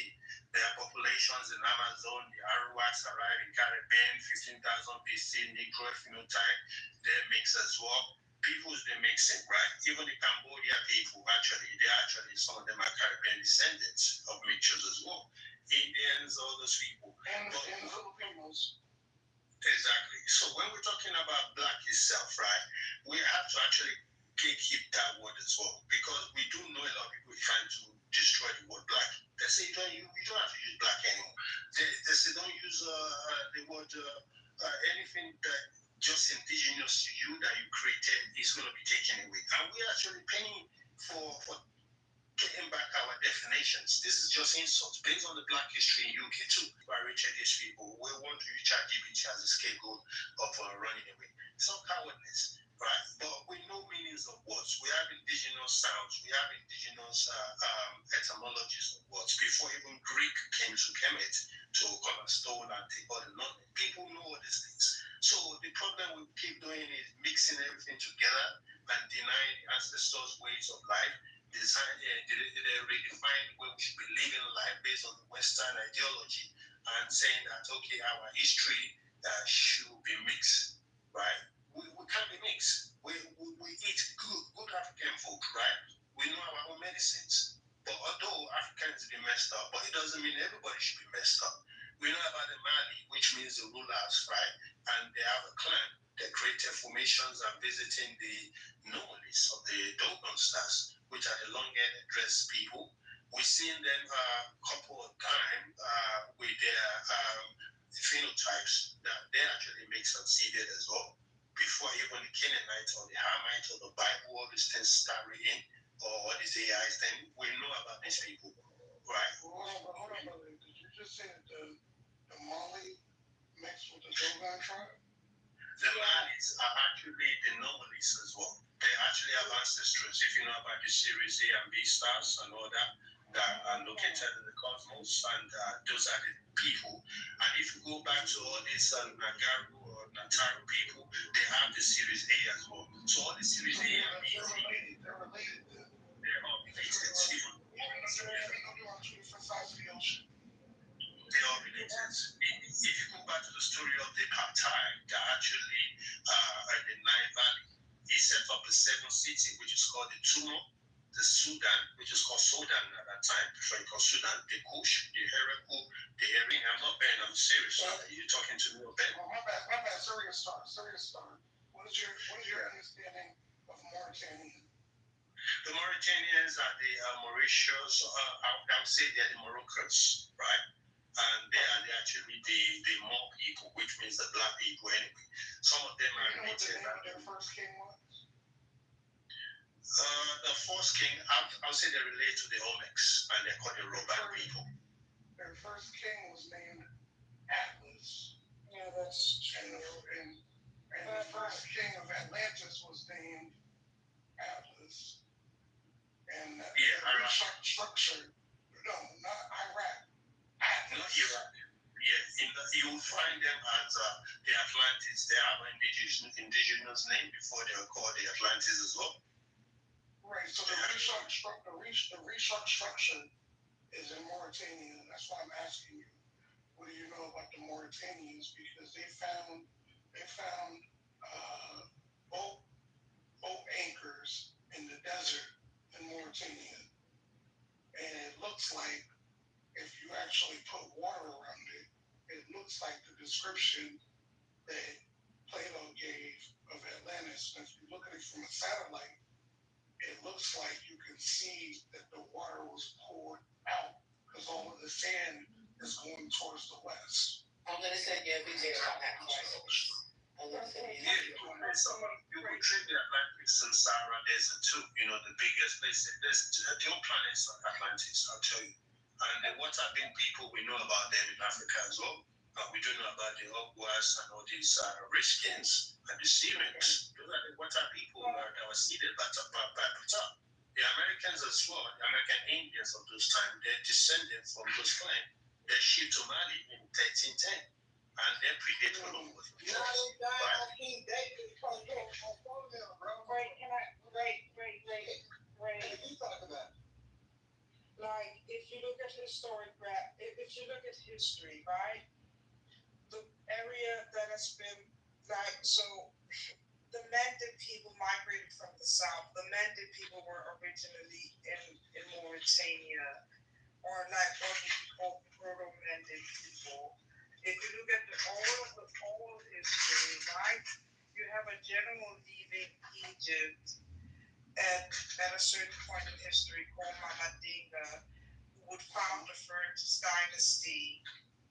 [SPEAKER 21] there are populations in Amazon, the Arawaks arrived in Caribbean, 15,000 BC, Negro phenotype, they mix as well. Peoples, they mixing, right? Even the Cambodia people, some of them are Caribbean descendants of mixtures as well. Indians, all those people.
[SPEAKER 6] And the Filipinos.
[SPEAKER 21] Exactly. So when we're talking about black itself, right, we have to actually keep that word as well, because we do know a lot of people trying to destroy the word black. They say you don't have to use black anymore. They say don't use the word anything that just indigenous to you that you created is going to be taken away. And we're actually paying for getting back our definitions. This is just insults based on the black history in UK too. By reaching these people, we want to use ChatGPT as a scapegoat of running away. It's not cowardness, right? But we know meanings of words. We have indigenous sounds. We have indigenous etymologies of words. Before even Greek came to Kemet to come and stole and take all the knowledge, people know all these things. So the problem we keep doing is mixing everything together and denying ancestors' ways of life.
[SPEAKER 10] they redefine the way we should be living life based on the Western ideology and saying that, okay, our history should be mixed, right? We can't be mixed. We eat good African food, right? We know our own medicines. But although Africans be messed up, but it doesn't mean everybody should be messed up. We know about the Mali, which means the rulers, right? And they have a clan that created formations and visiting the anomalies of the Dogon stars, which are the long-haired dressed people. We've seen them a couple of times with their phenotypes that they actually make succeeded as well. Before even the Canaanites or the Hamites or the Bible, all these things start reading, or what is AI thing, we know about these people, right?
[SPEAKER 6] Hold on, brother. Did you just say that the Mali mixed with the Dogon tribe?
[SPEAKER 10] The Malis are actually the Nomalis as well. They actually have ancestors. If you know about the series A and B stars and all that are located in the cosmos, and those are the people. And if you go back to all these Nagaru or Nataru people, they have the series A as well. So all the series A and B,
[SPEAKER 6] they're related.
[SPEAKER 10] They're all related.
[SPEAKER 6] They're on two different sides of the ocean.
[SPEAKER 10] They are related. If you go back to the story of the Kaptai, that actually in the Nile Valley, he set up a 7th city, which is called the Tumo, the Sudan, which is called Sudan at that time, before it called Sudan, the Kush, the Heracule, the Herring. I'm not Ben, I'm serious. You're talking to me, Ben?
[SPEAKER 6] Oh, my bad. Serious star. What is your understanding of Mauritania?
[SPEAKER 10] The Mauritanians are the Mauritius, I would say they're the Moroccans, right? And they are actually the More people, which means the black people anyway. Some of them are related.
[SPEAKER 6] You know what the name of their first king was?
[SPEAKER 10] The first king, I'll say they relate to the Olmecs, and they're called the Roban people.
[SPEAKER 6] Their first king was named Atlas.
[SPEAKER 17] Yeah, that's
[SPEAKER 6] true. And the first king of Atlantis was named Atlas. And the structure, no, not Iraq.
[SPEAKER 10] Not Iraq. Yeah, you will find them as the Atlantis. They have an indigenous name before they were called the Atlantis as well.
[SPEAKER 6] Right, so the Reshark structure is in Mauritania. That's why I'm asking you, what do you know about the Mauritanians? Because they found boat anchors in the desert in Mauritania. And it looks like if you actually put water around it, it looks like the description that Plato gave of Atlantis. And if you look at it from a satellite, it looks like you can see that the water was poured out because all of the sand is going towards the west.
[SPEAKER 17] I'm going to say, yeah, we did on that question. I'm going to say,
[SPEAKER 10] yeah. You would treat the Atlantis and Sahara Desert too. You know, the biggest place. The whole planet is Atlantis, I'll tell you. And the water-being people, we know about them in Africa as well. We do know about the Ogwas and all these Redskins and the Syrians. Those are the water people that were seeded by Ptah. The Americans as well, the American Indians of those times, they're descended from those clans. They shipped to Mali in 1310. And they predate all over.
[SPEAKER 17] King David from them, bro. Wait.
[SPEAKER 6] You talk about it.
[SPEAKER 17] Like, if you look at history, right? The area that has been, like, so the Mended people migrated from the south. The Mended people were originally in Mauritania, or like what we call Proto-Mended people. If you look at the old history, right, you have a general leaving Egypt at a certain point in history called Mamadinga, who would found the first dynasty,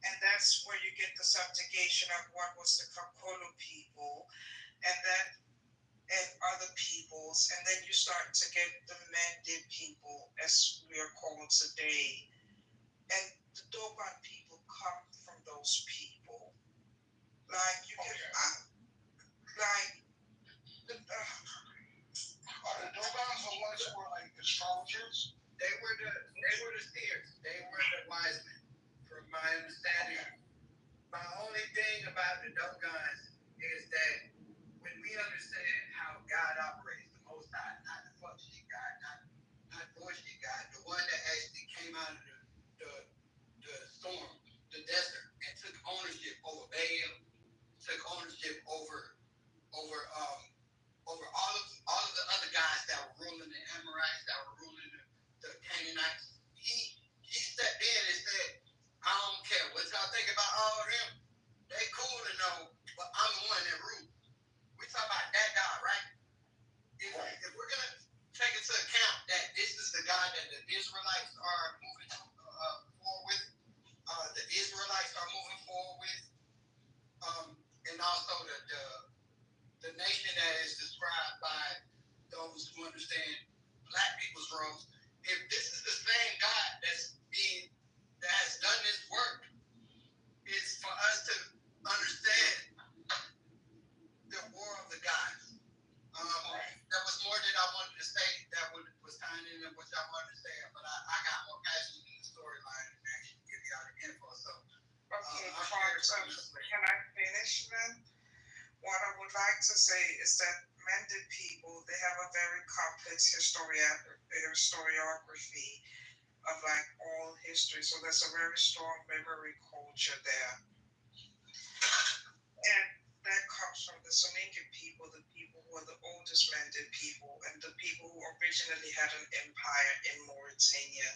[SPEAKER 17] and that's where you get the subjugation of what was the Kakolo people, and other peoples, and then you start to get the Mended people, as we are called today, and the Dogon people come from those people. Like you can,
[SPEAKER 6] Are the Dogons the ones who are like astrologers?
[SPEAKER 4] They were the seers. They were the wise men, from my understanding. My only thing about the Dogons is that when we understand how God operates, the Most High, not the functioning God, not all them, they cool to know, but I'm the one that rule. We talk about that God, right? If we're gonna take into account that this is the God that the Israelites are moving forward with, the Israelites are moving forward with, and also the nation that is described by those who understand black people's roles. If this is the same God that has done this work, it's for us to understand the war of the gods. That was more than I wanted to say. That was tying in what y'all wanted to say, but I got more passion in the storyline and actually give y'all the info. So,
[SPEAKER 14] okay, can I finish then? What I would like to say is that Mended people, they have a very complex historiography of like all history. So there's a very strong memory culture there. And that comes from the Soninke people, the people who are the oldest Mended people, and the people who originally had an empire in Mauritania.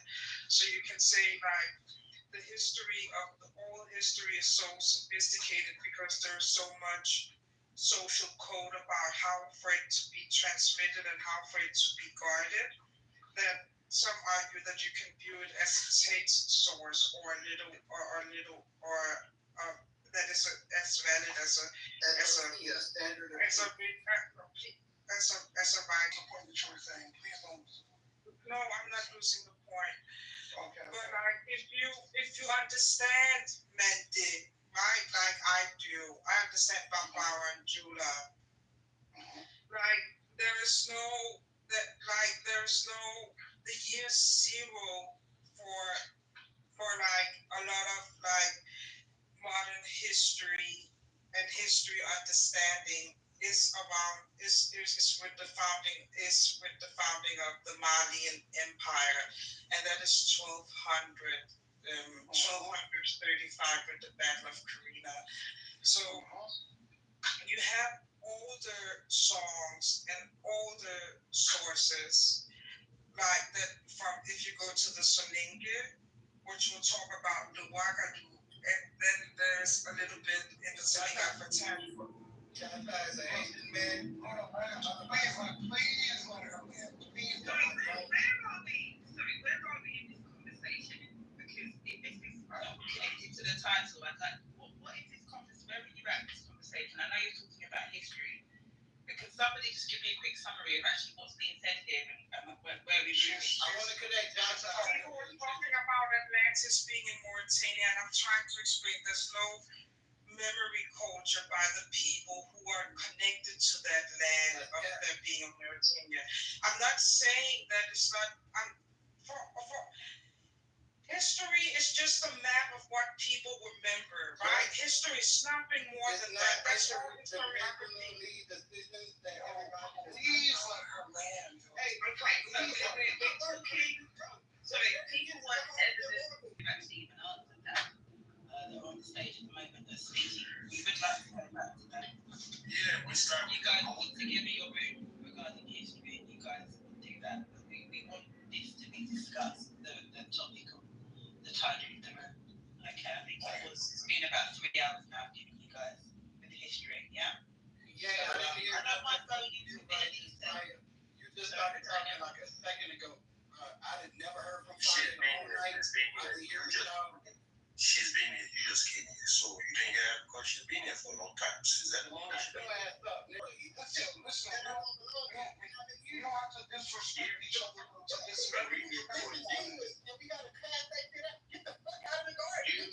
[SPEAKER 14] So you can say like the history of the oral history is so sophisticated because there's so much social code about how for it to be transmitted and how for it to be guarded, that some argue that you can view it as a text source or that is as valid as a standard as a right. Please don't. No, I'm not losing the point. Okay. But like if you understand Mende, right, like I do, I understand Bambara and Jula. Like there's no the year zero for like a lot of like modern history and history understanding is with the founding of the Malian Empire, and that is 1235 with the Battle of Karina. So you have older songs and older sources like that from if you go to the Soninke, which will talk about the Ouagadougou, and then there's a little bit in the Senegal for Tanfo. Jaffa is a Haitian man. Hold on, please let her man. Please let her man.
[SPEAKER 18] Where are we in this conversation? Because if this is connected to the title, I'd like, what is this conversation? Where are you at in this conversation? I know you're talking about history. Because somebody just give me a quick summary of actually what's being said here and where we moving.
[SPEAKER 4] I want to connect Jaffa.
[SPEAKER 14] People were talking about Atlantis being in Mauritania, and I'm trying to explain there's no memory culture by the people who are connected to that land of them being in Mauritania. I'm not saying that it's not. History is just a map of what people remember, right? History is nothing more than that. That's all historiography.
[SPEAKER 4] Please let her land.
[SPEAKER 18] Hey, okay. So people want evidence. You've actually even answered that. They're on the stage at the moment. They're speaking. We would like to go back to that.
[SPEAKER 6] Yeah, we start.
[SPEAKER 18] You guys need to give me your room regarding history. You guys do that. We want this to be discussed. The topic of the title of the room. Okay, I think it's been about 3 hours now giving you guys with history, yeah?
[SPEAKER 4] Yeah, I don't mind going into any you just started talking like a second ago. I had never heard from Fire all night.
[SPEAKER 6] She's been here, you just came here, so you didn't hear her because she's been here for a long time. She's that long.
[SPEAKER 4] Listen, you don't have to disrespect each other to disagree. We gotta pass that shit up. Get the fuck out of the garden.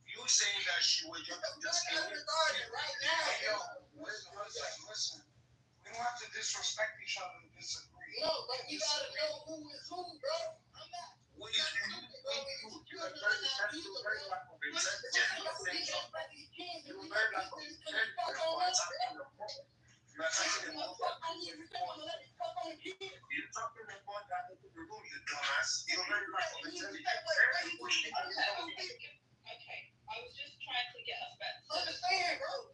[SPEAKER 6] You saying that she was just
[SPEAKER 4] out of the garden right now. Listen. We don't have to disrespect each other and disagree. No, but we gotta know who is who, bro. I'm not.
[SPEAKER 6] What is who?
[SPEAKER 18] Okay, I was just trying to get us back to
[SPEAKER 4] understand, bro.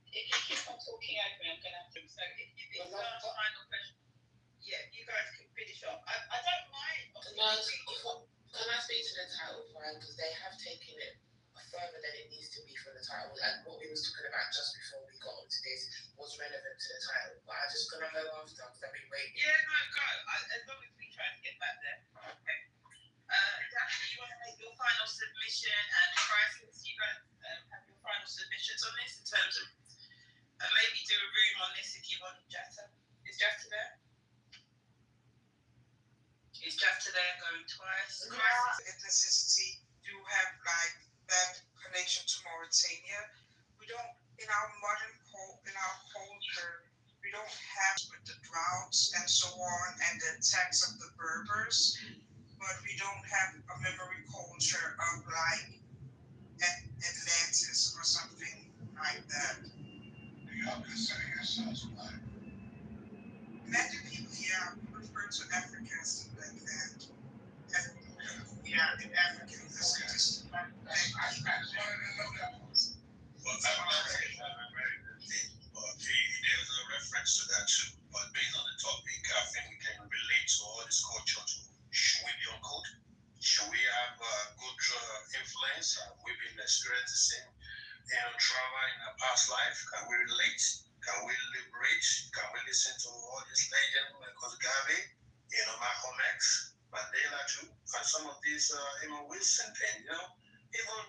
[SPEAKER 18] If you keep on talking over me, I'm gonna have to. So if it's last final question, yeah, you guys can finish off. I don't mind.
[SPEAKER 20] Can I speak to the title, Brian? Because they have taken it further than
[SPEAKER 15] it needs to be for the title. And what we was talking about just before we got onto this was relevant to the title. But I just gonna go after because I've been waiting.
[SPEAKER 18] Yeah, no, go. As long as we try to get back there. Okay. Daphne, you want to make your final submission, and Crisis, you guys have your final submissions on this in terms of maybe do a room on this if you want, Jata. Is Jata there? Is Jata there going twice?
[SPEAKER 14] Ethnicity do have like that connection to Mauritania. We don't in our culture, we don't have with the droughts and so on and the attacks of the Berbers, but we don't have a memory culture of like Atlantis or something like that.
[SPEAKER 10] Y'all consider yourselves black?
[SPEAKER 14] Many people here refer to Africans like that. Yeah, the Africans. Just like that.
[SPEAKER 10] I just wanted to know that. Well, there's a reference to that too. But based on the topic, I think we can relate to all this culture to should we be on code? Should we have good influence? Have we been experiencing trauma in our past life? Can we relate? Can we liberate? Can we listen to all these legends like Gabe, Malcolm X, Mandela too, and some of these, Wilson things, even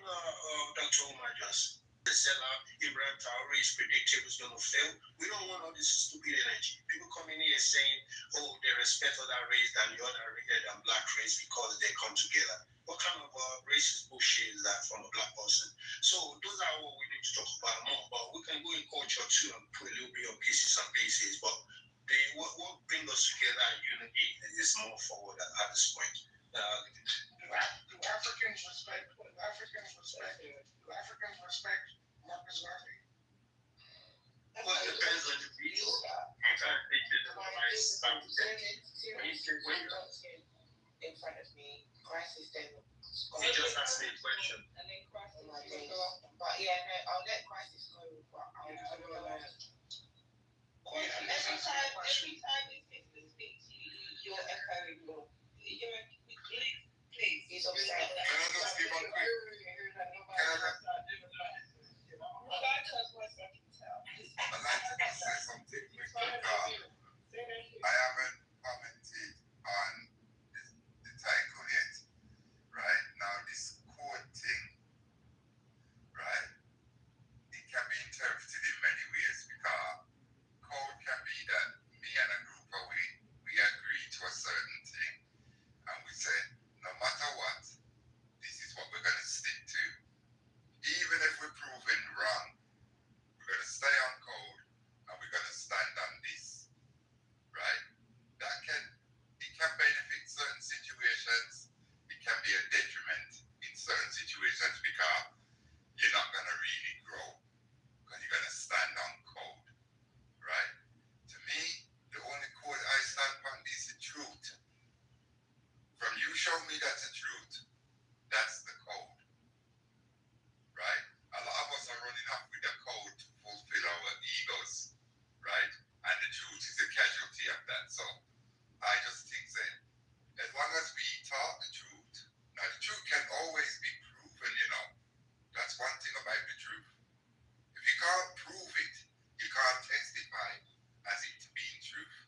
[SPEAKER 10] Dr. Umar Johnson. The seller, Ibrahim Traore is predictable is going to fail. We don't want all this stupid energy. People coming here saying, oh, they respect other race than the other race than black race because they come together. What kind of racist bullshit is that from a black person? So those are what we need to talk about more. But we can go in culture too and put a little bit of pieces and pieces. But what brings us together in unity is more forward at this point.
[SPEAKER 6] Do Africans respect Marcus Garvey?
[SPEAKER 10] Well, it depends on the people. You can't take it in the right time.
[SPEAKER 15] In front of me, Crisis then.
[SPEAKER 10] He just asked me a question.
[SPEAKER 15] And then Crisis will go. But yeah, no, I'll let Crisis go. But I'll go last. Every time you speak, you're echoing more. Please. He's upset.
[SPEAKER 10] Can I just give a quick?
[SPEAKER 22] I'd like to just say something quick. I haven't commented on the title yet. Right? Now this code thing, right? It can be interpreted in many ways because code can be that me and a group of we agree to a certain thing and we say, no matter what, this is what we're gonna stick to. Even if we're proven wrong, we're gonna stay on code and we're gonna stand on this. Right? It can benefit certain situations, it can be a detriment in certain situations because you're not gonna really grow because you're gonna stand on code. Right? To me, the only code I stand on is the truth. From you show me that's the truth, that's the code. Right? A lot of us are running off with the code to fulfill our egos. Right? And the truth is a casualty of that. So I just think that as long as we talk the truth, now the truth can always be proven, That's one thing about the truth. If you can't prove it, you can't testify as it being truth.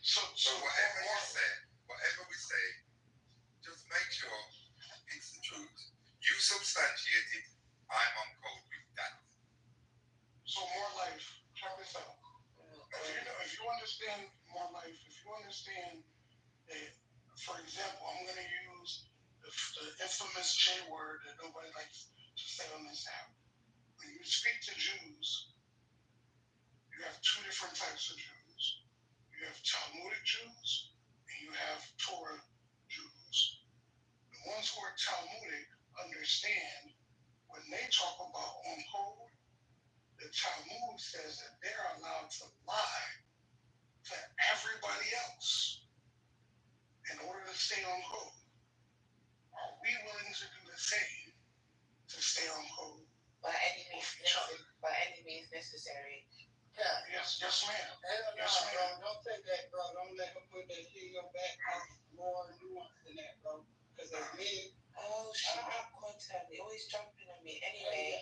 [SPEAKER 22] So whatever we say, just make sure it's the truth. You substantiate it, I'm on code with that.
[SPEAKER 6] So more life, check this out. If you understand more life, if you understand that, for example, I'm going to use the infamous J word that nobody likes to say on this app. When you speak to Jews, you have two different types of Jews. You have Talmudic Jews and you have Torah Jews. The ones who are Talmudic understand when they talk about on code, the Talmud says that they're allowed to lie to everybody else in order to stay on code. Are we willing to do the same to stay on code?
[SPEAKER 15] By any means necessary.
[SPEAKER 6] Yeah. Yes, ma'am.
[SPEAKER 4] Yes, ma'am. Don't take that, bro. Don't let him put that shit in your back. More nuance than that, bro. Because there's me.
[SPEAKER 15] Oh, shut up, Quentin. They always jumping
[SPEAKER 17] me anyway.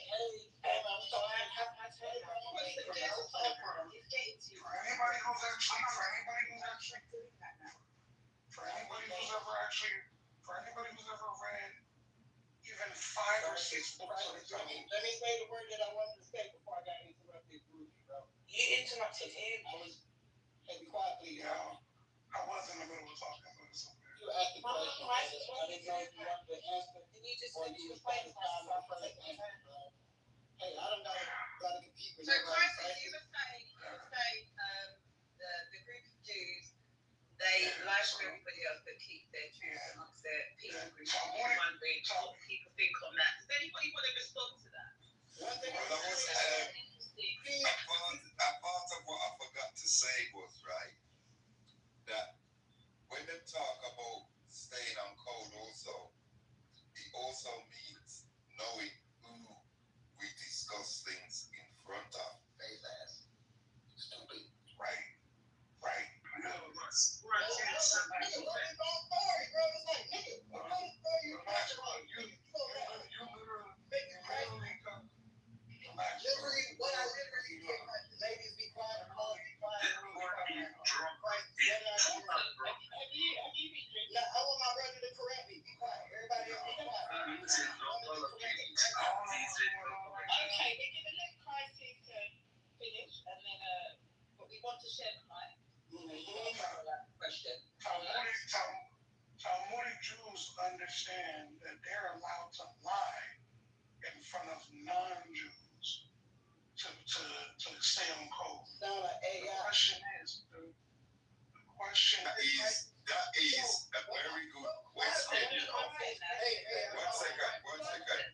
[SPEAKER 17] So I have my time. What's the digital platform? It's getting to you.
[SPEAKER 6] For anybody who's ever read even 5 or 6 books at a time.
[SPEAKER 4] Let me say the word that I wanted to say before I got interrupted rudely, bro.
[SPEAKER 17] You interrupted him.
[SPEAKER 4] Hey, be quiet, please.
[SPEAKER 6] Yeah, I was in the middle of talking, but it's okay.
[SPEAKER 4] You asked the question. I didn't know if you wanted to answer.
[SPEAKER 17] And you just
[SPEAKER 4] Or
[SPEAKER 17] said
[SPEAKER 4] you
[SPEAKER 17] you
[SPEAKER 4] was
[SPEAKER 17] were
[SPEAKER 4] trying
[SPEAKER 17] playing
[SPEAKER 4] to time my first
[SPEAKER 17] myself.
[SPEAKER 4] answer, bro. Hey, I don't gotta compete with
[SPEAKER 18] So,
[SPEAKER 4] nobody.
[SPEAKER 18] Crisis, you were saying the group of Jews, they like everybody else but keep their truth amongst their people group. I'm wondering what people think on that. Does anybody want to respond to that?
[SPEAKER 4] One thing
[SPEAKER 22] Well, that was
[SPEAKER 18] interesting.
[SPEAKER 22] a part of what I forgot to say was, right, that when they talk about staying on code also, it also means knowing who we discuss things in front of.
[SPEAKER 19] Very fast. Stupid.
[SPEAKER 6] Right.
[SPEAKER 4] Ladies, be quiet. Be quiet. Now, I want my brother to correct me. Be quiet. Everybody else be quiet.
[SPEAKER 18] Okay, we're going to let Crisis finish, and then, but we want to share the mic.
[SPEAKER 19] Question.
[SPEAKER 6] Talmudic Jews understand that they're allowed to lie in front of non-Jews to stay on code. The question is,
[SPEAKER 22] That is a very good question. One second.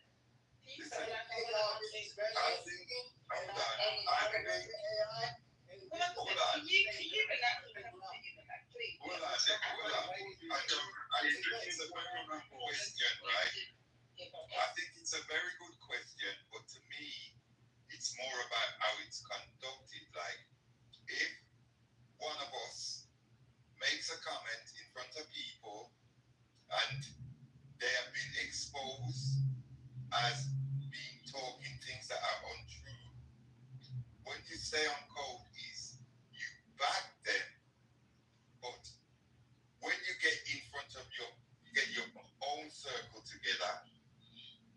[SPEAKER 22] Listen, hold on.
[SPEAKER 18] Can you relax a minute, please?
[SPEAKER 22] Hold on. I think it's a very good question, right? I think it's a very good question, but to me, it's more about how it's conducted. Like, if one of us makes a comment in front of people and they have been exposed as being talking things that are untrue, when you stay on code is you back them, but when you get in front of you get your own circle together,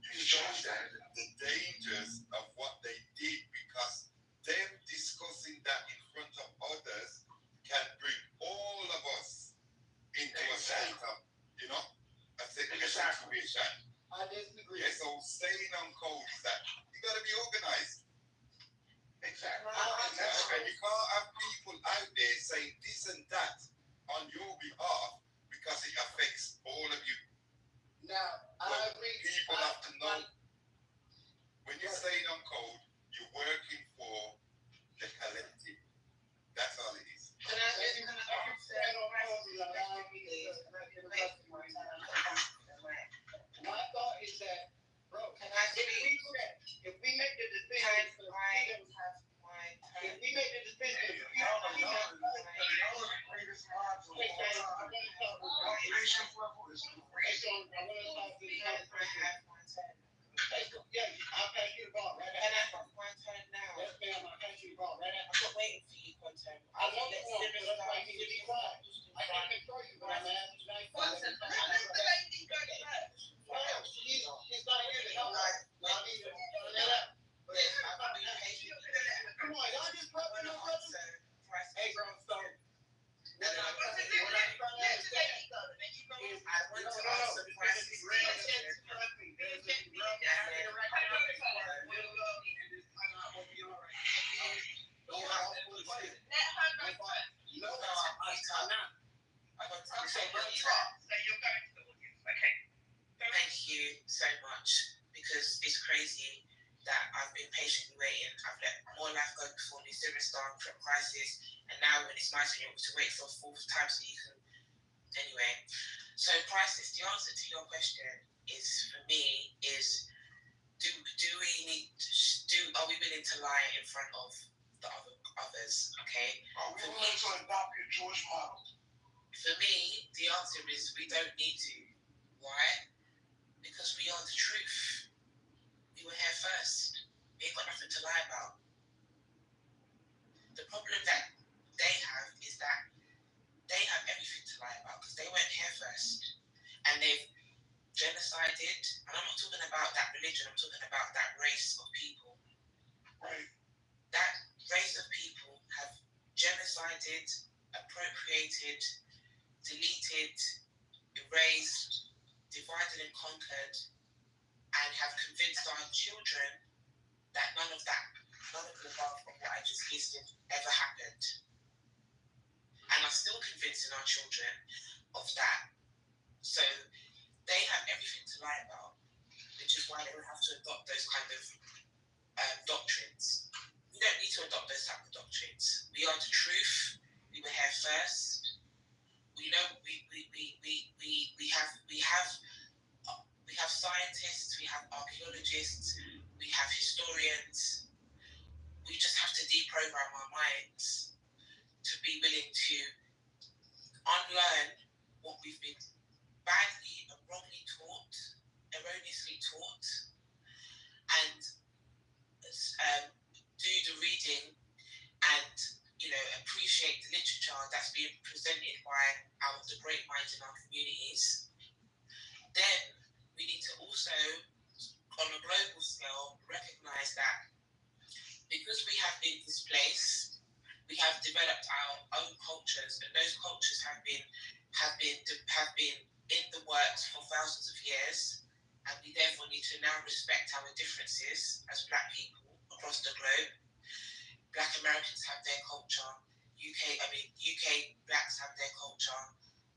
[SPEAKER 22] you show them the dangers of what they did, because them discussing that in front of others can bring all of us into a state of, a situation.
[SPEAKER 4] I disagree.
[SPEAKER 22] Yeah, so staying on code is that you got to be organized.
[SPEAKER 6] Exactly.
[SPEAKER 22] And you can't have people out there saying this and that on your behalf because it affects all of you.
[SPEAKER 4] Now, I agree.
[SPEAKER 22] People have to know when you're staying on code, you're working for the collective. That's all it is.
[SPEAKER 4] Can I just stand on my own? My thought is that, bro, if we make the decision, yeah, I'll pass you the ball right
[SPEAKER 17] And
[SPEAKER 4] after.
[SPEAKER 17] I have one turn now.
[SPEAKER 4] Yes, ma'am, I'll pass you the ball right after.
[SPEAKER 17] I'm not waiting for you, Quentin.
[SPEAKER 4] I know you want to, that's why you need to be quiet. I can't control you, but I'm asking you nice.
[SPEAKER 18] Quentin, let the lady go first.
[SPEAKER 4] Well, she's not here to help us. I need to turn that up. But come on, y'all just prepping your brother. Hey, bro, so. What I'm trying to understand is I want to also press the trust me, there's a real
[SPEAKER 17] Thank you so much, because it's crazy that I've been patiently waiting. I've let more life go before me, Silverstar, Crisis, and now when it's my turn, you have to wait for a fourth time so you can. Anyway, so Crisis, the answer to your question is, for me, is are we willing to lie in front of the others? Okay.
[SPEAKER 6] Are we willing to adopt your Jewish model?
[SPEAKER 17] For me, the answer is we don't need to. Why? Because we are the truth. We were
[SPEAKER 15] lie about. The problem that they have is that they have everything to lie about because they went here first and they've genocided. And I'm not talking about that religion, I'm talking about that race of people.
[SPEAKER 6] Right.
[SPEAKER 15] That race of people have genocided, appropriated, deleted, erased, divided and conquered, and have convinced our children that none of the above of what I just listed ever happened. And are still convincing our children of that. So they have everything to lie about, which is why they would have to adopt those kind of doctrines. We don't need to adopt those type of doctrines. We are the truth. We were here first. We know we have scientists, we have archaeologists, we have historians. We just have to deprogram our minds to be willing to unlearn what we've been badly and wrongly taught, erroneously taught, and do the reading and appreciate the literature that's being presented by the great minds in our communities. Then we need to also, on a global scale, recognize that because we have been displaced, we have developed our own cultures, and those cultures have been in the works for thousands of years, and we therefore need to now respect our differences as Black people across the globe. Black Americans have their culture. UK Blacks have their culture.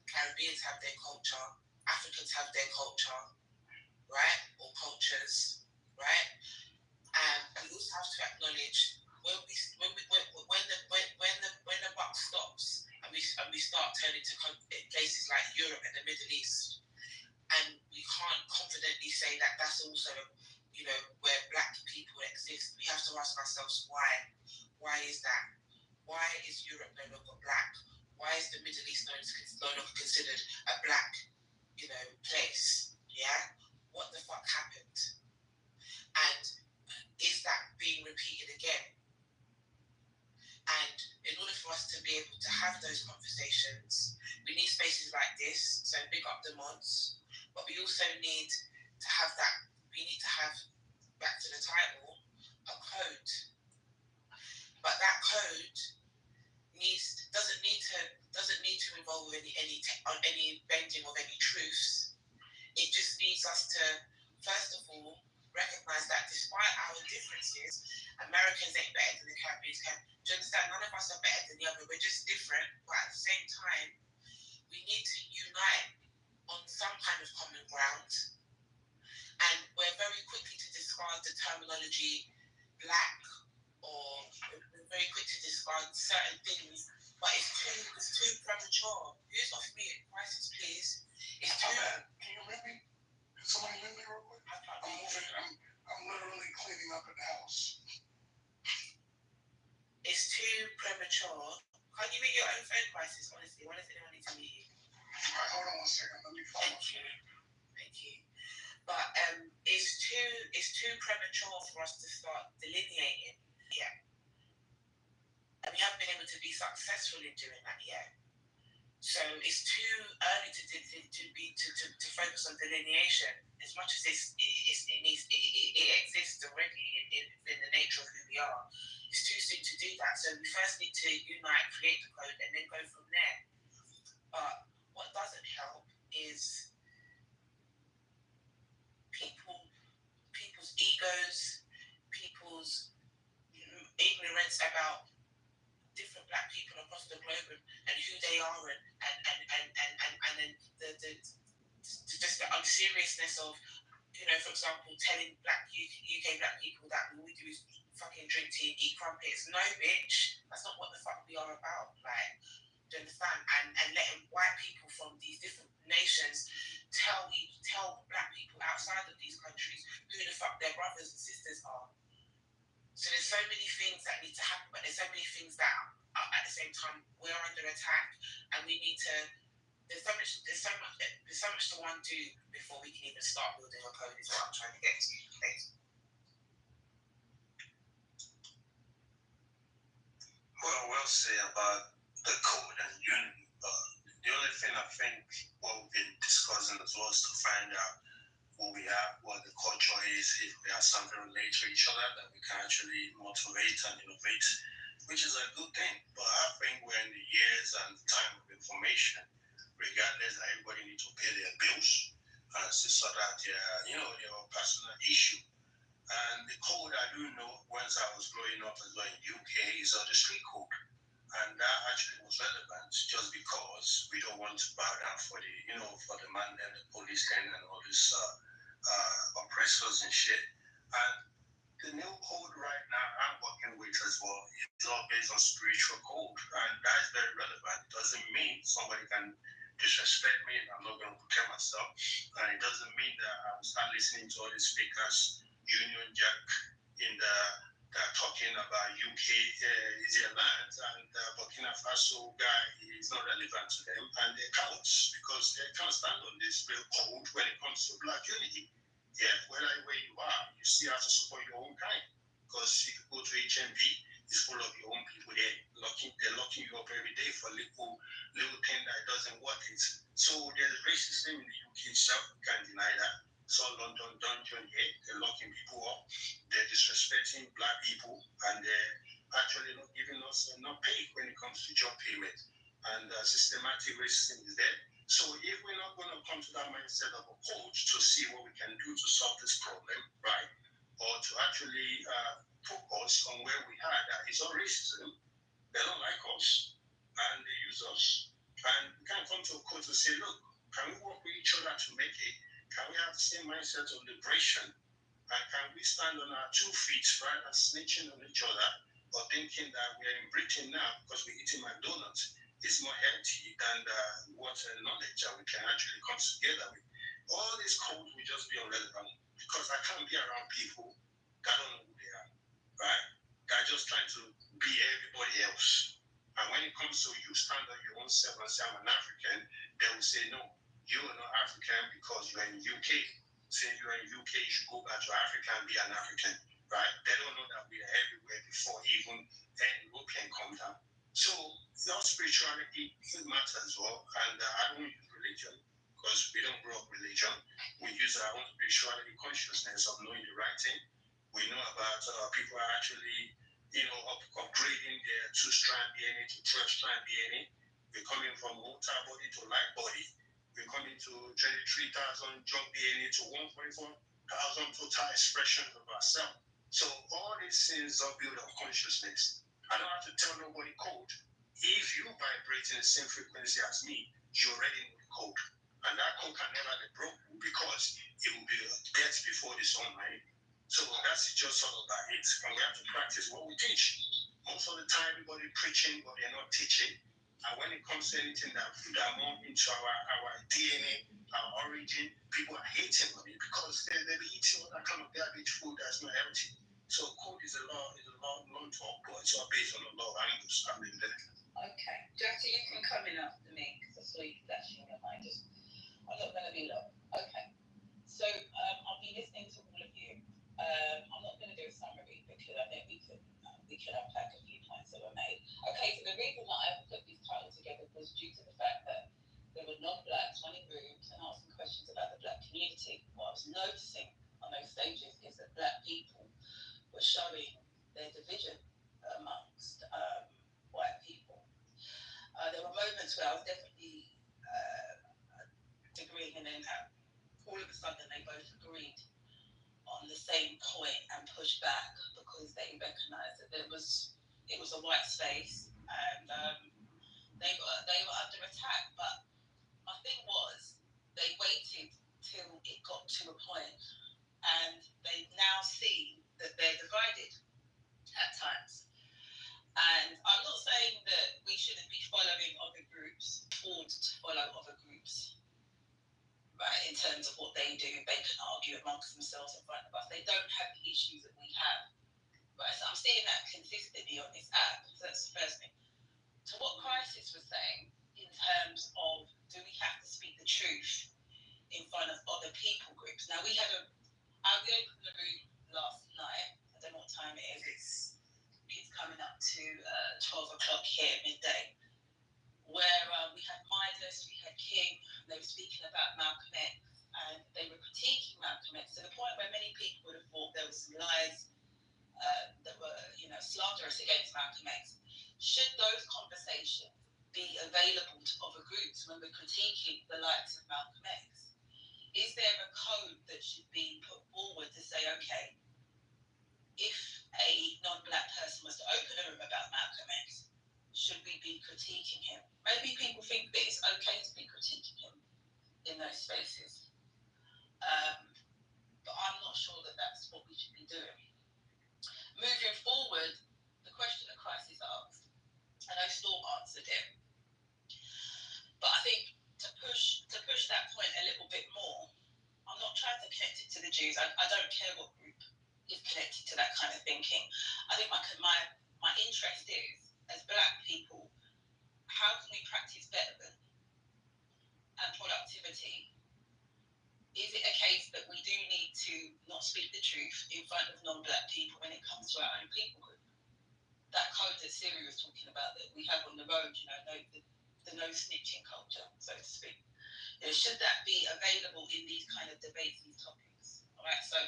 [SPEAKER 15] Caribbeans have their culture. Africans have their culture, right? Or cultures, right? And we also have to acknowledge when the buck stops and we start turning to places like Europe and the Middle East, and we can't confidently say that that's also where Black people exist. We have to ask ourselves why. Why is that? Why is Europe no longer Black? Why is the Middle East no longer considered a Black place? Yeah, what the fuck happened? And is that being repeated again? And in order for us to be able to have those conversations, we need spaces like this. So big up the mods, but we also need to have that. We need to have, back to the title, a code. But that code doesn't need to involve any bending of any truths. It just needs us to, first of all, recognize that despite our differences, Americans ain't better than the Caribbeans can. Do you understand? None of us are better than the other. We're just different, but at the same time, we need to unite on some kind of common ground. And we're very quickly to discard the terminology Black, or we're very quick to discard certain things, but it's too premature. Who's off mute? Crisis, please. It's too.
[SPEAKER 6] Can you hear me? Can somebody hear me real quick? I'm literally cleaning up in the house.
[SPEAKER 15] It's too premature. Can't you make your own phone, Crisis? Honestly, why does anyone need to meet you?
[SPEAKER 6] Alright, hold on one second. Let me find
[SPEAKER 15] Thank you. But it's too premature for us to start delineating yet. And we haven't been able to be successful in doing that yet. So it's too early to focus on delineation. As much as it exists already in the nature of who we are, it's too soon to do that. So we first need to unite, create the code, and then go from there. But what doesn't help is people's egos, people's ignorance about different Black people across the globe and who they are, and then the unseriousness of, for example, telling UK Black people that all we do is fucking drink tea and eat crumpets. No, bitch, that's not what the fuck we are about. Like, do you understand? And letting white people from these different nations tell Black people outside of these countries who the fuck their brothers and sisters are. So there's so many things that need to happen, but there's so many things that are at the same time we're under attack, and we need to. There's so much to undo before we can even start building a code. Is what I'm trying to get to. Thanks.
[SPEAKER 1] to say about the code and unity. The only thing I think what we've been discussing as well is to find out what we have, what the culture is, if we have something related to each other that we can actually motivate and innovate, which is a good thing. But I think we're in the years and time of information, regardless that everybody needs to pay their bills and sort out their personal issue. And the code I do know once I was growing up as well in UK is the street code. And that actually was relevant just because we don't want to bow down for the man and the police and all these oppressors and shit. And the new code right now I'm working with as well is all based on spiritual code, and that is very relevant. It doesn't mean somebody can disrespect me and I'm not going to protect myself, and it doesn't mean that I'll start listening to all these speakers, Union Jack in the talking about UK is their land, and Burkina Faso guy is not relevant to them, and they're cowards because they can't stand on this real code when it comes to black unity. Yeah, where you are, you still have to support your own kind, because if you go to HMP, it's full of your own people there. They're locking you up every day for little thing that doesn't work. So there's racism in the UK itself, you can't deny that. So London dungeon here, they're locking people up, they're disrespecting black people, and they're actually not giving us enough pay when it comes to job payment. And systematic racism is there. So if we're not going to come to that mindset of a coach to see what we can do to solve this problem, right, or to actually focus on where we are, that is all racism. They don't like us, and they use us. And we can't come to a court to say, look, can we work with each other to make it? Can we have the same mindset of liberation? And can we stand on our 2 feet rather than snitching on each other or thinking that we're in Britain now because we're eating McDonald's is more healthy than what knowledge that we can actually come together with? All these codes will just be irrelevant because I can't be around people that don't know who they are, right? They're just trying to be everybody else. And when it comes to you stand on your own self and say I'm an African, they will say no, you are not African because you're in the UK. Saying you're in the UK, you should go back to Africa and be an African, right? They don't know that we are everywhere before even any European come down. So your spirituality matters as well, and I don't use religion because we don't grow up religion. We use our own spirituality consciousness of knowing the right thing. We know about people are actually, upgrading their 2-strand DNA to 12-strand DNA. We're coming from mortal body to light body. We're coming to 23,000 junk DNA to 144,000 total expressions of ourselves. So all these things are built on consciousness. I don't have to tell nobody code. If you vibrate in the same frequency as me, you already know the code. And that code can never be broken because it will be death before the sun, right? So that's just all about it. And we have to practice what we teach. Most of the time, everybody preaching, but they're not teaching. And when it comes to anything that more into our DNA, our origin, people are hating on it because they be eating all that kind of garbage food that's not healthy. So code is a long talk, but it's all based on a lot of angles.
[SPEAKER 7] Okay. Jackie, you can come in after me because I saw you flashing your mind. I'm not going to be long. Okay. So I've been listening to all of you. I'm not going to do a summary because I think we can unpack a few points that were made. Okay, so the reason that I put this title together was due to the fact that there were non-blacks running rooms and asking questions about the black community. What I was noticing on those stages is that black people were showing their division amongst white people. There were moments where I was definitely agreeing, and then all of a sudden they both agreed on the same point and pushed back because they recognised that it was a white space and they were under attack. But my thing was they waited till it got to a point and they now see that they're divided at times. And I'm not saying that we shouldn't be following other groups or to follow other groups, right, in terms of what they do. They can argue amongst themselves in front of us. They don't have the issues that we have, right? So I'm seeing that consistently on this app. So that's the first thing. To what Crisis was saying in terms of, do we have to speak the truth in front of other people groups? Now we opened the room last night. I don't know what time it is. It's coming up to 12 o'clock here. against Malcolm X. Should those conversations be available to other groups when we're critiquing the likes of Malcolm X? Is there a code that should be put forward to say, okay, if a non-black person was to open a room about Malcolm X, should we be critiquing him? Maybe people think that it's okay to be critiquing him in those spaces. But I'm not sure that that's what we should be doing. Moving forward, the question that Crisis asked, I know Storm answered it, but I think to push that point a little bit more, I'm not trying to connect it to the Jews. I don't care what group is connected to that kind of thinking. I think my interest is, as black people, how can we practice betterment and productivity? Is it a case that we do need to not speak the truth in front of non-black people when it comes to our own people group? That code that Siri was talking about that we have on the road, the no snitching culture, so to speak. Should that be available in these kind of debates, these topics? All right, so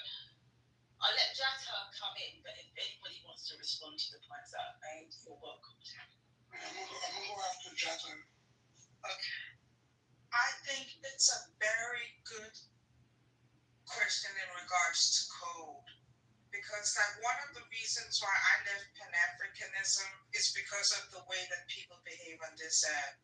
[SPEAKER 7] I'll let Jatta come in, but if anybody wants to respond to the points that I've made, you're welcome to.
[SPEAKER 14] I'm going to go after Jatta. Okay. I think it's a very good question in regards to code, because one of the reasons why I left Pan-Africanism is because of the way that people behave on this app.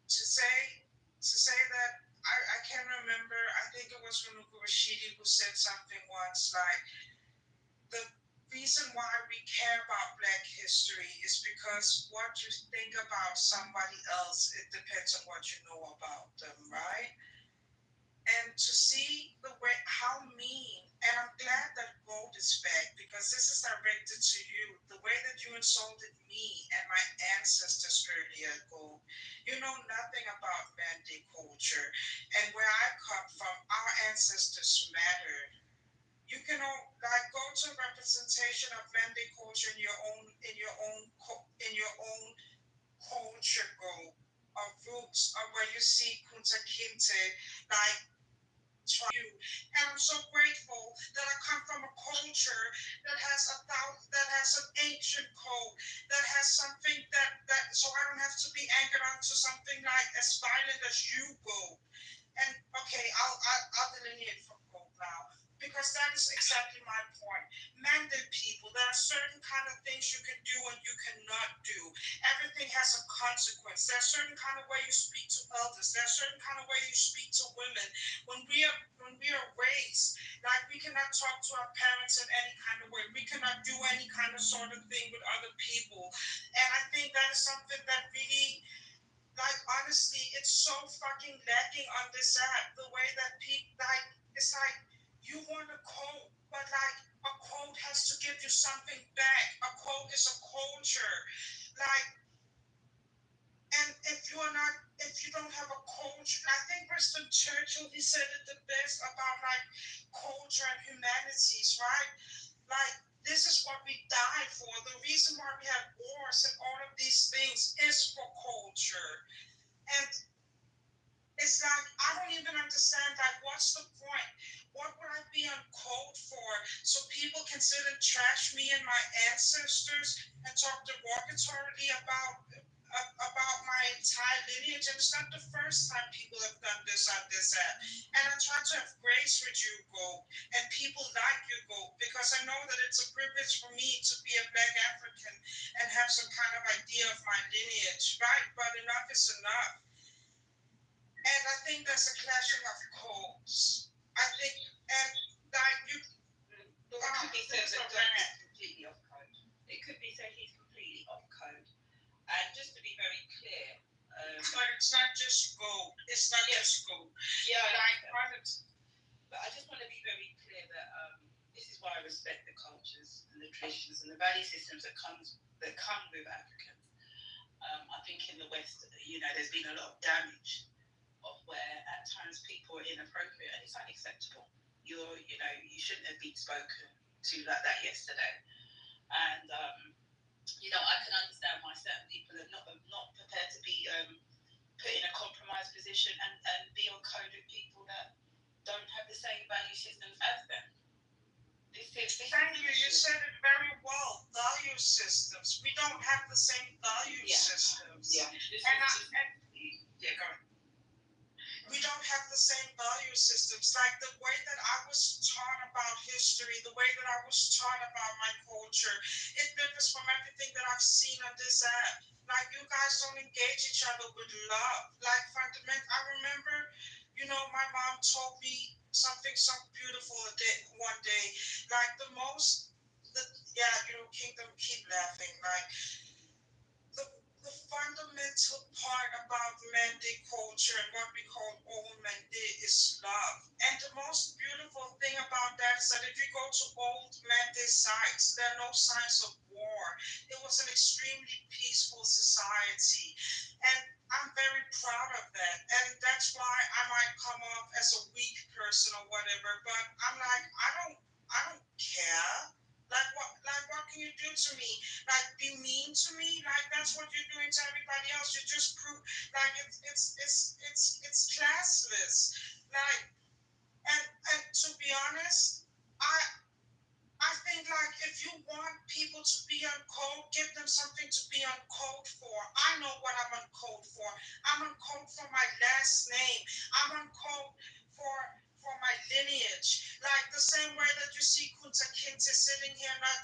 [SPEAKER 14] To say that I can remember, I think it was Renuka Rashidi who said something once like, the reason why we care about Black history is because what you think about somebody else, it depends on what you know about them, right? And to see the way, how mean, and I'm glad that Gold is back, because this is directed to you, the way that you insulted me and my ancestors earlier, Gold. You know nothing about Mande culture, and where I come from, our ancestors mattered. You can go to representation of Mande culture in your own culture, Gold, of roots, of where you see Kunta Kinte, like you. And I'm so grateful that I come from a culture that has an ancient code, that has something that so I don't have to be anchored onto something like as violent as you go. And okay, I'll delineate from code now, because that is exactly my point. Mandate people, there are certain kind of things you can do and you cannot do. Everything has a consequence. There's a certain kind of way you speak to elders. There's a certain kind of way you speak to women. When we are raised, like we cannot talk to our parents in any kind of way. We cannot do any kind of sort of thing with other people. And I think that is something that really, like, honestly, it's so fucking lacking on this app. The way that people, like, it's like you want a code, but like a code has to give you something back. A code is a culture. Like, and if you don't have a culture, I think Winston Churchill, he said it the best about like culture and humanities, right? Like, this is what we die for. The reason why we have wars and all of these things is for culture. And it's like, I don't even understand, like, what's the point? What would I be on code for? So people can sit and trash me and my ancestors and talk derogatorily about my entire lineage. And it's not the first time people have done this on this app. And I try to have grace with you, Go, and people like you, Go, because I know that it's a privilege for me to be a Black African and have some kind of idea of my lineage, right? But enough is enough. And I think there's a clashing of codes. I think, and like you,
[SPEAKER 7] it could be said that Doug is completely off code. It could be said he's completely off code. And just to be very clear,
[SPEAKER 14] it's not just gold. It's not just gold.
[SPEAKER 7] Yeah, but I just want to be very clear that this is why I respect the cultures and the traditions and the value systems that come with Africans. I think in the West, there's been a lot of damage of where at times people are inappropriate, and it's unacceptable. You shouldn't have been spoken to like that yesterday. And I can understand why certain people are not prepared to be put in a compromised position and be on code with people that don't have the same value systems as them.
[SPEAKER 14] Thank you. You said it very well. Value value systems. We don't have the same value systems.
[SPEAKER 15] Yeah.
[SPEAKER 14] Go on. We don't have the same value systems. Like the way that I was taught about history, the way that I was taught about my culture, it differs from everything that I've seen on this app. Like you guys don't engage each other with love. Like I remember, my mom told me something so beautiful one day. Like Kingdom, keep laughing. Like the fundamental part about Mende culture and what we call old Mende is love. And the most beautiful thing about that is that if you go to old Mende sites, there are no signs of war. It was an extremely peaceful society. And I'm very proud of that. And that's why I might come off as a weak person or whatever, but I'm like, I don't care. What can you do to me? Like, be mean to me? Like, that's what you're doing to everybody else. You just prove, like, it's classless. Like, and to be honest, I think, like, if you want people to be on code, give them something to be on code for. I know what I'm on code for. I'm on code for my last name. I'm on code for my lineage. Like the same way that you see Kunta Kinte sitting here not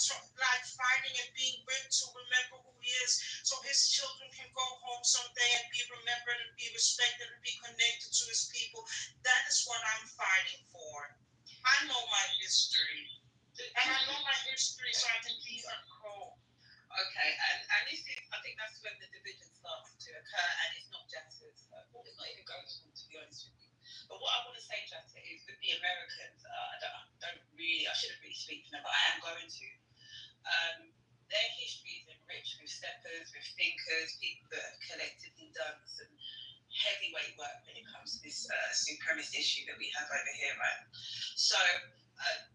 [SPEAKER 14] fighting and being whipped to remember who he is, so his children can go home someday and be remembered and be respected and be connected to his people. That is what I'm fighting for. I know my history. And I know my history so I can be a code.
[SPEAKER 15] Okay, and this is, I think that's when the division starts to occur, and it's not just it's not even going to be honest with you. But what I want to say, Jessica, is with the Americans, I shouldn't really speak for them, but I am going to. Their history is enriched with steppers, with thinkers, people that have collectively done some heavyweight work when it comes to this supremacist issue that we have over here, right? So,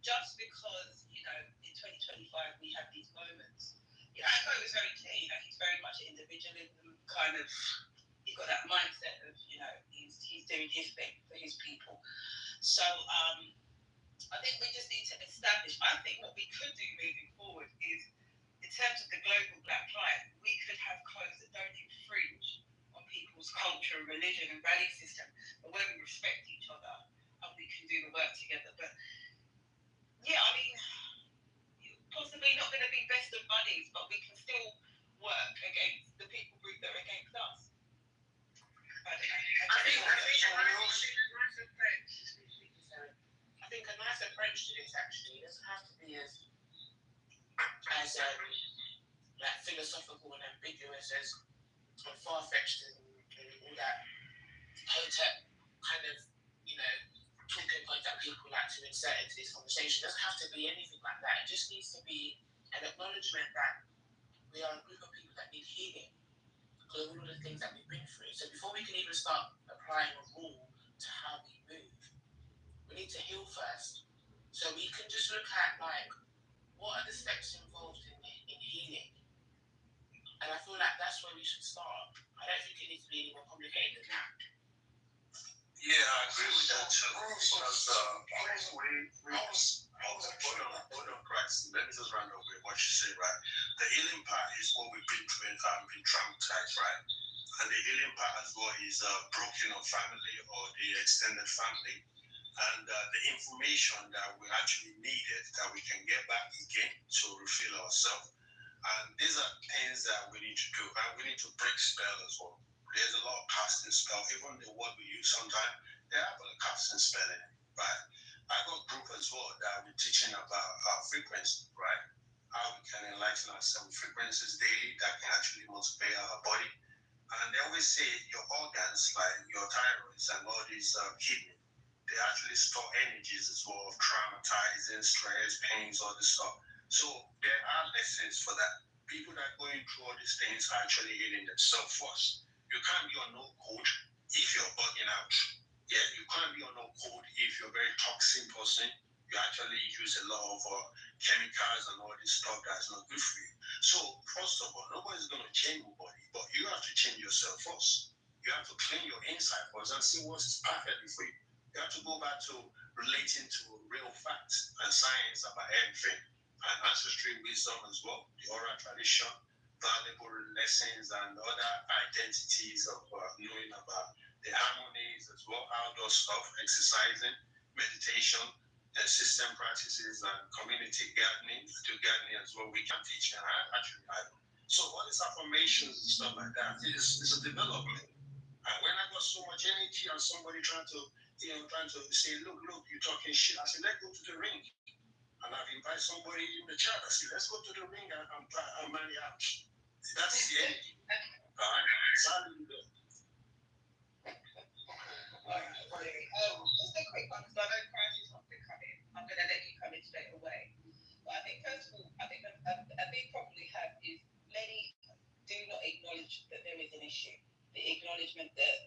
[SPEAKER 15] just because, in 2025 we have these moments, I thought it was very clear, he's very much individualism, kind of, he's got that mindset of, he's doing his thing for his people. So, I think we just need to establish, I think what we could do moving forward is, in terms of the global black plight, we could have codes that don't infringe on people's culture, religion and value system, but where we respect each other and we can do the work together. But yeah, I mean, possibly not going to be best of buddies, but we can still work against the people group that are against us. I
[SPEAKER 5] think a nice approach to this actually doesn't have to be as like philosophical and ambiguous as far-fetched and all that hotep kind of talking points that people like to insert into this conversation. It doesn't have to be anything like that. It just needs to be an acknowledgement that we are a group of people that need healing because of all of the things that we've been through. So before we can even start applying a rule to how we move, we need to heal first. So we can just look at what are the steps involved in healing. And I feel like that's where we should start. I don't think it needs to be any more complicated than that.
[SPEAKER 1] Yeah, I agree with that too. Because hold on, Christ. Let me just round up with what you say, right? The healing part is what we've been through and been traumatized, right? And the healing part as well is broken of family or the extended family. And the information that we actually needed that we can get back again to refill ourselves. And these are things that we need to do. And we need to break spell as well. There's a lot of casting spell. Even the word we use sometimes, they have a casting spell in it, right? I got a group as well that we're teaching about frequency, right? How we can enlighten ourselves with frequencies daily that can actually motivate our body. And they always say your organs, like your thyroids and all these kidneys, they actually store energies as well of traumatizing, stress, pains, all this stuff. So there are lessons for that. People that are going through all these things are actually healing themselves first. You can't be on no code if you're bugging out. Yeah, you can't be on no code if you're a very toxic person. You actually use a lot of chemicals and all this stuff that's not good for you. So first of all, nobody's going to change your body, but you have to change yourself first. You have to clean your inside first and see what's perfectly for you. You have to go back to relating to real facts and science about everything. and ancestry wisdom as well, the oral tradition, valuable lessons and other identities of knowing about the harmonies as well, outdoor stuff, exercising, meditation, system practices, and community gardening. To gardening as well, we can teach. And I don't. So all these affirmations and stuff like that is a development. And when I got so much energy and somebody trying to say, look, you're talking shit. I said, let's go to the ring. And I've invited somebody in the chat. I said, let's go to the ring and marry out. That's the energy. Salute them.
[SPEAKER 7] Just a quick one, because I know Crisis wants to come in. I'm going to let you come in straight away. But I think, first of all, I think a big problem we have is many do not acknowledge that there is an issue. The acknowledgement that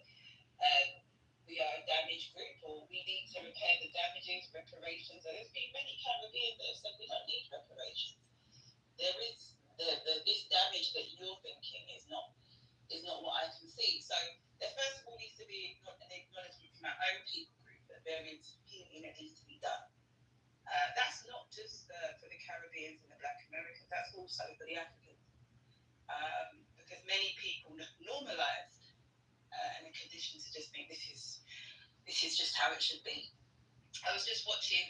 [SPEAKER 7] we are a damaged group, or we need to repair the damages, reparations. And there's been many Caribbeans that have said we don't need reparations. There is this damage that you're thinking is not what I can see. So there first of all needs to be an acknowledgement from our own people group that there is healing that needs to be done. That's not just for the Caribbeans and the Black Americans, that's also for the Africans. Because many people normalised and are conditioned to just think this is just how it should be. I was just watching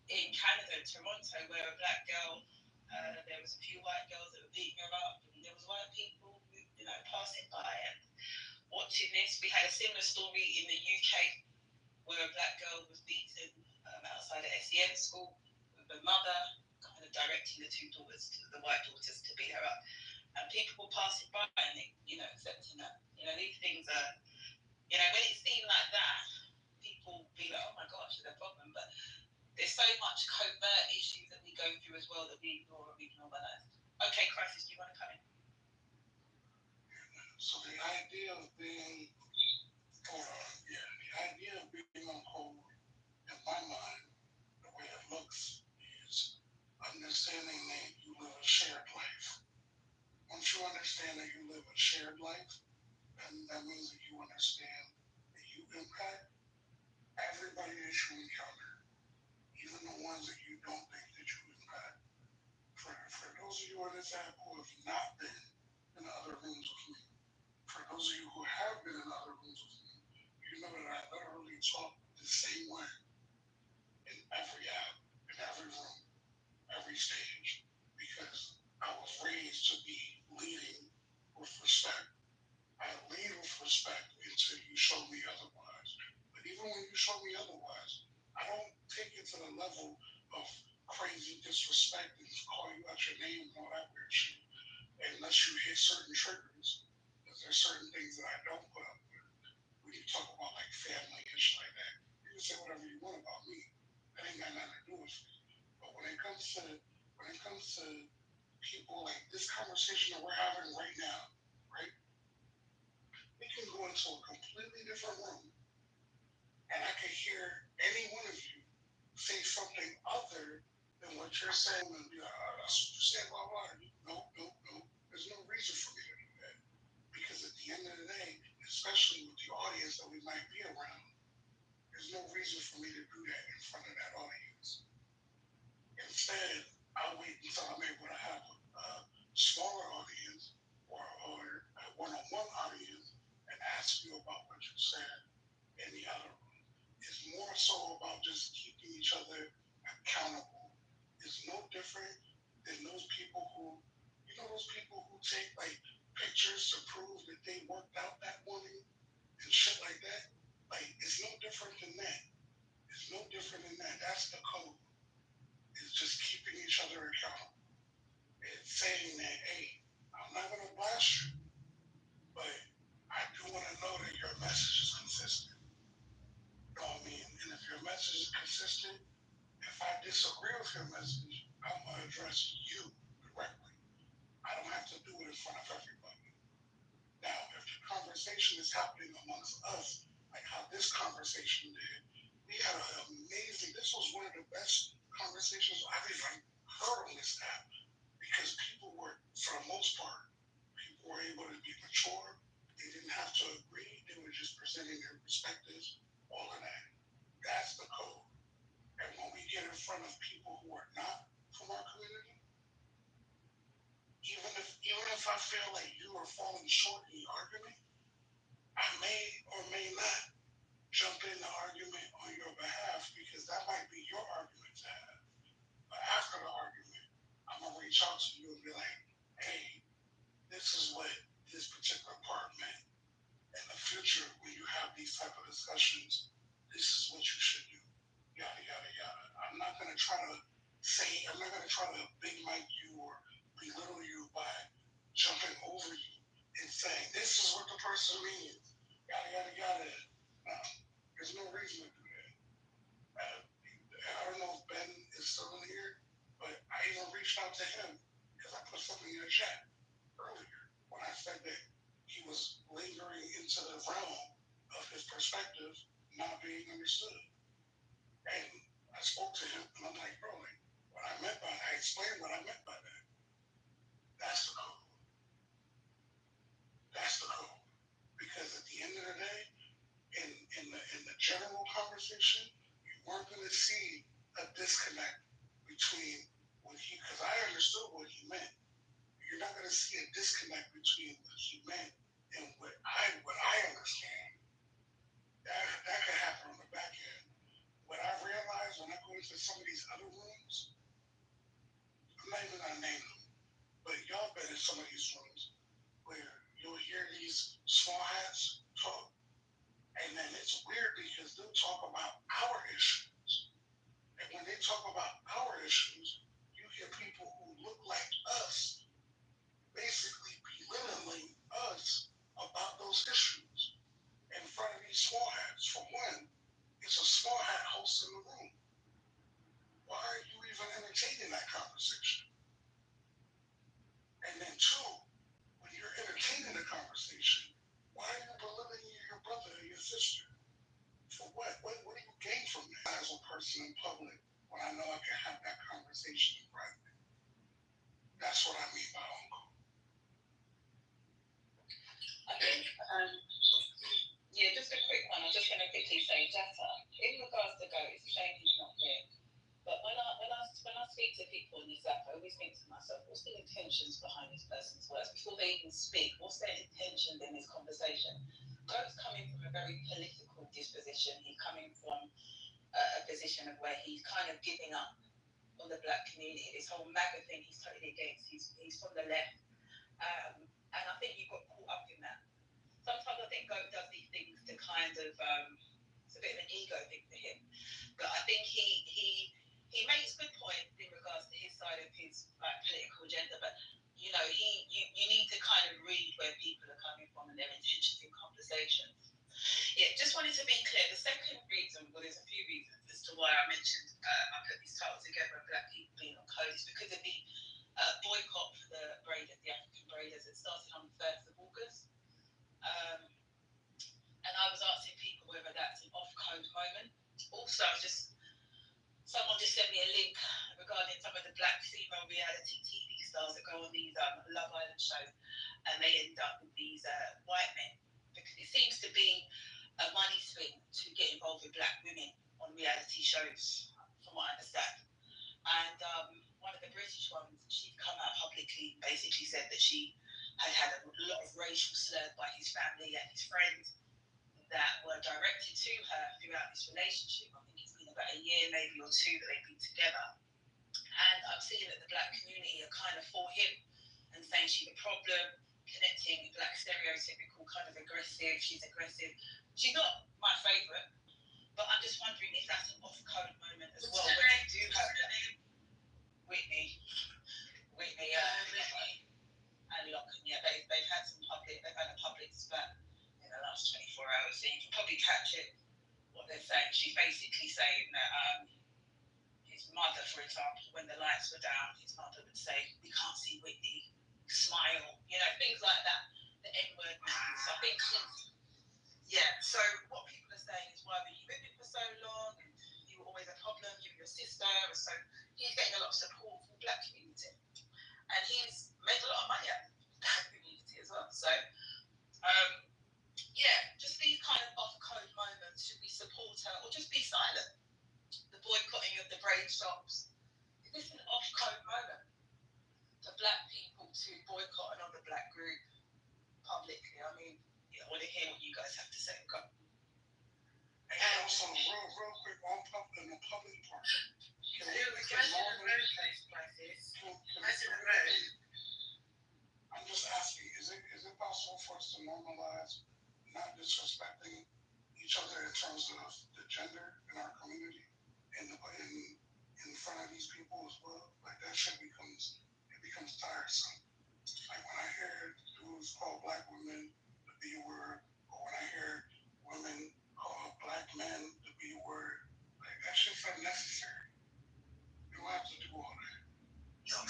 [SPEAKER 7] in Canada, Toronto, where a black girl, there was a few white girls that were beating her up, and there was white people, passing by and watching this. We had a similar story in the UK where a black girl was beaten outside an SEN school with her mother kind of directing the white daughters to beat her up. And people were passing by and accepting that. These things are, when it's seen like that, people be like, oh my gosh, there's a problem. But there's so much covert issues that we go through as well that we ignore and we normalize. Okay, Crisis, do you want to come in?
[SPEAKER 6] So the idea of being on hold, in my mind, the way it looks is understanding that you live a shared life. Once you understand that you live a shared life, then that means that you understand that you impact everybody that you encounter, even the ones that you don't think that you impact. For those of you on this app who have not been in other rooms with me, for those of you who have been in other rooms with me, you know that I literally talk the same way in every app, in every room, every stage, because I was raised to be leading with respect. I lead with respect until you show me otherwise. But even when you show me otherwise, I don't take it to the level of crazy disrespect and call you out your name and all that weird shit, unless you hit certain triggers. Because there's certain things that I don't put up with. When you talk about like family and shit like that, you can say whatever you want about me. That ain't got nothing to do with me. But when it comes to people like this conversation that we're having right now, right? We can go into a completely different room, and I can hear any one of you say something other than what you're saying, and be like, oh, that's what you said, blah, blah. No. There's no reason for me to do that. Because at the end of the day, especially with the audience that we might be around, there's no reason for me to do that in front of that audience. Instead, I'll wait until I'm able to have a smaller audience or a one-on-one audience and ask you about what you said in the other room. It's more so about just keeping each other accountable. It's no different than those people who take like pictures to prove that they worked out that morning and shit like that. Like, it's no different than that. That's the code. It's just keeping each other accountable. It's saying that, hey, I'm not going to blast you, but I do want to know that your message is consistent. You know what I mean? And if your message is consistent, if I disagree with your message, I'm going to address you directly. I don't have to do it in front of everybody. Now, if the conversation is happening amongst us, like how this conversation did, we had an amazing, this was one of the best conversations I've even heard on this app, because people were, for the most part, people were able to be mature. They didn't have to agree. They were just presenting their perspectives, all of that. That's the code. And when we get in front of people who are not from our community, if I feel like you are falling short in the argument, I may or may not jump in the argument on your behalf because that might be your argument to have. But after the argument, I'm going to reach out to you and be like, hey, this is what this particular part meant. In the future, when you have these type of discussions, this is what you should do. Yada, yada, yada. I'm not going to try to big mic you or belittle you by jumping over you and saying, this is what the person means. Yada, yada, yada. No, there's no reason to do that. I don't know if Ben is still in here, but I even reached out to him because I put something in the chat earlier when I said that he was lingering into the realm of his perspective not being understood. And I spoke to him and I'm like, bro, like, I explained what I meant by that. That's the code. That's the code. Because at the end of the day, in the general conversation, you weren't going to see a disconnect between because I understood what he meant. You're not going to see a disconnect between what he meant and what I understand. That could happen on the back end. What I realized when I go into some of these other rooms, I'm not even going to name them, but y'all been in some of these rooms where you'll hear these small hats talk, and then it's weird because they'll talk about our issues. And when they talk about our issues, you hear people who look like us basically belittling us about those issues in front of these small hats. For one, it's a small hat hosting the room. Why are you even entertaining that conversation? And then two, when you're entertaining the conversation, why are you belittling your brother or your sister? For what? What do you gain from that as a person in public when I know I can have that conversation in private? That's what I mean by uncle.
[SPEAKER 7] I think, just a quick one. I'm just going to quickly say, Jetta, in regards to Goat, it's a shame he's not here. But when I speak to people in this app, I always think to myself, what's the intentions behind this person's words? Before they even speak, what's their intentions in this conversation? Goat's coming from a very political disposition. He's coming from a position of where he's kind of giving up on the black community. This whole MAGA thing he's totally against. He's from the left. And I think you got caught up in that. Sometimes I think Goat does these things to kind of, it's a bit of an ego thing for him. But I think he makes good points in regards to his side of his political agenda. But, you need to kind of read where people are coming from and their intentions in conversations. Yeah, just wanted to be clear. The second reason, well, there's a few reasons as to why I mentioned I put these titles together of black people being on code. It's because of the boycott for the braiders, the African braiders. It started on the 1st of August. And I was asking people whether that's an off-code moment. Also, someone just sent me a link regarding some of the black female reality TV stars that go on these Love Island shows, and they end up with these white men. Because it seems to be a money swing to get involved with black women on reality shows, from what I understand. And one of the British ones, she'd come out publicly and basically said that she had a lot of racial slurs by his family and his friends that were directed to her throughout this relationship. I think it's been about a year, maybe or two, that they've been together. And I'm seeing that the black community are kind of for him and saying she's a problem, connecting black stereotypical kind of aggressive. She's aggressive. She's not my favourite, but I'm just wondering if that's an off-code moment as well. When you do have that. Whitney and Locken, they've had a public spat in the last 24 hours, so you can probably catch it, what they're saying. She's basically saying that his mother, for example, when the lights were down, his mother would say, "We can't see Whitney, smile," things like that. The N-word movies. I think, so what people are saying is, why were you with him for so long? And you were always a problem, you and your sister. So he's getting a lot of support from the black community. And he's made a lot of money out of the black community as well. So, just these kind of off-code moments, should we support her or just be silent? The boycotting of the braid shops. Is this an off-code moment for black people to boycott another black
[SPEAKER 6] disrespecting each other in terms of the gender in our community and in front of these people as well. Like that shit becomes tiresome. Like when I hear dudes call black women the B word, or when I hear women call black men the B word, like that shit's unnecessary. You don't have to do all that.
[SPEAKER 1] Okay.
[SPEAKER 6] You don't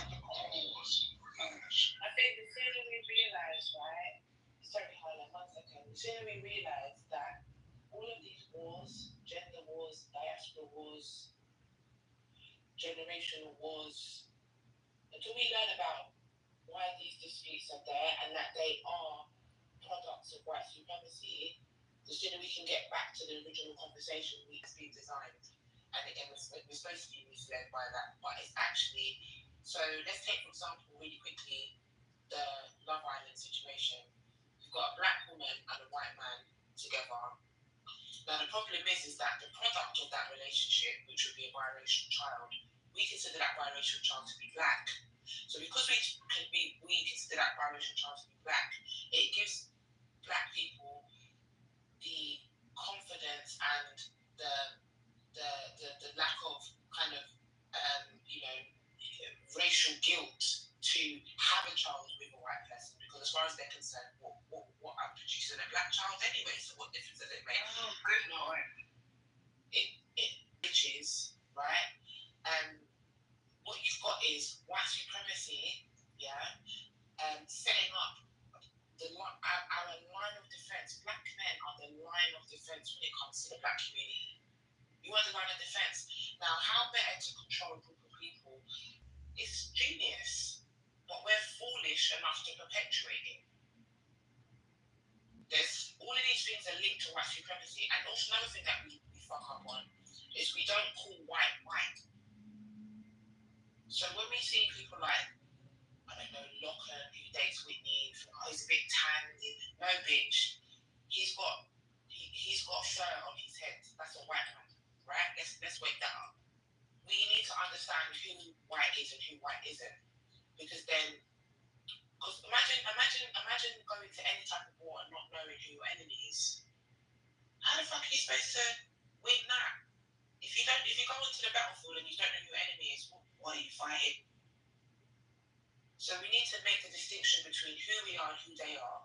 [SPEAKER 6] have to call wars or none of that shit.
[SPEAKER 15] I think the sooner we realise, right? Sorry, Harlan, 1 second. The sooner we realise that all of these wars, gender wars, diaspora wars, generational wars, until we learn about why these disputes are there and that they are products of white supremacy, the sooner we can get back to the original conversation it's been designed. And again, we're supposed to be misled by that, but it's actually. So let's take, for example, really quickly, the Love Island situation. You've got a black woman and a white man together. Now the problem is that the product of that relationship, which would be a biracial child, we consider that biracial child to be black. So because we consider that biracial child to be black, it gives black people the confidence and the lack of kind of racial guilt to have a child with a white person, because as far as they're concerned, what I'm producing a black child anyway, so what difference does it make?
[SPEAKER 18] Oh, good Lord.
[SPEAKER 15] It riches, right? What you've got is white supremacy, setting up our line of defense. Black men are the line of defense when it comes to the black community. You are the line of defense. Now, how better to control a group of people? It's genius, but we're foolish enough to perpetuate it. There's all of these things are linked to white supremacy, and also another thing that we fuck up on is we don't call white white. So when we see people like, I don't know, Lachlan, who dates Whitney, he's a bit tan, no bitch, he's got fur on his head. That's a white man, right? Let's wake that up. We need to understand who white is and who white isn't, because imagine going to any type of war and not knowing who your enemy is. How the fuck are you supposed to win that? If you go into the battlefield and you don't know who your enemy is, what are you fighting? So we need to make the distinction between who we are and who they are.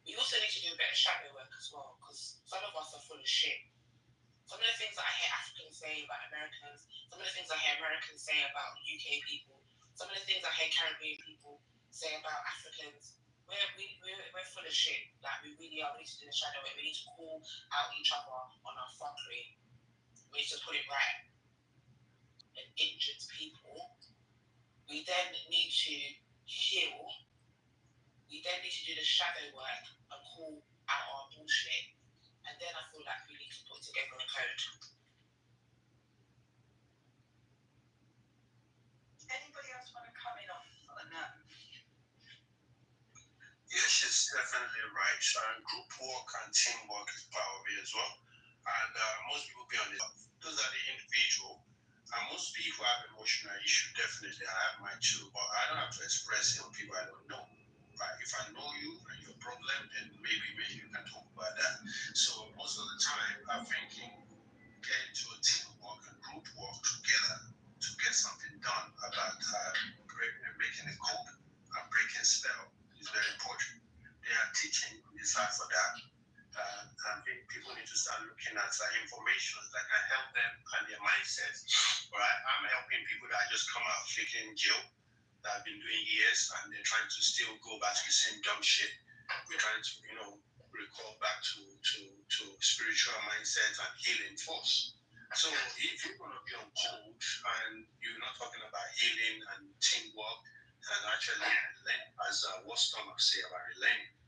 [SPEAKER 15] We also need to do a bit of shadow work as well, because some of us are full of shit. Some of the things that I hear Africans say about Americans, some of the things I hear Americans say about UK people, some of the things I hear Caribbean people say about Africans, we're full of shit. Like, we really are. We need to do the shadow work. We need to call out each other on our fuckery. We need to put it right. And injured people, we then need to heal. We then need to do the shadow work and call out our bullshit. And then I feel like we need to put together a code.
[SPEAKER 18] Anybody else want to come in on that?
[SPEAKER 1] Yeah, she's definitely right. Group work and teamwork is part of it as well. And most people be on it. Those are the individual. And most people have emotional issue. Definitely, I have mine too. But I don't have to express it on people I don't know. Right? If I know you and your problem, then maybe you can talk about that. So most of the time, I'm thinking get into a teamwork and group work together to get something done about making a code and breaking spell is very important. They are teaching on the side for that. I think people need to start looking at information that can help them and their mindset. Right? I'm helping people that just come out flicking jail that have been doing years and they're trying to still go back to the same dumb shit. We're trying to, recall back to spiritual mindset and healing force. So if you're going to be on code and you're not talking about healing and teamwork and actually learn, as what Stomach say about learning,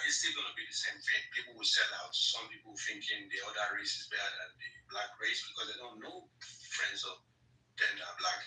[SPEAKER 1] it's still going to be the same thing. People will sell out. Some people thinking the other race is better than the black race because they don't know friends of them that are black.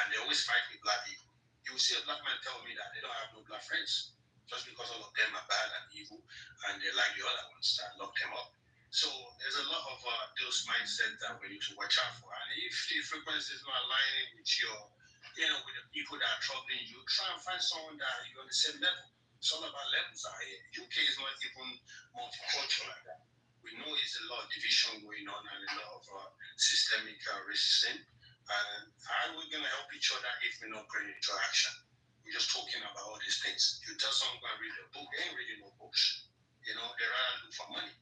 [SPEAKER 1] And they always fight with black people. You will see a black man tell me that they don't have no black friends just because all of them are bad and evil and they like the other ones that lock them up. So there's a lot of those mindsets that we need to watch out for. And if the frequency is not aligning with your, with the people that are troubling you, try and find someone that you're on the same level. It's all about levels out here. UK is not even multicultural like that. We know it's a lot of division going on and a lot of systemic racism. And how are we going to help each other if we're not putting into action? We're just talking about all these things. You tell someone to read a book, they ain't reading no books. They rather look for money.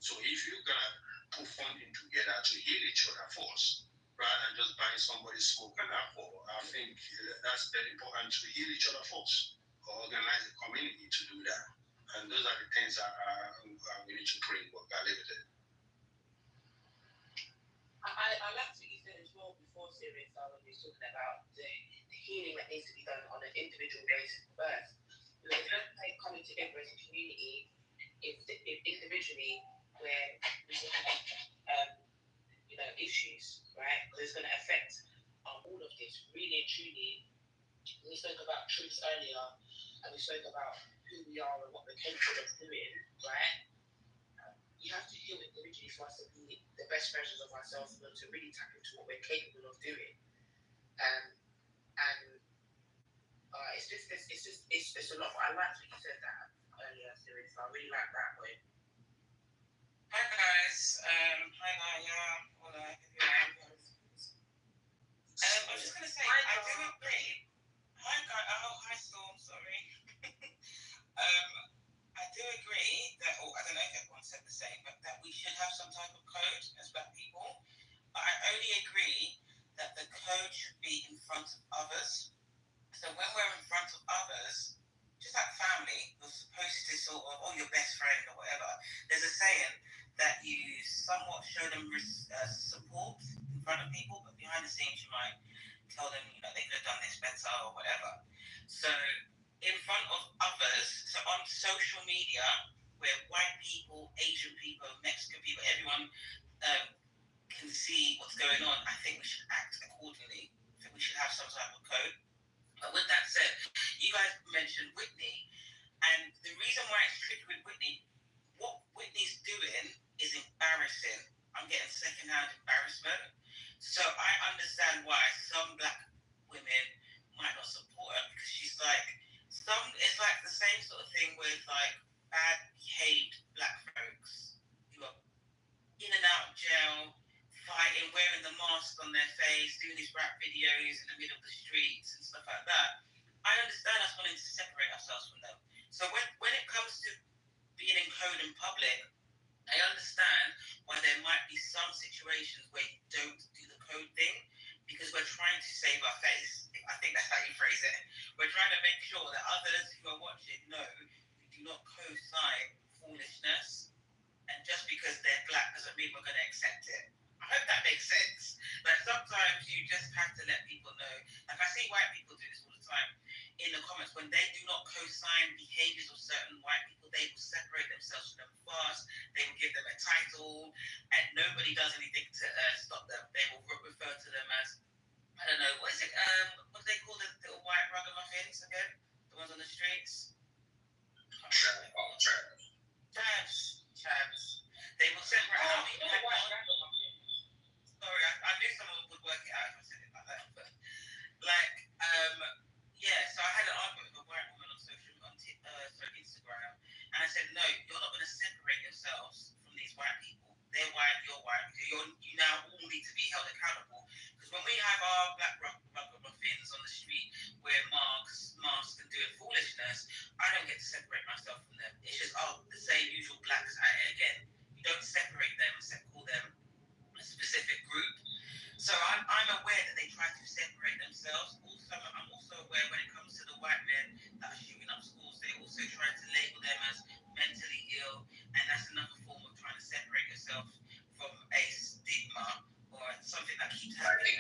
[SPEAKER 1] So if you're going to put funding together to heal each other first, rather than just buying somebody's smoke and alcohol, I think that's very important to heal each other first, or organize a community to do that. And those are the things that we need to put in work. I leave it there.
[SPEAKER 15] I liked what you said as well before, Sirius, when you were talking about the healing that needs to be done on an individual basis first. Because if we're coming together as a community, if individually where we have issues, right? Because it's going to affect all of this really and truly. We spoke about truths earlier, and we spoke about who we are and what we're capable of doing, right? You have to heal individually for us to be the best versions of ourselves and to really tap into what we're capable of doing. And it's a lot. I liked what you said that earlier, Sirius. I really like that way.
[SPEAKER 2] Hi guys. Hi Naya. Hola. I was just gonna say I do agree. Hi guys. Oh, hi Storm. Sorry. I do agree that, I don't know if everyone said the same, but that we should have some type of code as Black people. But I only agree that the code should be in front of others. So when we're in front of others, just like family, you're supposed to sort of, or your best friend or whatever, there's a saying that you somewhat show them support in front of people, but behind the scenes you might tell them, they could have done this better or whatever. So in front of others, so on social media, where white people, Asian people, Mexican people, everyone can see what's going on, I think we should act accordingly. I think we should have some type of code. But with that said, you guys mentioned Whitney, and the reason why it's tricky with Whitney, what Whitney's doing is embarrassing. I'm getting secondhand embarrassment. So I understand why some Black women might not support her, because she's it's like the same sort of thing with bad behaved Black folks who are in and out of jail, fighting, wearing the mask on their face, doing these rap videos in the middle of the streets and stuff like that. I understand us wanting to separate ourselves from them. So when it comes to being in code in public, I understand why there might be some situations where you don't do the code thing, because we're trying to save our face. I think that's how you phrase it. We're trying to make sure that others who are watching know we do not co-sign foolishness, and just because they're Black doesn't mean we're going to accept it. I hope that makes sense. Sometimes you just have to let people know. I see white people do this all the time in the comments. When they do not co-sign behaviors of certain white people, they will separate themselves from them fast. They will give them a title, and nobody does anything to stop them. They will refer to them as, I don't know, what is it? What do they call the little white ragamuffins again? The ones on the streets? Chavs. They will separate out. Sorry, I knew someone would work it out if I said it like that. But so I had an argument with a white woman on Instagram, and I said, no, you're not going to separate yourselves from these white people. They're white, you're white. You now all need to be held accountable. Because when we have our Black ragamuffins on the street wearing masks and doing foolishness, I don't get to separate myself from them. It's just the same usual Blacks at it again. You don't separate them and call them a specific group. So I'm aware that they try to separate themselves. I'm also aware when it comes to the white men that are shooting up schools, they also try to label them as mentally ill, and that's another form of trying to separate yourself from a stigma or something that keeps happening.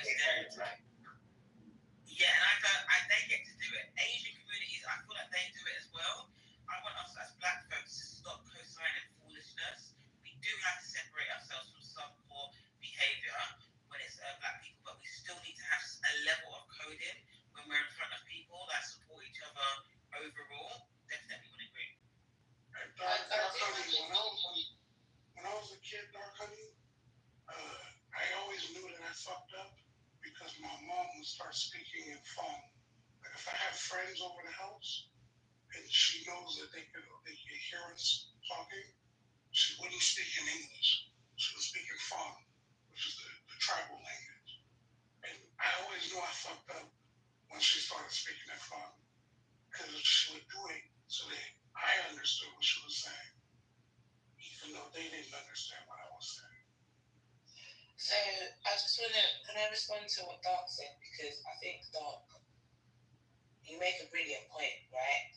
[SPEAKER 2] Yeah, and they get to do it. Asian communities, I feel like they do it as well. I want us as Black folks to stop co-signing foolishness. We do have to separate ourselves from some poor behavior when it's Black people, but we still need to have a level of coding when we're in front of people that support each other overall. Definitely would agree.
[SPEAKER 6] When I was a kid, Dark Honey, I always knew that I fucked up because my mom would start speaking in Fong. Like if I had friends over the house and she knows that they can hear us talking. She wouldn't speak in English. She was speaking Fon, which is the tribal language. And I always knew I fucked up when she started speaking that Fon, because she would do it so that I understood what she was saying, even though they didn't understand what I was saying.
[SPEAKER 15] So I just can I respond to what Dark said? Because I think Dark, you make a brilliant point, right?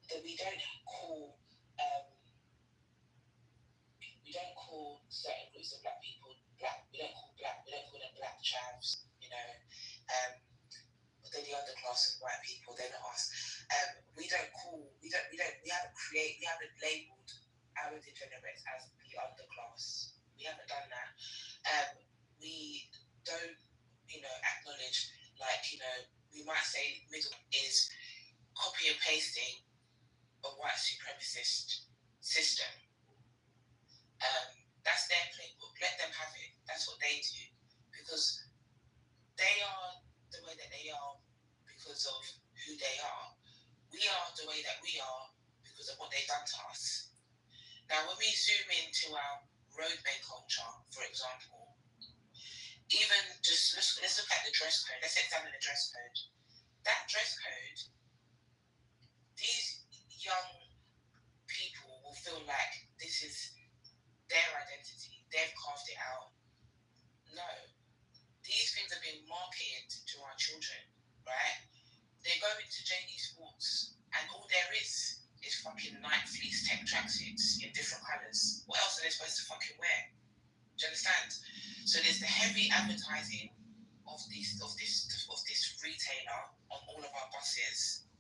[SPEAKER 15] That we don't call certain groups of black people black. We don't call them black chavs, you know. They're the underclass of white people. They're not us. We haven't labelled our degenerates as the underclass. We haven't done that. We don't, acknowledge, we might say middle is copy and pasting a white supremacist system. That's their playbook. Let them have it. That's what they do, because they are the way that they are because of who they are. We are the way that we are because of what they've done to us. Now, when we zoom into our roadmate culture, for example, even just let's look at the dress code. Let's examine the dress code. That dress code, these young people will feel like this is their identity. They've carved it out. No. These things are being marketed to our children, right? They go into JD Sports and all there is fucking Nike fleece tech tracksuits in different colours. What else are they supposed to fucking wear? Do you understand? So there's the heavy advertising of this retailer on all of our buses.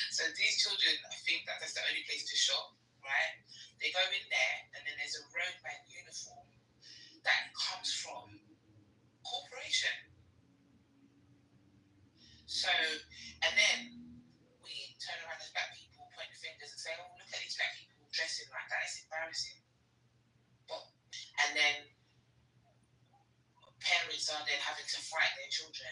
[SPEAKER 15] So these children think that that's the only place to shop, right? They go in there and then there's a roadman uniform that comes from corporation. So, and then we turn around as black people, point the fingers and say, oh, look at these black people dressing like that, it's embarrassing. And then parents are then having to fight their children.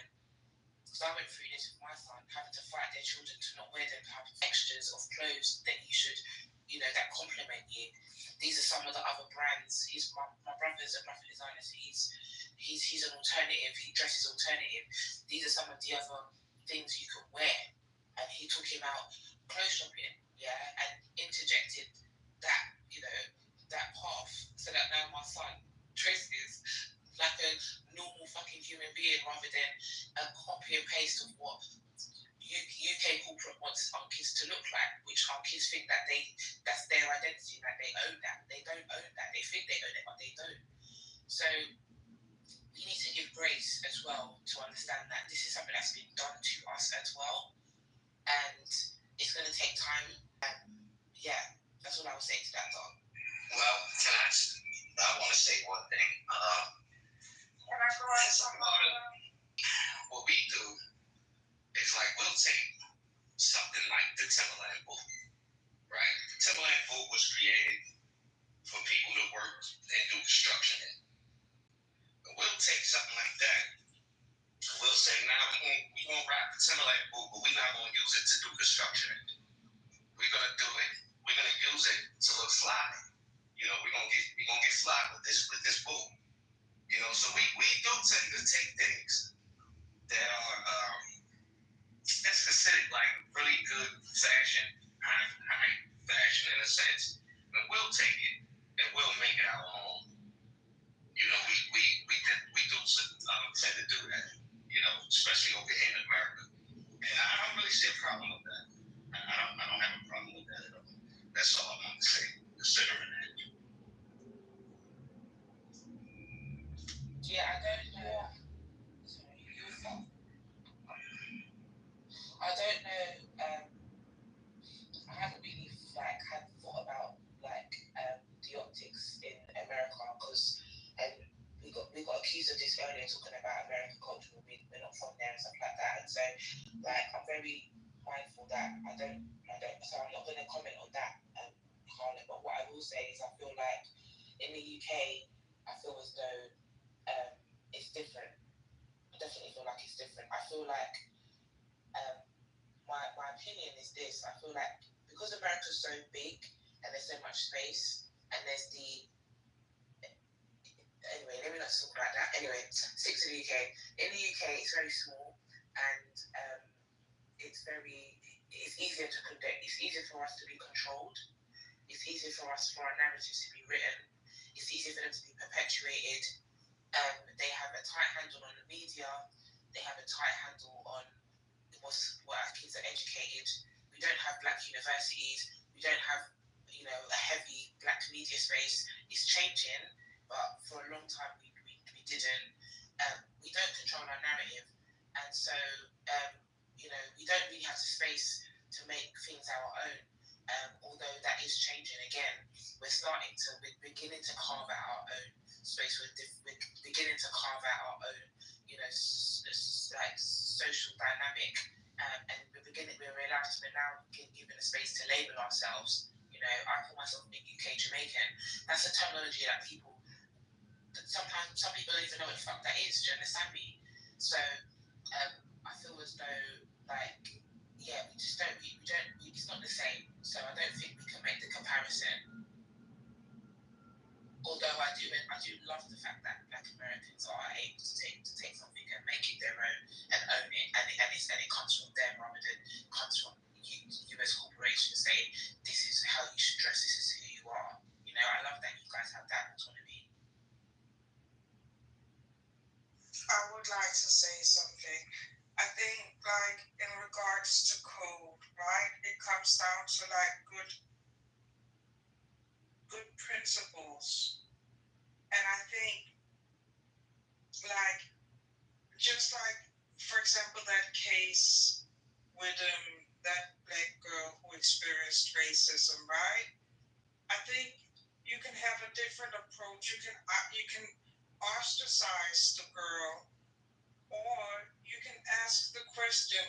[SPEAKER 15] Because I went through this with my son, having to fight their children to not wear them, to have extras of clothes that you should, that complement you. These are some of the other brands. My brother's a graphic designer, so he's an alternative. He dresses alternative. These are some of the other things you can wear. And he took him out clothes shopping, and interjected that, that path, so that now my son dresses like a normal fucking human being rather than a copy and paste of what UK corporate wants our kids to look like, which our kids think that that's their identity, that they own that. They don't own that. They think they own it, but they don't. So we need to give grace as well to understand that this is something that's been done to us as well, and it's going to take time. That's what I would say to that, Dog.
[SPEAKER 19] Well, I want to say one thing. What we do is we'll take something like the Timberland book, right? The Timberland book was created for people to work and do construction in. But we'll take something like that and we'll say, now we won't wrap the Timberland book, but we're not going to use it to do construction in. We're going to do it. We're going to use it to look fly. We're going to get fly with this book. So we do tend to take things that are that's considered really good fashion, high fashion in a sense, and we'll take it and we'll make it our own. We do tend to do that, especially over here in America, and I don't really see a problem with that. I don't have a problem with that at all. That's all I want to say, considering that.
[SPEAKER 15] I don't know. I don't know. I haven't really had thought about the optics in America, because we got accused of this earlier, talking about American culture. We're not from there and stuff like that, and so I'm very mindful that I don't. So I'm not going to comment on that, Carla. But what I will say is I feel like in the UK, I feel as though it's different. I definitely feel like it's different. I feel like my
[SPEAKER 2] opinion is this. I feel like because America's so big and there's so much space and there's the anyway, let me not talk about that. Anyway, stick to the UK. In the UK, it's very small and it's easier to conduct. It's easier for us to be controlled. It's easier for our narratives to be written. It's easier for them to be perpetuated. They have a tight handle on the media. They have a tight handle on what our kids are educated. We don't have black universities. We don't have, a heavy black media space. It's changing, but for a long time we didn't. We don't control our narrative, and so we don't really have the space to make things our own. Although that is changing again, we're beginning to carve out our own space. We're beginning to carve out our own, like social dynamic, and we're now given a space to label ourselves. I call myself a UK Jamaican. That's a terminology that sometimes some people don't even know what the fuck that is. Do you understand me? So I feel as though it's not the same. So I don't think we can make the comparison. Although I do love the fact that Black Americans are able to take something and make it their own and own it, and it comes from them rather than comes from US corporations saying this is how you should dress, this is who you are. I love that you guys have that autonomy.
[SPEAKER 14] I would like to say something. I think, like, in regards to code, right, it comes down to, like, good principles. And I think, like, just like, for example, that case with that black girl who experienced racism, right? I think you can have a different approach. You can ostracize the girl, or you can ask the question,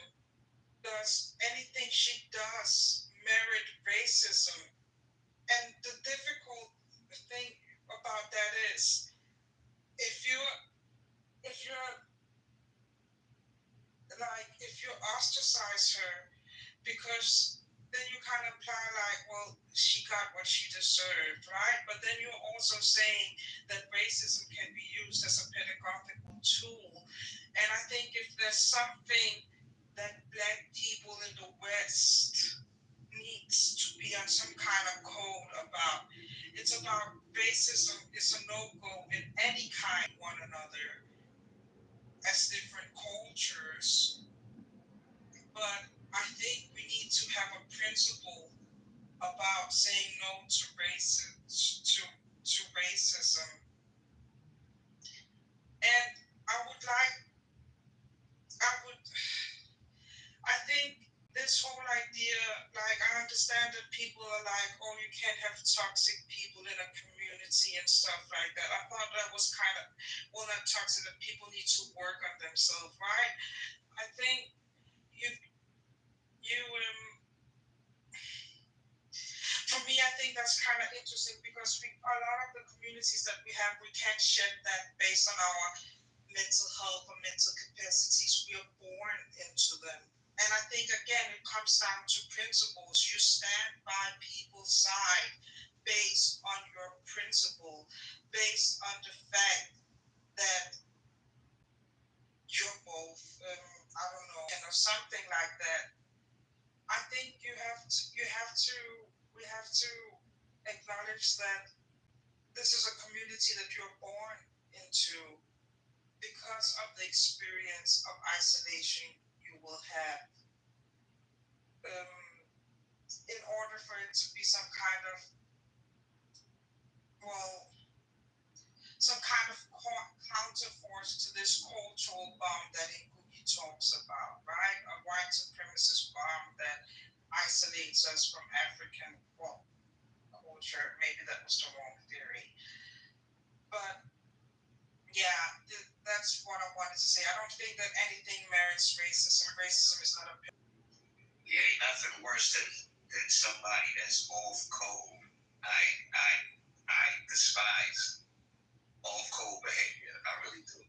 [SPEAKER 14] does anything she does merit racism? And the difficult thing about that is, if you ostracize her, because then you kind of imply like, well, she got what she deserved, right? But then you're also saying that racism can be used as a pedagogical tool. And I think if there's something that black people in the West needs to be on some kind of code about, it's about racism is a no-go in any kind of one another as different cultures. But I think we need to have a principle about saying no to racism. And I think this whole idea, like, I understand that people are like, oh, you can't have toxic people in a community and stuff like that. I thought that was kind of, well, not toxic, that people need to work on themselves, right? I think for me, I think that's kind of interesting because a lot of the communities that we have, we can't shed that based on our mental health or mental capacities. We are born into them. And I think, again, it comes down to principles. You stand by people's side based on your principle, based on the fact that you're both, or something like that. I think we have to acknowledge that this is a community that you're born into because of the experience of isolation you will have. In order for it to be some kind of counterforce to this cultural bomb that Ngugi talks about, right? A white supremacist bomb that isolates us from African culture. Maybe that was the wrong theory. But yeah, that's what I wanted to say. I don't think that anything merits racism. Racism is not a...
[SPEAKER 11] There ain't nothing worse than somebody that's off code. I despise off code behavior. I really do.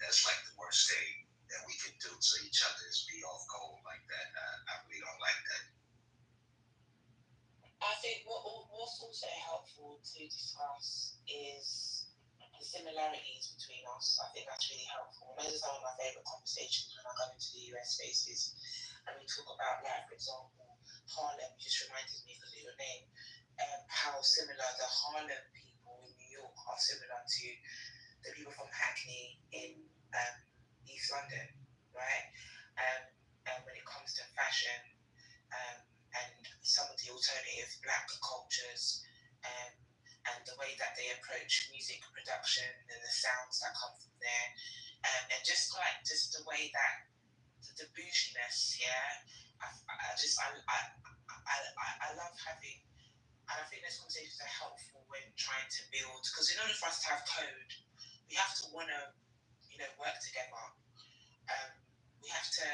[SPEAKER 11] That's like the worst thing that we can do to each other is be off code like that. I really don't
[SPEAKER 2] also helpful to discuss is the similarities between us. I think that's really helpful. Those are some of my favourite conversations when I go into the US spaces and we talk about, like, for example, Harlem just reminded me because of your name, how similar the Harlem people in New York are similar to the people from Hackney in East London, right? And when it comes to fashion and some of the alternative black cultures and the way that they approach music production and the sounds that come from there, and just the way that the bouginess, yeah. I love having, and I think those conversations are helpful when trying to build, because in order for us to have code, we have to want to, work together. We have to,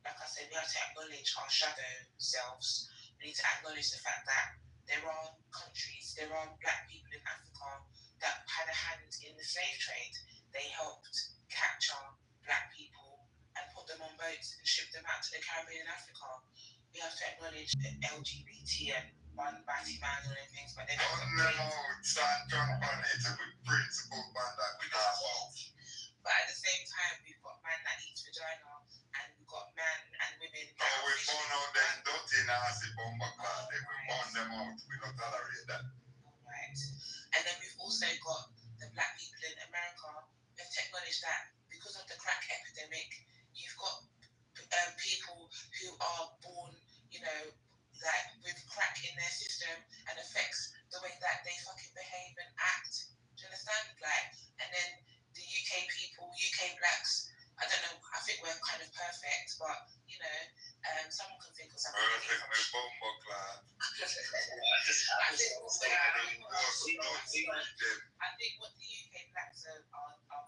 [SPEAKER 2] like I said, we have to acknowledge our shadow selves. We need to acknowledge the fact that there are countries, there are black people in Africa that had a hand in the slave trade. They helped capture black people and put them on boats and ship them out to the Caribbean and Africa. We have to acknowledge the LGBT and one batty man and things, but they don't But at the same time, we've got man that eats vagina, and we've got man and women.
[SPEAKER 22] Oh, we found out them dirty, nasty bomber class. We found them out. We don't tolerate that.
[SPEAKER 2] Right. And then we've also got the black people in America. We have to acknowledge that because of the crack epidemic, you've got people who are born, like with crack in their system and affects the way that they fucking behave and act. Do you understand? Like, and then the UK people, UK blacks, I don't know, I think we're kind of perfect, but, someone can think of something.
[SPEAKER 22] Perfect, my bomber class.
[SPEAKER 2] I think what the UK blacks are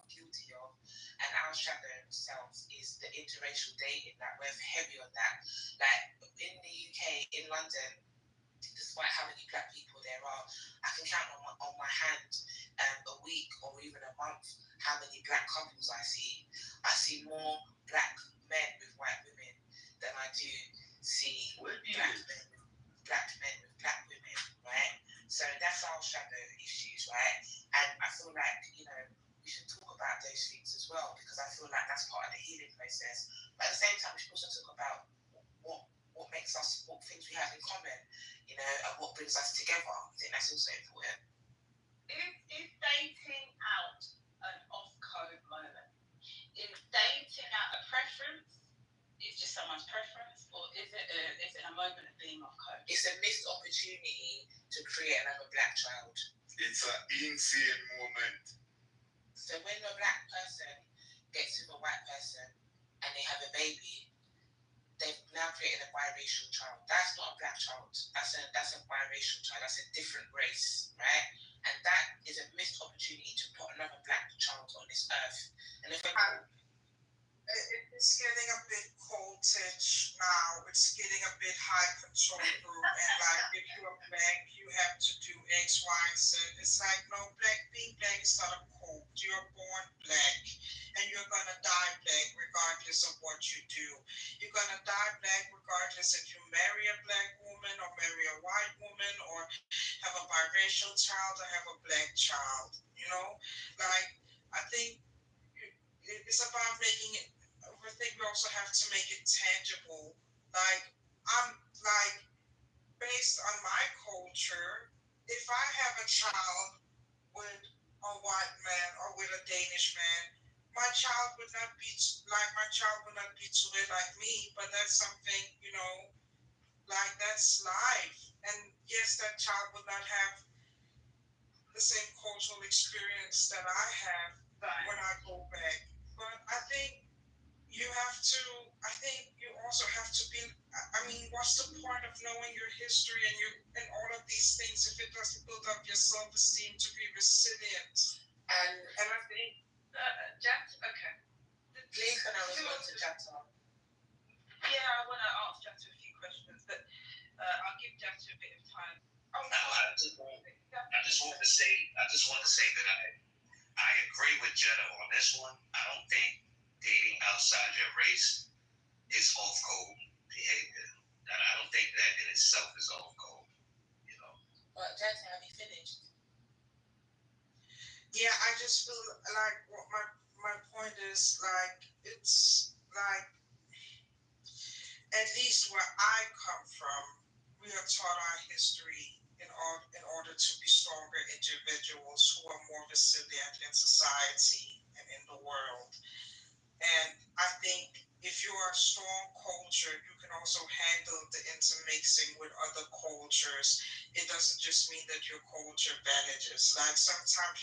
[SPEAKER 2] guilty of, and our shadow selves, is the interracial dating. That we're heavy on that. Like in the UK, in London, despite how many black people there are, I can count on my hand a week or even a month how many black couples I see. I see more black men with white women than I do see black men with black women, right? So that's our shadow issues, right? And I feel like, we should talk about those things as well, because I feel like that's part of the healing process. But at the same time, we should also talk about what makes us, what things we have in common, and what brings us together. I think that's also important.
[SPEAKER 7] Is dating out an off-code moment? Is dating out a preference? It's just someone's preference, or is it a moment of being off code?
[SPEAKER 2] It's a missed opportunity to create another black child.
[SPEAKER 22] It's an insane moment.
[SPEAKER 2] So when a black person gets with a white person and they have a baby, they've now created a biracial child. That's not a black child. That's a biracial child. That's a different race, right? And that is a missed opportunity to put another black child on this earth. And if
[SPEAKER 14] it's getting a bit cultish now. It's getting a bit high control group. And like, if you're black, you have to do X, Y, Z. It's like, no, being black is not a code. You're born black, and you're gonna die black regardless of what you do. You're gonna die black regardless if you marry a black woman or marry a white woman or have a biracial child or have a black child. Like, I think it's about making it. I think we also have to make it tangible. Like, I'm like, based on my culture, if I have a child with a white man or with a Danish man, my child would not be too lit like me, but that's something, like, that's life. And yes, that child would not have the same cultural experience that I have when I go back. But I think you also have to be, what's the point of knowing your history and all of these things if it doesn't build up your self-esteem to be resilient? And I think,
[SPEAKER 7] okay.
[SPEAKER 2] Please, can I respond to Jata?
[SPEAKER 7] Yeah, I want to ask Jata a few questions, but I'll give Jata a bit of time.
[SPEAKER 11] I just want to say that I agree with Jetta on this one. I don't think dating outside your race is off-code behavior. And I don't think that in itself is off-code.
[SPEAKER 15] But Jackson, have you finished?
[SPEAKER 14] Yeah, I just feel like what my point is, like, it's like, at least where I come from, we are taught our history in order to be stronger individuals who are more resilient in society and in the world. And I think if you are a strong culture, you can also handle the intermixing with other cultures. It doesn't just mean that your culture vanishes. Like sometimes,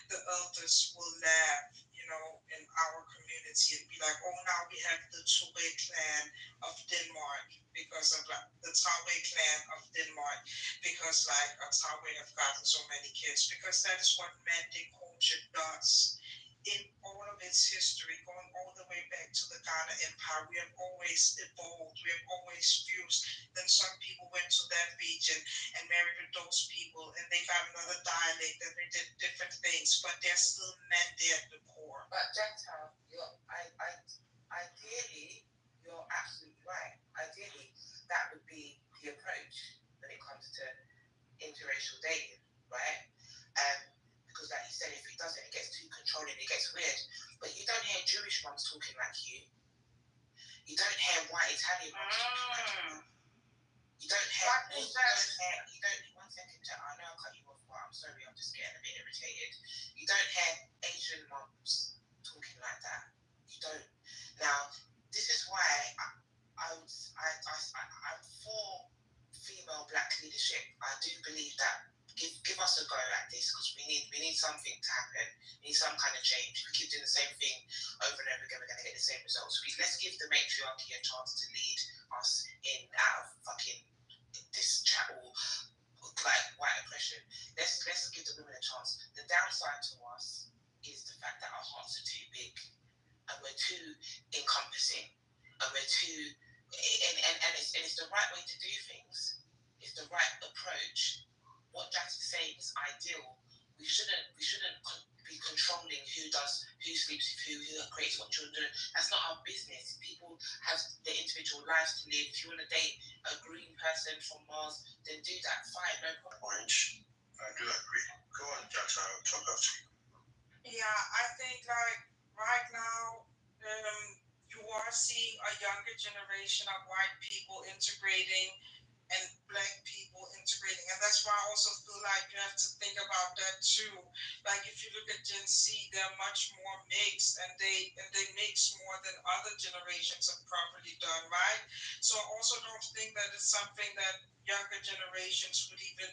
[SPEAKER 14] the elders will laugh, in our community and be like, oh, now we have the Tue clan of Denmark because of the Tawe clan of Denmark because like a Tawe have gotten so many kids because that is what Mande culture does. In all of its history, going all the way back to the Ghana Empire, we have always evolved, we have always fused. Then some people went to that region and married with those people, and they got another dialect, and they did different things, but they're still Mande at the core.
[SPEAKER 15] But Jacta, ideally, you're absolutely right. Ideally, that would be the approach when it comes to interracial dating, right? Because like you said, if it doesn't, it gets too controlling, it gets weird. But you don't hear Jewish moms talking like you. You don't hear white Italian moms talking like you. You don't hear. One second, I know I cut you off, but I'm sorry, I'm just getting a bit irritated. You don't hear Asian moms talking like that. You don't. Now, this is why I'm for female black leadership. I do believe that. Give us a go at this because we need something to happen. We need some kind of change. If we keep doing the same thing over and over again, we're going to get the same results. Let's give the matriarchy a chance to lead us out of fucking this chattel like white oppression. Let's give the women a chance. The downside to us is the fact that our hearts are too big and we're too encompassing and we're too and it's the right way to do things. It's the right approach. What Jack's saying is ideal. We shouldn't be controlling who sleeps with who creates what children. That's not our business. People have their individual lives to live. If you want to date a green person from Mars, then do that. Fine, no problem.
[SPEAKER 1] Orange. I do agree. Go on, Jackson. I'll talk after you.
[SPEAKER 14] Yeah, I think like right now, you are seeing a younger generation of white people integrating and black people integrating, and that's why I also feel like you have to think about that too. Like if you look at Gen Z, they're much more mixed, and they mix more than other generations have properly done, right? So I also don't think that it's something that younger generations would even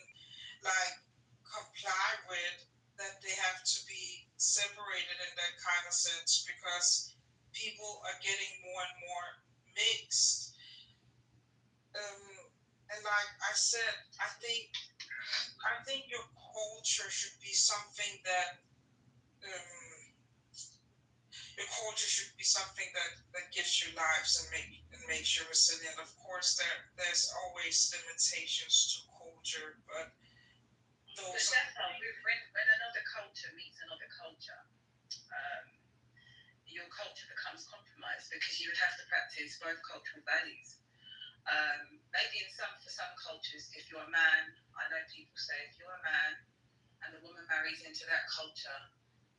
[SPEAKER 14] like comply with, that they have to be separated in that kind of sense because people are getting more and more mixed. And like I said, I think your culture should be something that gives you lives and makes you resilient. Of course, there's always limitations to culture, but
[SPEAKER 18] those. But that's how when another culture meets another culture, your culture becomes compromised because you would have to practice both cultural values. Maybe for some cultures, if you're a man, I know people say if you're a man and the woman marries into that culture,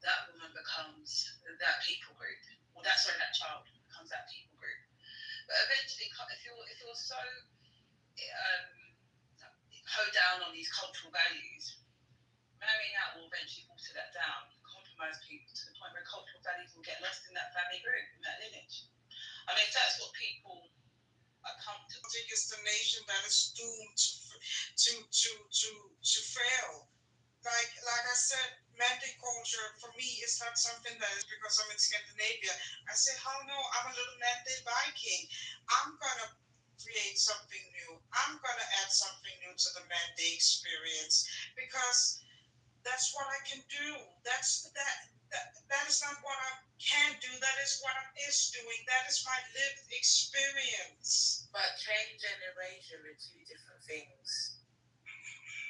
[SPEAKER 18] that woman becomes that people group. Well, that's where that child becomes that people group. But eventually, if you're so hoe down on these cultural values, marrying out will eventually water that down, compromise people to the point where cultural values will get lost in that family group, in that lineage. I mean, if that's what people are comfortable.
[SPEAKER 14] I think it's the nation that is doomed to fail. Like I said, Mande culture for me is not something that is because I'm in Scandinavia. I said, hell no, I'm a little Mande Viking. I'm gonna create something new. I'm gonna add something new to the Mande experience because that's what I can do. That is not what I can do. That is what I is doing. That is my lived experience.
[SPEAKER 15] But change and erasure are two different things.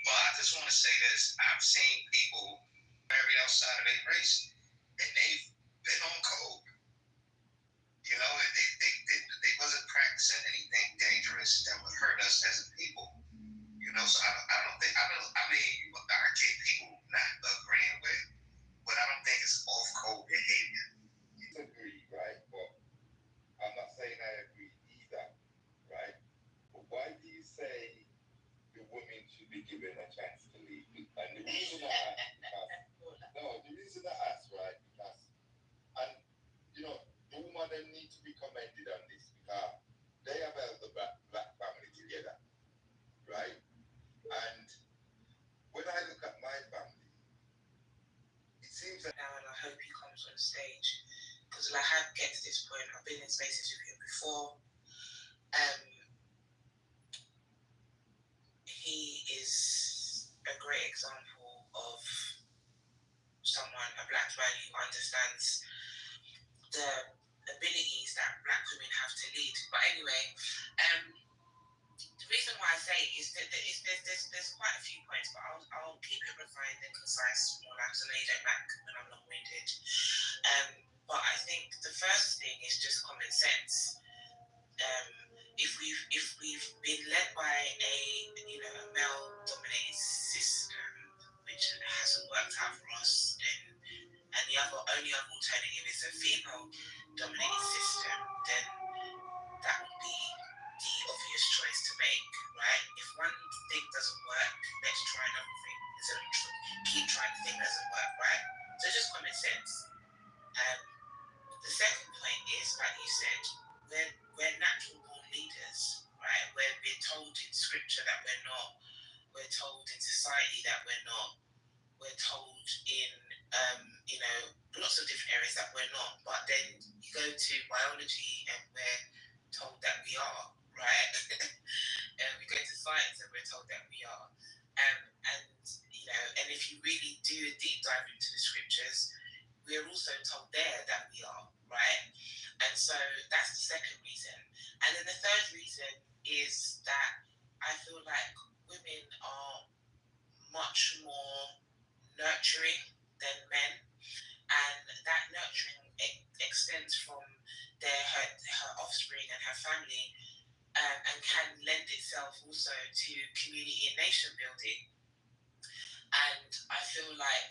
[SPEAKER 11] Well, I just want to say this. I've seen people married outside of their race, and they've been on code. You know, they wasn't practicing anything dangerous that would hurt us as a people. You know, so I don't
[SPEAKER 22] be given a chance to lead. And the reason I ask, right, because, and, you know, the women them need to be commended on this because they have held the black family together, right? And when I look at my family, it seems that
[SPEAKER 15] now, and I hope he comes on stage because like I get to this point, I've been in spaces with him before. He is a great example of someone, a black man who understands the abilities that black women have to lead. But anyway, the reason why I say it is that there's quite a few points, but I'll keep it refined and concise, more like so I know you don't like when I'm long-winded. But I think the first thing is just common sense. If we've been led by a male-dominated system which hasn't worked out for us, then and the only other alternative is a female-dominated system, then that would be the obvious choice to make, right? If one thing doesn't work, let's try another thing instead of keep trying the thing that doesn't work, right? So just common sense. The second point is, like you said, we're natural born leaders, right? We're told in scripture that we're not. We're told in society that we're not. We're told in lots of different areas that we're not. But then you go to biology and we're told that we are, right? And we go to science and we're told that we are. And if you really do a deep dive into the scriptures, we're also told there that we are, right? And so that's the second reason. And then the third reason is that I feel like women are much more nurturing than men, and that nurturing extends from her offspring and her family, and can lend itself also to community and nation building. And I feel like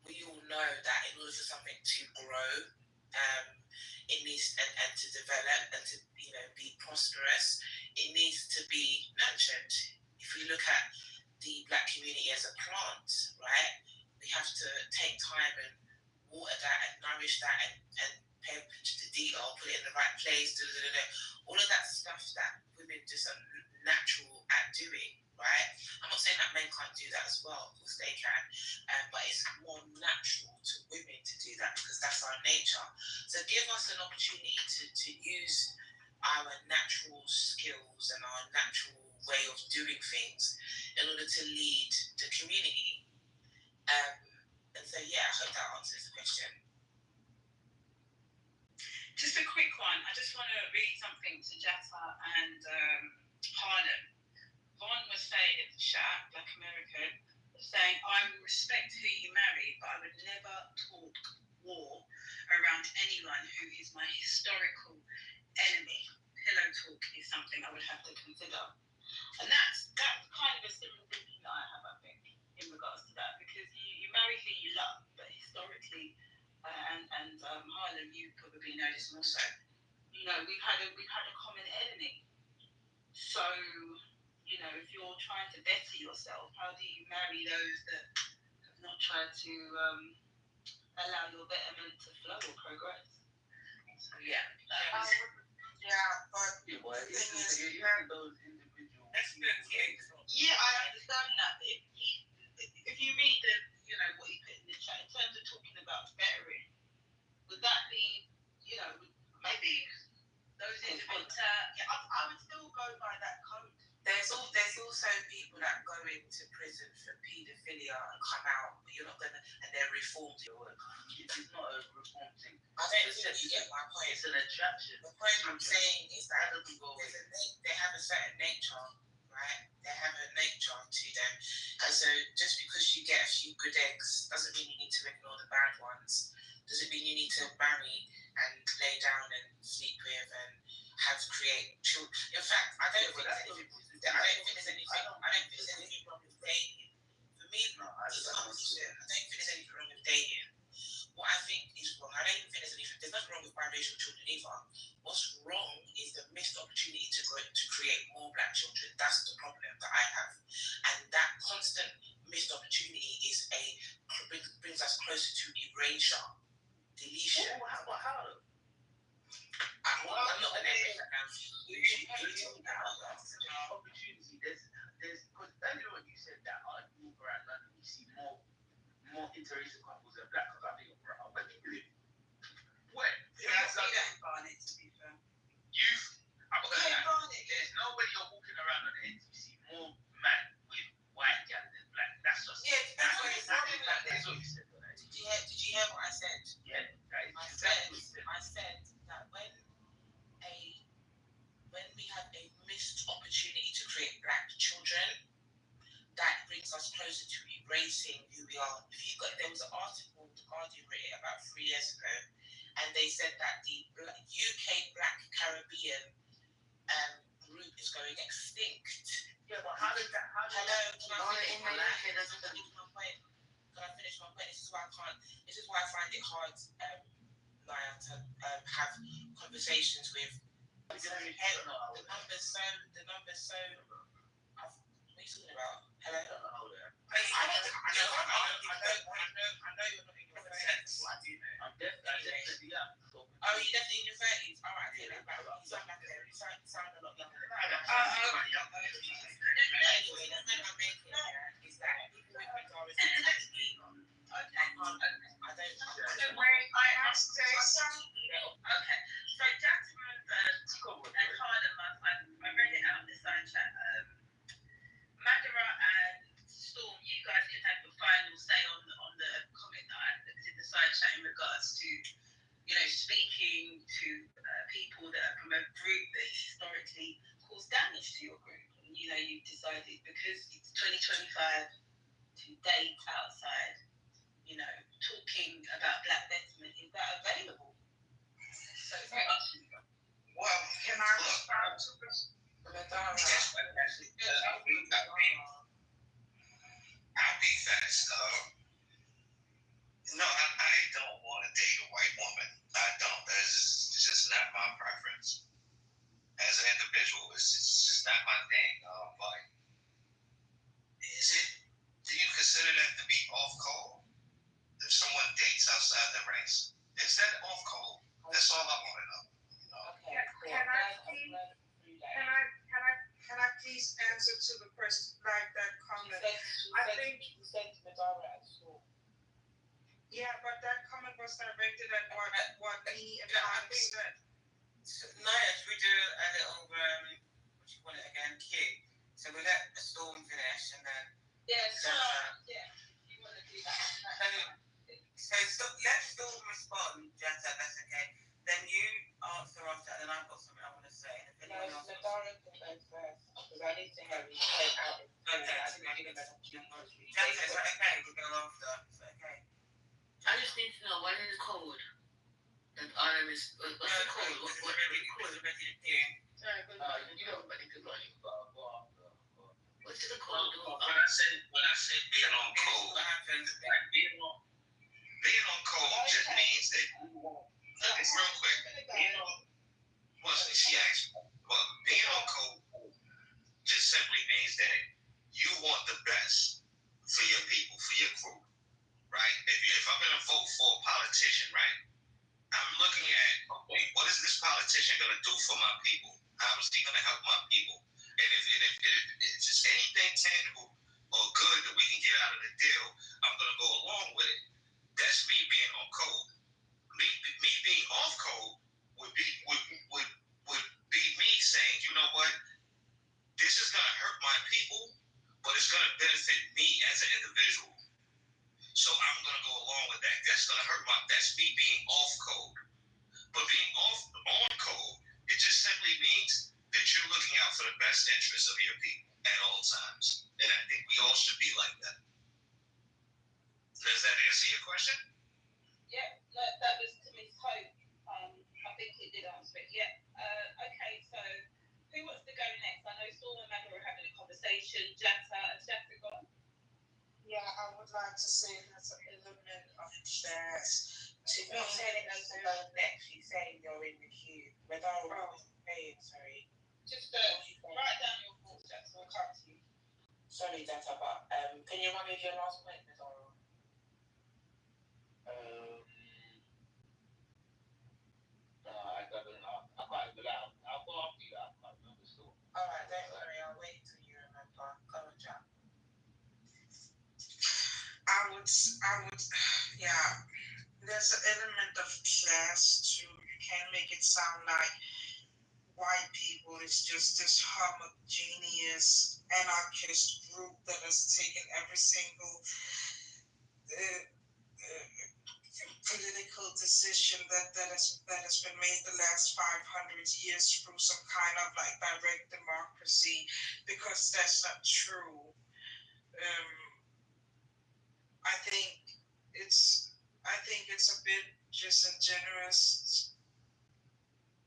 [SPEAKER 15] we all know that in order for something to grow, it needs and to develop and to be prosperous, it needs to be nurtured. If we look at the black community as a plant, right, we have to take time and water that and nourish that and pay attention to detail, put it in the right place, all of that stuff that women just are natural at doing, right? I'm not saying that men can't do that as well, of course they can, but it's more natural to women to do that because that's our nature. So give us an opportunity to use our natural skills and our natural way of doing things in order to lead the community. And so, yeah, I hope that answers the question.
[SPEAKER 7] Just a quick one. I just want to read something to Jaffa and Harlem. Vaughn was saying in the chat, Black American, was saying, I will respect who you marry, but I would never talk war around anyone who is my historical enemy. Pillow talk is something I would have to consider. And that's kind of a similar thinking that I have, I think, in regards to that, because you marry who you love, but historically, and Harlem, you probably know this also. We've had a common enemy. So, if you're trying to better yourself, how do you marry those that have not tried to allow your betterment to flow or progress? So yeah,
[SPEAKER 15] but
[SPEAKER 7] you have those individual. Yeah, I understand that. If you read what he put in the chat in terms of talking about bettering, would that be maybe those individuals? I would still go by that code.
[SPEAKER 15] There's also people that go into prison for paedophilia and come out, but you're not gonna, and they're reformed.
[SPEAKER 7] It's not a reform thing.
[SPEAKER 15] I don't think you get my point.
[SPEAKER 7] It's an attraction.
[SPEAKER 15] The point I'm saying is that they have a certain nature, right? They have a nature to them, and so just because you get a few good eggs doesn't mean you need to ignore the bad ones. Doesn't mean you need to marry and lay down and sleep with and create children. In fact, I don't think there's anything wrong with dating. For me, I don't think there's anything wrong with dating. What I think is wrong, I don't even think there's nothing wrong with biracial children either. What's wrong is the missed opportunity to create more black children. That's the problem that I have. And that
[SPEAKER 5] opportunity. There's because earlier on you said that you walk around London, you see more interracial couples than black couples. I think you're right. Where do you live? Where?
[SPEAKER 7] Barnet, to be fair.
[SPEAKER 5] There's no way you're walking around on the end you see more men with white gal than black. That's just that's what you said.
[SPEAKER 15] Did you hear what I said?
[SPEAKER 5] Yeah,
[SPEAKER 15] I said that when we have a missed opportunity to create black children, that brings us closer to erasing who we are. There was an article The Guardian wrote about 3 years ago, and they said that the UK Black Caribbean group is going extinct.
[SPEAKER 5] Yeah, but how did that?
[SPEAKER 15] Can I finish my point? This is why I find it hard, Naya, to have conversations with. The numbers so. What are you talking about? Hello.
[SPEAKER 5] I know you're not in your 30s. I'm definitely young.
[SPEAKER 15] Oh, you're definitely in your 30s. All right, I take that back. You sound a lot younger than that. Anyway, the point I'm making is that people with mental
[SPEAKER 14] Don't worry, I asked
[SPEAKER 18] Okay, so Jackson and Cardamom, I read it out in the side chat. Madara and Storm, you guys can have the final say on the comment that I put in the side chat in regards to, speaking to people that are from a group that historically caused damage to your group. And, you've decided because it's 2025 to date outside, talking about black betterment, is that available? So it's very much.
[SPEAKER 11] Well,
[SPEAKER 14] Can I respond to this?
[SPEAKER 11] I'll be fast. No, I don't want to date a white woman. I don't. That's just not my preference. As an individual, it's just not my thing. But do you consider that to be off code? If someone dates outside the race, is that off code? That's all I want to know.
[SPEAKER 14] Can I please answer to the person like that comment? I think
[SPEAKER 15] you said to Madara at school.
[SPEAKER 14] Yeah, but that comment was directed at what me and I said.
[SPEAKER 15] Naya, should we do a little what do you call it again? Cue. So we let the Storm finish and then you want to do that. So let Storm respond, Jetta, that's okay. Then you answer after, and then I've got something I want to say. Madara can go first, because I need to have you play out. Okay, I think I'll give it an opportunity. Jetta, is that okay? We'll go after. Is that okay?
[SPEAKER 18] I just need to know what is the code. That RM is what's the code? What is the code? You know, but it's running. What's the code?
[SPEAKER 11] When I say being on code, being on code just means that. It's real quick. She asked, well, being on code just simply means that you want the best for your people, for your crew, right? If I'm going to vote for a politician, right, I'm looking at, okay, what is this politician going to do for my people? How is he going to help my people? And if it's anything tangible or good that we can get out of the deal, I'm going to go along with it. That's me being on code. Me being off code would be me saying, you know what, this is going to hurt my people, but it's going to benefit me as an individual. So I'm going to go along with that. That's me being off code. But being on code, it just simply means that you're looking out for the best interests of your people at all times. And I think we all should be like that. Does that answer your question?
[SPEAKER 7] Yeah, no, that was to Miss Hope. I think it did answer it. Yeah. Okay, so who wants to go next? I know Storm and Maggie were having a conversation. Has Jatta gone?
[SPEAKER 14] Yeah, I would like to say there's an element of that.
[SPEAKER 15] She's not saying it goes to go next. She's saying you're in the queue. Madara was saying, sorry.
[SPEAKER 7] Just write down your thoughts, Jatta. We'll come to you.
[SPEAKER 15] Sorry, Jatta, but can you remind me of your last point, Madara?
[SPEAKER 6] I don't know. I can't. I'll go after you.
[SPEAKER 14] yeah. There's an element of class too. You can't make it sound like white people is just this homogeneous anarchist group that has taken every single political decision that has been made the last 500 years through some kind of like direct democracy, because that's not true. I think it's a bit disingenuous.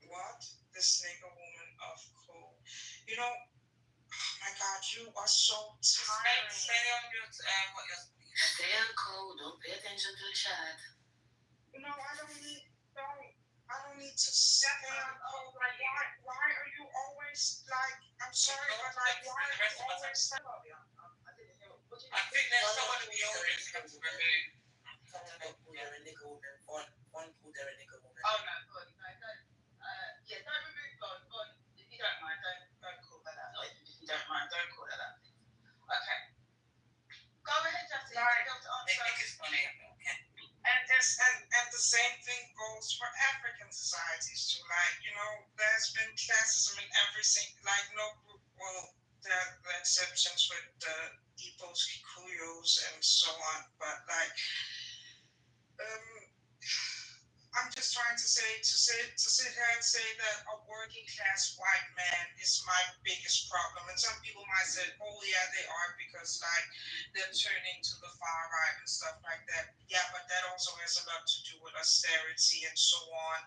[SPEAKER 14] What? This nigga woman of coal. You know, oh my God, you are so tiring.
[SPEAKER 15] Stay on your what you're speaking. Stay on cold. Don't pay attention to the chat.
[SPEAKER 14] No, I don't need to stay on cold. Like, why are you always like? I'm sorry, but like, why are you always?
[SPEAKER 15] I think there's someone in the audience who to remove. They're a nigga woman. One called her a nigga woman.
[SPEAKER 18] Oh no, God, no, don't. Yeah, don't remove God. If you don't mind, don't call her that. Like, if you don't mind, don't call her that. Okay. Go ahead, Justin. You'll be able to answer.
[SPEAKER 15] It's funny.
[SPEAKER 14] And the same thing goes for African societies too. Like, you know, there's been classism in every single, like, no group. Well, there are exceptions with the Igbos, Kikuyos, and so on. But like, I'm just trying to sit here and say that a working class white man is my biggest problem. And some people might say, oh yeah, they are, because like they're turning to the far right and stuff like that. Yeah, but that also has a lot to do with austerity and so on,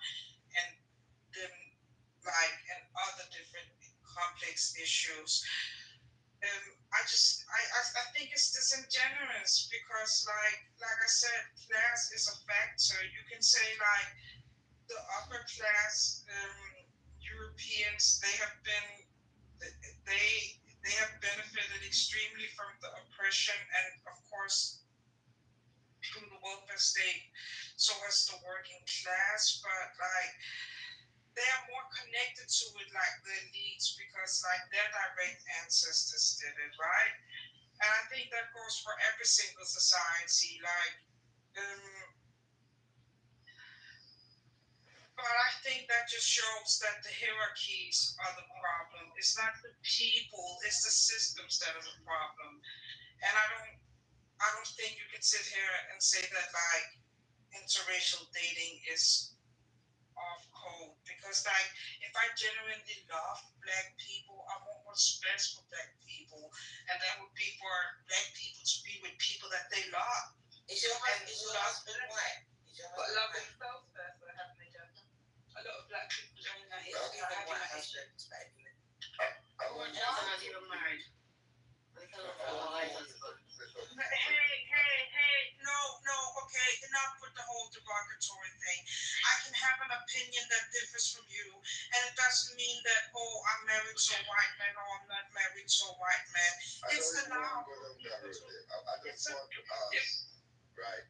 [SPEAKER 14] and then like and other different complex issues. I think it's disingenuous, because like I said, class is a factor. You can say like the upper class Europeans, they have benefited extremely from the oppression, and of course through the welfare state. So has the working class, but like they are more connected to it, like the elites, because like their direct ancestors did it, right? And I think that goes for every single society. Like, but I think that just shows that the hierarchies are the problem. It's not the people; it's the systems that are the problem. And I don't think you can sit here and say that like interracial dating is off code, because like if I genuinely love black people, I want what's best for black people, and that would be for black people to be with people that they love.
[SPEAKER 15] Is your husband white?
[SPEAKER 18] But love themselves first, or having a gender. A lot of black people don't know.
[SPEAKER 15] He's a white husband. Not even married.
[SPEAKER 14] Hey, no, okay, enough with the whole derogatory thing. I can have an opinion that differs from you, and it doesn't mean that, oh, I'm married to a white man, or I'm not married to a white man. It's the law.
[SPEAKER 22] I just want to ask, right,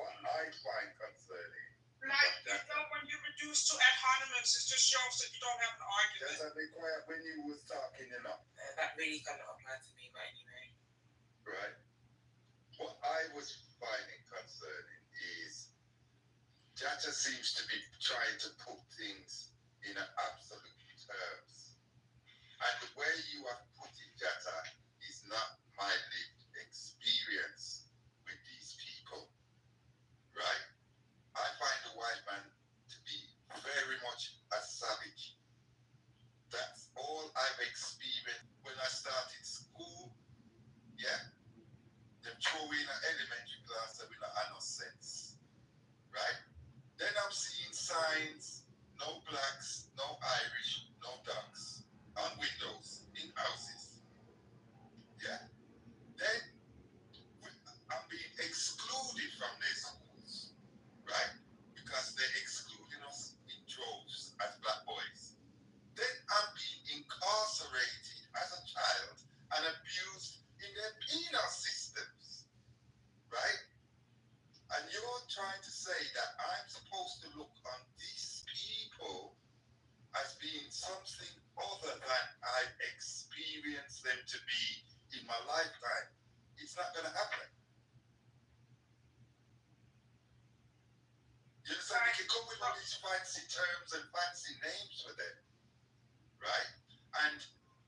[SPEAKER 22] what I find concerning.
[SPEAKER 14] Like, you know, when you reduce to ad hominems, it just shows that you don't have an argument.
[SPEAKER 22] Just be quiet when you was talking, you know.
[SPEAKER 15] That really cannot apply to me, but anyway.
[SPEAKER 22] Right. What I was finding concerning is Jaja seems to be trying to put things in absolute terms. And the way you have put it, Jaja, is not my lived experience with these people. Right? I find the white man to be very much a savage. That's all I've experienced when I started school. Yeah. They throw in an elementary class with an innocence. Right? Then I'm seeing signs, no blacks, no Irish, no ducks on windows in houses. Yeah. Then I'm being excluded from their schools. Right? Because they're excluding us in droves as black boys. Then I'm being incarcerated as a child and abused in their penal systems. Right? And you're trying to say that I'm supposed to look on these people as being something other than I've experienced them to be in my lifetime. It's not going to happen. terms and fancy names for them, right? And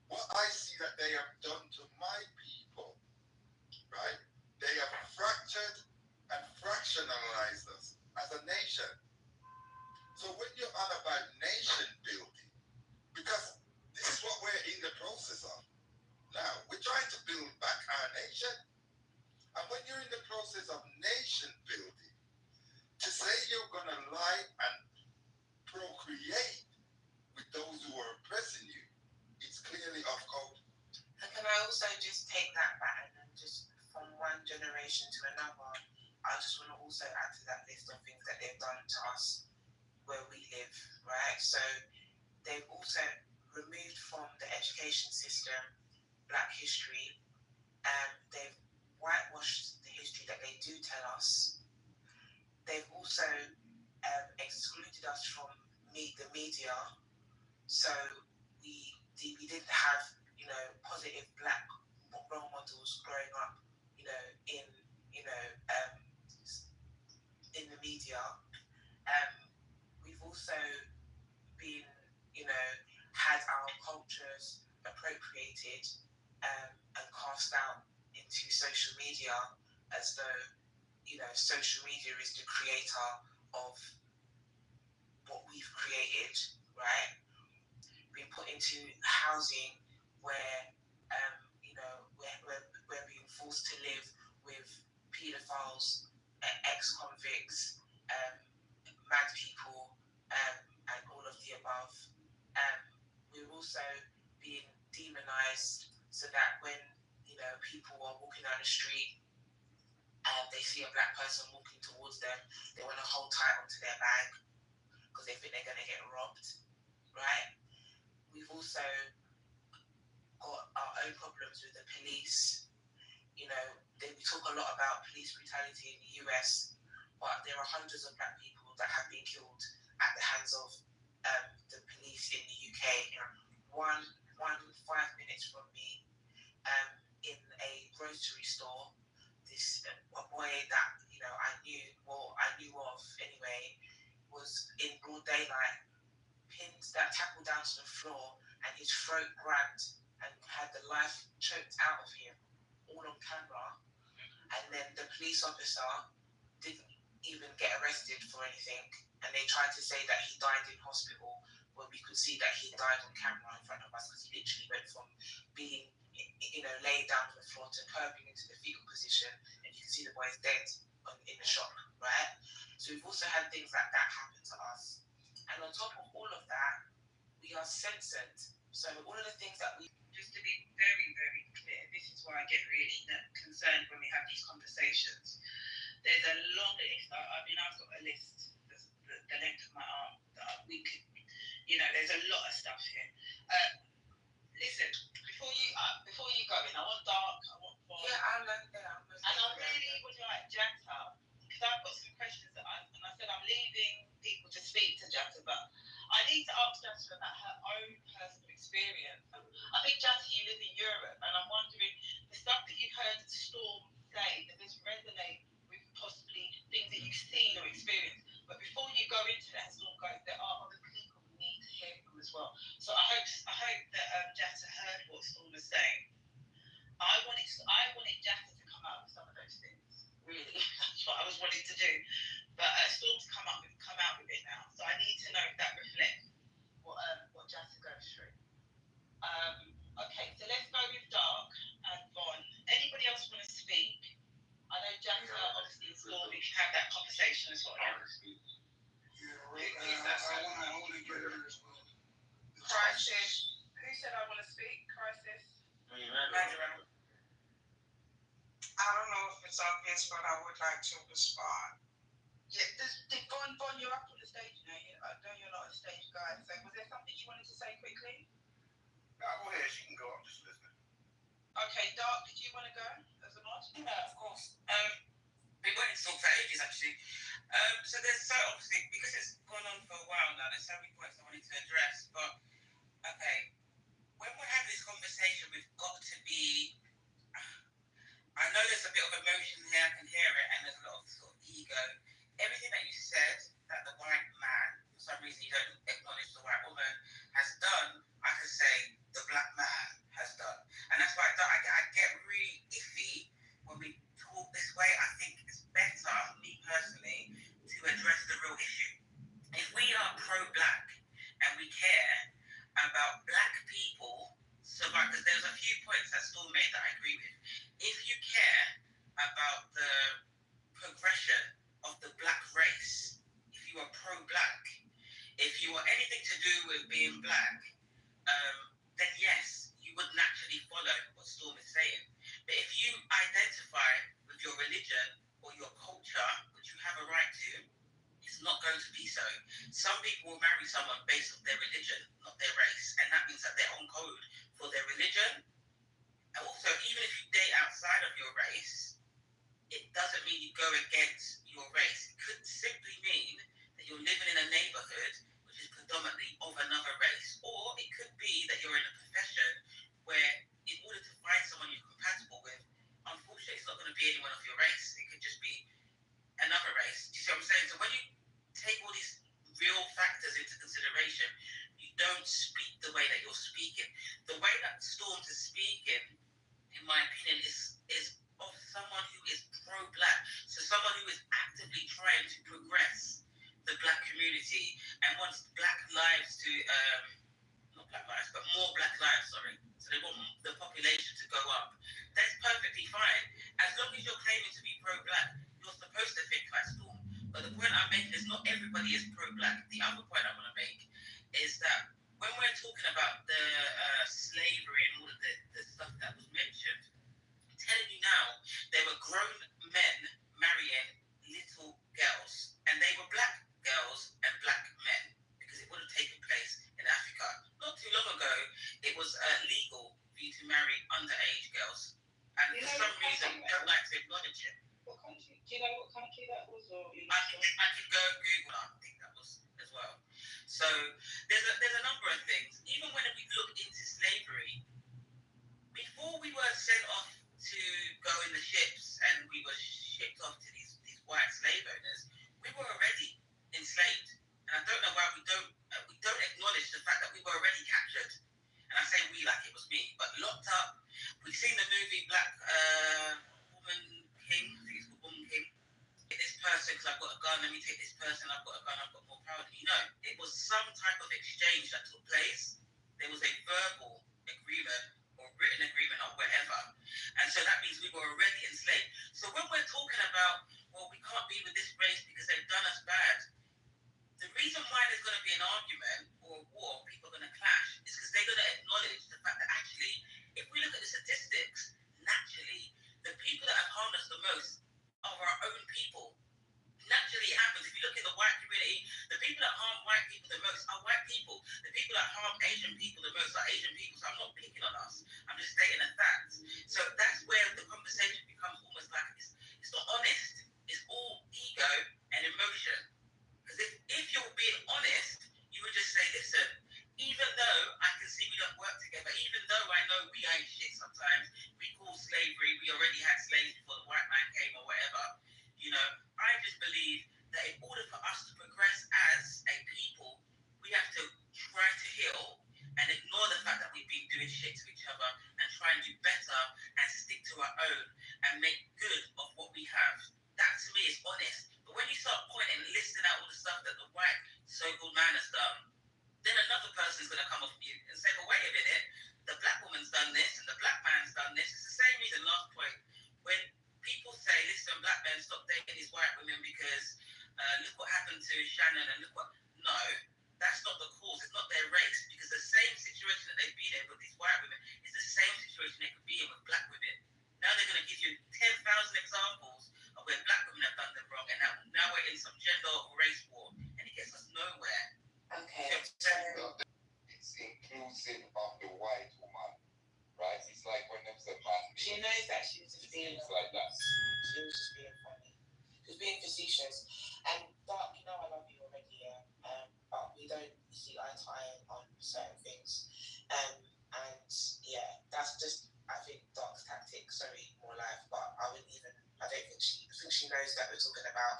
[SPEAKER 22] what I see that they have done to my people, right? They have fractured and fractionalized us as a nation. So when you're on about nation building, because this is what we're in the process of now, we're trying to build back our nation. And when you're in the process of nation building, to say you're going to lie and procreate with those who are oppressing you, it's clearly off code.
[SPEAKER 15] And can I also just take that back and just from one generation to another, I just want to also add to that list of things that they've done to us where we live, right? So they've also removed from the education system Black history, and they've whitewashed the history that they do tell us. They've also excluded us from the media, so we didn't have positive Black role models growing up, in in the media. We've also been had our cultures appropriated and cast out into social media as though social media is the creator of what we've created, right? Being put into housing where we're being forced to live with paedophiles, ex-convicts, mad people, and all of the above. We're also being demonized so that when people are walking down the street and they see a Black person walking towards them, they want to hold tight onto their bag because they think they're going to get robbed, right? We've also got our own problems with the police. We talk a lot about police brutality in the US, but there are hundreds of Black people that have been killed at the hands of the police in the UK. One 5 minutes from me, in a grocery store, this a boy that I knew of anyway, was in broad daylight, tackled down to the floor, and his throat grabbed and had the life choked out of him, all on camera. And then the police officer didn't even get arrested for anything, and they tried to say that he died in hospital when we could see that he died on camera in front of us, because he literally went from being laid down on the floor to curving into the fetal position, and you can see the boy's dead in the shop, right? So we've also had things like that happen to us. And on top of all of that, we are censored. So all of the things that we... Just to be very, very clear, this is why I get really concerned when we have these conversations. There's a long list. I've got a list that's the length of my arm that we could, there's a lot of stuff here. Listen, before you go in, I want Dark, I want Bob. Yeah, I'm there. And I really would like Jata, because I've got some questions and I said I'm leaving people to speak to Jata, but I need to ask Jata about her own personal experience. I think, Jata, you live in Europe, and I'm wondering, the stuff that you've heard Storm say, does this resonate with possibly things that you've seen or experienced? But before you go into that, Storm goes, there are other people we need to hear from as well. So I hope that Jata heard what Storm was saying. I wanted Jata to come out with some of those things. Really, that's what I was wanting to do. But Storm's come out with it now. So I need to know if that reflects what Jata goes through. Okay, so let's go with Dark and Von. Anybody else want to speak? I know Jata, obviously, Storm, you can have that conversation as well. I want to get her as well. Crisis. Who said I want to speak? Crisis? Madura. I don't know if it's obvious, but I would like to respond. Yeah, Von, you're up on the stage now. I know you're not a stage guy, so was there something you wanted to say quickly?
[SPEAKER 12] Go ahead, she can go. I'm just listening.
[SPEAKER 15] Okay, Dark, did you want to go as a mod?
[SPEAKER 2] Yeah, of course. We went to talk for ages, actually. So there's obviously, because it's gone on for a while now, there's so many points I wanted to address. But, okay, when we're having this conversation, we've got to be... I know there's a bit of emotion here, I can hear it, and there's a lot of sort of ego. Everything that you said, that the white man, for some reason you don't about black people survive, because there's a few points that Storm made that I agree with. If you care about the progression of the black race, if you are pro-black, if you are anything to do with being black, then yes, you would naturally follow what Storm is saying. But if you identify with your religion or your culture, which you have a right to, it's not going to be so. Some people will marry someone based on their religion, not their race, and that means that they're on code for their religion. And also, even if you date outside of your race, it doesn't mean you go against your race. It could simply mean that you're living in a neighborhood which is predominantly of another race. Or it could be that you're in a profession where, in order to find someone you're compatible with, unfortunately, it's not going to be anyone of your race. It could just be another race. Do you see what I'm saying? So when you take all these real factors into consideration, you don't speak the way that you're speaking. The way that Storms is speaking, in my opinion, is of someone who is pro-black. So someone who is actively trying to progress the black community and wants black lives to, not black lives, but more black lives, sorry. So they want the population to go up. That's perfectly fine. As long as you're claiming to be pro-black, you're supposed to think like Storm. But the point I'm making is not everybody is pro-black. The other point I want to make is that when we're talking about the slavery and all of the stuff that was mentioned, I'm telling you now, there were grown men marrying little girls, and they were black girls and black men, because it would have taken place in Africa. Not too long ago, it was legal for you to marry underage girls. And for some reason, we don't like to acknowledge it.
[SPEAKER 7] What country? Do you know what country that was? Or
[SPEAKER 2] I can go Google. I think that was as well. So there's a number of things. Even when we look into slavery, before we were sent off to go in the ships and we were shipped off to these white slave owners, we were already enslaved. And I don't know why we don't acknowledge the fact that we were already captured. And I say we like it was me, but locked up. We've seen the movie Black Woman King. I think it's called Woman King. Take this person because I've got a gun. Let me take this person. I've got a gun. I've got more power than you. No, it was some type of exchange that took place. There was a verbal agreement or written agreement or whatever. And so that means we were already enslaved. So when we're talking about, well, we can't be with this race because they've done us bad, the reason why there's going to be an argument or a war, people are going to clash, is because they're going to acknowledge the fact that actually, if we look at the statistics, naturally, the people that have harmed us the most are our own people. Naturally, it happens. If you look in the white community, the people that harm white people the most are white people. The people that harm Asian people the most are Asian people. So I'm not picking on us. I'm just stating a fact. So that's where the conversation becomes almost like it's not honest. It's all ego and emotion. Because if you're being honest, you would just say, listen, even though I can see we don't work together, even though I know we ain't shit sometimes, we call slavery, we already had slaves before the white man came or whatever, you know, I just believe that in order for us to progress as a people, we have to try to heal and ignore the fact that we've been doing shit to each other and try and do better and stick to our own and make good of what we have. That to me is honest. But when you start pointing and listing out all the stuff that the white so-called man has done, then another person's going to come off you and say, well, wait a minute, the black woman's done this and the black man's done this. It's the same reason, last point, when people say, listen, black men stop dating these white women because look what happened to Shannon and look what... No, that's not the cause. It's not their race, because the same situation that they've been in with these white women is the same situation they could be in with black women. Now they're going to give you 10,000 examples of where black women have done them wrong, and now we're in some gender or race war, and it gets us nowhere.
[SPEAKER 20] Okay.
[SPEAKER 22] It's inclusive of the white woman, right? It's like when them say man.
[SPEAKER 15] She knows that she was just being
[SPEAKER 22] like that.
[SPEAKER 15] She was just being funny. She was being facetious. And Dark, you know I love you already, yeah. But we don't see eye to eye on certain things. And yeah, that's just, I think, Dark's tactic. Sorry, more life, but I think she knows that we're talking about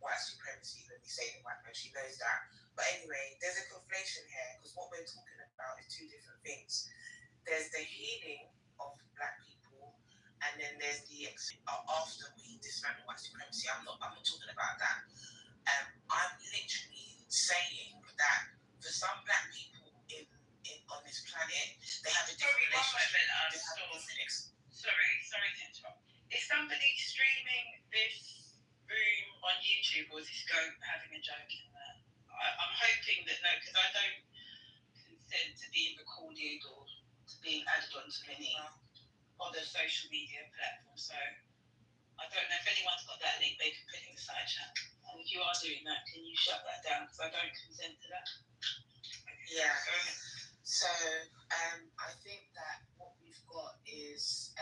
[SPEAKER 15] white supremacy when we say the white man. She knows that. But anyway, there's a conflation here, because what we're talking about is two different things. There's the healing of black people, and then there's the after we dismantle white supremacy. I'm not talking about that. I'm literally saying that for some black people on
[SPEAKER 7] audio door to being added onto any other social media platforms. So I don't know if anyone's got that link, they can put it in the side chat. And if you are doing that, can you shut that down? Because I don't consent to that.
[SPEAKER 15] Yeah. So I think that what we've got is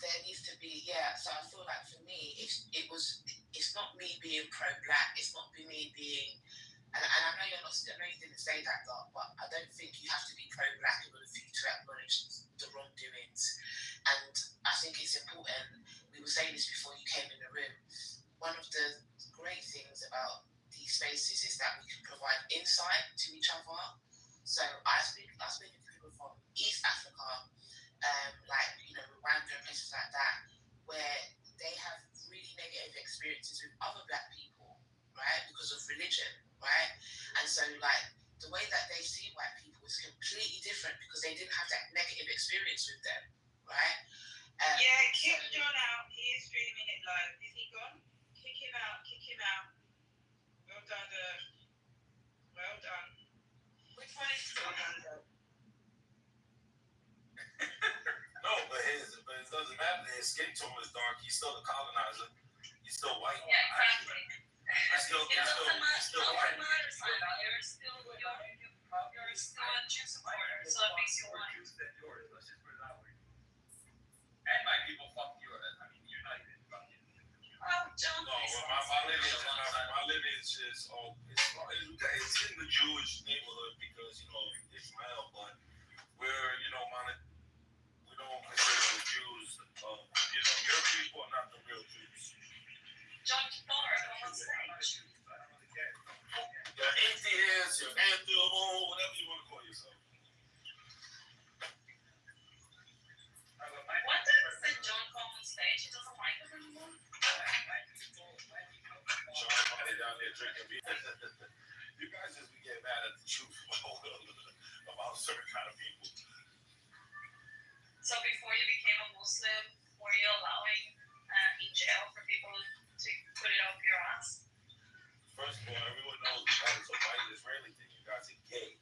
[SPEAKER 15] there needs to be, so I feel like for me, it's not me being pro-black, it's not me being, and I know you're not, I know you didn't say that, Doc, but I don't think you have to be pro-black in order for you to acknowledge the wrongdoings. And I think it's important, we were saying this before you came in the room, one of the great things about these spaces is that we can provide insight to each other. So I speak to people from East Africa, like, Rwanda and places like that, where they have really negative experiences with other black people, right, because of religion, right? And so, like, the way that they see white people is completely different because they didn't have that negative experience with them, right?
[SPEAKER 7] Kick John out. He is streaming it live. Is he gone? Kick him out. Well done, well done. Which one is John?
[SPEAKER 13] No, but it doesn't matter. His skin tone is dark. He's still a colonizer. He's still white.
[SPEAKER 7] Yeah, exactly.
[SPEAKER 13] He's still white.
[SPEAKER 7] You're still a Jew supporter, so it makes you white.
[SPEAKER 13] Let's just put it that way. And my people fuck you. I mean, you're not even fucking.
[SPEAKER 7] Oh, John.
[SPEAKER 13] No, my lineage is it's in the Jewish neighborhood because Ishmael, but we're we don't consider the Jews. Your people are not the real Jews.
[SPEAKER 7] John Kitover on stage.
[SPEAKER 13] Your atheist, your anthropo, whatever you want to call yourself.
[SPEAKER 7] What does John come on stage? He doesn't like us anymore.
[SPEAKER 13] John probably down there drinking beer. You guys just get mad at the truth about certain kind of people.
[SPEAKER 7] So before you became a Muslim, were you allowing in jail for people to put it up your ass?
[SPEAKER 13] First of all, everyone knows that it's a white Israeli thing. You guys are gay.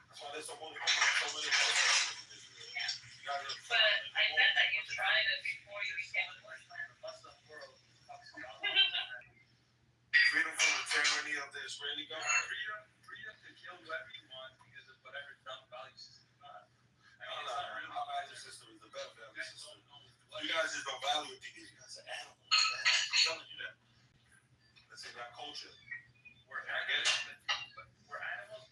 [SPEAKER 13] That's why there's so many homosexuals in Israel.
[SPEAKER 7] But I bet that you tried it before you became a Muslim.
[SPEAKER 13] Freedom from the tyranny of the Israeli government.
[SPEAKER 12] Freedom to kill everyone because of whatever dumb value system you have.
[SPEAKER 13] Our value system is the better value system. You guys just don't value it because you guys are animals, man. I'm telling you that. That's in our culture. I get it.
[SPEAKER 12] We're animals,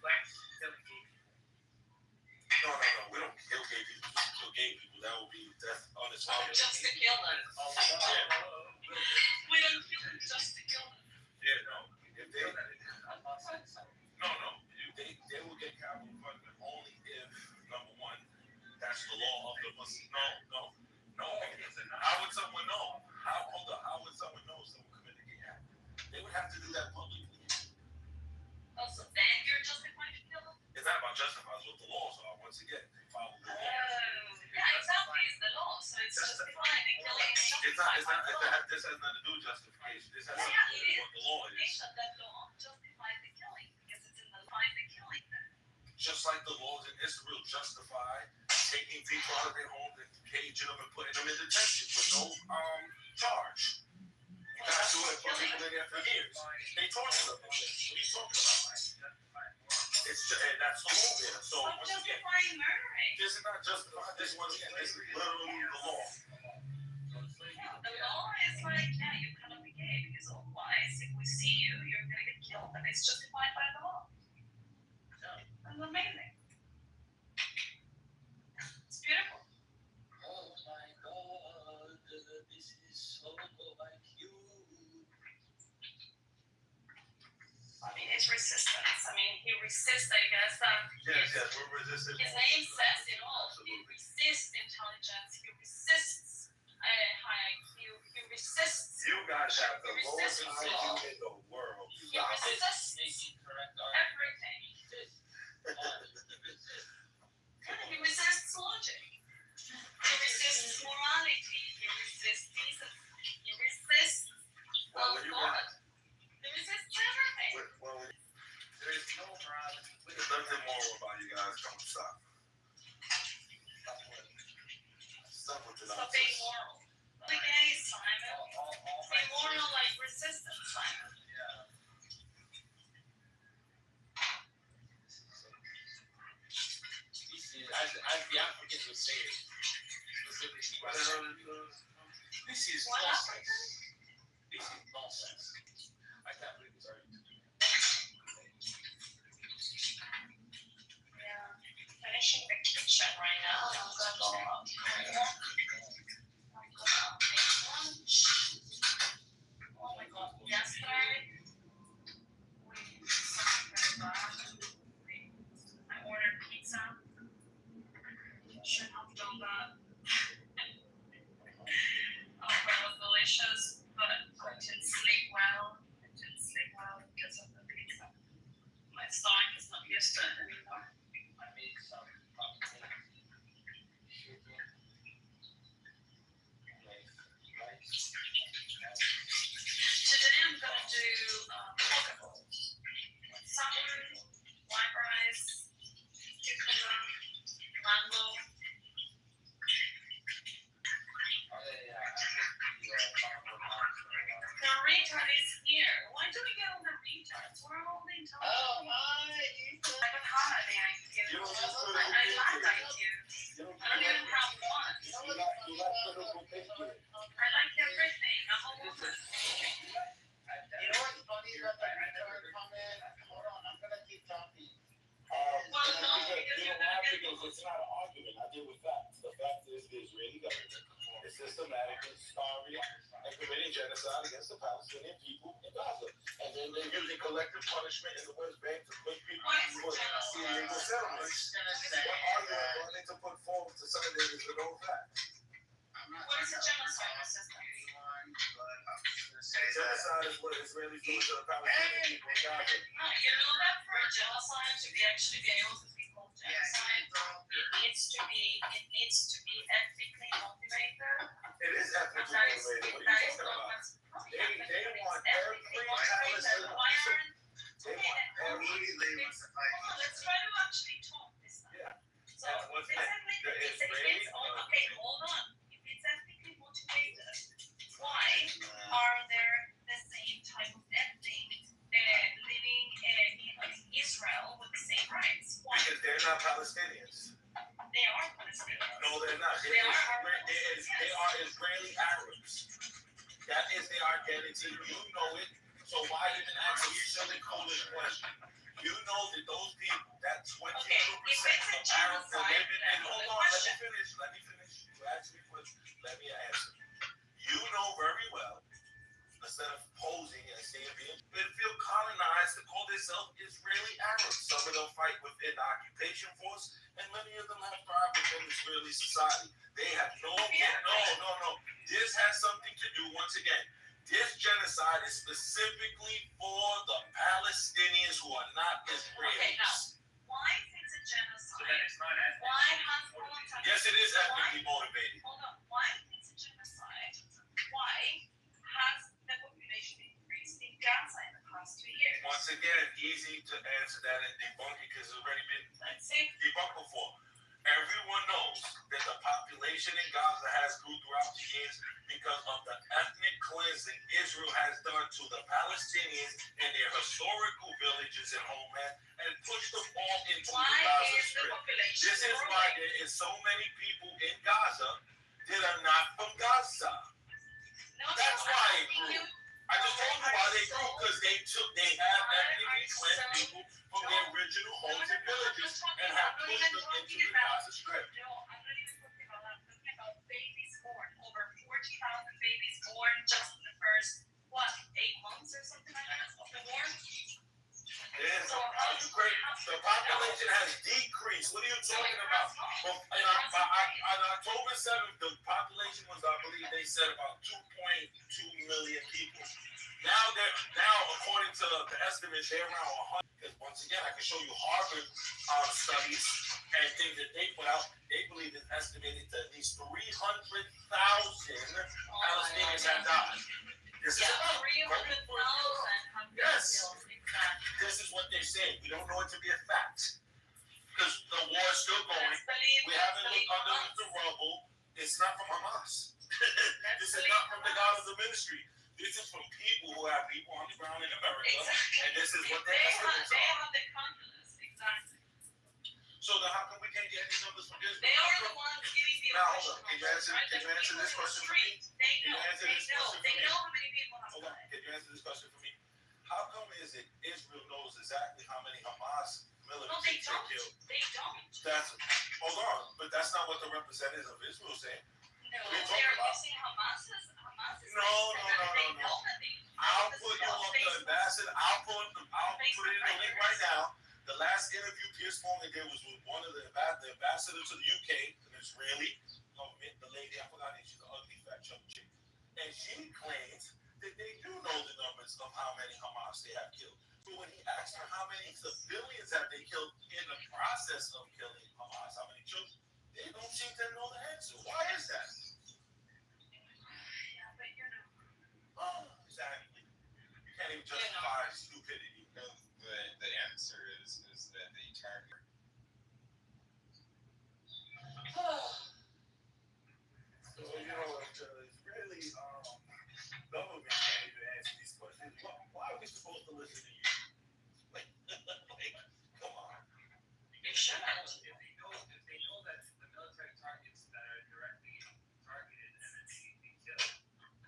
[SPEAKER 12] like killing gay people.
[SPEAKER 13] No. We don't kill gay people. We kill gay people. That would be unacceptable.
[SPEAKER 7] Just to kill them. We don't kill them just to kill them.
[SPEAKER 13] Yeah, no. If they they will get capital punishment only if, number one, that's the law of the Muslim. No. How would someone know? How would someone know someone committed a gay act? They would have to do that publicly.
[SPEAKER 7] Also, then you're justified to kill them?
[SPEAKER 13] It's not about justifying what the laws are. Once again, they follow the law.
[SPEAKER 7] Yeah, exactly. It's the law. So it's justified. The killing is justified.
[SPEAKER 13] This has nothing to do with justification. This has
[SPEAKER 7] Yeah,
[SPEAKER 13] something to
[SPEAKER 7] it
[SPEAKER 13] do with
[SPEAKER 7] is.
[SPEAKER 13] what the law is.
[SPEAKER 7] That law justifies the killing because it's in the line the killing.
[SPEAKER 13] Just like the laws in Israel justify taking people out of their homes and caging them and putting them in detention with no charge. You guys do it for people in there for years. They torture them. What are you talking about? That's the law there. So
[SPEAKER 7] Stop
[SPEAKER 13] once again,
[SPEAKER 7] justifying murdering.
[SPEAKER 13] this is not justified. This once again, this is literally the law.
[SPEAKER 7] Yeah, the law is like, you cannot be gay because otherwise, if we see you, you're gonna get killed, and it's justified by the law. That's amazing. It's beautiful.
[SPEAKER 13] Oh my God, this is so like you.
[SPEAKER 7] I mean, it's resistance. I mean, he resists, I guess.
[SPEAKER 13] Yes, we're resisting.
[SPEAKER 7] His name says it all. He resists intelligence. He resists high IQ. He resists.
[SPEAKER 13] You guys have the lowest IQ in the world.
[SPEAKER 7] He resists everything. He resists logic. He resists morality. He resists decency. He resists God. He resists everything.
[SPEAKER 12] There is no morality.
[SPEAKER 13] There's nothing say it specifically. This is nonsense. This is nonsense. I can't believe it's already 2 p.m.
[SPEAKER 18] Yeah, finishing the kitchen right now. I'm gonna go up. I'm gonna make lunch. Oh my god, yesterday I ordered pizza. Should have done that. Oh, it was delicious, but I didn't sleep well. Because of the pizza. My stomach is not used to it anymore.
[SPEAKER 13] I made some pumpkin sugar with rice.
[SPEAKER 18] Today I'm gonna do poke bowls. Salmon, white rice, cucumber, mango. The retard is here. Why do we get all the retards? We're all the entire.
[SPEAKER 15] Oh my!
[SPEAKER 18] I don't have any IQ. I lack IQ. I don't even have one. I like everything. I'm a woman.
[SPEAKER 6] You know what's funny about that retard comment? Hold on, I'm gonna keep talking.
[SPEAKER 18] Well, no, because you're gonna get.
[SPEAKER 6] Because it's not an argument. I deal with facts. The fact is the Israeli government is systematically starving and committing genocide against the Palestinian people in Gaza. And then they're using collective punishment in the West Bank to push people towards illegal settlements. What argument are they to put forward to something that is the known fact?
[SPEAKER 18] What is a genocide system?
[SPEAKER 6] Genocide is what Israelis do to the Palestinian people in Gaza.
[SPEAKER 18] You know that for a genocide to be actually be able to be called genocide, it needs to be ethnically motivated.
[SPEAKER 6] It is ethnically motivated. What are you talking about? They want every Palestinian.
[SPEAKER 18] Let's try to actually talk this time.
[SPEAKER 6] Yeah.
[SPEAKER 18] So basically, okay, hold on. If it's ethnically motivated, why are there the same type of ethnic living in Israel with the same rights? Why?
[SPEAKER 6] Because they're not Palestinians.
[SPEAKER 18] They are Palestinians.
[SPEAKER 6] No, they're not. They are Israeli Arabs. That is their identity. You know it. So why even ask a silly, foolish question? You know that those people, that 22% of Arabs that live in. Hold on, let me finish. You asked me a question. Let me answer. You know very well, instead of posing and saying they feel colonized to call themselves Israeli Arabs. Some of them fight within the occupation force, and many of them have thrived within Israeli society. They have no. This has something to do, once again, this genocide is specifically for the Palestinians who are not Israelis.
[SPEAKER 18] Okay, now, why is it a genocide?
[SPEAKER 13] So that it's not ethnic.
[SPEAKER 18] Why has
[SPEAKER 6] Yes, it is ethnically motivated.
[SPEAKER 18] Hold on. Why is it a genocide? Why has the population increased in Gaza in the past 2 years?
[SPEAKER 6] Once again, easy to answer that and debunk because it's already been debunked before. Everyone knows that the population in Gaza has grew throughout the years because of the ethnic cleansing Israel has done to the Palestinians in their historical villages and homeland and pushed them all into the Gaza Strip. This is why there is so many people in Gaza that are not from Gaza. That's why it grew. I just told you why they grew, because they have ethnically cleansed people from their original homes and villages and have pushed them into the Gaza Strip.
[SPEAKER 18] No, I'm not even talking about that. I'm talking about babies born. Over 40,000 babies born just in the first, 8 months or something like that of the war?
[SPEAKER 6] Yes, are you crazy? The population has decreased. What are you talking about? On October 7th, the population was, I believe they said, about 2.2 million people. Now, according to the estimates, they're around 100. Because once again, I can show you Harvard studies and things that they put out. They believe it's estimated that at least 300,000 Palestinians have died. This is
[SPEAKER 18] 300,000 have been killed.
[SPEAKER 6] This is what they're saying. We don't know it to be a fact. Because the war is still going. We haven't looked under the rubble. It's not from Hamas. This is not from the God of the ministry. This is from people who have people on the ground in America. Exactly. And this is what they have the confidence. Exactly. So then how come we can't get any
[SPEAKER 13] numbers from Israel.
[SPEAKER 7] They are the ones giving the
[SPEAKER 13] Now, hold
[SPEAKER 7] oppression.
[SPEAKER 13] on. Can you answer this question for me?
[SPEAKER 7] They know how many people have
[SPEAKER 13] Hold on. Can you answer this question for me? How come is it Israel knows exactly how many Hamas militants they killed?
[SPEAKER 7] They don't.
[SPEAKER 13] Hold on, but that's not what the representatives of Israel say.
[SPEAKER 7] No, they're using Hamas.
[SPEAKER 13] No. I'll put you up the ambassador. I'll put it in the link right now. The last interview Pierce Morgan did was with one of the ambassadors to the UK, an Israeli government, the lady, I forgot her, she's an ugly fat chubby chick. And she claims that they do know the numbers of how many Hamas they have killed. So when he asked her how many civilians have they killed in the process of killing Hamas, how many children, they don't seem to know the answer. Why is that?
[SPEAKER 7] Yeah, but you know.
[SPEAKER 13] Oh, exactly. You can't even justify stupidity.
[SPEAKER 22] No, the answer is that they target.
[SPEAKER 13] So, you know, it's really, government can't even answer these questions. Why are we supposed to listen to you? Like, come on.
[SPEAKER 7] You should.
[SPEAKER 12] If they know that the military targets that are directly targeted and then they kill,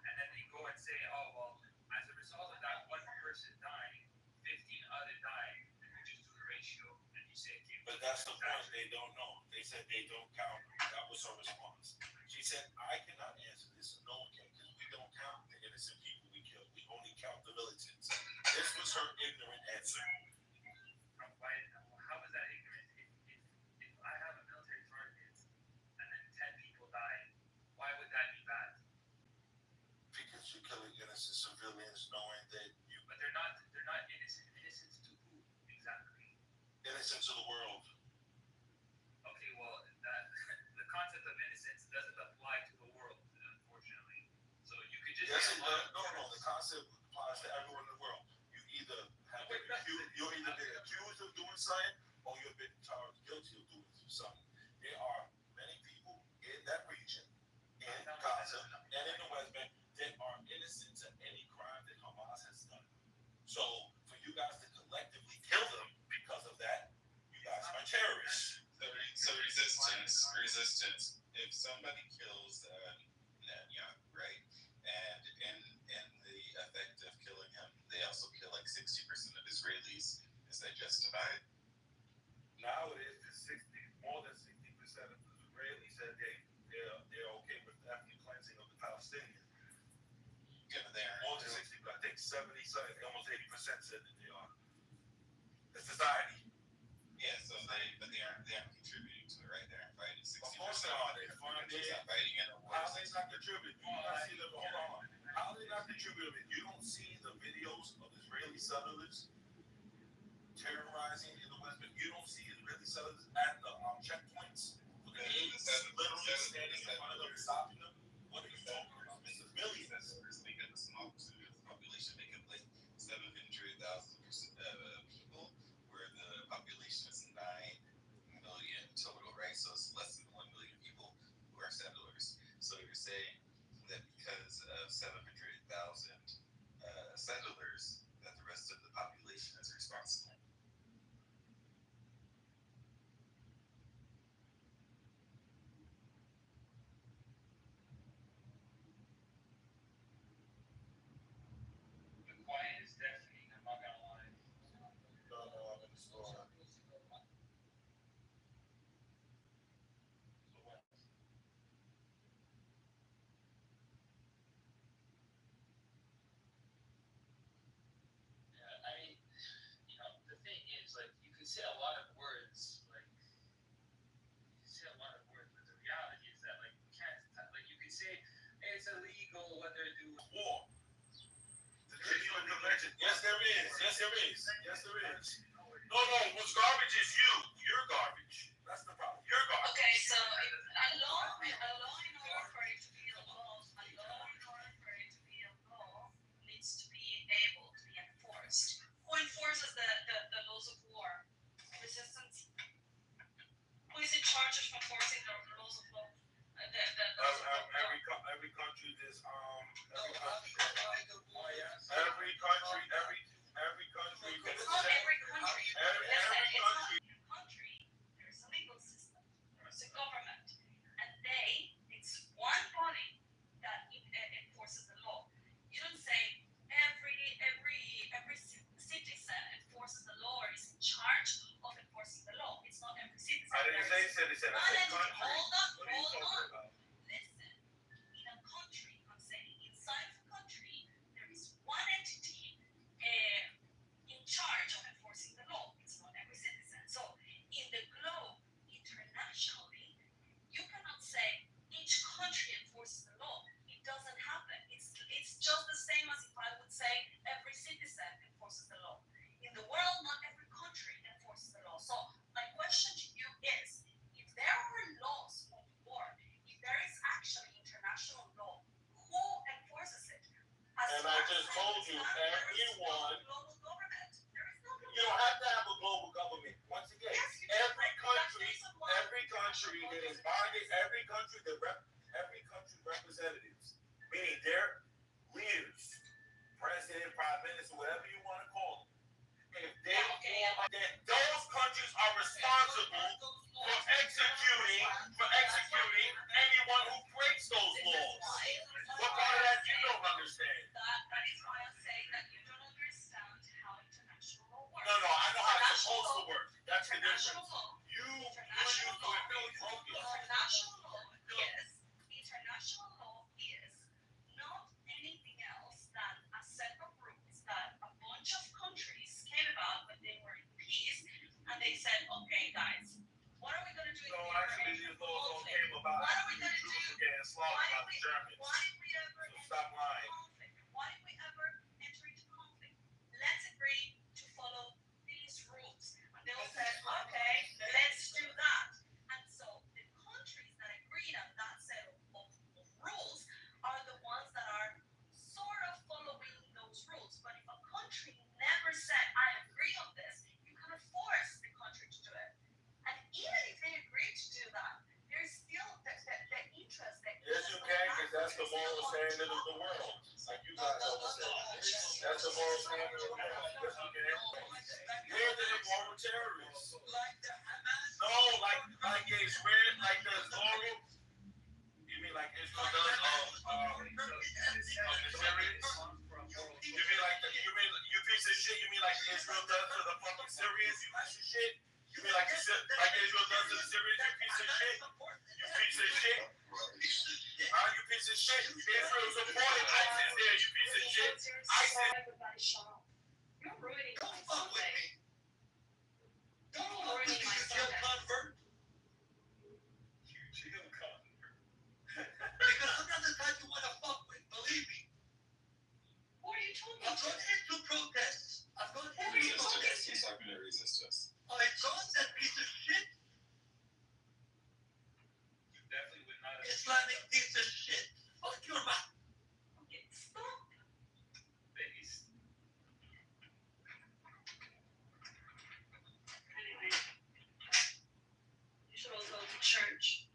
[SPEAKER 12] and then they go and say, oh, well, as a result of that one person dying, 15 other dying, and you just do the ratio, and you say, okay,
[SPEAKER 13] But that's the point. They don't know. They said they don't count. That was her response. She said, I cannot answer this. No one can, because we don't count the innocent people we killed. We only count the militants. This was her ignorant answer.
[SPEAKER 12] How is that ignorant? If I have a military target and then 10 people die, why would that be bad?
[SPEAKER 13] Because you're killing innocent civilians knowing that you...
[SPEAKER 12] But they're not innocent. Innocent to who exactly?
[SPEAKER 13] Innocent to the world.
[SPEAKER 12] Okay, well, the concept of innocence doesn't apply to the world, unfortunately. So you could just...
[SPEAKER 13] Yes, it does. No, the concept applies to everyone in the world. You're either been accused of doing something or you've been charged guilty of doing something. There are many people in that region, in Gaza, and in the West Bank, that are innocent to any crime that Hamas has done. So, for you guys to collectively kill them because of that, you guys are terrorists.
[SPEAKER 22] So resistance. If somebody kills Netanyahu, right, and in the effect of killing him, they also kill like 60% of Israelis. Is that justified?
[SPEAKER 13] Nowadays, more than 60% of the Israelis said they're okay with ethnic cleansing of the Palestinians.
[SPEAKER 22] Yeah, but they are
[SPEAKER 13] more than 60. I think 70, almost 80% said that they are. The society.
[SPEAKER 22] Yeah, so they aren't contributing to it, right? They aren't fighting 60%.
[SPEAKER 13] Of course they are. They're not fighting in a war. How are they not contributing? You don't see them. Hold on. How are they not contributing? You don't see the videos of Israeli settlers terrorizing in the West Bank. You don't see Israeli settlers at the checkpoints. Literally standing in front of them, stopping them. What are you talking about? This is millions.
[SPEAKER 22] Make up a small percentage of the population, make up like 700,000 people, where the population is 9 million total, right? So it's less than 1 million people who are settlers. So you're saying that because of 700,000 settlers, that the rest of the population is responsible.
[SPEAKER 12] The quiet is deafening, I'm not gonna lie.
[SPEAKER 13] No, I'm in the store.
[SPEAKER 12] Say a lot of words, but the reality is that we can't. You can say hey, it's illegal what they're doing.
[SPEAKER 13] War. The Treaty of Convention. Yes, there is. No, what's garbage is you. You're garbage. That's the problem. You're garbage.
[SPEAKER 7] Okay, so a law in order for it to be a law, needs to be able to be enforced. Who enforces the laws of war? Resistance. Who is in charge of enforcing the rules of law?
[SPEAKER 13] Every country is every country.
[SPEAKER 7] There's a legal system.
[SPEAKER 13] they said country.
[SPEAKER 18] Hold on.
[SPEAKER 13] What are you talking about?
[SPEAKER 18] Listen, in a country, I'm saying inside of a country, there is one entity in charge of enforcing the law. It's not every citizen. So in the globe, internationally, you cannot say each country enforces the law. It doesn't happen. It's just the same as if I would say every citizen enforces the law. In the world, not every country enforces the law. So my question to you is, if there are laws on war, if there is actually international law, who enforces it?
[SPEAKER 13] And I just told you, everyone.
[SPEAKER 18] Global government. There is no global
[SPEAKER 13] You don't have to have a global government. Once again, every country that is binding, every country's representatives, meaning their leaders, president, prime minister, whatever you want to call them, if they then those countries are responsible for executing anyone who breaks those laws. What part of that you don't understand?
[SPEAKER 18] That is why I say that you don't understand how international law works.
[SPEAKER 13] No, I know how it's supposed to work. That's the difference.
[SPEAKER 18] International law.
[SPEAKER 13] International law
[SPEAKER 18] is not anything else than a set of rules that a bunch of countries came about when they were in peace, and they said, okay, guys, what are we going to do?
[SPEAKER 13] No, actually, these laws all came about.
[SPEAKER 18] What are we going to do?
[SPEAKER 13] Getting slaughtered by the Germans.
[SPEAKER 18] Why did we ever
[SPEAKER 13] Stop lying.
[SPEAKER 18] Why did we ever enter into conflict? Let's agree to follow these rules. And they all said, okay, let's do that. And so the countries that agreed on that set of rules are the ones that are sort of following those rules. But if a country never said, I agree on this, you cannot force the country to do it. And even if they agree to do that, there's still the interest that
[SPEAKER 13] yes, you can, because that's the moral standard of the world. Like you guys always say. That's the moral standard of the world. Yes, you can. They're the moral terrorists. No, like Israel, like the Zorro. You mean like Israel does the Syrians? You piece of shit? You mean like Israel does to the fucking Syrians? You piece of shit? You mean like Israel does to the Syrians? You piece of shit? You piece of shit? You piece of shit? Israel supported ISIS there, you piece of shit. ISIS.
[SPEAKER 18] Everybody shut up. You're ruining
[SPEAKER 19] Don't
[SPEAKER 18] my
[SPEAKER 19] fuck with
[SPEAKER 18] Sunday.
[SPEAKER 19] me. Don't fuck with me, you jail convert.
[SPEAKER 13] You jail convert.
[SPEAKER 19] Because I'm not the type you want to fuck with, believe me.
[SPEAKER 18] Who are you talking
[SPEAKER 19] I'm
[SPEAKER 18] to?
[SPEAKER 19] going into protests. I'm going into protests.
[SPEAKER 8] He's talking to resistance.
[SPEAKER 19] I saw that piece of shit.
[SPEAKER 13] You definitely would not have.
[SPEAKER 19] Islamic piece of shit. Fuck your mouth.
[SPEAKER 18] Okay, stop.
[SPEAKER 13] Based.
[SPEAKER 18] Anyway, you should all go to church.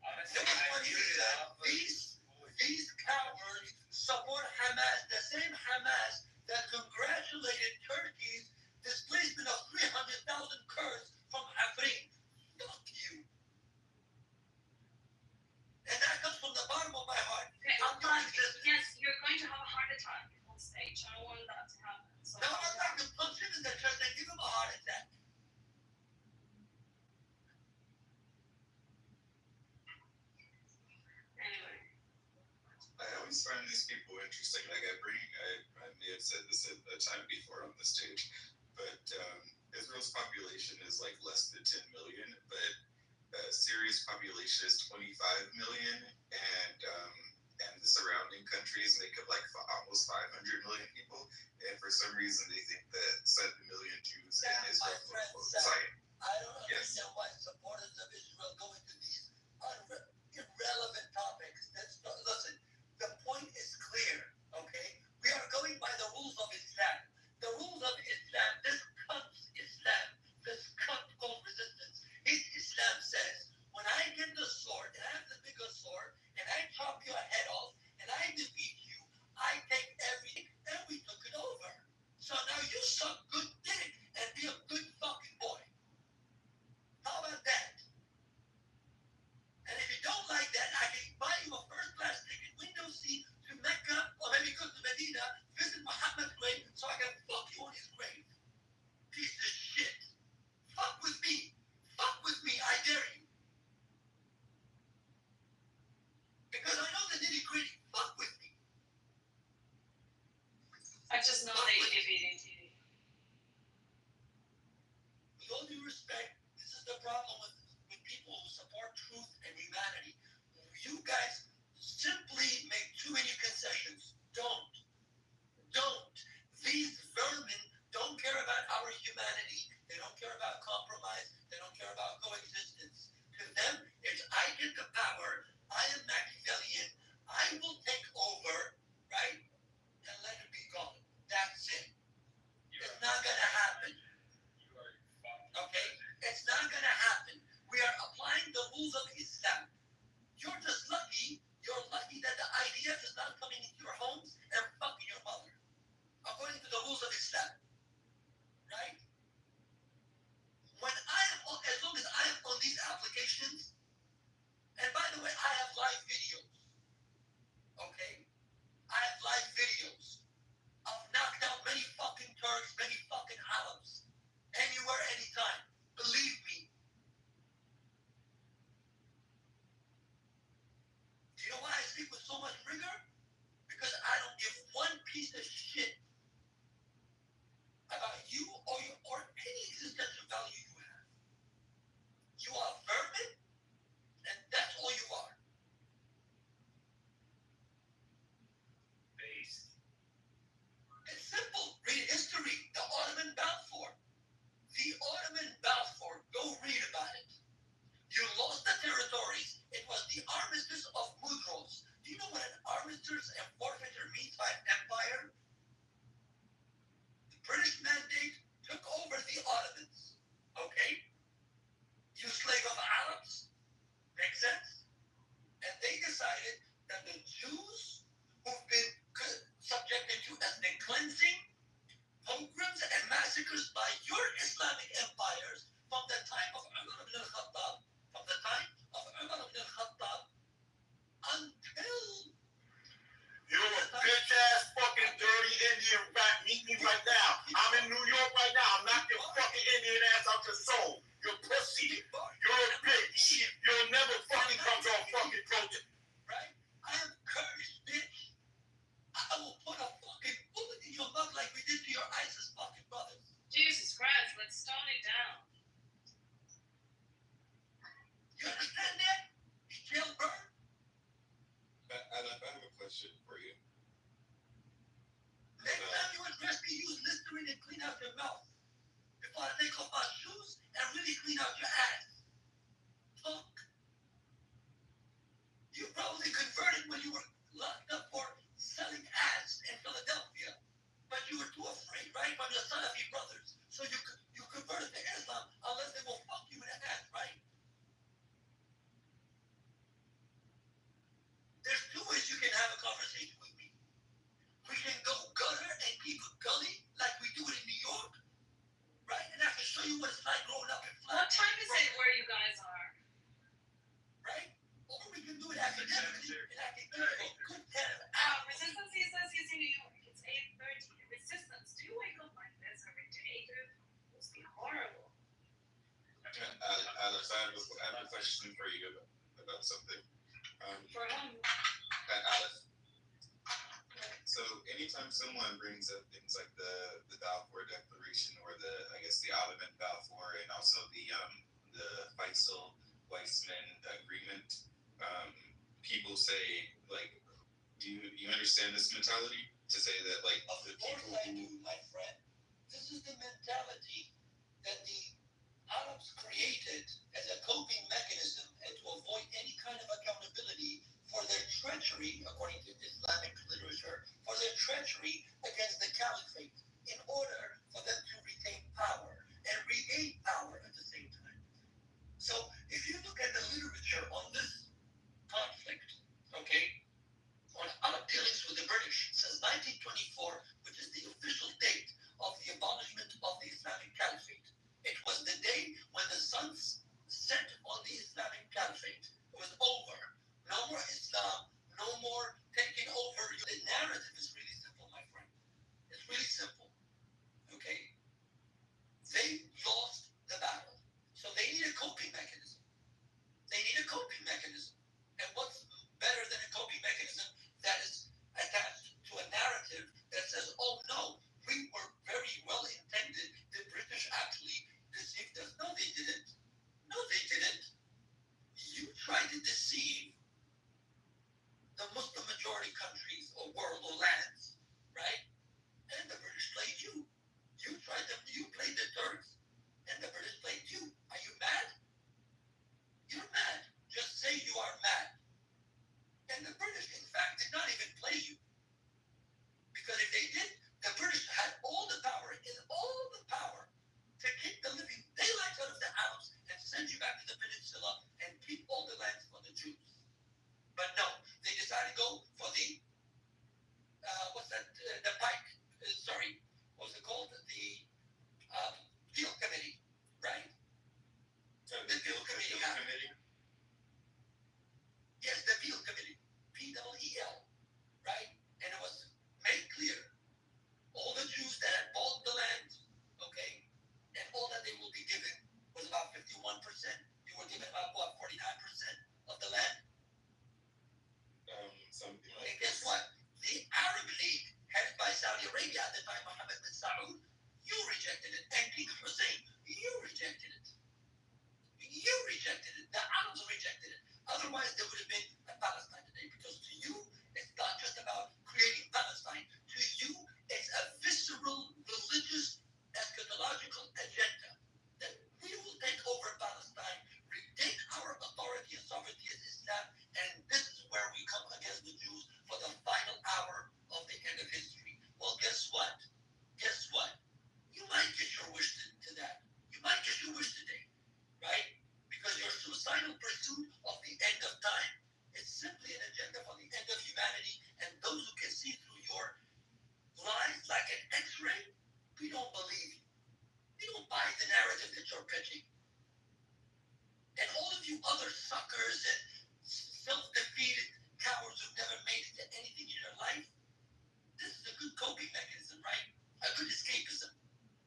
[SPEAKER 13] Honestly,
[SPEAKER 19] These cowards support Hamas, the same Hamas that congratulated Turkey's displacement of 300,000 Kurds from Afrin. Fuck you. And that comes from the bottom of my heart.
[SPEAKER 18] Okay, yes, you're going to have a heart attack on stage. I don't want that to happen. So
[SPEAKER 19] No, I'm not going to punch him in the chest and give him a heart attack.
[SPEAKER 18] Anyway.
[SPEAKER 8] I always find these people interesting. Like I may have said this at a time before on the stage, but Israel's population is like less than 10 million, but Syria's population is 25 million, and the surrounding countries make up like almost 500 million people. And for some reason, they think that 7 million Jews in Israel will Zion.
[SPEAKER 19] I don't understand why supporters of Israel go into these irrelevant topics. Listen, the point is clear, okay? We are going by the rules of Islam. The rules of Islam, this cunt called resistance. Islam says, when I get the sword, and I have the bigger sword, and I chop your head off, and I defeat you, I take everything, and we took it over. So now you suck good dick and be a good fucking boy.
[SPEAKER 11] from the time of Umar ibn al-Khattab, until
[SPEAKER 13] you're a bitch ass fucking dirty Indian rat. Meet me right now. I'm in New York right now. I'm not your fucking Indian ass out your soul. You're pussy. You're a bitch. You'll never fucking come to a fucking protest.
[SPEAKER 11] Right? I am cursed, bitch. I will put a fucking bullet in your mouth like we did to your ISIS fucking brothers.
[SPEAKER 18] Jesus Christ, let's tone it down.
[SPEAKER 11] You understand that? Jailbird?
[SPEAKER 8] I have a question for you.
[SPEAKER 11] Next time you address me, use Listerine and clean out your mouth. Before I take off my shoes and really clean out your ass. Fuck. You probably converted when you were locked up for selling ass in Philadelphia. But you were too afraid, right, from your Salafi brothers. So you converted to Islam unless they will fuck you in the ass, right? There's two ways you can have a conversation with me. We can go gutter and keep it gully like we do it in New York, right? And I can show you what it's like growing up in
[SPEAKER 18] What time is it where you guys are?
[SPEAKER 11] Right? Or we can do it academically and I can give you a good head of
[SPEAKER 18] Resistance says he's in New York. It's 8:30. Resistance, do you wake up like this every day, dude? It must be horrible.
[SPEAKER 8] Alex, I have a question for you about something.
[SPEAKER 18] For him.
[SPEAKER 8] Alex. So anytime someone brings up things like the Balfour Declaration or the Ottoman Balfour and also the Faisal-Weizmann Agreement, people say, like, do you understand this mentality? To say that, like,
[SPEAKER 11] of the people I do, my friend. This is the mentality that the Arabs created as a coping mechanism and to avoid any kind of accountability for their treachery, according to Islamic literature, for their treachery against the caliphate in order for them to retain power and regain power at the same time. So if you look at the literature on this conflict, okay, on Arab dealings with the British since 1924, which is the official date of the abolishment of the Islamic Caliphate. It was the day when the sun set on the Islamic Caliphate. It was over. No more Islam, no more taking over. The narrative is really simple, my friend. It's really simple. Okay? They lost the battle. So they need a coping mechanism. They need a coping mechanism. And what's better than a coping mechanism that is attached to a narrative that says, oh no, we were very well intended. The British actually deceived us. No, they didn't. No, they didn't. You tried to deceive the Muslim majority countries or world or lands, right? And the British played you. You tried them. You played the Turks, and the British played you. Are you mad? You're mad. Just say you are mad. And the British, in fact, did not even play you. Because if they did, the British had all the power to kick the living daylights out of the Arabs and send you back to the peninsula and keep all the lands for the Jews. But no, they decided to go for the, the Pike, what's it called? The Peel Committee, right? The Peel Committee. Yes, the Peel Committee. P-E-E-L, right? And it was made clear, all the Jews that had bought the land, okay, and all that they will be given was about 51%. You were given about, 49% of the land?
[SPEAKER 8] Something like
[SPEAKER 11] and guess what? The Arab League, headed by Saudi Arabia at the time, Mohammed bin Saud, you rejected it. And King Hussein, you rejected it. You rejected it. The Arabs rejected it. Otherwise, there would have been a Palestine today. Because to you, it's not just about creating Palestine. To you, it's a visceral, religious, eschatological agenda that we will take over Palestine, retain our authority and sovereignty as Islam, and this is where we come against the Jews for the final hour of the end of history. Well, guess what? Guess what? You might get your wish to that. You might get your wish today, right? Because your suicidal pursuit of the end of time you other suckers and self-defeated cowards who've never made it to anything in your life, this is a good coping mechanism, right? A good escapism.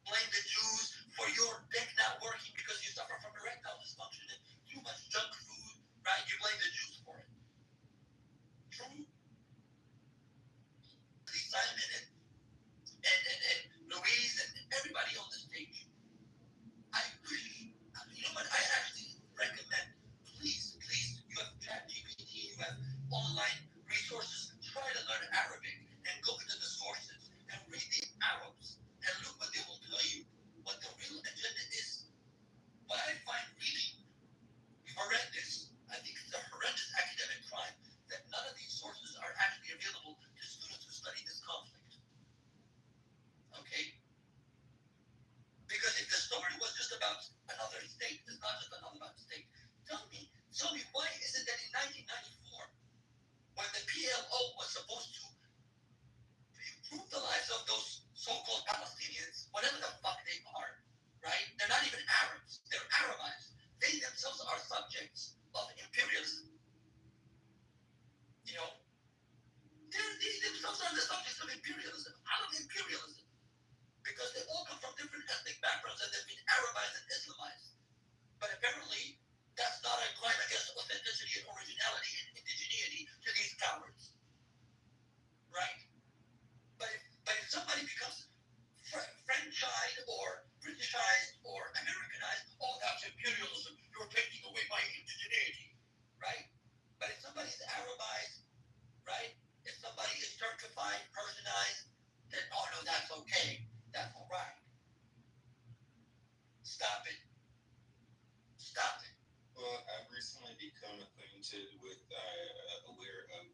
[SPEAKER 11] Blame the Jews for your dick not working because you suffer from erectile dysfunction and too much junk food, right? You blame the Jews for it. True. Simon and Louise and everybody on the stage. I wish, you know what, I actually recommend, please, you have ChatGPT, you have online resources, try to learn Arabic and go into the sources and read the Arabs and look what they will tell you, what the real agenda is. What I find really horrendous, I think it's a horrendous academic crime that none of these sources are actually available to students who study this conflict. Okay? Because if the story was just about another state, it's not just another about state. Tell me, why is it that in 1994, when the PLO was supposed to improve the lives of those so-called Palestinians, whatever the fuck they are, right? They're not even Arabs. They're Arabized. They themselves are subjects of imperialism. You know, they themselves are the subjects of imperialism. Out of imperialism. Because they all come from different ethnic backgrounds and they've been Arabized and Islamized. But apparently, that's not a crime against authenticity and originality and indigeneity to these cowards. Right? But if somebody becomes Frenchized or Britishized or Americanized, oh, that's imperialism. You're taking away my indigeneity. Right? But if somebody's Arabized, right? If somebody is Turkified, Persianized, then, oh, no, that's okay. That's all right. Stop it.
[SPEAKER 8] Well, I've recently become acquainted with, aware of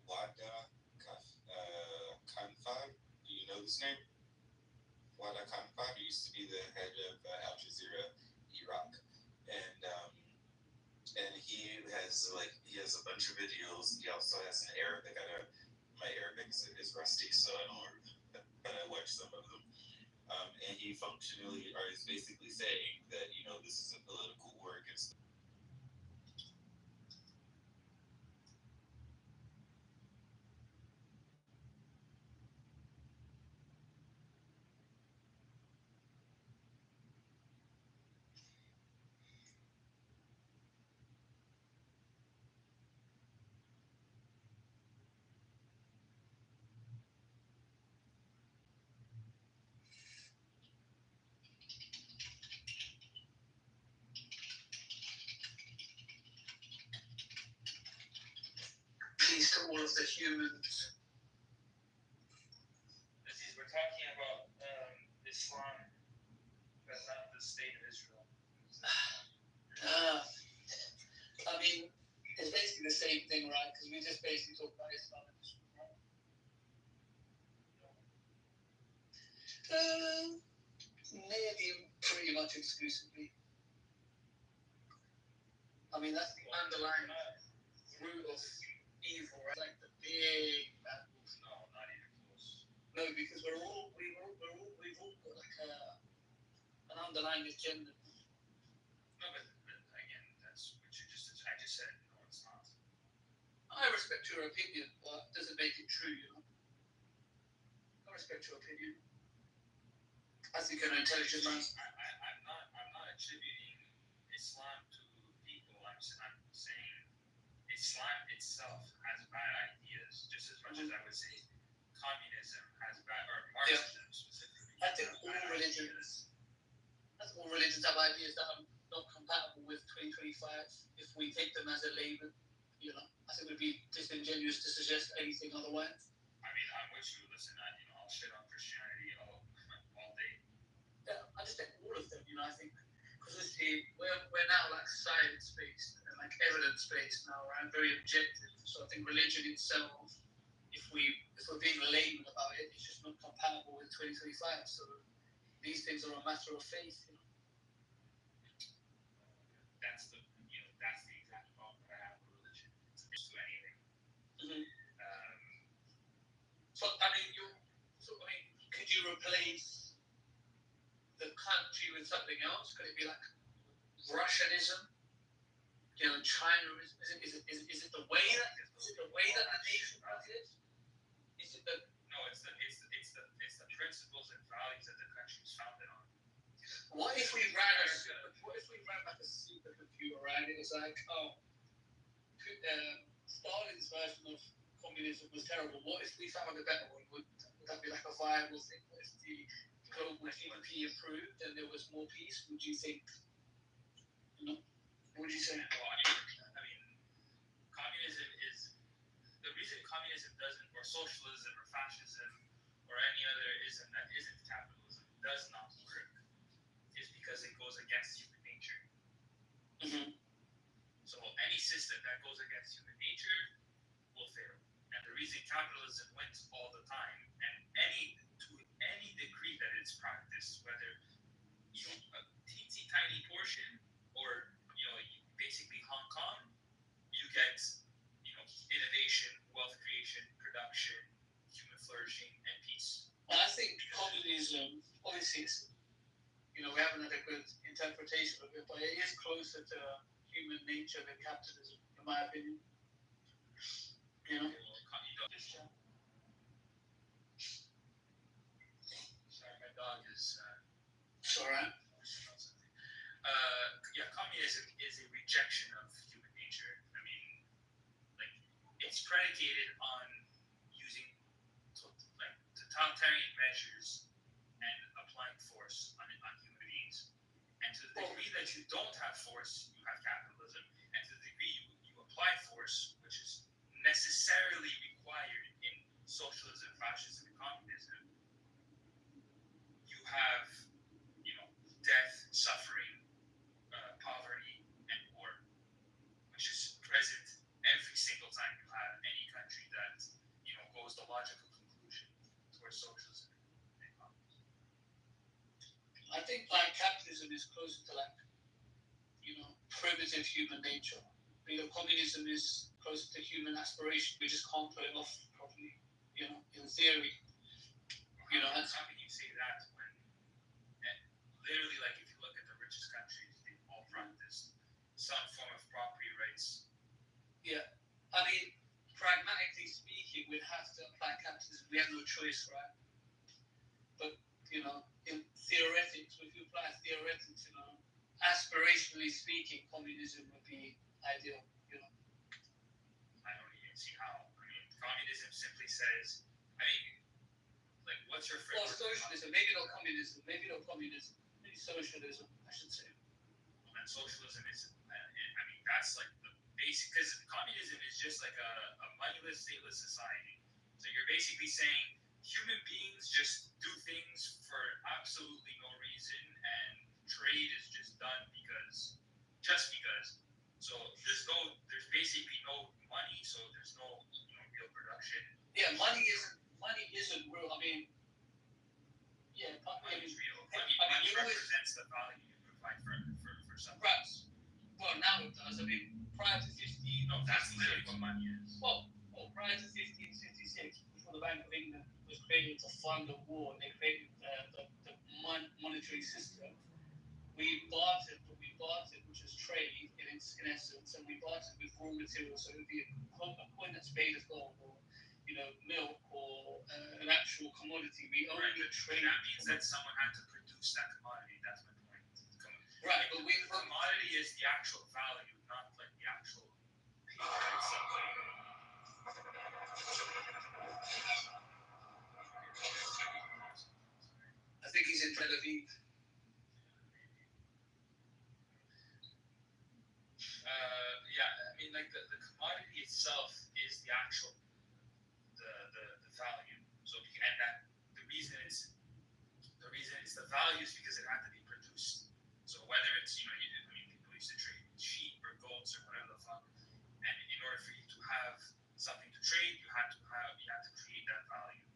[SPEAKER 8] Wada Khanfad. Do you know this name? Wada Khanfad used to be the head of Al Jazeera, Iraq, and he has a bunch of videos. He also has an Arabic. My Arabic is rusty, so I don't. But I watch some of them. And he functionally is basically saying that this is a political war against.
[SPEAKER 11] Peace to all of the humans.
[SPEAKER 10] We're talking about Islam, that's not the state of Israel.
[SPEAKER 11] I mean, it's basically the same thing, right? Because we just basically talk about Islam and Islam, right? Maybe pretty much exclusively. I mean, that's the underlying root of evil, right? Like the big bad wolf.
[SPEAKER 10] No, not even close.
[SPEAKER 11] No, because we've all got like an underlying agenda.
[SPEAKER 10] No, but again, that's what you just. I just said no, it's not.
[SPEAKER 11] I respect your opinion, but does it make it true? I respect your opinion. I think you're an intelligent man.
[SPEAKER 10] I'm not attributing Islam to people. I'm saying Islam itself has bad ideas, just as much as I would say communism has bad, or Marxism specifically.
[SPEAKER 11] I think all religions have ideas that are not compatible with 2025 if we take them as a label. I think it would be disingenuous to suggest anything otherwise.
[SPEAKER 10] I mean, I'm with you. Listen, I'll shit on Christianity all day.
[SPEAKER 11] Yeah, I just think all of them. I think because we're now like science-based and like evidence-based now, right? Very objective. So I think religion itself, if we're being layman about it, it's just not compatible with 2025. So these things are a matter of faith.
[SPEAKER 10] That's the exact problem that I have with religion. It's just to anything.
[SPEAKER 11] Mm-hmm. Could you replace the country with something else? Could it be like Russianism?
[SPEAKER 3] China is it the way that the nation runs it? Is it the
[SPEAKER 2] No, it's the principles and values that the country is founded on.
[SPEAKER 3] What if we ran like a supercomputer, right? It was like, Stalin's version of communism was terrible. What if we found a better one? Would that be like a viable thing? What if the global GDP improved and there was more peace? Would you think? No. What would you say?
[SPEAKER 2] Well, I mean, communism is the reason communism doesn't, or socialism, or fascism, or any other ism that isn't capitalism does not work, is because it goes against human nature.
[SPEAKER 3] Mm-hmm.
[SPEAKER 2] So any system that goes against human nature will fail. And the reason capitalism wins all the time, and to any degree that it's practiced, whether a teensy tiny portion or basically Hong Kong, you get innovation, wealth creation, production, human flourishing, and peace.
[SPEAKER 3] Well, I think communism, obviously, we haven't had a good interpretation of it, but it is closer to human nature than capitalism, in my opinion.
[SPEAKER 2] Sorry, my dog is.
[SPEAKER 3] It's alright.
[SPEAKER 2] Communism is a rejection of human nature. I mean, it's predicated on using totalitarian measures and applying force on human beings. And to the degree that you don't have force, you have capitalism. And to the degree you apply force, which is necessarily required in socialism, fascism, and communism, you have, death, suffering, poverty, and war, which is present every single time you have any country that, goes the logical conclusion towards socialism and communism.
[SPEAKER 3] I think capitalism is closer to primitive human nature. Communism is closer to human aspiration. We just can't put it off properly. In theory.
[SPEAKER 2] How can you say that when, literally, if you look at the richest countries, they all practice some form of property rights.
[SPEAKER 3] Yeah, I mean, pragmatically speaking, we'd have to apply capitalism. We have no choice, right? But in theoretics, if you apply theoretics, aspirationally speaking, communism would be ideal.
[SPEAKER 2] I don't even see how. I mean, communism simply says, what's your framework?
[SPEAKER 3] Well, socialism, maybe not communism, maybe socialism, I should say.
[SPEAKER 2] And socialism is, that's the basic, because communism is just a moneyless, stateless society. So you're basically saying human beings just do things for absolutely no reason, and trade is just done just because. So there's basically no money, so there's no real production.
[SPEAKER 3] Yeah, money isn't real. I mean,
[SPEAKER 2] money is real. Money represents the value you provide for something.
[SPEAKER 3] Right. Well, now it does. I mean, prior to 15...
[SPEAKER 2] No, that's literally what money is.
[SPEAKER 3] Well, prior to 1566, before the Bank of England was created to fund the war, they created the monetary system. We bartered, which is trade in essence, and we bartered with raw materials. So it would be a coin that's made of gold, or milk, or an actual commodity. We only trade.
[SPEAKER 2] That means that someone had to produce that commodity. That's my point.
[SPEAKER 3] Right, but
[SPEAKER 2] the commodity is the actual value, not the actual paper itself.
[SPEAKER 3] I think he's in Tel Aviv.
[SPEAKER 2] The commodity itself is the actual the value. So and that the reason it's the value is because it had to be produced. So whether it's people used to trade sheep or goats or whatever the fuck, and in order for you to have something to trade, you had to create that value.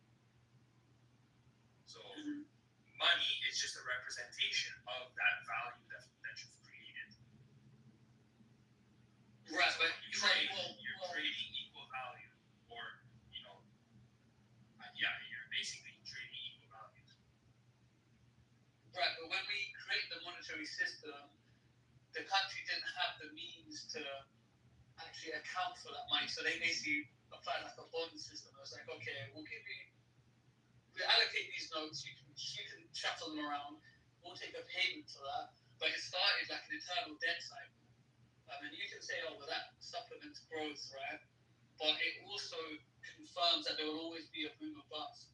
[SPEAKER 2] So money is just a representation of that value that you've created.
[SPEAKER 3] Right, but
[SPEAKER 2] you're trading equal value, or you're basically trading equal values.
[SPEAKER 3] Right, but when we create the monetary system, the country didn't have the means to actually account for that money, so they basically applied like a bond system. It was like, okay, we allocate these notes, you can shuffle them around, we'll take a payment for that, but it started like an eternal debt cycle. And you can say, oh, well, that supplements growth, right? But it also confirms that there will always be a boom or bust,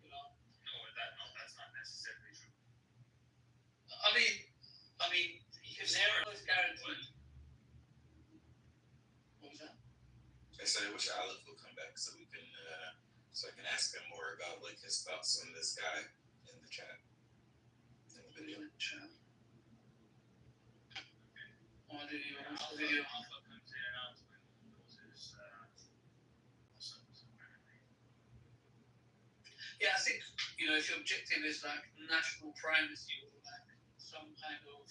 [SPEAKER 3] you know?
[SPEAKER 9] No, that's not necessarily true.
[SPEAKER 3] I mean, you can never always guarantee. What was that?
[SPEAKER 8] I said I wish Aleph will come back so we can, so I can ask him more about like his thoughts on this guy in the chat, in the video.
[SPEAKER 3] Oh, did you watch the video?
[SPEAKER 9] Alpha comes in and out when he goes his
[SPEAKER 3] Yeah, I think, you know, if your objective is like national primacy or like some kind of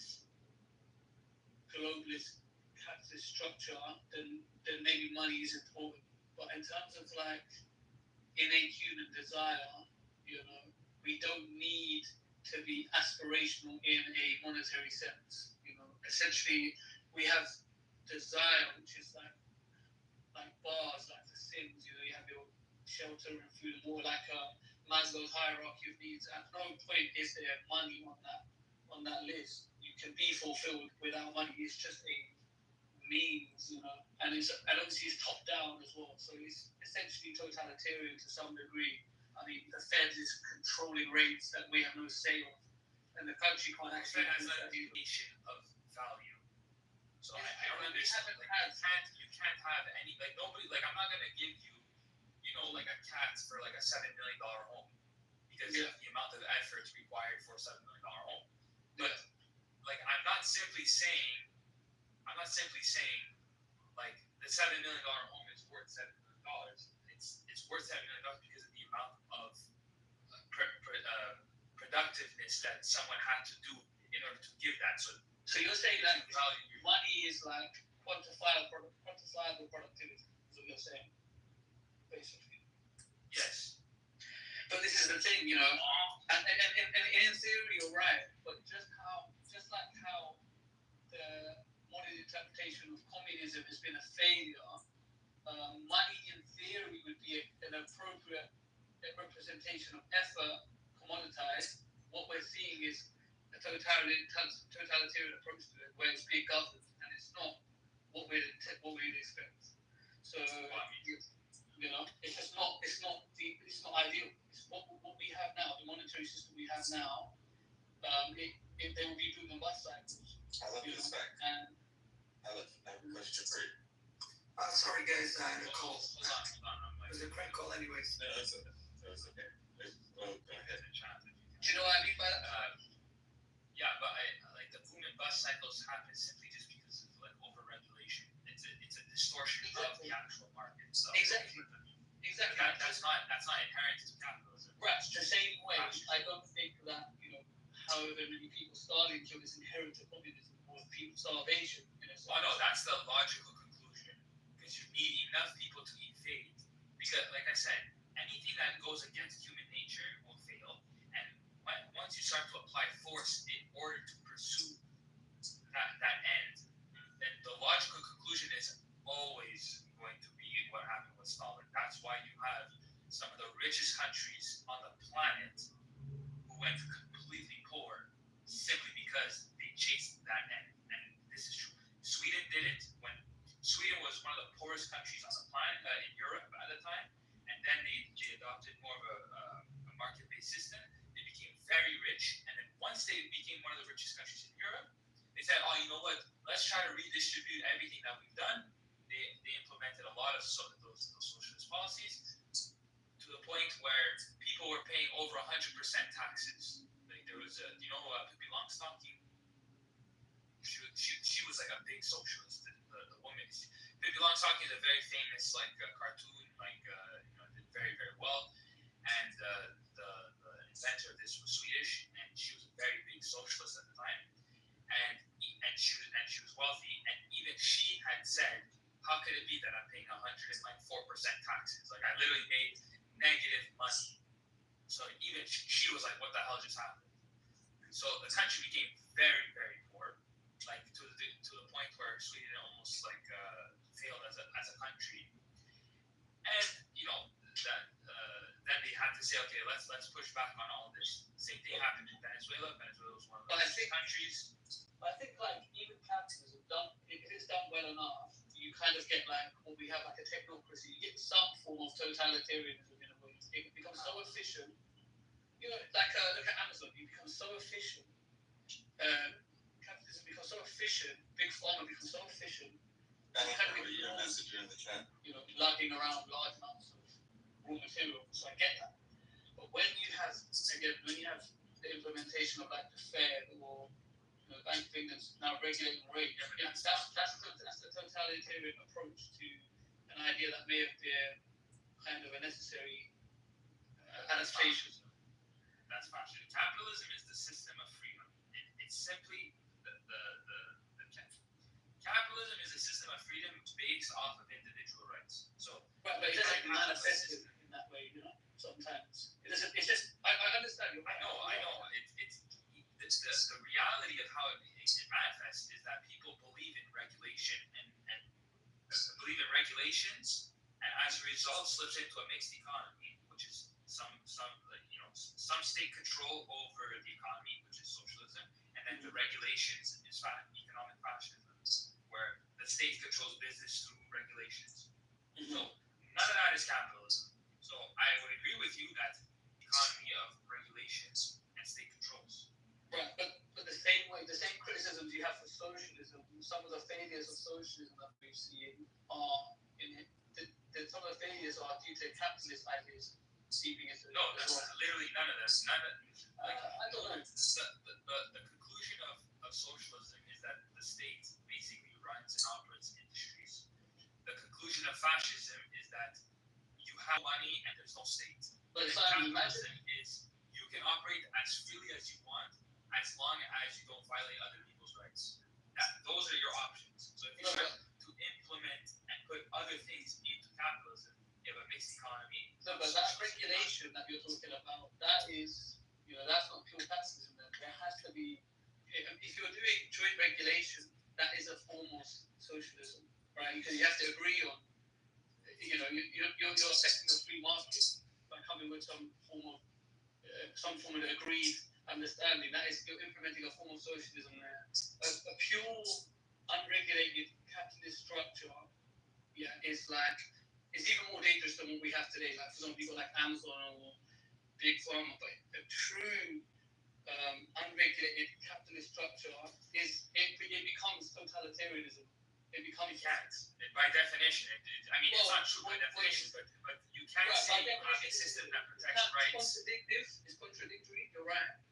[SPEAKER 3] globalist capitalist structure, then maybe money is important. But in terms of like innate human desire, you know, we don't need to be aspirational in a monetary sense. You know, essentially, we have desire, which is like bars, like the Sims. You know, you have your shelter and food, and more like Maslow's hierarchy of needs. At no point is there money on that list. You can be fulfilled without money. It's just a means, you know, and obviously it's top down as well. So it's essentially totalitarian to some degree. I mean, the Fed is controlling rates that we have no say of, and the country can't actually
[SPEAKER 9] has a definition of value. So I don't understand. Like, you can't have any, like, nobody, like, I'm not gonna give you, you know, like a cat for like a $7 million home because of the amount of effort required for a $7 million home. But like, I'm not simply saying like the $7 million home is worth $7 million. It's worth $7 million because of the amount of productiveness that someone had to do in order to give that.
[SPEAKER 3] So you're saying that money is like quantifiable productivity, is what you're saying, basically.
[SPEAKER 9] Yes.
[SPEAKER 3] But this is the thing, you know, and in theory you're right, but just like how the modern interpretation of communism has been a failure, money in theory would be an appropriate representation of effort commoditized. What we're seeing is a totalitarian approach to it, where it's being governed, and it's not what we'd expect. So, you know, it's not ideal. It's what we have now, the monetary system we have now. There will be boom and bust cycles.
[SPEAKER 8] I love this fact.
[SPEAKER 3] And
[SPEAKER 8] I have a question for you.
[SPEAKER 21] Sorry guys, I had a call.
[SPEAKER 9] Hold on.
[SPEAKER 21] It was a prank call anyways.
[SPEAKER 8] No, it's okay. Go ahead.
[SPEAKER 3] Do you know what I mean by that?
[SPEAKER 9] Yeah, but like the boom and bust cycles happen simply just because of like overregulation. It's a distortion of the actual market. So
[SPEAKER 3] Exactly.
[SPEAKER 9] That's not inherent to capitalism.
[SPEAKER 3] Right. The same way, I don't think that, you know, however many people starving to is inherent to communism or people starvation. You know,
[SPEAKER 9] no, that's the logical conclusion. Because you need enough people to eat food. Because, like I said, anything that goes against human nature will fail. And once you start to apply force in order to pursue that end, then the logical conclusion is always going to be what happened with Stalin. That's why you have some of the richest countries on the planet who went completely poor simply because they chased that end. And this is true. Sweden didn't. When Sweden was one of the poorest countries on the planet in Europe at the time, and then they adopted more of a market-based system. They became very rich, and then once they became one of the richest countries in Europe, they said, "Oh, you know what? Let's try to redistribute everything that we've done." They implemented a lot of those socialist policies to the point where people were paying over 100% taxes. Like there was Pippi Longstocking. She was like a big socialist. The woman, Pippi Longstocking is a very famous like cartoon, like did very, very well. And the inventor of this was Swedish, and she was a very big socialist at the time. And she was wealthy, and even she had said, "How could it be that I'm paying 104% taxes? Like I literally made negative money." So even she was like, "What the hell just happened?" So the country became very, very poor, like to the almost like failed as a country, and then they had to say, okay, let's push back on all this. Same thing happened in Venezuela. Venezuela was one of those countries.
[SPEAKER 3] I think like even capitalism if it's done well enough, you kind of get like what we have like a technocracy. You get some form of totalitarianism in a way. It becomes so efficient. Like look at Amazon. You become so efficient. Capitalism becomes so efficient. Big pharma becomes so efficient.
[SPEAKER 8] I kind of your message in the chat.
[SPEAKER 3] Lugging around large amounts of raw materials. So I get that. But when you have the implementation of like the Fed or Bank of England's now regulating rates, that's the totalitarian approach to an idea that may have been kind of a necessary adaptation.
[SPEAKER 9] That's fascism. Capitalism is the system of freedom. It's simply the capitalism is a system of freedom based off of individual rights. So,
[SPEAKER 3] but it doesn't manifest in that way, sometimes. It's just, I understand you.
[SPEAKER 9] I know. It's the reality of how it manifests is that people believe in regulation and believe in regulations, and as a result slips into a mixed economy, which is some state control over the economy, which is socialism, and then the regulations is economic fascism, where the state controls business through regulations. So none of that is capitalism. So I would agree with you that economy of regulations and state controls.
[SPEAKER 3] Right, but the same criticisms you have for socialism, some of the failures of socialism that we've seen are some of the failures are due to capitalist ideas seeping into.
[SPEAKER 9] No, that's literally none of this.
[SPEAKER 3] I don't know.
[SPEAKER 9] The conclusion of socialism is that the state basically runs and operates industries. The conclusion of fascism is that you have money and there's no state.
[SPEAKER 3] But
[SPEAKER 9] capitalism is you can operate as freely as you want as long as you don't violate other people's rights. Those are your options. So if you try to implement and put other things into capitalism, you have a mixed economy.
[SPEAKER 3] No, but that regulation that you're talking about, that is, that's not pure capitalism. There has to be, if you're doing joint regulation, that is a form of socialism, right? Because you have to agree on, you're affecting the free market by coming with some form of agreed understanding. That is, you're implementing a form of socialism there. A pure, unregulated capitalist structure, is even more dangerous than what we have today. Like, for example, people like Amazon or Big Pharma, but a true unregulated capitalist structure it becomes totalitarianism. It becomes
[SPEAKER 9] by definition. It's not true by definition, but you can't say you have a system that protects rights.
[SPEAKER 3] It's contradictory. You're right,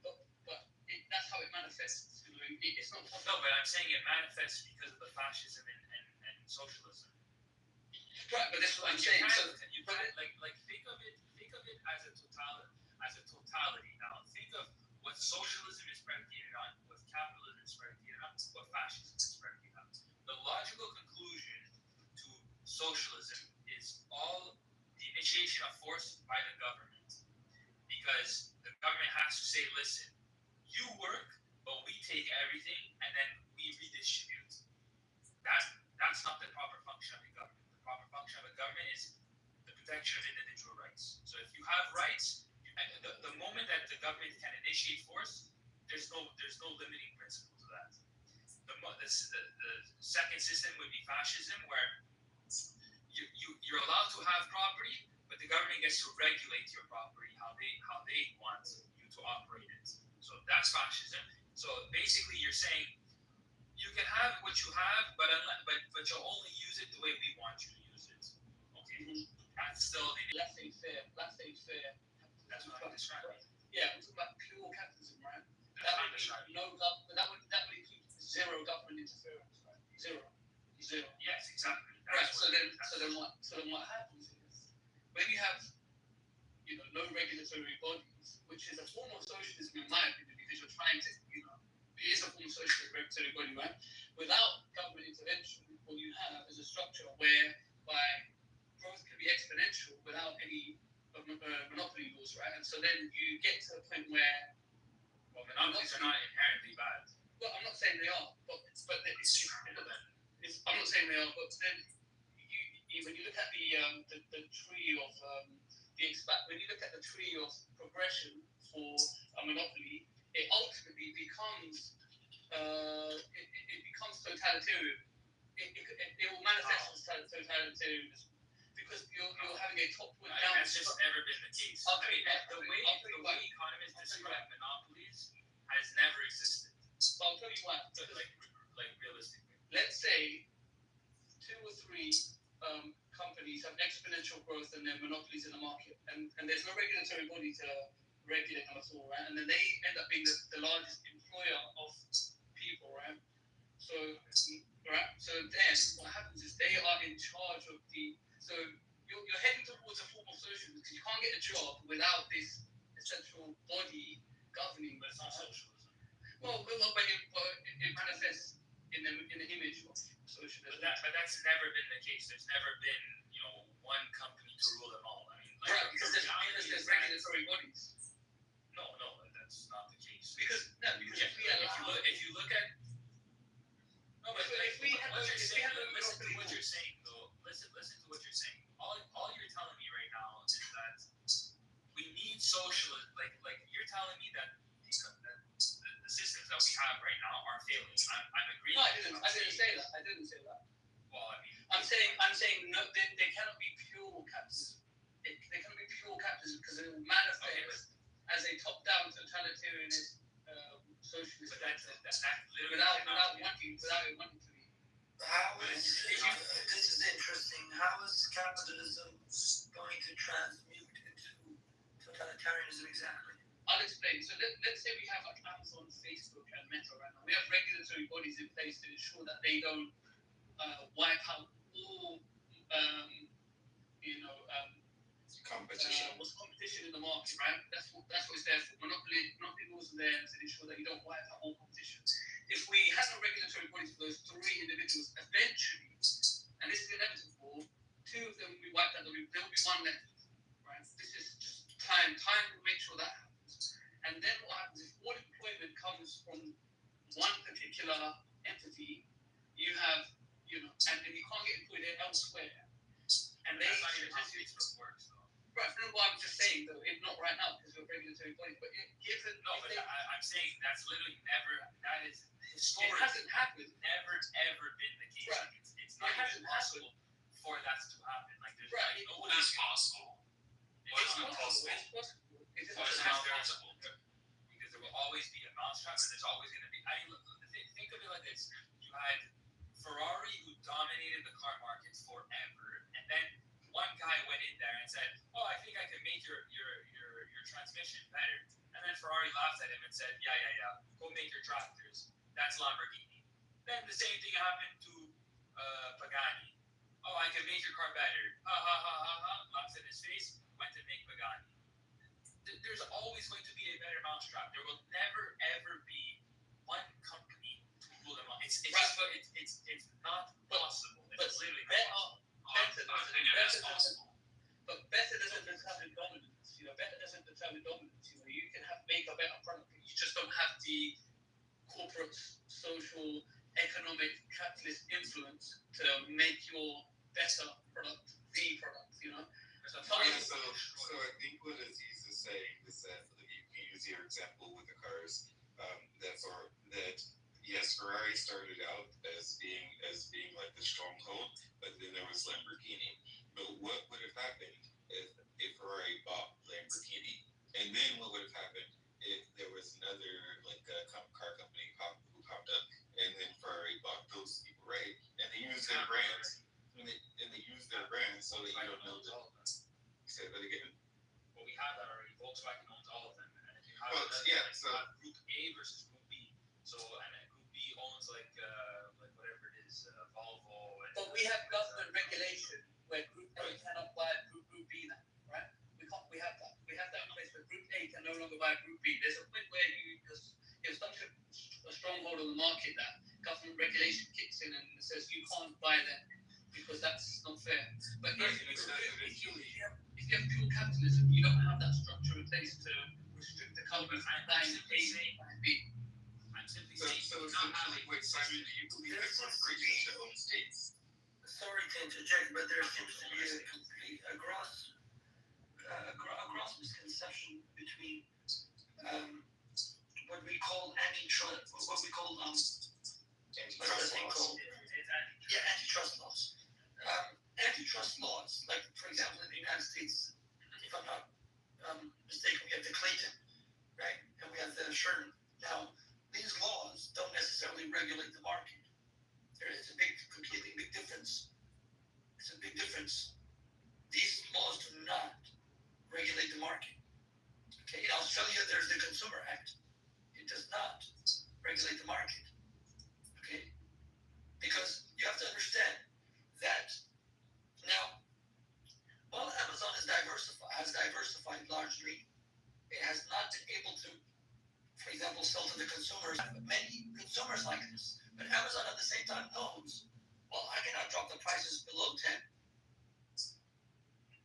[SPEAKER 3] but that's how it manifests. It's not.
[SPEAKER 9] No, but I'm saying it manifests because of the fascism and socialism.
[SPEAKER 3] Right, but that's what I'm saying.
[SPEAKER 9] You can't think of it as a totality. Now think of what socialism is predicated on, what capitalism is predicated on, what fascism is predicated on. The logical conclusion to socialism is all the initiation of force by the government, because the government has to say, listen, you work, but we take everything and then we redistribute. That's not the proper function of a government. The proper function of a government is the protection of individual rights. So if you have rights, the moment that the government can initiate force, there's no limiting principle to that. The second system would be fascism, where you're allowed to have property, but the government gets to regulate your property how they want you to operate it. So that's fascism. So basically, you're saying you can have what you have, but you'll only use it the way we want you to use it. Okay, that's still
[SPEAKER 3] Let's say fair.
[SPEAKER 9] That's what I'm describing.
[SPEAKER 3] Yeah, we're talking about pure capitalism, right?
[SPEAKER 9] That's what I'm describing.
[SPEAKER 3] That would include zero government interference, right? Zero.
[SPEAKER 9] Yes, exactly.
[SPEAKER 3] Right. So then what happens is when you have no regulatory bodies, which is a form of socialism in my opinion, because you're trying to it is a form of socialist regulatory body, right? Without government intervention, what you have is a structure whereby growth can be exponential without any monopoly laws, right? And so then you get to a point where monopolies
[SPEAKER 9] are not inherently bad.
[SPEAKER 3] Well, I'm not saying they are, but it's they are. But then, when you look at the tree of when you look at the tree of progression for a monopoly, it ultimately becomes totalitarian. It will manifest as totalitarianism because you're having a top-down.
[SPEAKER 9] That's just never been the case. I mean, the way economists describe monopolies has never existed.
[SPEAKER 3] So I'll tell you why.
[SPEAKER 9] Like realistically.
[SPEAKER 3] Let's say 2 or 3 companies have exponential growth and they're monopolies in the market, and there's no regulatory body to regulate them at all, right? And then they end up being the largest employer of people, right? So then what happens is they are in charge of so you're heading towards a form of socialism because you can't get a job without this essential body governing.
[SPEAKER 9] But it's not socialism.
[SPEAKER 3] Well, but it manifests in the image of socialism.
[SPEAKER 9] But that's never been the case. There's never been, one company to rule them all. I mean,
[SPEAKER 3] right, because there's regulatory bodies.
[SPEAKER 9] No, that's not the case.
[SPEAKER 3] Because
[SPEAKER 9] if you look at
[SPEAKER 3] no, but if we had
[SPEAKER 9] listen to what you're saying though. Listen to what you're saying. All you're telling me right now is that we need socialism. Like you're telling me that the systems that we have right now are failing. I'm agreeing.
[SPEAKER 3] No, I didn't say that.
[SPEAKER 9] Well, I mean,
[SPEAKER 3] I'm saying no. They cannot be pure capitalism. They cannot be pure capitalism because it will manifest as a top-down totalitarianist socialist. Without wanting to be.
[SPEAKER 4] This is interesting. How is capitalism going to transmute into totalitarianism exactly?
[SPEAKER 3] I'll explain. So let's say we have like Amazon, Facebook, and Meta right now. We have regulatory bodies in place to ensure that they don't wipe out all, competition in the market, right? That's what it's there for. Monopoly laws are there to ensure that you don't wipe out all competition. If we had no regulatory bodies for those 3 individuals, eventually, and this is inevitable, 2 of them will be wiped out. There will be 1 left, right? This is just time. Time will make sure that happens. And then what happens is all employment comes from one particular entity. You have, and then you can't get employed elsewhere. And
[SPEAKER 9] that's not even how Facebook works, though.
[SPEAKER 3] Right, no, what I'm just saying, though, if not right now because we're regulatory bodies, but
[SPEAKER 9] I'm saying that's literally never. That is historically.
[SPEAKER 3] It hasn't happened.
[SPEAKER 9] Never ever been the case.
[SPEAKER 3] Right.
[SPEAKER 9] It's not even possible for that to happen. Like there's
[SPEAKER 11] That's possible.
[SPEAKER 9] It's not possible.
[SPEAKER 3] It's
[SPEAKER 9] not possible. Because there will always be a mousetrap, and there's always going to be. Think of it like this: you had Ferrari who dominated the car markets forever, and then one guy went in there and said, "Oh, I think I can make your transmission better." And then Ferrari laughed at him and said, "Yeah, go make your tractors. That's Lamborghini." Then the same thing happened to Pagani. "Oh, I can make your car better." Laughs in his face, went to make Pagani. There's always going to be a better mousetrap. There will never ever be one company to rule them all. It's not possible. It's literally not possible.
[SPEAKER 3] But better doesn't determine dominance. Better doesn't determine dominance. You can make a better product, but you just don't have the corporate, social, economic, capitalist influence to make your better product the product.
[SPEAKER 8] So I think what Aziz is saying is that you can use your example with the cars. That yes, Ferrari started out as being like the stronghold, but then there was Lamborghini. But what would have happened if Ferrari bought Lamborghini? And then what would have happened if there was another car company who popped up, and then Ferrari bought those people, right? And they use their brands, and they use their brands so that you don't know that. Say that again.
[SPEAKER 9] Well, we have that already. Volkswagen owns all of them, and if you have Group A versus Group B. So and Group B owns like whatever it is, Volvo.
[SPEAKER 3] But we have government regulation where Group A cannot buy Group B now, right? We have that. We have that in place where Group A can no longer buy Group B. There's a point where there's such a stronghold on the market that government regulation kicks in and says you can't buy them because that's not fair. But if you have pure capitalism, you don't have that structure in place to restrict the companies from buying A and B.
[SPEAKER 8] So essentially, wait, Simon, do you believe that corporations should own states?
[SPEAKER 4] sorry to interject, but there seems to be a gross misconception between what we call antitrust laws. Antitrust laws, like for example in the United States, if I'm not mistaken, we have the Clayton, right, and we have the Sherman. Now, these laws don't necessarily regulate the market. There is a completely big difference. It's a big difference. These laws do not regulate the market. Okay, in Australia, there's the Consumer Act. It does not regulate the market. Okay, because you have to understand that now, while Amazon has diversified largely, it has not been able to, for example, sell to the consumers. Many consumers like this, but Amazon at the same time knows, well, I cannot drop the prices below 10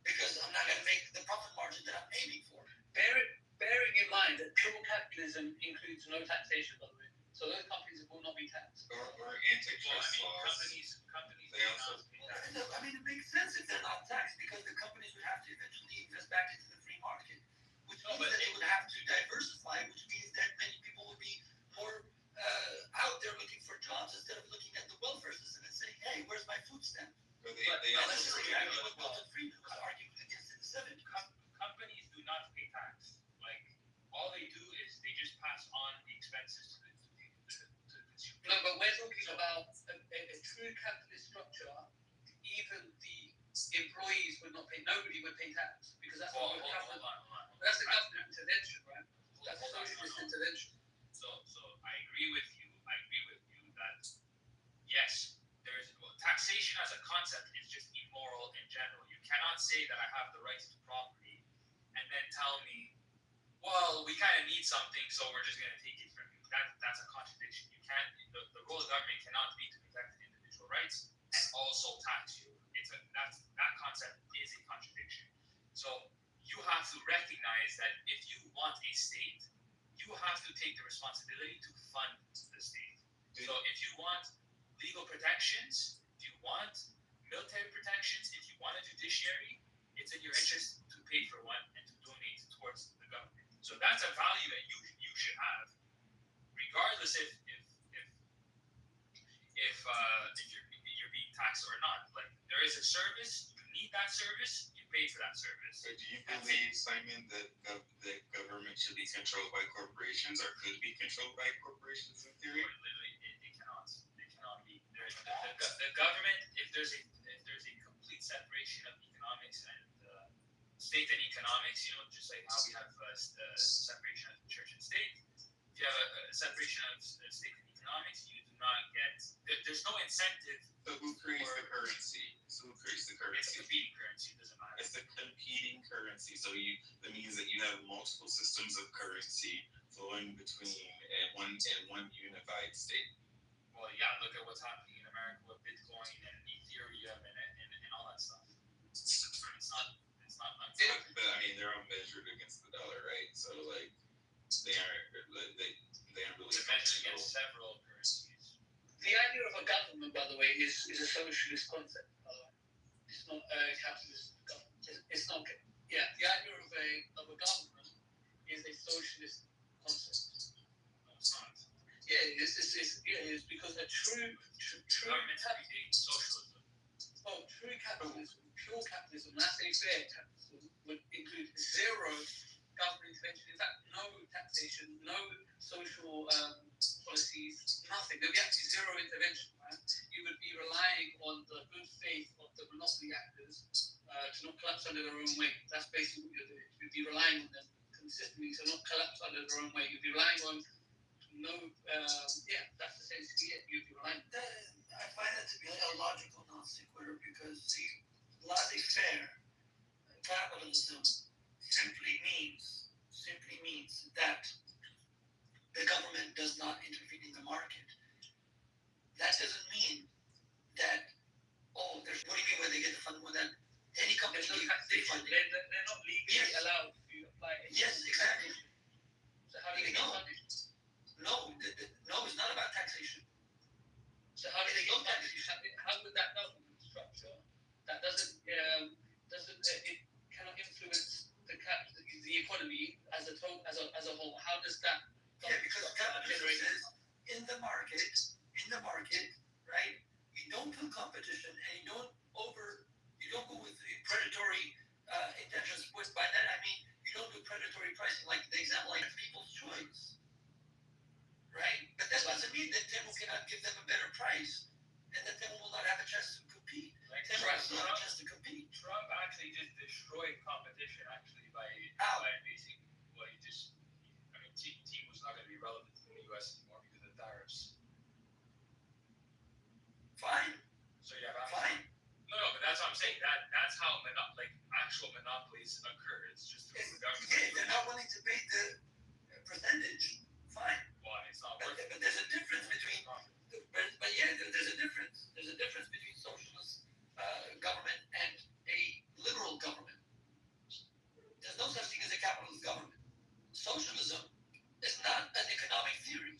[SPEAKER 4] because I'm not going to make the profit margin that I'm aiming for. Bearing in mind that pure capitalism includes no taxation, by the way. So those companies will not be taxed.
[SPEAKER 8] Or antitrust laws.
[SPEAKER 9] Companies
[SPEAKER 8] They also.
[SPEAKER 4] I mean, it makes sense if they're not taxed because the companies would have to eventually invest back into the free market, which means that they would have to diversify, which means that many people would be more out there looking for jobs instead of looking at the welfare system and saying, hey, where's my food stamp?
[SPEAKER 8] But that's
[SPEAKER 4] just exactly what Milton Friedman was arguing against in the 70s.
[SPEAKER 9] Companies do not pay tax. Like, all they do is they just pass on the expenses to the consumer.
[SPEAKER 4] No, but we're talking about a true capitalist structure. Even the employees would not pay. Nobody would pay tax because that's
[SPEAKER 9] Hold on.
[SPEAKER 4] That's the government intervention, right? That's socialist intervention.
[SPEAKER 9] So I agree with you. That yes, taxation as a concept is just immoral in general. You cannot say that I have the right to property and then tell me, well, we kind of need something, so we're just going to take it from you. That's a contradiction. You can't. The role of government cannot be to protect individual rights and also tax you. That concept is a contradiction. So you have to recognize that if you want a state, you have to take the responsibility to fund the state. So if you want legal protections, if you want military protections, if you want a judiciary, it's in your interest to pay for one and to donate towards the government. So that's a value that you should have, regardless if you're being taxed or not. Like, there is a service, you need that service, you pay for that service.
[SPEAKER 8] So do you believe, Simon, that the government should be controlled by corporations or could be controlled by corporations in theory?
[SPEAKER 9] Literally, it cannot be. The government, if there's a complete separation of economics and state and economics, just like how we have separation of church and state. If you have a separation of state and economics, you do not get. There's no incentive.
[SPEAKER 8] So who creates the currency?
[SPEAKER 9] It's competing currency. It doesn't matter.
[SPEAKER 8] It's the competing currency. So that means that you have multiple systems of currency flowing between one unified state.
[SPEAKER 9] Well, yeah. Look at what's happening in America with Bitcoin and Ethereum and all that stuff. It's not.
[SPEAKER 8] But I mean, they're all measured against the dollar, right? So like, they aren't really.
[SPEAKER 9] They're measured against several currencies.
[SPEAKER 4] The idea of a government, by the way, is a socialist concept. It's not a capitalist government. It's not. Yeah, the idea of a government is a socialist concept.
[SPEAKER 9] No, it's not.
[SPEAKER 4] Yeah, it is because a true
[SPEAKER 9] government creates socialism.
[SPEAKER 4] Oh, true capitalism, pure capitalism, when I say fair capitalism, would include zero government intervention. In fact, no taxation, no social policies, nothing. There would be actually zero intervention, right? You would be relying on the good faith of the monopoly actors to not collapse under their own weight. That's basically what you're doing. You'd be relying on them consistently to not collapse under their own weight. You'd be relying on that's essentially it. You'd be relying. I find that to be a logical non sequitur because the laissez-faire capitalism simply means that the government does not intervene in the market. That doesn't mean that what do you mean when they get the funding? Well, then any company they fund it. They're not legally allowed to apply. Yes, exactly. So how do they get funded? No, it's not about taxation. So how do they get taxation? How would that government structure
[SPEAKER 3] it cannot influence the economy as a whole. How does that?
[SPEAKER 21] Yeah, because capitalism says in the market, right? You don't do competition and you don't go with predatory intentions. By that I mean you don't do predatory pricing, like the example, like people's choice, right? But that doesn't mean that Temu cannot give them a better price, and that Temu will not have a chance to compete.
[SPEAKER 9] Like
[SPEAKER 21] Temu will still have a chance to compete.
[SPEAKER 9] Trump actually just destroyed competition by basically, well, Temu's not going to be relevant to the U.S. anymore because of tariffs.
[SPEAKER 21] Fine.
[SPEAKER 9] So yeah,
[SPEAKER 21] fine.
[SPEAKER 9] No, but that's what I'm saying. That's how actual monopolies occur. It's just through the government.
[SPEAKER 21] Yeah, they're not willing to pay the percentage. Fine.
[SPEAKER 9] Why? It's not
[SPEAKER 21] But there's a difference between. But yeah, there's a difference. There's a difference between socialist government and a liberal government. There's no such thing as a capitalist government. Socialism is not an economic theory.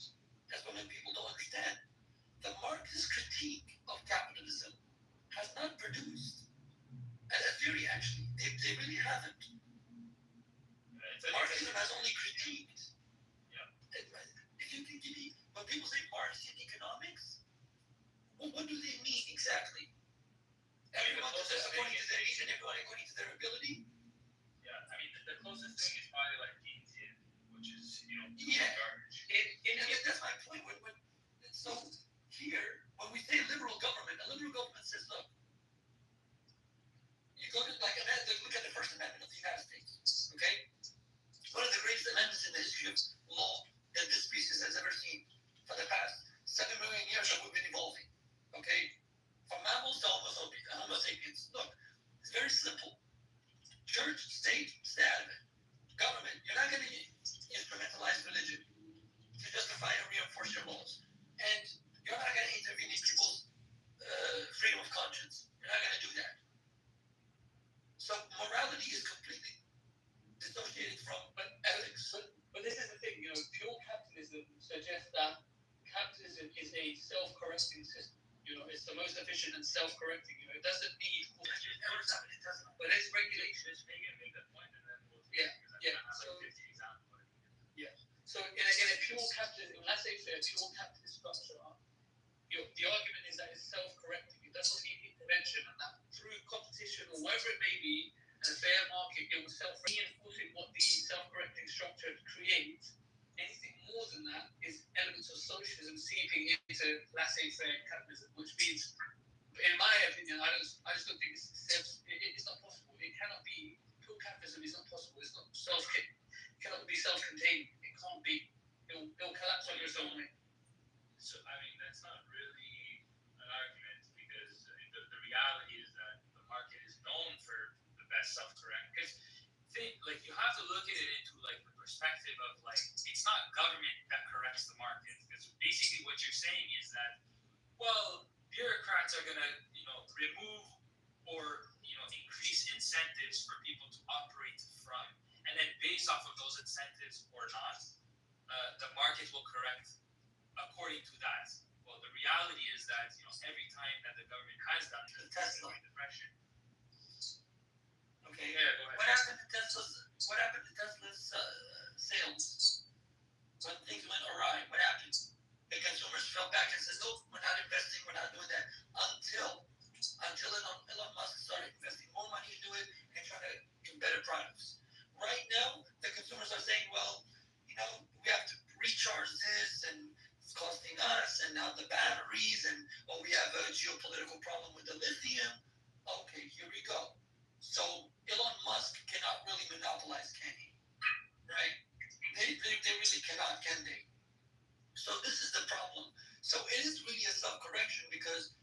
[SPEAKER 21] That's what many people don't understand. The Marxist critique of capitalism has not produced a theory, actually. They really haven't. Marxism has only critiqued.
[SPEAKER 9] Yeah.
[SPEAKER 21] If you can give me, when people say Marxian economics, what do they mean exactly? Everyone according to their needs and everyone according to their ability?
[SPEAKER 9] Yeah, I mean, the closest thing is probably like Keynesian, which is,
[SPEAKER 21] garbage. And that's my point. So here, when we say liberal government, a liberal government says, look, you go to, look at the First Amendment of the United States, okay? One of the greatest amendments in the history of law that this species has ever seen for the past 7 million years that we've been evolving, okay? From mammals to Homo sapiens. Look, it's very simple. Church, state, stay out of it. Government, you're not going to instrumentalize religion to justify and reinforce your laws. And you're not going to intervene in people's freedom of conscience. You're not going to do that. So morality is completely dissociated from ethics.
[SPEAKER 3] But this is the thing, pure capitalism suggests that capitalism is a self-correcting system. It's the most efficient and self-correcting. It doesn't need. But there's regulations.
[SPEAKER 9] Maybe make that point, and then we'll.
[SPEAKER 3] So in a pure capitalism, let's say a pure capitalist structure, the argument is that it's self-correcting. It doesn't need intervention, and that through competition or whatever it may be, and a fair market, it will self-reinforcing what the self-correcting structure creates. Anything more than that is elements of socialism seeping into laissez-faire capitalism, which means, in my opinion, I just don't think it's not possible. It cannot be. Pure capitalism is not possible. It's not it cannot be self-contained. It can't be. It'll collapse on its own way.
[SPEAKER 9] So I mean, that's not really an argument because the reality is that the market is known for the best self-correct. Because you have to look at it into the perspective of it's not government that corrects the market. Because basically what you're saying is that, well, bureaucrats are gonna remove or increase incentives for people to operate from, and then based off of those incentives or not, the market will correct according to that. Well, the reality is that every time that the government has done Tesla depression.
[SPEAKER 21] Okay.
[SPEAKER 9] Yeah, go ahead.
[SPEAKER 21] What happened to Tesla's sales? When things went awry, what happened? The consumers fell back and said, "Nope, we're not investing. We're not doing that." Until Elon Musk started investing more money into it and trying to do better products. Right now, the consumers are saying, "Well, we have to recharge this, and it's costing us, and now the batteries, and we have a geopolitical problem with the lithium." Okay, here we go. So Elon Musk cannot really monopolize, can he? Right? They really cannot, can they? So this is the problem. So it is really a self-correction because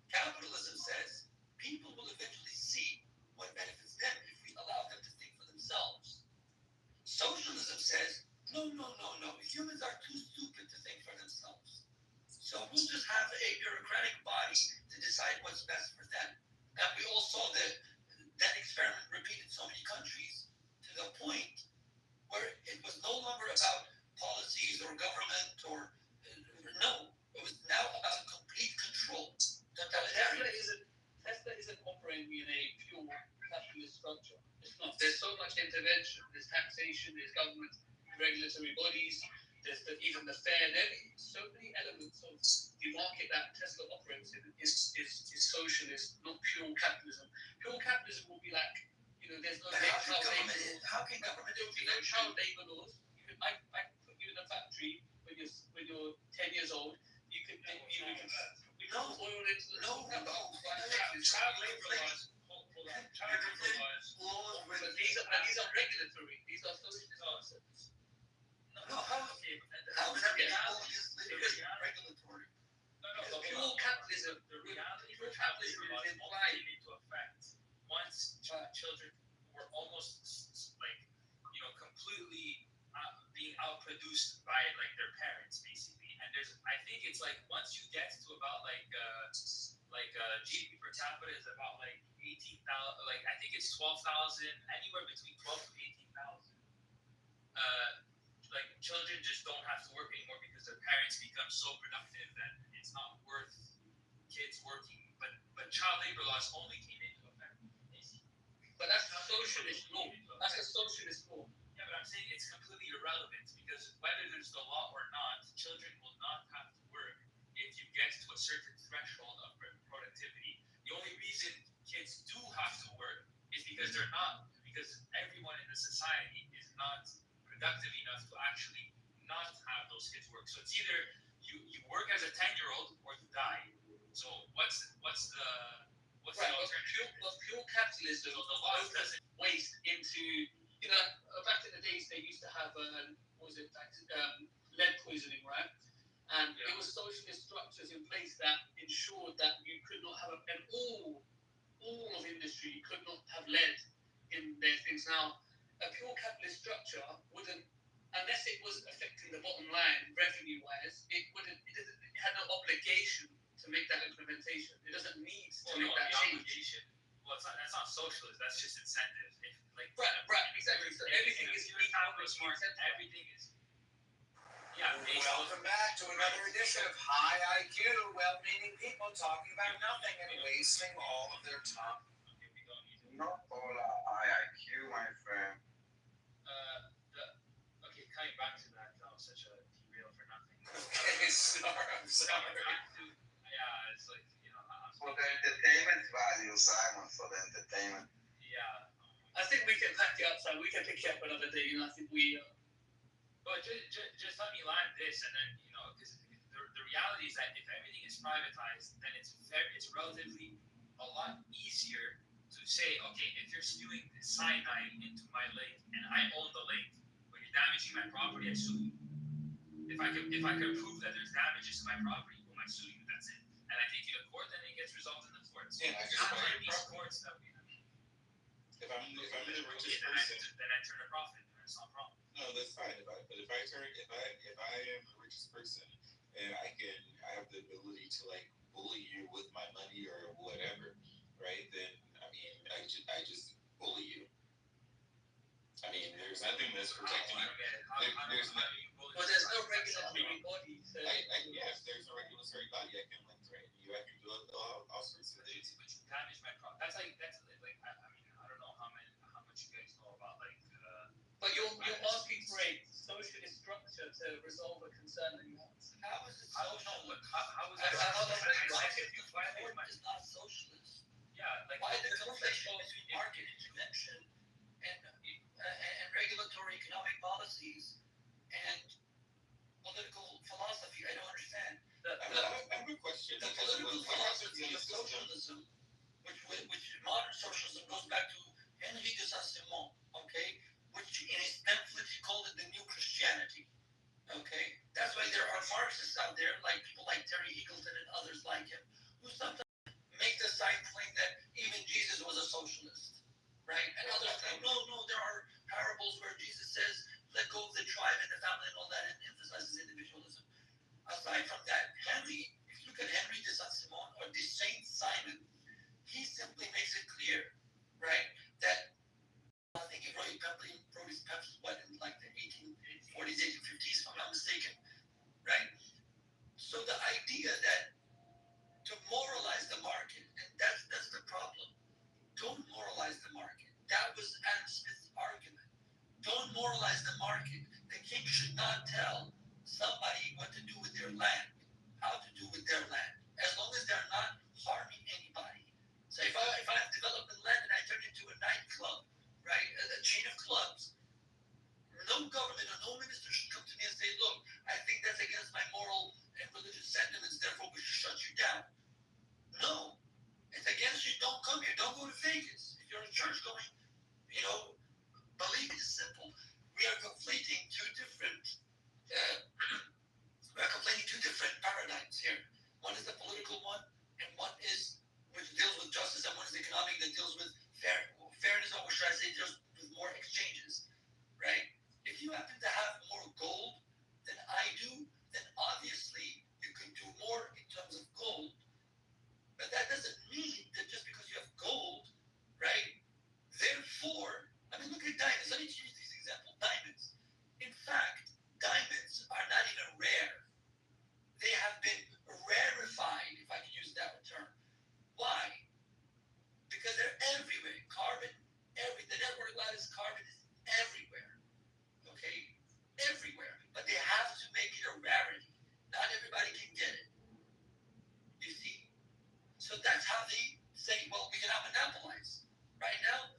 [SPEAKER 21] capitalism says, people will eventually see what benefits them if we allow them to think for themselves. Socialism says, no. Humans are too stupid to think for themselves. So we'll just have a bureaucratic body to decide what's best for them. And we all saw that experiment repeated so many countries to the point where it was no longer about policies or government it was now about complete control. Totalitarian.
[SPEAKER 3] Tesla isn't operating market that Tesla operates in is socialist, not pure capitalism. Pure capitalism will be like, there's no child labor.
[SPEAKER 21] How can government
[SPEAKER 3] There will be no child labor laws. I put you in a factory when you're 10 years old. We can oil into the
[SPEAKER 21] child labor laws.
[SPEAKER 3] But these are regulatory. These are socialist concepts.
[SPEAKER 21] How is that regulatory?
[SPEAKER 3] No, pure capitalism. The reality of capitalism is implied
[SPEAKER 9] into effect once children were almost completely being outproduced by their parents, basically. And I think it's once you get to about GDP per capita is about 18,000, I think it's 12,000, anywhere between 12 to 18,000. Children just don't have to work anymore because their parents become so productive that it's not worth kids working. But child labor laws only came into effect.
[SPEAKER 3] But that's a socialist law. That's a socialist law.
[SPEAKER 9] Yeah, but I'm saying it's completely irrelevant because whether there's the law or not, children will not have to work if you get to a certain threshold of productivity. The only reason kids do have to work is because everyone in the society is not productive enough to actually not have those kids work. So it's either you work as a 10-year-old or you die. So what's the alternative?
[SPEAKER 3] Pure capitalism,
[SPEAKER 9] so the law doesn't
[SPEAKER 3] waste into back in the days they used to have lead poisoning, right? And it was socialist structures in place that ensured that you could not have all of industry could not have lead in their things. Now, a pure capitalist structure wouldn't, unless it was affecting the bottom line revenue-wise, it had no obligation to make that implementation. It doesn't need to make that change.
[SPEAKER 9] Obligation. Well, that's not socialist. That's just incentive.
[SPEAKER 3] Right, exactly. So everything is
[SPEAKER 9] smart. Everything is. Yeah.
[SPEAKER 21] Welcome back to another edition of High IQ, well-meaning people talking about nothing and wasting all of their time.
[SPEAKER 22] Not all are high IQ, my friend.
[SPEAKER 9] Coming back to that, that was such a derail for nothing.
[SPEAKER 21] Okay, I'm sorry.
[SPEAKER 9] Yeah, it's
[SPEAKER 22] for the entertainment value, Simon, for the entertainment.
[SPEAKER 9] Yeah.
[SPEAKER 3] I think we can pack it up, so we can pick it up another day. I think we.
[SPEAKER 9] But just let me land this, and then because the reality is that if everything is privatized, then it's relatively a lot easier to say, okay, if you're spewing cyanide into my lake and I own the lake, but you're damaging my property, I sue you. If I can prove that there's damages to my property, well, I sue you. That's it. And I take you to court, then it gets resolved in the courts.
[SPEAKER 8] Yeah, I just
[SPEAKER 9] not like these courts that we have.
[SPEAKER 8] If I'm the richest person,
[SPEAKER 9] then I turn a profit. That's not a problem.
[SPEAKER 8] No, that's fine. If I am the richest person and I have the ability to bully you with my money or whatever, right? Then I just bully you. There's nothing that's protecting you. There's nothing.
[SPEAKER 3] Well, there's no regulatory body. So
[SPEAKER 8] if there's no regulatory body, I can threaten you. I can do all sorts of things.
[SPEAKER 9] But you damage my property. That's I don't know how much you guys know about
[SPEAKER 3] But you're asking for a socialist structure to resolve a concern that you have.
[SPEAKER 21] How is it socialist?
[SPEAKER 9] How is that?
[SPEAKER 21] It's not socialist.
[SPEAKER 9] Yeah,
[SPEAKER 21] why the conflict between market intervention and regulatory economic policies and political philosophy? I don't understand.
[SPEAKER 8] I have a question.
[SPEAKER 21] The political philosophy of socialism, which modern socialism goes back to Henri de Saint-Simon, okay? Which in his pamphlet he called it the new Christianity, okay? That's why there are Marxists out there, like people like Terry Eagleton and others like him, who sometimes make the side claim that even Jesus was a socialist, right? And others claim, no, there are parables where Jesus says, let go of the tribe and the family and all that, and emphasizes individualism. Aside from that, if you look at Henri de
[SPEAKER 4] is the political one, and one is which deals with justice, and one is economic that deals with fairness, or should I say, deals with more exchanges, right? If you happen to have more gold than I do, then obviously you can do more in terms of gold. But that doesn't mean that just because you have gold, right? Therefore, I mean, look at diamonds. Let me use this example. Diamonds. In fact, diamonds are not even rare. They have been rarefied, if I can use that term. Why? Because they're everywhere. Carbon, the network lattice carbon is everywhere. Okay? Everywhere. But they have to make it a rarity. Not everybody can get it. You see? So that's how they say, well, we cannot monopolize. Right now,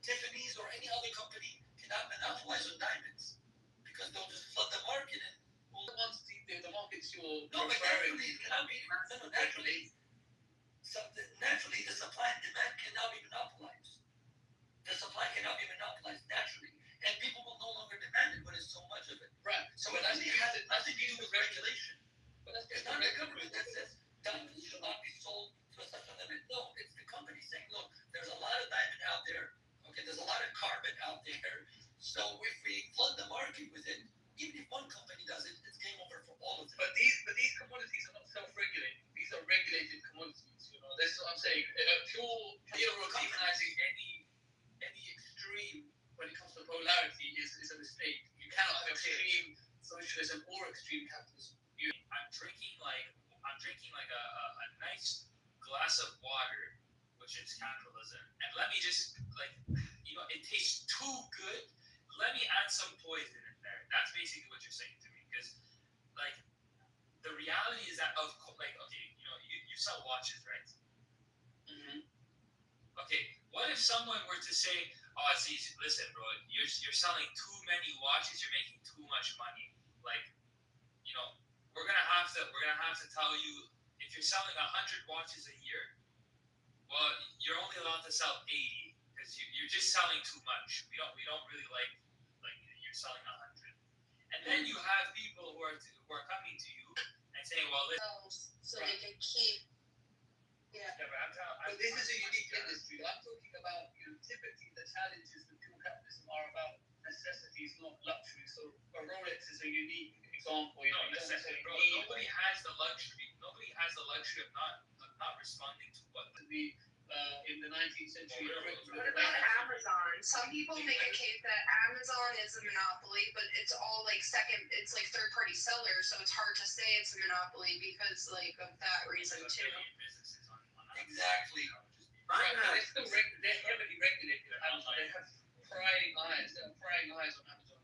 [SPEAKER 4] Tiffany's or any other company cannot monopolize on diamonds because they'll just flood the market and
[SPEAKER 3] once the market's your
[SPEAKER 4] no, but naturally it cannot be. No, naturally the supply and demand cannot be monopolized. The supply cannot be monopolized naturally, and people will no longer demand it when there's so much of it.
[SPEAKER 3] Right.
[SPEAKER 4] So it actually has nothing to do with regulation. But it's not the government that says diamonds should not be sold to such a limit. No, it's the company saying, look, there's a lot of diamond out there. Okay, there's a lot of carbon out there. So if we flood the market with it, even if one company does it, it's game over for all of them.
[SPEAKER 3] But these commodities are not self-regulating. These are regulated commodities. You know, that's what I'm saying. Demonizing any extreme when it comes to polarity is a mistake. You cannot have extreme socialism or extreme capitalism.
[SPEAKER 9] I'm drinking like a nice glass of water, which is capitalism, and let me just it tastes too good. Let me add some poison in there. That's basically what you're saying to me, because the reality is that you sell watches, right?
[SPEAKER 3] Mm-hmm.
[SPEAKER 9] Okay, what if someone were to say, "Oh, see, listen, bro, you're selling too many watches. You're making too much money. We're gonna have to tell you if you're selling 100 watches a year, well, you're only allowed to sell 80 because you're just selling too much. We don't really like you're selling 100." And then you have people who are coming to you and saying, "Well,
[SPEAKER 20] so they can keep. Yeah.
[SPEAKER 3] But this is a unique industry. I'm talking about, typically the challenges with pure capitalism are about necessities, not luxury. So a Rolex is a unique example.
[SPEAKER 9] Nobody has the luxury. Nobody has the luxury of not responding to what
[SPEAKER 3] in the 19th century.
[SPEAKER 20] What about Amazon? Some people make a case that Amazon is a monopoly, but it's all it's like third-party sellers, so it's hard to say it's a monopoly because of that reason too.
[SPEAKER 4] Exactly.
[SPEAKER 3] They're still they're heavily regulated. Amazon. They have prying eyes. They have prying eyes on Amazon.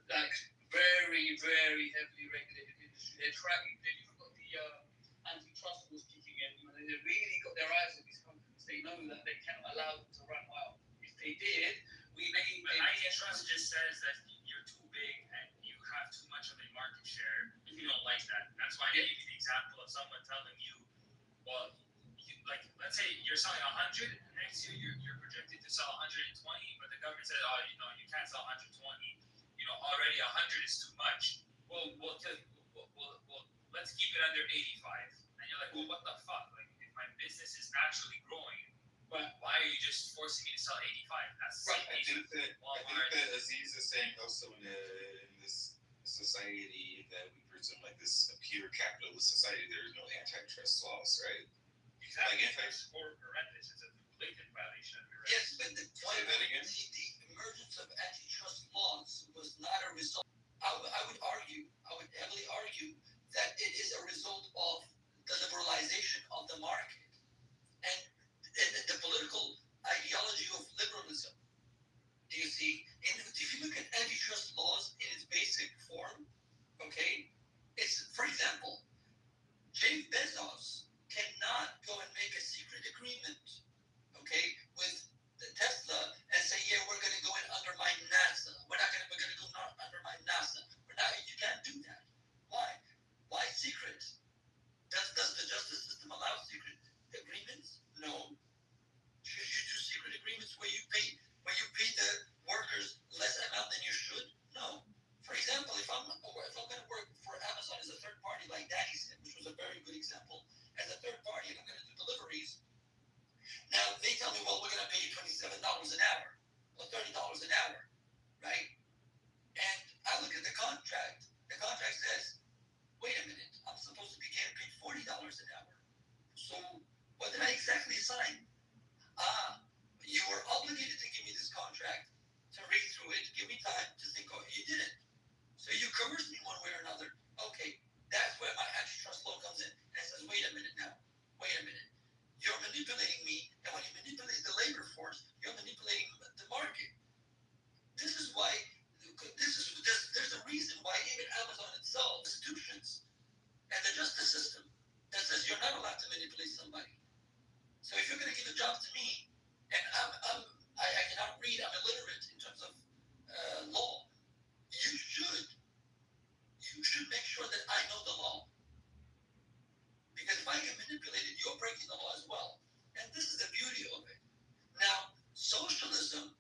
[SPEAKER 3] Like very, very heavily regulated industry. They're tracking. You've got the antitrust laws kicking in. They really got their eyes on these companies. They know that they cannot allow them to run wild. If they did,
[SPEAKER 9] antitrust just says that you're too big and you have too much of a market share. You don't like that. That's why I gave you the example of someone telling you, well, let's say you're selling 100, and next year you're projected to sell 120, but the government said, oh, you can't sell 120. Already 100 is too much. Well, let's keep it under 85. And you're like, well, what the fuck? If my business is naturally growing, why are you just forcing me to sell 85? That's
[SPEAKER 8] right. I think that Aziz is saying also in this society that we presume this pure capitalist society, there is no antitrust laws, right?
[SPEAKER 9] Exactly. Antitrust or horrendous. It's a blatant violation of your rights.
[SPEAKER 4] Yes, but the point the emergence of antitrust laws was not a result. I would heavily argue that it is a result of the liberalization of the market and the political ideology of liberalism. Do you see? If you look at antitrust laws in its basic form, okay, it's, for example, Jeff Bezos cannot go and make a secret agreement, okay, with Tesla and say, yeah, we're going to go in undermine NASA. We're going to go undermine NASA. You can't do that. Why? Why secret? sign. You were obligated to give me this contract, to read through it, to give me time to think, oh, you didn't. So you coerced me one way or another. Okay, that's where my antitrust law comes in. And it says, wait a minute now. Wait a minute. You're manipulating me, and when you manipulate the labor force, you're manipulating the market. This is why, there's a reason why even Amazon itself, institutions, and the justice system, that says you're not allowed to manipulate somebody. So if you're going to give a job to me, and I cannot read, I'm illiterate in terms of law, you should make sure that I know the law. Because if I get manipulated, you're breaking the law as well. And this is the beauty of it. Now, socialism,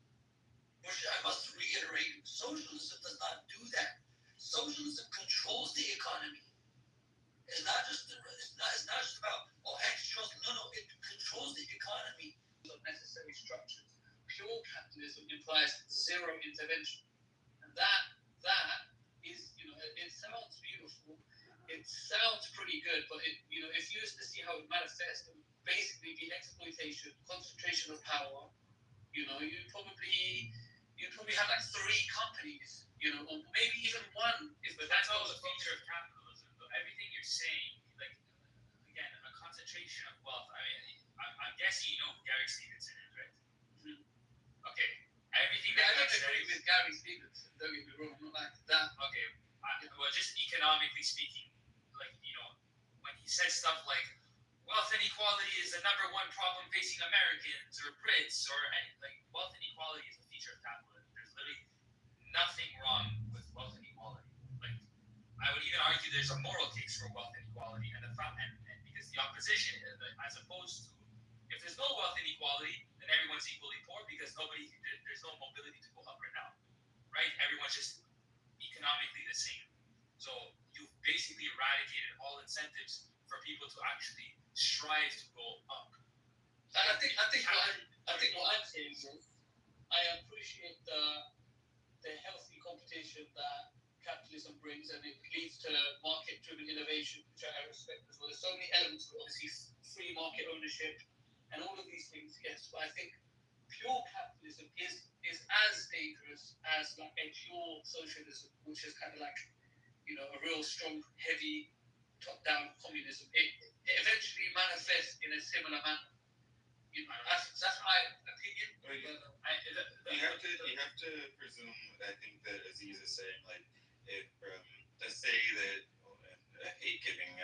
[SPEAKER 4] which I must reiterate, socialism does not do that. Socialism controls the economy. It's not just about antitrust. No, it controls the economy.
[SPEAKER 3] Of necessary structures. Pure capitalism implies zero intervention, and that is, it sounds beautiful. It sounds pretty good, but if you used to see how it manifests, it would basically be exploitation, concentration of power. You'd probably have like 3 companies, or maybe even one.
[SPEAKER 9] But that's all the feature of capitalism. But everything you're saying, like, again, a concentration of wealth. I mean, I'm guessing you know who Gary Stevenson is, right? Mm-hmm. Okay. Everything that
[SPEAKER 3] I don't agree with Gary Stevenson. Don't get me wrong. I'm not like that.
[SPEAKER 9] Okay. Well, just economically speaking, like, when he says stuff like wealth inequality is the #1 problem facing Americans or Brits or wealth inequality is a feature of capitalism. There's literally nothing wrong with wealth inequality. Like, I would even argue there's a moral case for wealth inequality, and because the opposition, as opposed to, if there's no wealth inequality, then everyone's equally poor because there's no mobility to go up or down, right? Everyone's just economically the same. So you've basically eradicated all incentives for people to actually strive to go up.
[SPEAKER 3] And I think what I'm saying is, I appreciate the healthy competition that capitalism brings, and it leads to market-driven innovation, which I respect as well. There's so many elements of, obviously, free market ownership and all of these things, yes. But I think pure capitalism is as dangerous as like a pure socialism, which is kind of like, a real strong, heavy, top-down communism. It eventually manifests in a similar manner. That's my opinion.
[SPEAKER 8] You have to presume. I think that Aziz is saying, like, if let's say that, I hate giving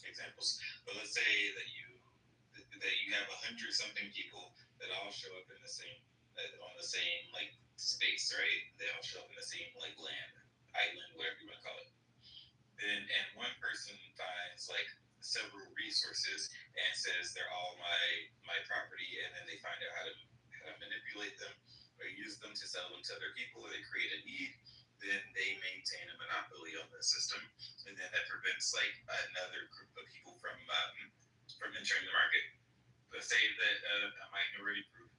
[SPEAKER 8] examples, but let's say that you have 100-something people that all show up in the same on the same like space, right? They all show up in the same like land, island, whatever you want to call it. And one person finds like several resources and says they're all my property, and then they find out how to manipulate them or use them to sell them to other people, or they create a need, then they maintain a monopoly on the system, and then that prevents like another group of people from entering the market. Let's say that a minority group,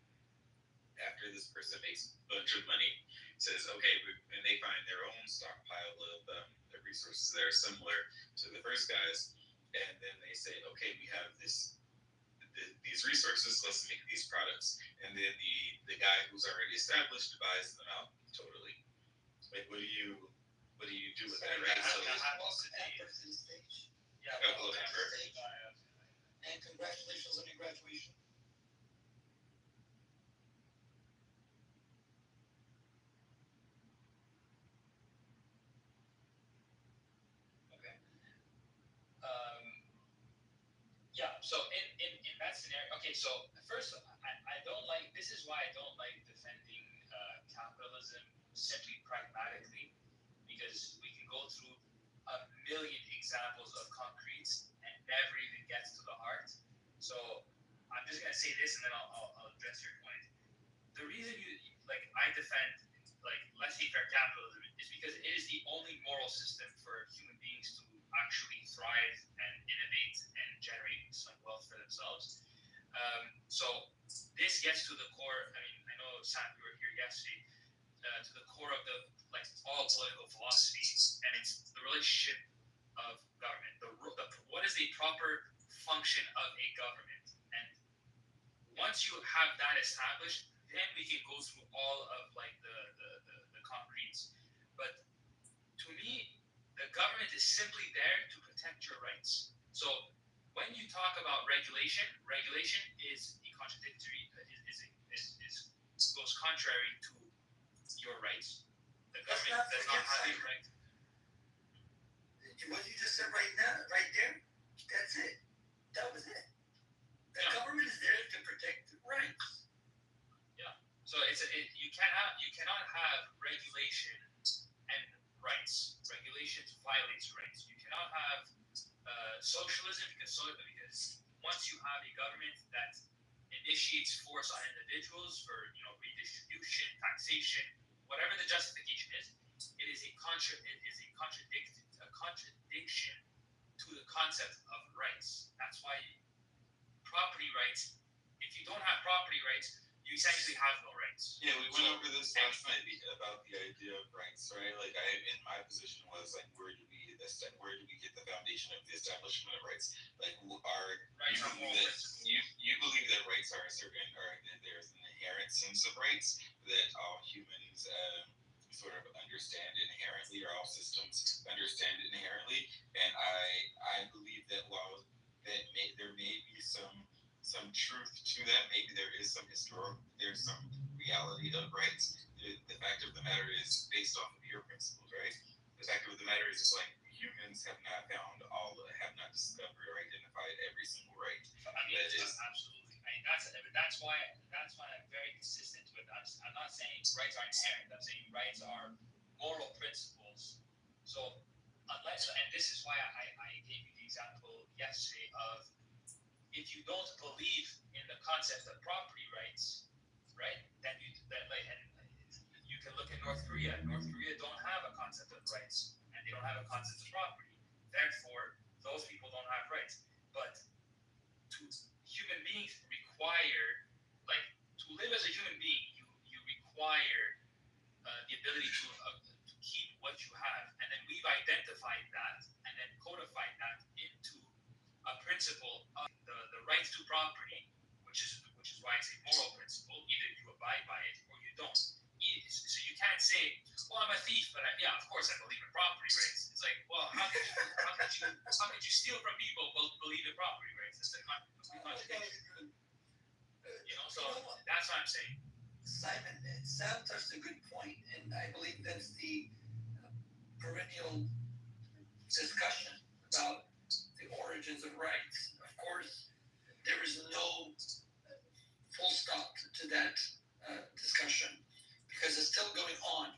[SPEAKER 8] after this person makes a bunch of money, says, okay, and they find their own stockpile of resources that are similar to the first guys, and then they say, okay, we have these resources, let's make these products, and then the guy who's already established buys them out totally. Like, what do you do with that, right? So
[SPEAKER 4] and congratulations on your graduation.
[SPEAKER 9] So in that scenario, okay, so first, I don't like, this is why I don't like defending capitalism simply pragmatically, because we can go through a million examples of concretes and never even gets to the heart. So I'm just going to say this, and then I'll address your point. The reason I defend laissez-faire capitalism is because it is the only moral system for human beings to actually thrive and innovate and generate some wealth for themselves. So this gets to the core. I mean, I know, Sam, you were here yesterday, to the core of all political philosophies, and it's the relationship of government. What is the proper function of a government? And once you have that established, then we can go through all of like the concretes. But to me, the government is simply there to protect your rights. So when you talk about regulation is a contradictory, goes contrary to your rights. The government does not have a right.
[SPEAKER 4] What you just said right now, right there, that's it. That was it. The government is there to protect the rights.
[SPEAKER 9] Yeah. So you cannot have regulation and rights. Regulation violates rights. You cannot have socialism because once you have a government that initiates force on individuals for redistribution, taxation, whatever the justification is, it is a contradiction to the concept of rights. That's why property rights, if you don't have property rights, you essentially have no rights.
[SPEAKER 8] Yeah, we went over this last night about the idea of rights, right? Like in my position was like, where do we get the foundation of the establishment of rights? Like,
[SPEAKER 9] rights are moral principles.
[SPEAKER 8] You believe that rights are that there's an inherent sense of rights that all humans sort of understand inherently, or all systems understand inherently, and I believe that while there may be some truth to that, maybe there is there's some reality of rights. The fact of the matter is based off of your principles, right? The fact of the matter is like humans have not discovered or identified every single right.
[SPEAKER 9] I mean, absolutely. I mean, that's why I'm very consistent with us. I'm not saying rights are inherent. I'm saying rights are moral principles. So and this is why I gave you the example yesterday of, if you don't believe in the concept of property rights, right? Then you can look at North Korea. North Korea don't have a concept of rights, and they don't have a concept of property. Therefore, those people don't have rights. But human beings require, like, to live as a human being, you require the ability to keep what you have, and then we've identified that and then codified that into a principle of the right to property, which is why it's a moral principle. Either you abide by it or you don't. So you can't say, well, I'm a thief, but of course I believe in property rights. It's like, well, how could you steal from people but believe in property rights? It's a contradiction. So that's what I'm saying.
[SPEAKER 4] Simon, Sam touched a good point, and I believe that's the perennial discussion about the origins of rights. Of course, there is no full stop to that discussion because it's still going on.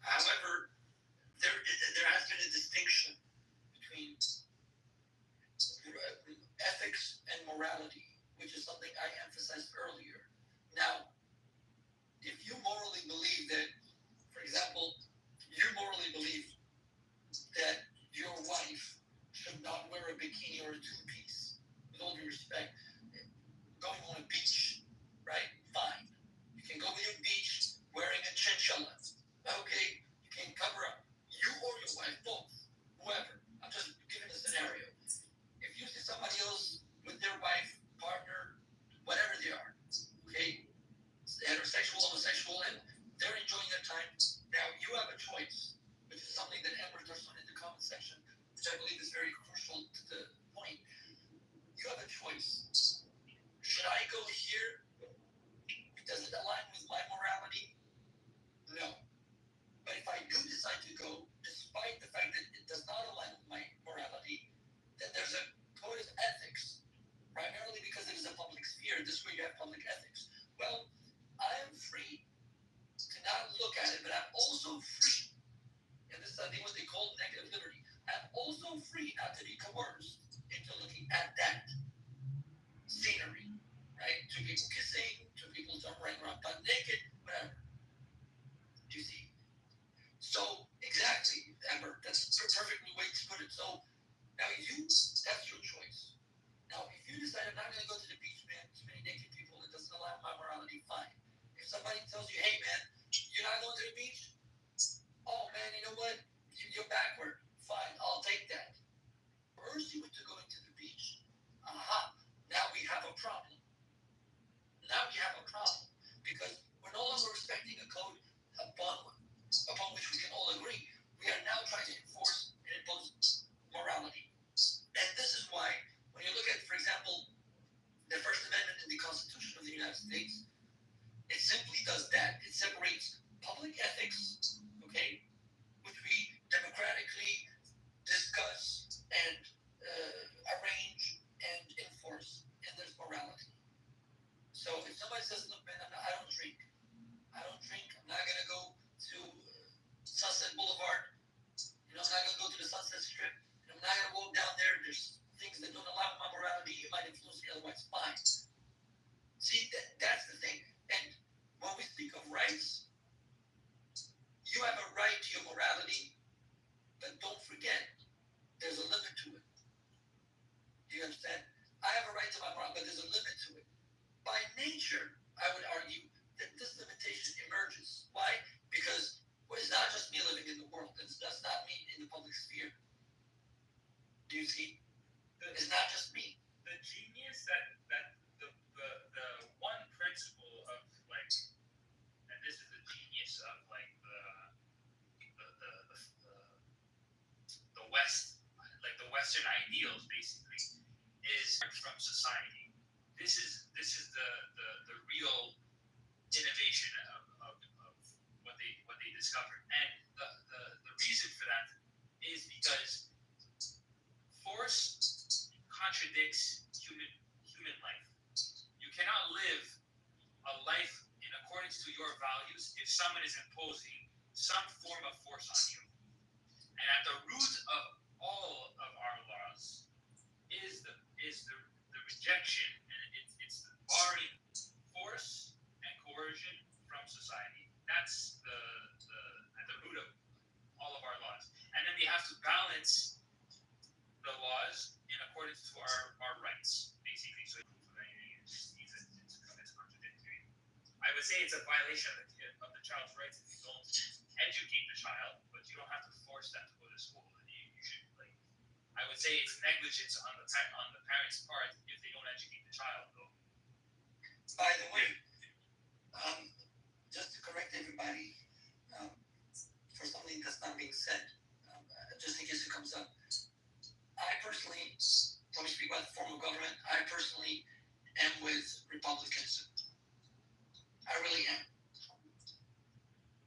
[SPEAKER 4] However, there has been a distinction between ethics and morality, which is something I emphasized earlier. Now, if you morally believe that, for example, you morally believe that your wife should not wear a bikini or a two-piece, with all due respect, going on a beach, right? Fine. You can go to a beach wearing a chinchilla. Okay, you can cover up. You or your wife, both, whoever. I'm just giving a scenario. If you see somebody else with their wife, partner, whatever they are, okay, heterosexual, homosexual, and they're enjoying their time. Now, you have a choice, which is something that Edward touched on in the comment section, which I believe is very crucial to the point. You have a choice. Should I go here? Does it align with my morality? No. But if I do decide to go, despite the fact that it does not align with my morality, then there's a code of ethics, primarily because it is a public sphere. This way you have public ethics. Well, I am free to not look at it, but I'm also free, and this is I think what they call negative liberty. I'm also free not to be coerced into looking at that scenery, right? Two people kissing, two people running around butt naked, whatever. Do you see? So, exactly, Amber, that's the perfect way to put it. So, now that's your choice. Now, if you decide I'm not going to go to the beach, man, too many naked people, it doesn't align with my morality, fine. If somebody tells you, hey, man, you're not going to the beach? Oh, man, you know what? You're backward. Fine, I'll take that. First, you went to going to the beach. Aha, now we have a problem. Now
[SPEAKER 9] from society. This is the real innovation of what they discovered, and the reason for that is because force contradicts human life. You cannot live a life in accordance to your values if someone is imposing some form of force on you. And at the root of all of our laws is the rejection, and it's the barring force and coercion from society. That's at the root of all of our laws. And then they have to balance the laws in accordance to our rights, basically. So it's contradictory. I would say it's a violation of the child's rights if you don't educate the child, but you don't have to force them to go to school. You should, I would say it's negligence on the parents' part if they don't educate the child, though.
[SPEAKER 4] By the way, just to correct everybody, for something that's not being said, just in case it comes up, I personally, when we speak about the form of government, I personally am with Republicans. I really am.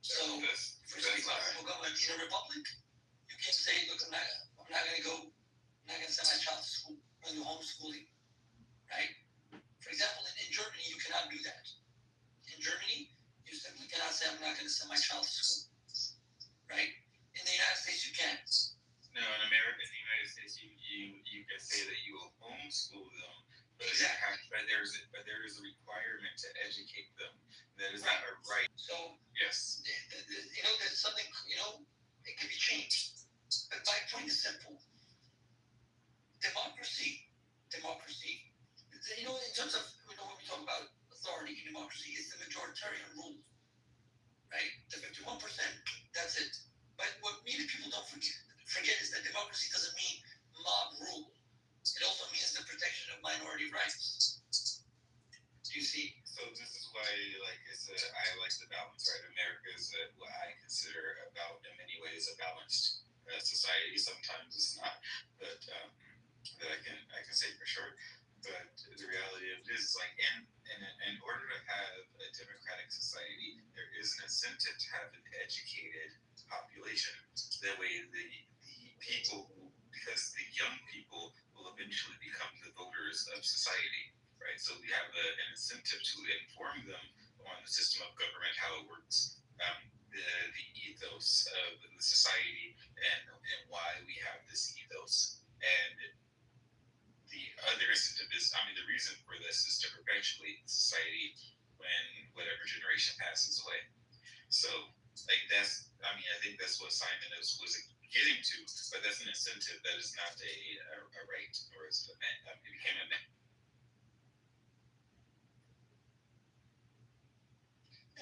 [SPEAKER 4] So, if we're speaking about form of government in a republic, you can't say, look, I'm not going to send my child to school. I'm going to do homeschooling, right? For example, in Germany, you cannot do that. In Germany, you simply cannot say, I'm not going to send my child to school, right? In the United States, you can.
[SPEAKER 8] No, in America, in the United States, you can say that you will homeschool them, but there is a requirement to educate them. That is not a right.
[SPEAKER 4] So
[SPEAKER 8] yes,
[SPEAKER 4] there's something, it can be changed. But my point is simple. Democracy. In terms of when we talk about authority in democracy, it's the majoritarian rule, right? The 51%. That's it. But what many people don't forget is that democracy doesn't mean mob rule. It also means the protection of minority rights. Do you see?
[SPEAKER 8] So this is why, I like the balance, right? America is what I consider in many ways a balanced society. Sometimes it's not, but that I can say for sure. But the reality of it is in order to have a democratic society, there is an incentive to have an educated population. That way, the people, because the young people will eventually become the voters of society, right? So we have an incentive to inform them on the system of government, how it works, the ethos of the society, and why we have this ethos. And the other incentive is, the reason for this is to perpetuate society when whatever generation passes away. So, I think that's what Simon was getting to, but that's an incentive. That is not a right, or is it it became a man.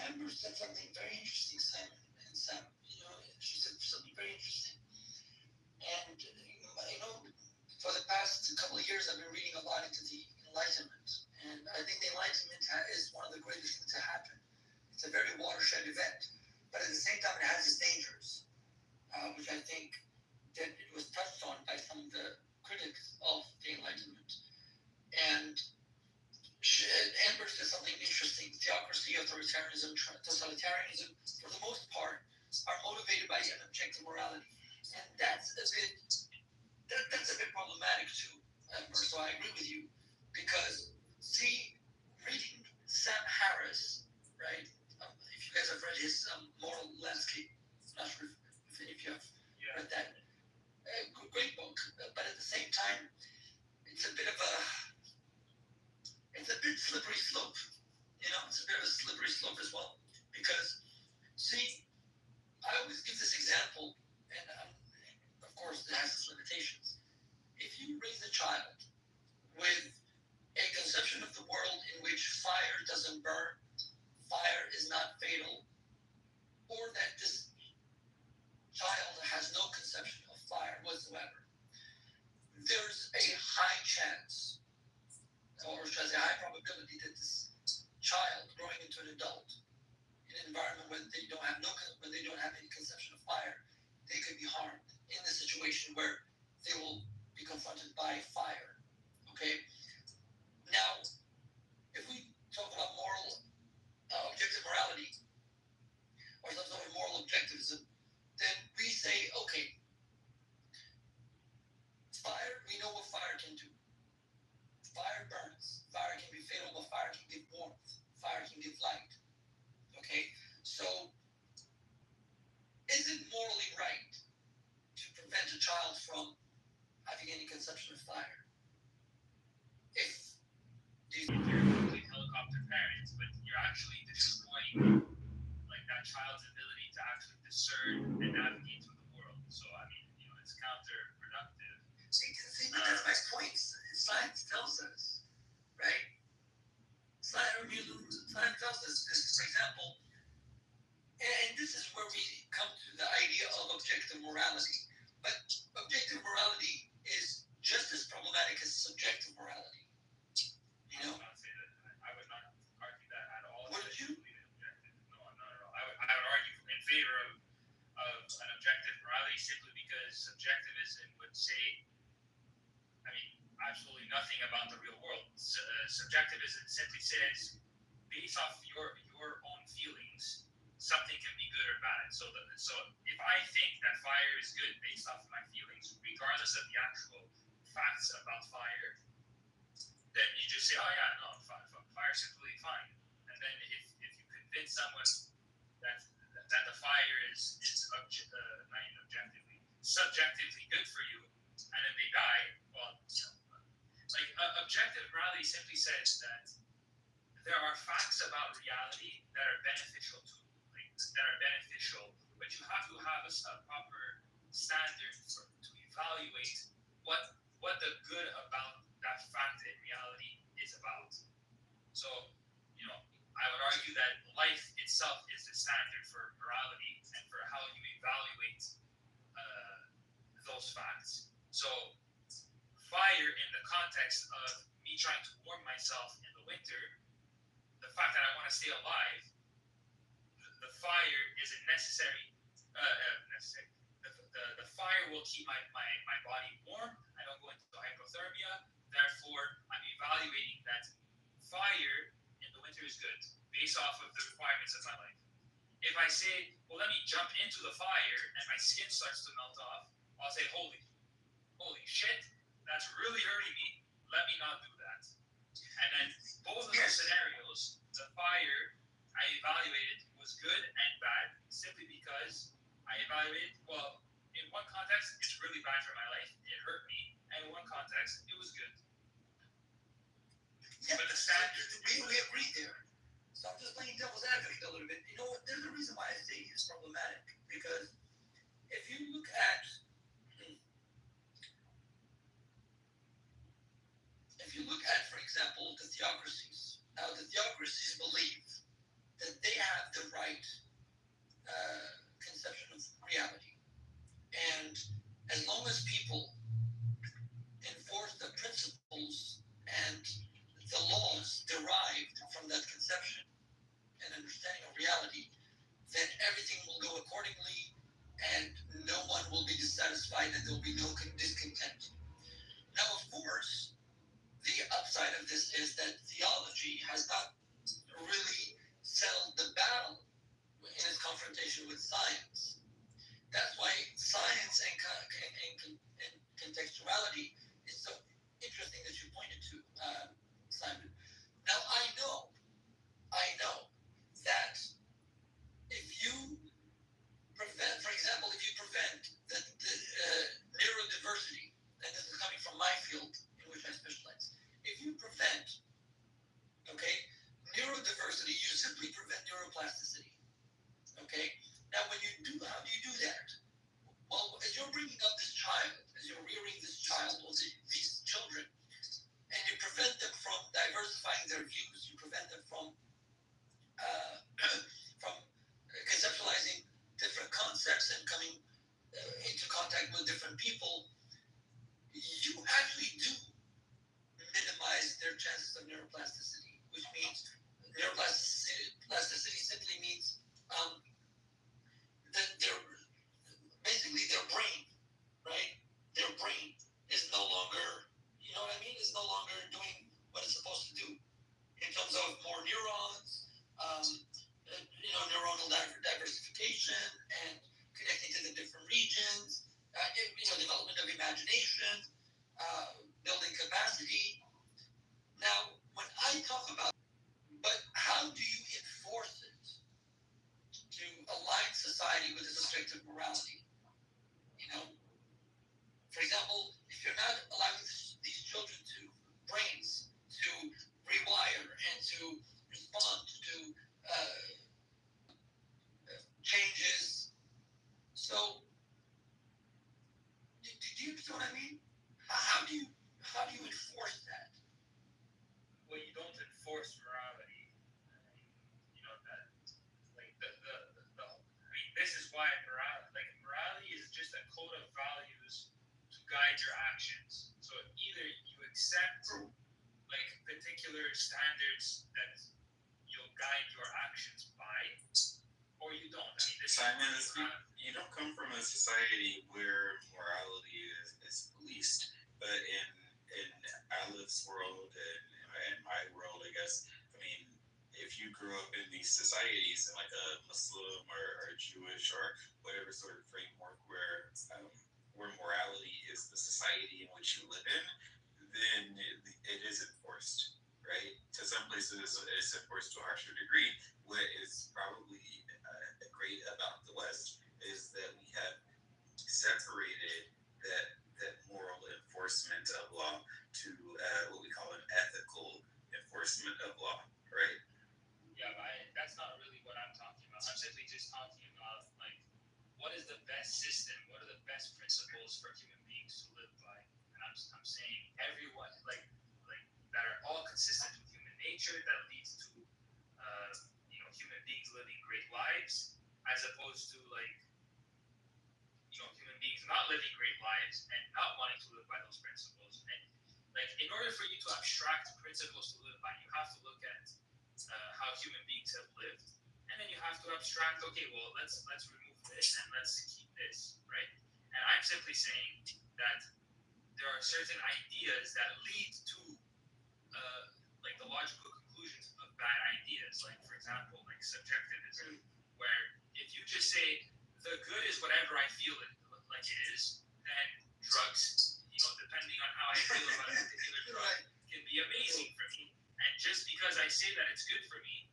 [SPEAKER 4] Amber said something very interesting, Simon, and Sam. She said something very interesting. And for the past couple of years, I've been reading a lot into the Enlightenment, and I think the Enlightenment is one of the greatest things to happen. It's a very watershed event, but at the same time, it has its dangers, which I think that it was touched on by some of the critics of the Enlightenment. And Amber said something interesting. Theocracy, authoritarianism, totalitarianism, for the most part, are motivated by an objective morality, and that's a bit problematic too, Amber. So I agree with you, because reading Sam Harris, right? If you guys have read his Moral Landscape, I'm not sure if any of you have read that. Great book, but at the same time, it's a bit slippery slope. It's a bit of a slippery slope as well, because I always give this example, and of course it has its limitations. If you raise a child with a conception of the world in which fire doesn't burn, fire is not fatal, or that this child has no conception of fire whatsoever, there's a high chance, or should I say high probability, that this child growing into an adult in an environment where they don't have any conception of fire, they could be harmed in the situation where they will be confronted by fire. Okay,
[SPEAKER 9] science, but you're actually destroying like that child's ability to actually discern and navigate through the world. So I mean, it's counterproductive.
[SPEAKER 4] See, but that's my point. Science tells us, right? Science tells us this, for example, and this is where we come to the idea of objective morality. But objective morality is just as problematic as subjective morality.
[SPEAKER 9] I would not say that. I would not argue that at all.
[SPEAKER 4] Wouldn't you?
[SPEAKER 9] No, not at all. I would argue in favor of an objective morality simply because subjectivism would say, I mean, absolutely nothing about the real world. Subjectivism simply says, based off your own feelings, something can be good or bad. So if I think that fire is good based off of my feelings, regardless of the actual facts about fire, then you just say, oh yeah, no, fire's completely fine. And then if you convince someone that the fire is not even objectively, subjectively good for you, and then they die, well, like objective morality simply says that there are facts about reality that are beneficial but you have to have a proper standard to evaluate what the good about that fact in reality is about. So, I would argue that life itself is the standard for morality and for how you evaluate those facts. So, fire in the context of me trying to warm myself in the winter, the fact that I want to stay alive, the fire is a necessary. The fire will keep my body warm. I don't go into hypothermia. Therefore, I'm evaluating that fire in the winter is good based off of the requirements of my life. If I say, well, let me jump into the fire and my skin starts to melt off, I'll say, holy shit, that's really hurting me. Let me not do that. And then both of those scenarios, the fire I evaluated was good and bad simply because I evaluated, well, in one context, it's really bad for my life. It hurt me. And in one context, it was good.
[SPEAKER 4] Yeah, but the standard, we agree there. So I'm just playing devil's advocate a little bit. You know what? There's a reason why I say it's problematic. Because if you look at for example, the theocracies. Now, the theocracies believe that they have the right conception of reality. And as long as people enforce the principles and the laws derived from that conception and understanding of reality, then everything will go accordingly and no one will be dissatisfied and there will be no discontent. Now, of course, the upside of this is that theology has not really settled the battle in its confrontation with science. That's why science and contextuality is so interesting that you pointed to, Simon. Now, I know that if you prevent, for example, the neurodiversity, and this is coming from my field in which I specialize, if you prevent, neurodiversity, you simply prevent neuroplasticity. Okay? Now, how do you do that? Well, as you're bringing up this child, as you're rearing this child or these children, and you prevent them from diversifying their views, you prevent them from conceptualizing different concepts and coming into contact with different people, you actually do minimize their chances of neuroplasticity, which means neuroplasticity simply means that their brain, right? Their brain is no longer, is no longer doing what it's supposed to do in terms of more neurons, neuronal diversification and connecting to the different regions, development of imagination, building capacity. Now, when I talk about, but how do you enforce it to align society with its objective morality? For example, if you're not allowing these children brains to rewire and to respond
[SPEAKER 9] guide your actions. So either you accept like particular standards that you'll guide your actions by, or you don't. I mean,
[SPEAKER 8] Simon, you don't come from a society where morality is policed, but in Alep's world and my world, I guess. I mean, if you grew up in these societies in like a Muslim or Jewish or whatever sort of framework where morality is the society in which you live in, then it is enforced, right? To some places, it's enforced to a harsher degree. What is probably great about the West is that we have separated that moral enforcement of law to what we call an ethical enforcement of law, right?
[SPEAKER 9] Yeah, but that's not really what I'm talking about. I'm simply just talking about like what is the best system, what are the best principles for human beings to live by, and I'm saying everyone like that are all consistent with human nature that leads to human beings living great lives, as opposed to human beings not living great lives and not wanting to live by those principles. And like in order for you to abstract principles to live by, you have to look at how human beings have lived, and then you have to abstract. Okay, well let's remove this and let's keep this, right? And I'm simply saying that there are certain ideas that lead to like the logical conclusions of bad ideas. Like for example, like subjectivism, where if you just say the good is whatever I feel it like it is, then drugs, depending on how I feel about a particular drug, can be amazing for me. And just because I say that it's good for me,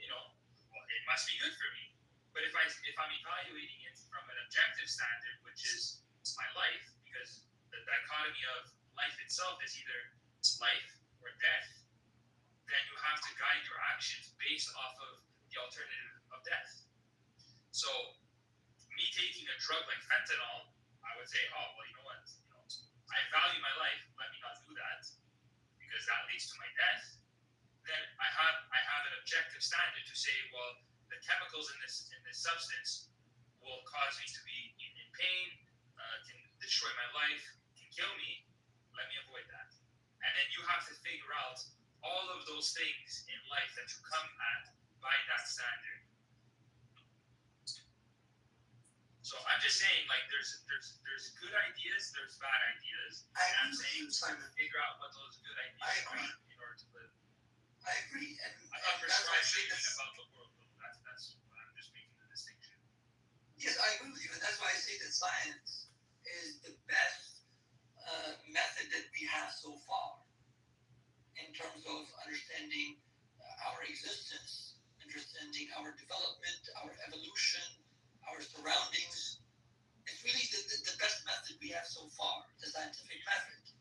[SPEAKER 9] well, it must be good for me. But if I'm evaluating it from an objective standard, which is my life, because the dichotomy of life itself is either life or death, then you have to guide your actions based off of the alternative of death. So me taking a drug like fentanyl, I would say, oh, well, you know what? I value my life. Let me not do that because that leads to my death. Then I have an objective standard to say, well, the chemicals in this substance will cause me to be in pain, can destroy my life, can kill me. Let me avoid that. And then you have to figure out all of those things in life that you come at by that standard. So I'm just saying, like, there's good ideas, there's bad ideas. And I'm saying figure out what those good ideas are in order to live.
[SPEAKER 4] I agree, and
[SPEAKER 9] I'm not prescribing about the world, though. That's I'm just making the distinction.
[SPEAKER 4] Yes, I agree with you, and that's why I say that science is the best method that we have so far in terms of understanding our existence, understanding our development, our evolution, our surroundings. It's really the best method we have so far, the scientific method,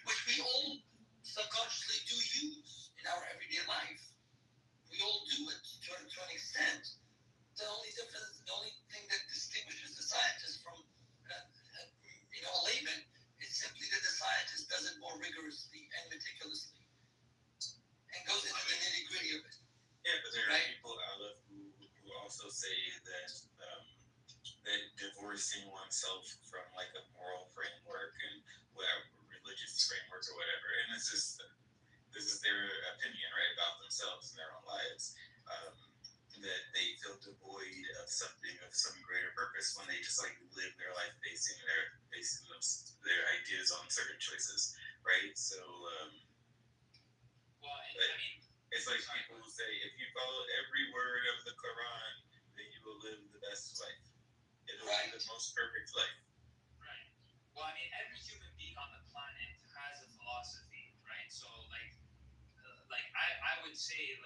[SPEAKER 4] which we all subconsciously do use in our everyday life. We all do it to an extent. The only thing that distinguishes the scientist from a layman is simply that the scientist does it more rigorously and meticulously and goes into the nitty-gritty of it.
[SPEAKER 8] Yeah, but there are people out of who also say that that divorcing oneself from like a moral framework and whatever religious framework or whatever, and this is their opinion, right, about themselves and their own lives, that they feel devoid of something of some greater purpose when they just like live their life basing their ideas on certain choices, right? So it's like people who say if you follow every word of the Quran, then you will live the best life. It'll be the most perfect life.
[SPEAKER 9] Right. Well, I mean, every human being on the planet has a philosophy, right? So, I would say,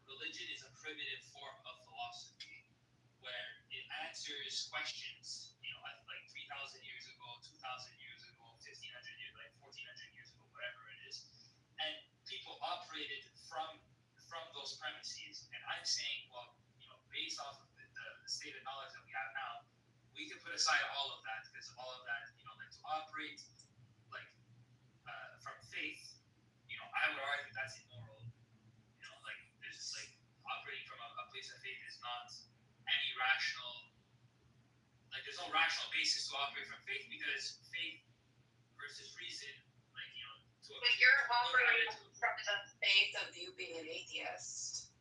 [SPEAKER 9] religion is a primitive form of philosophy where it answers questions, like 3,000 years ago, 2,000 years ago, 1,500 years, 1,400 years ago, whatever it is. And people operated from those premises. And I'm saying, well, based off of the state of knowledge that we have now, we can put aside all of that because all of that, to operate from faith, I would argue that's immoral. There's operating from a place of faith is not any rational. There's no rational basis to operate from faith because faith versus reason, like, you know,
[SPEAKER 20] But you're operating from the faith of you being an atheist.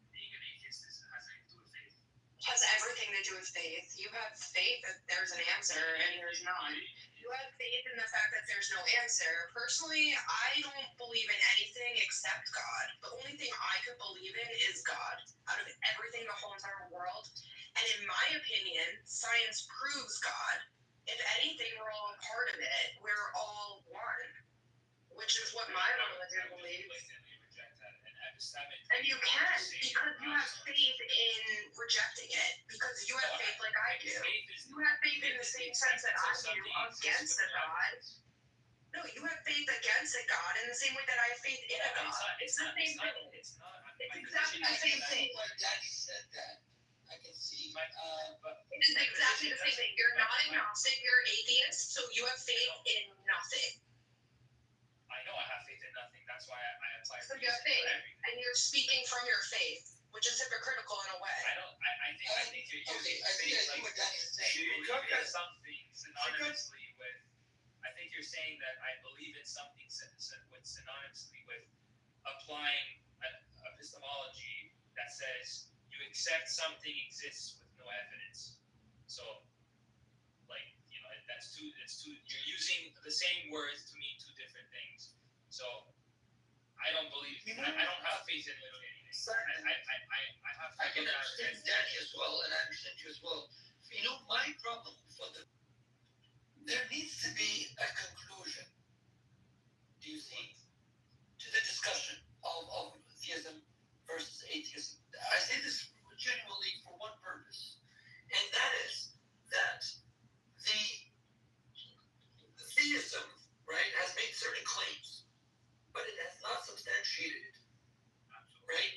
[SPEAKER 9] Being an atheist has nothing to do with faith.
[SPEAKER 20] It has everything to do with faith. You have faith that there's an answer and there's none. You have faith in the fact that there's no answer. Personally, I don't believe in anything except God. The only thing I could believe in is God out of everything, the whole entire world. And in my opinion, science proves God. If anything, we're all a part of it. We're all one, which is what my religion believes. And you can, because you have faith in rejecting it, because you have faith like I do. You have faith in the same sense that I do against a God. No, you have faith against a God in the same way that I have faith in a God. It's the same thing. It's exactly the same thing.
[SPEAKER 4] When Daddy said that, I can see.
[SPEAKER 20] It is exactly the same thing. You're not agnostic, you're atheist, so you have faith in nothing.
[SPEAKER 9] I know I have faith in nothing. That's why I apply.
[SPEAKER 20] So you have faith, and you're speaking from your faith, which is hypocritical in a way.
[SPEAKER 9] I think you're using faith like you look at something synonymously with. I think you're saying that I believe in something synonymously with applying an epistemology that says you accept something exists with no evidence. So, like, you know, that's two. You're using the same words to mean two different things. So, I don't believe. I don't have faith in literally anything. I
[SPEAKER 4] can understand Danny as well, and I understand you as well. You know, my problem there needs to be a conclusion. Do you see to the discussion of theism versus atheism? I say this genuinely for one purpose, and that is that the theism, right, has made certain claims, but it has not substantiated it, right?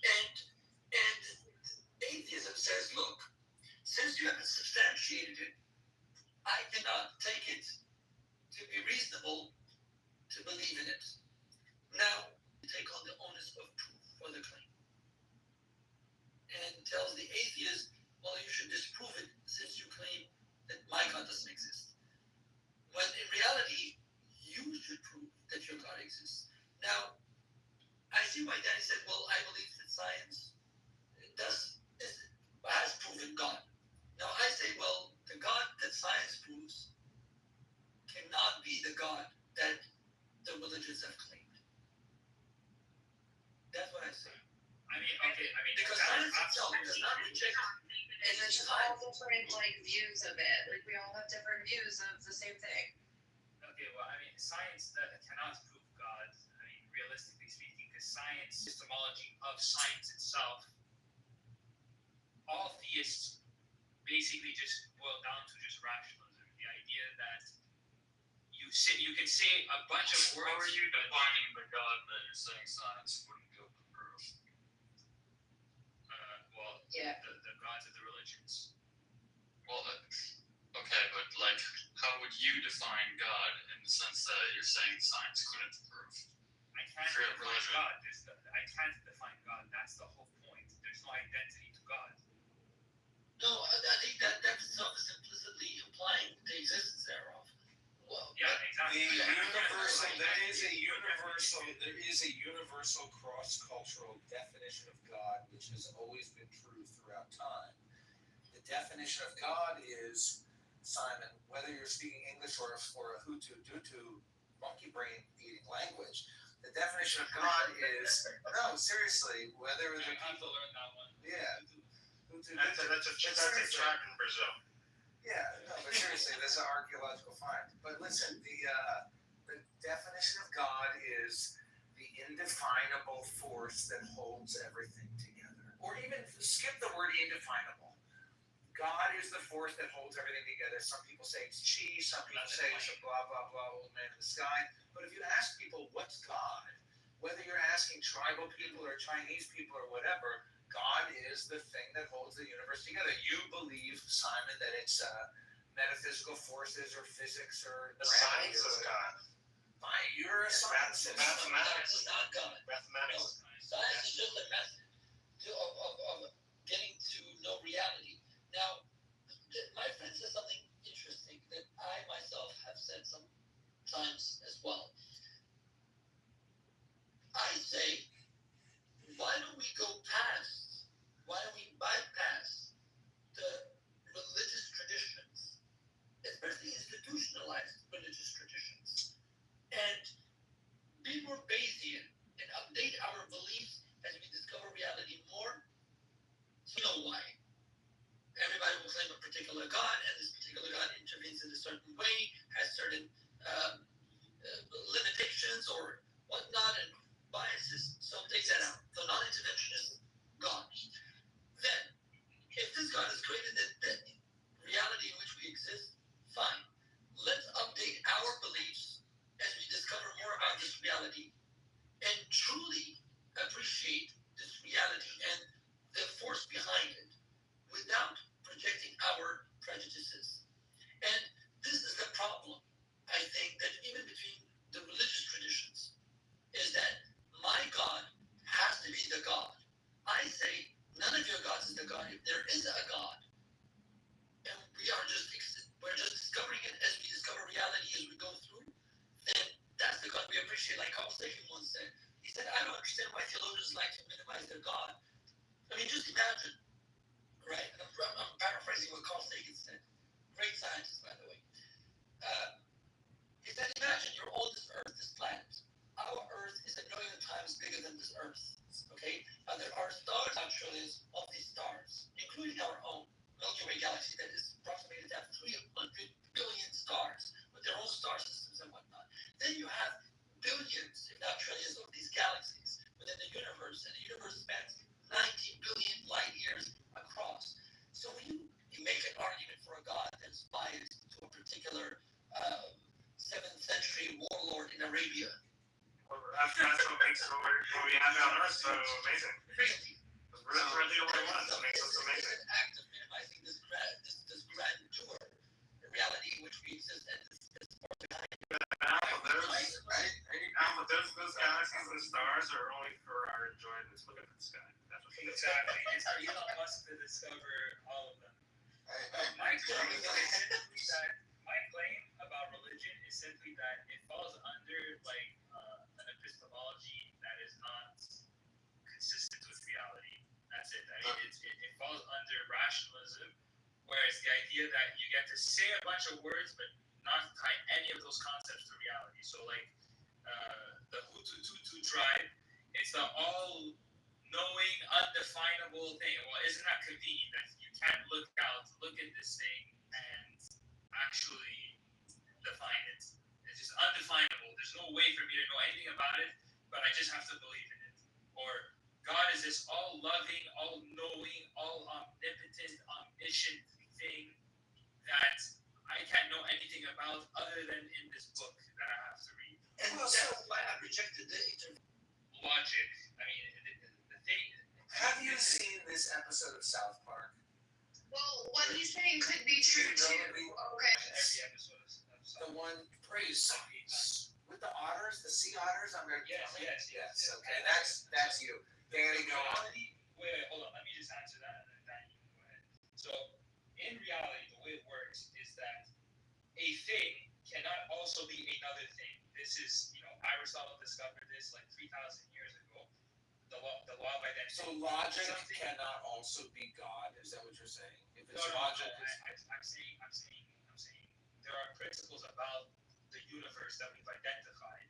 [SPEAKER 4] And atheism says, look, since you haven't substantiated it, I cannot take it to be reasonable to believe in it. Now, take on the onus of proof for the claim. And tells the atheist, well, you should disprove it since you claim that my God doesn't exist. When in reality, you should prove that your God exists. Now, I see why Danny said, well, I believe that science has proven God. Now, I say, well, the God that science proves cannot be the God that the religions have claimed. That's what I say. Because science itself does not reject.
[SPEAKER 20] And there's all different views of it. Like we all have different views of the same thing.
[SPEAKER 9] Okay, well, science cannot prove God. Realistically speaking, because science, epistemology of science itself, all theists basically just boil down to just rationalism. The idea that you can say a bunch of words.
[SPEAKER 16] How are you defining the God that you're saying science wouldn't be able to prove?
[SPEAKER 9] The gods of the religions.
[SPEAKER 16] Well, okay, but how would you define God in the sense that you're saying science couldn't prove?
[SPEAKER 9] I can't define God. I can't define God. That's the whole point. There's no identity to God.
[SPEAKER 4] No, I think that's not implicitly implying the existence thereof. Well,
[SPEAKER 9] yeah, exactly.
[SPEAKER 17] There is a universal cross-cultural definition of God, which has always been true throughout time. The definition of God is, Simon, whether you're speaking English or a Hutu monkey brain eating language, the definition of God is, no, seriously, whether the people
[SPEAKER 9] learn that one.
[SPEAKER 17] Yeah.
[SPEAKER 1] That's a tribe in Brazil.
[SPEAKER 17] Yeah, no, but seriously, that's an archaeological find. But listen, the definition of God is the indefinable force that holds everything together. Or even skip the word indefinable. God is the force that holds everything together. Some people say it's chi, some people say it's a blah, blah, blah, old man in the sky. But if you ask people, what's God? Whether you're asking tribal people or Chinese people or whatever, God is the thing that holds the universe together. You believe, Simon, that it's metaphysical forces or physics or
[SPEAKER 1] the science of God.
[SPEAKER 17] Fine, you're a scientist.
[SPEAKER 1] Mathematics.
[SPEAKER 4] It's not God.
[SPEAKER 1] Mathematics.
[SPEAKER 4] No, science is just a method of getting to know reality. Now, my friend said something interesting that I myself have said times as well. I say, why don't we bypass the religious traditions, especially institutionalized religious traditions, and be more Bayesian and update our beliefs as we discover reality more? So you know why. Everybody will claim a particular God, and this particular God intervenes in a certain way, has certain limitations or whatnot, and biases. So take that out. So non-interventionist God. Then, if this God is greater than the reality in which we exist, fine. Let's update our beliefs as we discover more about this reality and truly appreciate this reality and the force behind it without projecting our prejudices. And this is the problem, I think, that even between the religious traditions, is that my God has to be the God. I say none of your gods is the God. If there is a God, and we're just discovering it as we discover reality as we go through, then that's the God we appreciate. Like Carl Sagan once said, he said, I don't understand why theologians like to minimize their God. I mean, just imagine, right? I'm paraphrasing what Carl Sagan said. Great scientist, by the way. He said, imagine you're on this Earth, this planet. Our Earth is 1 million times bigger than this Earth. Okay? There are stars, I'm sure there's of these stars, including our own Milky Way galaxy that is approximated to have 300 billion stars with their own star systems and whatnot. Then you have billions, if not trillions, of these galaxies within the universe, and the universe spans 90 billion light years across. So when you make an argument for a God that's biased to a particular 7th century warlord in Arabia.
[SPEAKER 5] Well, that's what makes what we have on Earth so amazing.
[SPEAKER 4] Crazy.
[SPEAKER 5] We're the only ones that makes us amazing.
[SPEAKER 4] It's an act of minimizing this grandeur, the reality in which we exist, and this force behind it.
[SPEAKER 5] Those galaxies and stars are only for our enjoyment to look at the sky. That's what
[SPEAKER 9] Exactly. It's for Elon Musk to discover all of them. My claim about religion is simply that it falls under like an epistemology that is not consistent with reality. That's it. It falls under rationalism, whereas the idea that you get to say a bunch of words but not tie any of those concepts to reality. So like the Hutu tribe, it's the all-knowing, undefinable thing. Well, isn't that convenient that you can't look at this thing and actually define it? It's just undefinable. There's no way for me to know anything about it, but I just have to believe in it. Or God is this all-loving, all-knowing, all-omnipotent, omniscient thing that I can't know anything about other than in this book that I have to read.
[SPEAKER 4] And also, why I rejected the
[SPEAKER 9] logic. I mean, the thing.
[SPEAKER 17] Have you seen this episode of South Park?
[SPEAKER 18] Well, what he's saying could be true too. Okay.
[SPEAKER 9] Every episode of
[SPEAKER 17] The one praise with the otters, the sea otters. I'm gonna
[SPEAKER 9] yes.
[SPEAKER 17] Okay, that's you. Danny, go on.
[SPEAKER 9] Wait, hold on. Let me just answer that, and then you can go ahead. So, in reality, the way it works is that a thing cannot also be another thing. This is, Aristotle discovered this like 3,000 years ago. The law of identity.
[SPEAKER 17] So logic cannot also be God. Is that what you're saying? If it's logic,
[SPEAKER 9] I'm saying there are principles about the universe that we've identified